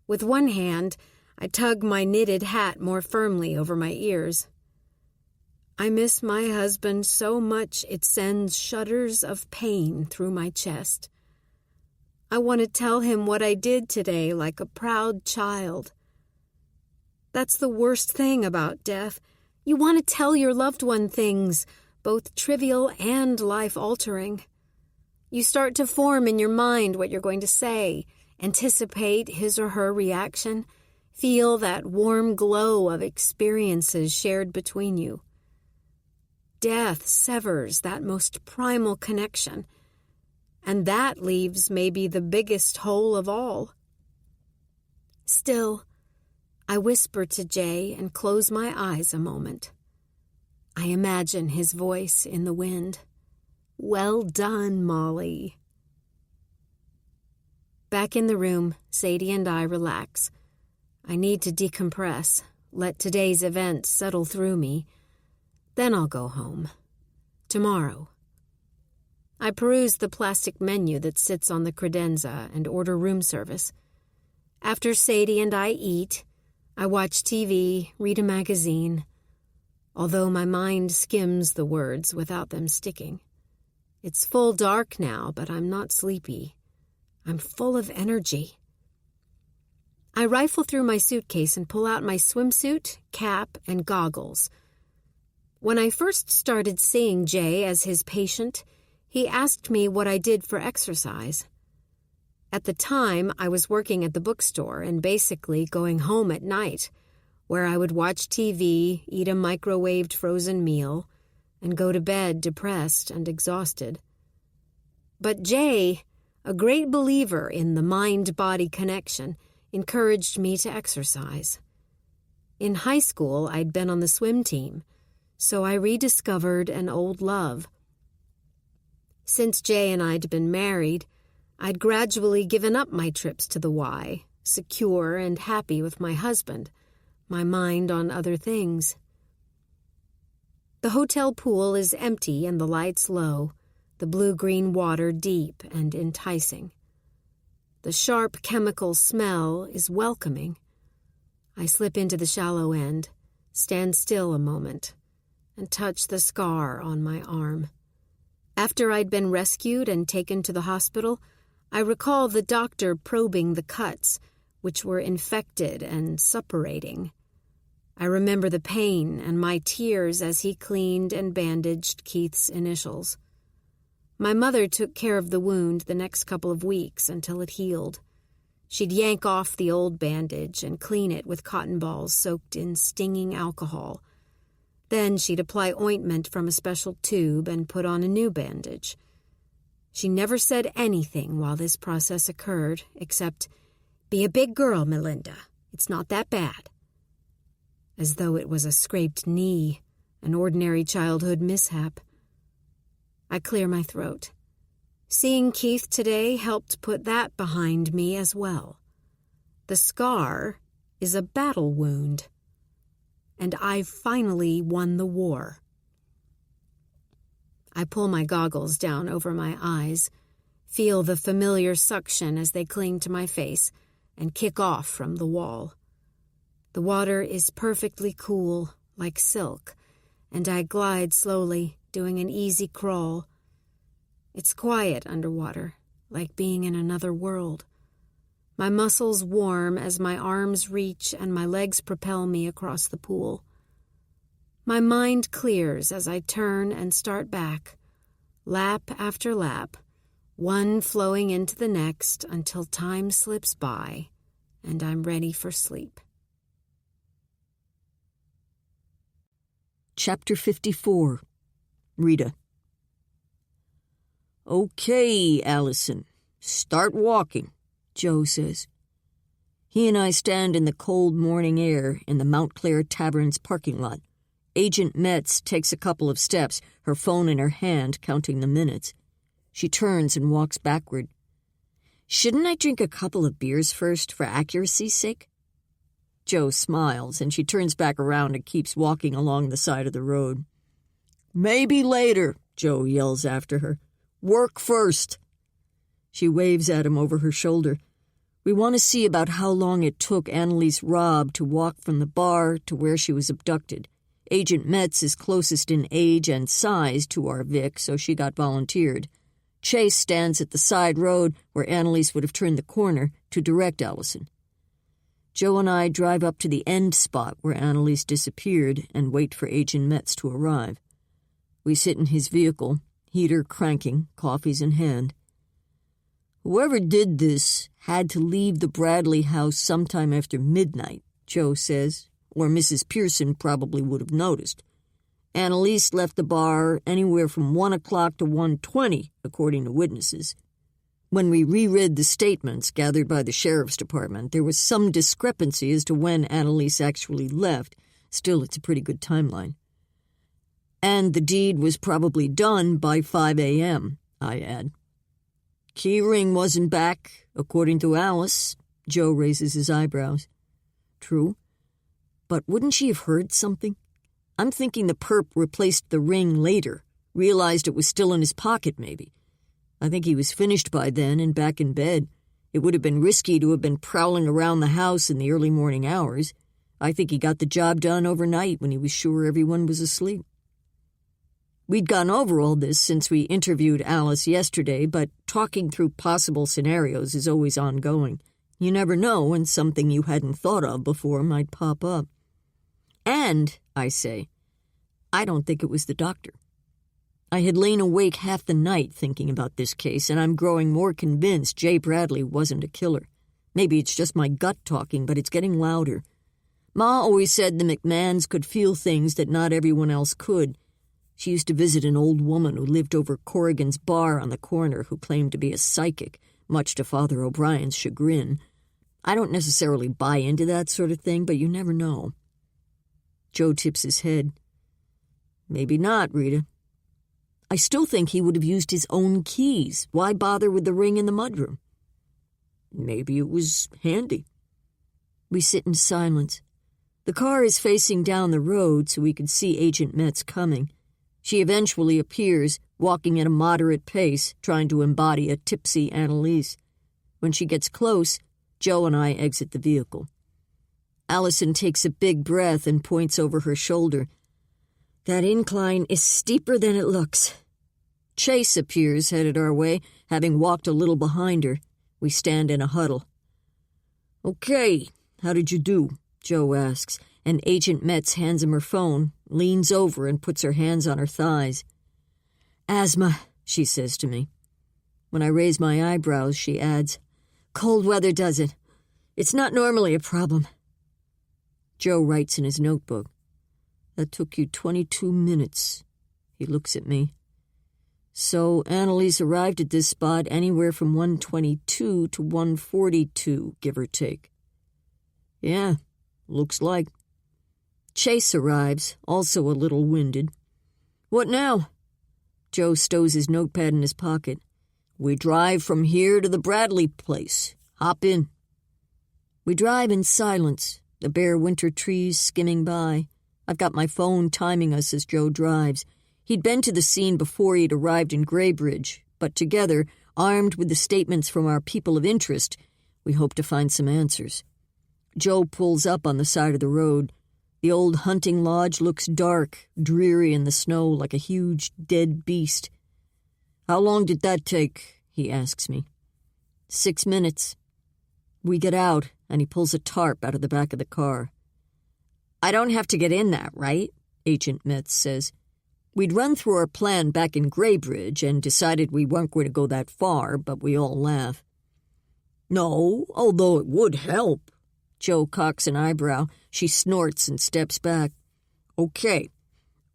With one hand, I tug my knitted hat more firmly over my ears. I miss my husband so much it sends shudders of pain through my chest. I want to tell him what I did today like a proud child. That's the worst thing about death. You want to tell your loved one things, both trivial and life-altering. You start to form in your mind what you're going to say, anticipate his or her reaction, feel that warm glow of experiences shared between you. Death severs that most primal connection, and that leaves maybe the biggest hole of all. Still, I whisper to Jay and close my eyes a moment. I imagine his voice in the wind. Well done, Molly. Back in the room, Sadie and I relax. I need to decompress, let today's events settle through me. Then I'll go home. Tomorrow. I peruse the plastic menu that sits on the credenza and order room service. After Sadie and I eat, I watch TV, read a magazine, although my mind skims the words without them sticking. It's full dark now, but I'm not sleepy. I'm full of energy. I rifle through my suitcase and pull out my swimsuit, cap, and goggles. When I first started seeing Jay as his patient, he asked me what I did for exercise. At the time, I was working at the bookstore and basically going home at night, where I would watch TV, eat a microwaved frozen meal, and go to bed depressed and exhausted. But Jay, a great believer in the mind-body connection, encouraged me to exercise. In high school, I'd been on the swim team, so I rediscovered an old love. Since Jay and I'd been married, I'd gradually given up my trips to the Y, secure and happy with my husband, my mind on other things. The hotel pool is empty and the lights low, the blue-green water deep and enticing. The sharp chemical smell is welcoming. I slip into the shallow end, stand still a moment, and touch the scar on my arm. After I'd been rescued and taken to the hospital, I recall the doctor probing the cuts, which were infected and suppurating. I remember the pain and my tears as he cleaned and bandaged Keith's initials. My mother took care of the wound the next couple of weeks until it healed. She'd yank off the old bandage and clean it with cotton balls soaked in stinging alcohol. Then she'd apply ointment from a special tube and put on a new bandage. She never said anything while this process occurred, except, "Be a big girl, Melinda. It's not that bad." As though it was a scraped knee, an ordinary childhood mishap. I clear my throat. Seeing Keith today helped put that behind me as well. The scar is a battle wound, and I've finally won the war. I pull my goggles down over my eyes, feel the familiar suction as they cling to my face, and kick off from the wall. The water is perfectly cool, like silk, and I glide slowly, doing an easy crawl. It's quiet underwater, like being in another world. My muscles warm as my arms reach and my legs propel me across the pool. My mind clears as I turn and start back, lap after lap, one flowing into the next until time slips by and I'm ready for sleep. Chapter 54. Rita. "Okay, Allison, start walking," Joe says. He and I stand in the cold morning air in the Montclair Tavern's parking lot. Agent Metz takes a couple of steps, her phone in her hand, counting the minutes. She turns and walks backward. "Shouldn't I drink a couple of beers first, for accuracy's sake?" Joe smiles, and she turns back around and keeps walking along the side of the road. "Maybe later," Joe yells after her. "Work first." She waves at him over her shoulder. We want to see about how long it took Annalise Robb to walk from the bar to where she was abducted. Agent Metz is closest in age and size to our Vic, so she got volunteered. Chase stands at the side road where Annalise would have turned the corner to direct Allison. Joe and I drive up to the end spot where Annalise disappeared and wait for Agent Metz to arrive. We sit in his vehicle, heater cranking, coffees in hand. "Whoever did this had to leave the Bradley house sometime after midnight," Joe says, "or Mrs. Pearson probably would have noticed. Annalise left the bar anywhere from 1 o'clock to 1:20, according to witnesses. When we reread the statements gathered by the sheriff's department, there was some discrepancy as to when Annalise actually left. Still, it's a pretty good timeline. And the deed was probably done by 5 a.m., I add. Key ring wasn't back, according to Alice. Joe raises his eyebrows. True. But wouldn't she have heard something? I'm thinking the perp replaced the ring later, realized it was still in his pocket maybe. I think he was finished by then and back in bed. It would have been risky to have been prowling around the house in the early morning hours. I think he got the job done overnight when he was sure everyone was asleep. We'd gone over all this since we interviewed Alice yesterday, but talking through possible scenarios is always ongoing. You never know when something you hadn't thought of before might pop up. And, I say, I don't think it was the doctor. I had lain awake half the night thinking about this case, and I'm growing more convinced Jay Bradley wasn't a killer. Maybe it's just my gut talking, but it's getting louder. Ma always said the McMahons could feel things that not everyone else could. She used to visit an old woman who lived over Corrigan's bar on the corner who claimed to be a psychic, much to Father O'Brien's chagrin. I don't necessarily buy into that sort of thing, but you never know. Joe tips his head. Maybe not, Rita. I still think he would have used his own keys. Why bother with the ring in the mudroom? Maybe it was handy. We sit in silence. The car is facing down the road so we can see Agent Metz coming. She eventually appears, walking at a moderate pace, trying to embody a tipsy Annalise. When she gets close, Joe and I exit the vehicle. Allison takes a big breath and points over her shoulder. That incline is steeper than it looks. Chase appears, headed our way, having walked a little behind her. We stand in a huddle. Okay, how did you do? Joe asks, and Agent Metz hands him her phone, leans over and puts her hands on her thighs. Asthma, she says to me. When I raise my eyebrows, she adds, "Cold weather does it. It's not normally a problem." Joe writes in his notebook, "That took you 22 minutes. He looks at me. "So Annalise arrived at this spot anywhere from 1:22 to 1:42, give or take." "Yeah, looks like." Chase arrives, also a little winded. "What now?" Joe stows his notepad in his pocket. "We drive from here to the Bradley place. Hop in." We drive in silence, the bare winter trees skimming by. I've got my phone timing us as Joe drives. He'd been to the scene before he'd arrived in Graybridge, but together, armed with the statements from our people of interest, we hope to find some answers. Joe pulls up on the side of the road. The old hunting lodge looks dark, dreary in the snow like a huge dead beast. "How long did that take?" he asks me. 6 minutes. We get out, and he pulls a tarp out of the back of the car. "I don't have to get in that, right?" Agent Metz says. We'd run through our plan back in Graybridge and decided we weren't going to go that far, but we all laugh. "No, although it would help." Joe cocks an eyebrow. She snorts and steps back. "Okay,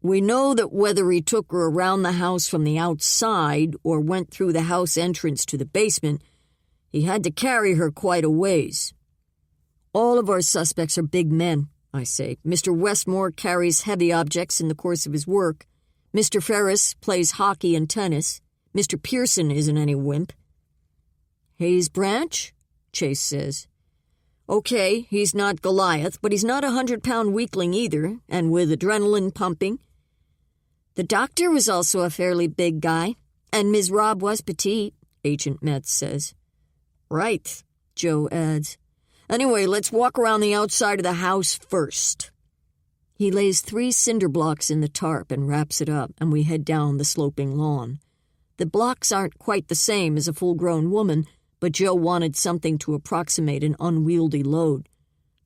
we know that whether he took her around the house from the outside or went through the house entrance to the basement, he had to carry her quite a ways. All of our suspects are big men," I say. "Mr. Westmore carries heavy objects in the course of his work. Mr. Ferris plays hockey and tennis. Mr. Pearson isn't any wimp." "Hayes Branch?" Chase says. "Okay, he's not Goliath, but he's not a 100-pound weakling either, and with adrenaline pumping." "The doctor was also a fairly big guy, and Ms. Robb was petite," Agent Metz says. "Right," Joe adds. "Anyway, let's walk around the outside of the house first." He lays 3 cinder blocks in the tarp and wraps it up, and we head down the sloping lawn. The blocks aren't quite the same as a full-grown woman, but Joe wanted something to approximate an unwieldy load.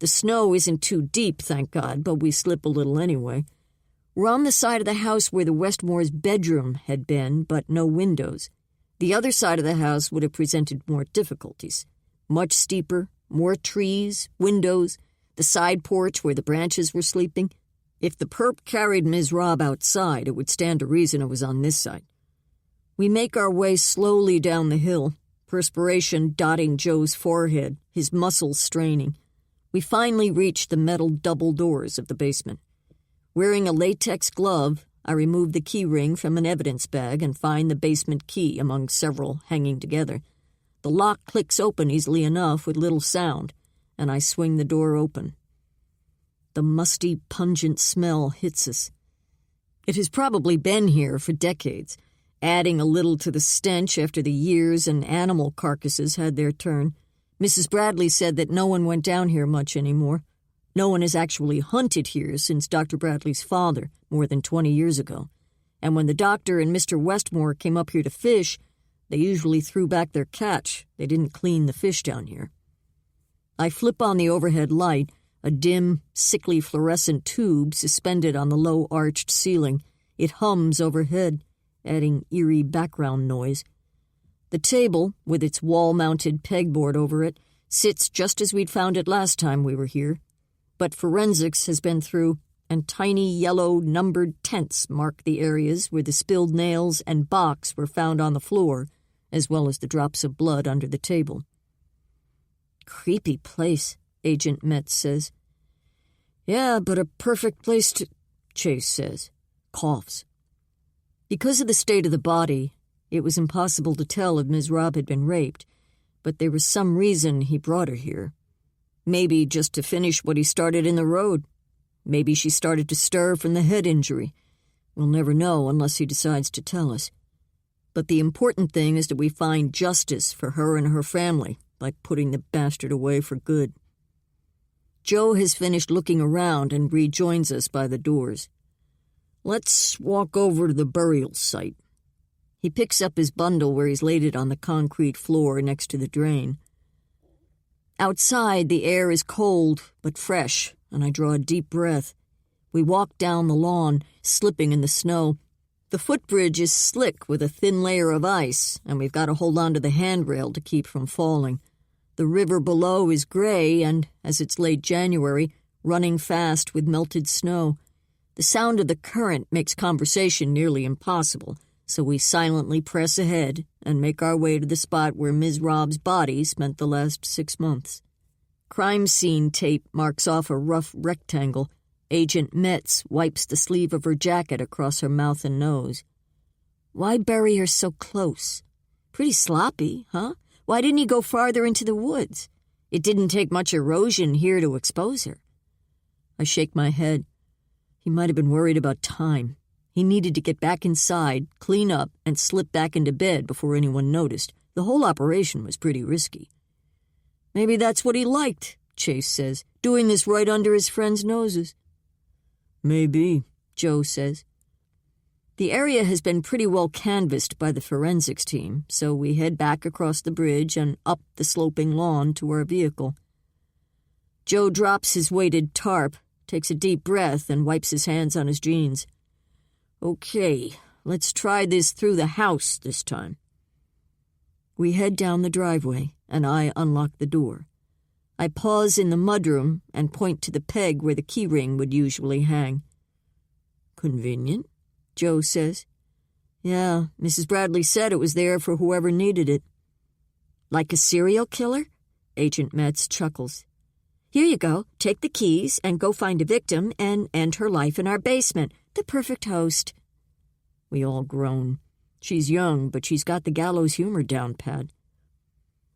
The snow isn't too deep, thank God, but we slip a little anyway. We're on the side of the house where the Westmore's bedroom had been, but no windows. The other side of the house would have presented more difficulties. Much steeper, more trees, windows, the side porch where the Branches were sleeping. If the perp carried Ms. Robb outside, it would stand to reason it was on this side. We make our way slowly down the hill, perspiration dotting Joe's forehead, his muscles straining. We finally reach the metal double doors of the basement. Wearing a latex glove, I remove the key ring from an evidence bag and find the basement key among several hanging together. The lock clicks open easily enough with little sound, and I swing the door open. The musty, pungent smell hits us. It has probably been here for decades, adding a little to the stench after the years and animal carcasses had their turn. Mrs. Bradley said that no one went down here much anymore. No one has actually hunted here since Dr. Bradley's father, more than 20 years ago. And when the doctor and Mr. Westmore came up here to fish, they usually threw back their catch. They didn't clean the fish down here. I flip on the overhead light, a dim, sickly fluorescent tube suspended on the low-arched ceiling. It hums overhead, adding eerie background noise. The table, with its wall-mounted pegboard over it, sits just as we'd found it last time we were here. But forensics has been through, and tiny yellow numbered tents mark the areas where the spilled nails and box were found on the floor, as well as the drops of blood under the table. "Creepy place," Agent Metz says. "Yeah, but a perfect place to," Chase says. Coughs. Because of the state of the body, it was impossible to tell if Ms. Robb had been raped, but there was some reason he brought her here. Maybe just to finish what he started in the road. Maybe she started to stir from the head injury. We'll never know unless he decides to tell us. But the important thing is that we find justice for her and her family, like putting the bastard away for good. Joe has finished looking around and rejoins us by the doors. "Let's walk over to the burial site." He picks up his bundle where he's laid it on the concrete floor next to the drain. Outside, the air is cold but fresh, and I draw a deep breath. We walk down the lawn, slipping in the snow. The footbridge is slick with a thin layer of ice, and we've got to hold on to the handrail to keep from falling. The river below is gray and, as it's late January, running fast with melted snow. The sound of the current makes conversation nearly impossible, so we silently press ahead and make our way to the spot where Ms. Robb's body spent the last 6 months. Crime scene tape marks off a rough rectangle. Agent Metz wipes the sleeve of her jacket across her mouth and nose. Why bury her so close? Pretty sloppy, huh? Why didn't he go farther into the woods? It didn't take much erosion here to expose her. I shake my head. He might have been worried about time. He needed to get back inside, clean up, and slip back into bed before anyone noticed. The whole operation was pretty risky. Maybe that's what he liked, Chase says, doing this right under his friends' noses. Maybe, Joe says. The area has been pretty well canvassed by the forensics team, so we head back across the bridge and up the sloping lawn to our vehicle. Joe drops his weighted tarp, takes a deep breath, and wipes his hands on his jeans. Okay, let's try this through the house this time. We head down the driveway, and I unlock the door. I pause in the mudroom and point to the peg where the key ring would usually hang. Convenient, Joe says. Yeah, Mrs. Bradley said it was there for whoever needed it. Like a serial killer? Agent Metz chuckles. Here you go. Take the keys and go find a victim and end her life in our basement. The perfect host. We all groan. She's young, but she's got the gallows humor down pat.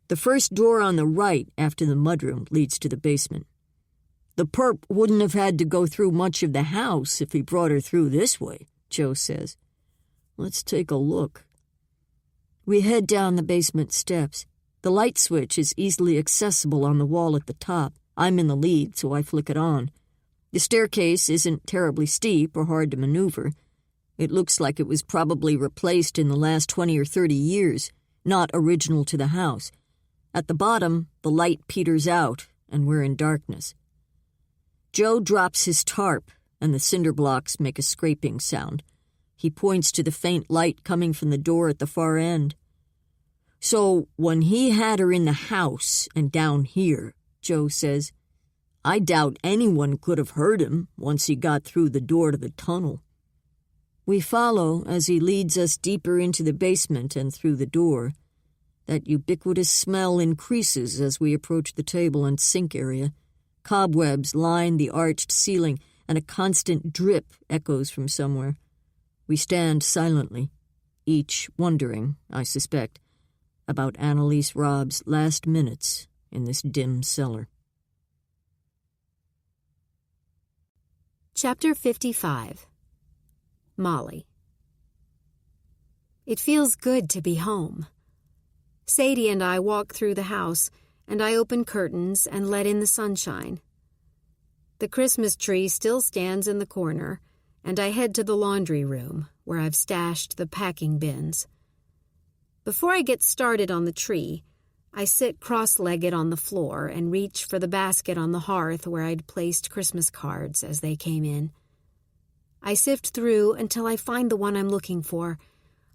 The first door on the right after the mudroom leads to the basement. The perp wouldn't have had to go through much of the house if he brought her through this way, Joe says. Let's take a look. We head down the basement steps. The light switch is easily accessible on the wall at the top. I'm in the lead, so I flick it on. The staircase isn't terribly steep or hard to maneuver. It looks like it was probably replaced in the last 20 or 30 years, not original to the house. At the bottom, the light peters out, and we're in darkness. Joe drops his tarp, and the cinder blocks make a scraping sound. He points to the faint light coming from the door at the far end. So, when he had her in the house and down here, Joe says, I doubt anyone could have heard him once he got through the door to the tunnel. We follow as he leads us deeper into the basement and through the door. That ubiquitous smell increases as we approach the table and sink area. Cobwebs line the arched ceiling, and a constant drip echoes from somewhere. We stand silently, each wondering, I suspect, about Annalise Robb's last minutes in this dim cellar. Chapter 55. Molly. It feels good to be home. Sadie and I walk through the house, and I open curtains and let in the sunshine. The Christmas tree still stands in the corner, and I head to the laundry room, where I've stashed the packing bins. Before I get started on the tree, I sit cross-legged on the floor and reach for the basket on the hearth where I'd placed Christmas cards as they came in. I sift through until I find the one I'm looking for,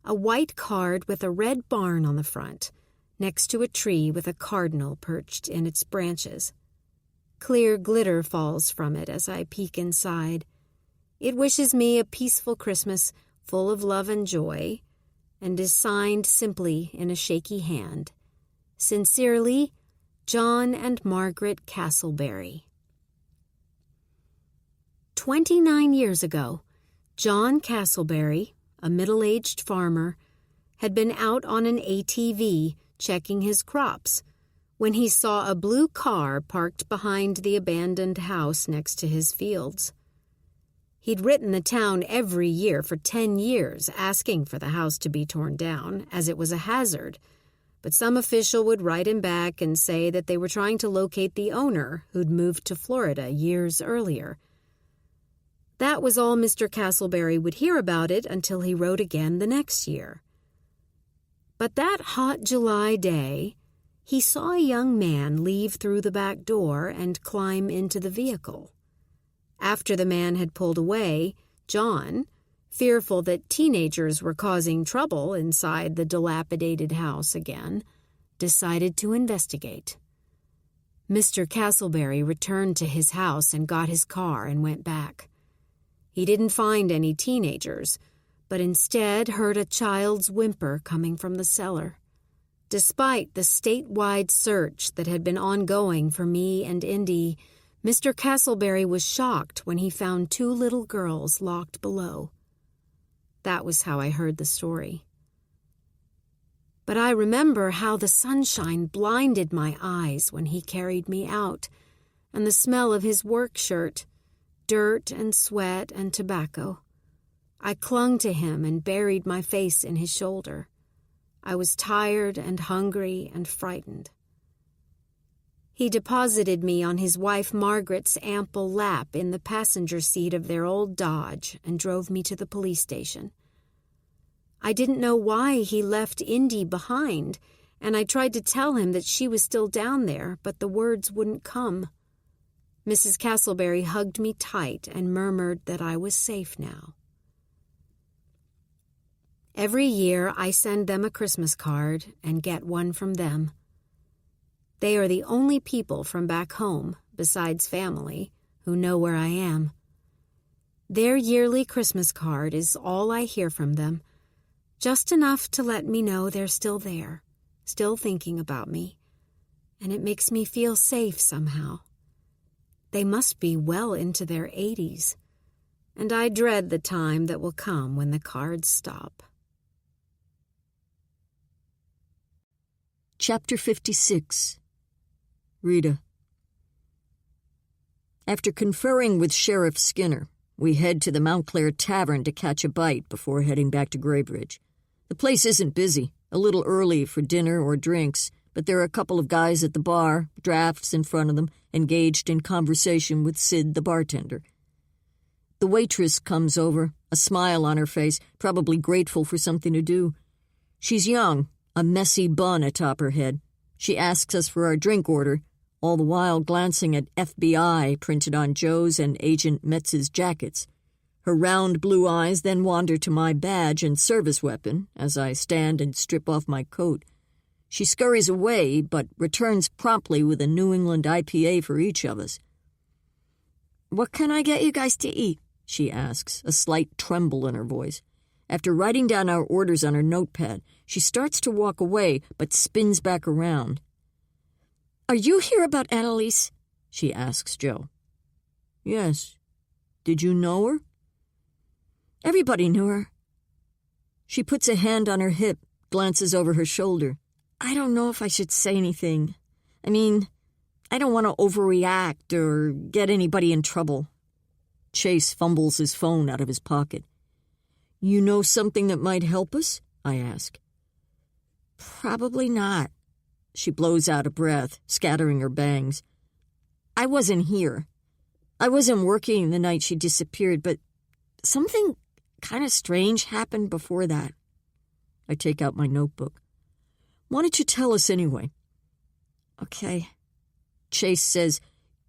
a white card with a red barn on the front, next to a tree with a cardinal perched in its branches. Clear glitter falls from it as I peek inside. It wishes me a peaceful Christmas full of love and joy, and is signed simply in a shaky hand. Sincerely, John and Margaret Castleberry. 29 years ago, John Castleberry, a middle-aged farmer, had been out on an ATV checking his crops when he saw a blue car parked behind the abandoned house next to his fields. He'd written the town every year for 10 years asking for the house to be torn down, as it was a hazard, but some official would write him back and say that they were trying to locate the owner who'd moved to Florida years earlier. That was all Mr. Castleberry would hear about it until he wrote again the next year. But that hot July day, he saw a young man leave through the back door and climb into the vehicle. After the man had pulled away, John, fearful that teenagers were causing trouble inside the dilapidated house again, decided to investigate. Mr. Castleberry returned to his house and got his car and went back. He didn't find any teenagers, but instead heard a child's whimper coming from the cellar. Despite the statewide search that had been ongoing for me and Indy, Mr. Castleberry was shocked when he found 2 little girls locked below. That was how I heard the story. But I remember how the sunshine blinded my eyes when he carried me out, and the smell of his work shirt, dirt and sweat and tobacco. I clung to him and buried my face in his shoulder. I was tired and hungry and frightened. He deposited me on his wife Margaret's ample lap in the passenger seat of their old Dodge and drove me to the police station. I didn't know why he left Indy behind, and I tried to tell him that she was still down there, but the words wouldn't come. Mrs. Castleberry hugged me tight and murmured that I was safe now. Every year I send them a Christmas card and get one from them. They are the only people from back home, besides family, who know where I am. Their yearly Christmas card is all I hear from them, just enough to let me know they're still there, still thinking about me, and it makes me feel safe somehow. They must be well into their 80s, and I dread the time that will come when the cards stop. Chapter 56. Rita. After conferring with Sheriff Skinner, we head to the Montclair Tavern to catch a bite before heading back to Graybridge. The place isn't busy, a little early for dinner or drinks, but there are a couple of guys at the bar, drafts in front of them, engaged in conversation with Sid, the bartender. The waitress comes over, a smile on her face, probably grateful for something to do. She's young, a messy bun atop her head. She asks us for our drink order, all the while glancing at FBI printed on Joe's and Agent Metz's jackets. Her round blue eyes then wander to my badge and service weapon as I stand and strip off my coat. She scurries away, but returns promptly with a New England IPA for each of us. "What can I get you guys to eat?" she asks, a slight tremble in her voice. After writing down our orders on her notepad, she starts to walk away, but spins back around. "Are you here about Annalise?" she asks Joe. "Yes. Did you know her?" "Everybody knew her." She puts a hand on her hip, glances over her shoulder. "I don't know if I should say anything. I mean, I don't want to overreact or get anybody in trouble." Chase fumbles his phone out of his pocket. "You know something that might help us?" I ask. "Probably not." She blows out a breath, scattering her bangs. "I wasn't here. I wasn't working the night she disappeared, but something kind of strange happened before that." I take out my notebook. "Why don't you tell us anyway?" "Okay." Chase says,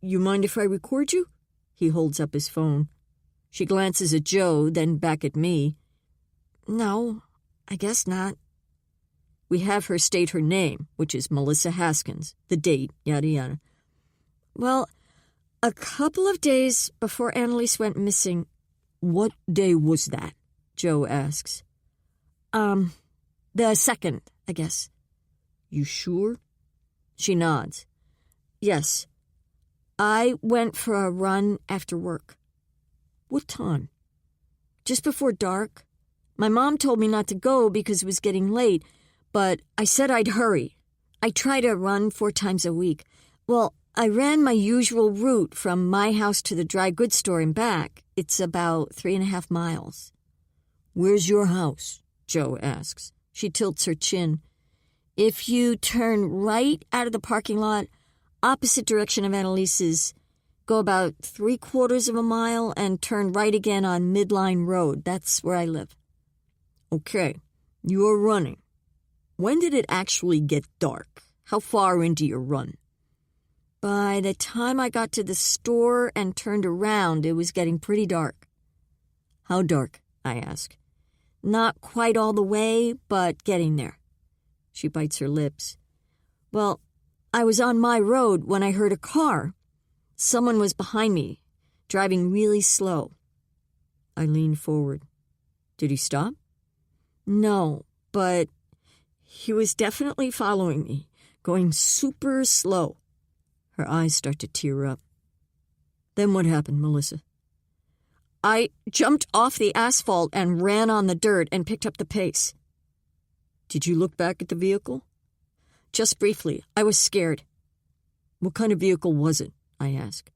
"You mind if I record you?" He holds up his phone. She glances at Joe, then back at me. "No, I guess not." We have her state her name, which is Melissa Haskins, the date, yada yada. "Well, a couple of days before Annalise went missing." "What day was that?" Joe asks. The 2nd, I guess." "You sure?" She nods. "Yes. I went for a run after work." "What time?" "Just before dark. My mom told me not to go because it was getting late, but I said I'd hurry. I try to run 4 times a week. Well, I ran my usual route from my house to the dry goods store and back. It's about 3.5 miles. "Where's your house?" Joe asks. She tilts her chin. "If you turn right out of the parking lot, opposite direction of Annalise's, go about 3/4 of a mile and turn right again on Midline Road. That's where I live." "Okay, you're running. When did it actually get dark? How far into your run?" "By the time I got to the store and turned around, it was getting pretty dark." "How dark?" I ask. Not quite all the way, but getting there. She bites her lips. Well, I was on my road when I heard a car. Someone was behind me, driving really slow. I lean forward. Did he stop? No, but he was definitely following me, going super slow. Her eyes start to tear up. Then what happened, Melissa? I jumped off the asphalt and ran on the dirt and picked up the pace. Did you look back at the vehicle? Just briefly. I was scared. What kind of vehicle was it? I ask.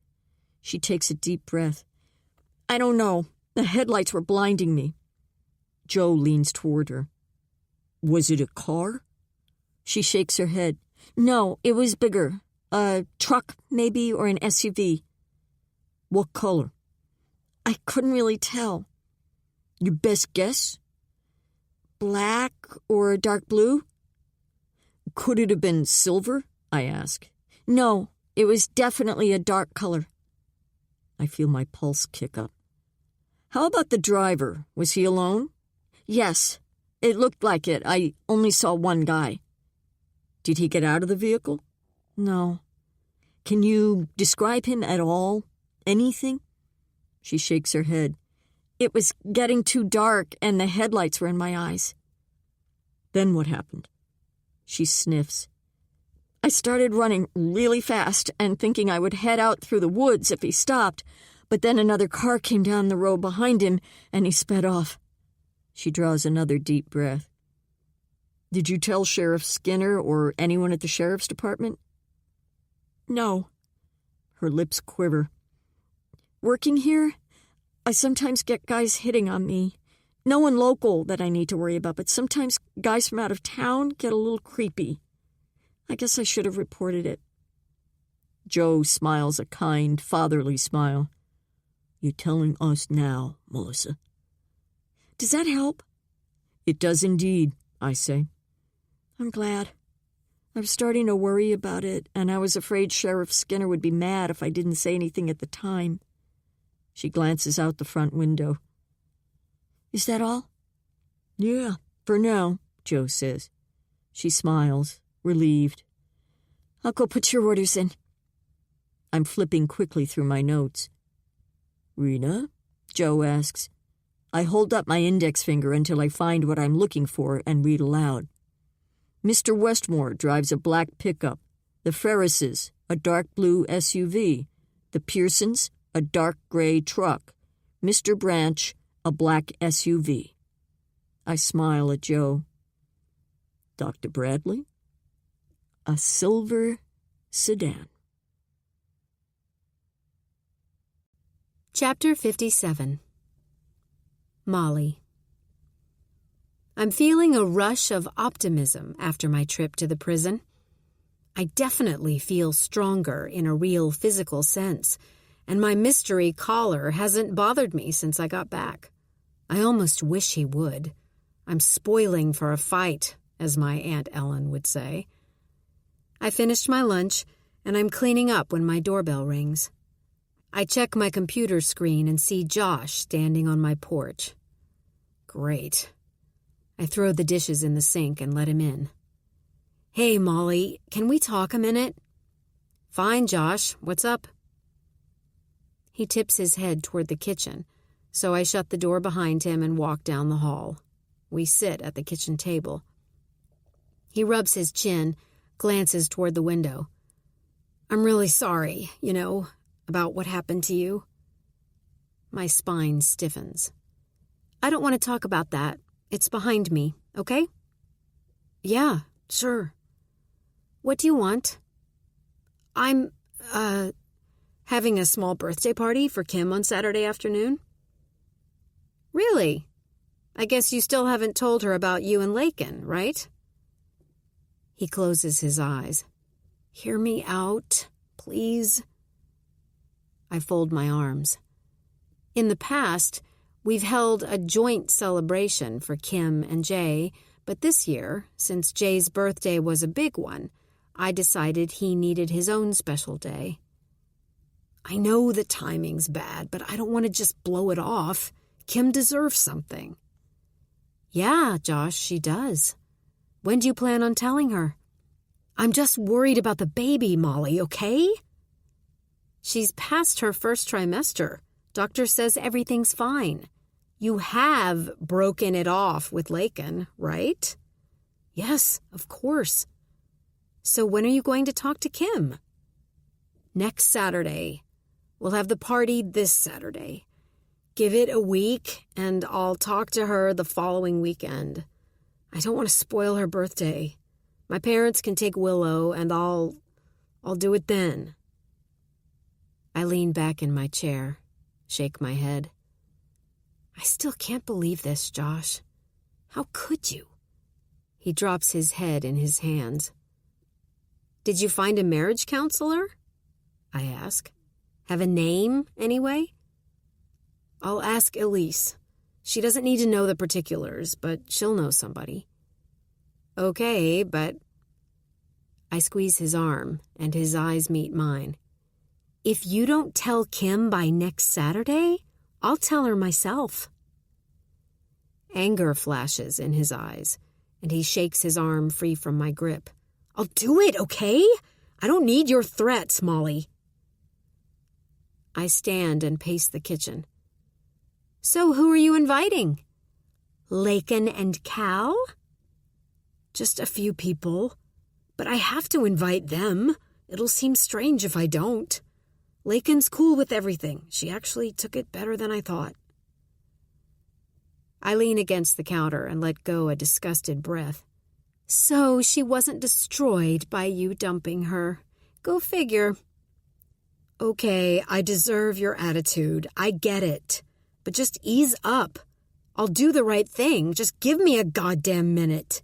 She takes a deep breath. I don't know. The headlights were blinding me. Joe leans toward her. Was it a car? She shakes her head. No, it was bigger. A truck, maybe, or an SUV. What color? I couldn't really tell. Your best guess? Black or dark blue? Could it have been silver? I ask. No, it was definitely a dark color. I feel my pulse kick up. How about the driver? Was he alone? Yes, it looked like it. I only saw one guy. Did he get out of the vehicle? No. Can you describe him at all? Anything? She shakes her head. It was getting too dark and the headlights were in my eyes. Then what happened? She sniffs. I started running really fast and thinking I would head out through the woods if he stopped, but then another car came down the road behind him and he sped off. She draws another deep breath. Did you tell Sheriff Skinner or anyone at the sheriff's department? No. Her lips quiver. Working here, I sometimes get guys hitting on me. No one local that I need to worry about, but sometimes guys from out of town get a little creepy. I guess I should have reported it. Joe smiles a kind, fatherly smile. You're telling us now, Melissa. Does that help? It does indeed, I say. I'm glad. I was starting to worry about it, and I was afraid Sheriff Skinner would be mad if I didn't say anything at the time. She glances out the front window. Is that all? Yeah, for now, Joe says. She smiles, relieved. I'll go put your orders in. I'm flipping quickly through my notes. Rena? Joe asks. I hold up my index finger until I find what I'm looking for and read aloud. Mr. Westmore drives a black pickup. The Ferrises, a dark blue SUV. The Pearsons, a dark gray truck. Mr. Branch, a black SUV. I smile at Joe. Dr. Bradley? A silver sedan. Chapter 57. Molly. I'm feeling a rush of optimism after my trip to the prison. I definitely feel stronger in a real physical sense, and my mystery caller hasn't bothered me since I got back. I almost wish he would. I'm spoiling for a fight, as my Aunt Ellen would say. I finished my lunch, and I'm cleaning up when my doorbell rings. I check my computer screen and see Josh standing on my porch. Great. I throw the dishes in the sink and let him in. Hey, Molly, can we talk a minute? Fine, Josh. What's up? He tips his head toward the kitchen, so I shut the door behind him and walk down the hall. We sit at the kitchen table. He rubs his chin, glances toward the window. I'm really sorry, about what happened to you. My spine stiffens. I don't want to talk about that. It's behind me, okay? Yeah, sure. What do you want? I'm, having a small birthday party for Kim on Saturday afternoon. Really? I guess you still haven't told her about you and Lakin, right? He closes his eyes. Hear me out, please. I fold my arms. In the past, we've held a joint celebration for Kim and Jay, but this year, since Jay's birthday was a big one, I decided he needed his own special day. I know the timing's bad, but I don't want to just blow it off. Kim deserves something. Yeah, Josh, she does. When do you plan on telling her? I'm just worried about the baby, Molly, okay? She's past her first trimester. Doctor says everything's fine. You have broken it off with Lakin, right? Yes, of course. So when are you going to talk to Kim? Next Saturday. We'll have the party this Saturday. Give it a week, and I'll talk to her the following weekend. I don't want to spoil her birthday. My parents can take Willow, and I'll do it then. I lean back in my chair, shake my head. I still can't believe this, Josh. How could you? He drops his head in his hands. Did you find a marriage counselor? I ask. Have a name, anyway? I'll ask Elise. She doesn't need to know the particulars, but she'll know somebody. Okay, but... I squeeze his arm, and his eyes meet mine. If you don't tell Kim by next Saturday, I'll tell her myself. Anger flashes in his eyes, and he shakes his arm free from my grip. I'll do it, okay? I don't need your threats, Molly. I stand and pace the kitchen. So who are you inviting? Lakin and Cal? Just a few people. But I have to invite them. It'll seem strange if I don't. Lakin's cool with everything. She actually took it better than I thought. I lean against the counter and let go a disgusted breath. So she wasn't destroyed by you dumping her. Go figure. Okay, I deserve your attitude. I get it. But just ease up. I'll do the right thing. Just give me a goddamn minute.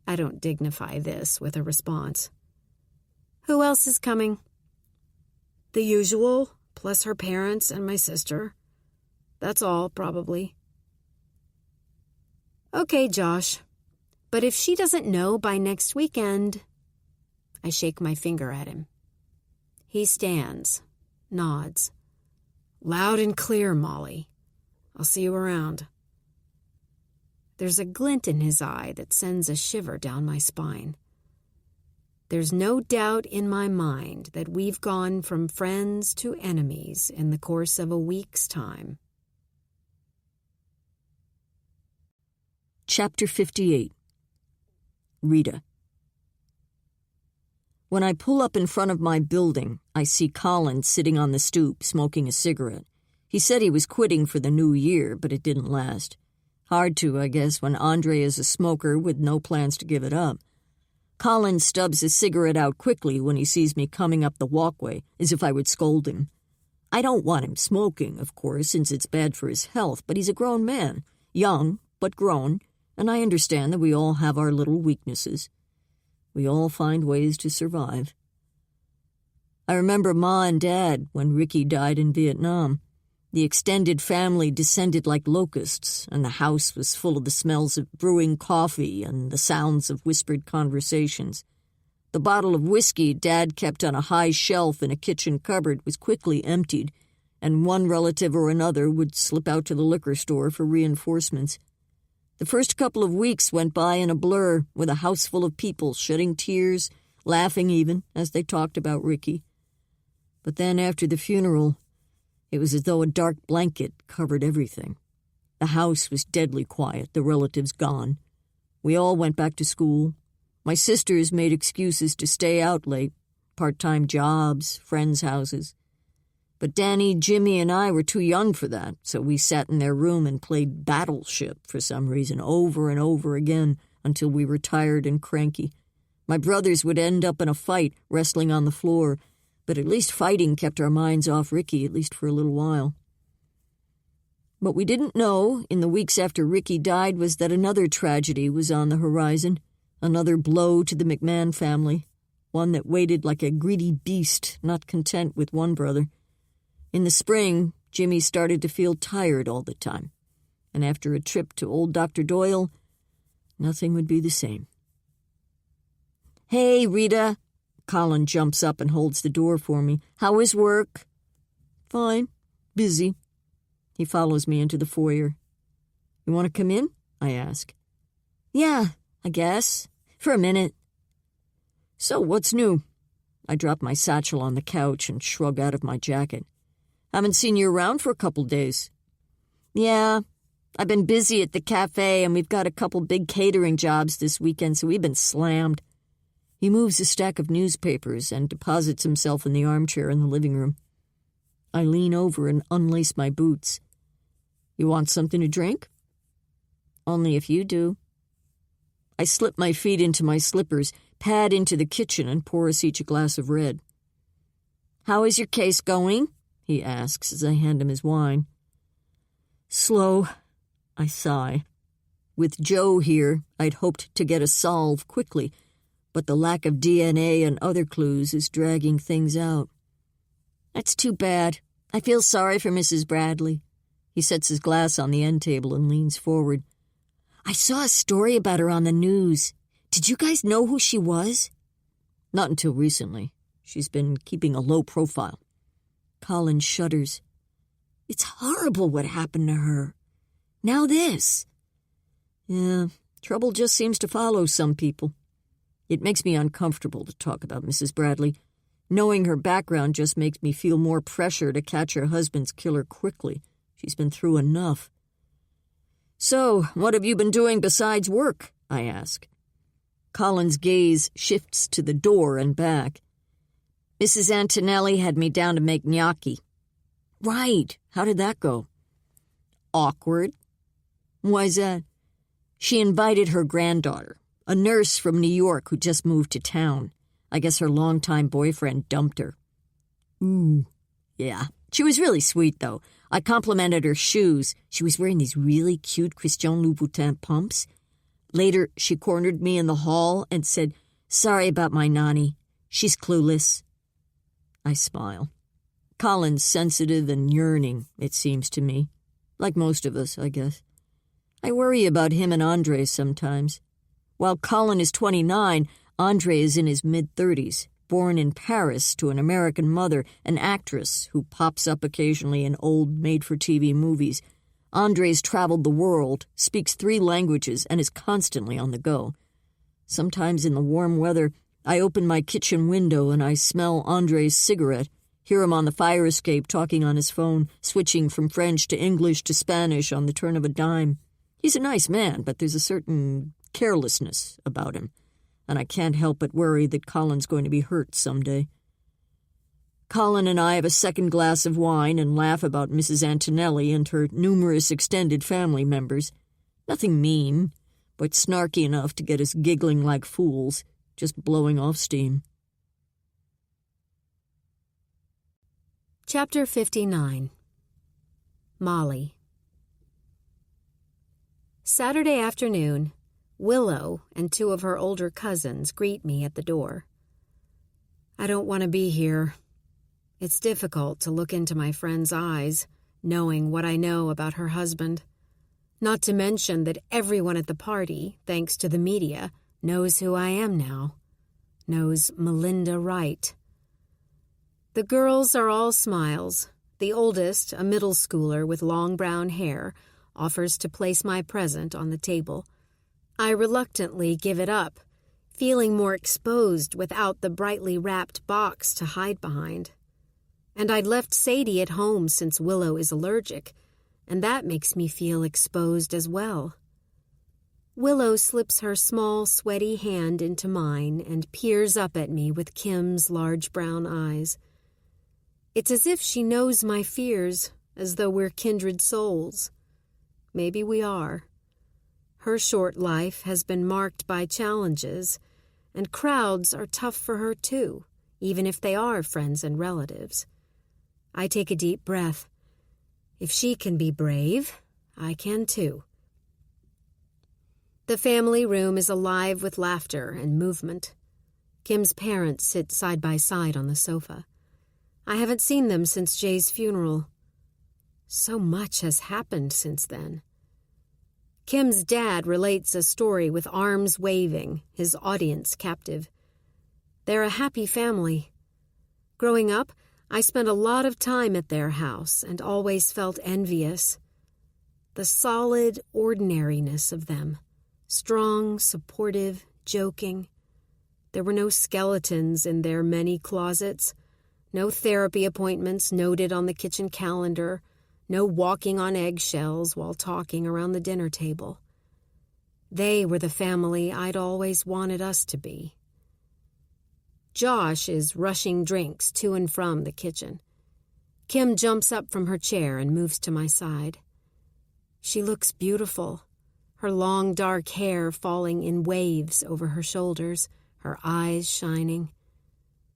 I don't dignify this with a response. Who else is coming? The usual, plus her parents and my sister. That's all, probably. Okay, Josh. But if she doesn't know by next weekend... I shake my finger at him. He stands, nods. Loud and clear, Molly. I'll see you around. There's a glint in his eye that sends a shiver down my spine. There's no doubt in my mind that we've gone from friends to enemies in the course of a week's time. Chapter 58. Rita. When I pull up in front of my building, I see Colin sitting on the stoop smoking a cigarette. He said he was quitting for the new year, but it didn't last. Hard to, I guess, when Andre is a smoker with no plans to give it up. Colin stubs his cigarette out quickly when he sees me coming up the walkway, as if I would scold him. I don't want him smoking, of course, since it's bad for his health, but he's a grown man, young, but grown, and I understand that we all have our little weaknesses. We all find ways to survive. I remember Ma and Dad when Ricky died in Vietnam. The extended family descended like locusts, and the house was full of the smells of brewing coffee and the sounds of whispered conversations. The bottle of whiskey Dad kept on a high shelf in a kitchen cupboard was quickly emptied, and one relative or another would slip out to the liquor store for reinforcements. The first couple of weeks went by in a blur, with a house full of people shedding tears, laughing even, as they talked about Ricky. But then after the funeral, it was as though a dark blanket covered everything. The house was deadly quiet, the relatives gone. We all went back to school. My sisters made excuses to stay out late, part-time jobs, friends' houses. But Danny, Jimmy, and I were too young for that, so we sat in their room and played Battleship for some reason over and over again until we were tired and cranky. My brothers would end up in a fight, wrestling on the floor, but at least fighting kept our minds off Ricky, at least for a little while. What we didn't know in the weeks after Ricky died was that another tragedy was on the horizon, another blow to the McMahon family, one that waited like a greedy beast, not content with one brother. In the spring, Jimmy started to feel tired all the time, and after a trip to old Dr. Doyle, nothing would be the same. "Hey, Rita." Colin jumps up and holds the door for me. "How is work?" "Fine. Busy." He follows me into the foyer. You want to come in? I ask. Yeah, I guess. For a minute. So, what's new? I drop my satchel on the couch and shrug out of my jacket. Haven't seen you around for a couple days. Yeah, I've been busy at the cafe, and we've got a couple big catering jobs this weekend, so we've been slammed. He moves a stack of newspapers and deposits himself in the armchair in the living room. I lean over and unlace my boots. You want something to drink? Only if you do. I slip my feet into my slippers, pad into the kitchen, and pour us each a glass of red. How is your case going? He asks as I hand him his wine. Slow, I sigh. With Joe here, I'd hoped to get a solve quickly, but the lack of DNA and other clues is dragging things out. That's too bad. I feel sorry for Mrs. Bradley. He sets his glass on the end table and leans forward. I saw a story about her on the news. Did you guys know who she was? Not until recently. She's been keeping a low profile. Colin shudders. It's horrible what happened to her. Now this. Yeah, trouble just seems to follow some people. It makes me uncomfortable to talk about Mrs. Bradley. Knowing her background just makes me feel more pressure to catch her husband's killer quickly. She's been through enough. So, what have you been doing besides work? I ask. Colin's gaze shifts to the door and back. Mrs. Antonelli had me down to make gnocchi. Right. How did that go? Awkward. Why's that? She invited her granddaughter, a nurse from New York who just moved to town. I guess her longtime boyfriend dumped her. Ooh. Yeah. She was really sweet, though. I complimented her shoes. She was wearing these really cute Christian Louboutin pumps. Later, she cornered me in the hall and said, "Sorry about my nanny. She's clueless." I smile. Colin's sensitive and yearning, it seems to me. Like most of us, I guess. I worry about him and Andre sometimes. While Colin is 29, Andre is in his mid-30s, born in Paris to an American mother, an actress who pops up occasionally in old made-for-TV movies. Andre's traveled the world, speaks 3 languages, and is constantly on the go. Sometimes in the warm weather, I open my kitchen window and I smell Andre's cigarette, hear him on the fire escape talking on his phone, switching from French to English to Spanish on the turn of a dime. He's a nice man, but there's a certain carelessness about him, and I can't help but worry that Colin's going to be hurt someday. Colin and I have a second glass of wine and laugh about Mrs. Antonelli and her numerous extended family members. Nothing mean, but snarky enough to get us giggling like fools, just blowing off steam. Chapter 59. Molly. Saturday afternoon, Willow and 2 of her older cousins greet me at the door. I don't want to be here. It's difficult to look into my friend's eyes, knowing what I know about her husband. Not to mention that everyone at the party, thanks to the media, knows who I am now. Knows Melinda Wright. The girls are all smiles. The oldest, a middle schooler with long brown hair, offers to place my present on the table. I reluctantly give it up, feeling more exposed without the brightly wrapped box to hide behind. And I'd left Sadie at home since Willow is allergic, and that makes me feel exposed as well. Willow slips her small, sweaty hand into mine and peers up at me with Kim's large brown eyes. It's as if she knows my fears, as though we're kindred souls. Maybe we are. Her short life has been marked by challenges, and crowds are tough for her too, even if they are friends and relatives. I take a deep breath. If she can be brave, I can too. The family room is alive with laughter and movement. Kim's parents sit side by side on the sofa. I haven't seen them since Jay's funeral. So much has happened since then. Kim's dad relates a story with arms waving, his audience captive. They're a happy family. Growing up, I spent a lot of time at their house and always felt envious. The solid ordinariness of them. Strong, supportive, joking. There were no skeletons in their many closets, no therapy appointments noted on the kitchen calendar, no walking on eggshells while talking around the dinner table. They were the family I'd always wanted us to be. Josh is rushing drinks to and from the kitchen. Kim jumps up from her chair and moves to my side. She looks beautiful, her long dark hair falling in waves over her shoulders, her eyes shining.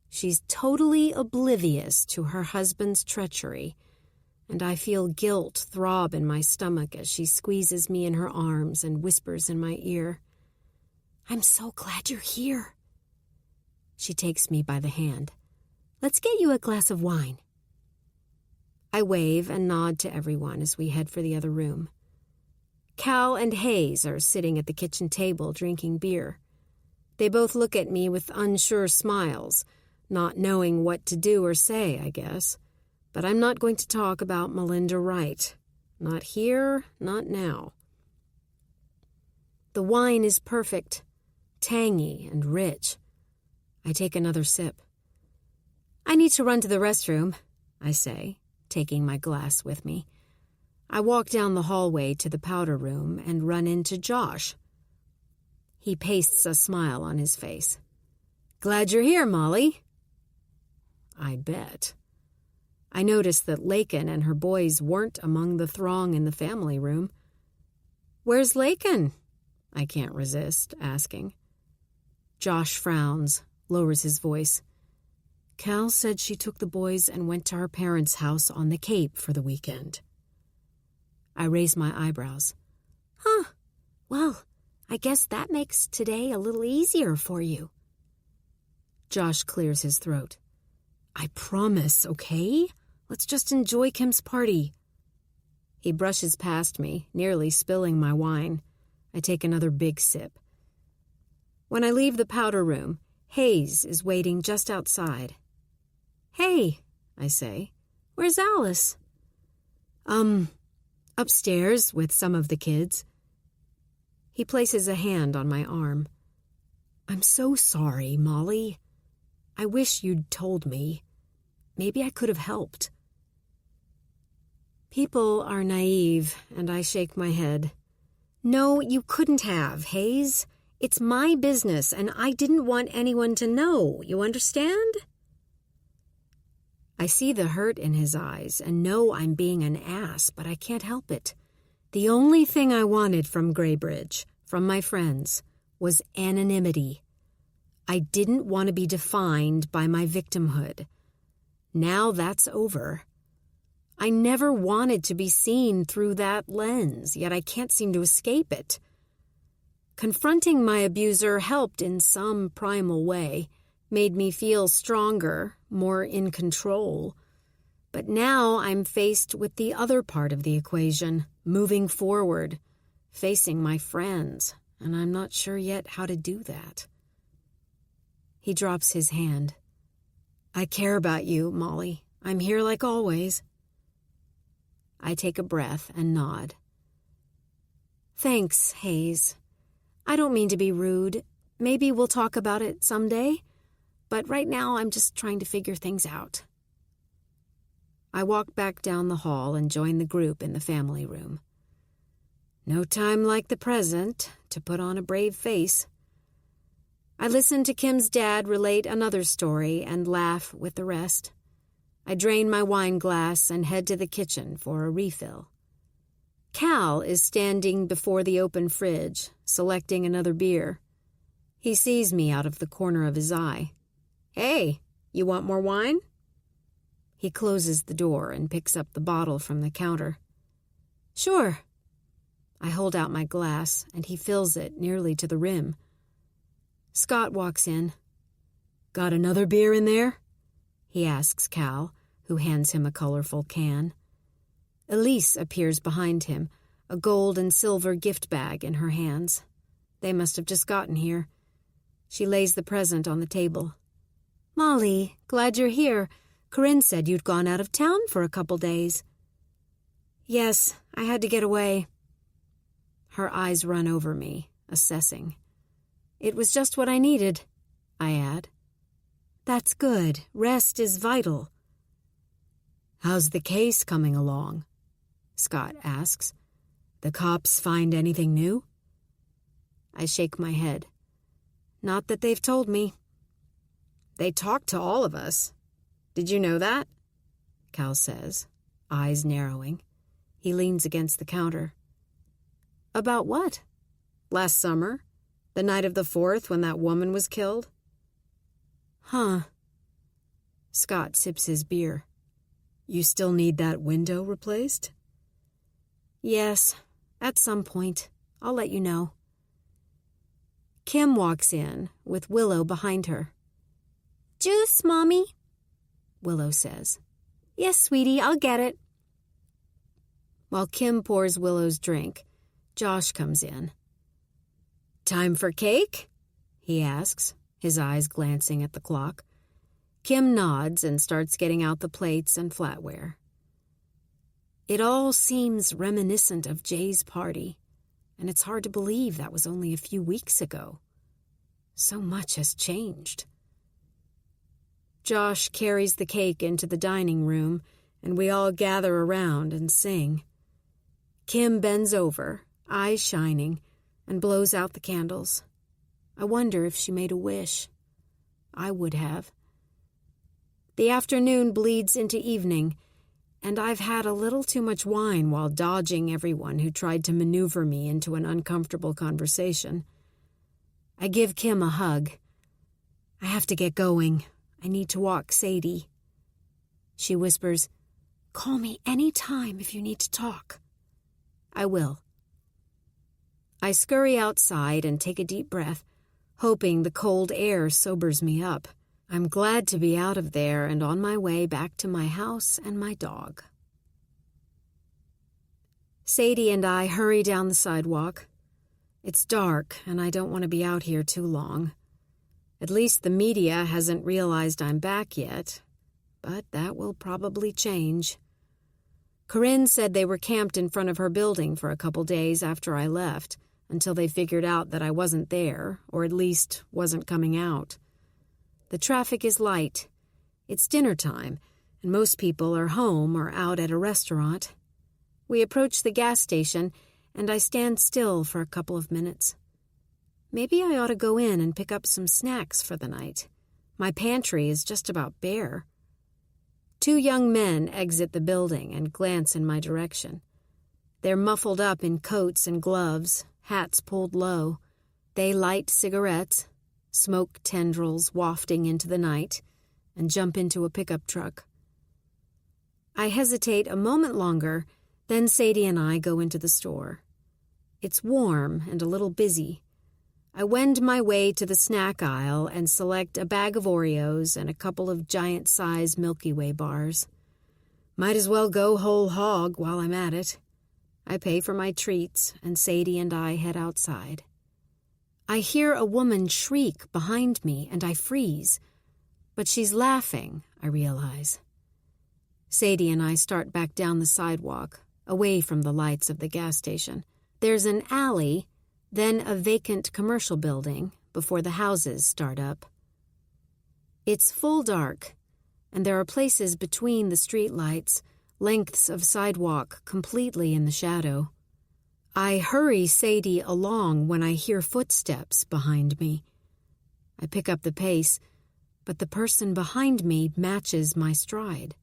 She's totally oblivious to her husband's treachery, and I feel guilt throb in my stomach as she squeezes me in her arms and whispers in my ear, "I'm so glad you're here." She takes me by the hand. "Let's get you a glass of wine." I wave and nod to everyone as we head for the other room. Cal and Hayes are sitting at the kitchen table drinking beer. They both look at me with unsure smiles, not knowing what to do or say, I guess. But I'm not going to talk about Melinda Wright. Not here, not now. The wine is perfect, tangy and rich. I take another sip. "I need to run to the restroom," I say, taking my glass with me. I walk down the hallway to the powder room and run into Josh. He pastes a smile on his face. "Glad you're here, Molly." I bet. I noticed that Lakin and her boys weren't among the throng in the family room. "Where's Lakin?" I can't resist asking. Josh frowns, lowers his voice. "Cal said she took the boys and went to her parents' house on the Cape for the weekend." I raise my eyebrows. "Huh. Well, I guess that makes today a little easier for you." Josh clears his throat. "I promise, okay? Let's just enjoy Kim's party." He brushes past me, nearly spilling my wine. I take another big sip. When I leave the powder room, Hayes is waiting just outside. "Hey," I say, "where's Alice?" Upstairs with some of the kids." He places a hand on my arm. "I'm so sorry, Molly. I wish you'd told me. Maybe I could have helped." People are naive, and I shake my head. "No, you couldn't have, Hayes. It's my business, and I didn't want anyone to know. You understand?" I see the hurt in his eyes and know I'm being an ass, but I can't help it. The only thing I wanted from Graybridge, from my friends, was anonymity. I didn't want to be defined by my victimhood. Now that's over. I never wanted to be seen through that lens, yet I can't seem to escape it. Confronting my abuser helped in some primal way, made me feel stronger, more in control. But now I'm faced with the other part of the equation, moving forward, facing my friends, and I'm not sure yet how to do that. He drops his hand. "I care about you, Molly. I'm here like always." I take a breath and nod. "Thanks, Hayes. I don't mean to be rude. Maybe we'll talk about it someday. But right now, I'm just trying to figure things out." I walk back down the hall and join the group in the family room. No time like the present to put on a brave face. I listen to Kim's dad relate another story and laugh with the rest. I drain my wine glass and head to the kitchen for a refill. Cal is standing before the open fridge, selecting another beer. He sees me out of the corner of his eye. "Hey, you want more wine?" He closes the door and picks up the bottle from the counter. "Sure." I hold out my glass, and he fills it nearly to the rim. Scott walks in. "Got another beer in there?" he asks Cal, who hands him a colorful can. Elise appears behind him, a gold and silver gift bag in her hands. They must have just gotten here. She lays the present on the table. "Molly, glad you're here. Corinne said you'd gone out of town for a couple days. Yes, I had to get away. Her eyes run over me, assessing. It was just what I needed, I add. That's good. Rest is vital. How's the case coming along? Scott asks. The cops find anything new? I shake my head. Not that they've told me. They talked to all of us. Did you know that? Cal says, eyes narrowing. He leans against the counter. About what? Last summer? The night of the 4th when that woman was killed? Huh. Scott sips his beer. You still need that window replaced? Yes, at some point. I'll let you know. Kim walks in, with Willow behind her. Juice, Mommy, Willow says. Yes, sweetie, I'll get it. While Kim pours Willow's drink, Josh comes in. Time for cake? He asks, his eyes glancing at the clock. Kim nods and starts getting out the plates and flatware. It all seems reminiscent of Jay's party, and it's hard to believe that was only a few weeks ago. So much has changed. Josh carries the cake into the dining room, and we all gather around and sing. Kim bends over, eyes shining, and blows out the candles. I wonder if she made a wish. I would have. The afternoon bleeds into evening, and I've had a little too much wine while dodging everyone who tried to maneuver me into an uncomfortable conversation. I give Kim a hug. I have to get going. I need to walk Sadie. She whispers, Call me any time if you need to talk. I will. I scurry outside and take a deep breath, hoping the cold air sobers me up. I'm glad to be out of there and on my way back to my house and my dog. Sadie and I hurry down the sidewalk. It's dark, and I don't want to be out here too long. At least the media hasn't realized I'm back yet, but that will probably change. Corinne said they were camped in front of her building for a couple days after I left, until they figured out that I wasn't there, or at least wasn't coming out. The traffic is light. It's dinner time, and most people are home or out at a restaurant. We approach the gas station, and I stand still for a couple of minutes. Maybe I ought to go in and pick up some snacks for the night. My pantry is just about bare. 2 young men exit the building and glance in my direction. They're muffled up in coats and gloves, hats pulled low. They light cigarettes, smoke tendrils wafting into the night, and jump into a pickup truck. I hesitate a moment longer, then Sadie and I go into the store. It's warm and a little busy. I wend my way to the snack aisle and select a bag of Oreos and a couple of giant-size Milky Way bars. Might as well go whole hog while I'm at it. I pay for my treats, and Sadie and I head outside. I hear a woman shriek behind me, and I freeze. But she's laughing, I realize. Sadie and I start back down the sidewalk, away from the lights of the gas station. There's an alley, then a vacant commercial building before the houses start up. It's full dark, and there are places between the streetlights, lengths of sidewalk completely in the shadow. I hurry Sadie along when I hear footsteps behind me. I pick up the pace, but the person behind me matches my stride.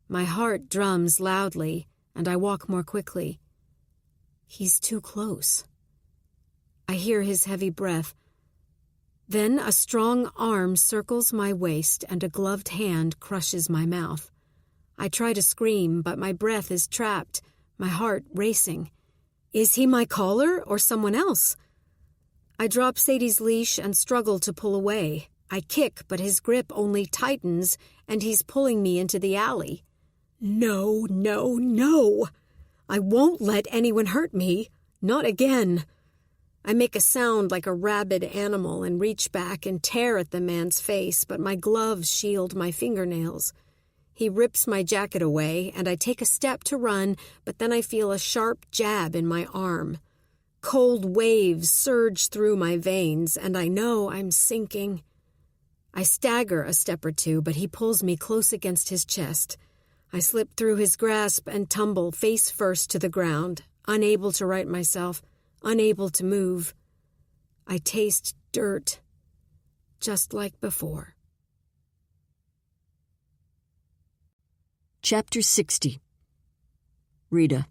My heart drums loudly, and I walk more quickly. He's too close. I hear his heavy breath. Then a strong arm circles my waist and a gloved hand crushes my mouth. I try to scream, but my breath is trapped, my heart racing. Is he my caller or someone else? I drop Sadie's leash and struggle to pull away. I kick, but his grip only tightens, and he's pulling me into the alley. No, no, no! I won't let anyone hurt me. Not again. I make a sound like a rabid animal and reach back and tear at the man's face, but my gloves shield my fingernails. He rips my jacket away, and I take a step to run, but then I feel a sharp jab in my arm. Cold waves surge through my veins, and I know I'm sinking. I stagger a step or two, but he pulls me close against his chest. I slip through his grasp and tumble face first to the ground, unable to right myself, unable to move. I taste dirt, just like before. Chapter 60. Rita.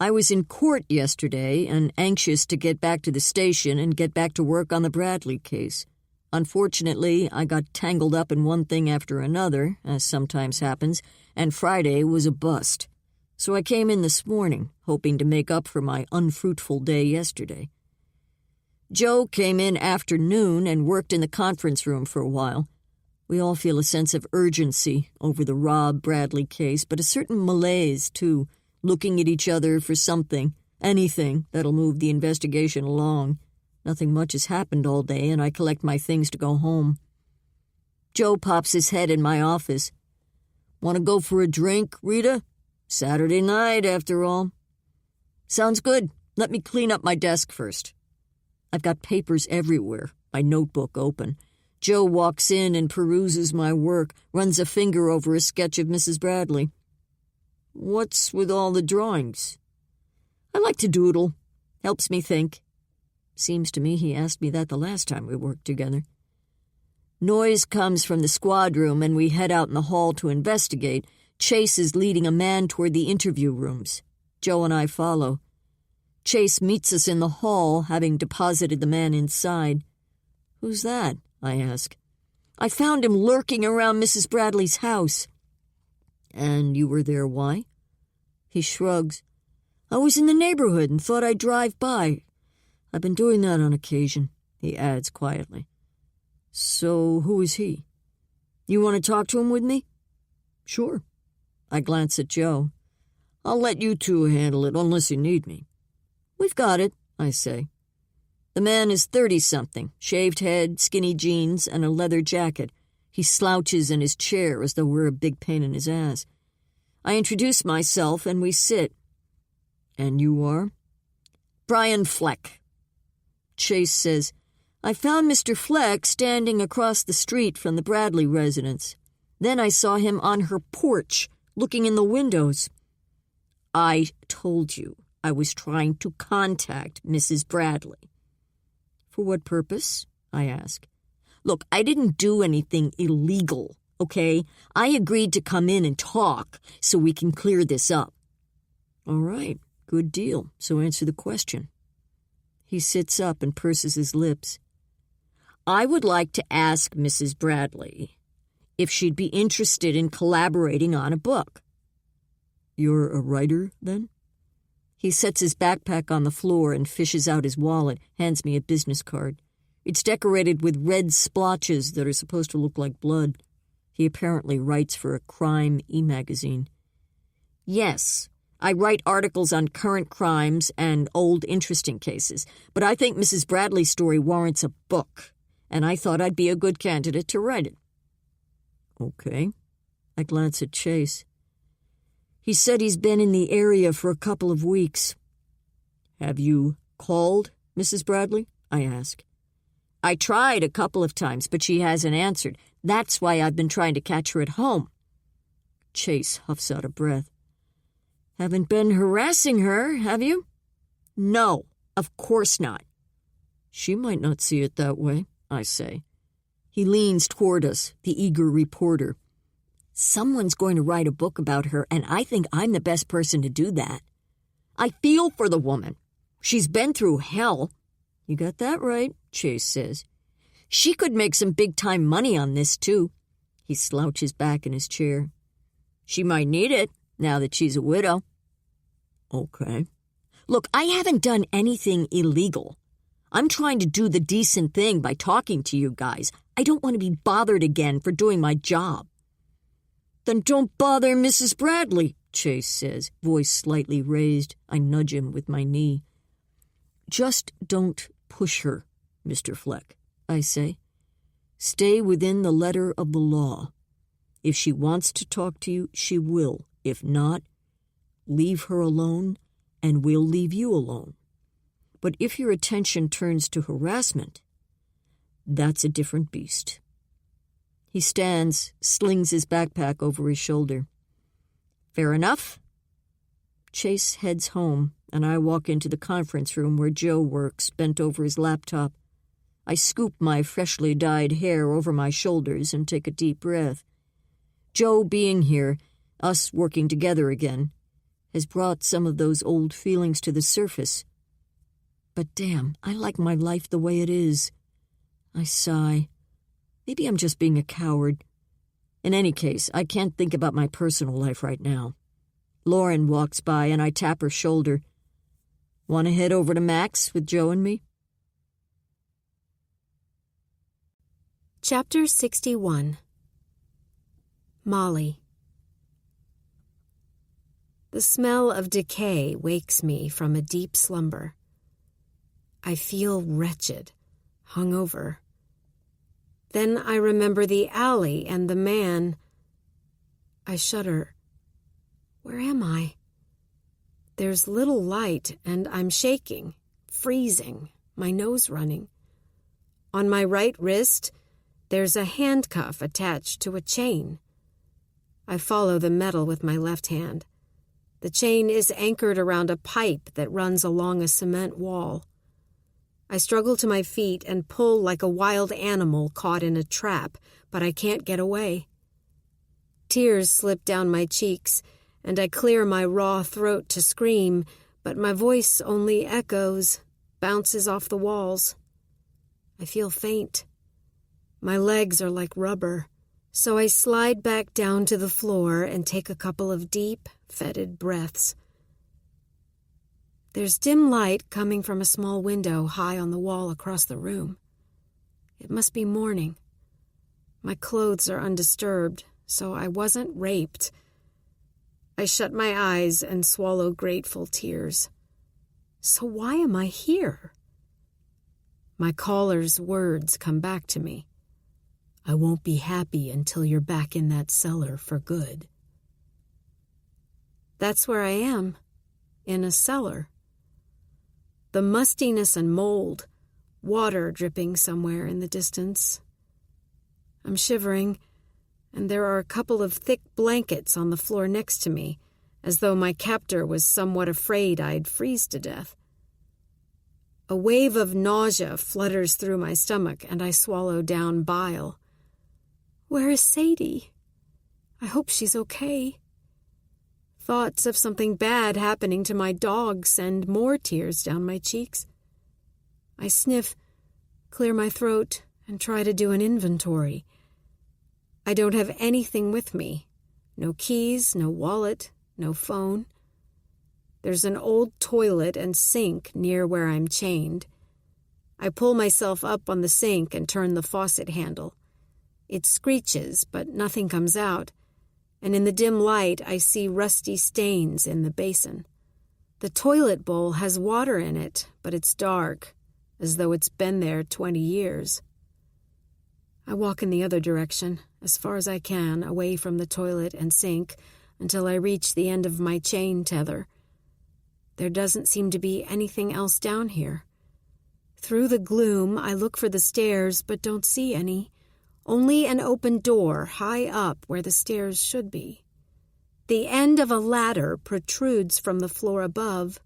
I was in court yesterday and anxious to get back to the station and get back to work on the Bradley case. Unfortunately, I got tangled up in one thing after another, as sometimes happens, and Friday was a bust. So I came in this morning, hoping to make up for my unfruitful day yesterday. Joe came in after noon and worked in the conference room for a while. We all feel a sense of urgency over the Rob Bradley case, but a certain malaise, too, looking at each other for something, anything that'll move the investigation along. Nothing much has happened all day, and I collect my things to go home. Joe pops his head in my office. "Want to go for a drink, Rita? Saturday night, after all." "Sounds good. Let me clean up my desk first." I've got papers everywhere, my notebook open. Joe walks in and peruses my work, runs a finger over a sketch of Mrs. Bradley. "What's with all the drawings?" "I like to doodle. Helps me think." Seems to me he asked me that the last time we worked together. Noise comes from the squad room and we head out in the hall to investigate. Chase is leading a man toward the interview rooms. Joe and I follow. Chase meets us in the hall, having deposited the man inside. "Who's that?" I ask. "I found him lurking around Mrs. Bradley's house." "And you were there why?" He shrugs. "I was in the neighborhood and thought I'd drive by. I've been doing that on occasion," he adds quietly. "So who is he? You want to talk to him with me?" "Sure." I glance at Joe. "I'll let you two handle it unless you need me." "We've got it," I say. The man is 30-something, shaved head, skinny jeans, and a leather jacket. He slouches in his chair as though we're a big pain in his ass. I introduce myself, and we sit. "And you are?" "Brian Fleck." Chase says, "I found Mr. Fleck standing across the street from the Bradley residence. Then I saw him on her porch, looking in the windows." "I told you I was trying to contact Mrs. Bradley." "For what purpose?" I ask. "Look, I didn't do anything illegal, okay? I agreed to come in and talk so we can clear this up." "All right, good deal. So answer the question." He sits up and purses his lips. "I would like to ask Mrs. Bradley if she'd be interested in collaborating on a book." "You're a writer, then?" He sets his backpack on the floor and fishes out his wallet, hands me a business card. It's decorated with red splotches that are supposed to look like blood. He apparently writes for a crime e-magazine. "Yes, I write articles on current crimes and old interesting cases, but I think Mrs. Bradley's story warrants a book, and I thought I'd be a good candidate to write it." "Okay." I glance at Chase. He said he's been in the area for a couple of weeks. "Have you called Mrs. Bradley?" I ask. "I tried a couple of times, but she hasn't answered. That's why I've been trying to catch her at home." Chase huffs out a breath. "Haven't been harassing her, have you?" "No, of course not." "She might not see it that way," I say. He leans toward us, the eager reporter. "Someone's going to write a book about her, and I think I'm the best person to do that. I feel for the woman. She's been through hell." "You got that right," Chase says. "She could make some big-time money on this, too." He slouches back in his chair. "She might need it, now that she's a widow." "Okay." "Look, I haven't done anything illegal. I'm trying to do the decent thing by talking to you guys. I don't want to be bothered again for doing my job." "Then don't bother Mrs. Bradley," Chase says, voice slightly raised. I nudge him with my knee. Just don't push her, Mr. Fleck, I say. Stay within the letter of the law. If she wants to talk to you, she will. If not, leave her alone, and we'll leave you alone. But if your attention turns to harassment, that's a different beast. He stands, slings his backpack over his shoulder. Fair enough? Chase heads home, and I walk into the conference room where Joe works, bent over his laptop. I scoop my freshly dyed hair over my shoulders and take a deep breath. Joe being here, us working together again, has brought some of those old feelings to the surface. But damn, I like my life the way it is. I sigh. Maybe I'm just being a coward. In any case, I can't think about my personal life right now. Lauren walks by and I tap her shoulder. Want to head over to Max with Joe and me? Chapter 61. Molly. The smell of decay wakes me from a deep slumber. I feel wretched, hungover. Then I remember the alley and the man. I shudder. Where am I? There's little light, and I'm shaking, freezing, my nose running. On my right wrist, there's a handcuff attached to a chain. I follow the metal with my left hand. The chain is anchored around a pipe that runs along a cement wall. I struggle to my feet and pull like a wild animal caught in a trap, but I can't get away. Tears slip down my cheeks, and I clear my raw throat to scream, but my voice only echoes, bounces off the walls. I feel faint. My legs are like rubber, so I slide back down to the floor and take a couple of deep, fetid breaths. There's dim light coming from a small window high on the wall across the room. It must be morning. My clothes are undisturbed, so I wasn't raped. I shut my eyes and swallow grateful tears. So why am I here? My caller's words come back to me. I won't be happy until you're back in that cellar for good. That's where I am, in a cellar. The mustiness and mold, water dripping somewhere in the distance. I'm shivering, and there are a couple of thick blankets on the floor next to me, as though my captor was somewhat afraid I'd freeze to death. A wave of nausea flutters through my stomach, and I swallow down bile. Where is Sadie? I hope she's okay. Thoughts of something bad happening to my dog send more tears down my cheeks. I sniff, clear my throat, and try to do an inventory. I don't have anything with me. No keys, no wallet, no phone. There's an old toilet and sink near where I'm chained. I pull myself up on the sink and turn the faucet handle. It screeches, but nothing comes out, and in the dim light I see rusty stains in the basin. The toilet bowl has water in it, but it's dark, as though it's been there 20 years. I walk in the other direction, as far as I can, away from the toilet and sink, until I reach the end of my chain tether. There doesn't seem to be anything else down here. Through the gloom, I look for the stairs, but don't see any. Only an open door high up where the stairs should be. The end of a ladder protrudes from the floor above.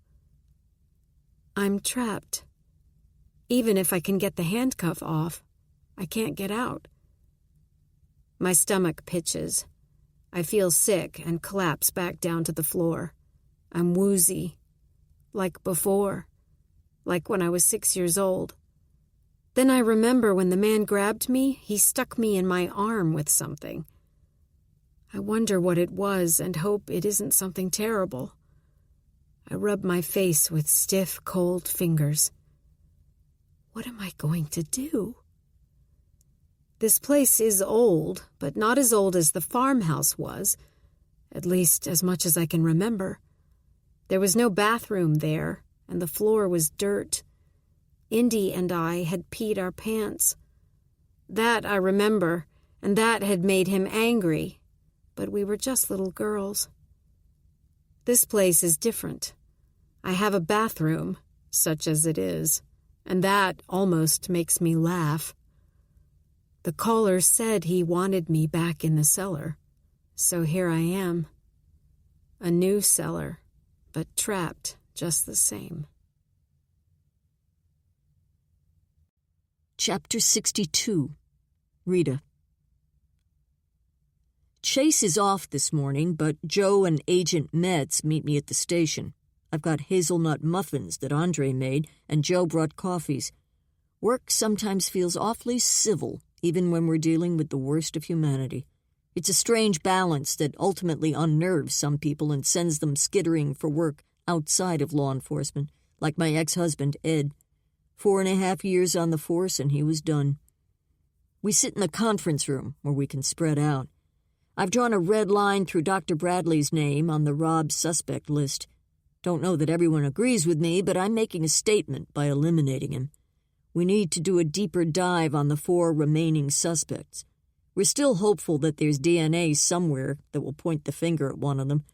I'm trapped. Even if I can get the handcuff off, I can't get out. My stomach pitches. I feel sick and collapse back down to the floor. I'm woozy. Like before. Like when I was 6 years old. Then I remember when the man grabbed me, he stuck me in my arm with something. I wonder what it was and hope it isn't something terrible. I rub my face with stiff, cold fingers. What am I going to do? This place is old, but not as old as the farmhouse was, at least as much as I can remember. There was no bathroom there, and the floor was dirt. Indy and I had peed our pants. That I remember, and that had made him angry, but we were just little girls. This place is different. I have a bathroom, such as it is, and that almost makes me laugh. The caller said he wanted me back in the cellar, so here I am. A new cellar, but trapped just the same. Chapter 62. Rita. Chase is off this morning, but Joe and Agent Metz meet me at the station. I've got hazelnut muffins that Andre made, and Joe brought coffees. Work sometimes feels awfully civil, even when we're dealing with the worst of humanity. It's a strange balance that ultimately unnerves some people and sends them skittering for work outside of law enforcement, like my ex-husband, Ed. 4.5 years on the force, and he was done. We sit in the conference room, where we can spread out. I've drawn a red line through Dr. Bradley's name on the robbed suspect list. Don't know that everyone agrees with me, but I'm making a statement by eliminating him. We need to do a deeper dive on the 4 remaining suspects. We're still hopeful that there's DNA somewhere that will point the finger at one of them,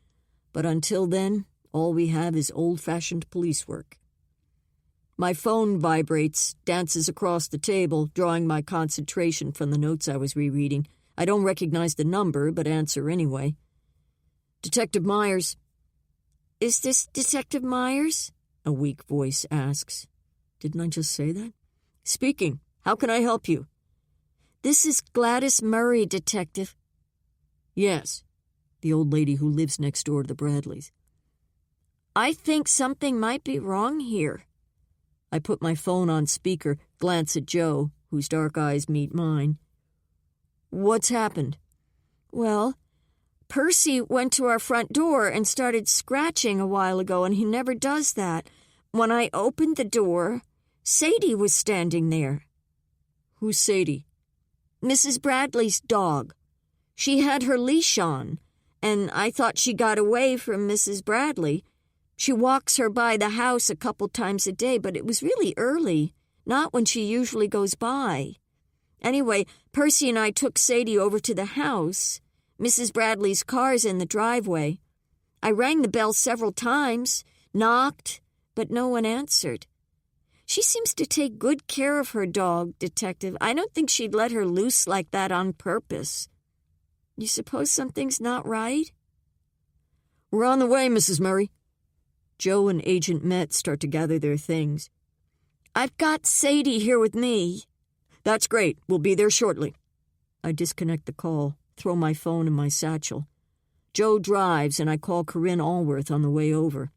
but until then, all we have is old-fashioned police work. My phone vibrates, dances across the table, drawing my concentration from the notes I was rereading. I don't recognize the number, but answer anyway. Detective Myers. Is this Detective Myers? A weak voice asks. Didn't I just say that? Speaking. How can I help you? This is Gladys Murray, Detective. Yes, the old lady who lives next door to the Bradleys. I think something might be wrong here. I put my phone on speaker, glance at Joe, whose dark eyes meet mine. What's happened? Well, Percy went to our front door and started scratching a while ago, and he never does that. When I opened the door, Sadie was standing there. Who's Sadie? Mrs. Bradley's dog. She had her leash on, and I thought she got away from Mrs. Bradley. She walks her by the house a couple times a day, but it was really early, not when she usually goes by. Anyway, Percy and I took Sadie over to the house. Mrs. Bradley's car's in the driveway. I rang the bell several times, knocked, but no one answered. She seems to take good care of her dog, Detective. I don't think she'd let her loose like that on purpose. You suppose something's not right? We're on the way, Mrs. Murray. Joe and Agent Metz start to gather their things. I've got Sadie here with me. That's great. We'll be there shortly. I disconnect the call, throw my phone in my satchel. Joe drives, and I call Corinne Allworth on the way over.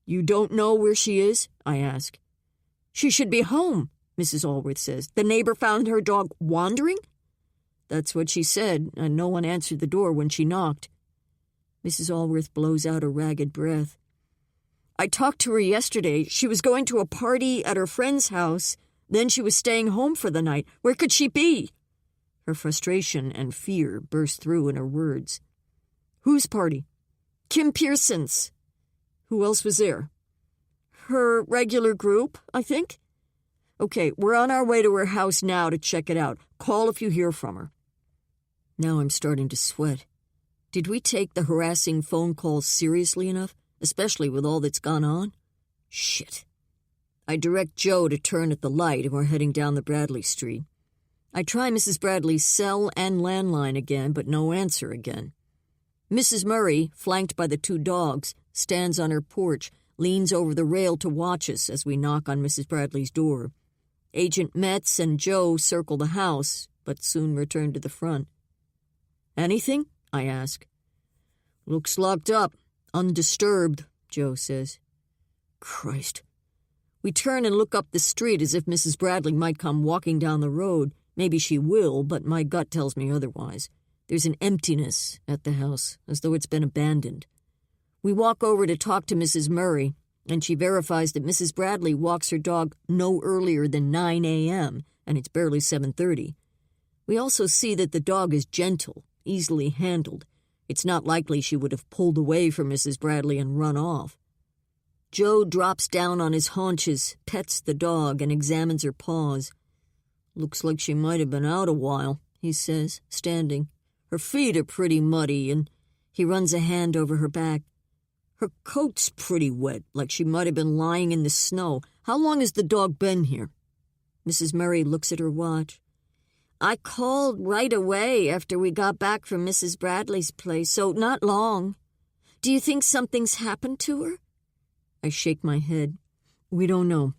You don't know where she is? I ask. She should be home, Mrs. Allworth says. The neighbor found her dog wandering? That's what she said, and no one answered the door when she knocked. Mrs. Allworth blows out a ragged breath. I talked to her yesterday. She was going to a party at her friend's house. Then she was staying home for the night. Where could she be? Her frustration and fear burst through in her words. Whose party? Kim Pearson's. Who else was there? Her regular group, I think. Okay, we're on our way to her house now to check it out. Call if you hear from her. Now I'm starting to sweat. Did we take the harassing phone calls seriously enough, especially with all that's gone on? Shit. I direct Joe to turn at the light, and we're heading down the Bradley Street. I try Mrs. Bradley's cell and landline again, but no answer again. Mrs. Murray, flanked by the 2 dogs, stands on her porch, leans over the rail to watch us as we knock on Mrs. Bradley's door. Agent Metz and Joe circle the house, but soon return to the front. Anything? I ask. Looks locked up, undisturbed, Joe says. Christ. We turn and look up the street as if Mrs. Bradley might come walking down the road. Maybe she will, but my gut tells me otherwise. There's an emptiness at the house, as though it's been abandoned. We walk over to talk to Mrs. Murray, and she verifies that Mrs. Bradley walks her dog no earlier than 9 a.m., and it's barely 7:30. We also see that the dog is gentle, easily handled. It's not likely she would have pulled away from Mrs. Bradley and run off. Joe drops down on his haunches, pets the dog, and examines her paws. "Looks like she might have been out a while," he says, standing. "Her feet are pretty muddy," and he runs a hand over her back. "Her coat's pretty wet, like she might have been lying in the snow. How long has the dog been here?" Mrs. Murray looks at her watch. "I called right away after we got back from Mrs. Bradley's place, so not long. Do you think something's happened to her?" I shake my head. "We don't know.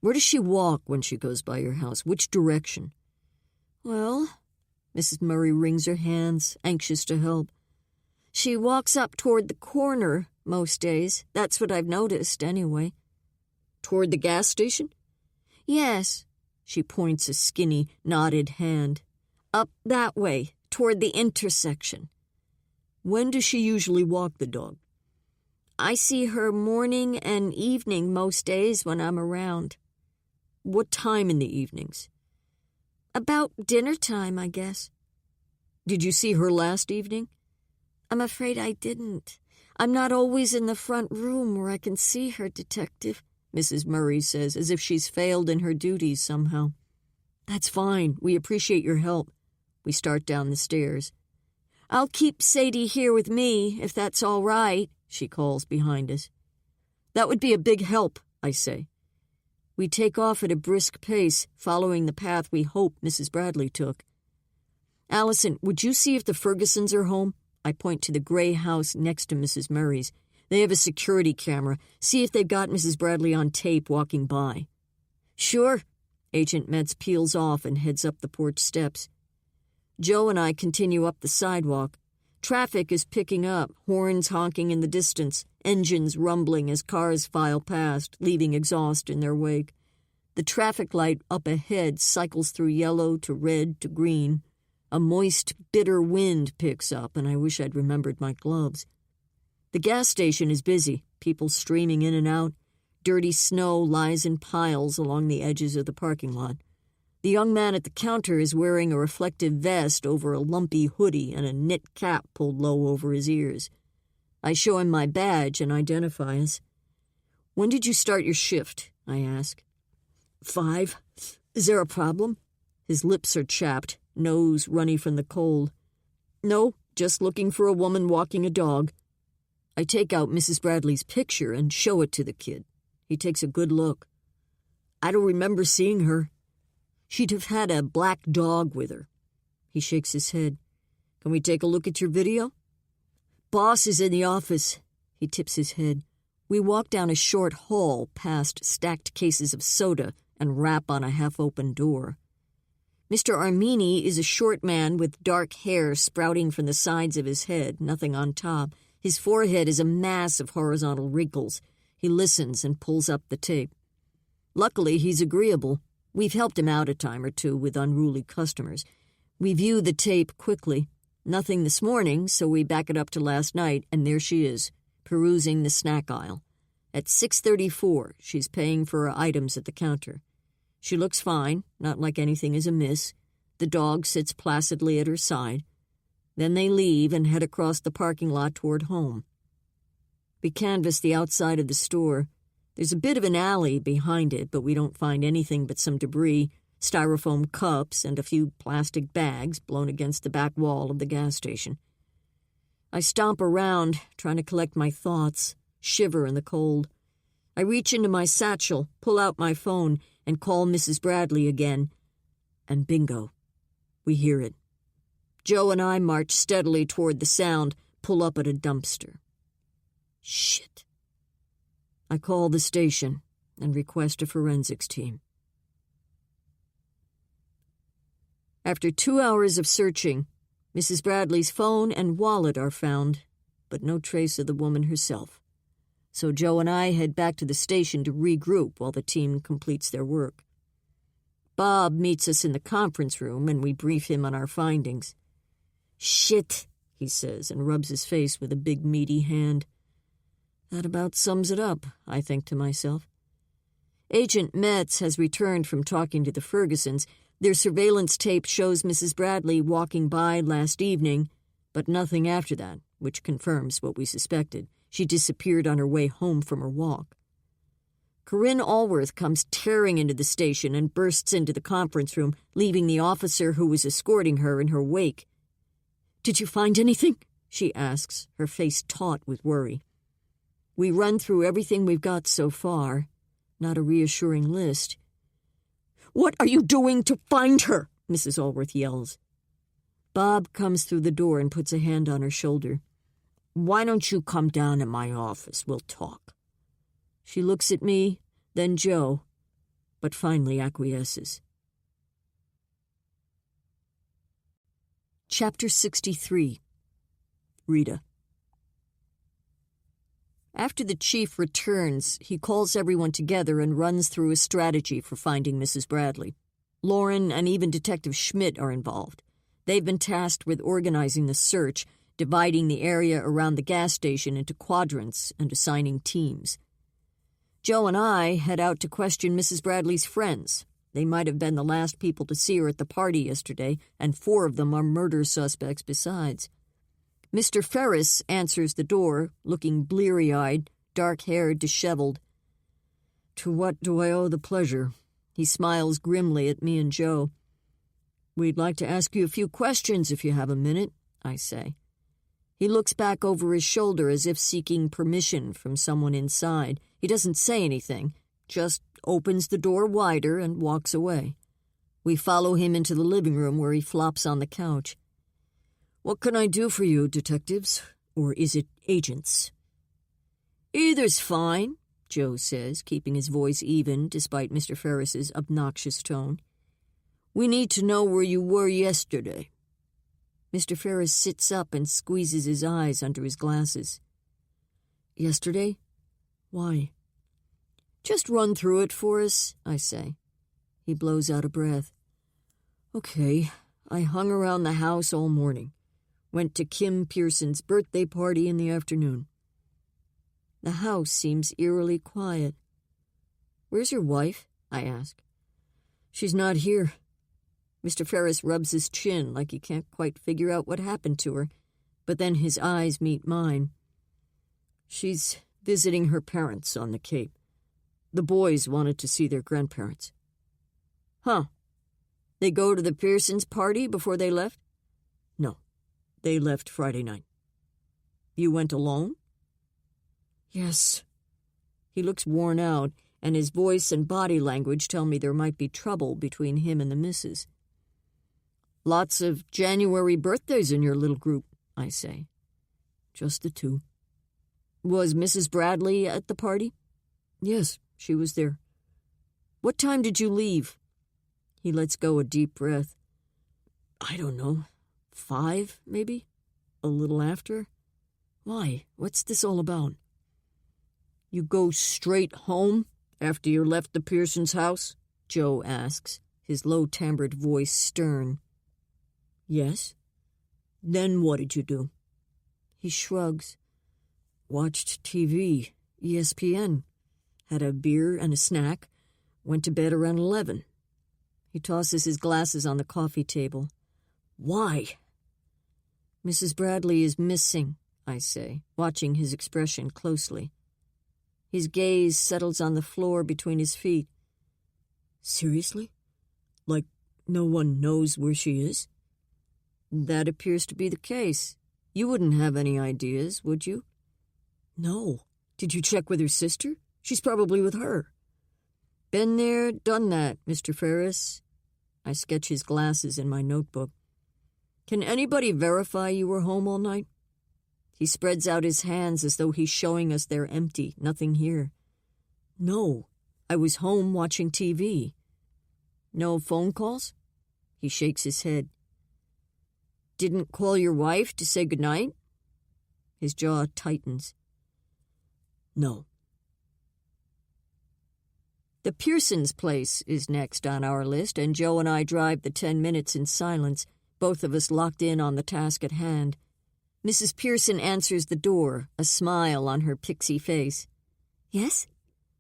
Where does she walk when she goes by your house? Which direction?" "Well," Mrs. Murray wrings her hands, anxious to help. "She walks up toward the corner most days. That's what I've noticed, anyway." "Toward the gas station?" "Yes." She points a skinny, knotted hand. "Up that way, toward the intersection." "When does she usually walk the dog?" "I see her morning and evening most days when I'm around." "What time in the evenings?" "About dinner time, I guess." "Did you see her last evening?" "I'm afraid I didn't. I'm not always in the front room where I can see her, Detective," Mrs. Murray says, as if she's failed in her duties somehow. "That's fine. We appreciate your help." We start down the stairs. "I'll keep Sadie here with me, if that's all right," she calls behind us. "That would be a big help," I say. We take off at a brisk pace, following the path we hope Mrs. Bradley took. "Allison, would you see if the Fergusons are home?" I point to the gray house next to Mrs. Murray's. "They have a security camera. See if they've got Mrs. Bradley on tape walking by." "Sure." Agent Metz peels off and heads up the porch steps. Joe and I continue up the sidewalk. Traffic is picking up, horns honking in the distance, engines rumbling as cars file past, leaving exhaust in their wake. The traffic light up ahead cycles through yellow to red to green. A moist, bitter wind picks up, and I wish I'd remembered my gloves. The gas station is busy, people streaming in and out. Dirty snow lies in piles along the edges of the parking lot. The young man at the counter is wearing a reflective vest over a lumpy hoodie and a knit cap pulled low over his ears. I show him my badge and identify us. "When did you start your shift?" I ask. 5. Is there a problem?" His lips are chapped, nose runny from the cold. "No, just looking for a woman walking a dog." I take out Mrs. Bradley's picture and show it to the kid. He takes a good look. "I don't remember seeing her." "She'd have had a black dog with her." He shakes his head. "Can we take a look at your video?" "Boss is in the office." He tips his head. We walk down a short hall past stacked cases of soda and rap on a half-open door. Mr. Armini is a short man with dark hair sprouting from the sides of his head, nothing on top. His forehead is a mass of horizontal wrinkles. He listens and pulls up the tape. Luckily, he's agreeable. We've helped him out a time or two with unruly customers. We view the tape quickly. Nothing this morning, so we back it up to last night, and there she is, perusing the snack aisle. At 6:34, she's paying for her items at the counter. She looks fine, not like anything is amiss. The dog sits placidly at her side. Then they leave and head across the parking lot toward home. We canvass the outside of the store. There's a bit of an alley behind it, but we don't find anything but some debris, styrofoam cups, and a few plastic bags blown against the back wall of the gas station. I stomp around, trying to collect my thoughts, shiver in the cold. I reach into my satchel, pull out my phone, and call Mrs. Bradley again. And bingo, we hear it. Joe and I march steadily toward the sound, pull up at a dumpster. Shit. I call the station and request a forensics team. After 2 hours of searching, Mrs. Bradley's phone and wallet are found, but no trace of the woman herself. So Joe and I head back to the station to regroup while the team completes their work. Bob meets us in the conference room, and we brief him on our findings. Shit, he says, and rubs his face with a big meaty hand. That about sums it up, I think to myself. Agent Metz has returned from talking to the Fergusons. Their surveillance tape shows Mrs. Bradley walking by last evening, but nothing after that. which confirms what we suspected. She disappeared on her way home from her walk. Corinne Allworth comes tearing into the station and bursts into the conference room, leaving the officer who was escorting her in her wake. "Did you find anything?" she asks, her face taut with worry. We run through everything we've got so far. Not a reassuring list. "What are you doing to find her?" Mrs. Allworth yells. Bob comes through the door and puts a hand on her shoulder. "Why don't you come down to my office? We'll talk." She looks at me, then Joe, but finally acquiesces. Chapter 63. Rita. After the chief returns, he calls everyone together and runs through a strategy for finding Mrs. Bradley. Lauren and even Detective Schmidt are involved. They've been tasked with organizing the search, dividing the area around the gas station into quadrants and assigning teams. Joe and I head out to question Mrs. Bradley's friends. They might have been the last people to see her at the party yesterday, and 4 of them are murder suspects besides. Mr. Ferris answers the door, looking bleary-eyed, dark-haired, disheveled. "To what do I owe the pleasure?" He smiles grimly at me and Joe. "We'd like to ask you a few questions if you have a minute," I say. He looks back over his shoulder as if seeking permission from someone inside. He doesn't say anything, just opens the door wider and walks away. We follow him into the living room where he flops on the couch. "What can I do for you, detectives? Or is it agents?" "Either's fine," Joe says, keeping his voice even despite Mr. Ferris's obnoxious tone. "We need to know where you were yesterday." Mr. Ferris sits up and squeezes his eyes under his glasses. "Yesterday? Why?" "Just run through it for us," I say. He blows out a breath. "Okay, I hung around the house all morning. Went to Kim Pearson's birthday party in the afternoon." The house seems eerily quiet. "Where's your wife?" I ask. "She's not here." Mr. Ferris rubs his chin like he can't quite figure out what happened to her, but then his eyes meet mine. "She's visiting her parents on the Cape. The boys wanted to see their grandparents." "Huh. They go to the Pearsons' party before they left?" "No. They left Friday night." "You went alone?" "Yes." He looks worn out, and his voice and body language tell me there might be trouble between him and the missus. "Lots of January birthdays in your little group," I say. "Just the 2. "Was Mrs. Bradley at the party?" "Yes, she was there." "What time did you leave?" He lets go a deep breath. "I don't know. 5, maybe? A little after." "Why? What's this all about?" "You go straight home after you left the Pearsons' house?" Joe asks, his low-timbred voice stern. "Yes." "Then what did you do?" He shrugs. "Watched TV, ESPN. Had a beer and a snack. Went to bed around 11. He tosses his glasses on the coffee table. "Why?" "Mrs. Bradley is missing," I say, watching his expression closely. His gaze settles on the floor between his feet. "Seriously? Like no one knows where she is?" "That appears to be the case. You wouldn't have any ideas, would you?" "No. Did you check with her sister? She's probably with her." "Been there, done that, Mr. Ferris." I sketch his glasses in my notebook. "Can anybody verify you were home all night?" He spreads out his hands as though he's showing us they're empty, nothing here. "No, I was home watching TV." "No phone calls?" He shakes his head. "Didn't call your wife to say goodnight?" His jaw tightens. "No." The Pearsons' place is next on our list, and Joe and I drive the 10 minutes in silence, both of us locked in on the task at hand. Mrs. Pearson answers the door, a smile on her pixie face. "Yes?"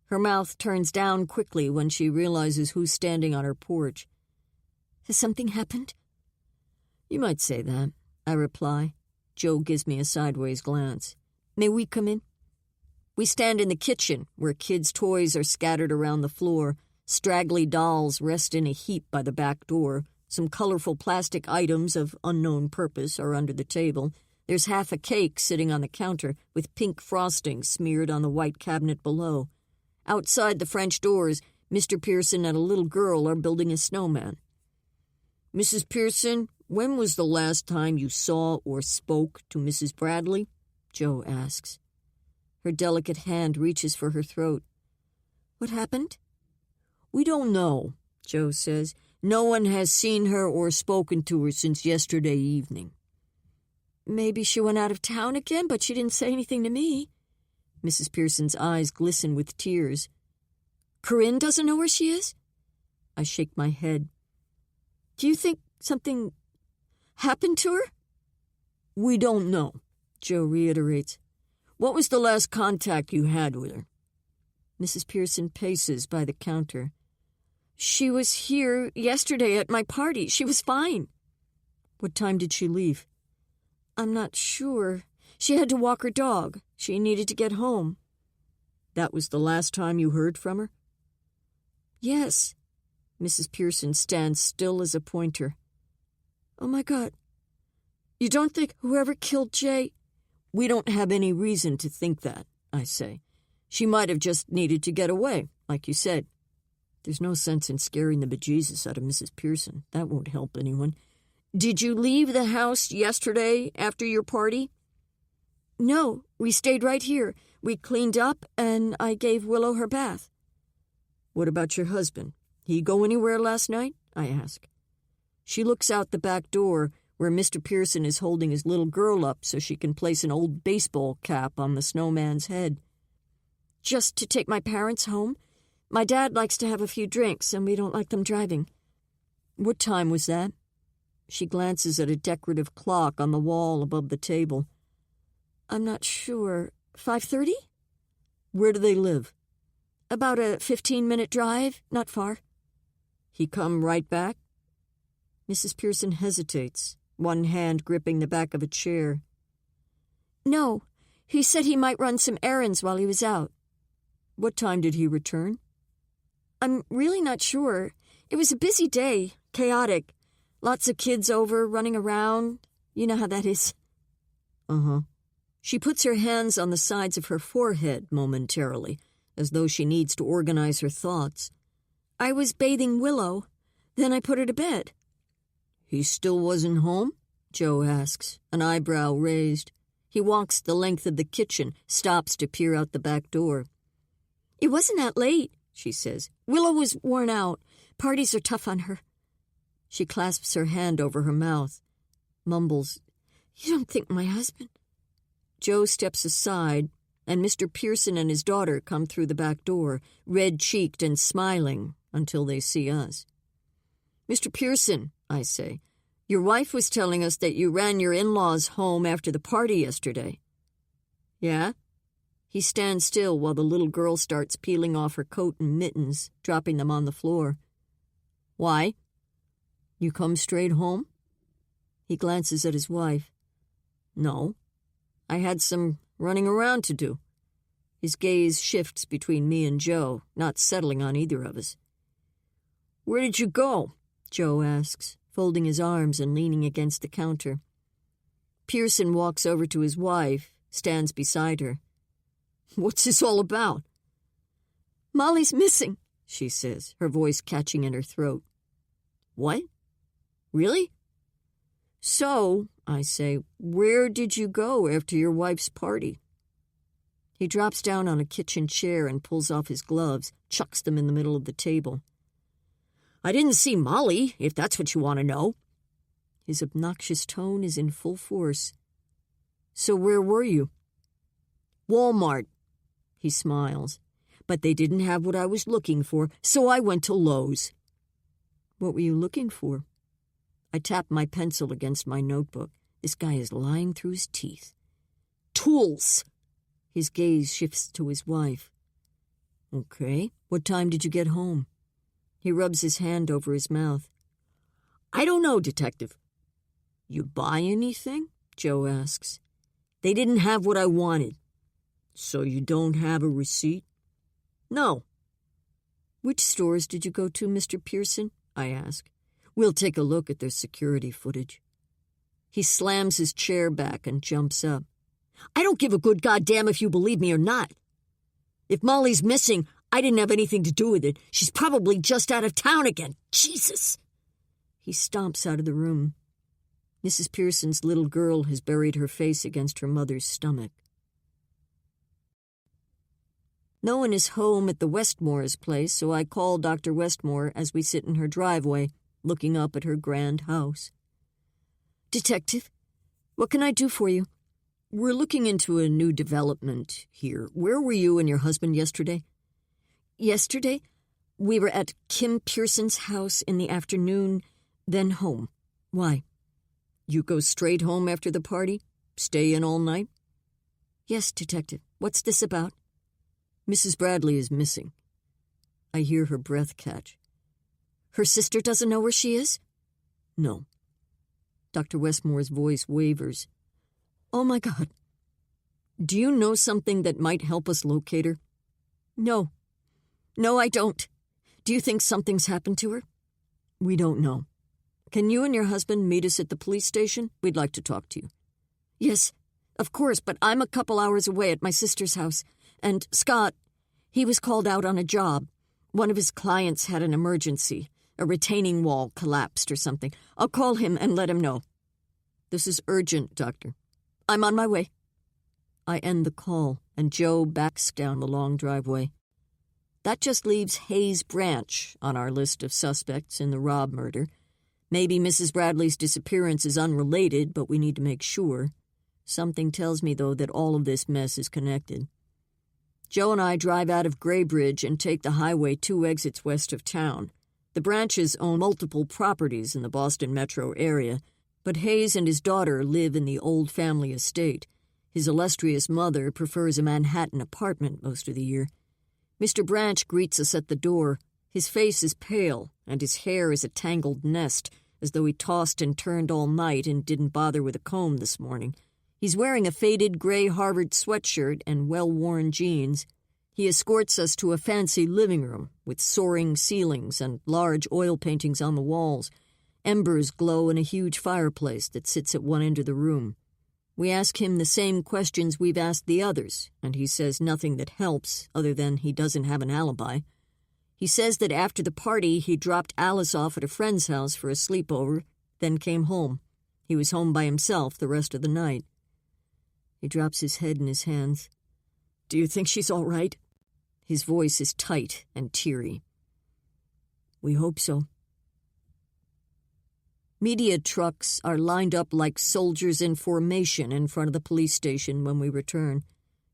Her mouth turns down quickly when she realizes who's standing on her porch. "Has something happened?" "You might say that," I reply. Joe gives me a sideways glance. May we come in? We stand in the kitchen, where kids' toys are scattered around the floor. Straggly dolls rest in a heap by the back door. Some colorful plastic items of unknown purpose are under the table. There's half a cake sitting on the counter with pink frosting smeared on the white cabinet below. Outside the French doors, Mr. Pearson and a little girl are building a snowman. Mrs. Pearson, when was the last time you saw or spoke to Mrs. Bradley? Joe asks. Her delicate hand reaches for her throat. What happened? We don't know, Joe says. No one has seen her or spoken to her since yesterday evening. Maybe she went out of town again, but she didn't say anything to me. Mrs. Pearson's eyes glisten with tears. Corinne doesn't know where she is? I shake my head. Do you think something happened to her? We don't know, Joe reiterates. What was the last contact you had with her? Mrs. Pearson paces by the counter. She was here yesterday at my party. She was fine. What time did she leave? I'm not sure. She had to walk her dog. She needed to get home. That was the last time you heard from her? Yes. Mrs. Pearson stands still as a pointer. Oh, my God. You don't think whoever killed Jay... We don't have any reason to think that, I say. She might have just needed to get away, like you said. There's no sense in scaring the bejesus out of Mrs. Pearson. That won't help anyone. Did you leave the house yesterday after your party? No, we stayed right here. We cleaned up, and I gave Willow her bath. What about your husband? He go anywhere last night? I ask. She looks out the back door, where Mr. Pearson is holding his little girl up so she can place an old baseball cap on the snowman's head. Just to take my parents home. My dad likes to have a few drinks, and we don't like them driving. What time was that? She glances at a decorative clock on the wall above the table. I'm not sure. 5:30? Where do they live? About a 15-minute drive, not far. He come right back? Mrs. Pearson hesitates, one hand gripping the back of a chair. No, he said he might run some errands while he was out. What time did he return? I'm really not sure. It was a busy day, chaotic. Lots of kids over, running around. You know how that is. Uh-huh. She puts her hands on the sides of her forehead momentarily, as though she needs to organize her thoughts. I was bathing Willow. Then I put her to bed. He still wasn't home? Joe asks, an eyebrow raised. He walks the length of the kitchen, stops to peer out the back door. It wasn't that late, she says. Willow was worn out. Parties are tough on her. She clasps her hand over her mouth, mumbles, You don't think my husband... Joe steps aside, and Mr. Pearson and his daughter come through the back door, red-cheeked and smiling, until they see us. Mr. Pearson, I say, your wife was telling us that you ran your in-laws home after the party yesterday. Yeah? He stands still while the little girl starts peeling off her coat and mittens, dropping them on the floor. Why? You come straight home? He glances at his wife. No. I had some running around to do. His gaze shifts between me and Joe, not settling on either of us. Where did you go? Joe asks, folding his arms and leaning against the counter. Pearson walks over to his wife, stands beside her. What's this all about? Molly's missing, she says, her voice catching in her throat. What? Really? So, I say, where did you go after your wife's party? He drops down on a kitchen chair and pulls off his gloves, chucks them in the middle of the table. I didn't see Molly, if that's what you want to know. His obnoxious tone is in full force. So where were you? Walmart. He smiles. But they didn't have what I was looking for, so I went to Lowe's. What were you looking for? I tap my pencil against my notebook. This guy is lying through his teeth. Tools! His gaze shifts to his wife. Okay. What time did you get home? He rubs his hand over his mouth. I don't know, Detective. You buy anything? Joe asks. They didn't have what I wanted. So you don't have a receipt? No. Which stores did you go to, Mr. Pearson? I ask. We'll take a look at their security footage. He slams his chair back and jumps up. I don't give a good goddamn if you believe me or not. If Molly's missing, I didn't have anything to do with it. She's probably just out of town again. Jesus! He stomps out of the room. Mrs. Pearson's little girl has buried her face against her mother's stomach. No one is home at the Westmore's place, so I call Dr. Westmore as we sit in her driveway, looking up at her grand house. Detective, what can I do for you? We're looking into a new development here. Where were you and your husband yesterday? Yesterday? We were at Kim Pearson's house in the afternoon, then home. Why? You go straight home after the party? Stay in all night? Yes, Detective. What's this about? Mrs. Bradley is missing. I hear her breath catch. Her sister doesn't know where she is? No. Dr. Westmore's voice wavers. Oh, my God. Do you know something that might help us locate her? No. No, I don't. Do you think something's happened to her? We don't know. Can you and your husband meet us at the police station? We'd like to talk to you. Yes, of course, but I'm a couple hours away at my sister's house. And Scott, he was called out on a job. One of his clients had an emergency. A retaining wall collapsed or something. I'll call him and let him know. This is urgent, Doctor. I'm on my way. I end the call, and Joe backs down the long driveway. That just leaves Hayes Branch on our list of suspects in the Robb murder. Maybe Mrs. Bradley's disappearance is unrelated, but we need to make sure. Something tells me, though, that all of this mess is connected. Joe and I drive out of Graybridge and take the highway 2 exits west of town. The Branches own multiple properties in the Boston metro area, but Hayes and his daughter live in the old family estate. His illustrious mother prefers a Manhattan apartment most of the year. Mr. Branch greets us at the door. His face is pale, and his hair is a tangled nest, as though he tossed and turned all night and didn't bother with a comb this morning. He's wearing a faded gray Harvard sweatshirt and well-worn jeans. He escorts us to a fancy living room with soaring ceilings and large oil paintings on the walls. Embers glow in a huge fireplace that sits at one end of the room. We ask him the same questions we've asked the others, and he says nothing that helps other than he doesn't have an alibi. He says that after the party, he dropped Alice off at a friend's house for a sleepover, then came home. He was home by himself the rest of the night. He drops his head in his hands. Do you think she's all right? His voice is tight and teary. We hope so. Media trucks are lined up like soldiers in formation in front of the police station when we return.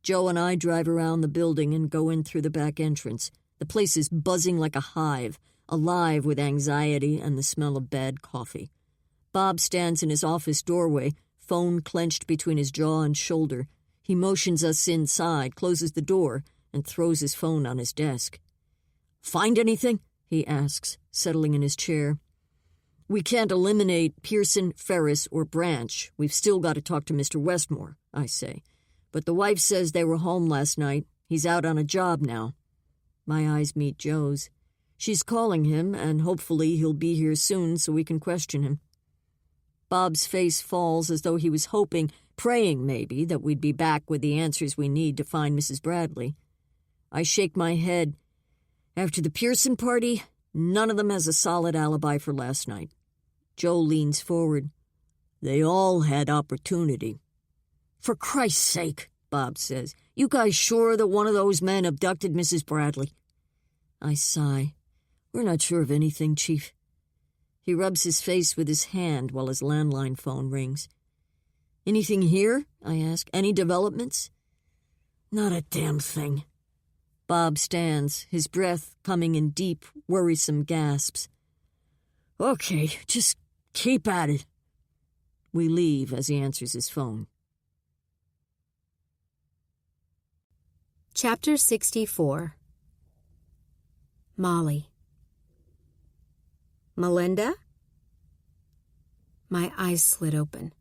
Joe and I drive around the building and go in through the back entrance. The place is buzzing like a hive, alive with anxiety and the smell of bad coffee. Bob stands in his office doorway, phone clenched between his jaw and shoulder. He motions us inside, closes the door, and throws his phone on his desk. Find anything? He asks, settling in his chair. We can't eliminate Pearson, Ferris, or Branch. We've still got to talk to Mr. Westmore, I say. But the wife says they were home last night. He's out on a job now. My eyes meet Joe's. She's calling him, and hopefully he'll be here soon so we can question him. Bob's face falls as though he was hoping, praying maybe, that we'd be back with the answers we need to find Mrs. Bradley. I shake my head. After the Pearson party, none of them has a solid alibi for last night. Joe leans forward. They all had opportunity. For Christ's sake, Bob says, you guys sure that one of those men abducted Mrs. Bradley? I sigh. We're not sure of anything, Chief. He rubs his face with his hand while his landline phone rings. Anything here? I ask. Any developments? Not a damn thing. Bob stands, his breath coming in deep, worrisome gasps. Okay, just keep at it. We leave as he answers his phone. Chapter 64. Molly. Melinda? My eyes slid open.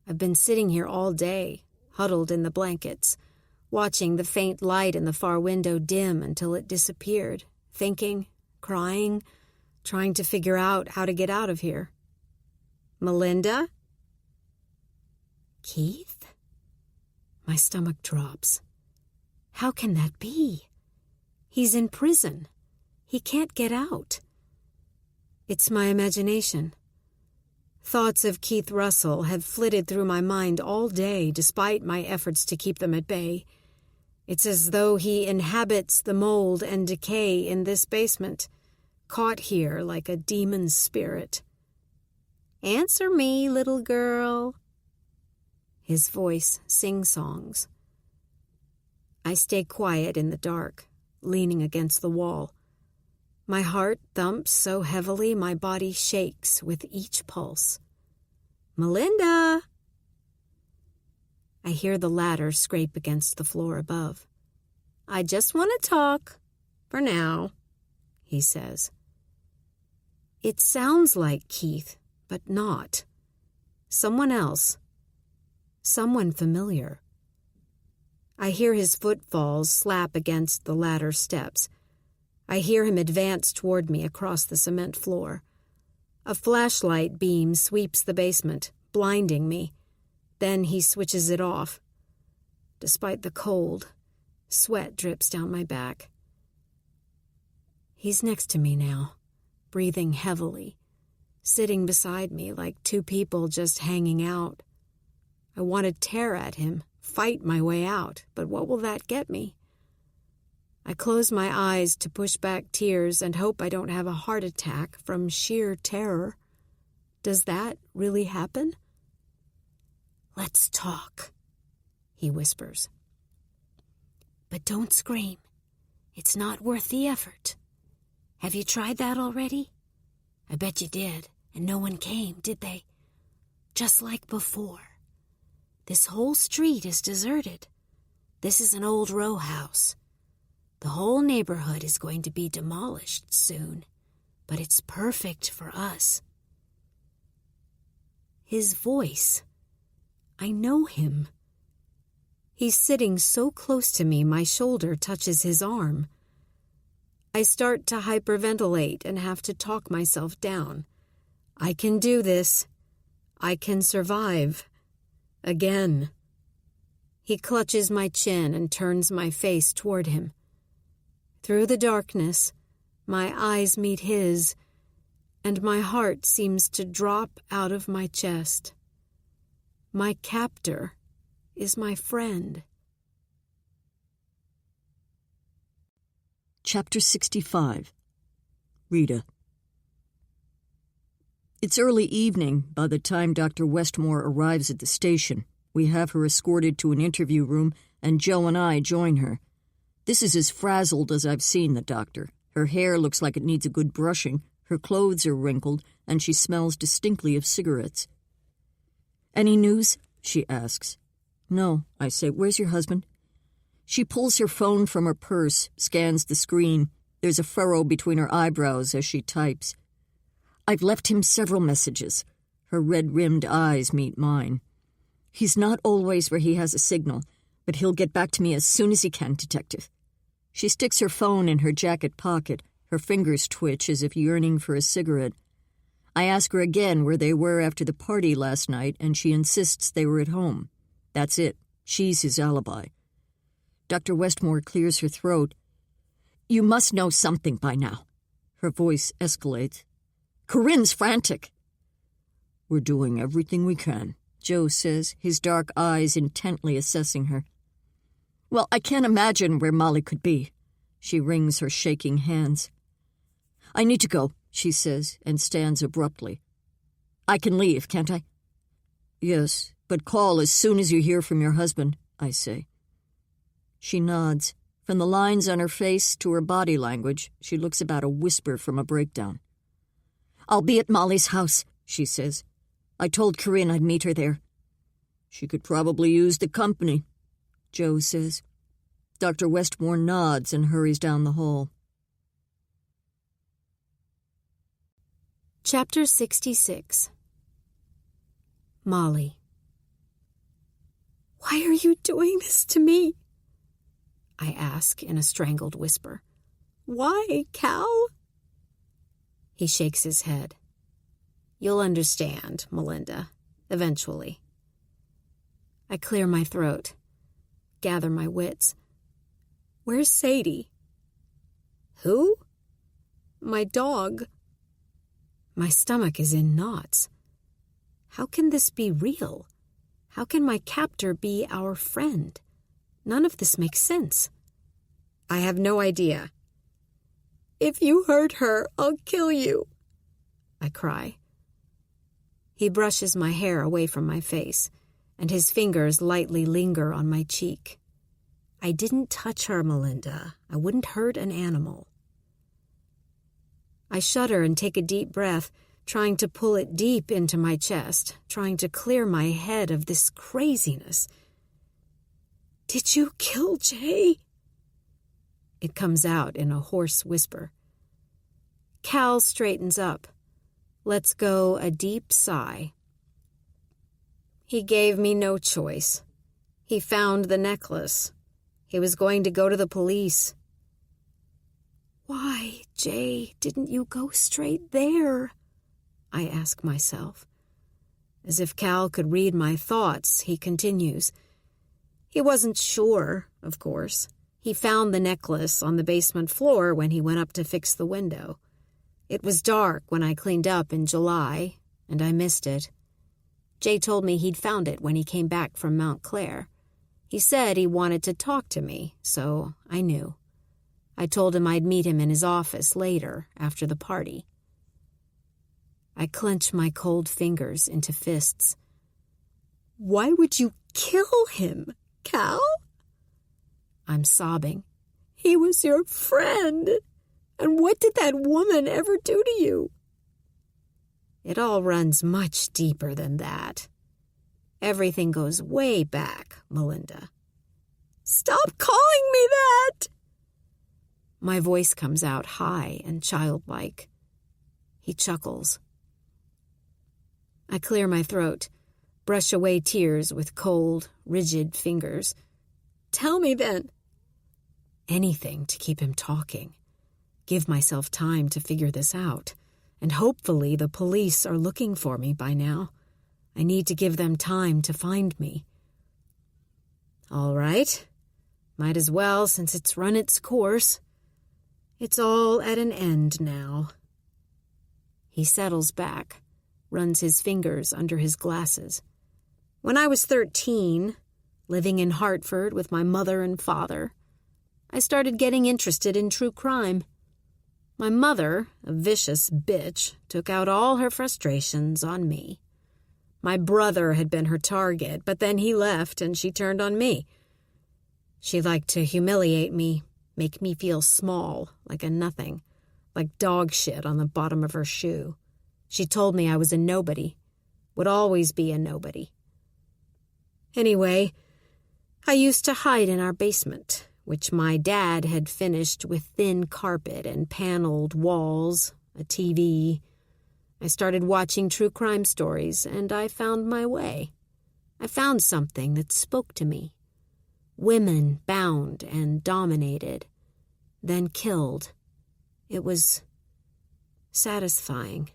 I've been sitting here all day, huddled in the blankets, watching the faint light in the far window dim until it disappeared, thinking, crying, trying to figure out how to get out of here. Melinda? Keith? My stomach drops. How can that be? He's in prison. He can't get out. It's my imagination. Thoughts of Keith Russell have flitted through my mind all day despite my efforts to keep them at bay. It's as though he inhabits the mold and decay in this basement, caught here like a demon spirit. Answer me, little girl. His voice sing-songs. I stay quiet in the dark, leaning against the wall. My heart thumps so heavily my body shakes with each pulse. Melinda! I hear the ladder scrape against the floor above. I just want to talk, for now, he says. It sounds like Keith, but not. Someone else. Someone familiar. I hear his footfalls slap against the ladder steps. I hear him advance toward me across the cement floor. A flashlight beam sweeps the basement, blinding me. Then he switches it off. Despite the cold, sweat drips down my back. He's next to me now, breathing heavily, sitting beside me like two people just hanging out. I want to tear at him, fight my way out, but what will that get me? I close my eyes to push back tears and hope I don't have a heart attack from sheer terror. Does that really happen? Let's talk, he whispers. But don't scream. It's not worth the effort. Have you tried that already? I bet you did, and no one came, did they? Just like before. This whole street is deserted. This is an old row house. The whole neighborhood is going to be demolished soon, but it's perfect for us. His voice. I know him. He's sitting so close to me, my shoulder touches his arm. I start to hyperventilate and have to talk myself down. I can do this. I can survive. Again. He clutches my chin and turns my face toward him. Through the darkness, my eyes meet his, and my heart seems to drop out of my chest. My captor is my friend. Chapter 65. Rita. It's early evening by the time Dr. Westmore arrives at the station. We have her escorted to an interview room, and Joe and I join her. This is as frazzled as I've seen the doctor. Her hair looks like it needs a good brushing, her clothes are wrinkled, and she smells distinctly of cigarettes. "Any news?" she asks. "No," I say. "Where's your husband?" She pulls her phone from her purse, scans the screen. There's a furrow between her eyebrows as she types. "I've left him several messages." Her red-rimmed eyes meet mine. "He's not always where he has a signal, but he'll get back to me as soon as he can, Detective." She sticks her phone in her jacket pocket. Her fingers twitch as if yearning for a cigarette. I ask her again where they were after the party last night, and she insists they were at home. That's it. She's his alibi. Dr. Westmore clears her throat. "You must know something by now." Her voice escalates. "Corinne's frantic." "We're doing everything we can," Joe says, his dark eyes intently assessing her. "Well, I can't imagine where Molly could be." She wrings her shaking hands. "I need to go," she says, and stands abruptly. "I can leave, can't I?" "Yes, but call as soon as you hear from your husband," I say. She nods. From the lines on her face to her body language, she looks about a whisper from a breakdown. "I'll be at Molly's house," she says. "I told Corinne I'd meet her there." "She could probably use the company," Joe says. Dr. Westmore nods and hurries down the hall. Chapter 66. Molly. Why are you doing this to me? I ask in a strangled whisper. Why, Cal? He shakes his head. You'll understand, Melinda, eventually. I clear my throat, gather my wits. Where's Sadie? Who? My dog. My stomach is in knots. How can this be real? How can my captor be our friend? None of this makes sense. I have no idea. If you hurt her, I'll kill you, I cry. He brushes my hair away from my face, and his fingers lightly linger on my cheek. I didn't touch her, Melinda. I wouldn't hurt an animal. I shudder and take a deep breath, trying to pull it deep into my chest, trying to clear my head of this craziness. Did you kill Jay? It comes out in a hoarse whisper. Cal straightens up, lets go a deep sigh. He gave me no choice. He found the necklace. He was going to go to the police. Why, Jay, didn't you go straight there? I ask myself. As if Cal could read my thoughts, he continues. He wasn't sure, of course. He found the necklace on the basement floor when he went up to fix the window. It was dark when I cleaned up in July, and I missed it. Jay told me he'd found it when he came back from Mount Clair. He said he wanted to talk to me, so I knew. I told him I'd meet him in his office later, after the party. I clench my cold fingers into fists. Why would you kill him, Cal? I'm sobbing. He was your friend. And what did that woman ever do to you? It all runs much deeper than that. Everything goes way back, Melinda. Stop calling me that! My voice comes out high and childlike. He chuckles. I clear my throat, brush away tears with cold, rigid fingers. Tell me then. Anything to keep him talking. Give myself time to figure this out, and hopefully the police are looking for me by now. I need to give them time to find me. All right. Might as well, since it's run its course. It's all at an end now. He settles back, runs his fingers under his glasses. When I was 13, living in Hartford with my mother and father, I started getting interested in true crime. My mother, a vicious bitch, took out all her frustrations on me. My brother had been her target, but then he left and she turned on me. She liked to humiliate me, make me feel small, like a nothing, like dog shit on the bottom of her shoe. She told me I was a nobody, would always be a nobody. Anyway, I used to hide in our basement, which my dad had finished with thin carpet and paneled walls, a TV. I started watching true crime stories, and I found my way. I found something that spoke to me. Women bound and dominated, then killed. It was satisfying.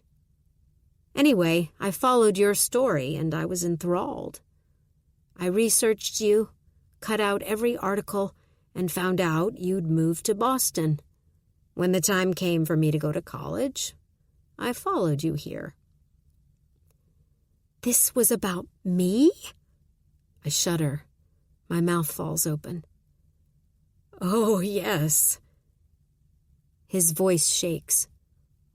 Anyway, I followed your story, and I was enthralled. I researched you, cut out every article, and found out you'd moved to Boston. When the time came for me to go to college, I followed you here. This was about me? I shudder. My mouth falls open. Oh, yes. His voice shakes.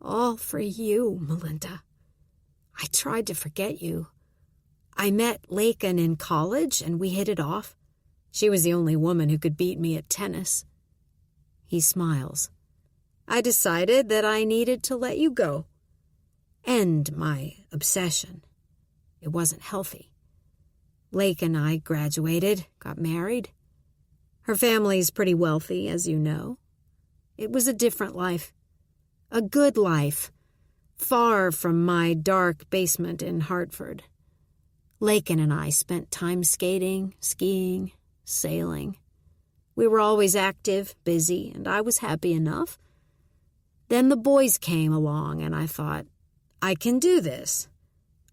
All for you, Melinda. I tried to forget you. I met Lakin in college, and we hit it off. She was the only woman who could beat me at tennis. He smiles. I decided that I needed to let you go. End my obsession. It wasn't healthy. Lake and I graduated, got married. Her family's pretty wealthy, as you know. It was a different life. A good life, far from my dark basement in Hartford. Lakin and I spent time skating, skiing, sailing. We were always active, busy, and I was happy enough. Then the boys came along, and I thought, I can do this.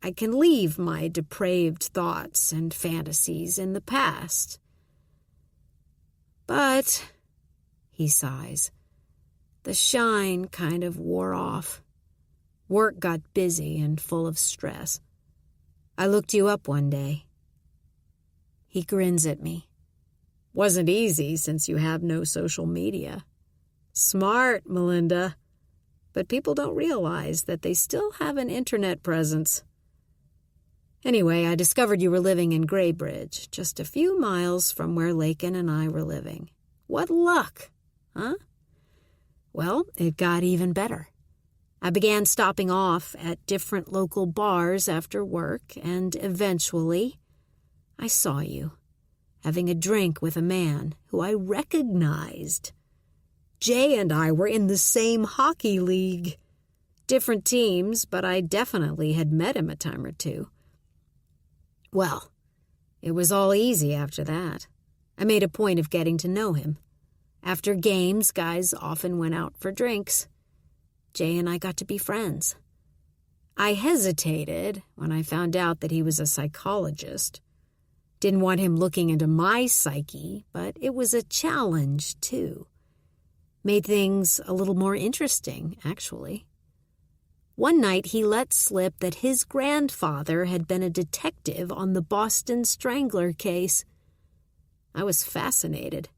I can leave my depraved thoughts and fantasies in the past. But, he sighs, the shine kind of wore off. Work got busy and full of stress. I looked you up one day. He grins at me. Wasn't easy since you have no social media. Smart, Melinda. But people don't realize that they still have an internet presence. Anyway, I discovered you were living in Graybridge, just a few miles from where Lakin and I were living. What luck, huh? Well, it got even better. I began stopping off at different local bars after work, and eventually I saw you, having a drink with a man who I recognized. Jay and I were in the same hockey league. Different teams, but I definitely had met him a time or two. Well, it was all easy after that. I made a point of getting to know him. After games, guys often went out for drinks. Jay and I got to be friends. I hesitated when I found out that he was a psychologist. Didn't want him looking into my psyche, but it was a challenge, too. Made things a little more interesting, actually. One night he let slip that his grandfather had been a detective on the Boston Strangler case. I was fascinated.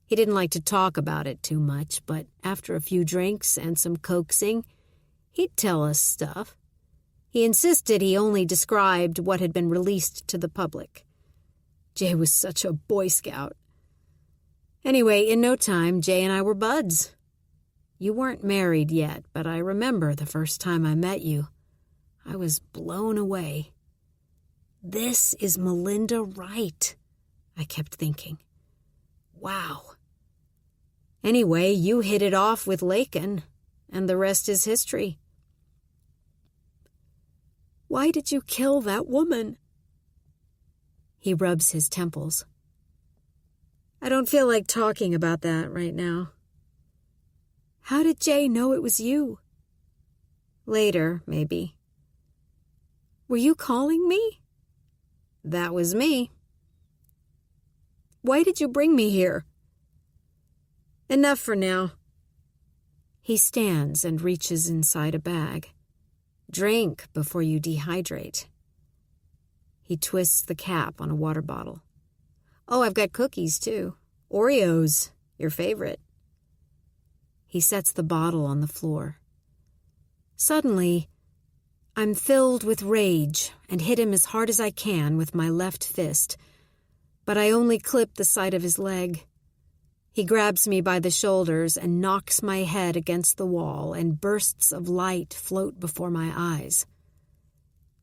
He didn't like to talk about it too much, but after a few drinks and some coaxing, he'd tell us stuff. He insisted he only described what had been released to the public. Jay was such a Boy Scout. Anyway, in no time, Jay and I were buds. You weren't married yet, but I remember the first time I met you. I was blown away. This is Melinda Wright, I kept thinking. Wow. Anyway, you hit it off with Lakin, and the rest is history. Why did you kill that woman? He rubs his temples. I don't feel like talking about that right now. How did Jay know it was you? Later, maybe. Were you calling me? That was me. Why did you bring me here? Enough for now. He stands and reaches inside a bag. Drink before you dehydrate. He twists the cap on a water bottle. Oh, I've got cookies, too. Oreos, your favorite. He sets the bottle on the floor. Suddenly, I'm filled with rage and hit him as hard as I can with my left fist, but I only clip the side of his leg. He grabs me by the shoulders and knocks my head against the wall, and bursts of light float before my eyes.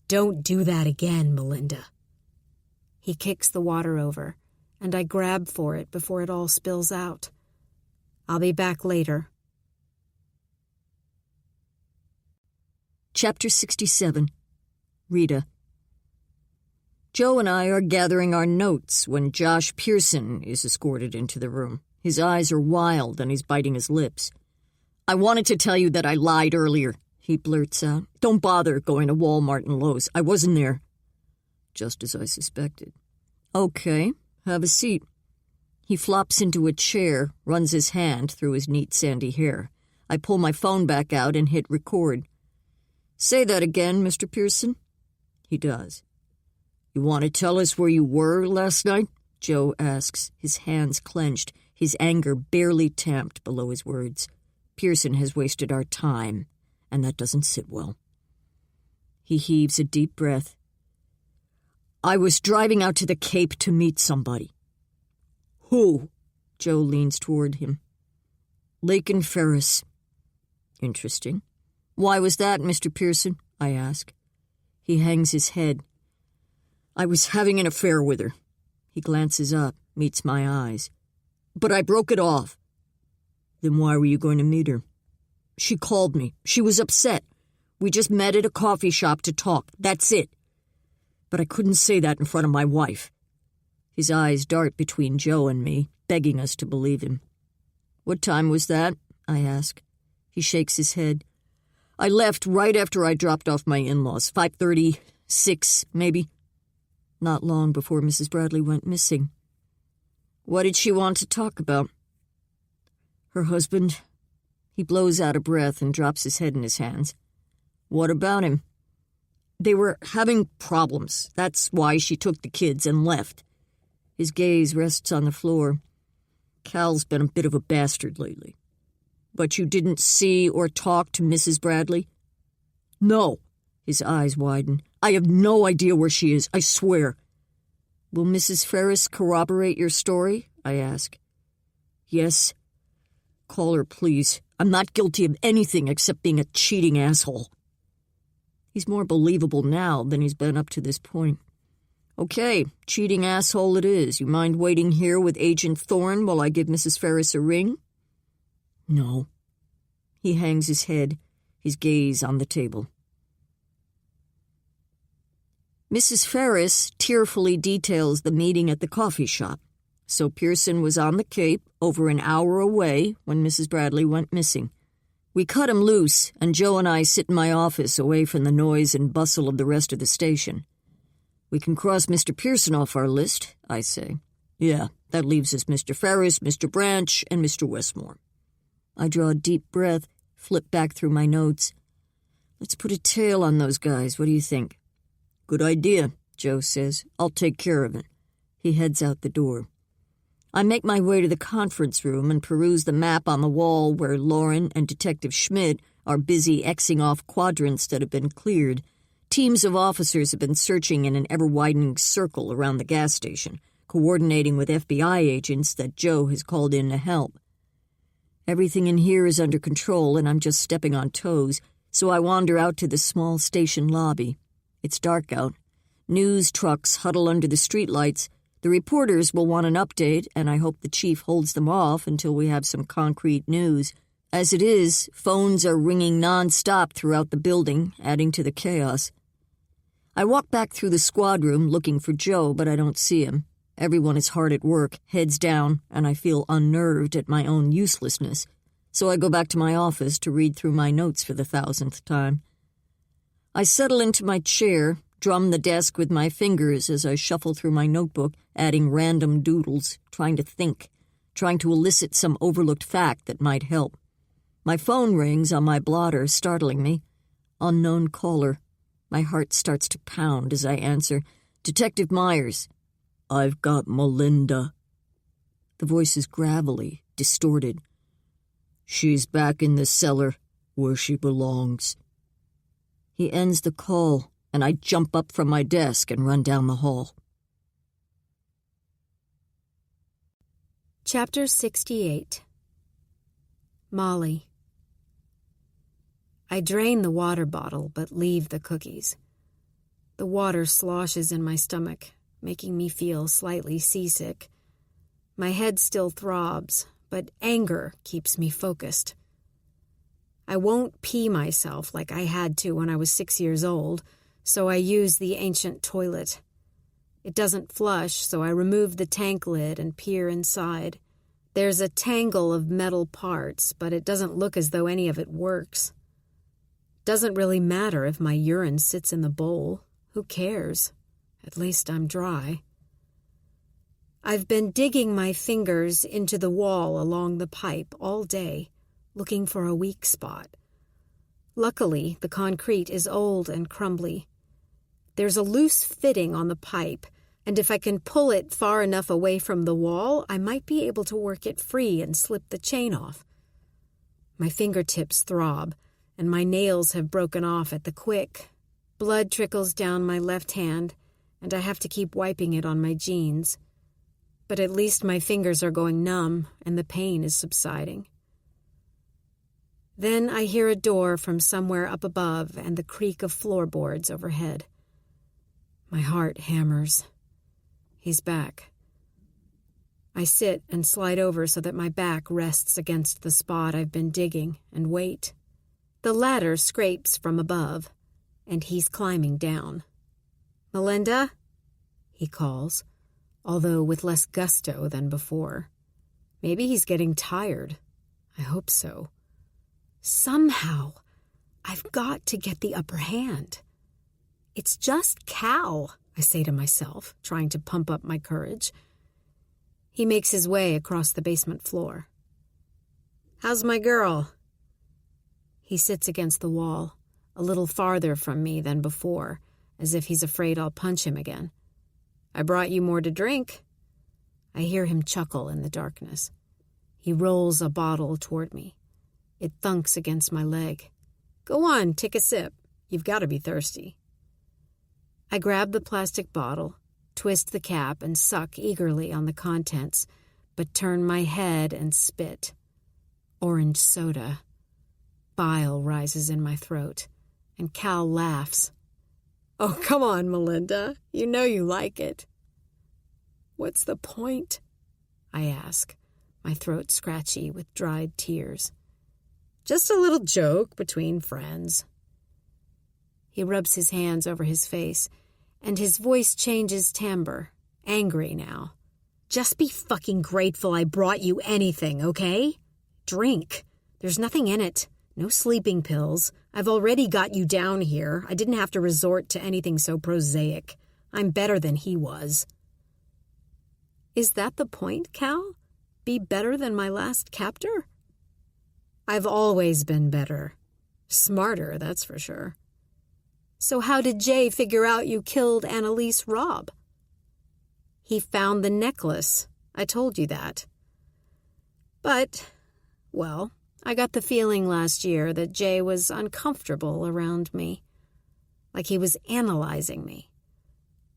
Don't do that again, Melinda. He kicks the water over, and I grab for it before it all spills out. I'll be back later. Chapter 67. Rita. Joe and I are gathering our notes when Josh Pearson is escorted into the room. His eyes are wild and he's biting his lips. I wanted to tell you that I lied earlier, he blurts out. Don't bother going to Walmart and Lowe's. I wasn't there. Just as I suspected. Okay, have a seat. He flops into a chair, runs his hand through his neat sandy hair. I pull my phone back out and hit record. Say that again, Mr. Pearson. He does. You want to tell us where you were last night? Joe asks, his hands clenched, his anger barely tamped below his words. Pearson has wasted our time, and that doesn't sit well. He heaves a deep breath. I was driving out to the Cape to meet somebody. Who? Joe leans toward him. Lakin Ferris. Interesting. Why was that, Mr. Pearson? I ask. He hangs his head. I was having an affair with her. He glances up, meets my eyes. But I broke it off. Then why were you going to meet her? She called me. She was upset. We just met at a coffee shop to talk. That's it. but I couldn't say that in front of my wife." His eyes dart between Joe and me, begging us to believe him. "What time was that?" I ask. He shakes his head. "I left right after I dropped off my in-laws, 5:30, 6, maybe. Not long before Mrs. Bradley went missing." "What did she want to talk about?" "Her husband." He blows out a breath and drops his head in his hands. "What about him?" "They were having problems. That's why she took the kids and left." His gaze rests on the floor. "Cal's been a bit of a bastard lately." "But you didn't see or talk to Mrs. Bradley?" "No." His eyes widen. "I have no idea where she is, I swear." "Will Mrs. Ferris corroborate your story?" I ask. "Yes." "Call her, please. I'm not guilty of anything except being a cheating asshole." He's more believable now than he's been up to this point. "Okay, cheating asshole it is. You mind waiting here with Agent Thorne while I give Mrs. Ferris a ring?" "No." He hangs his head, his gaze on the table. Mrs. Ferris tearfully details the meeting at the coffee shop. So Pearson was on the Cape, over an hour away, when Mrs. Bradley went missing. We cut him loose, and Joe and I sit in my office away from the noise and bustle of the rest of the station. "We can cross Mr. Pearson off our list," I say. "Yeah, that leaves us Mr. Ferris, Mr. Branch, and Mr. Westmore." I draw a deep breath, flip back through my notes. "Let's put a tail on those guys. What do you think?" "Good idea," Joe says. "I'll take care of it." He heads out the door. I make my way to the conference room and peruse the map on the wall where Lauren and Detective Schmidt are busy Xing off quadrants that have been cleared. Teams of officers have been searching in an ever-widening circle around the gas station, coordinating with FBI agents that Joe has called in to help. Everything in here is under control, and I'm just stepping on toes, so I wander out to the small station lobby. It's dark out. News trucks huddle under the streetlights. The reporters will want an update, and I hope the chief holds them off until we have some concrete news. As it is, phones are ringing non-stop throughout the building, adding to the chaos. I walk back through the squad room looking for Joe, but I don't see him. Everyone is hard at work, heads down, and I feel unnerved at my own uselessness. So I go back to my office to read through my notes for the 1,000th time. I settle into my chair, drum the desk with my fingers as I shuffle through my notebook, adding random doodles, trying to think, trying to elicit some overlooked fact that might help. My phone rings on my blotter, startling me. Unknown caller. My heart starts to pound as I answer. "Detective Myers." "I've got Melinda." The voice is gravelly, distorted. "She's back in the cellar, where she belongs." He ends the call, and I jump up from my desk and run down the hall. Chapter 68. Molly. I drain the water bottle, but leave the cookies. The water sloshes in my stomach, making me feel slightly seasick. My head still throbs, but anger keeps me focused. I won't pee myself like I had to when I was 6 years old, so I use the ancient toilet. It doesn't flush, so I remove the tank lid and peer inside. There's a tangle of metal parts, but it doesn't look as though any of it works. Doesn't really matter if my urine sits in the bowl. Who cares? At least I'm dry. I've been digging my fingers into the wall along the pipe all day, looking for a weak spot. Luckily, the concrete is old and crumbly. There's a loose fitting on the pipe, and if I can pull it far enough away from the wall, I might be able to work it free and slip the chain off. My fingertips throb, and my nails have broken off at the quick. Blood trickles down my left hand, and I have to keep wiping it on my jeans. But at least my fingers are going numb, and the pain is subsiding. Then I hear a door from somewhere up above and the creak of floorboards overhead. My heart hammers. He's back. I sit and slide over so that my back rests against the spot I've been digging and wait. The ladder scrapes from above, and he's climbing down. "Melinda?" he calls, although with less gusto than before. Maybe he's getting tired. I hope so. Somehow, I've got to get the upper hand. It's just Cal, I say to myself, trying to pump up my courage. He makes his way across the basement floor. "How's my girl?" He sits against the wall, a little farther from me than before, as if he's afraid I'll punch him again. "I brought you more to drink." I hear him chuckle in the darkness. He rolls a bottle toward me. It thunks against my leg. "Go on, take a sip. You've got to be thirsty." I grab the plastic bottle, twist the cap, and suck eagerly on the contents, but turn my head and spit. Orange soda. Bile rises in my throat, and Cal laughs. "Oh, come on, Melinda. You know you like it." "What's the point?" I ask, my throat scratchy with dried tears. "Just a little joke between friends." He rubs his hands over his face, and his voice changes timbre, angry now. "Just be fucking grateful I brought you anything, okay? Drink. There's nothing in it. No sleeping pills. I've already got you down here. I didn't have to resort to anything so prosaic. I'm better than he was." Is that the point, Cal? Be better than my last captor? I've always been better. Smarter, that's for sure. So how did Jay figure out you killed Annalise Robb? He found the necklace. I told you that. But, well, I got the feeling last year that Jay was uncomfortable around me. Like he was analyzing me.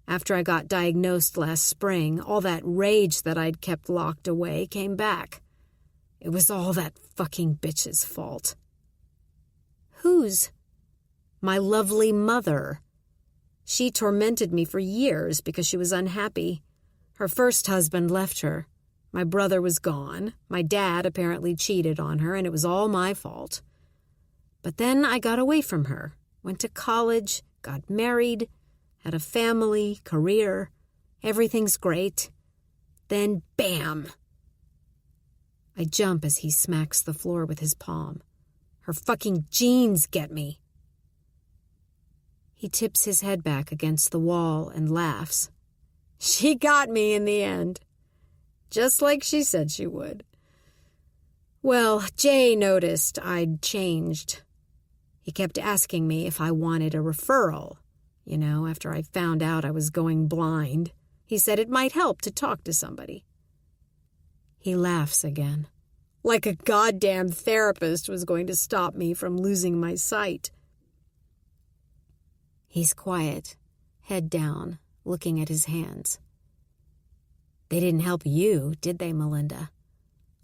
After I got diagnosed last spring, all that rage that I'd kept locked away came back. It was all that fucking bitch's fault. Whose? My lovely mother. She tormented me for years because she was unhappy. Her first husband left her. My brother was gone. My dad apparently cheated on her, and it was all my fault. But then I got away from her, went to college, got married, had a family, career. Everything's great. Then, bam! I jump as he smacks the floor with his palm. Her fucking jeans get me. He tips his head back against the wall and laughs. She got me in the end. Just like she said she would. Well, Jay noticed I'd changed. He kept asking me if I wanted a referral. You know, after I found out I was going blind, he said it might help to talk to somebody. He laughs again. Like a goddamn therapist was going to stop me from losing my sight. He's quiet, head down, looking at his hands. They didn't help you, did they, Melinda?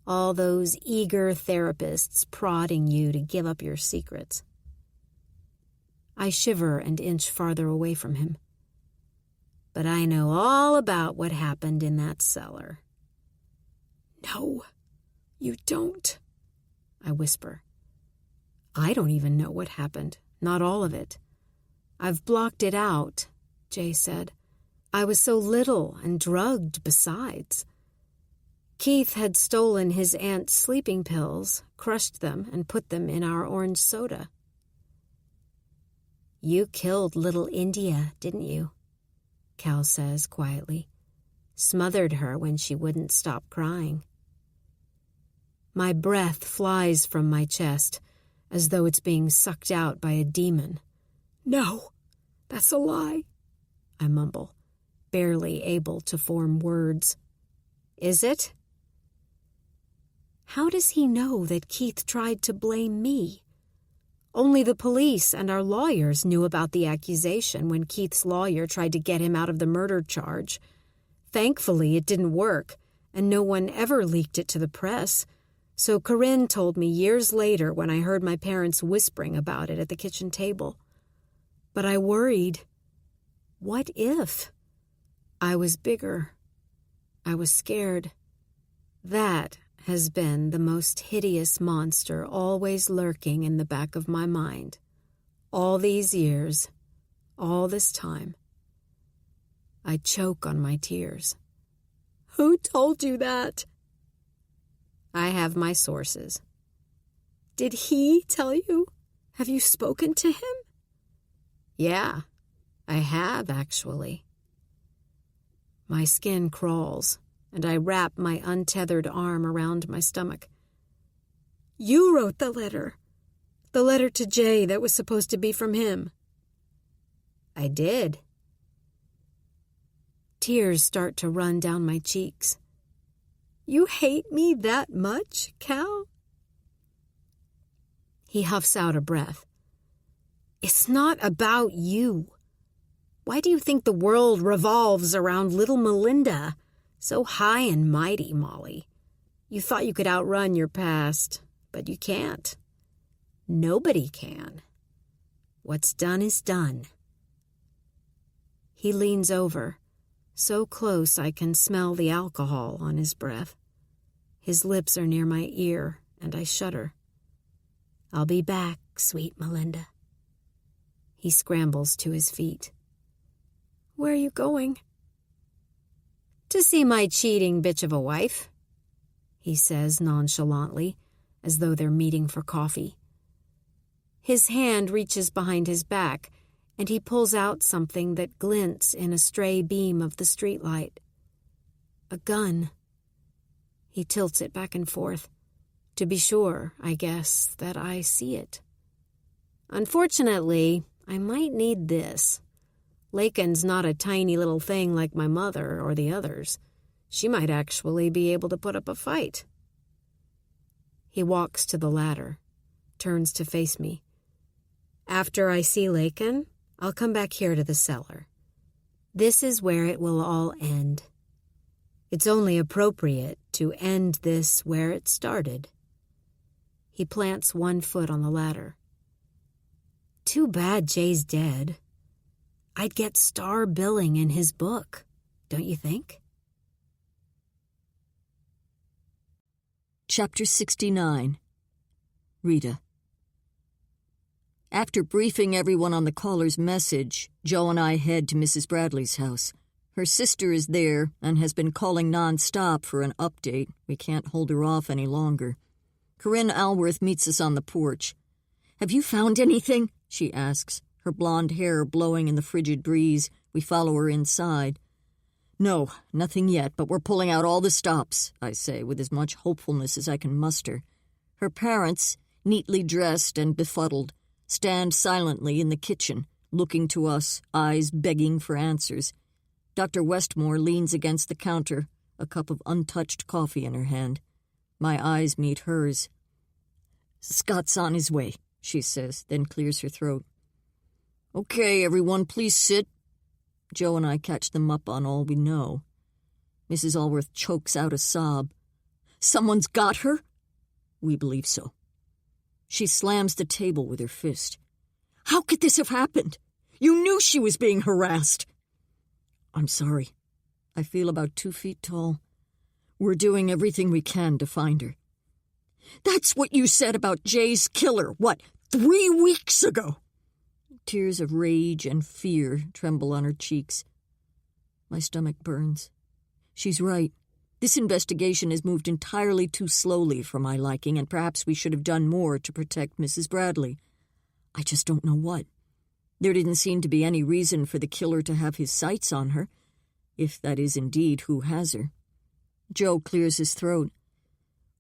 All those eager therapists prodding you to give up your secrets. I shiver and inch farther away from him. But I know all about what happened in that cellar. No, you don't, I whisper. I don't even know what happened, not all of it. I've blocked it out, Jay said. I was so little and drugged besides. Keith had stolen his aunt's sleeping pills, crushed them, and put them in our orange soda. You killed little India, didn't you? Cal says quietly. Smothered her when she wouldn't stop crying. My breath flies from my chest, as though it's being sucked out by a demon. No, that's a lie, I mumble, barely able to form words. Is it? How does he know that Keith tried to blame me? Only the police and our lawyers knew about the accusation when Keith's lawyer tried to get him out of the murder charge. Thankfully, it didn't work, and no one ever leaked it to the press. So Corinne told me years later when I heard my parents whispering about it at the kitchen table. But I worried. What if? I was bigger. I was scared. That has been the most hideous monster always lurking in the back of my mind. All these years, all this time. I choke on my tears. Who told you that? I have my sources. Did he tell you? Have you spoken to him? Yeah, I have, actually. My skin crawls, and I wrap my untethered arm around my stomach. You wrote the letter. The letter to Jay that was supposed to be from him. I did. Tears start to run down my cheeks. You hate me that much, Cal? He huffs out a breath. It's not about you. Why do you think the world revolves around little Melinda? So high and mighty, Molly. You thought you could outrun your past, but you can't. Nobody can. What's done is done. He leans over, so close I can smell the alcohol on his breath. His lips are near my ear, and I shudder. I'll be back, sweet Melinda. He scrambles to his feet. Where are you going? To see my cheating bitch of a wife, he says nonchalantly, as though they're meeting for coffee. His hand reaches behind his back, and he pulls out something that glints in a stray beam of the streetlight. A gun. He tilts it back and forth, to be sure, I guess, that I see it. Unfortunately, I might need this. Lakin's not a tiny little thing like my mother or the others. She might actually be able to put up a fight. He walks to the ladder, turns to face me. After I see Lakin, I'll come back here to the cellar. This is where it will all end. It's only appropriate to end this where it started. He plants one foot on the ladder. Too bad Jay's dead. I'd get star billing in his book, don't you think? Chapter 69. Rita. After briefing everyone on the caller's message, Joe and I head to Mrs. Bradley's house. Her sister is there and has been calling non-stop for an update. We can't hold her off any longer. Corinne Alworth meets us on the porch. "Have you found anything?" she asks, her blonde hair blowing in the frigid breeze. We follow her inside. "No, nothing yet, but we're pulling out all the stops," I say, with as much hopefulness as I can muster. Her parents, neatly dressed and befuddled, stand silently in the kitchen, looking to us, eyes begging for answers. Dr. Westmore leans against the counter, a cup of untouched coffee in her hand. My eyes meet hers. "Scott's on his way," she says, then clears her throat. "Okay, everyone, please sit." Joe and I catch them up on all we know. Mrs. Alworth chokes out a sob. "Someone's got her?" "We believe so." She slams the table with her fist. "How could this have happened? You knew she was being harassed." "I'm sorry. I feel about 2 feet tall. We're doing everything we can to find her." "That's what you said about Jay's killer, 3 weeks ago?" Tears of rage and fear tremble on her cheeks. My stomach burns. She's right. This investigation has moved entirely too slowly for my liking, and perhaps we should have done more to protect Mrs. Bradley. I just don't know what. There didn't seem to be any reason for the killer to have his sights on her, if that is indeed who has her. Joe clears his throat.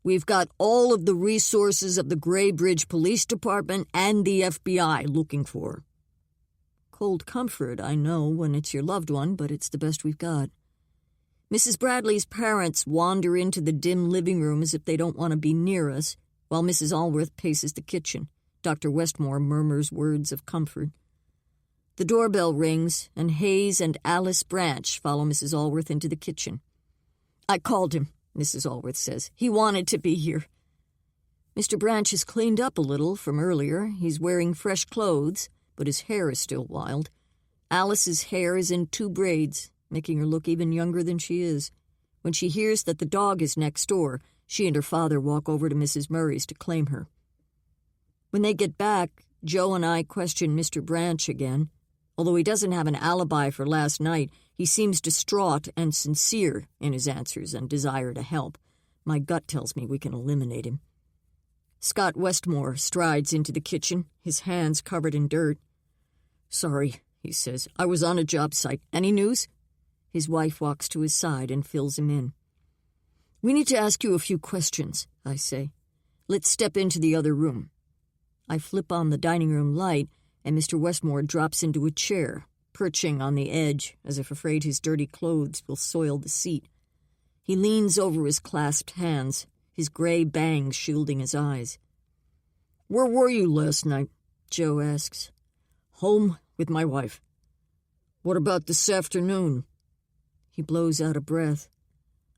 "We've got all of the resources of the Gray Bridge Police Department and the FBI looking for her." Cold comfort, I know, when it's your loved one, but it's the best we've got. Mrs. Bradley's parents wander into the dim living room as if they don't want to be near us, while Mrs. Alworth paces the kitchen. Dr. Westmore murmurs words of comfort. The doorbell rings, and Hayes and Alice Branch follow Mrs. Alworth into the kitchen. "I called him," Mrs. Alworth says. "He wanted to be here." Mr. Branch has cleaned up a little from earlier. He's wearing fresh clothes, but his hair is still wild. Alice's hair is in 2 braids, making her look even younger than she is. When she hears that the dog is next door, she and her father walk over to Mrs. Murray's to claim her. When they get back, Joe and I question Mr. Branch again. Although he doesn't have an alibi for last night, He seems distraught and sincere in his answers and desire to help. My gut tells me we can eliminate him. Scott Westmore strides into the kitchen, his hands covered in dirt. "Sorry," he says. "I was on a job site. Any news?" His wife walks to his side and fills him in. "We need to ask you a few questions," I say. "Let's step into the other room." I flip on the dining room light, and Mr. Westmore drops into a chair, perching on the edge as if afraid his dirty clothes will soil the seat. He leans over his clasped hands, his gray bangs shielding his eyes. "Where were you last night?" Joe asks. "Home with my wife." "What about this afternoon?" He blows out a breath.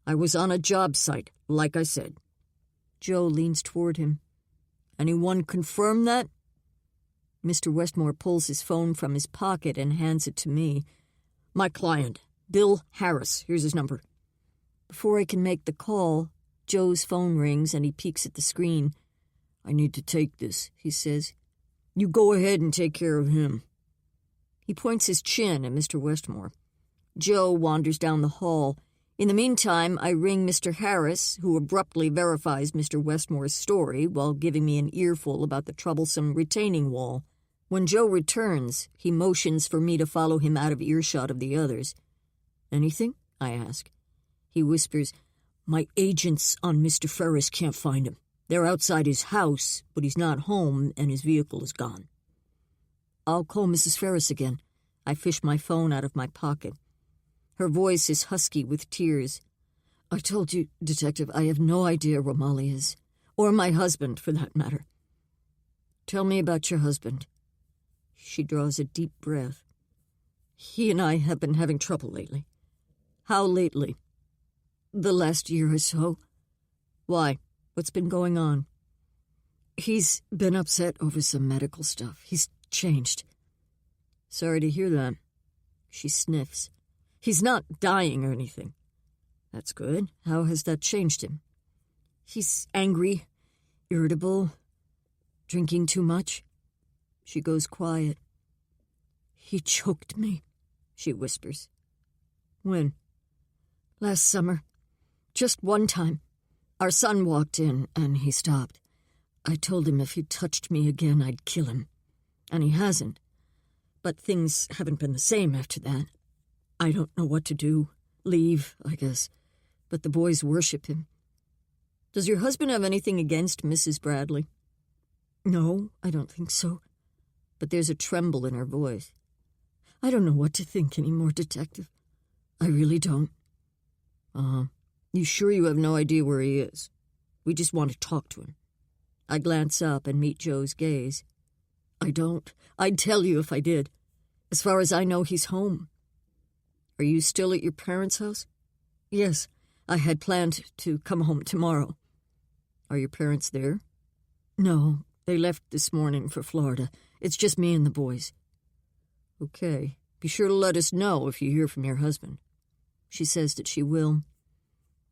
"I was on a job site, like I said." Joe leans toward him. "Anyone confirm that?" Mr. Westmore pulls his phone from his pocket and hands it to me. "My client, Bill Harris. Here's his number." Before I can make the call, Joe's phone rings and he peeks at the screen. "I need to take this," he says. "You go ahead and take care of him." He points his chin at Mr. Westmore. Joe wanders down the hall. In the meantime, I ring Mr. Harris, who abruptly verifies Mr. Westmore's story while giving me an earful about the troublesome retaining wall. When Joe returns, he motions for me to follow him out of earshot of the others. "Anything?" I ask. He whispers, "My agents on Mr. Ferris can't find him. They're outside his house, but he's not home and his vehicle is gone." "I'll call Mrs. Ferris again." I fish my phone out of my pocket. Her voice is husky with tears. "I told you, Detective, I have no idea where Molly is. Or my husband, for that matter." "Tell me about your husband." She draws a deep breath. "He and I have been having trouble lately." "How lately?" "The last year or so." "Why? What's been going on?" "He's been upset over some medical stuff. He's changed." "Sorry to hear that." She sniffs. "He's not dying or anything." "That's good. How has that changed him?" "He's angry, irritable, drinking too much." She goes quiet. "He choked me," she whispers. "When?" "Last summer. Just one time. Our son walked in, and he stopped. I told him if he touched me again, I'd kill him. And he hasn't. But things haven't been the same after that. I don't know what to do. Leave, I guess. But the boys worship him." "Does your husband have anything against Mrs. Bradley?" "No, I don't think so." But there's a tremble in her voice. "I don't know what to think anymore, Detective. I really don't." You sure you have no idea where he is? We just want to talk to him." I glance up and meet Joe's gaze. "I don't. I'd tell you if I did. As far as I know, he's home." "Are you still at your parents' house?" "Yes. I had planned to come home tomorrow." "Are your parents there?" "No. They left this morning for Florida. It's just me and the boys." "Okay. Be sure to let us know if you hear from your husband." She says that she will.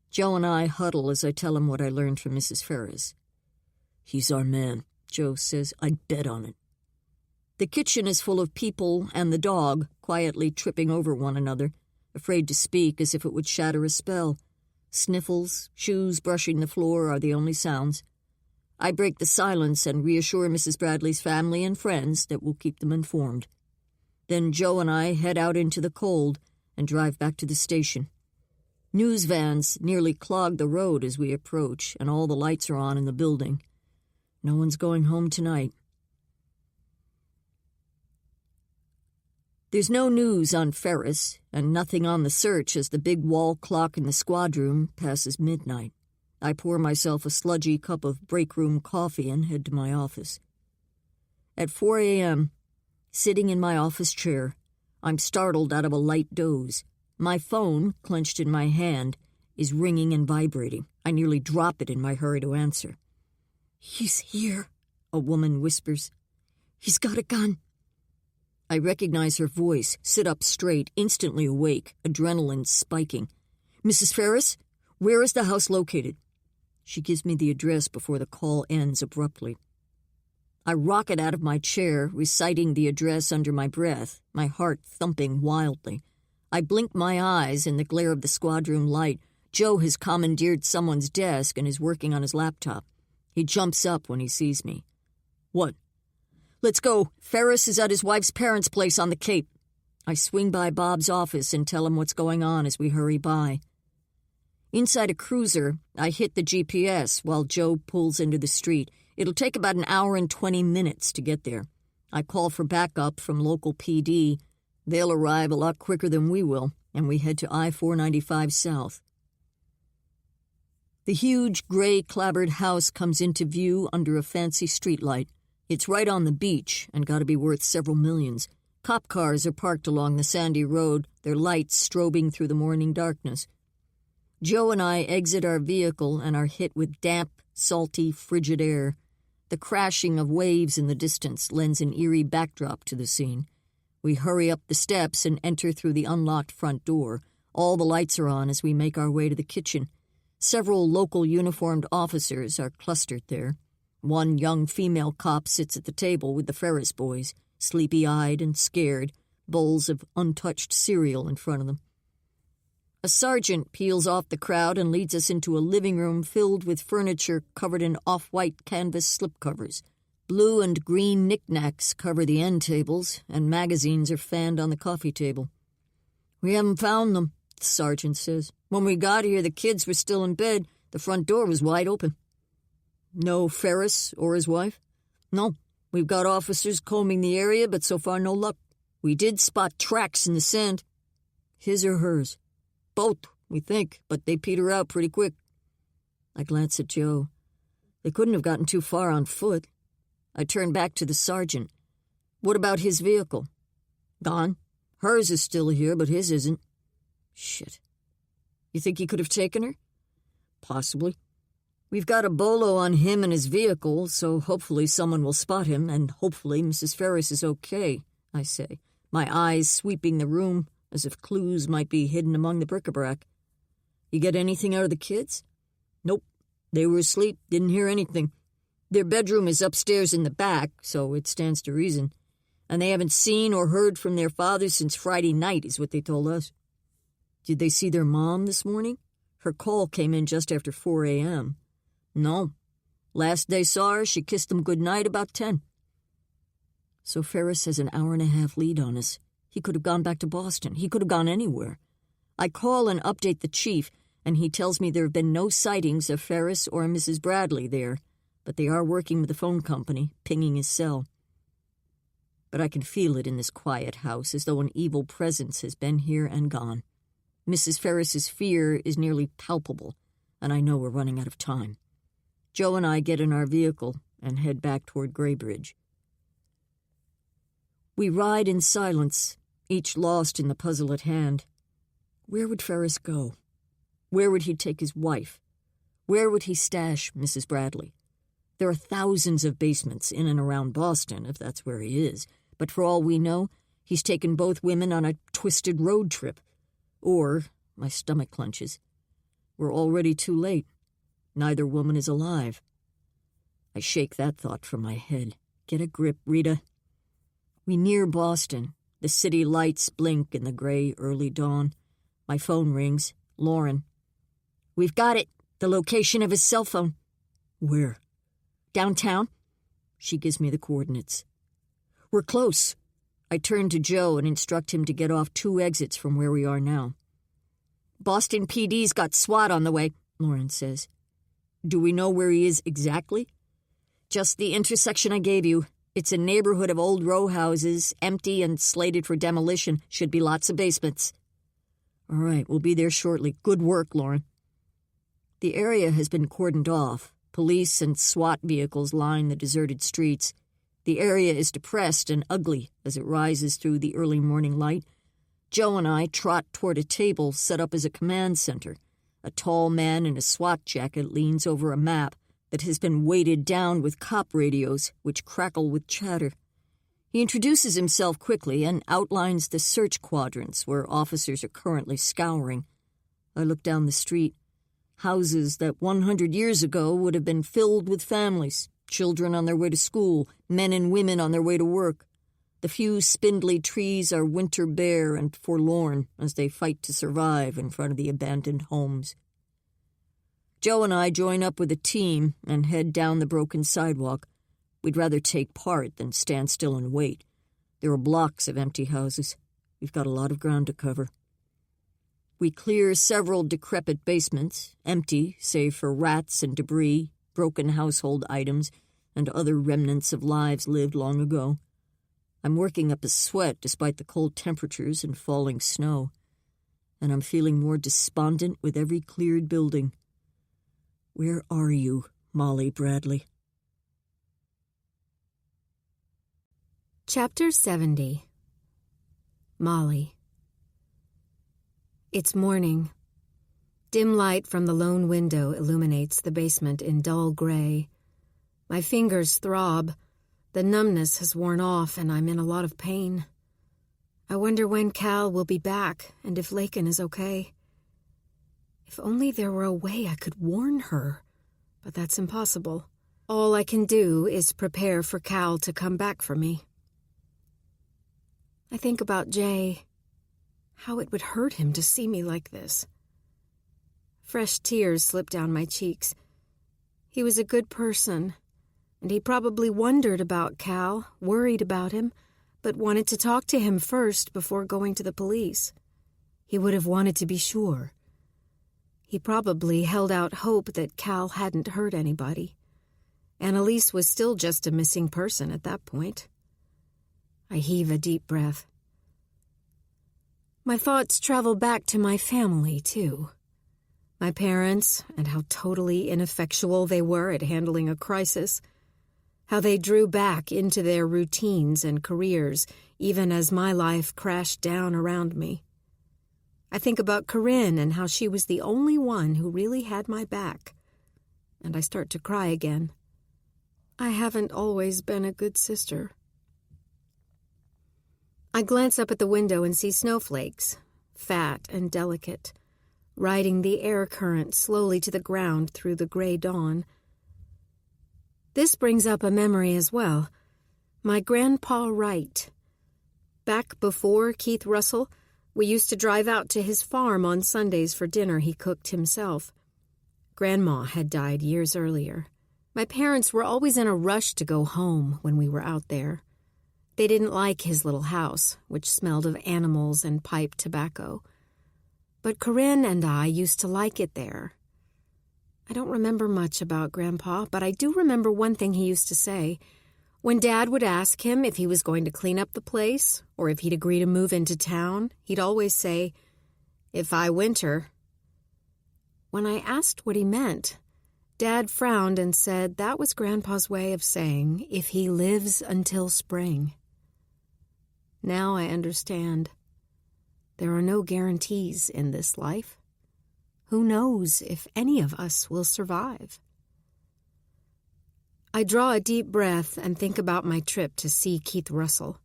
Joe and I huddle as I tell him what I learned from Mrs. Ferris. "He's our man," Joe says. "I'd bet on it." The kitchen is full of people and the dog, quietly tripping over one another, afraid to speak as if it would shatter a spell. Sniffles, shoes brushing the floor are the only sounds. I break the silence and reassure Mrs. Bradley's family and friends that we'll keep them informed. Then Joe and I head out into the cold and drive back to the station. News vans nearly clog the road as we approach, and all the lights are on in the building. No one's going home tonight. There's no news on Ferris, and nothing on the search as the big wall clock in the squad room passes midnight. I pour myself a sludgy cup of break-room coffee and head to my office. At 4 a.m., sitting in my office chair, I'm startled out of a light doze. My phone, clenched in my hand, is ringing and vibrating. I nearly drop it in my hurry to answer. "He's here," a woman whispers. "He's got a gun." I recognize her voice, sit up straight, instantly awake, adrenaline spiking. "Mrs. Ferris, where is the house located?" She gives me the address before the call ends abruptly. I rocket out of my chair, reciting the address under my breath, my heart thumping wildly. I blink my eyes in the glare of the squad room light. Joe has commandeered someone's desk and is working on his laptop. He jumps up when he sees me. What? Let's go. Ferris is at his wife's parents' place on the Cape. I swing by Bob's office and tell him what's going on as we hurry by. Inside a cruiser, I hit the GPS while Joe pulls into the street. It'll take about an hour and 20 minutes to get there. I call for backup from local PD. They'll arrive a lot quicker than we will, and we head to I-495 south. The huge, gray-clapboard house comes into view under a fancy streetlight. It's right on the beach and got to be worth several millions. Cop cars are parked along the sandy road, their lights strobing through the morning darkness. Joe and I exit our vehicle and are hit with damp, salty, frigid air. The crashing of waves in the distance lends an eerie backdrop to the scene. We hurry up the steps and enter through the unlocked front door. All the lights are on as we make our way to the kitchen. Several local uniformed officers are clustered there. One young female cop sits at the table with the Ferris boys, sleepy-eyed and scared, bowls of untouched cereal in front of them. A sergeant peels off the crowd and leads us into a living room filled with furniture covered in off-white canvas slipcovers. Blue and green knickknacks cover the end tables, and magazines are fanned on the coffee table. "We haven't found them," the sergeant says. "When we got here, the kids were still in bed. The front door was wide open." "No Ferris or his wife?" "No. We've got officers combing the area, but so far no luck. We did spot tracks in the sand." "His or hers?" "Both, we think, but they peter out pretty quick." I glance at Joe. They couldn't have gotten too far on foot. I turn back to the sergeant. "What about his vehicle?" "Gone. Hers is still here, but his isn't." "Shit. You think he could have taken her?" "Possibly. We've got a bolo on him and his vehicle, so hopefully someone will spot him, and hopefully Mrs. Ferris is okay," I say, my eyes sweeping the room as if clues might be hidden among the bric-a-brac. "You get anything out of the kids?" "Nope. They were asleep, didn't hear anything. Their bedroom is upstairs in the back, so it stands to reason. And they haven't seen or heard from their father since Friday night, is what they told us." "Did they see their mom this morning? Her call came in just after 4 a.m. "No. Last they saw her, she kissed them good night about 10. So Ferris has an hour-and-a-half lead on us. He could have gone back to Boston. He could have gone anywhere. I call and update the chief, and he tells me there have been no sightings of Ferris or Mrs. Bradley there, but they are working with the phone company, pinging his cell. But I can feel it in this quiet house, as though an evil presence has been here and gone. Mrs. Ferris's fear is nearly palpable, and I know we're running out of time. Joe and I get in our vehicle and head back toward Graybridge. We ride in silence, each lost in the puzzle at hand. Where would Ferris go? Where would he take his wife? Where would he stash Mrs. Bradley? There are thousands of basements in and around Boston, if that's where he is, but for all we know, he's taken both women on a twisted road trip. Or, my stomach clenches, we're already too late. Neither woman is alive. I shake that thought from my head. Get a grip, Rita. We near Boston. The city lights blink in the gray early dawn. My phone rings. Lauren. "We've got it. The location of his cell phone." "Where?" "Downtown." She gives me the coordinates. "We're close." I turn to Joe and instruct him to get off 2 exits from where we are now. "Boston PD's got SWAT on the way," Lauren says. "Do we know where he is exactly?" "Just the intersection I gave you. It's a neighborhood of old row houses, empty and slated for demolition. Should be lots of basements." "All right, we'll be there shortly. Good work, Lauren." The area has been cordoned off. Police and SWAT vehicles line the deserted streets. The area is depressed and ugly as it rises through the early morning light. Joe and I trot toward a table set up as a command center. A tall man in a SWAT jacket leans over a map that has been weighted down with cop radios, which crackle with chatter. He introduces himself quickly and outlines the search quadrants where officers are currently scouring. I look down the street. Houses that 100 years ago would have been filled with families, children on their way to school, men and women on their way to work. The few spindly trees are winter bare and forlorn as they fight to survive in front of the abandoned homes. Joe and I join up with a team and head down the broken sidewalk. We'd rather take part than stand still and wait. There are blocks of empty houses. We've got a lot of ground to cover. We clear several decrepit basements, empty save for rats and debris, broken household items, and other remnants of lives lived long ago. I'm working up a sweat despite the cold temperatures and falling snow, and I'm feeling more despondent with every cleared building. Where are you, Molly Bradley? Chapter 70. Molly. It's morning. Dim light from the lone window illuminates the basement in dull gray. My fingers throb. The numbness has worn off, and I'm in a lot of pain. I wonder when Cal will be back, and if Lakin is okay. If only there were a way I could warn her, but that's impossible. All I can do is prepare for Cal to come back for me. I think about Jay, how it would hurt him to see me like this. Fresh tears slip down my cheeks. He was a good person, and he probably wondered about Cal, worried about him, but wanted to talk to him first before going to the police. He would have wanted to be sure. He probably held out hope that Cal hadn't hurt anybody. Annalise was still just a missing person at that point. I heave a deep breath. My thoughts travel back to my family, too. My parents, and how totally ineffectual they were at handling a crisis. How they drew back into their routines and careers, even as my life crashed down around me. I think about Corinne and how she was the only one who really had my back. And I start to cry again. I haven't always been a good sister. I glance up at the window and see snowflakes, fat and delicate, riding the air current slowly to the ground through the gray dawn. This brings up a memory as well. My Grandpa Wright. Back before Keith Russell, we used to drive out to his farm on Sundays for dinner he cooked himself. Grandma had died years earlier. My parents were always in a rush to go home when we were out there. They didn't like his little house, which smelled of animals and pipe tobacco. But Corinne and I used to like it there. I don't remember much about Grandpa, but I do remember one thing he used to say. When Dad would ask him if he was going to clean up the place or if he'd agree to move into town, he'd always say, "If I winter." When I asked what he meant, Dad frowned and said that was Grandpa's way of saying, "If he lives until spring." Now I understand. There are no guarantees in this life. Who knows if any of us will survive? I draw a deep breath and think about my trip to see Keith Russell.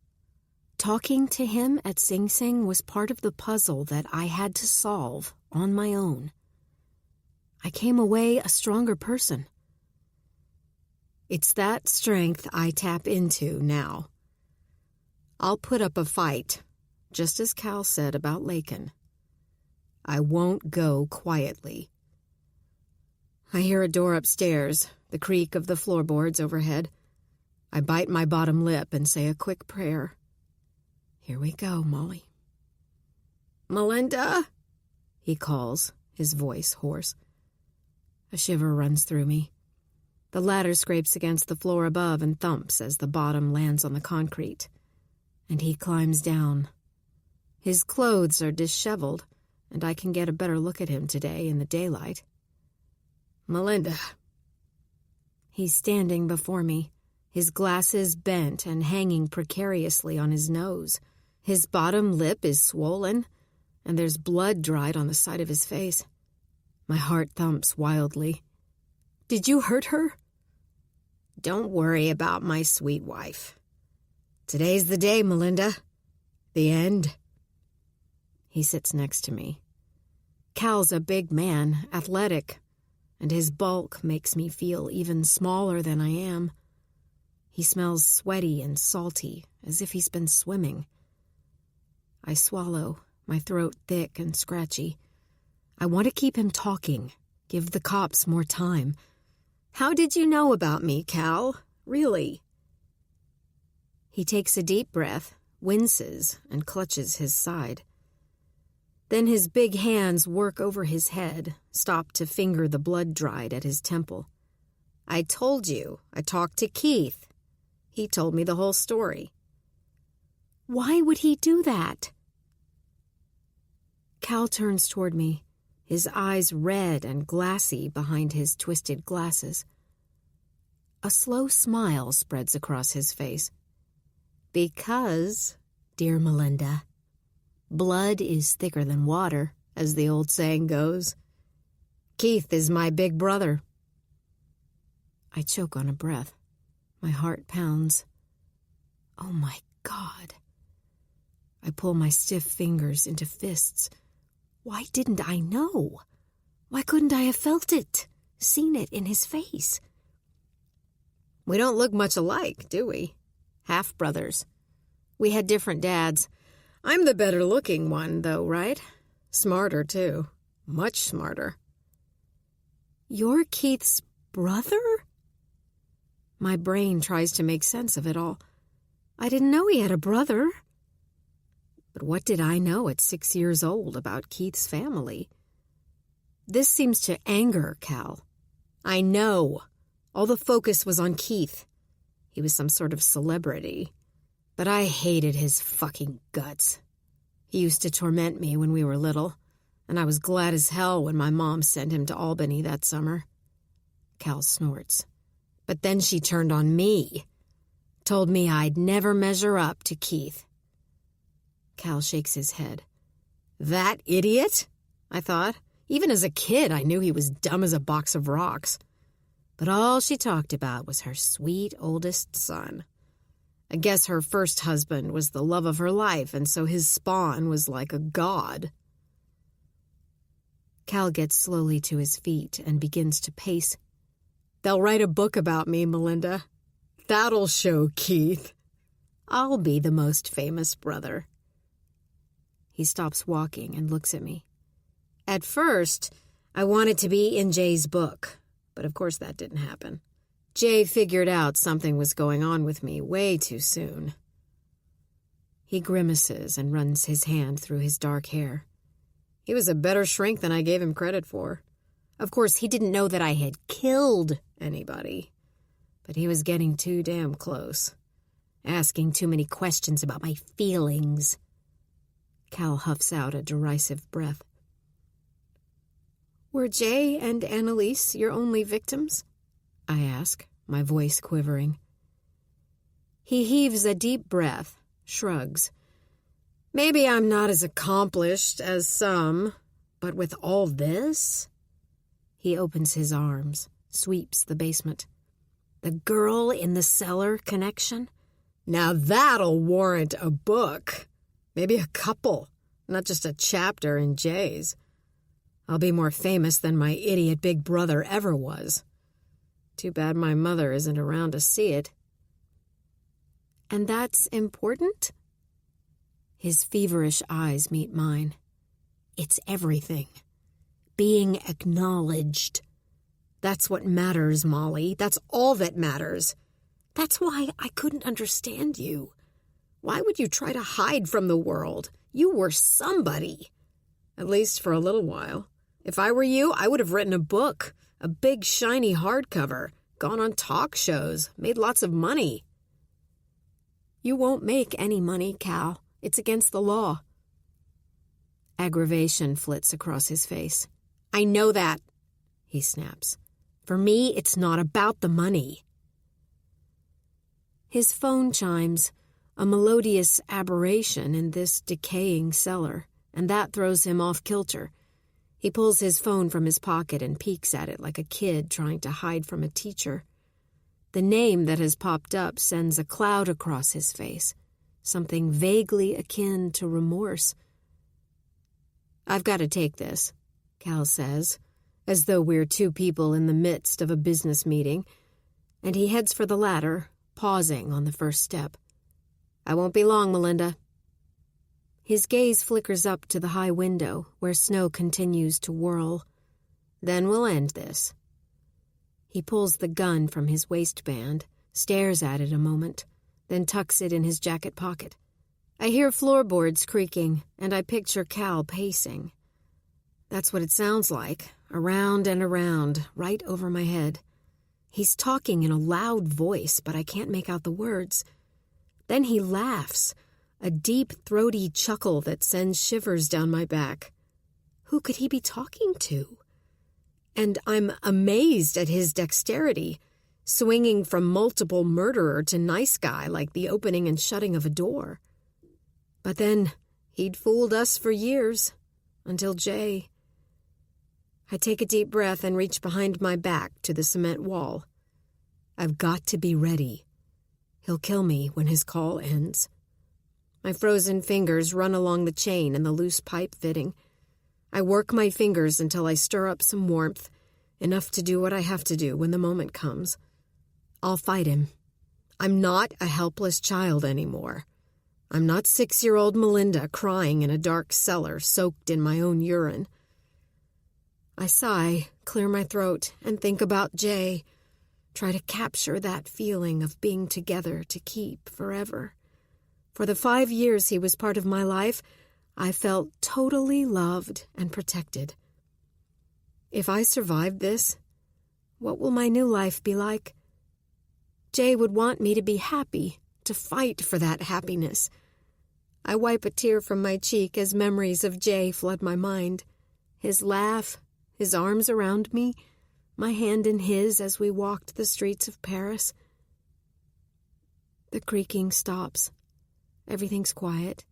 Talking to him at Sing Sing was part of the puzzle that I had to solve on my own. I came away a stronger person. It's that strength I tap into now. I'll put up a fight, just as Cal said about Lakin. I won't go quietly. I hear a door upstairs, the creak of the floorboards overhead. I bite my bottom lip and say a quick prayer. Here we go, Molly. "Melinda," he calls, his voice hoarse. A shiver runs through me. The ladder scrapes against the floor above and thumps as the bottom lands on the concrete. And he climbs down. His clothes are disheveled, and I can get a better look at him today in the daylight. "Melinda." He's standing before me, his glasses bent and hanging precariously on his nose. His bottom lip is swollen, and there's blood dried on the side of his face. My heart thumps wildly. "Did you hurt her?" "Don't worry about my sweet wife. Today's the day, Melinda. The end." He sits next to me. Cal's a big man, athletic, and his bulk makes me feel even smaller than I am. He smells sweaty and salty, as if he's been swimming. I swallow, my throat thick and scratchy. I want to keep him talking, give the cops more time. How did you know about me, Cal? Really? He takes a deep breath, winces, and clutches his side. Then his big hands work over his head, stop to finger the blood dried at his temple. I told you, I talked to Keith. He told me the whole story. Why would he do that? Cal turns toward me, his eyes red and glassy behind his twisted glasses. A slow smile spreads across his face. Because, dear Melinda, blood is thicker than water, as the old saying goes. Keith is my big brother. I choke on a breath. My heart pounds. Oh my God. I pull my stiff fingers into fists. Why didn't I know? Why couldn't I have felt it, seen it in his face? We don't look much alike, do we? Half-brothers. We had different dads. I'm the better-looking one, though, right? Smarter, too. Much smarter. You're Keith's brother? My brain tries to make sense of it all. I didn't know he had a brother. But what did I know at 6 years old about Keith's family? This seems to anger Cal. I know. All the focus was on Keith. He was some sort of celebrity. But I hated his fucking guts. He used to torment me when we were little, and I was glad as hell when my mom sent him to Albany that summer. Cal snorts. But then she turned on me. Told me I'd never measure up to Keith. Cal shakes his head. That idiot? I thought. Even as a kid, I knew he was dumb as a box of rocks. But all she talked about was her sweet oldest son. I guess her first husband was the love of her life, and so his spawn was like a god. Cal gets slowly to his feet and begins to pace. They'll write a book about me, Melinda. That'll show Keith. I'll be the most famous brother. He stops walking and looks at me. At first, I wanted to be in Jay's book, but of course that didn't happen. Jay figured out something was going on with me way too soon. He grimaces and runs his hand through his dark hair. He was a better shrink than I gave him credit for. Of course, he didn't know that I had killed anybody, but he was getting too damn close, asking too many questions about my feelings. Cal huffs out a derisive breath. Were Jay and Annalise your only victims? I ask, my voice quivering. He heaves a deep breath, shrugs. Maybe I'm not as accomplished as some, but with all this? He opens his arms, sweeps the basement. The girl in the cellar connection? Now that'll warrant a book. Maybe a couple, not just a chapter in Jay's. I'll be more famous than my idiot big brother ever was. Too bad my mother isn't around to see it. And that's important? His feverish eyes meet mine. It's everything. Being acknowledged. That's what matters, Molly. That's all that matters. That's why I couldn't understand you. Why would you try to hide from the world? You were somebody. At least for a little while. If I were you, I would have written a book. A big, shiny hardcover. Gone on talk shows. Made lots of money. You won't make any money, Cal. It's against the law. Aggravation flits across his face. I know that, he snaps. For me, it's not about the money. His phone chimes, a melodious aberration in this decaying cellar, and that throws him off kilter. He pulls his phone from his pocket and peeks at it like a kid trying to hide from a teacher. The name that has popped up sends a cloud across his face, something vaguely akin to remorse. I've got to take this, Cal says, as though we're two people in the midst of a business meeting, and he heads for the ladder, pausing on the first step. "I won't be long, Melinda." His gaze flickers up to the high window where snow continues to whirl. "Then we'll end this." He pulls the gun from his waistband, stares at it a moment, then tucks it in his jacket pocket. I hear floorboards creaking, and I picture Cal pacing. That's what it sounds like, around and around, right over my head. He's talking in a loud voice, but I can't make out the words. Then he laughs, a deep, throaty chuckle that sends shivers down my back. Who could he be talking to? And I'm amazed at his dexterity, swinging from multiple murderer to nice guy like the opening and shutting of a door. But then he'd fooled us for years, until Jay. I take a deep breath and reach behind my back to the cement wall. I've got to be ready. He'll kill me when his call ends. My frozen fingers run along the chain and the loose pipe fitting. I work my fingers until I stir up some warmth, enough to do what I have to do when the moment comes. I'll fight him. I'm not a helpless child anymore. I'm not 6-year-old Melinda crying in a dark cellar soaked in my own urine. I sigh, clear my throat, and think about Jay. Try to capture that feeling of being together to keep forever. For the 5 years he was part of my life, I felt totally loved and protected. If I survived this, what will my new life be like? Jay would want me to be happy, to fight for that happiness. I wipe a tear from my cheek as memories of Jay flood my mind. His laugh, his arms around me, my hand in his as we walked the streets of Paris. The creaking stops. Everything's quiet.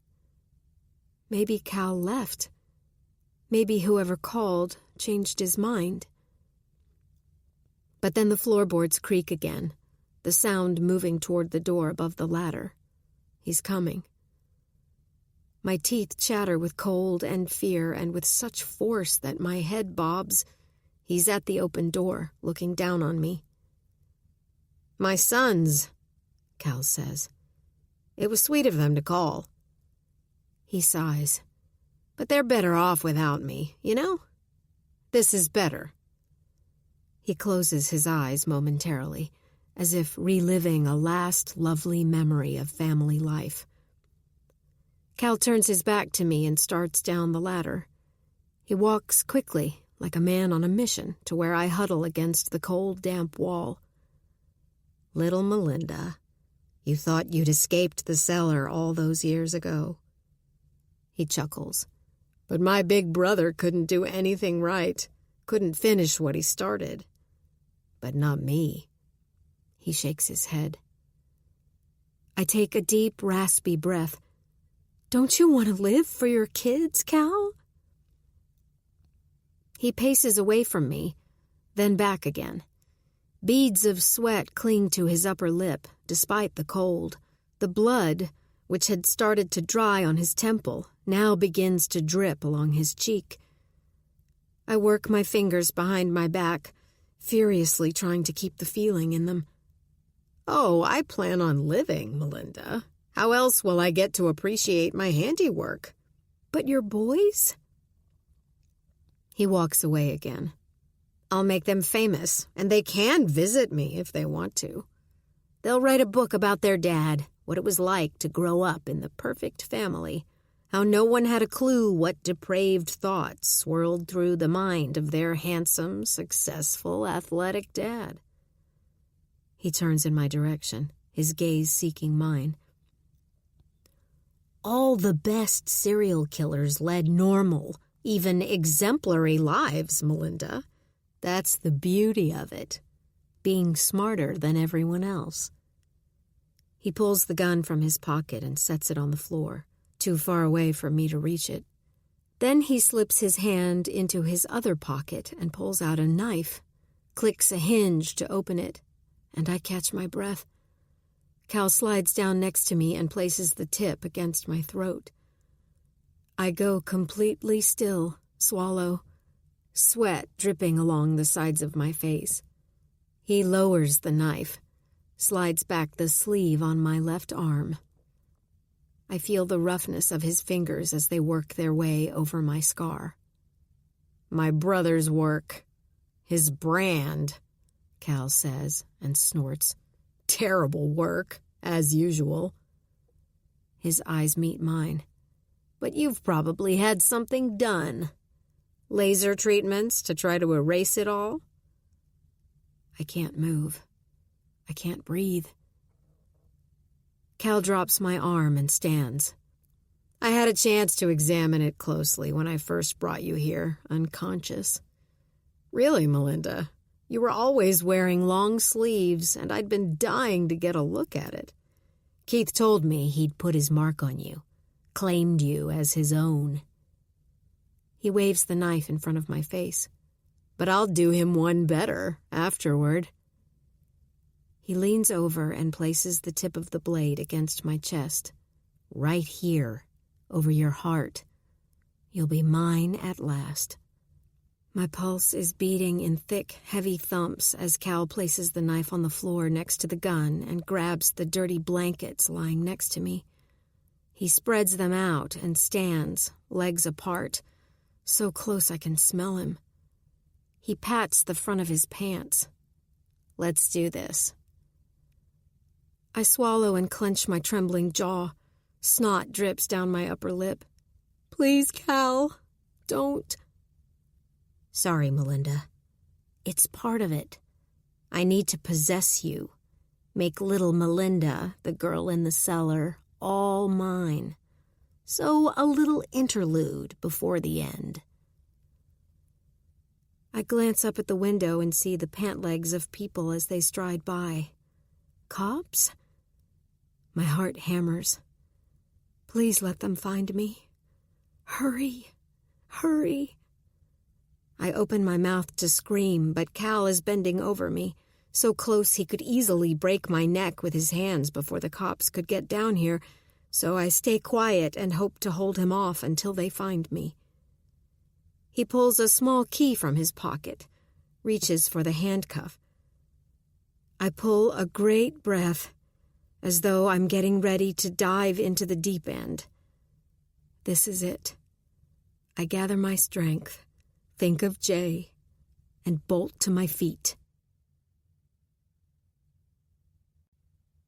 Maybe Cal left. Maybe whoever called changed his mind. But then the floorboards creak again, the sound moving toward the door above the ladder. He's coming. My teeth chatter with cold and fear and with such force that my head bobs. He's at the open door, looking down on me. "My sons," Cal says. "It was sweet of them to call." He sighs. "But they're better off without me, you know? This is better." He closes his eyes momentarily, as if reliving a last lovely memory of family life. Cal turns his back to me and starts down the ladder. He walks quickly, like a man on a mission, to where I huddle against the cold, damp wall. "Little Melinda, you thought you'd escaped the cellar all those years ago." He chuckles. "But my big brother couldn't do anything right, couldn't finish what he started. But not me." He shakes his head. I take a deep, raspy breath. "Don't you want to live for your kids, Cal?" He paces away from me, then back again. Beads of sweat cling to his upper lip, despite the cold. The blood, which had started to dry on his temple, now begins to drip along his cheek. I work my fingers behind my back, furiously trying to keep the feeling in them. "Oh, I plan on living, Melinda. How else will I get to appreciate my handiwork?" "But your boys?" He walks away again. "I'll make them famous, and they can visit me if they want to. They'll write a book about their dad, what it was like to grow up in the perfect family, how no one had a clue what depraved thoughts swirled through the mind of their handsome, successful, athletic dad." He turns in my direction, his gaze seeking mine. "All the best serial killers led normal, even exemplary lives, Melinda. That's the beauty of it, being smarter than everyone else." He pulls the gun from his pocket and sets it on the floor, too far away for me to reach it. Then he slips his hand into his other pocket and pulls out a knife, clicks a hinge to open it, and I catch my breath. Cal slides down next to me and places the tip against my throat. I go completely still, swallow, sweat dripping along the sides of my face. He lowers the knife, slides back the sleeve on my left arm. I feel the roughness of his fingers as they work their way over my scar. My brother's work. His brand, Cal says and snorts. Terrible work, as usual. His eyes meet mine. But you've probably had something done. Laser treatments to try to erase it all? I can't move. I can't breathe. Cal drops my arm and stands. I had a chance to examine it closely when I first brought you here, unconscious. Really, Melinda, you were always wearing long sleeves, and I'd been dying to get a look at it. Keith told me he'd put his mark on you, claimed you as his own. He waves the knife in front of my face. But I'll do him one better afterward. He leans over and places the tip of the blade against my chest. Right here, over your heart. You'll be mine at last. My pulse is beating in thick, heavy thumps as Cal places the knife on the floor next to the gun and grabs the dirty blankets lying next to me. He spreads them out and stands, legs apart, so close I can smell him. He pats the front of his pants. Let's do this. I swallow and clench my trembling jaw. Snot drips down my upper lip. Please, Cal, don't. Sorry, Melinda. It's part of it. I need to possess you. Make little Melinda, the girl in the cellar, all mine. So a little interlude before the end. I glance up at the window and see the pant legs of people as they stride by. Cops? My heart hammers. Please let them find me. Hurry, hurry. I open my mouth to scream, but Cal is bending over me, so close he could easily break my neck with his hands before the cops could get down here, so I stay quiet and hope to hold him off until they find me. He pulls a small key from his pocket, reaches for the handcuff. I pull a great breath, as though I'm getting ready to dive into the deep end. This is it. I gather my strength, think of Jay, and bolt to my feet.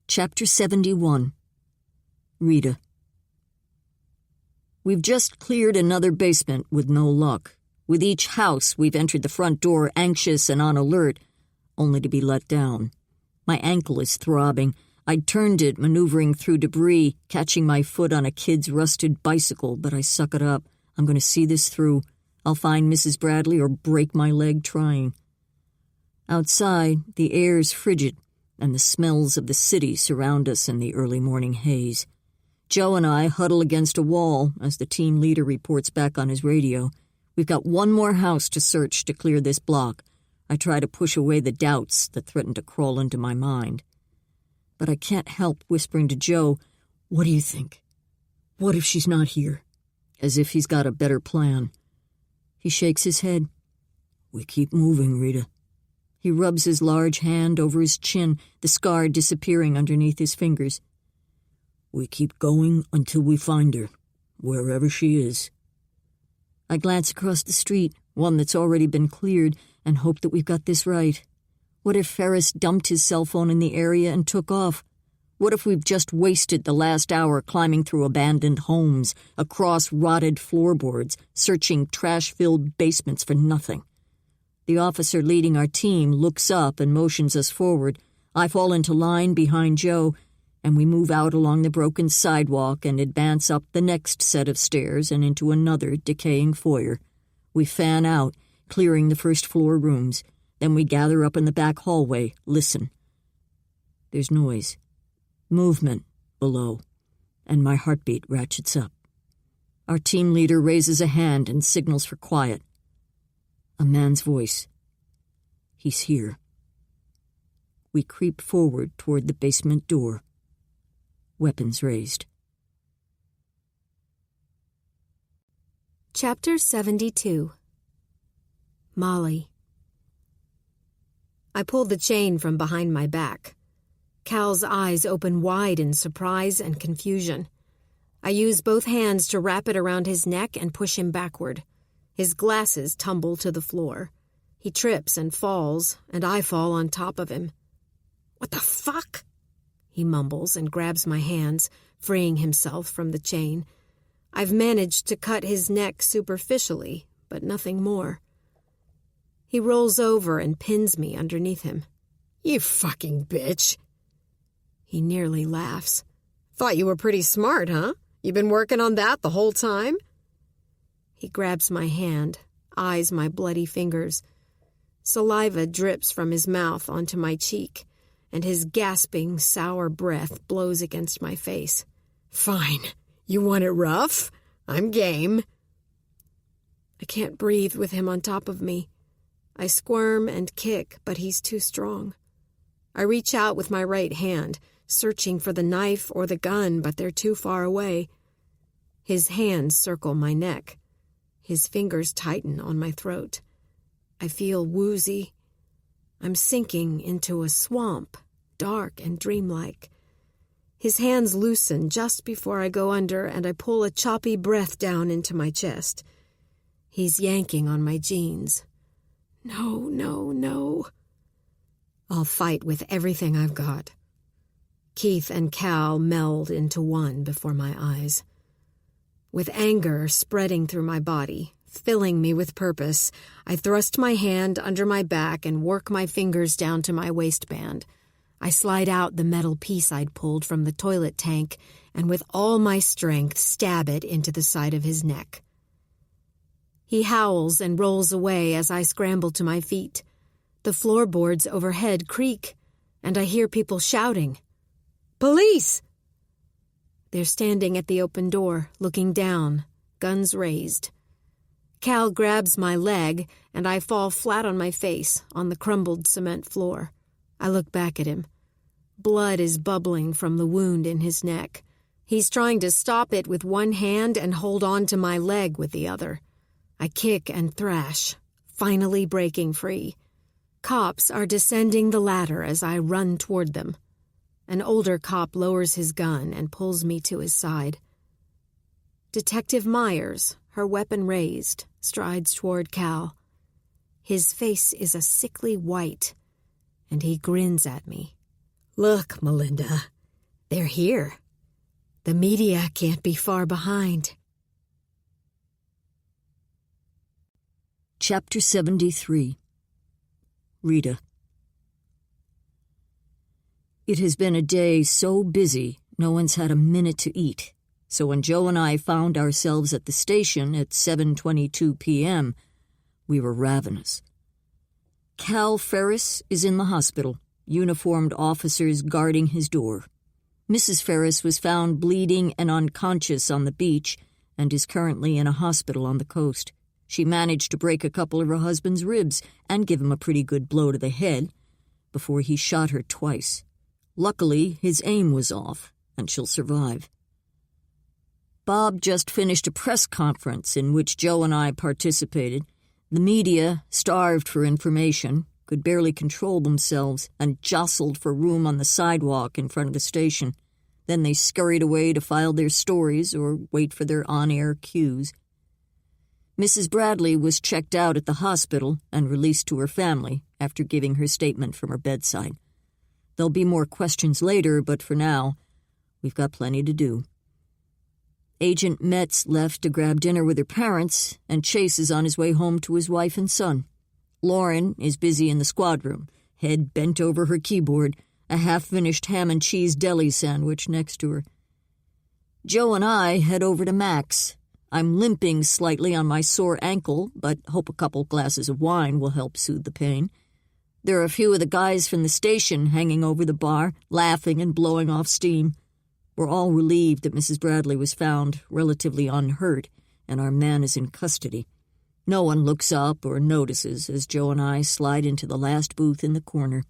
Chapter 71. Rita. We've just cleared another basement with no luck. With each house, we've entered the front door anxious and on alert, only to be let down. My ankle is throbbing. I'd turned it, maneuvering through debris, catching my foot on a kid's rusted bicycle, but I suck it up. I'm going to see this through. I'll find Mrs. Bradley or break my leg trying. Outside, the air's frigid, and the smells of the city surround us in the early morning haze. Joe and I huddle against a wall as the team leader reports back on his radio. We've got one more house to search to clear this block. I try to push away the doubts that threaten to crawl into my mind. But I can't help whispering to Joe, "What do you think? What if she's not here?" As if he's got a better plan. He shakes his head. "We keep moving, Rita." He rubs his large hand over his chin, the scar disappearing underneath his fingers. "We keep going until we find her, wherever she is." I glance across the street, one that's already been cleared, and hope that we've got this right. What if Ferris dumped his cell phone in the area and took off? What if we've just wasted the last hour climbing through abandoned homes, across rotted floorboards, searching trash-filled basements for nothing? The officer leading our team looks up and motions us forward. I fall into line behind Joe, and we move out along the broken sidewalk and advance up the next set of stairs and into another decaying foyer. We fan out, clearing the first-floor rooms. Then we gather up in the back hallway, listen. There's noise, movement below, and my heartbeat ratchets up. Our team leader raises a hand and signals for quiet. A man's voice. He's here. We creep forward toward the basement door. Weapons raised. Chapter 72. Molly. I pulled the chain from behind my back. Cal's eyes open wide in surprise and confusion. I use both hands to wrap it around his neck and push him backward. His glasses tumble to the floor. He trips and falls, and I fall on top of him. "What the fuck?" he mumbles and grabs my hands, freeing himself from the chain. I've managed to cut his neck superficially, but nothing more. He rolls over and pins me underneath him. "You fucking bitch." He nearly laughs. "Thought you were pretty smart, huh? You been working on that the whole time?" He grabs my hand, eyes my bloody fingers. Saliva drips from his mouth onto my cheek, and his gasping, sour breath blows against my face. "Fine. You want it rough? I'm game." I can't breathe with him on top of me. I squirm and kick, but he's too strong. I reach out with my right hand, searching for the knife or the gun, but they're too far away. His hands circle my neck. His fingers tighten on my throat. I feel woozy. I'm sinking into a swamp, dark and dreamlike. His hands loosen just before I go under, and I pull a choppy breath down into my chest. He's yanking on my jeans. No, no, no. I'll fight with everything I've got. Keith and Cal meld into one before my eyes. With anger spreading through my body, filling me with purpose, I thrust my hand under my back and work my fingers down to my waistband. I slide out the metal piece I'd pulled from the toilet tank and with all my strength stab it into the side of his neck. He howls and rolls away as I scramble to my feet. The floorboards overhead creak, and I hear people shouting. "Police!" They're standing at the open door, looking down, guns raised. Cal grabs my leg, and I fall flat on my face on the crumbled cement floor. I look back at him. Blood is bubbling from the wound in his neck. He's trying to stop it with one hand and hold on to my leg with the other. I kick and thrash, finally breaking free. Cops are descending the ladder as I run toward them. An older cop lowers his gun and pulls me to his side. Detective Myers, her weapon raised, strides toward Cal. His face is a sickly white, and he grins at me. "Look, Melinda, they're here. The media can't be far behind." Chapter 73. Rita. It has been a day so busy, no one's had a minute to eat. So when Joe and I found ourselves at the station at 7:22 p.m., we were ravenous. Cal Ferris is in the hospital, uniformed officers guarding his door. Mrs. Ferris was found bleeding and unconscious on the beach and is currently in a hospital on the coast. She managed to break a couple of her husband's ribs and give him a pretty good blow to the head before he shot her twice. Luckily, his aim was off, and she'll survive. Bob just finished a press conference in which Joe and I participated. The media, starved for information, could barely control themselves and jostled for room on the sidewalk in front of the station. Then they scurried away to file their stories or wait for their on-air cues. Mrs. Bradley was checked out at the hospital and released to her family after giving her statement from her bedside. There'll be more questions later, but for now, we've got plenty to do. Agent Metz left to grab dinner with her parents, and Chase is on his way home to his wife and son. Lauren is busy in the squad room, head bent over her keyboard, a half-finished ham and cheese deli sandwich next to her. Joe and I head over to Mac's. I'm limping slightly on my sore ankle, but hope a couple glasses of wine will help soothe the pain. There are a few of the guys from the station hanging over the bar, laughing and blowing off steam. We're all relieved that Mrs. Bradley was found relatively unhurt, and our man is in custody. No one looks up or notices as Joe and I slide into the last booth in the corner.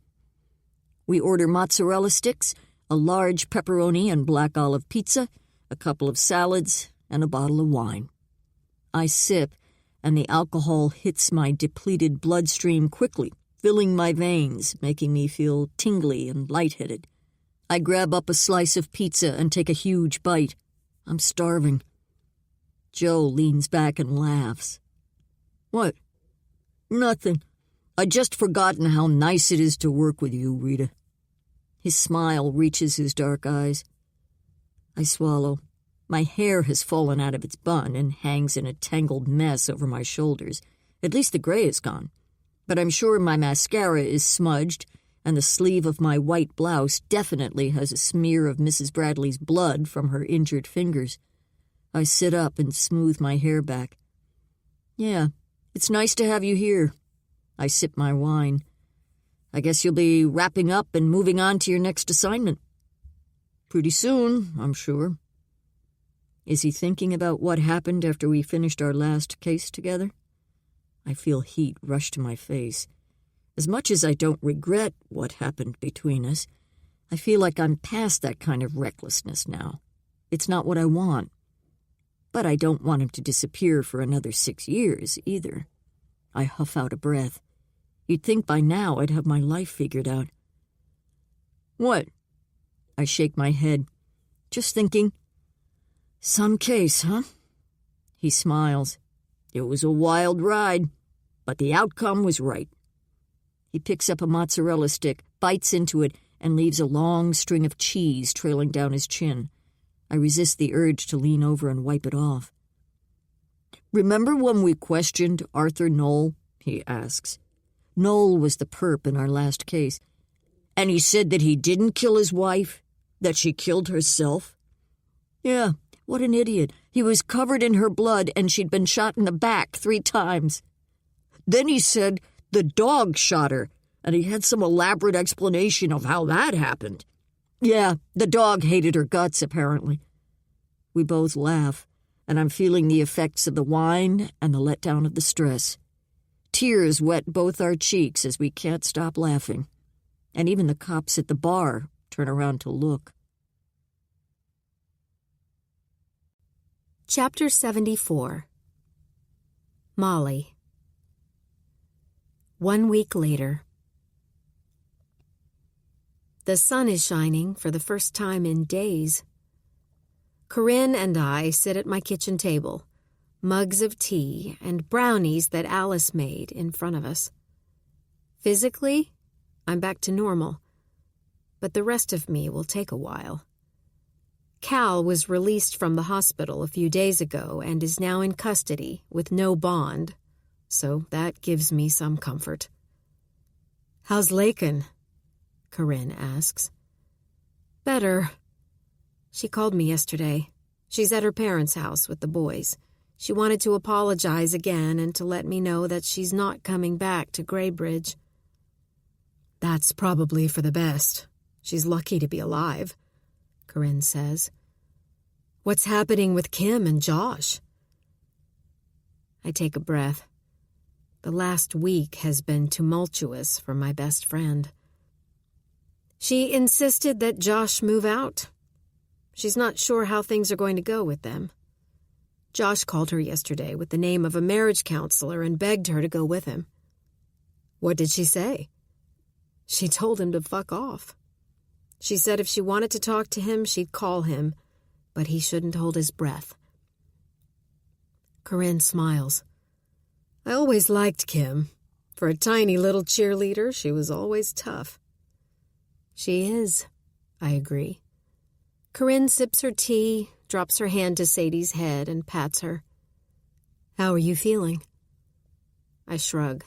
We order mozzarella sticks, a large pepperoni and black olive pizza, a couple of salads, and a bottle of wine. I sip, and the alcohol hits my depleted bloodstream quickly, filling my veins, making me feel tingly and lightheaded. I grab up a slice of pizza and take a huge bite. I'm starving. Joe leans back and laughs. What? Nothing. I'd just forgotten how nice it is to work with you, Rita. His smile reaches his dark eyes. I swallow. My hair has fallen out of its bun and hangs in a tangled mess over my shoulders. At least the gray is gone. But I'm sure my mascara is smudged, and the sleeve of my white blouse definitely has a smear of Mrs. Bradley's blood from her injured fingers. I sit up and smooth my hair back. Yeah, it's nice to have you here. I sip my wine. I guess you'll be wrapping up and moving on to your next assignment. Pretty soon, I'm sure. Is he thinking about what happened after we finished our last case together? I feel heat rush to my face. As much as I don't regret what happened between us, I feel like I'm past that kind of recklessness now. It's not what I want. But I don't want him to disappear for another 6 years, either. I huff out a breath. You'd think by now I'd have my life figured out. What? I shake my head. Just thinking. Some case, huh? He smiles. It was a wild ride, but the outcome was right. He picks up a mozzarella stick, bites into it, and leaves a long string of cheese trailing down his chin. I resist the urge to lean over and wipe it off. Remember when we questioned Arthur Knoll? He asks. Knoll was the perp in our last case. And he said that he didn't kill his wife? That she killed herself? Yeah, what an idiot. He was covered in her blood and she'd been shot in the back 3 times. Then he said the dog shot her, and he had some elaborate explanation of how that happened. Yeah, the dog hated her guts, apparently. We both laugh, and I'm feeling the effects of the wine and the letdown of the stress. Tears wet both our cheeks as we can't stop laughing. And even the cops at the bar turn around to look. Chapter 74. Molly. 1 week later. The sun is shining for the first time in days. Corinne and I sit at my kitchen table, mugs of tea and brownies that Alice made in front of us. Physically, I'm back to normal, but the rest of me will take a while. Cal was released from the hospital a few days ago and is now in custody with no bond, so that gives me some comfort. "How's Lakin?" Corinne asks. "Better. She called me yesterday. She's at her parents' house with the boys. She wanted to apologize again and to let me know that she's not coming back to Graybridge." "That's probably for the best. She's lucky to be alive," Corinne says. "What's happening with Kim and Josh?" I take a breath. The last week has been tumultuous for my best friend. She insisted that Josh move out. She's not sure how things are going to go with them. Josh called her yesterday with the name of a marriage counselor and begged her to go with him. "What did she say?" "She told him to fuck off. She said if she wanted to talk to him, she'd call him, but he shouldn't hold his breath." Corinne smiles. "I always liked Kim. For a tiny little cheerleader, she was always tough." "She is," I agree. Corinne sips her tea, drops her hand to Sadie's head, and pats her. "How are you feeling?" I shrug.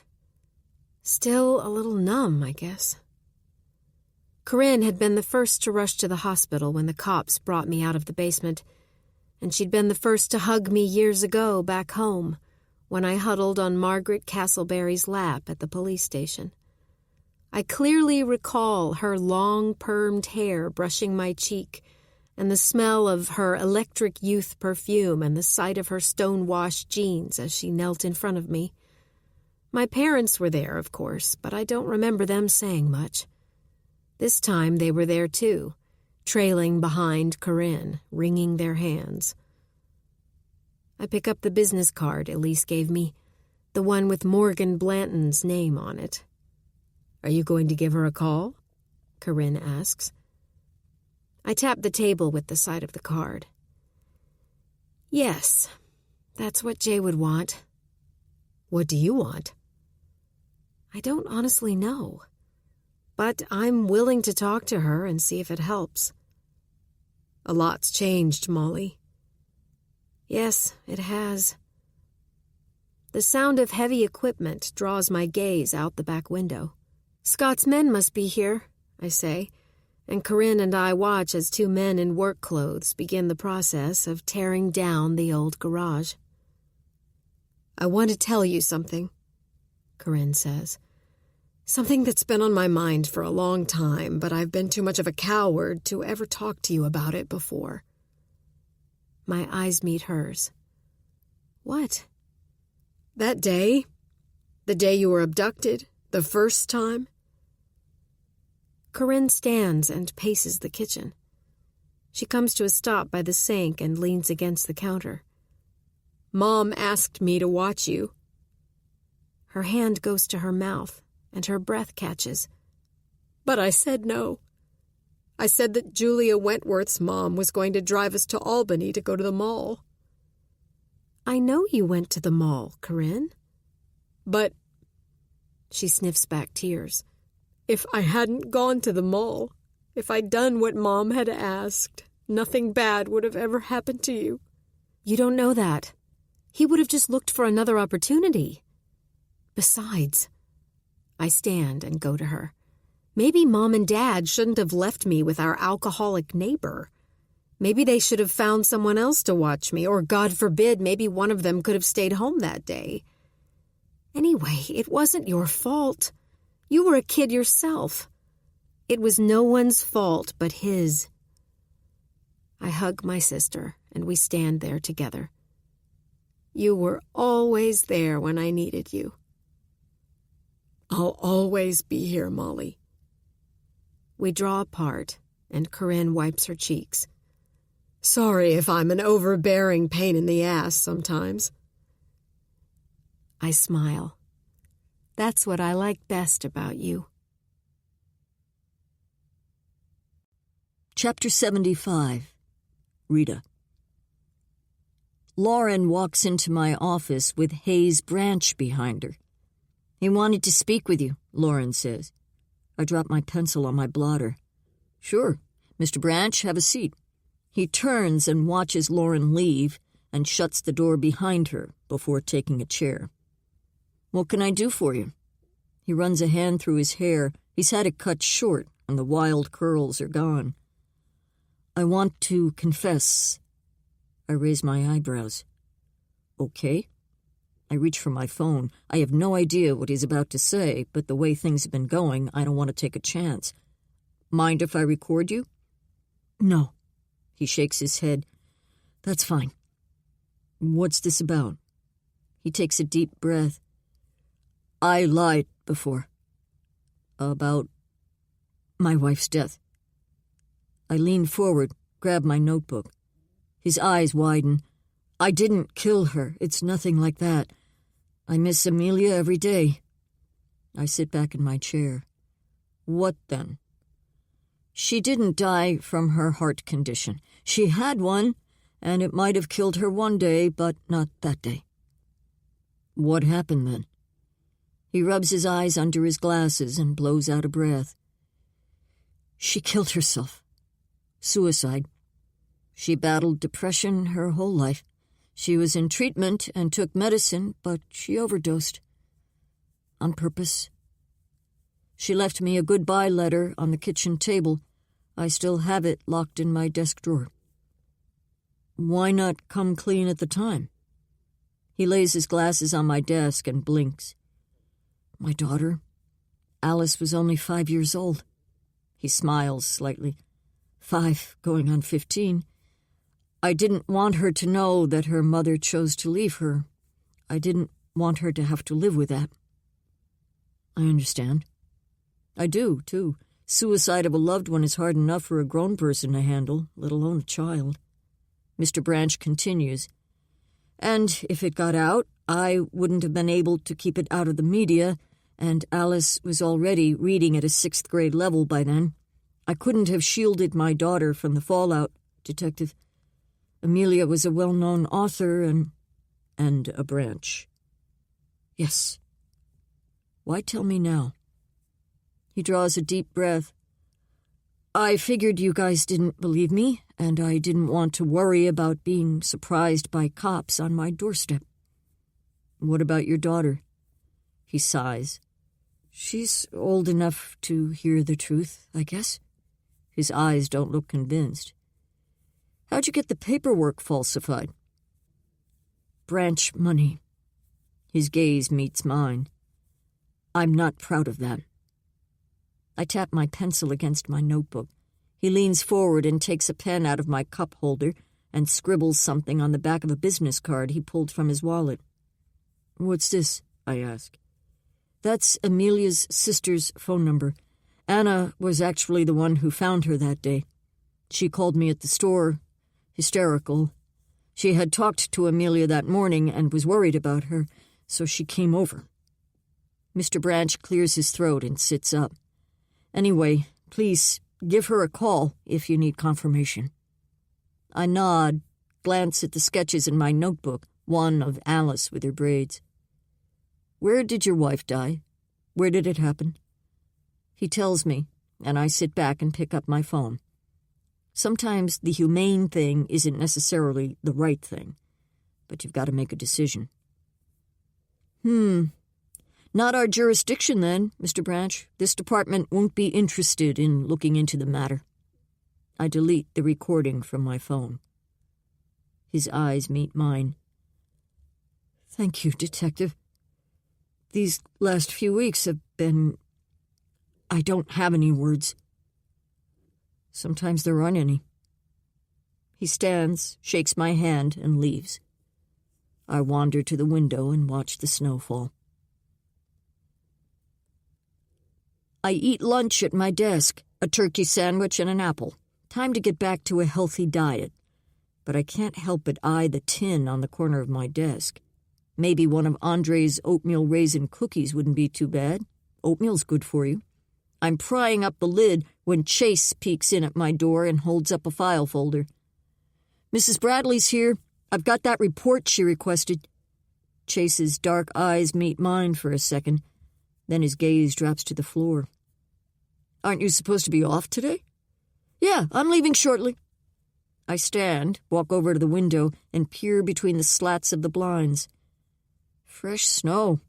Still a little numb, I guess. Corinne had been the first to rush to the hospital when the cops brought me out of the basement, and she'd been the first to hug me years ago back home when I huddled on Margaret Castleberry's lap at the police station. I clearly recall her long, permed hair brushing my cheek, and the smell of her electric youth perfume and the sight of her stone-washed jeans as she knelt in front of me. My parents were there, of course, but I don't remember them saying much. This time they were there too, trailing behind Corinne, wringing their hands. I pick up the business card Elise gave me, the one with Morgan Blanton's name on it. "Are you going to give her a call?" Corinne asks. I tapped the table with the side of the card. Yes, that's what Jay would want. What do you want? I don't honestly know, but I'm willing to talk to her and see if it helps. A lot's changed, Molly. Yes, it has. The sound of heavy equipment draws my gaze out the back window. Scott's men must be here, I say, and Corinne and I watch as two men in work clothes begin the process of tearing down the old garage. I want to tell you something, Corinne says. Something that's been on my mind for a long time, but I've been too much of a coward to ever talk to you about it before. My eyes meet hers. What? That day? The day you were abducted? The first time? Corinne stands and paces the kitchen. She comes to a stop by the sink and leans against the counter. Mom asked me to watch you. Her hand goes to her mouth, and her breath catches. But I said no. I said that Julia Wentworth's mom was going to drive us to Albany to go to the mall. I know you went to the mall, Corinne. But, she sniffs back tears, if I hadn't gone to the mall, if I'd done what Mom had asked, nothing bad would have ever happened to you. You don't know that. He would have just looked for another opportunity. Besides, I stand and go to her. Maybe Mom and Dad shouldn't have left me with our alcoholic neighbor. Maybe they should have found someone else to watch me, or God forbid, maybe one of them could have stayed home that day. Anyway, it wasn't your fault. You were a kid yourself. It was no one's fault but his. I hug my sister, and we stand there together. You were always there when I needed you. I'll always be here, Molly. We draw apart, and Corinne wipes her cheeks. Sorry if I'm an overbearing pain in the ass sometimes. I smile. That's what I like best about you. Chapter 75. Rita. Lauren walks into my office with Hayes Branch behind her. He wanted to speak with you, Lauren says. I drop my pencil on my blotter. Sure, Mr. Branch, have a seat. He turns and watches Lauren leave and shuts the door behind her before taking a chair. What can I do for you? He runs a hand through his hair. He's had it cut short, and the wild curls are gone. I want to confess. I raise my eyebrows. Okay. I reach for my phone. I have no idea what he's about to say, but the way things have been going, I don't want to take a chance. Mind if I record you? No. He shakes his head. That's fine. What's this about? He takes a deep breath. I lied before. About my wife's death. I lean forward, grab my notebook. His eyes widen. I didn't kill her. It's nothing like that. I miss Amelia every day. I sit back in my chair. What then? She didn't die from her heart condition. She had one, and it might have killed her one day, but not that day. What happened then? He rubs his eyes under his glasses and blows out a breath. She killed herself. Suicide. She battled depression her whole life. She was in treatment and took medicine, but she overdosed. On purpose. She left me a goodbye letter on the kitchen table. I still have it locked in my desk drawer. Why not come clean at the time? He lays his glasses on my desk and blinks. My daughter, Alice, was only 5 years old. He smiles slightly. 5, going on 15. I didn't want her to know that her mother chose to leave her. I didn't want her to have to live with that. I understand. I do, too. Suicide of a loved one is hard enough for a grown person to handle, let alone a child. Mr. Branch continues. And if it got out, I wouldn't have been able to keep it out of the media, and Alice was already reading at a 6th grade level by then. I couldn't have shielded my daughter from the fallout, Detective. Amelia was a well-known author and a branch. Yes. Why tell me now? He draws a deep breath. I figured you guys didn't believe me, and I didn't want to worry about being surprised by cops on my doorstep. What about your daughter? He sighs. She's old enough to hear the truth, I guess. His eyes don't look convinced. How'd you get the paperwork falsified? Branch money. His gaze meets mine. I'm not proud of that. I tap my pencil against my notebook. He leans forward and takes a pen out of my cup holder and scribbles something on the back of a business card he pulled from his wallet. What's this? I ask. That's Amelia's sister's phone number. Anna was actually the one who found her that day. She called me at the store, hysterical. She had talked to Amelia that morning and was worried about her, so she came over. Mr. Branch clears his throat and sits up. Anyway, please give her a call if you need confirmation. I nod, glance at the sketches in my notebook, one of Alice with her braids. Where did your wife die? Where did it happen? He tells me, and I sit back and pick up my phone. Sometimes the humane thing isn't necessarily the right thing, but you've got to make a decision. Not our jurisdiction, then, Mr. Branch. This department won't be interested in looking into the matter. I delete the recording from my phone. His eyes meet mine. Thank you, Detective. These last few weeks have been... I don't have any words. Sometimes there aren't any. He stands, shakes my hand, and leaves. I wander to the window and watch the snow fall. I eat lunch at my desk, a turkey sandwich and an apple. Time to get back to a healthy diet. But I can't help but eye the tin on the corner of my desk. Maybe one of Andre's oatmeal raisin cookies wouldn't be too bad. Oatmeal's good for you. I'm prying up the lid when Chase peeks in at my door and holds up a file folder. Mrs. Bradley's here. I've got that report she requested. Chase's dark eyes meet mine for a second. Then his gaze drops to the floor. Aren't you supposed to be off today? Yeah, I'm leaving shortly. I stand, walk over to the window, and peer between the slats of the blinds. Fresh snow.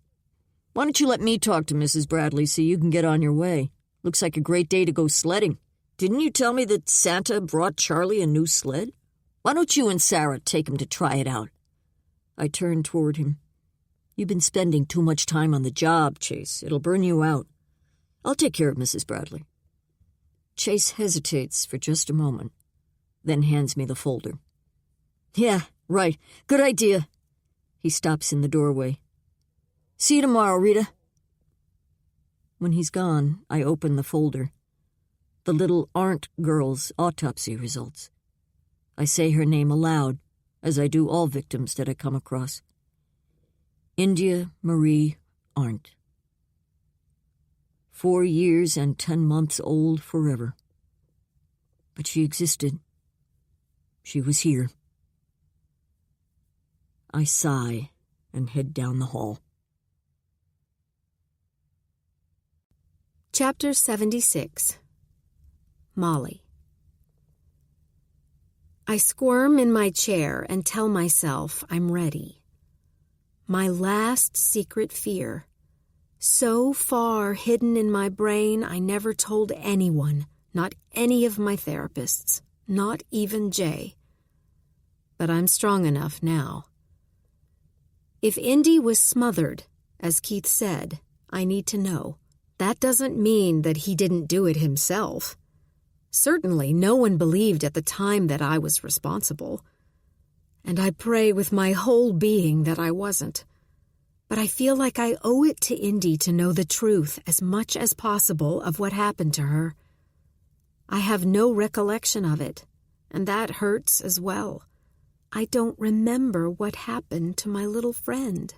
Why don't you let me talk to Mrs. Bradley so you can get on your way? Looks like a great day to go sledding. Didn't you tell me that Santa brought Charlie a new sled? Why don't you and Sarah take him to try it out? I turn toward him. You've been spending too much time on the job, Chase. It'll burn you out. I'll take care of Mrs. Bradley. Chase hesitates for just a moment, then hands me the folder. Yeah, right. Good idea. He stops in the doorway. See you tomorrow, Rita. When he's gone, I open the folder. The little Arndt girl's autopsy results. I say her name aloud, as I do all victims that I come across. India Marie Arndt. 4 years and 10 months old forever. But she existed. She was here. I sigh and head down the hall. Chapter 76. Molly. I squirm in my chair and tell myself I'm ready. My last secret fear. So far hidden in my brain, I never told anyone, not any of my therapists, not even Jay. But I'm strong enough now. If Indy was smothered, as Keith said, I need to know. That doesn't mean that he didn't do it himself. Certainly no one believed at the time that I was responsible. And I pray with my whole being that I wasn't. But I feel like I owe it to Indy to know the truth as much as possible of what happened to her. I have no recollection of it, and that hurts as well. I don't remember what happened to my little friend.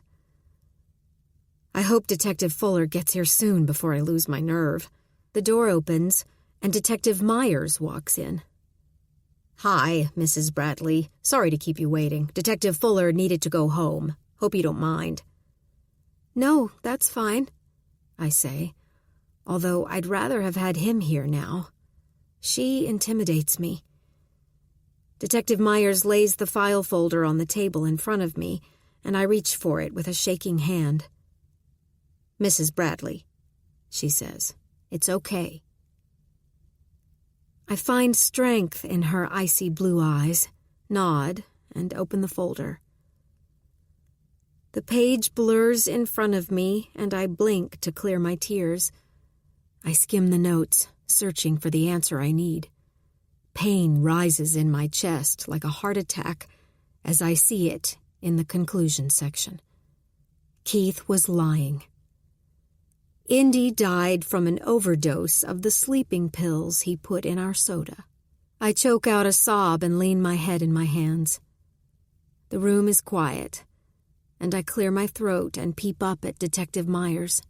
I hope Detective Fuller gets here soon before I lose my nerve. The door opens, and Detective Myers walks in. "Hi, Mrs. Bradley. Sorry to keep you waiting. Detective Fuller needed to go home. Hope you don't mind." "No, that's fine," I say, although I'd rather have had him here now. She intimidates me. Detective Myers lays the file folder on the table in front of me, and I reach for it with a shaking hand. "Mrs. Bradley," she says, "it's okay." I find strength in her icy blue eyes, nod, and open the folder. The page blurs in front of me, and I blink to clear my tears. I skim the notes, searching for the answer I need. Pain rises in my chest like a heart attack as I see it in the conclusion section. Keith was lying. Indy died from an overdose of the sleeping pills he put in our soda. I choke out a sob and lean my head in my hands. The room is quiet, and I clear my throat and peep up at Detective Myers.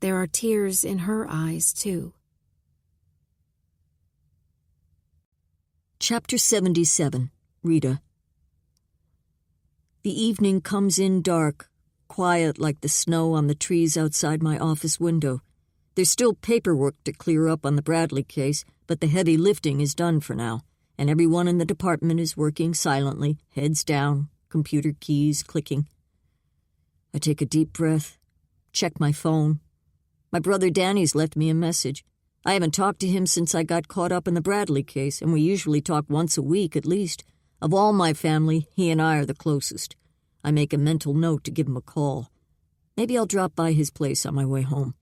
There are tears in her eyes, too. Chapter 77. Rita. The evening comes in dark, quiet like the snow on the trees outside my office window. There's still paperwork to clear up on the Bradley case, but the heavy lifting is done for now, and everyone in the department is working silently, heads down, computer keys clicking. I take a deep breath, check my phone. My brother Danny's left me a message. I haven't talked to him since I got caught up in the Bradley case, and we usually talk once a week at least. Of all my family, he and I are the closest. I make a mental note to give him a call. Maybe I'll drop by his place on my way home.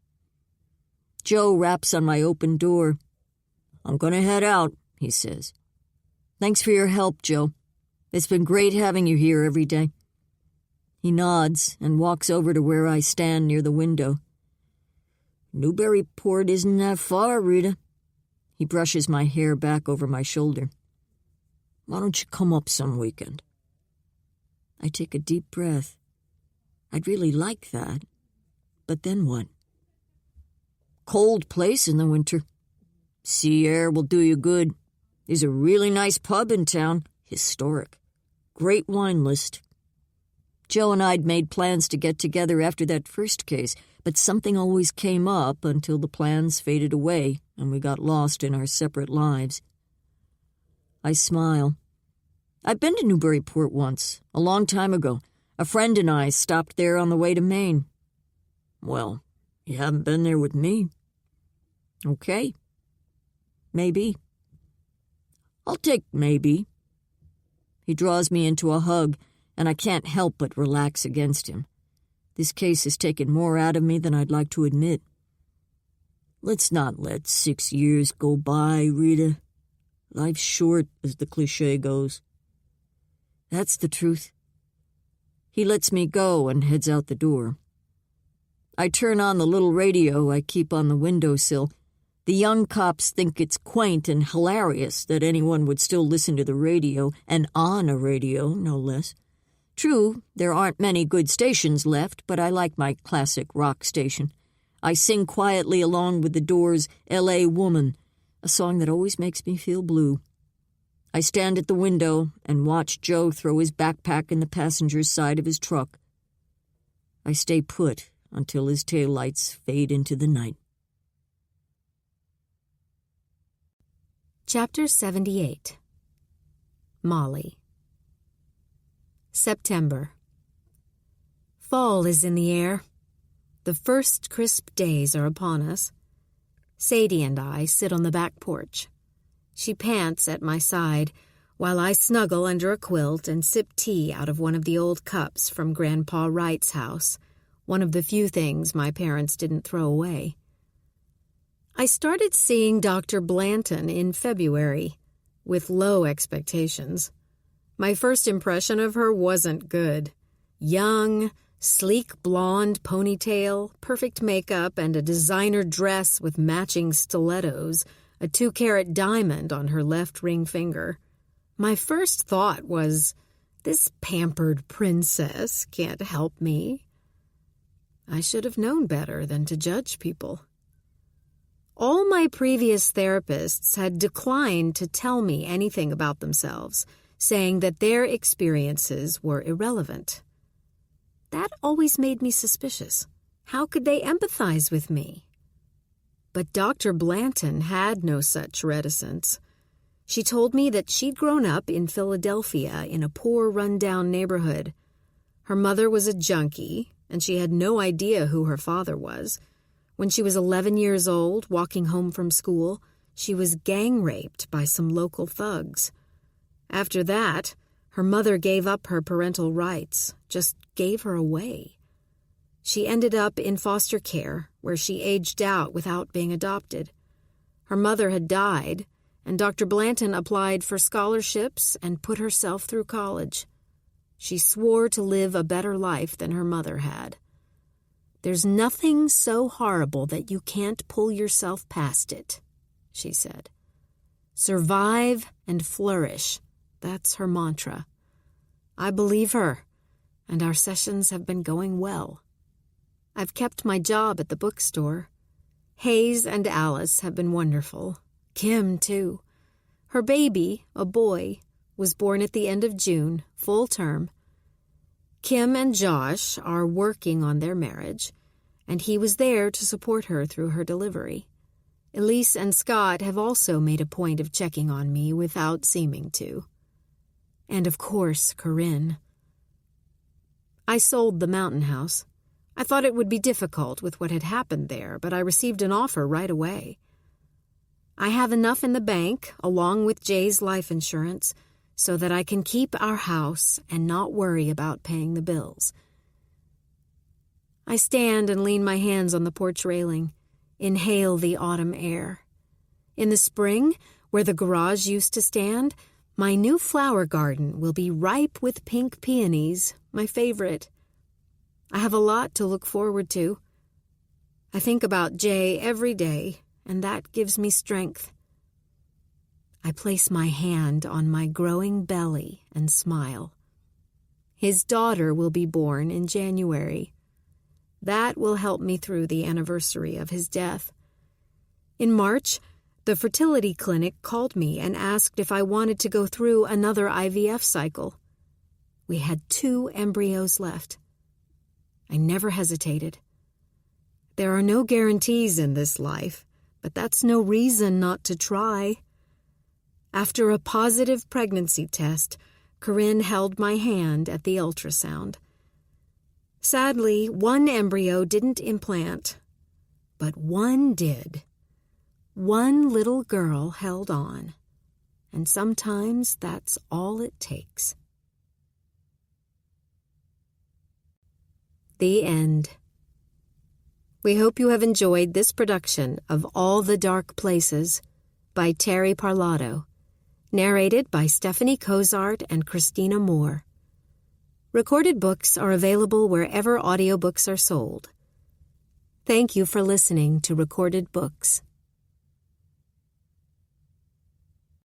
Joe raps on my open door. "I'm going to head out," he says. "Thanks for your help, Joe. It's been great having you here every day." He nods and walks over to where I stand near the window. "Newburyport isn't that far, Rita." He brushes my hair back over my shoulder. "Why don't you come up some weekend?" I take a deep breath. I'd really like that. But then what? Cold place in the winter. Sea air will do you good. There's a really nice pub in town. Historic. Great wine list. Joe and I'd made plans to get together after that first case, but something always came up until the plans faded away and we got lost in our separate lives. I smile. I've been to Newburyport once, a long time ago. A friend and I stopped there on the way to Maine. Well, you haven't been there with me. Okay. Maybe. I'll take maybe. He draws me into a hug, and I can't help but relax against him. This case has taken more out of me than I'd like to admit. Let's not let 6 years go by, Rita. Life's short, as the cliché goes. That's the truth. He lets me go and heads out the door. I turn on the little radio I keep on the windowsill. The young cops think it's quaint and hilarious that anyone would still listen to the radio, and on a radio, no less. True, there aren't many good stations left, but I like my classic rock station. I sing quietly along with the Doors' L.A. Woman, a song that always makes me feel blue. I stand at the window and watch Joe throw his backpack in the passenger's side of his truck. I stay put until his taillights fade into the night. Chapter 78. Molly. September. Fall is in the air. The first crisp days are upon us. Sadie and I sit on the back porch. She pants at my side, while I snuggle under a quilt and sip tea out of one of the old cups from Grandpa Wright's house, one of the few things my parents didn't throw away. I started seeing Dr. Blanton in February, with low expectations. My first impression of her wasn't good. Young, sleek blonde ponytail, perfect makeup, and a designer dress with matching stilettos, a 2-carat diamond on her left ring finger. My first thought was, this pampered princess can't help me. I should have known better than to judge people. All my previous therapists had declined to tell me anything about themselves, saying that their experiences were irrelevant. That always made me suspicious. How could they empathize with me? But Dr. Blanton had no such reticence. She told me that she'd grown up in Philadelphia in a poor, run-down neighborhood. Her mother was a junkie, and she had no idea who her father was. When she was 11 years old, walking home from school, she was gang-raped by some local thugs. After that, her mother gave up her parental rights, just gave her away. She ended up in foster care, where she aged out without being adopted. Her mother had died, and Dr. Blanton applied for scholarships and put herself through college. She swore to live a better life than her mother had. "There's nothing so horrible that you can't pull yourself past it," she said. "Survive and flourish." That's her mantra. I believe her, and our sessions have been going well. I've kept my job at the bookstore. Hayes and Alice have been wonderful. Kim, too. Her baby, a boy, was born at the end of June, full term. Kim and Josh are working on their marriage, and he was there to support her through her delivery. Elise and Scott have also made a point of checking on me without seeming to. And of course, Corinne. I sold the Mountain House. I thought it would be difficult with what had happened there, but I received an offer right away. I have enough in the bank, along with Jay's life insurance, so that I can keep our house and not worry about paying the bills. I stand and lean my hands on the porch railing, inhale the autumn air. In the spring, where the garage used to stand, my new flower garden will be ripe with pink peonies, my favorite. I have a lot to look forward to. I think about Jay every day, and that gives me strength. I place my hand on my growing belly and smile. His daughter will be born in January. That will help me through the anniversary of his death. In March, the fertility clinic called me and asked if I wanted to go through another IVF cycle. We had 2 embryos left. I never hesitated. There are no guarantees in this life, but that's no reason not to try. After a positive pregnancy test, Corinne held my hand at the ultrasound. Sadly, 1 embryo didn't implant, but 1 did. 1 little girl held on, and sometimes that's all it takes. The end. We hope you have enjoyed this production of All the Dark Places by Terri Parlato, narrated by Stephanie Cozart and Christina Moore. Recorded books are available wherever audiobooks are sold. Thank you for listening to Recorded Books.